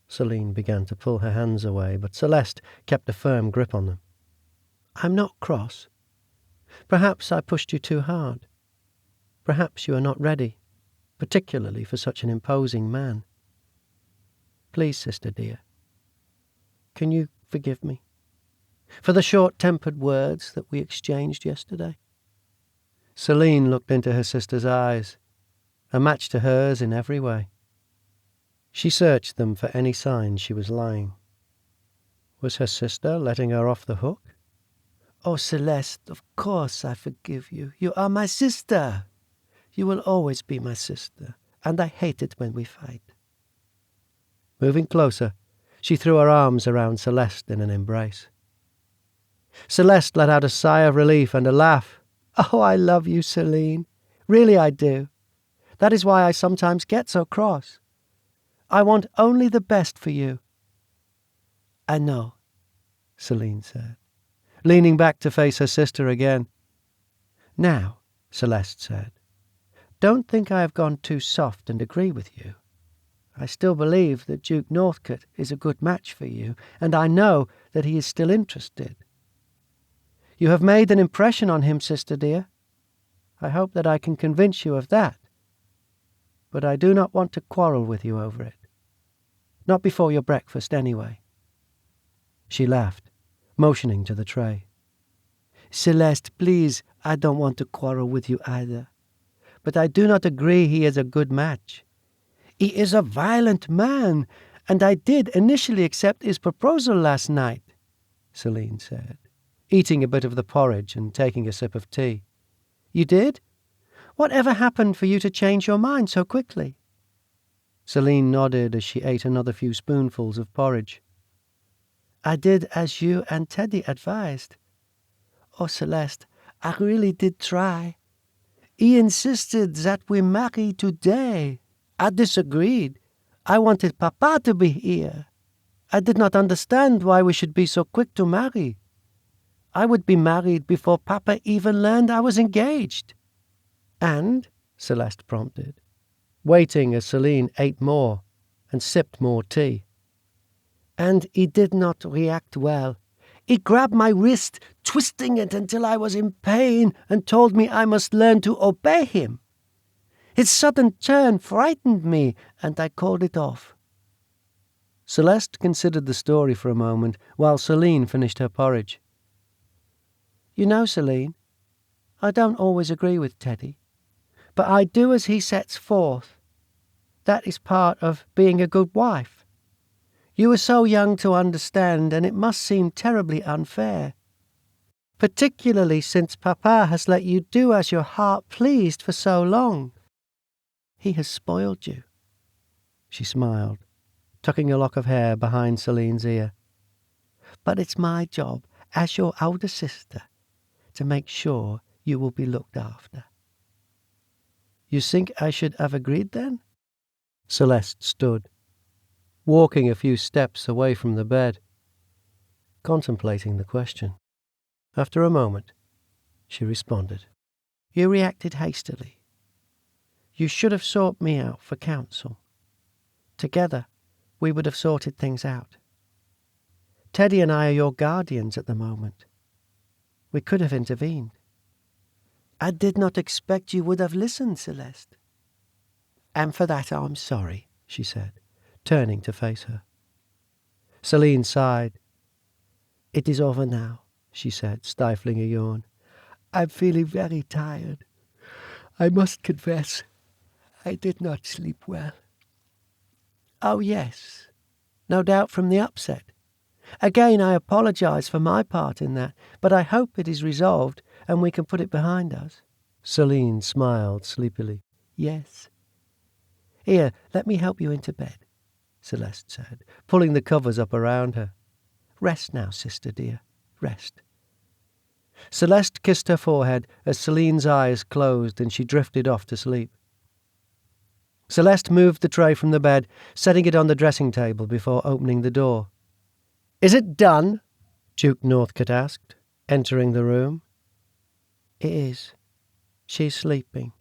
Speaker 3: Celine began to pull her hands away, but Celeste kept a firm grip on them. I'm not cross. Perhaps I pushed you too hard. Perhaps you are not ready, particularly for such an imposing man. Please, sister dear, can you forgive me for the short-tempered words that we exchanged yesterday? Celine looked into her sister's eyes, a match to hers in every way. She searched them for any sign she was lying. Was her sister letting her off the hook? Oh, Celeste, of course I forgive you. You are my sister. You will always be my sister, and I hate it when we fight. Moving closer, she threw her arms around Celeste in an embrace. Celeste let out a sigh of relief and a laugh. Oh, I love you, Celine. Really I do. That is why I sometimes get so cross. I want only the best for you. I know, Celine said, leaning back to face her sister again. Now, Celeste said, don't think I have gone too soft and agree with you. I still believe that Duke Northcote is a good match for you, and I know that he is still interested. You have made an impression on him, sister dear. I hope that I can convince you of that. But I do not want to quarrel with you over it. Not before your breakfast, anyway. She laughed, motioning to the tray. Celeste, please, I don't want to quarrel with you either. But I do not agree he is a good match. He is a violent man, and I did initially accept his proposal last night, Celine said, eating a bit of the porridge and taking a sip of tea. You did? Whatever happened for you to change your mind so quickly? Celine nodded as she ate another few spoonfuls of porridge. I did as you and Teddy advised. Oh, Celeste, I really did try. He insisted that we marry today. I disagreed. I wanted Papa to be here. I did not understand why we should be so quick to marry. I would be married before Papa even learned I was engaged. And, Celeste prompted, waiting as Celine ate more and sipped more tea. And he did not react well. He grabbed my wrist, twisting it until I was in pain, and told me I must learn to obey him. His sudden turn frightened me, and I called it off."
Speaker 2: Celeste considered the story for a moment while Celine finished her porridge.
Speaker 3: "You know, Celine, I don't always agree with Teddy, but I do as he sets forth. That is part of being a good wife. You are so young to understand, and it must seem terribly unfair, particularly since Papa has let you do as your heart pleased for so long. He has spoiled you."
Speaker 2: She smiled, tucking a lock of hair behind Celine's ear.
Speaker 3: "But it's my job, as your older sister, to make sure you will be looked after."
Speaker 2: "You think I should have agreed then?" Celeste stood, walking a few steps away from the bed, contemplating the question. After a moment, she responded.
Speaker 3: "You reacted hastily. You should have sought me out for counsel. Together, we would have sorted things out. Teddy and I are your guardians at the moment. We could have intervened." "I did not expect you would have listened, Celeste. And for that I'm sorry," she said, turning to face her.
Speaker 2: Celine sighed.
Speaker 3: "It is over now," she said, stifling a yawn. "I'm feeling very tired. I must confess, I did not sleep well." "Oh, yes. No doubt from the upset. Again, I apologize for my part in that, but I hope it is resolved and we can put it behind us."
Speaker 2: Celine smiled sleepily.
Speaker 3: "Yes. Here, let me help you into bed," Celeste said, pulling the covers up around her. "Rest now, sister dear, rest."
Speaker 2: Celeste kissed her forehead as Celine's eyes closed and she drifted off to sleep. Celeste moved the tray from the bed, setting it on the dressing table before opening the door. "Is it done?" Duke Northcote asked, entering the room.
Speaker 3: "It is. She's sleeping.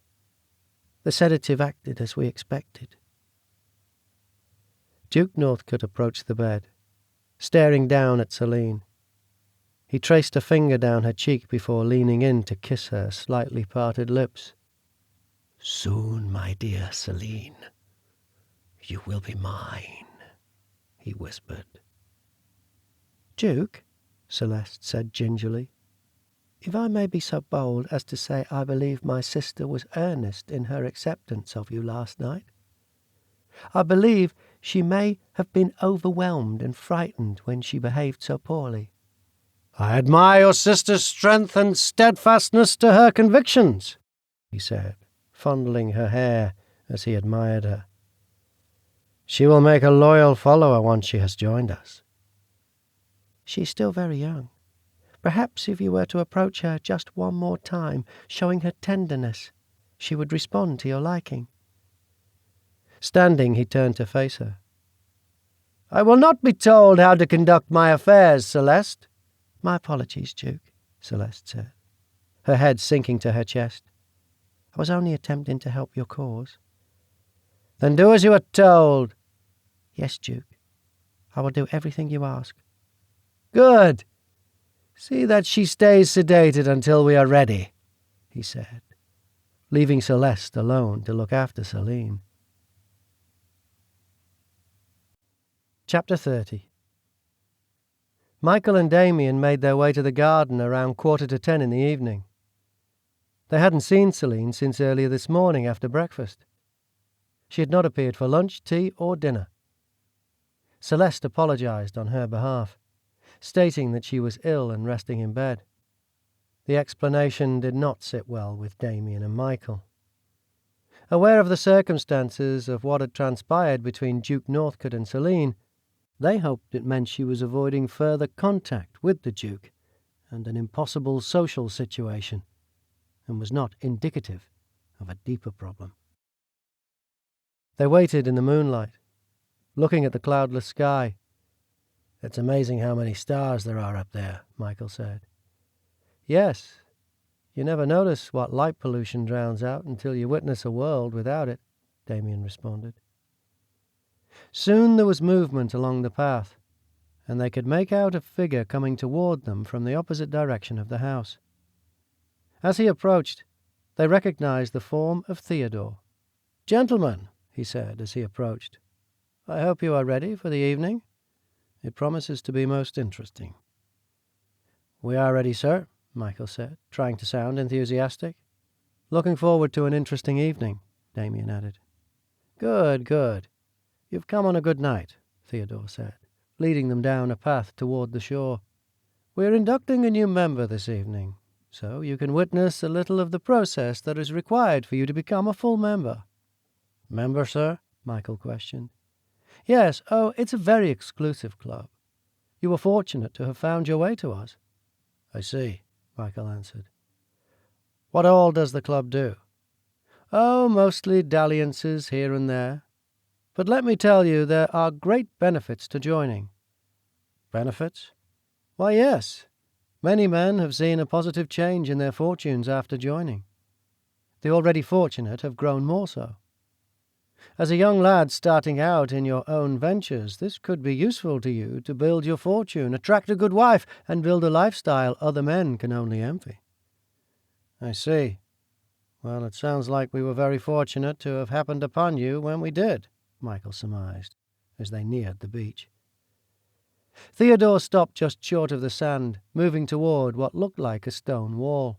Speaker 3: The sedative acted as we expected."
Speaker 2: Duke Northcote approached the bed, staring down at Celine. He traced a finger down her cheek before leaning in to kiss her slightly parted lips.
Speaker 3: "Soon, my dear Celine, you will be mine," he whispered.
Speaker 2: "Duke," Celeste said gingerly,
Speaker 3: "if I may be so bold as to say I believe my sister was earnest in her acceptance of you last night. I believe she may have been overwhelmed and frightened when she behaved so poorly."
Speaker 2: "I admire your sister's strength and steadfastness to her convictions," he said, fondling her hair as he admired her. "She will make a loyal follower once she has joined us."
Speaker 3: "She is still very young. Perhaps if you were to approach her just one more time, showing her tenderness, she would respond to your liking."
Speaker 2: Standing, he turned to face her. "I will not be told how to conduct my affairs, Celeste."
Speaker 3: "My apologies, Duke," Celeste said,
Speaker 2: her head sinking to her chest.
Speaker 3: "I was only attempting to help your cause."
Speaker 2: "Then do as you are told."
Speaker 3: "Yes, Duke. I will do everything you ask."
Speaker 2: "Good. See that she stays sedated until we are ready," he said, leaving Celeste alone to look after Celine. Chapter 30. Michael and Damien made their way to the garden around 9:45 in the evening. They hadn't seen Celine since earlier this morning after breakfast. She had not appeared for lunch, tea, or dinner. Celeste apologized on her behalf, stating that she was ill and resting in bed. The explanation did not sit well with Damien and Michael. Aware of the circumstances of what had transpired between Duke Northcote and Celine, they hoped it meant she was avoiding further contact with the Duke and an impossible social situation, and was not indicative of a deeper problem. They waited in the moonlight, looking at the cloudless sky. "It's amazing how many stars there are up there," Michael said. "Yes. You never notice what light pollution drowns out until you witness a world without it," Damien responded. Soon there was movement along the path, and they could make out a figure coming toward them from the opposite direction of the house. As he approached, they recognized the form of Theodore. "Gentlemen," he said as he approached, "I hope you are ready for the evening. It promises to be most interesting." "We are ready, sir," Michael said, trying to sound enthusiastic. "Looking forward to an interesting evening," Damien added. "Good, good. You've come on a good night," Theodore said, leading them down a path toward the shore. "We're inducting a new member this evening, so you can witness a little of the process that is required for you to become a full member." "Member, sir?" Michael questioned. "Yes. Oh, it's a very exclusive club. You were fortunate to have found your way to us." "I see," Michael answered. "What all does the club do?" "Oh, mostly dalliances here and there. But let me tell you, there are great benefits to joining." "Benefits?" "Why, yes. Many men have seen a positive change in their fortunes after joining. The already fortunate have grown more so. As a young lad starting out in your own ventures, this could be useful to you to build your fortune, attract a good wife, and build a lifestyle other men can only envy." "I see. Well, it sounds like we were very fortunate to have happened upon you when we did," Michael surmised, as they neared the beach. Theodore stopped just short of the sand, moving toward what looked like a stone wall.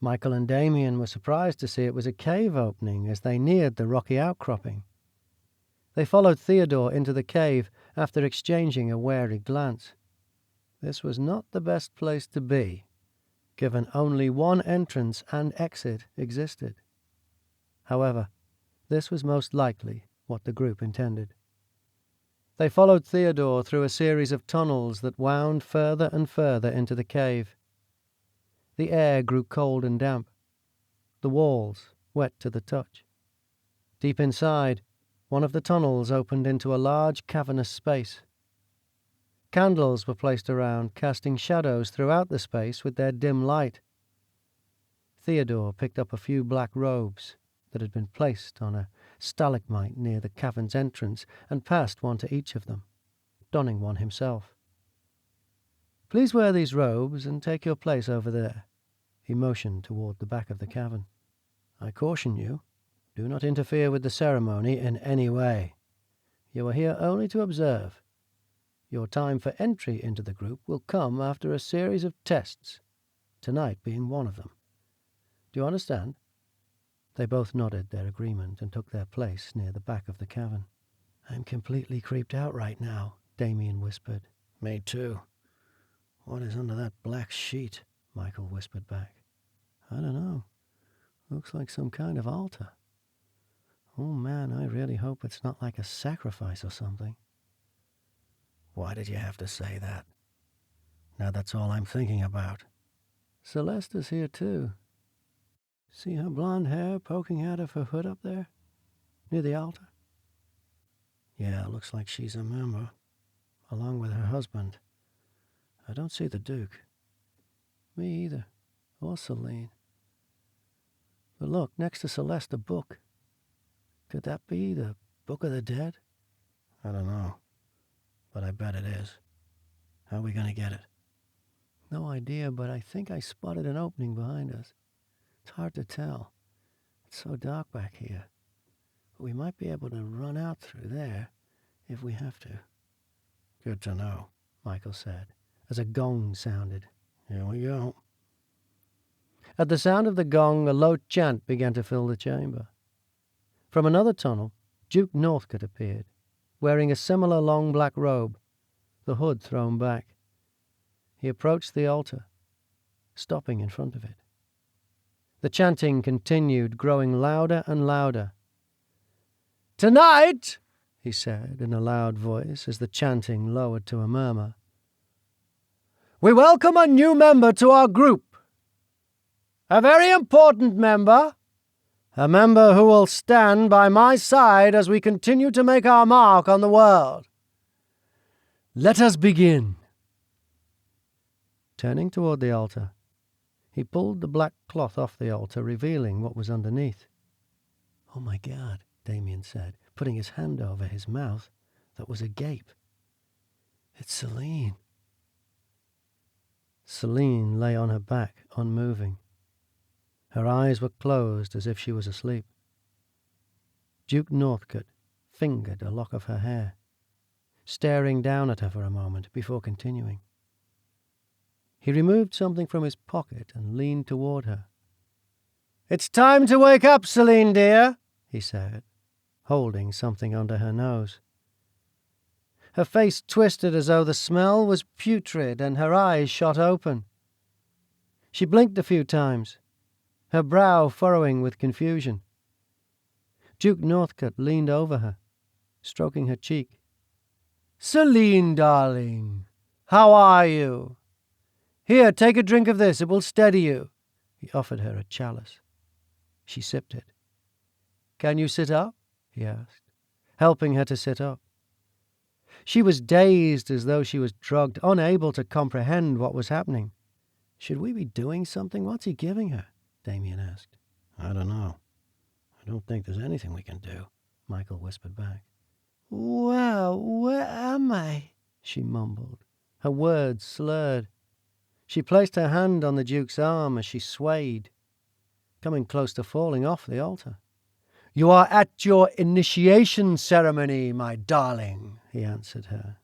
Speaker 2: Michael and Damien were surprised to see it was a cave opening as they neared the rocky outcropping. They followed Theodore into the cave after exchanging a wary glance. This was not the best place to be, given only one entrance and exit existed. However, this was most likely what the group intended. They followed Theodore through a series of tunnels that wound further and further into the cave. The air grew cold and damp, the walls wet to the touch. Deep inside, one of the tunnels opened into a large cavernous space. Candles were placed around, casting shadows throughout the space with their dim light. Theodore picked up a few black robes that had been placed on a stalagmite near the cavern's entrance and passed one to each of them, donning one himself. "Please wear these robes and take your place over there." He motioned toward the back of the cavern. "I caution you, do not interfere with the ceremony in any way. You are here only to observe. Your time for entry into the group will come after a series of tests, tonight being one of them. Do you understand?" They both nodded their agreement and took their place near the back of the cavern. "I'm completely creeped out right now," Damien whispered. "Me too. What is under that black sheet?" Michael whispered back. "I don't know. Looks like some kind of altar. Oh man, I really hope it's not like a sacrifice or something." "Why did you have to say that? Now that's all I'm thinking about." "Celeste is here too. See her blonde hair poking out of her hood up there, near the altar?" "Yeah, looks like she's a member, along with her husband. I don't see the Duke." "Me either, or Celine. But look, next to Celeste, a book. Could that be the Book of the Dead?" "I don't know, but I bet it is. How are we going to get it?" "No idea, but I think I spotted an opening behind us. It's hard to tell. It's so dark back here. But we might be able to run out through there if we have to." "Good to know," Michael said, as a gong sounded. "Here we go." At the sound of the gong, a low chant began to fill the chamber. From another tunnel, Duke Northcote appeared, wearing a similar long black robe, the hood thrown back. He approached the altar, stopping in front of it. The chanting continued, growing louder and louder. "Tonight," he said in a loud voice as the chanting lowered to a murmur, "we welcome a new member to our group. A very important member. A member who will stand by my side as we continue to make our mark on the world. Let us begin." Turning toward the altar, he pulled the black cloth off the altar, revealing what was underneath. "Oh my God," Damien said, putting his hand over his mouth that was agape.
Speaker 3: It's Celine. Celine lay on her back, unmoving. Her eyes were closed as if she was asleep. Duke Northcote fingered a lock of her hair, staring down at her for a moment before continuing. He removed something from his pocket and leaned toward her. "It's time to wake up, Celine, dear," he said, holding something under her nose. Her face twisted as though the smell was putrid, and her eyes shot open. She blinked a few times, her brow furrowing with confusion. Duke Northcote leaned over her, stroking her cheek. "Celine, darling, how are you? Here, take a drink of this. It will steady you." He offered her a chalice. She sipped it. "Can you sit up?" he asked, helping her to sit up. She was dazed as though she was drugged, unable to comprehend what was happening. "Should we be doing something? What's he giving her?" Damien asked. "I don't know. I don't think there's anything we can do," Michael whispered back. "Well, where am I?" she mumbled, her words slurred. She placed her hand on the Duke's arm as she swayed, coming close to falling off the altar. "You are at your initiation ceremony, my darling," he answered her.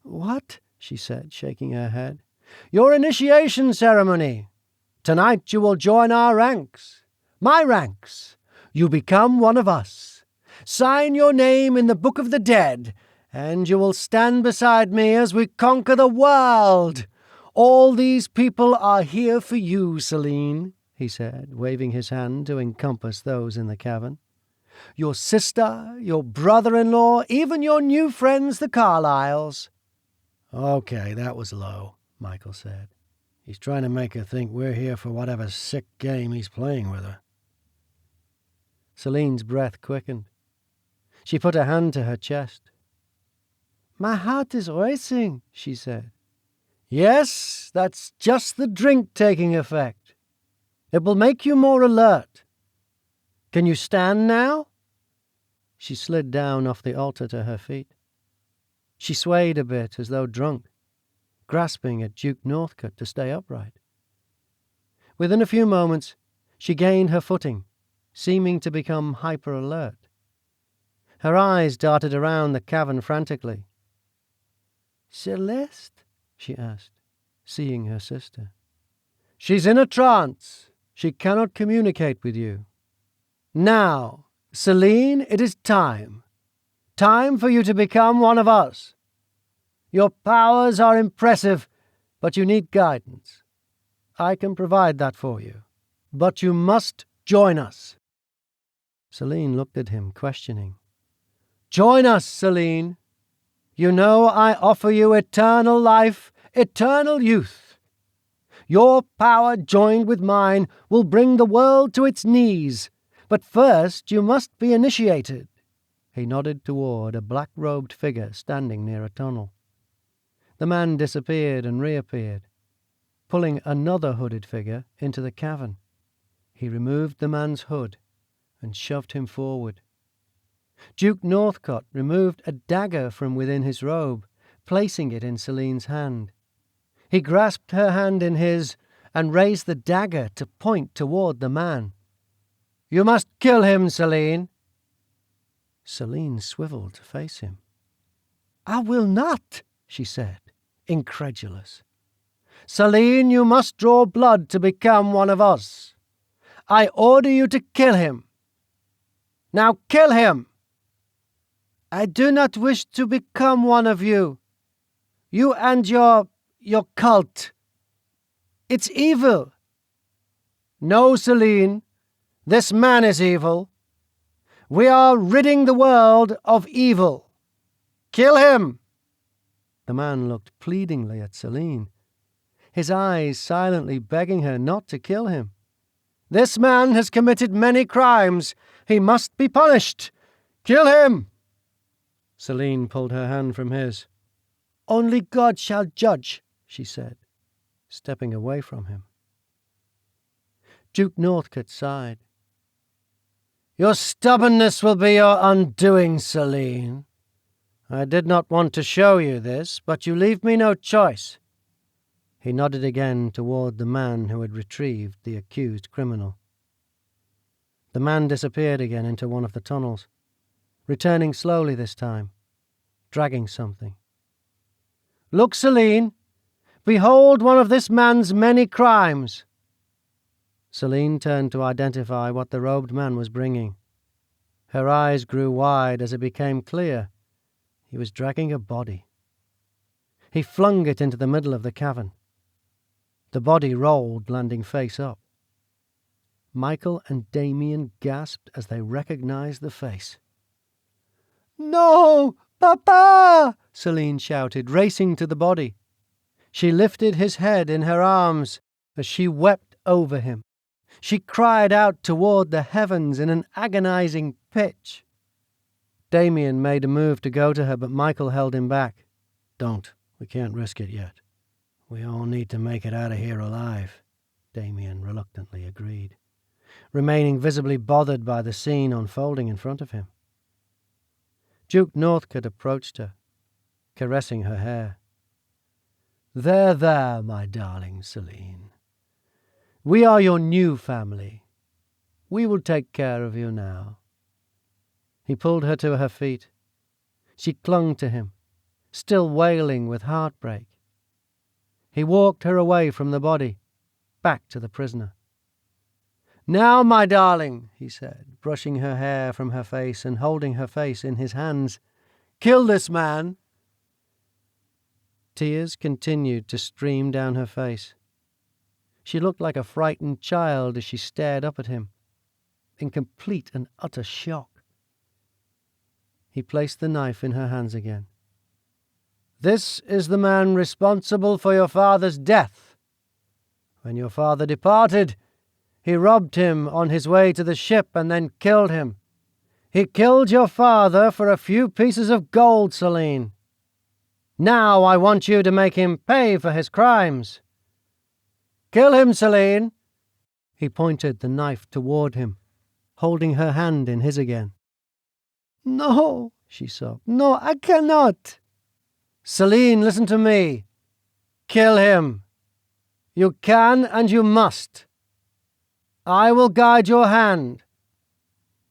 Speaker 3: "What?" she said, shaking her head. "Your initiation ceremony. Tonight you will join our ranks, my ranks. You become one of us. Sign your name in the Book of the Dead, and you will stand beside me as we conquer the world. All these people are here for you, Celine," he said, waving his hand to encompass those in the cavern. "Your sister, your brother-in-law, even your new friends, the Carlyles." "Okay, that was low," Michael said. "He's trying to make her think we're here for whatever sick game he's playing with her." Celine's breath quickened. She put a hand to her chest. "My heart is racing," she said. "Yes, that's just the drink taking effect. It will make you more alert. Can you stand now?" She slid down off the altar to her feet. She swayed a bit as though drunk, grasping at Duke Northcote to stay upright. Within a few moments, she gained her footing, seeming to become hyper-alert. Her eyes darted around the cavern frantically. "Celeste?" she asked, seeing her sister. "She's in a trance. She cannot communicate with you. Now, Celine, it is time. Time for you to become one of us. Your powers are impressive, but you need guidance. I can provide that for you. But you must join us." Celine looked at him, questioning. "Join us, Celine. You know I offer you eternal life, eternal youth. Your power joined with mine will bring the world to its knees, but first you must be initiated." He nodded toward a black-robed figure standing near a tunnel. The man disappeared and reappeared, pulling another hooded figure into the cavern. He removed the man's hood and shoved him forward. Duke Northcote removed a dagger from within his robe, placing it in Celine's hand. He grasped her hand in his and raised the dagger to point toward the man. "You must kill him, Celine." Celine swiveled to face him. "I will not," she said, incredulous. "Celine, you must draw blood to become one of us. I order you to kill him. Now kill him." "I do not wish to become one of you. You and your cult. It's evil." "No, Celine. This man is evil. We are ridding the world of evil. Kill him." The man looked pleadingly at Celine, his eyes silently begging her not to kill him. "This man has committed many crimes. He must be punished. Kill him." Celine pulled her hand from his. "Only God shall judge," she said, stepping away from him. Duke Northcote sighed. "Your stubbornness will be your undoing, Celine. I did not want to show you this, but you leave me no choice." He nodded again toward the man who had retrieved the accused criminal. The man disappeared again into one of the tunnels, returning slowly this time, dragging something. "Look, Celine! Behold one of this man's many crimes!" Celine turned to identify what the robed man was bringing. Her eyes grew wide as it became clear. He was dragging a body. He flung it into the middle of the cavern. The body rolled, landing face up. Michael and Damien gasped as they recognized the face. "No, Papa!" Celine shouted, racing to the body. She lifted his head in her arms as she wept over him. She cried out toward the heavens in an agonizing pitch. Damien made a move to go to her, but Michael held him back. "Don't. We can't risk it yet. We all need to make it out of here alive," Damien reluctantly agreed, remaining visibly bothered by the scene unfolding in front of him. Duke Northcote approached her, caressing her hair. There, my darling Celine. We are your new family. We will take care of you now." He pulled her to her feet. She clung to him, still wailing with heartbreak. He walked her away from the body, back to the prisoner. "Now, my darling," he said, brushing her hair from her face and holding her face in his hands, "kill this man." Tears continued to stream down her face. She looked like a frightened child as she stared up at him, in complete and utter shock. He placed the knife in her hands again. "This is the man responsible for your father's death. When your father departed, he robbed him on his way to the ship and then killed him. He killed your father for a few pieces of gold, Celine. Now I want you to make him pay for his crimes. Kill him, Celine." He pointed the knife toward him, holding her hand in his again. "No," she sobbed. "No, I cannot." "Celine, listen to me. Kill him. You can and you must. I will guide your hand.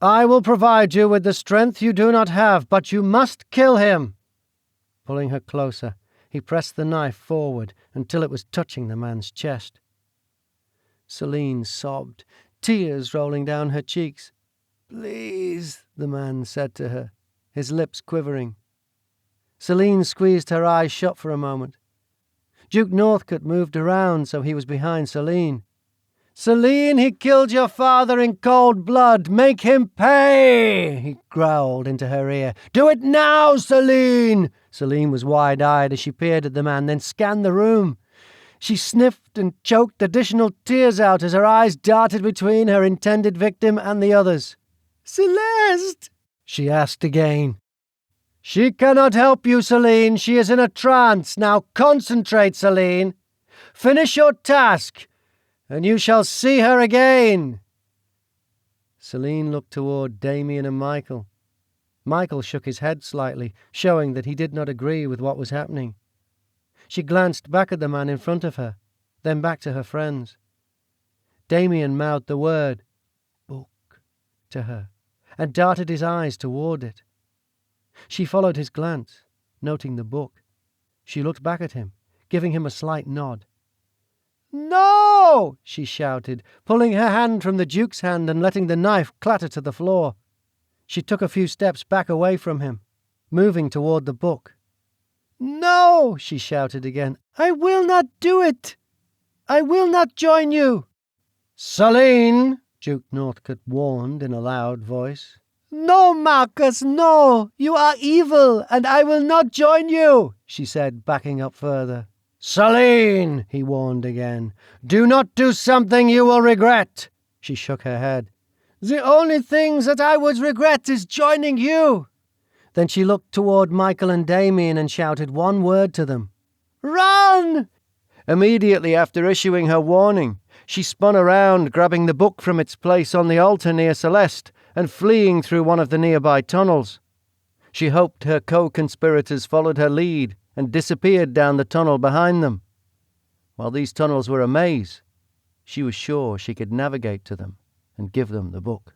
Speaker 3: I will provide you with the strength you do not have, but you must kill him." Pulling her closer, he pressed the knife forward until it was touching the man's chest. Celine sobbed, tears rolling down her cheeks. "Please," the man said to her, his lips quivering. Celine squeezed her eyes shut for a moment. Duke Northcote moved around so he was behind Celine. "Celine, he killed your father in cold blood. Make him pay," he growled into her ear. "Do it now, Celine." Celine was wide-eyed as she peered at the man, then scanned the room. She sniffed and choked additional tears out as her eyes darted between her intended victim and the others. "Celeste?" she asked again. "She cannot help you, Celine. She is in a trance. Now concentrate, Celine. Finish your task, and you shall see her again." Celine looked toward Damien and Michael. Michael shook his head slightly, showing that he did not agree with what was happening. She glanced back at the man in front of her, then back to her friends. Damien mouthed the word, "book," to her, and darted his eyes toward it. She followed his glance, noting the book. She looked back at him, giving him a slight nod. "No!" she shouted, pulling her hand from the Duke's hand and letting the knife clatter to the floor. She took a few steps back away from him, moving toward the book. "No!" she shouted again. "I will not do it! I will not join you!" "Celine!" Duke Northcote warned in a loud voice. "No, Marcus, no! You are evil, and I will not join you!" she said, backing up further. "Celine!" he warned again. "Do not do something you will regret!" She shook her head. "The only thing that I would regret is joining you!" Then she looked toward Michael and Damien and shouted one word to them. "Run!" Immediately after issuing her warning, she spun around, grabbing the book from its place on the altar near Celeste and fleeing through one of the nearby tunnels. She hoped her co-conspirators followed her lead and disappeared down the tunnel behind them. While these tunnels were a maze, she was sure she could navigate to them and give them the book.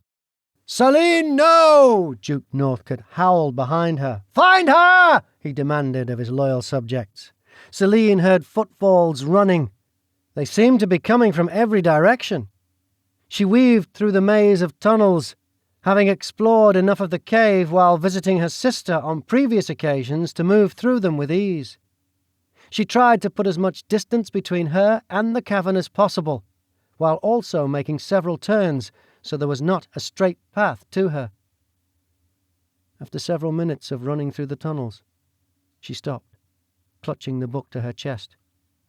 Speaker 3: "Celine, no!" Duke Northcote howled behind her. "Find her!" he demanded of his loyal subjects. Celine heard footfalls running. They seemed to be coming from every direction. She weaved through the maze of tunnels, having explored enough of the cave while visiting her sister on previous occasions to move through them with ease. She tried to put as much distance between her and the cavern as possible, while also making several turns so there was not a straight path to her. After several minutes of running through the tunnels, she stopped, clutching the book to her chest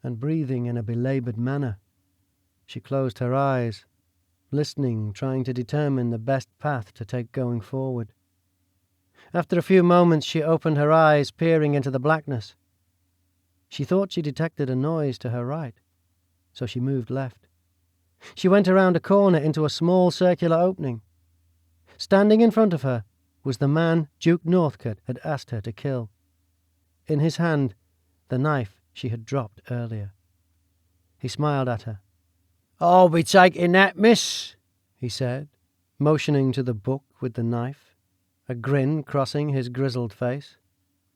Speaker 3: and breathing in a belaboured manner. She closed her eyes, listening, trying to determine the best path to take going forward. After a few moments, she opened her eyes, peering into the blackness. She thought she detected a noise to her right, so she moved left. She went around a corner into a small circular opening. Standing in front of her was the man Duke Northcote had asked her to kill. In his hand, the knife she had dropped earlier. He smiled at her. "I'll be taking that, miss," he said, motioning to the book with the knife, a grin crossing his grizzled face.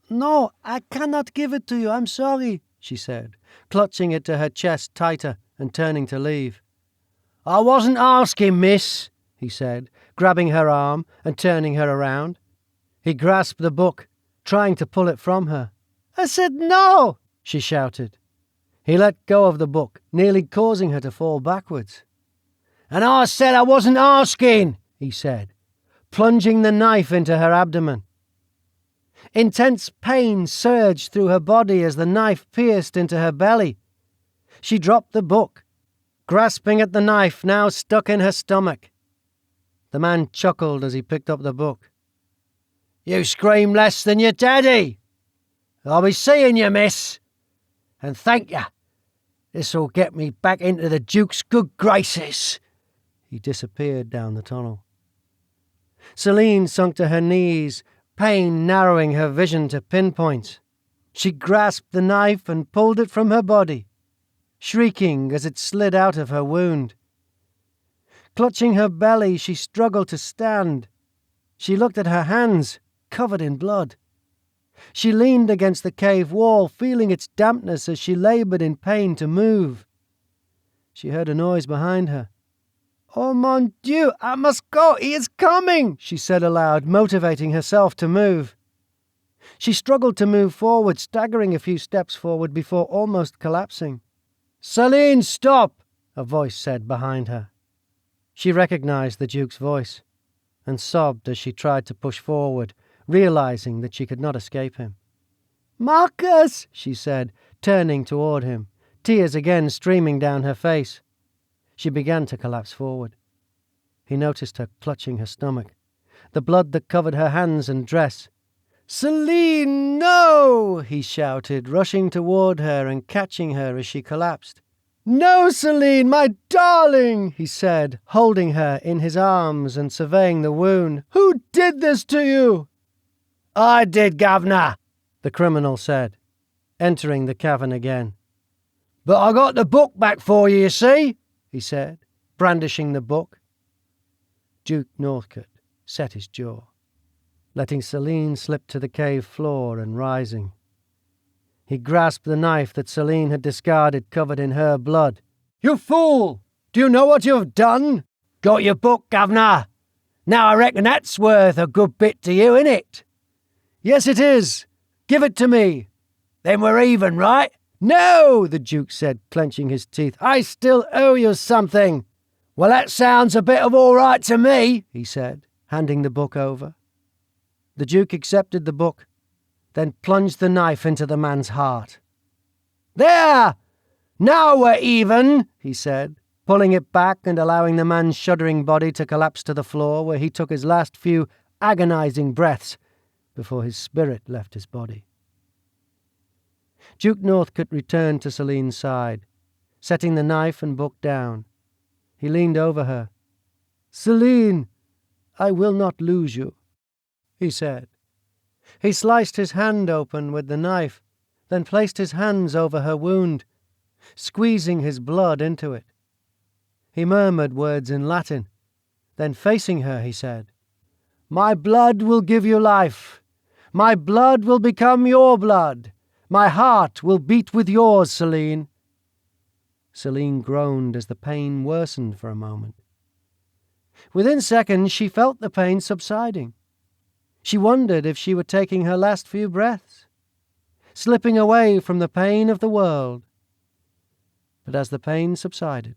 Speaker 3: "No, I cannot give it to you, I'm sorry," she said, clutching it to her chest tighter and turning to leave. "I wasn't asking, miss," he said, grabbing her arm and turning her around. He grasped the book, trying to pull it from her. "I said no!" she shouted. He let go of the book, nearly causing her to fall backwards. "And I said I wasn't asking," he said, plunging the knife into her abdomen. Intense pain surged through her body as the knife pierced into her belly. She dropped the book, grasping at the knife now stuck in her stomach. The man chuckled as he picked up the book. "You scream less than your daddy. I'll be seeing you, miss. And thank you. This'll get me back into the Duke's good graces." He disappeared down the tunnel. Celine sunk to her knees, pain narrowing her vision to pinpoints. She grasped the knife and pulled it from her body, shrieking as it slid out of her wound. Clutching her belly, she struggled to stand. She looked at her hands, covered in blood. She leaned against the cave wall, feeling its dampness as she laboured in pain to move. She heard a noise behind her. "Oh, mon Dieu, I must go, he is coming," she said aloud, motivating herself to move. She struggled to move forward, staggering a few steps forward before almost collapsing. "Celine, stop!" a voice said behind her. She recognised the Duke's voice and sobbed as she tried to push forward, realising that she could not escape him. "Marcus," she said, turning toward him, tears again streaming down her face. She began to collapse forward. He noticed her clutching her stomach, the blood that covered her hands and dress. "Celine, no!" he shouted, rushing toward her and catching her as she collapsed. "No, Celine, my darling," he said, holding her in his arms and surveying the wound. "Who did this to you?" "I did, Governor," the criminal said, entering the cavern again. "But I got the book back for you see," he said, brandishing the book. Duke Northcote set his jaw, letting Celine slip to the cave floor and rising. He grasped the knife that Celine had discarded, covered in her blood. "You fool! Do you know what you have done?" "Got your book, Governor. Now I reckon that's worth a good bit to you, innit?" "Yes, it is. Give it to me." "Then we're even, right?" "No," the Duke said, clenching his teeth. "I still owe you something." "Well, that sounds a bit of all right to me," he said, handing the book over. The Duke accepted the book, then plunged the knife into the man's heart. "There! Now we're even," he said, pulling it back and allowing the man's shuddering body to collapse to the floor, where he took his last few agonizing breaths before his spirit left his body. Duke Northcote returned to Celine's side, setting the knife and book down. He leaned over her. "Celine, I will not lose you," he said. He sliced his hand open with the knife, then placed his hands over her wound, squeezing his blood into it. He murmured words in Latin. Then facing her, he said, "My blood will give you life. My blood will become your blood. My heart will beat with yours, Celine." Celine groaned as the pain worsened for a moment. Within seconds, she felt the pain subsiding. She wondered if she were taking her last few breaths, slipping away from the pain of the world. But as the pain subsided,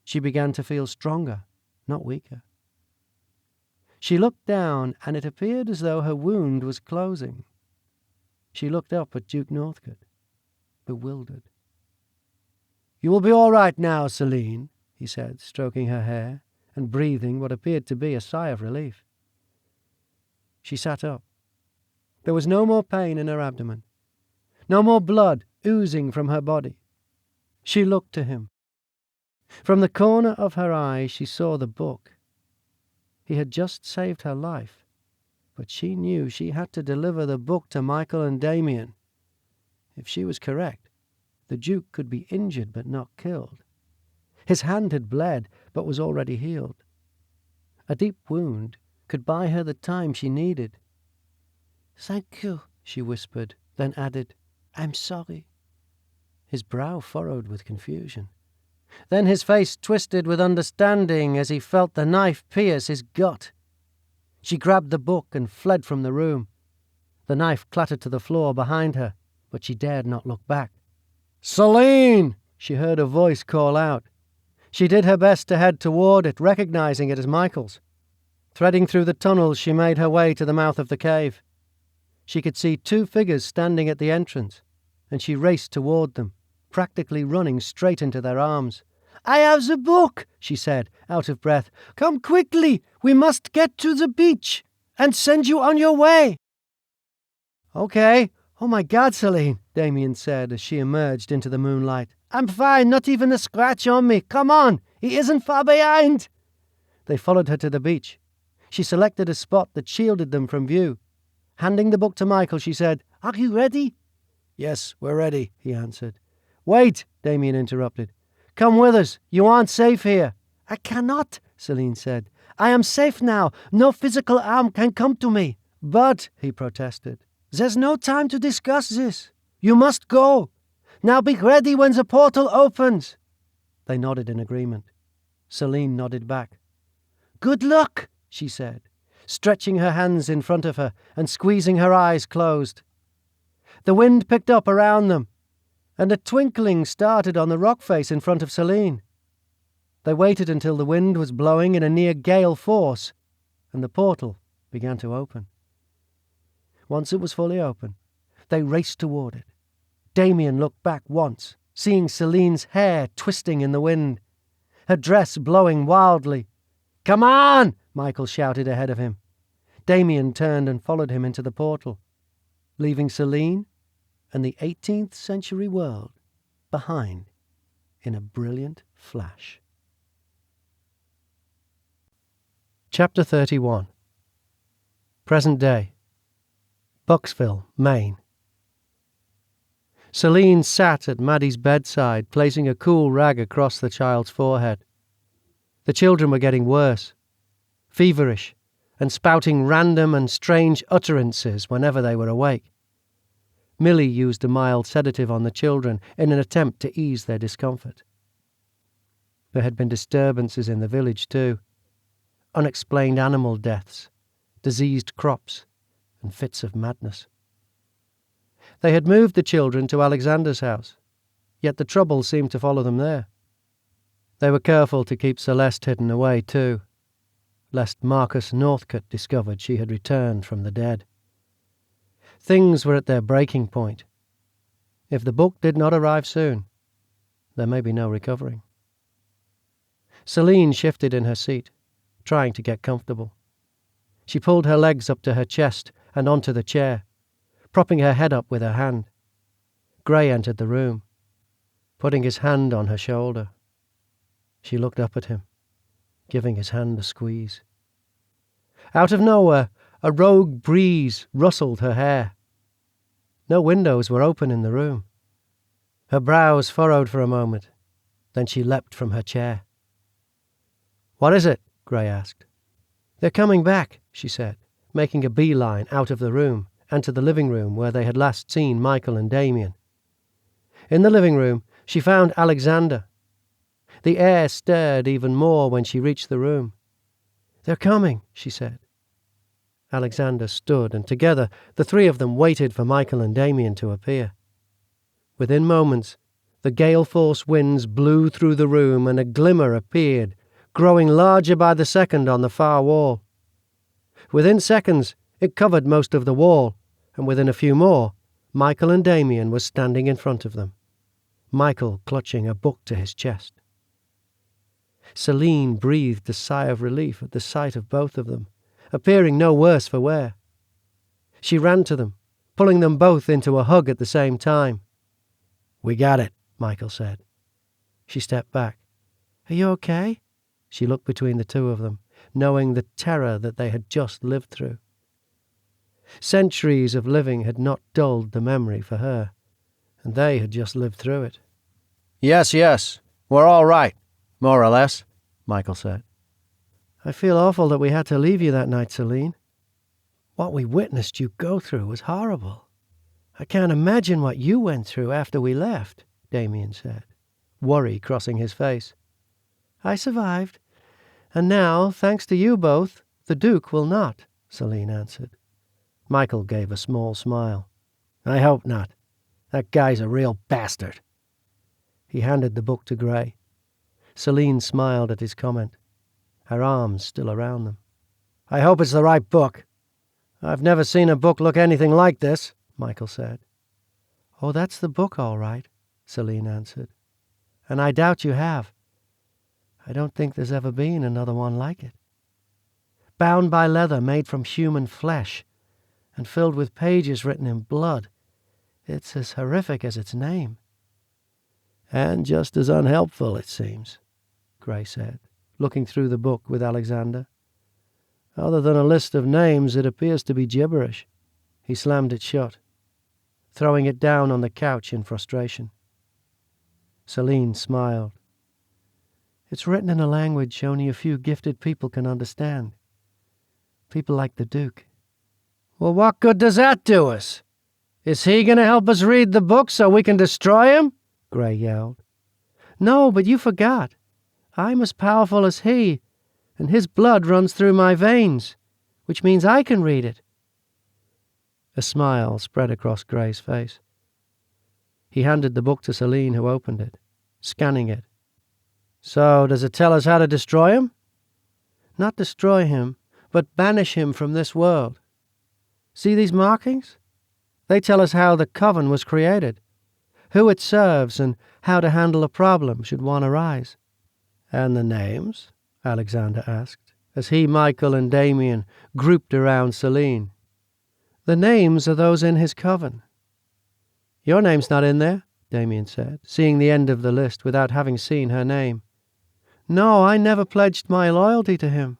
Speaker 3: she began to feel stronger, not weaker. She looked down, and it appeared as though her wound was closing. She looked up at Duke Northcote, bewildered. "You will be all right now, Celine," he said, stroking her hair and breathing what appeared to be a sigh of relief. She sat up. There was no more pain in her abdomen, no more blood oozing from her body. She looked to him. From the corner of her eye she saw the book. He had just saved her life, but she knew she had to deliver the book to Michael and Damien. If she was correct, the Duke could be injured but not killed. His hand had bled but was already healed. A deep wound could buy her the time she needed. "Thank you," she whispered, then added, "I'm sorry." His brow furrowed with confusion. Then his face twisted with understanding as he felt the knife pierce his gut. She grabbed the book and fled from the room. The knife clattered to the floor behind her, but she dared not look back. "Celine!" she heard a voice call out. She did her best to head toward it, recognizing it as Michael's. Threading through the tunnels, she made her way to the mouth of the cave. She could see 2 figures standing at the entrance, and she raced toward them, practically running straight into their arms. "I have the book," she said, out of breath. "Come quickly, we must get to the beach and send you on your way." "Okay. Oh my God, Celine," Damien said as she emerged into the moonlight. "I'm fine, not even a scratch on me. Come on, he isn't far behind." They followed her to the beach. She selected a spot that shielded them from view. Handing the book to Michael, she said, "Are you ready?" "Yes, we're ready," he answered. "Wait," Damien interrupted. "Come with us. You aren't safe here." "I cannot," Celine said. "I am safe now. No physical harm can come to me." "But," he protested, "there's no time to discuss this. You must go. Now be ready when the portal opens." They nodded in agreement. Celine nodded back. "Good luck," she said, stretching her hands in front of her and squeezing her eyes closed. The wind picked up around them, and a twinkling started on the rock face in front of Celine. They waited until the wind was blowing in a near gale force, and the portal began to open. Once it was fully open, they raced toward it. Damien looked back once, seeing Celine's hair twisting in the wind, her dress blowing wildly. "Come on!" Michael shouted ahead of him. Damien turned and followed him into the portal, leaving Celine and the 18th century world behind in a brilliant flash. Chapter 31. Present day. Bucksville, Maine. Celine sat at Maddie's bedside, placing a cool rag across the child's forehead. The children were getting worse, feverish, and spouting random and strange utterances whenever they were awake. Millie used a mild sedative on the children in an attempt to ease their discomfort. There had been disturbances in the village too. Unexplained animal deaths, diseased crops, and fits of madness. They had moved the children to Alexander's house, yet the trouble seemed to follow them there. They were careful to keep Celeste hidden away too, lest Marcus Northcote discovered she had returned from the dead. Things were at their breaking point. If the book did not arrive soon, there may be no recovering. Celine shifted in her seat, trying to get comfortable. She pulled her legs up to her chest and onto the chair, propping her head up with her hand. Gray entered the room, putting his hand on her shoulder. She looked up at him, giving his hand a squeeze. Out of nowhere, A rogue breeze rustled her hair. No windows were open in the room. Her brows furrowed for a moment. Then she leapt from her chair. "What is it?" Gray asked. "They're coming back," she said, making a beeline out of the room and to the living room where they had last seen Michael and Damien. In the living room, she found Alexander. The air stirred even more when she reached the room. "They're coming," she said. Alexander stood, and together the three of them waited for Michael and Damien to appear. Within moments, the gale-force winds blew through the room and a glimmer appeared, growing larger by the second on the far wall. Within seconds, it covered most of the wall, and within a few more, Michael and Damien were standing in front of them, Michael clutching a book to his chest. Celine breathed a sigh of relief at the sight of both of them, appearing no worse for wear. She ran to them, pulling them both into a hug at the same time. "We got it," Michael said. She stepped back. "Are you okay?" She looked between the two of them, knowing the terror that they had just lived through. Centuries of living had not dulled the memory for her, and they had just lived through it.
Speaker 2: Yes, we're all right, more or less," Michael said.
Speaker 3: "I feel awful that we had to leave you that night, Celine. What we witnessed you go through was horrible. I can't imagine what you went through after we left," Damien said, worry crossing his face. "I survived, and now, thanks to you both, the Duke will not," Celine answered. Michael gave a small smile. "I hope not. That guy's a real bastard." He handed the book to Gray. Celine smiled at his comment, her arms still around them. "I hope it's the right book. I've never seen a book look anything like this," Michael said. "Oh, that's the book, all right," Celine answered. "And I doubt you have. I don't think there's ever been another one like it. Bound by leather made from human flesh, and filled with pages written in blood. It's as horrific as its name." "And just as unhelpful, it seems," Gray said, looking through the book with Alexander. "Other than a list of names, it appears to be gibberish." He slammed it shut, throwing it down on the couch in frustration. Celine smiled. "It's written in a language only a few gifted people can understand. People like the Duke." "Well, what good does that do us? Is he going to help us read the book so we can destroy him?" Gray yelled. "No, but you forgot. I'm as powerful as he, and his blood runs through my veins, which means I can read it." A smile spread across Gray's face. He handed the book to Celine, who opened it, scanning it. "So, does it tell us how to destroy him?" "Not destroy him, but banish him from this world. See these markings? They tell us how the Coven was created, who it serves, and how to handle a problem should one arise." "And the names?" Alexander asked, as he, Michael, and Damien grouped around Celine. "The names are those in his Coven." "Your name's not in there," Damien said, seeing the end of the list without having seen her name. "No, I never pledged my loyalty to him.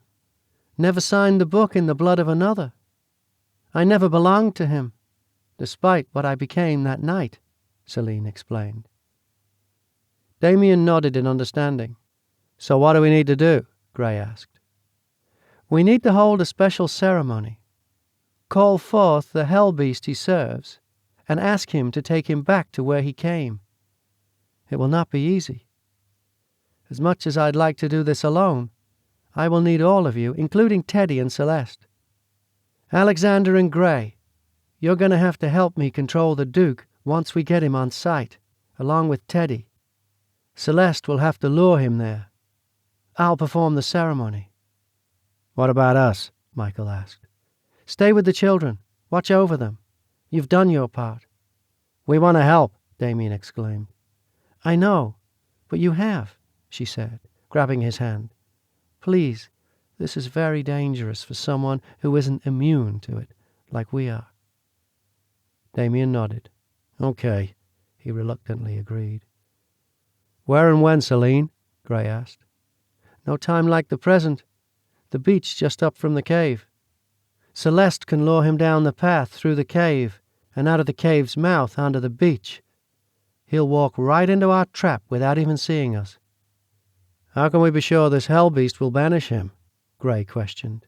Speaker 3: Never signed the book in the blood of another. I never belonged to him, despite what I became that night," Celine explained. Damien nodded in understanding. "So what do we need to do?" Gray asked. "We need to hold a special ceremony. Call forth the hell beast he serves, and ask him to take him back to where he came. It will not be easy. As much as I'd like to do this alone, I will need all of you, including Teddy and Celeste. Alexander and Gray, you're going to have to help me control the Duke once we get him on sight, along with Teddy. Celeste will have to lure him there. I'll perform the ceremony." "What about us?" Michael asked. "Stay with the children. Watch over them. You've done your part." "We want to help," Damien exclaimed. "I know, but you have," she said, grabbing his hand. "Please, this is very dangerous for someone who isn't immune to it, like we are." Damien nodded. "Okay," he reluctantly agreed. "Where and when, Celine?" Gray asked. "No time like the present. The beach just up from the cave." Celeste can lure him down the path through the cave and out of the cave's mouth onto the beach. He'll walk right into our trap without even seeing us." "How can we be sure this hell beast will banish him?" Grey questioned.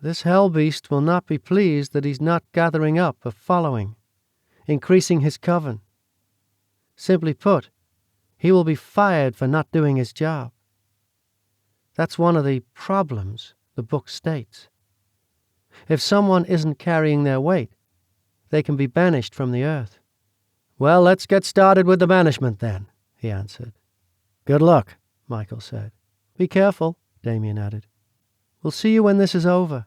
Speaker 3: "This hell beast will not be pleased that he's not gathering up a following, increasing his coven. Simply put, he will be fired for not doing his job. That's one of the problems the book states. If someone isn't carrying their weight, they can be banished from the earth." "Well, let's get started with the banishment then," he answered. "Good luck," Michael said. "Be careful," Damien added. "We'll see you when this is over,"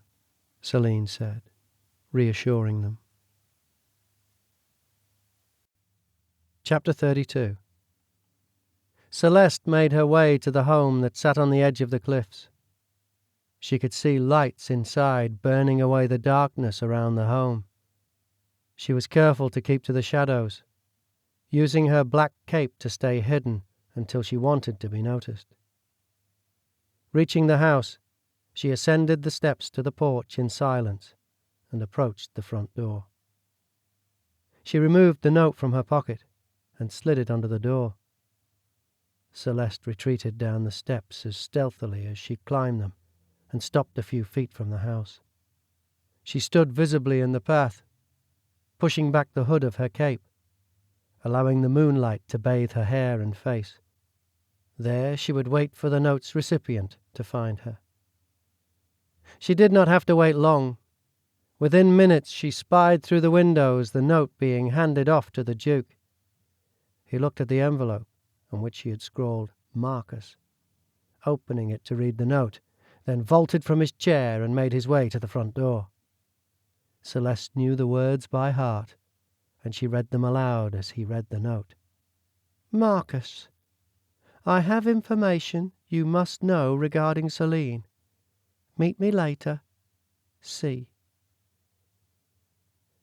Speaker 3: Celine said, reassuring them. Chapter 32. Celeste made her way to the home that sat on the edge of the cliffs. She could see lights inside burning away the darkness around the home. She was careful to keep to the shadows, using her black cape to stay hidden until she wanted to be noticed. Reaching the house, she ascended the steps to the porch in silence and approached the front door. She removed the note from her pocket and slid it under the door. Celeste retreated down the steps as stealthily as she climbed them and stopped a few feet from the house. She stood visibly in the path, pushing back the hood of her cape, allowing the moonlight to bathe her hair and face. There she would wait for the note's recipient to find her. She did not have to wait long. Within minutes she spied through the windows the note being handed off to the Duke. He looked at the envelope on which she had scrawled "Marcus," opening it to read the note, then vaulted from his chair and made his way to the front door. Celeste knew the words by heart, and she read them aloud as he read the note. "Marcus, I have information you must know regarding Celine. Meet me later. C."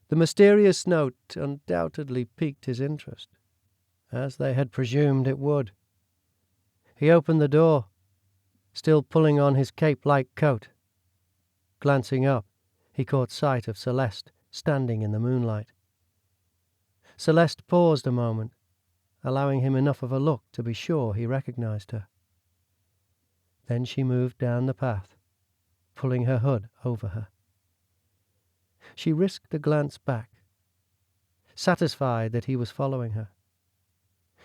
Speaker 3: The mysterious note undoubtedly piqued his interest, as they had presumed it would. He opened the door, still pulling on his cape-like coat. Glancing up, he caught sight of Celeste standing in the moonlight. Celeste paused a moment, allowing him enough of a look to be sure he recognized her. Then she moved down the path, pulling her hood over her. She risked a glance back, satisfied that he was following her.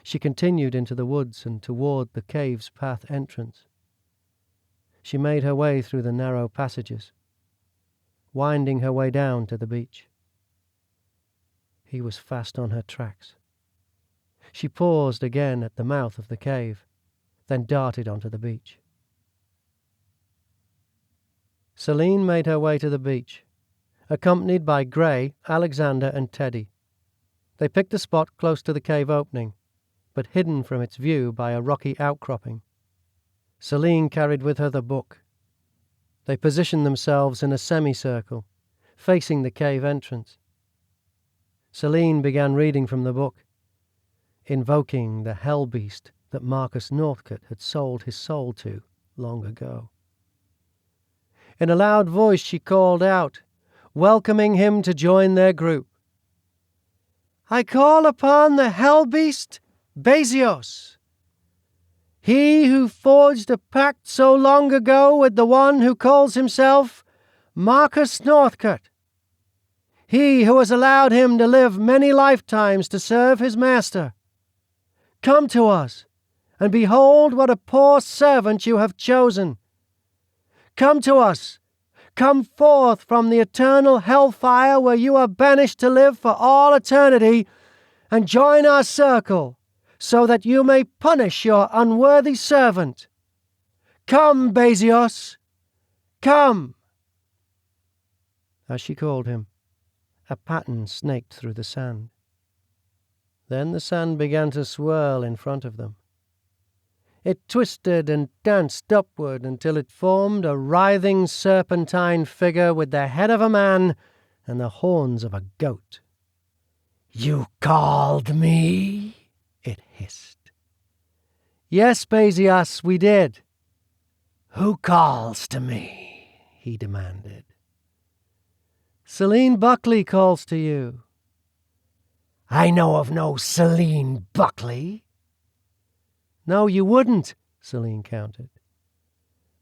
Speaker 3: She continued into the woods and toward the cave's path entrance. She made her way through the narrow passages, winding her way down to the beach. He was fast on her tracks. She paused again at the mouth of the cave, then darted onto the beach. Celine made her way to the beach, accompanied by Grey, Alexander, and Teddy. They picked a spot close to the cave opening, but hidden from its view by a rocky outcropping. Celine carried with her the book. They positioned themselves in a semicircle, facing the cave entrance. Celine began reading from the book, invoking the hell beast that Marcus Northcote had sold his soul to long ago. In a loud voice she called out, welcoming him to join their group. "I call upon the hell beast, Basios, he who forged a pact so long ago with the one who calls himself Marcus Northcote, he who has allowed him to live many lifetimes to serve his master. Come to us, and behold what a poor servant you have chosen. Come to us, come forth from the eternal hellfire where you are banished to live for all eternity, and join our circle, so that you may punish your unworthy servant. Come, Basios, come." As she called him, a pattern snaked through the sand. Then the sand began to swirl in front of them. It twisted and danced upward until it formed a writhing serpentine figure with the head of a man and the horns of a goat. "You called me?" it hissed. "Yes, Basios, we did." "Who calls to me?" he demanded. Celine Buckley calls to you."
Speaker 2: "I know of no Celine Buckley."
Speaker 3: "No, you wouldn't," Celine countered.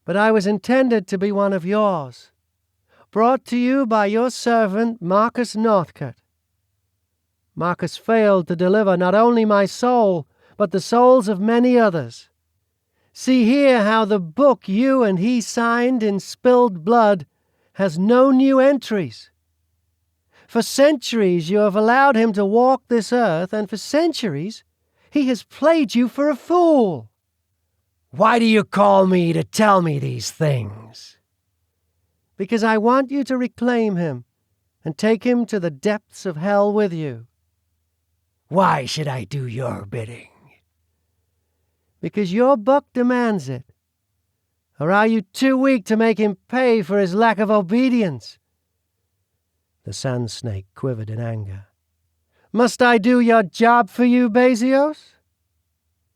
Speaker 3: "But I was intended to be one of yours, brought to you by your servant Marcus Northcote. Marcus failed to deliver not only my soul, but the souls of many others. See here how the book you and he signed in spilled blood has no new entries. For centuries you have allowed him to walk this earth, and for centuries he has played you for a fool."
Speaker 2: "Why do you call me to tell me these things?"
Speaker 3: "Because I want you to reclaim him and take him to the depths of hell with you."
Speaker 2: "Why should I do your bidding?"
Speaker 3: "Because your book demands it. Or are you too weak to make him pay for his lack of obedience?" The sand snake quivered in anger. "Must I do your job for you, Basios?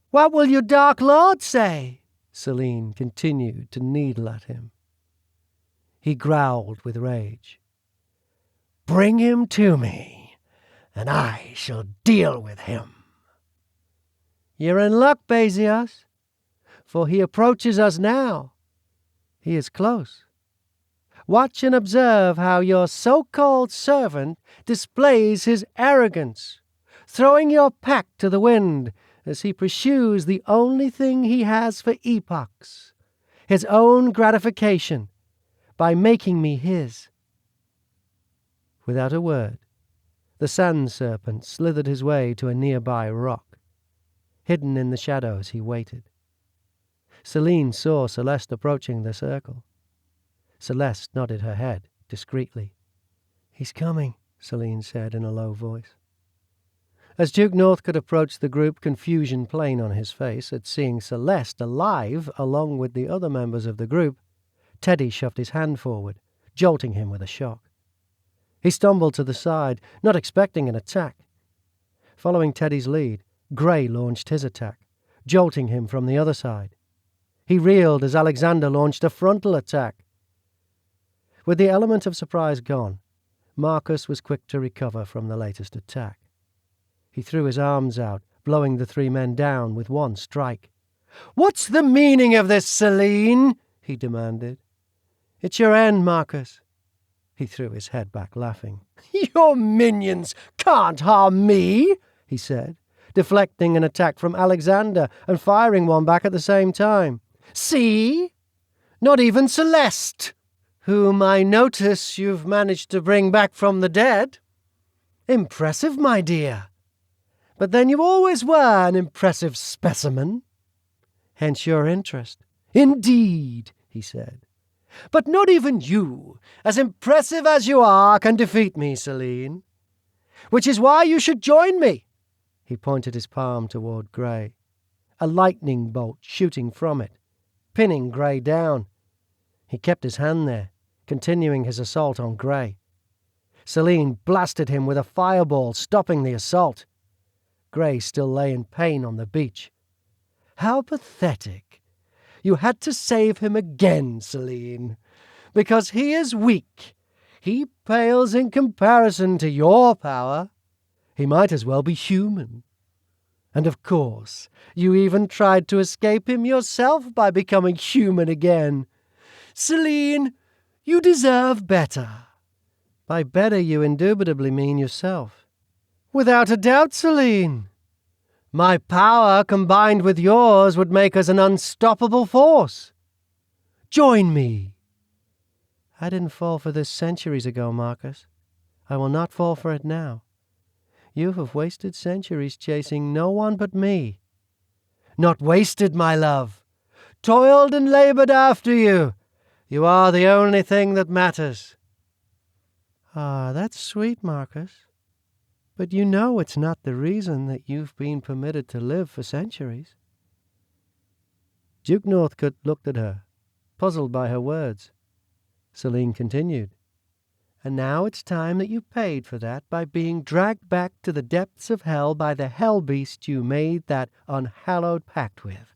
Speaker 3: What will your Dark Lord say?" Celine continued to needle at him. He growled with rage.
Speaker 2: "Bring him to me, and I shall deal with him."
Speaker 3: "You're in luck, Basios, for he approaches us now. He is close. Watch and observe how your so-called servant displays his arrogance, throwing your pack to the wind as he pursues the only thing he has for epochs, his own gratification, by making me his." Without a word, the sand serpent slithered his way to a nearby rock. Hidden in the shadows, he waited. Celine saw Celeste approaching the circle. Celeste nodded her head discreetly. "He's coming," Celine said in a low voice. As Duke Northcote approached the group, confusion plain on his face at seeing Celeste alive along with the other members of the group, Teddy shoved his hand forward, jolting him with a shock. He stumbled to the side, not expecting an attack. Following Teddy's lead, Gray launched his attack, jolting him from the other side. He reeled as Alexander launched a frontal attack. With the element of surprise gone, Marcus was quick to recover from the latest attack. He threw his arms out, blowing the three men down with one strike. "What's the meaning of this, Celine?" he demanded. "It's your end, Marcus." He threw his head back, laughing. "Your minions can't harm me," he said, deflecting an attack from Alexander and firing one back at the same time. "See? Not even Celeste, whom I notice you've managed to bring back from the dead. Impressive, my dear. But then you always were an impressive specimen. Hence your interest." "Indeed," he said. "But not even you, as impressive as you are, can defeat me, Celine. Which is why you should join me." He pointed his palm toward Gray, a lightning bolt shooting from it, pinning Gray down. He kept his hand there, continuing his assault on Gray. Celine blasted him with a fireball, stopping the assault. Gray still lay in pain on the beach. "How pathetic. You had to save him again, Celine, because he is weak. He pales in comparison to your power. He might as well be human. And of course, you even tried to escape him yourself by becoming human again. Celine, you deserve better." "By better you indubitably mean yourself." "Without a doubt, Celine. My power combined with yours would make us an unstoppable force. Join me." "I didn't fall for this centuries ago, Marcus. I will not fall for it now. You have wasted centuries chasing no one but me." "Not wasted, my love. Toiled and labored after you. You are the only thing that matters." "Ah, that's sweet, Marcus. But you know it's not the reason that you've been permitted to live for centuries." Duke Northcote looked at her, puzzled by her words. Celine continued. "And now it's time that you paid for that by being dragged back to the depths of hell by the hell beast you made that unhallowed pact with."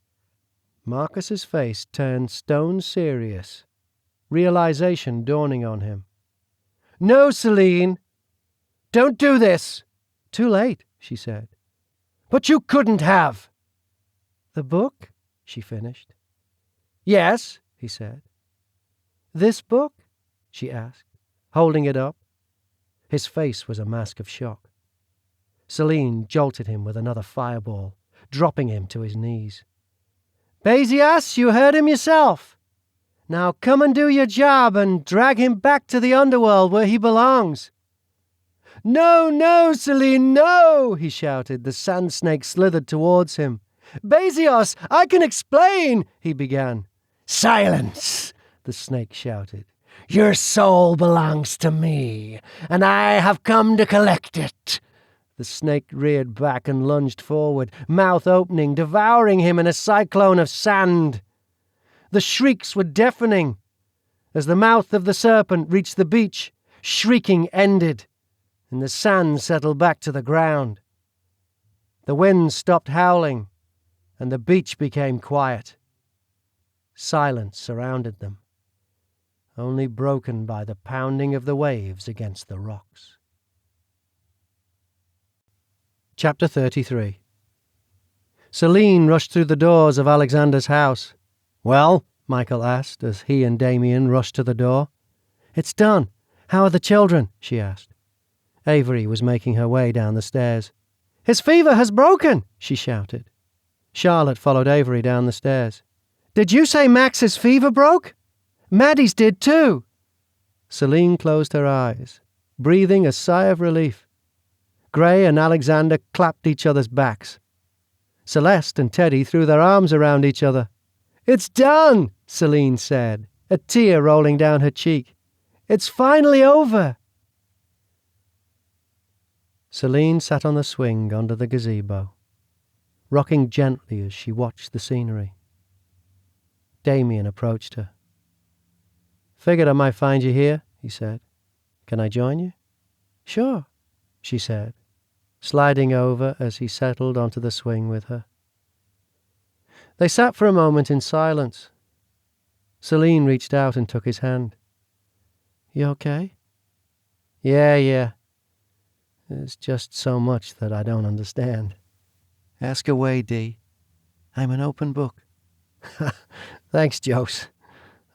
Speaker 3: Marcus's face turned stone serious, realization dawning on him. No, Celine! Don't do this! Too late, she said. But you couldn't have! The book? She finished. Yes, he said. This book? She asked, holding it up. His face was a mask of shock. Celine jolted him with another fireball, dropping him to his knees. Basias, you heard him yourself. Now come and do your job and drag him back to the underworld where he belongs. No, no, Celine, no, he shouted. The sand snake slithered towards him. Basios, I can explain, he began. Silence, the snake shouted. Your soul belongs to me, and I have come to collect it. The snake reared back and lunged forward, mouth opening, devouring him in a cyclone of sand. The shrieks were deafening. As the mouth of the serpent reached the beach, shrieking ended, and the sand settled back to the ground. The wind stopped howling, and the beach became quiet. Silence surrounded them, only broken by the pounding of the waves against the rocks. Chapter 33. Celine rushed through the doors of Alexander's house. Well, Michael asked as he and Damien rushed to the door. It's done. How are the children? She asked. Avery was making her way down the stairs. His fever has broken, she shouted. Charlotte followed Avery down the stairs. Did you say Max's fever broke? Maddie's did too. Celine closed her eyes, breathing a sigh of relief. Gray and Alexander clapped each other's backs. Celeste and Teddy threw their arms around each other. It's done, Celine said, a tear rolling down her cheek. It's finally over. Celine sat on the swing under the gazebo, rocking gently as she watched the scenery. Damien approached her. Figured I might find you here, he said. Can I join you? Sure, she said, sliding over as he settled onto the swing with her. They sat for a moment in silence. Celine reached out and took his hand. You okay? Yeah. There's just so much that I don't understand. Ask away, Dee. I'm an open book. Thanks, Jose.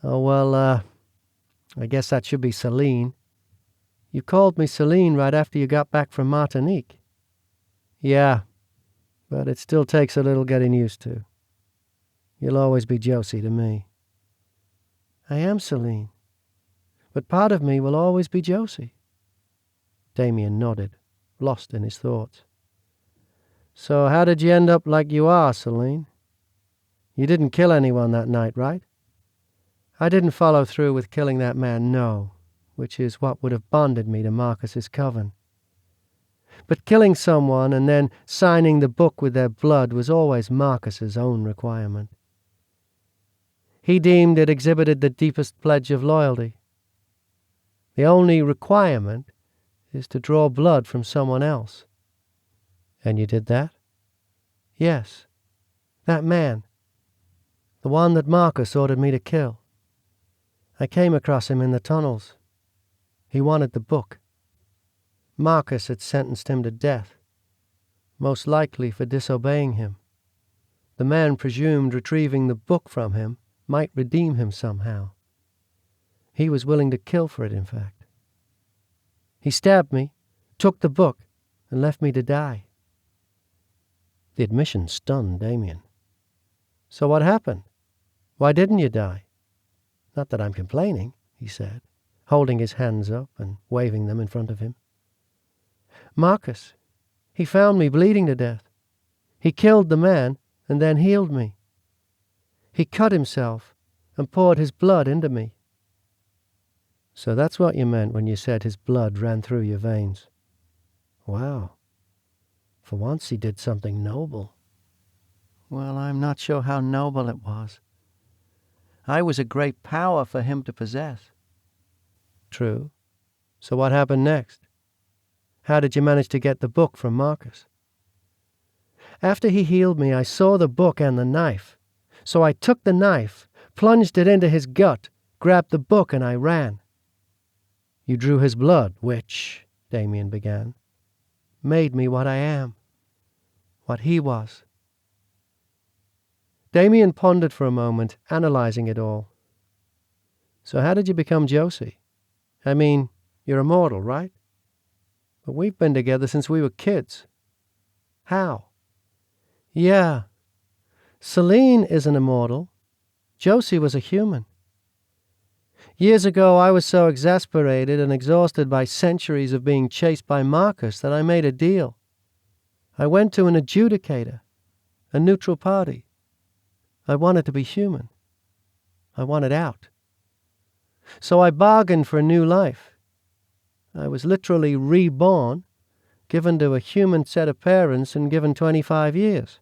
Speaker 3: Oh, well, I guess that should be Celine. You called me Celine right after you got back from Martinique. Yeah, but it still takes a little getting used to. You'll always be Josie to me. I am Celine, but part of me will always be Josie. Damien nodded, lost in his thoughts. So how did you end up like you are, Celine? You didn't kill anyone that night, right? I didn't follow through with killing that man, no, which is what would have bonded me to Marcus's coven. But killing someone and then signing the book with their blood was always Marcus's own requirement. He deemed it exhibited the deepest pledge of loyalty. The only requirement is to draw blood from someone else. And you did that? Yes. That man. The one that Marcus ordered me to kill. I came across him in the tunnels. He wanted the book. Marcus had sentenced him to death, most likely for disobeying him. The man presumed retrieving the book from him might redeem him somehow. He was willing to kill for it, in fact. He stabbed me, took the book, and left me to die. The admission stunned Damien. So what happened? Why didn't you die? Not that I'm complaining, he said, holding his hands up and waving them in front of him. Marcus, he found me bleeding to death. He killed the man and then healed me. He cut himself and poured his blood into me. So that's what you meant when you said his blood ran through your veins. Wow. For once he did something noble. Well, I'm not sure how noble it was. I was a great power for him to possess. True. So what happened next? How did you manage to get the book from Marcus? After he healed me, I saw the book and the knife. So I took the knife, plunged it into his gut, grabbed the book, and I ran. You drew his blood, which, Damien began, made me what I am, what he was. Damien pondered for a moment, analyzing it all. So how did you become Josie? I mean, you're immortal, right? But we've been together since we were kids. How? Yeah. Celine isn't immortal. Josie was a human. Years ago, I was so exasperated and exhausted by centuries of being chased by Marcus that I made a deal. I went to an adjudicator, a neutral party. I wanted to be human. I wanted out. So I bargained for a new life. I was literally reborn, given to a human set of parents and given 25 years.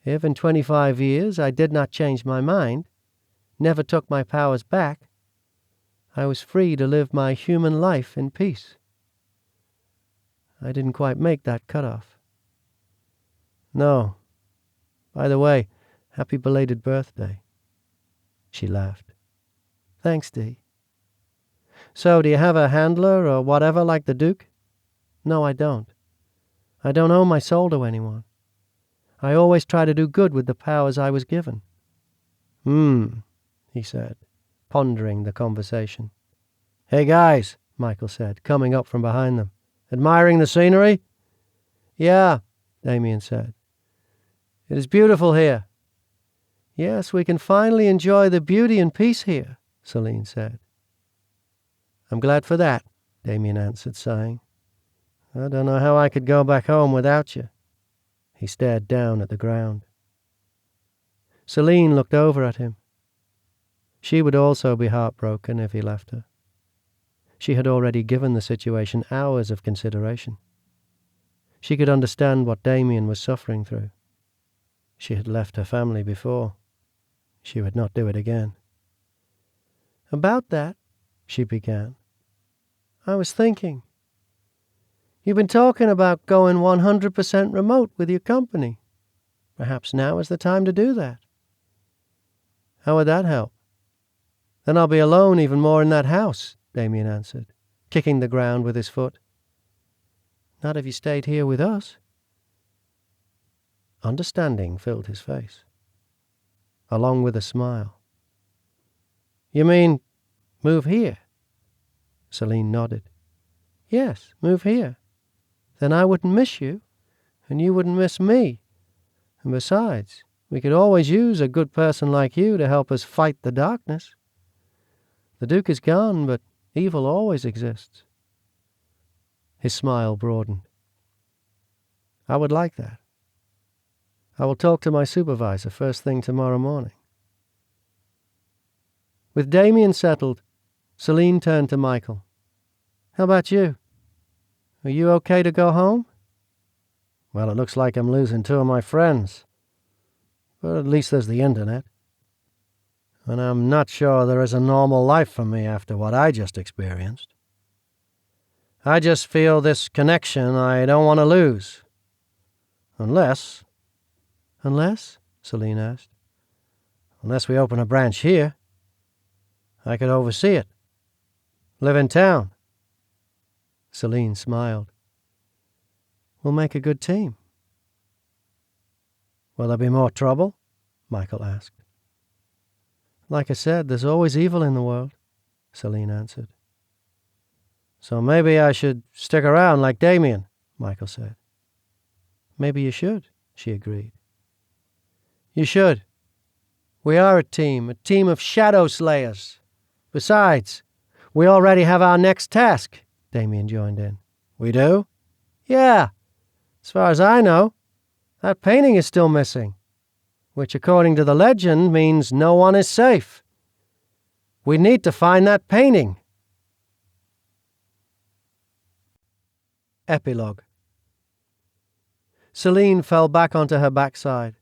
Speaker 3: If in 25 years I did not change my mind, never took my powers back, I was free to live my human life in peace. I didn't quite make that cutoff. No. By the way, happy belated birthday. She laughed. Thanks, Dee. So, do you have a handler or whatever like the Duke? No, I don't. I don't owe my soul to anyone. I always try to do good with the powers I was given. He said, pondering the conversation. Hey, guys, Michael said, coming up from behind them. Admiring the scenery? Yeah, Damien said. It is beautiful here. Yes, we can finally enjoy the beauty and peace here, Celine said. I'm glad for that, Damien answered, sighing. I don't know how I could go back home without you. He stared down at the ground. Celine looked over at him. She would also be heartbroken if he left her. She had already given the situation hours of consideration. She could understand what Damien was suffering through. She had left her family before. She would not do it again. About that, she began, I was thinking. You've been talking about going 100% remote with your company. Perhaps now is the time to do that. How would that help? Then I'll be alone even more in that house, Damien answered, kicking the ground with his foot. Not if you stayed here with us. Understanding filled his face, along with a smile. You mean, move here? Celine nodded. Yes, move here. Then I wouldn't miss you, and you wouldn't miss me. And besides, we could always use a good person like you to help us fight the darkness. The Duke is gone, but evil always exists. His smile broadened. I would like that. I will talk to my supervisor first thing tomorrow morning. With Damien settled, Celine turned to Michael. How about you? Are you okay to go home? Well, it looks like I'm losing two of my friends. But at least there's the internet. And I'm not sure there is a normal life for me after what I just experienced. I just feel this connection I don't want to lose. Unless? Unless? Celine asked. Unless we open a branch here. I could oversee it. Live in town. Celine smiled. We'll make a good team. Will there be more trouble? Michael asked. Like I said, there's always evil in the world, Celine answered. So maybe I should stick around like Damien, Michael said. Maybe you should, she agreed. You should. We are a team of shadow slayers. Besides, we already have our next task, Damien joined in. We do? Yeah. As far as I know, that painting is still missing, which according to the legend means no one is safe. We need to find that painting. Epilogue. Celine fell back onto her backside,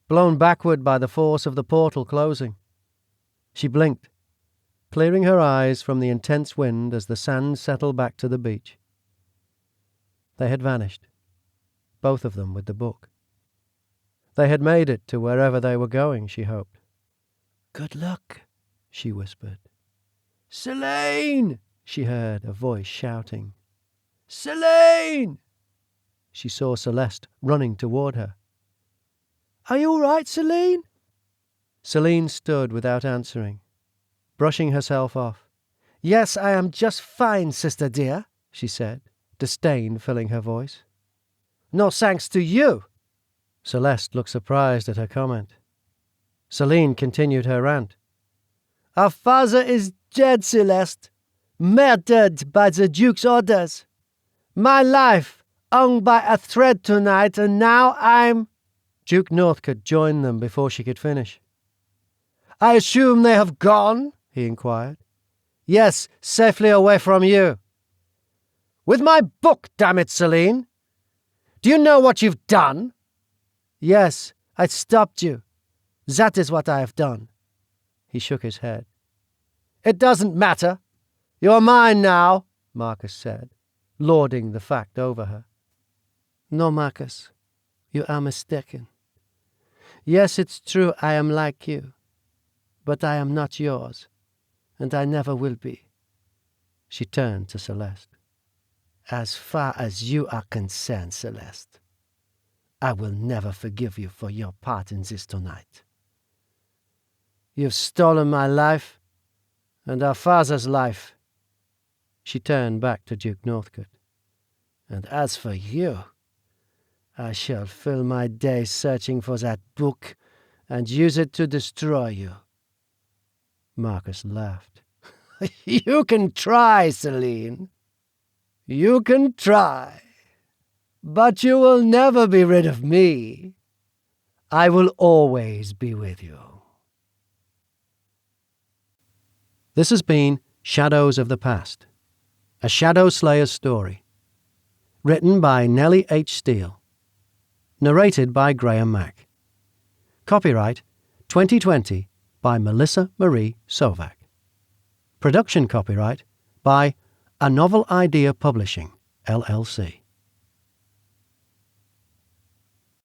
Speaker 3: blown backward by the force of the portal closing. She blinked, clearing her eyes from the intense wind as the sand settled back to the beach. They had vanished, both of them with the book. They had made it to wherever they were going, she hoped. Good luck, she whispered. Celine! she heard a voice shouting. "Celine!" She saw Celeste running toward her. "Are you all right, Celine?" Celine stood without answering, brushing herself off. "Yes, I am just fine, sister dear," she said, disdain filling her voice. "No thanks to you." Celeste looked surprised at her comment. Celine continued her rant. "Our father is dead, Celeste, murdered by the Duke's orders. My life hung by a thread tonight, and now I'm—" Duke Northcote joined them before she could finish. "I assume they have gone?" he inquired. "Yes, safely away from you." "With my book, damn it, Celine! Do you know what you've done?" "Yes, I stopped you. That is what I have done." He shook his head. "It doesn't matter. You're mine now," Marcus said, lording the fact over her. "No, Marcus, you are mistaken. Yes, it's true I am like you, but I am not yours, and I never will be." She turned to Celeste. "As far as you are concerned, Celeste, I will never forgive you for your part in this tonight. You've stolen my life, and our father's life." She turned back to Duke Northcote. "And as for you, I shall fill my days searching for that book and use it to destroy you." Marcus laughed. "You can try, Celine. You can try. But you will never be rid of me. I will always be with you."
Speaker 2: This has been Shadows of the Past, a Shadow Slayer's story. Written by Nellie H. Steele. Narrated by Graham Mack. Copyright 2020 by Melissa Marie Sovac. Production copyright by A Novel Idea Publishing, LLC.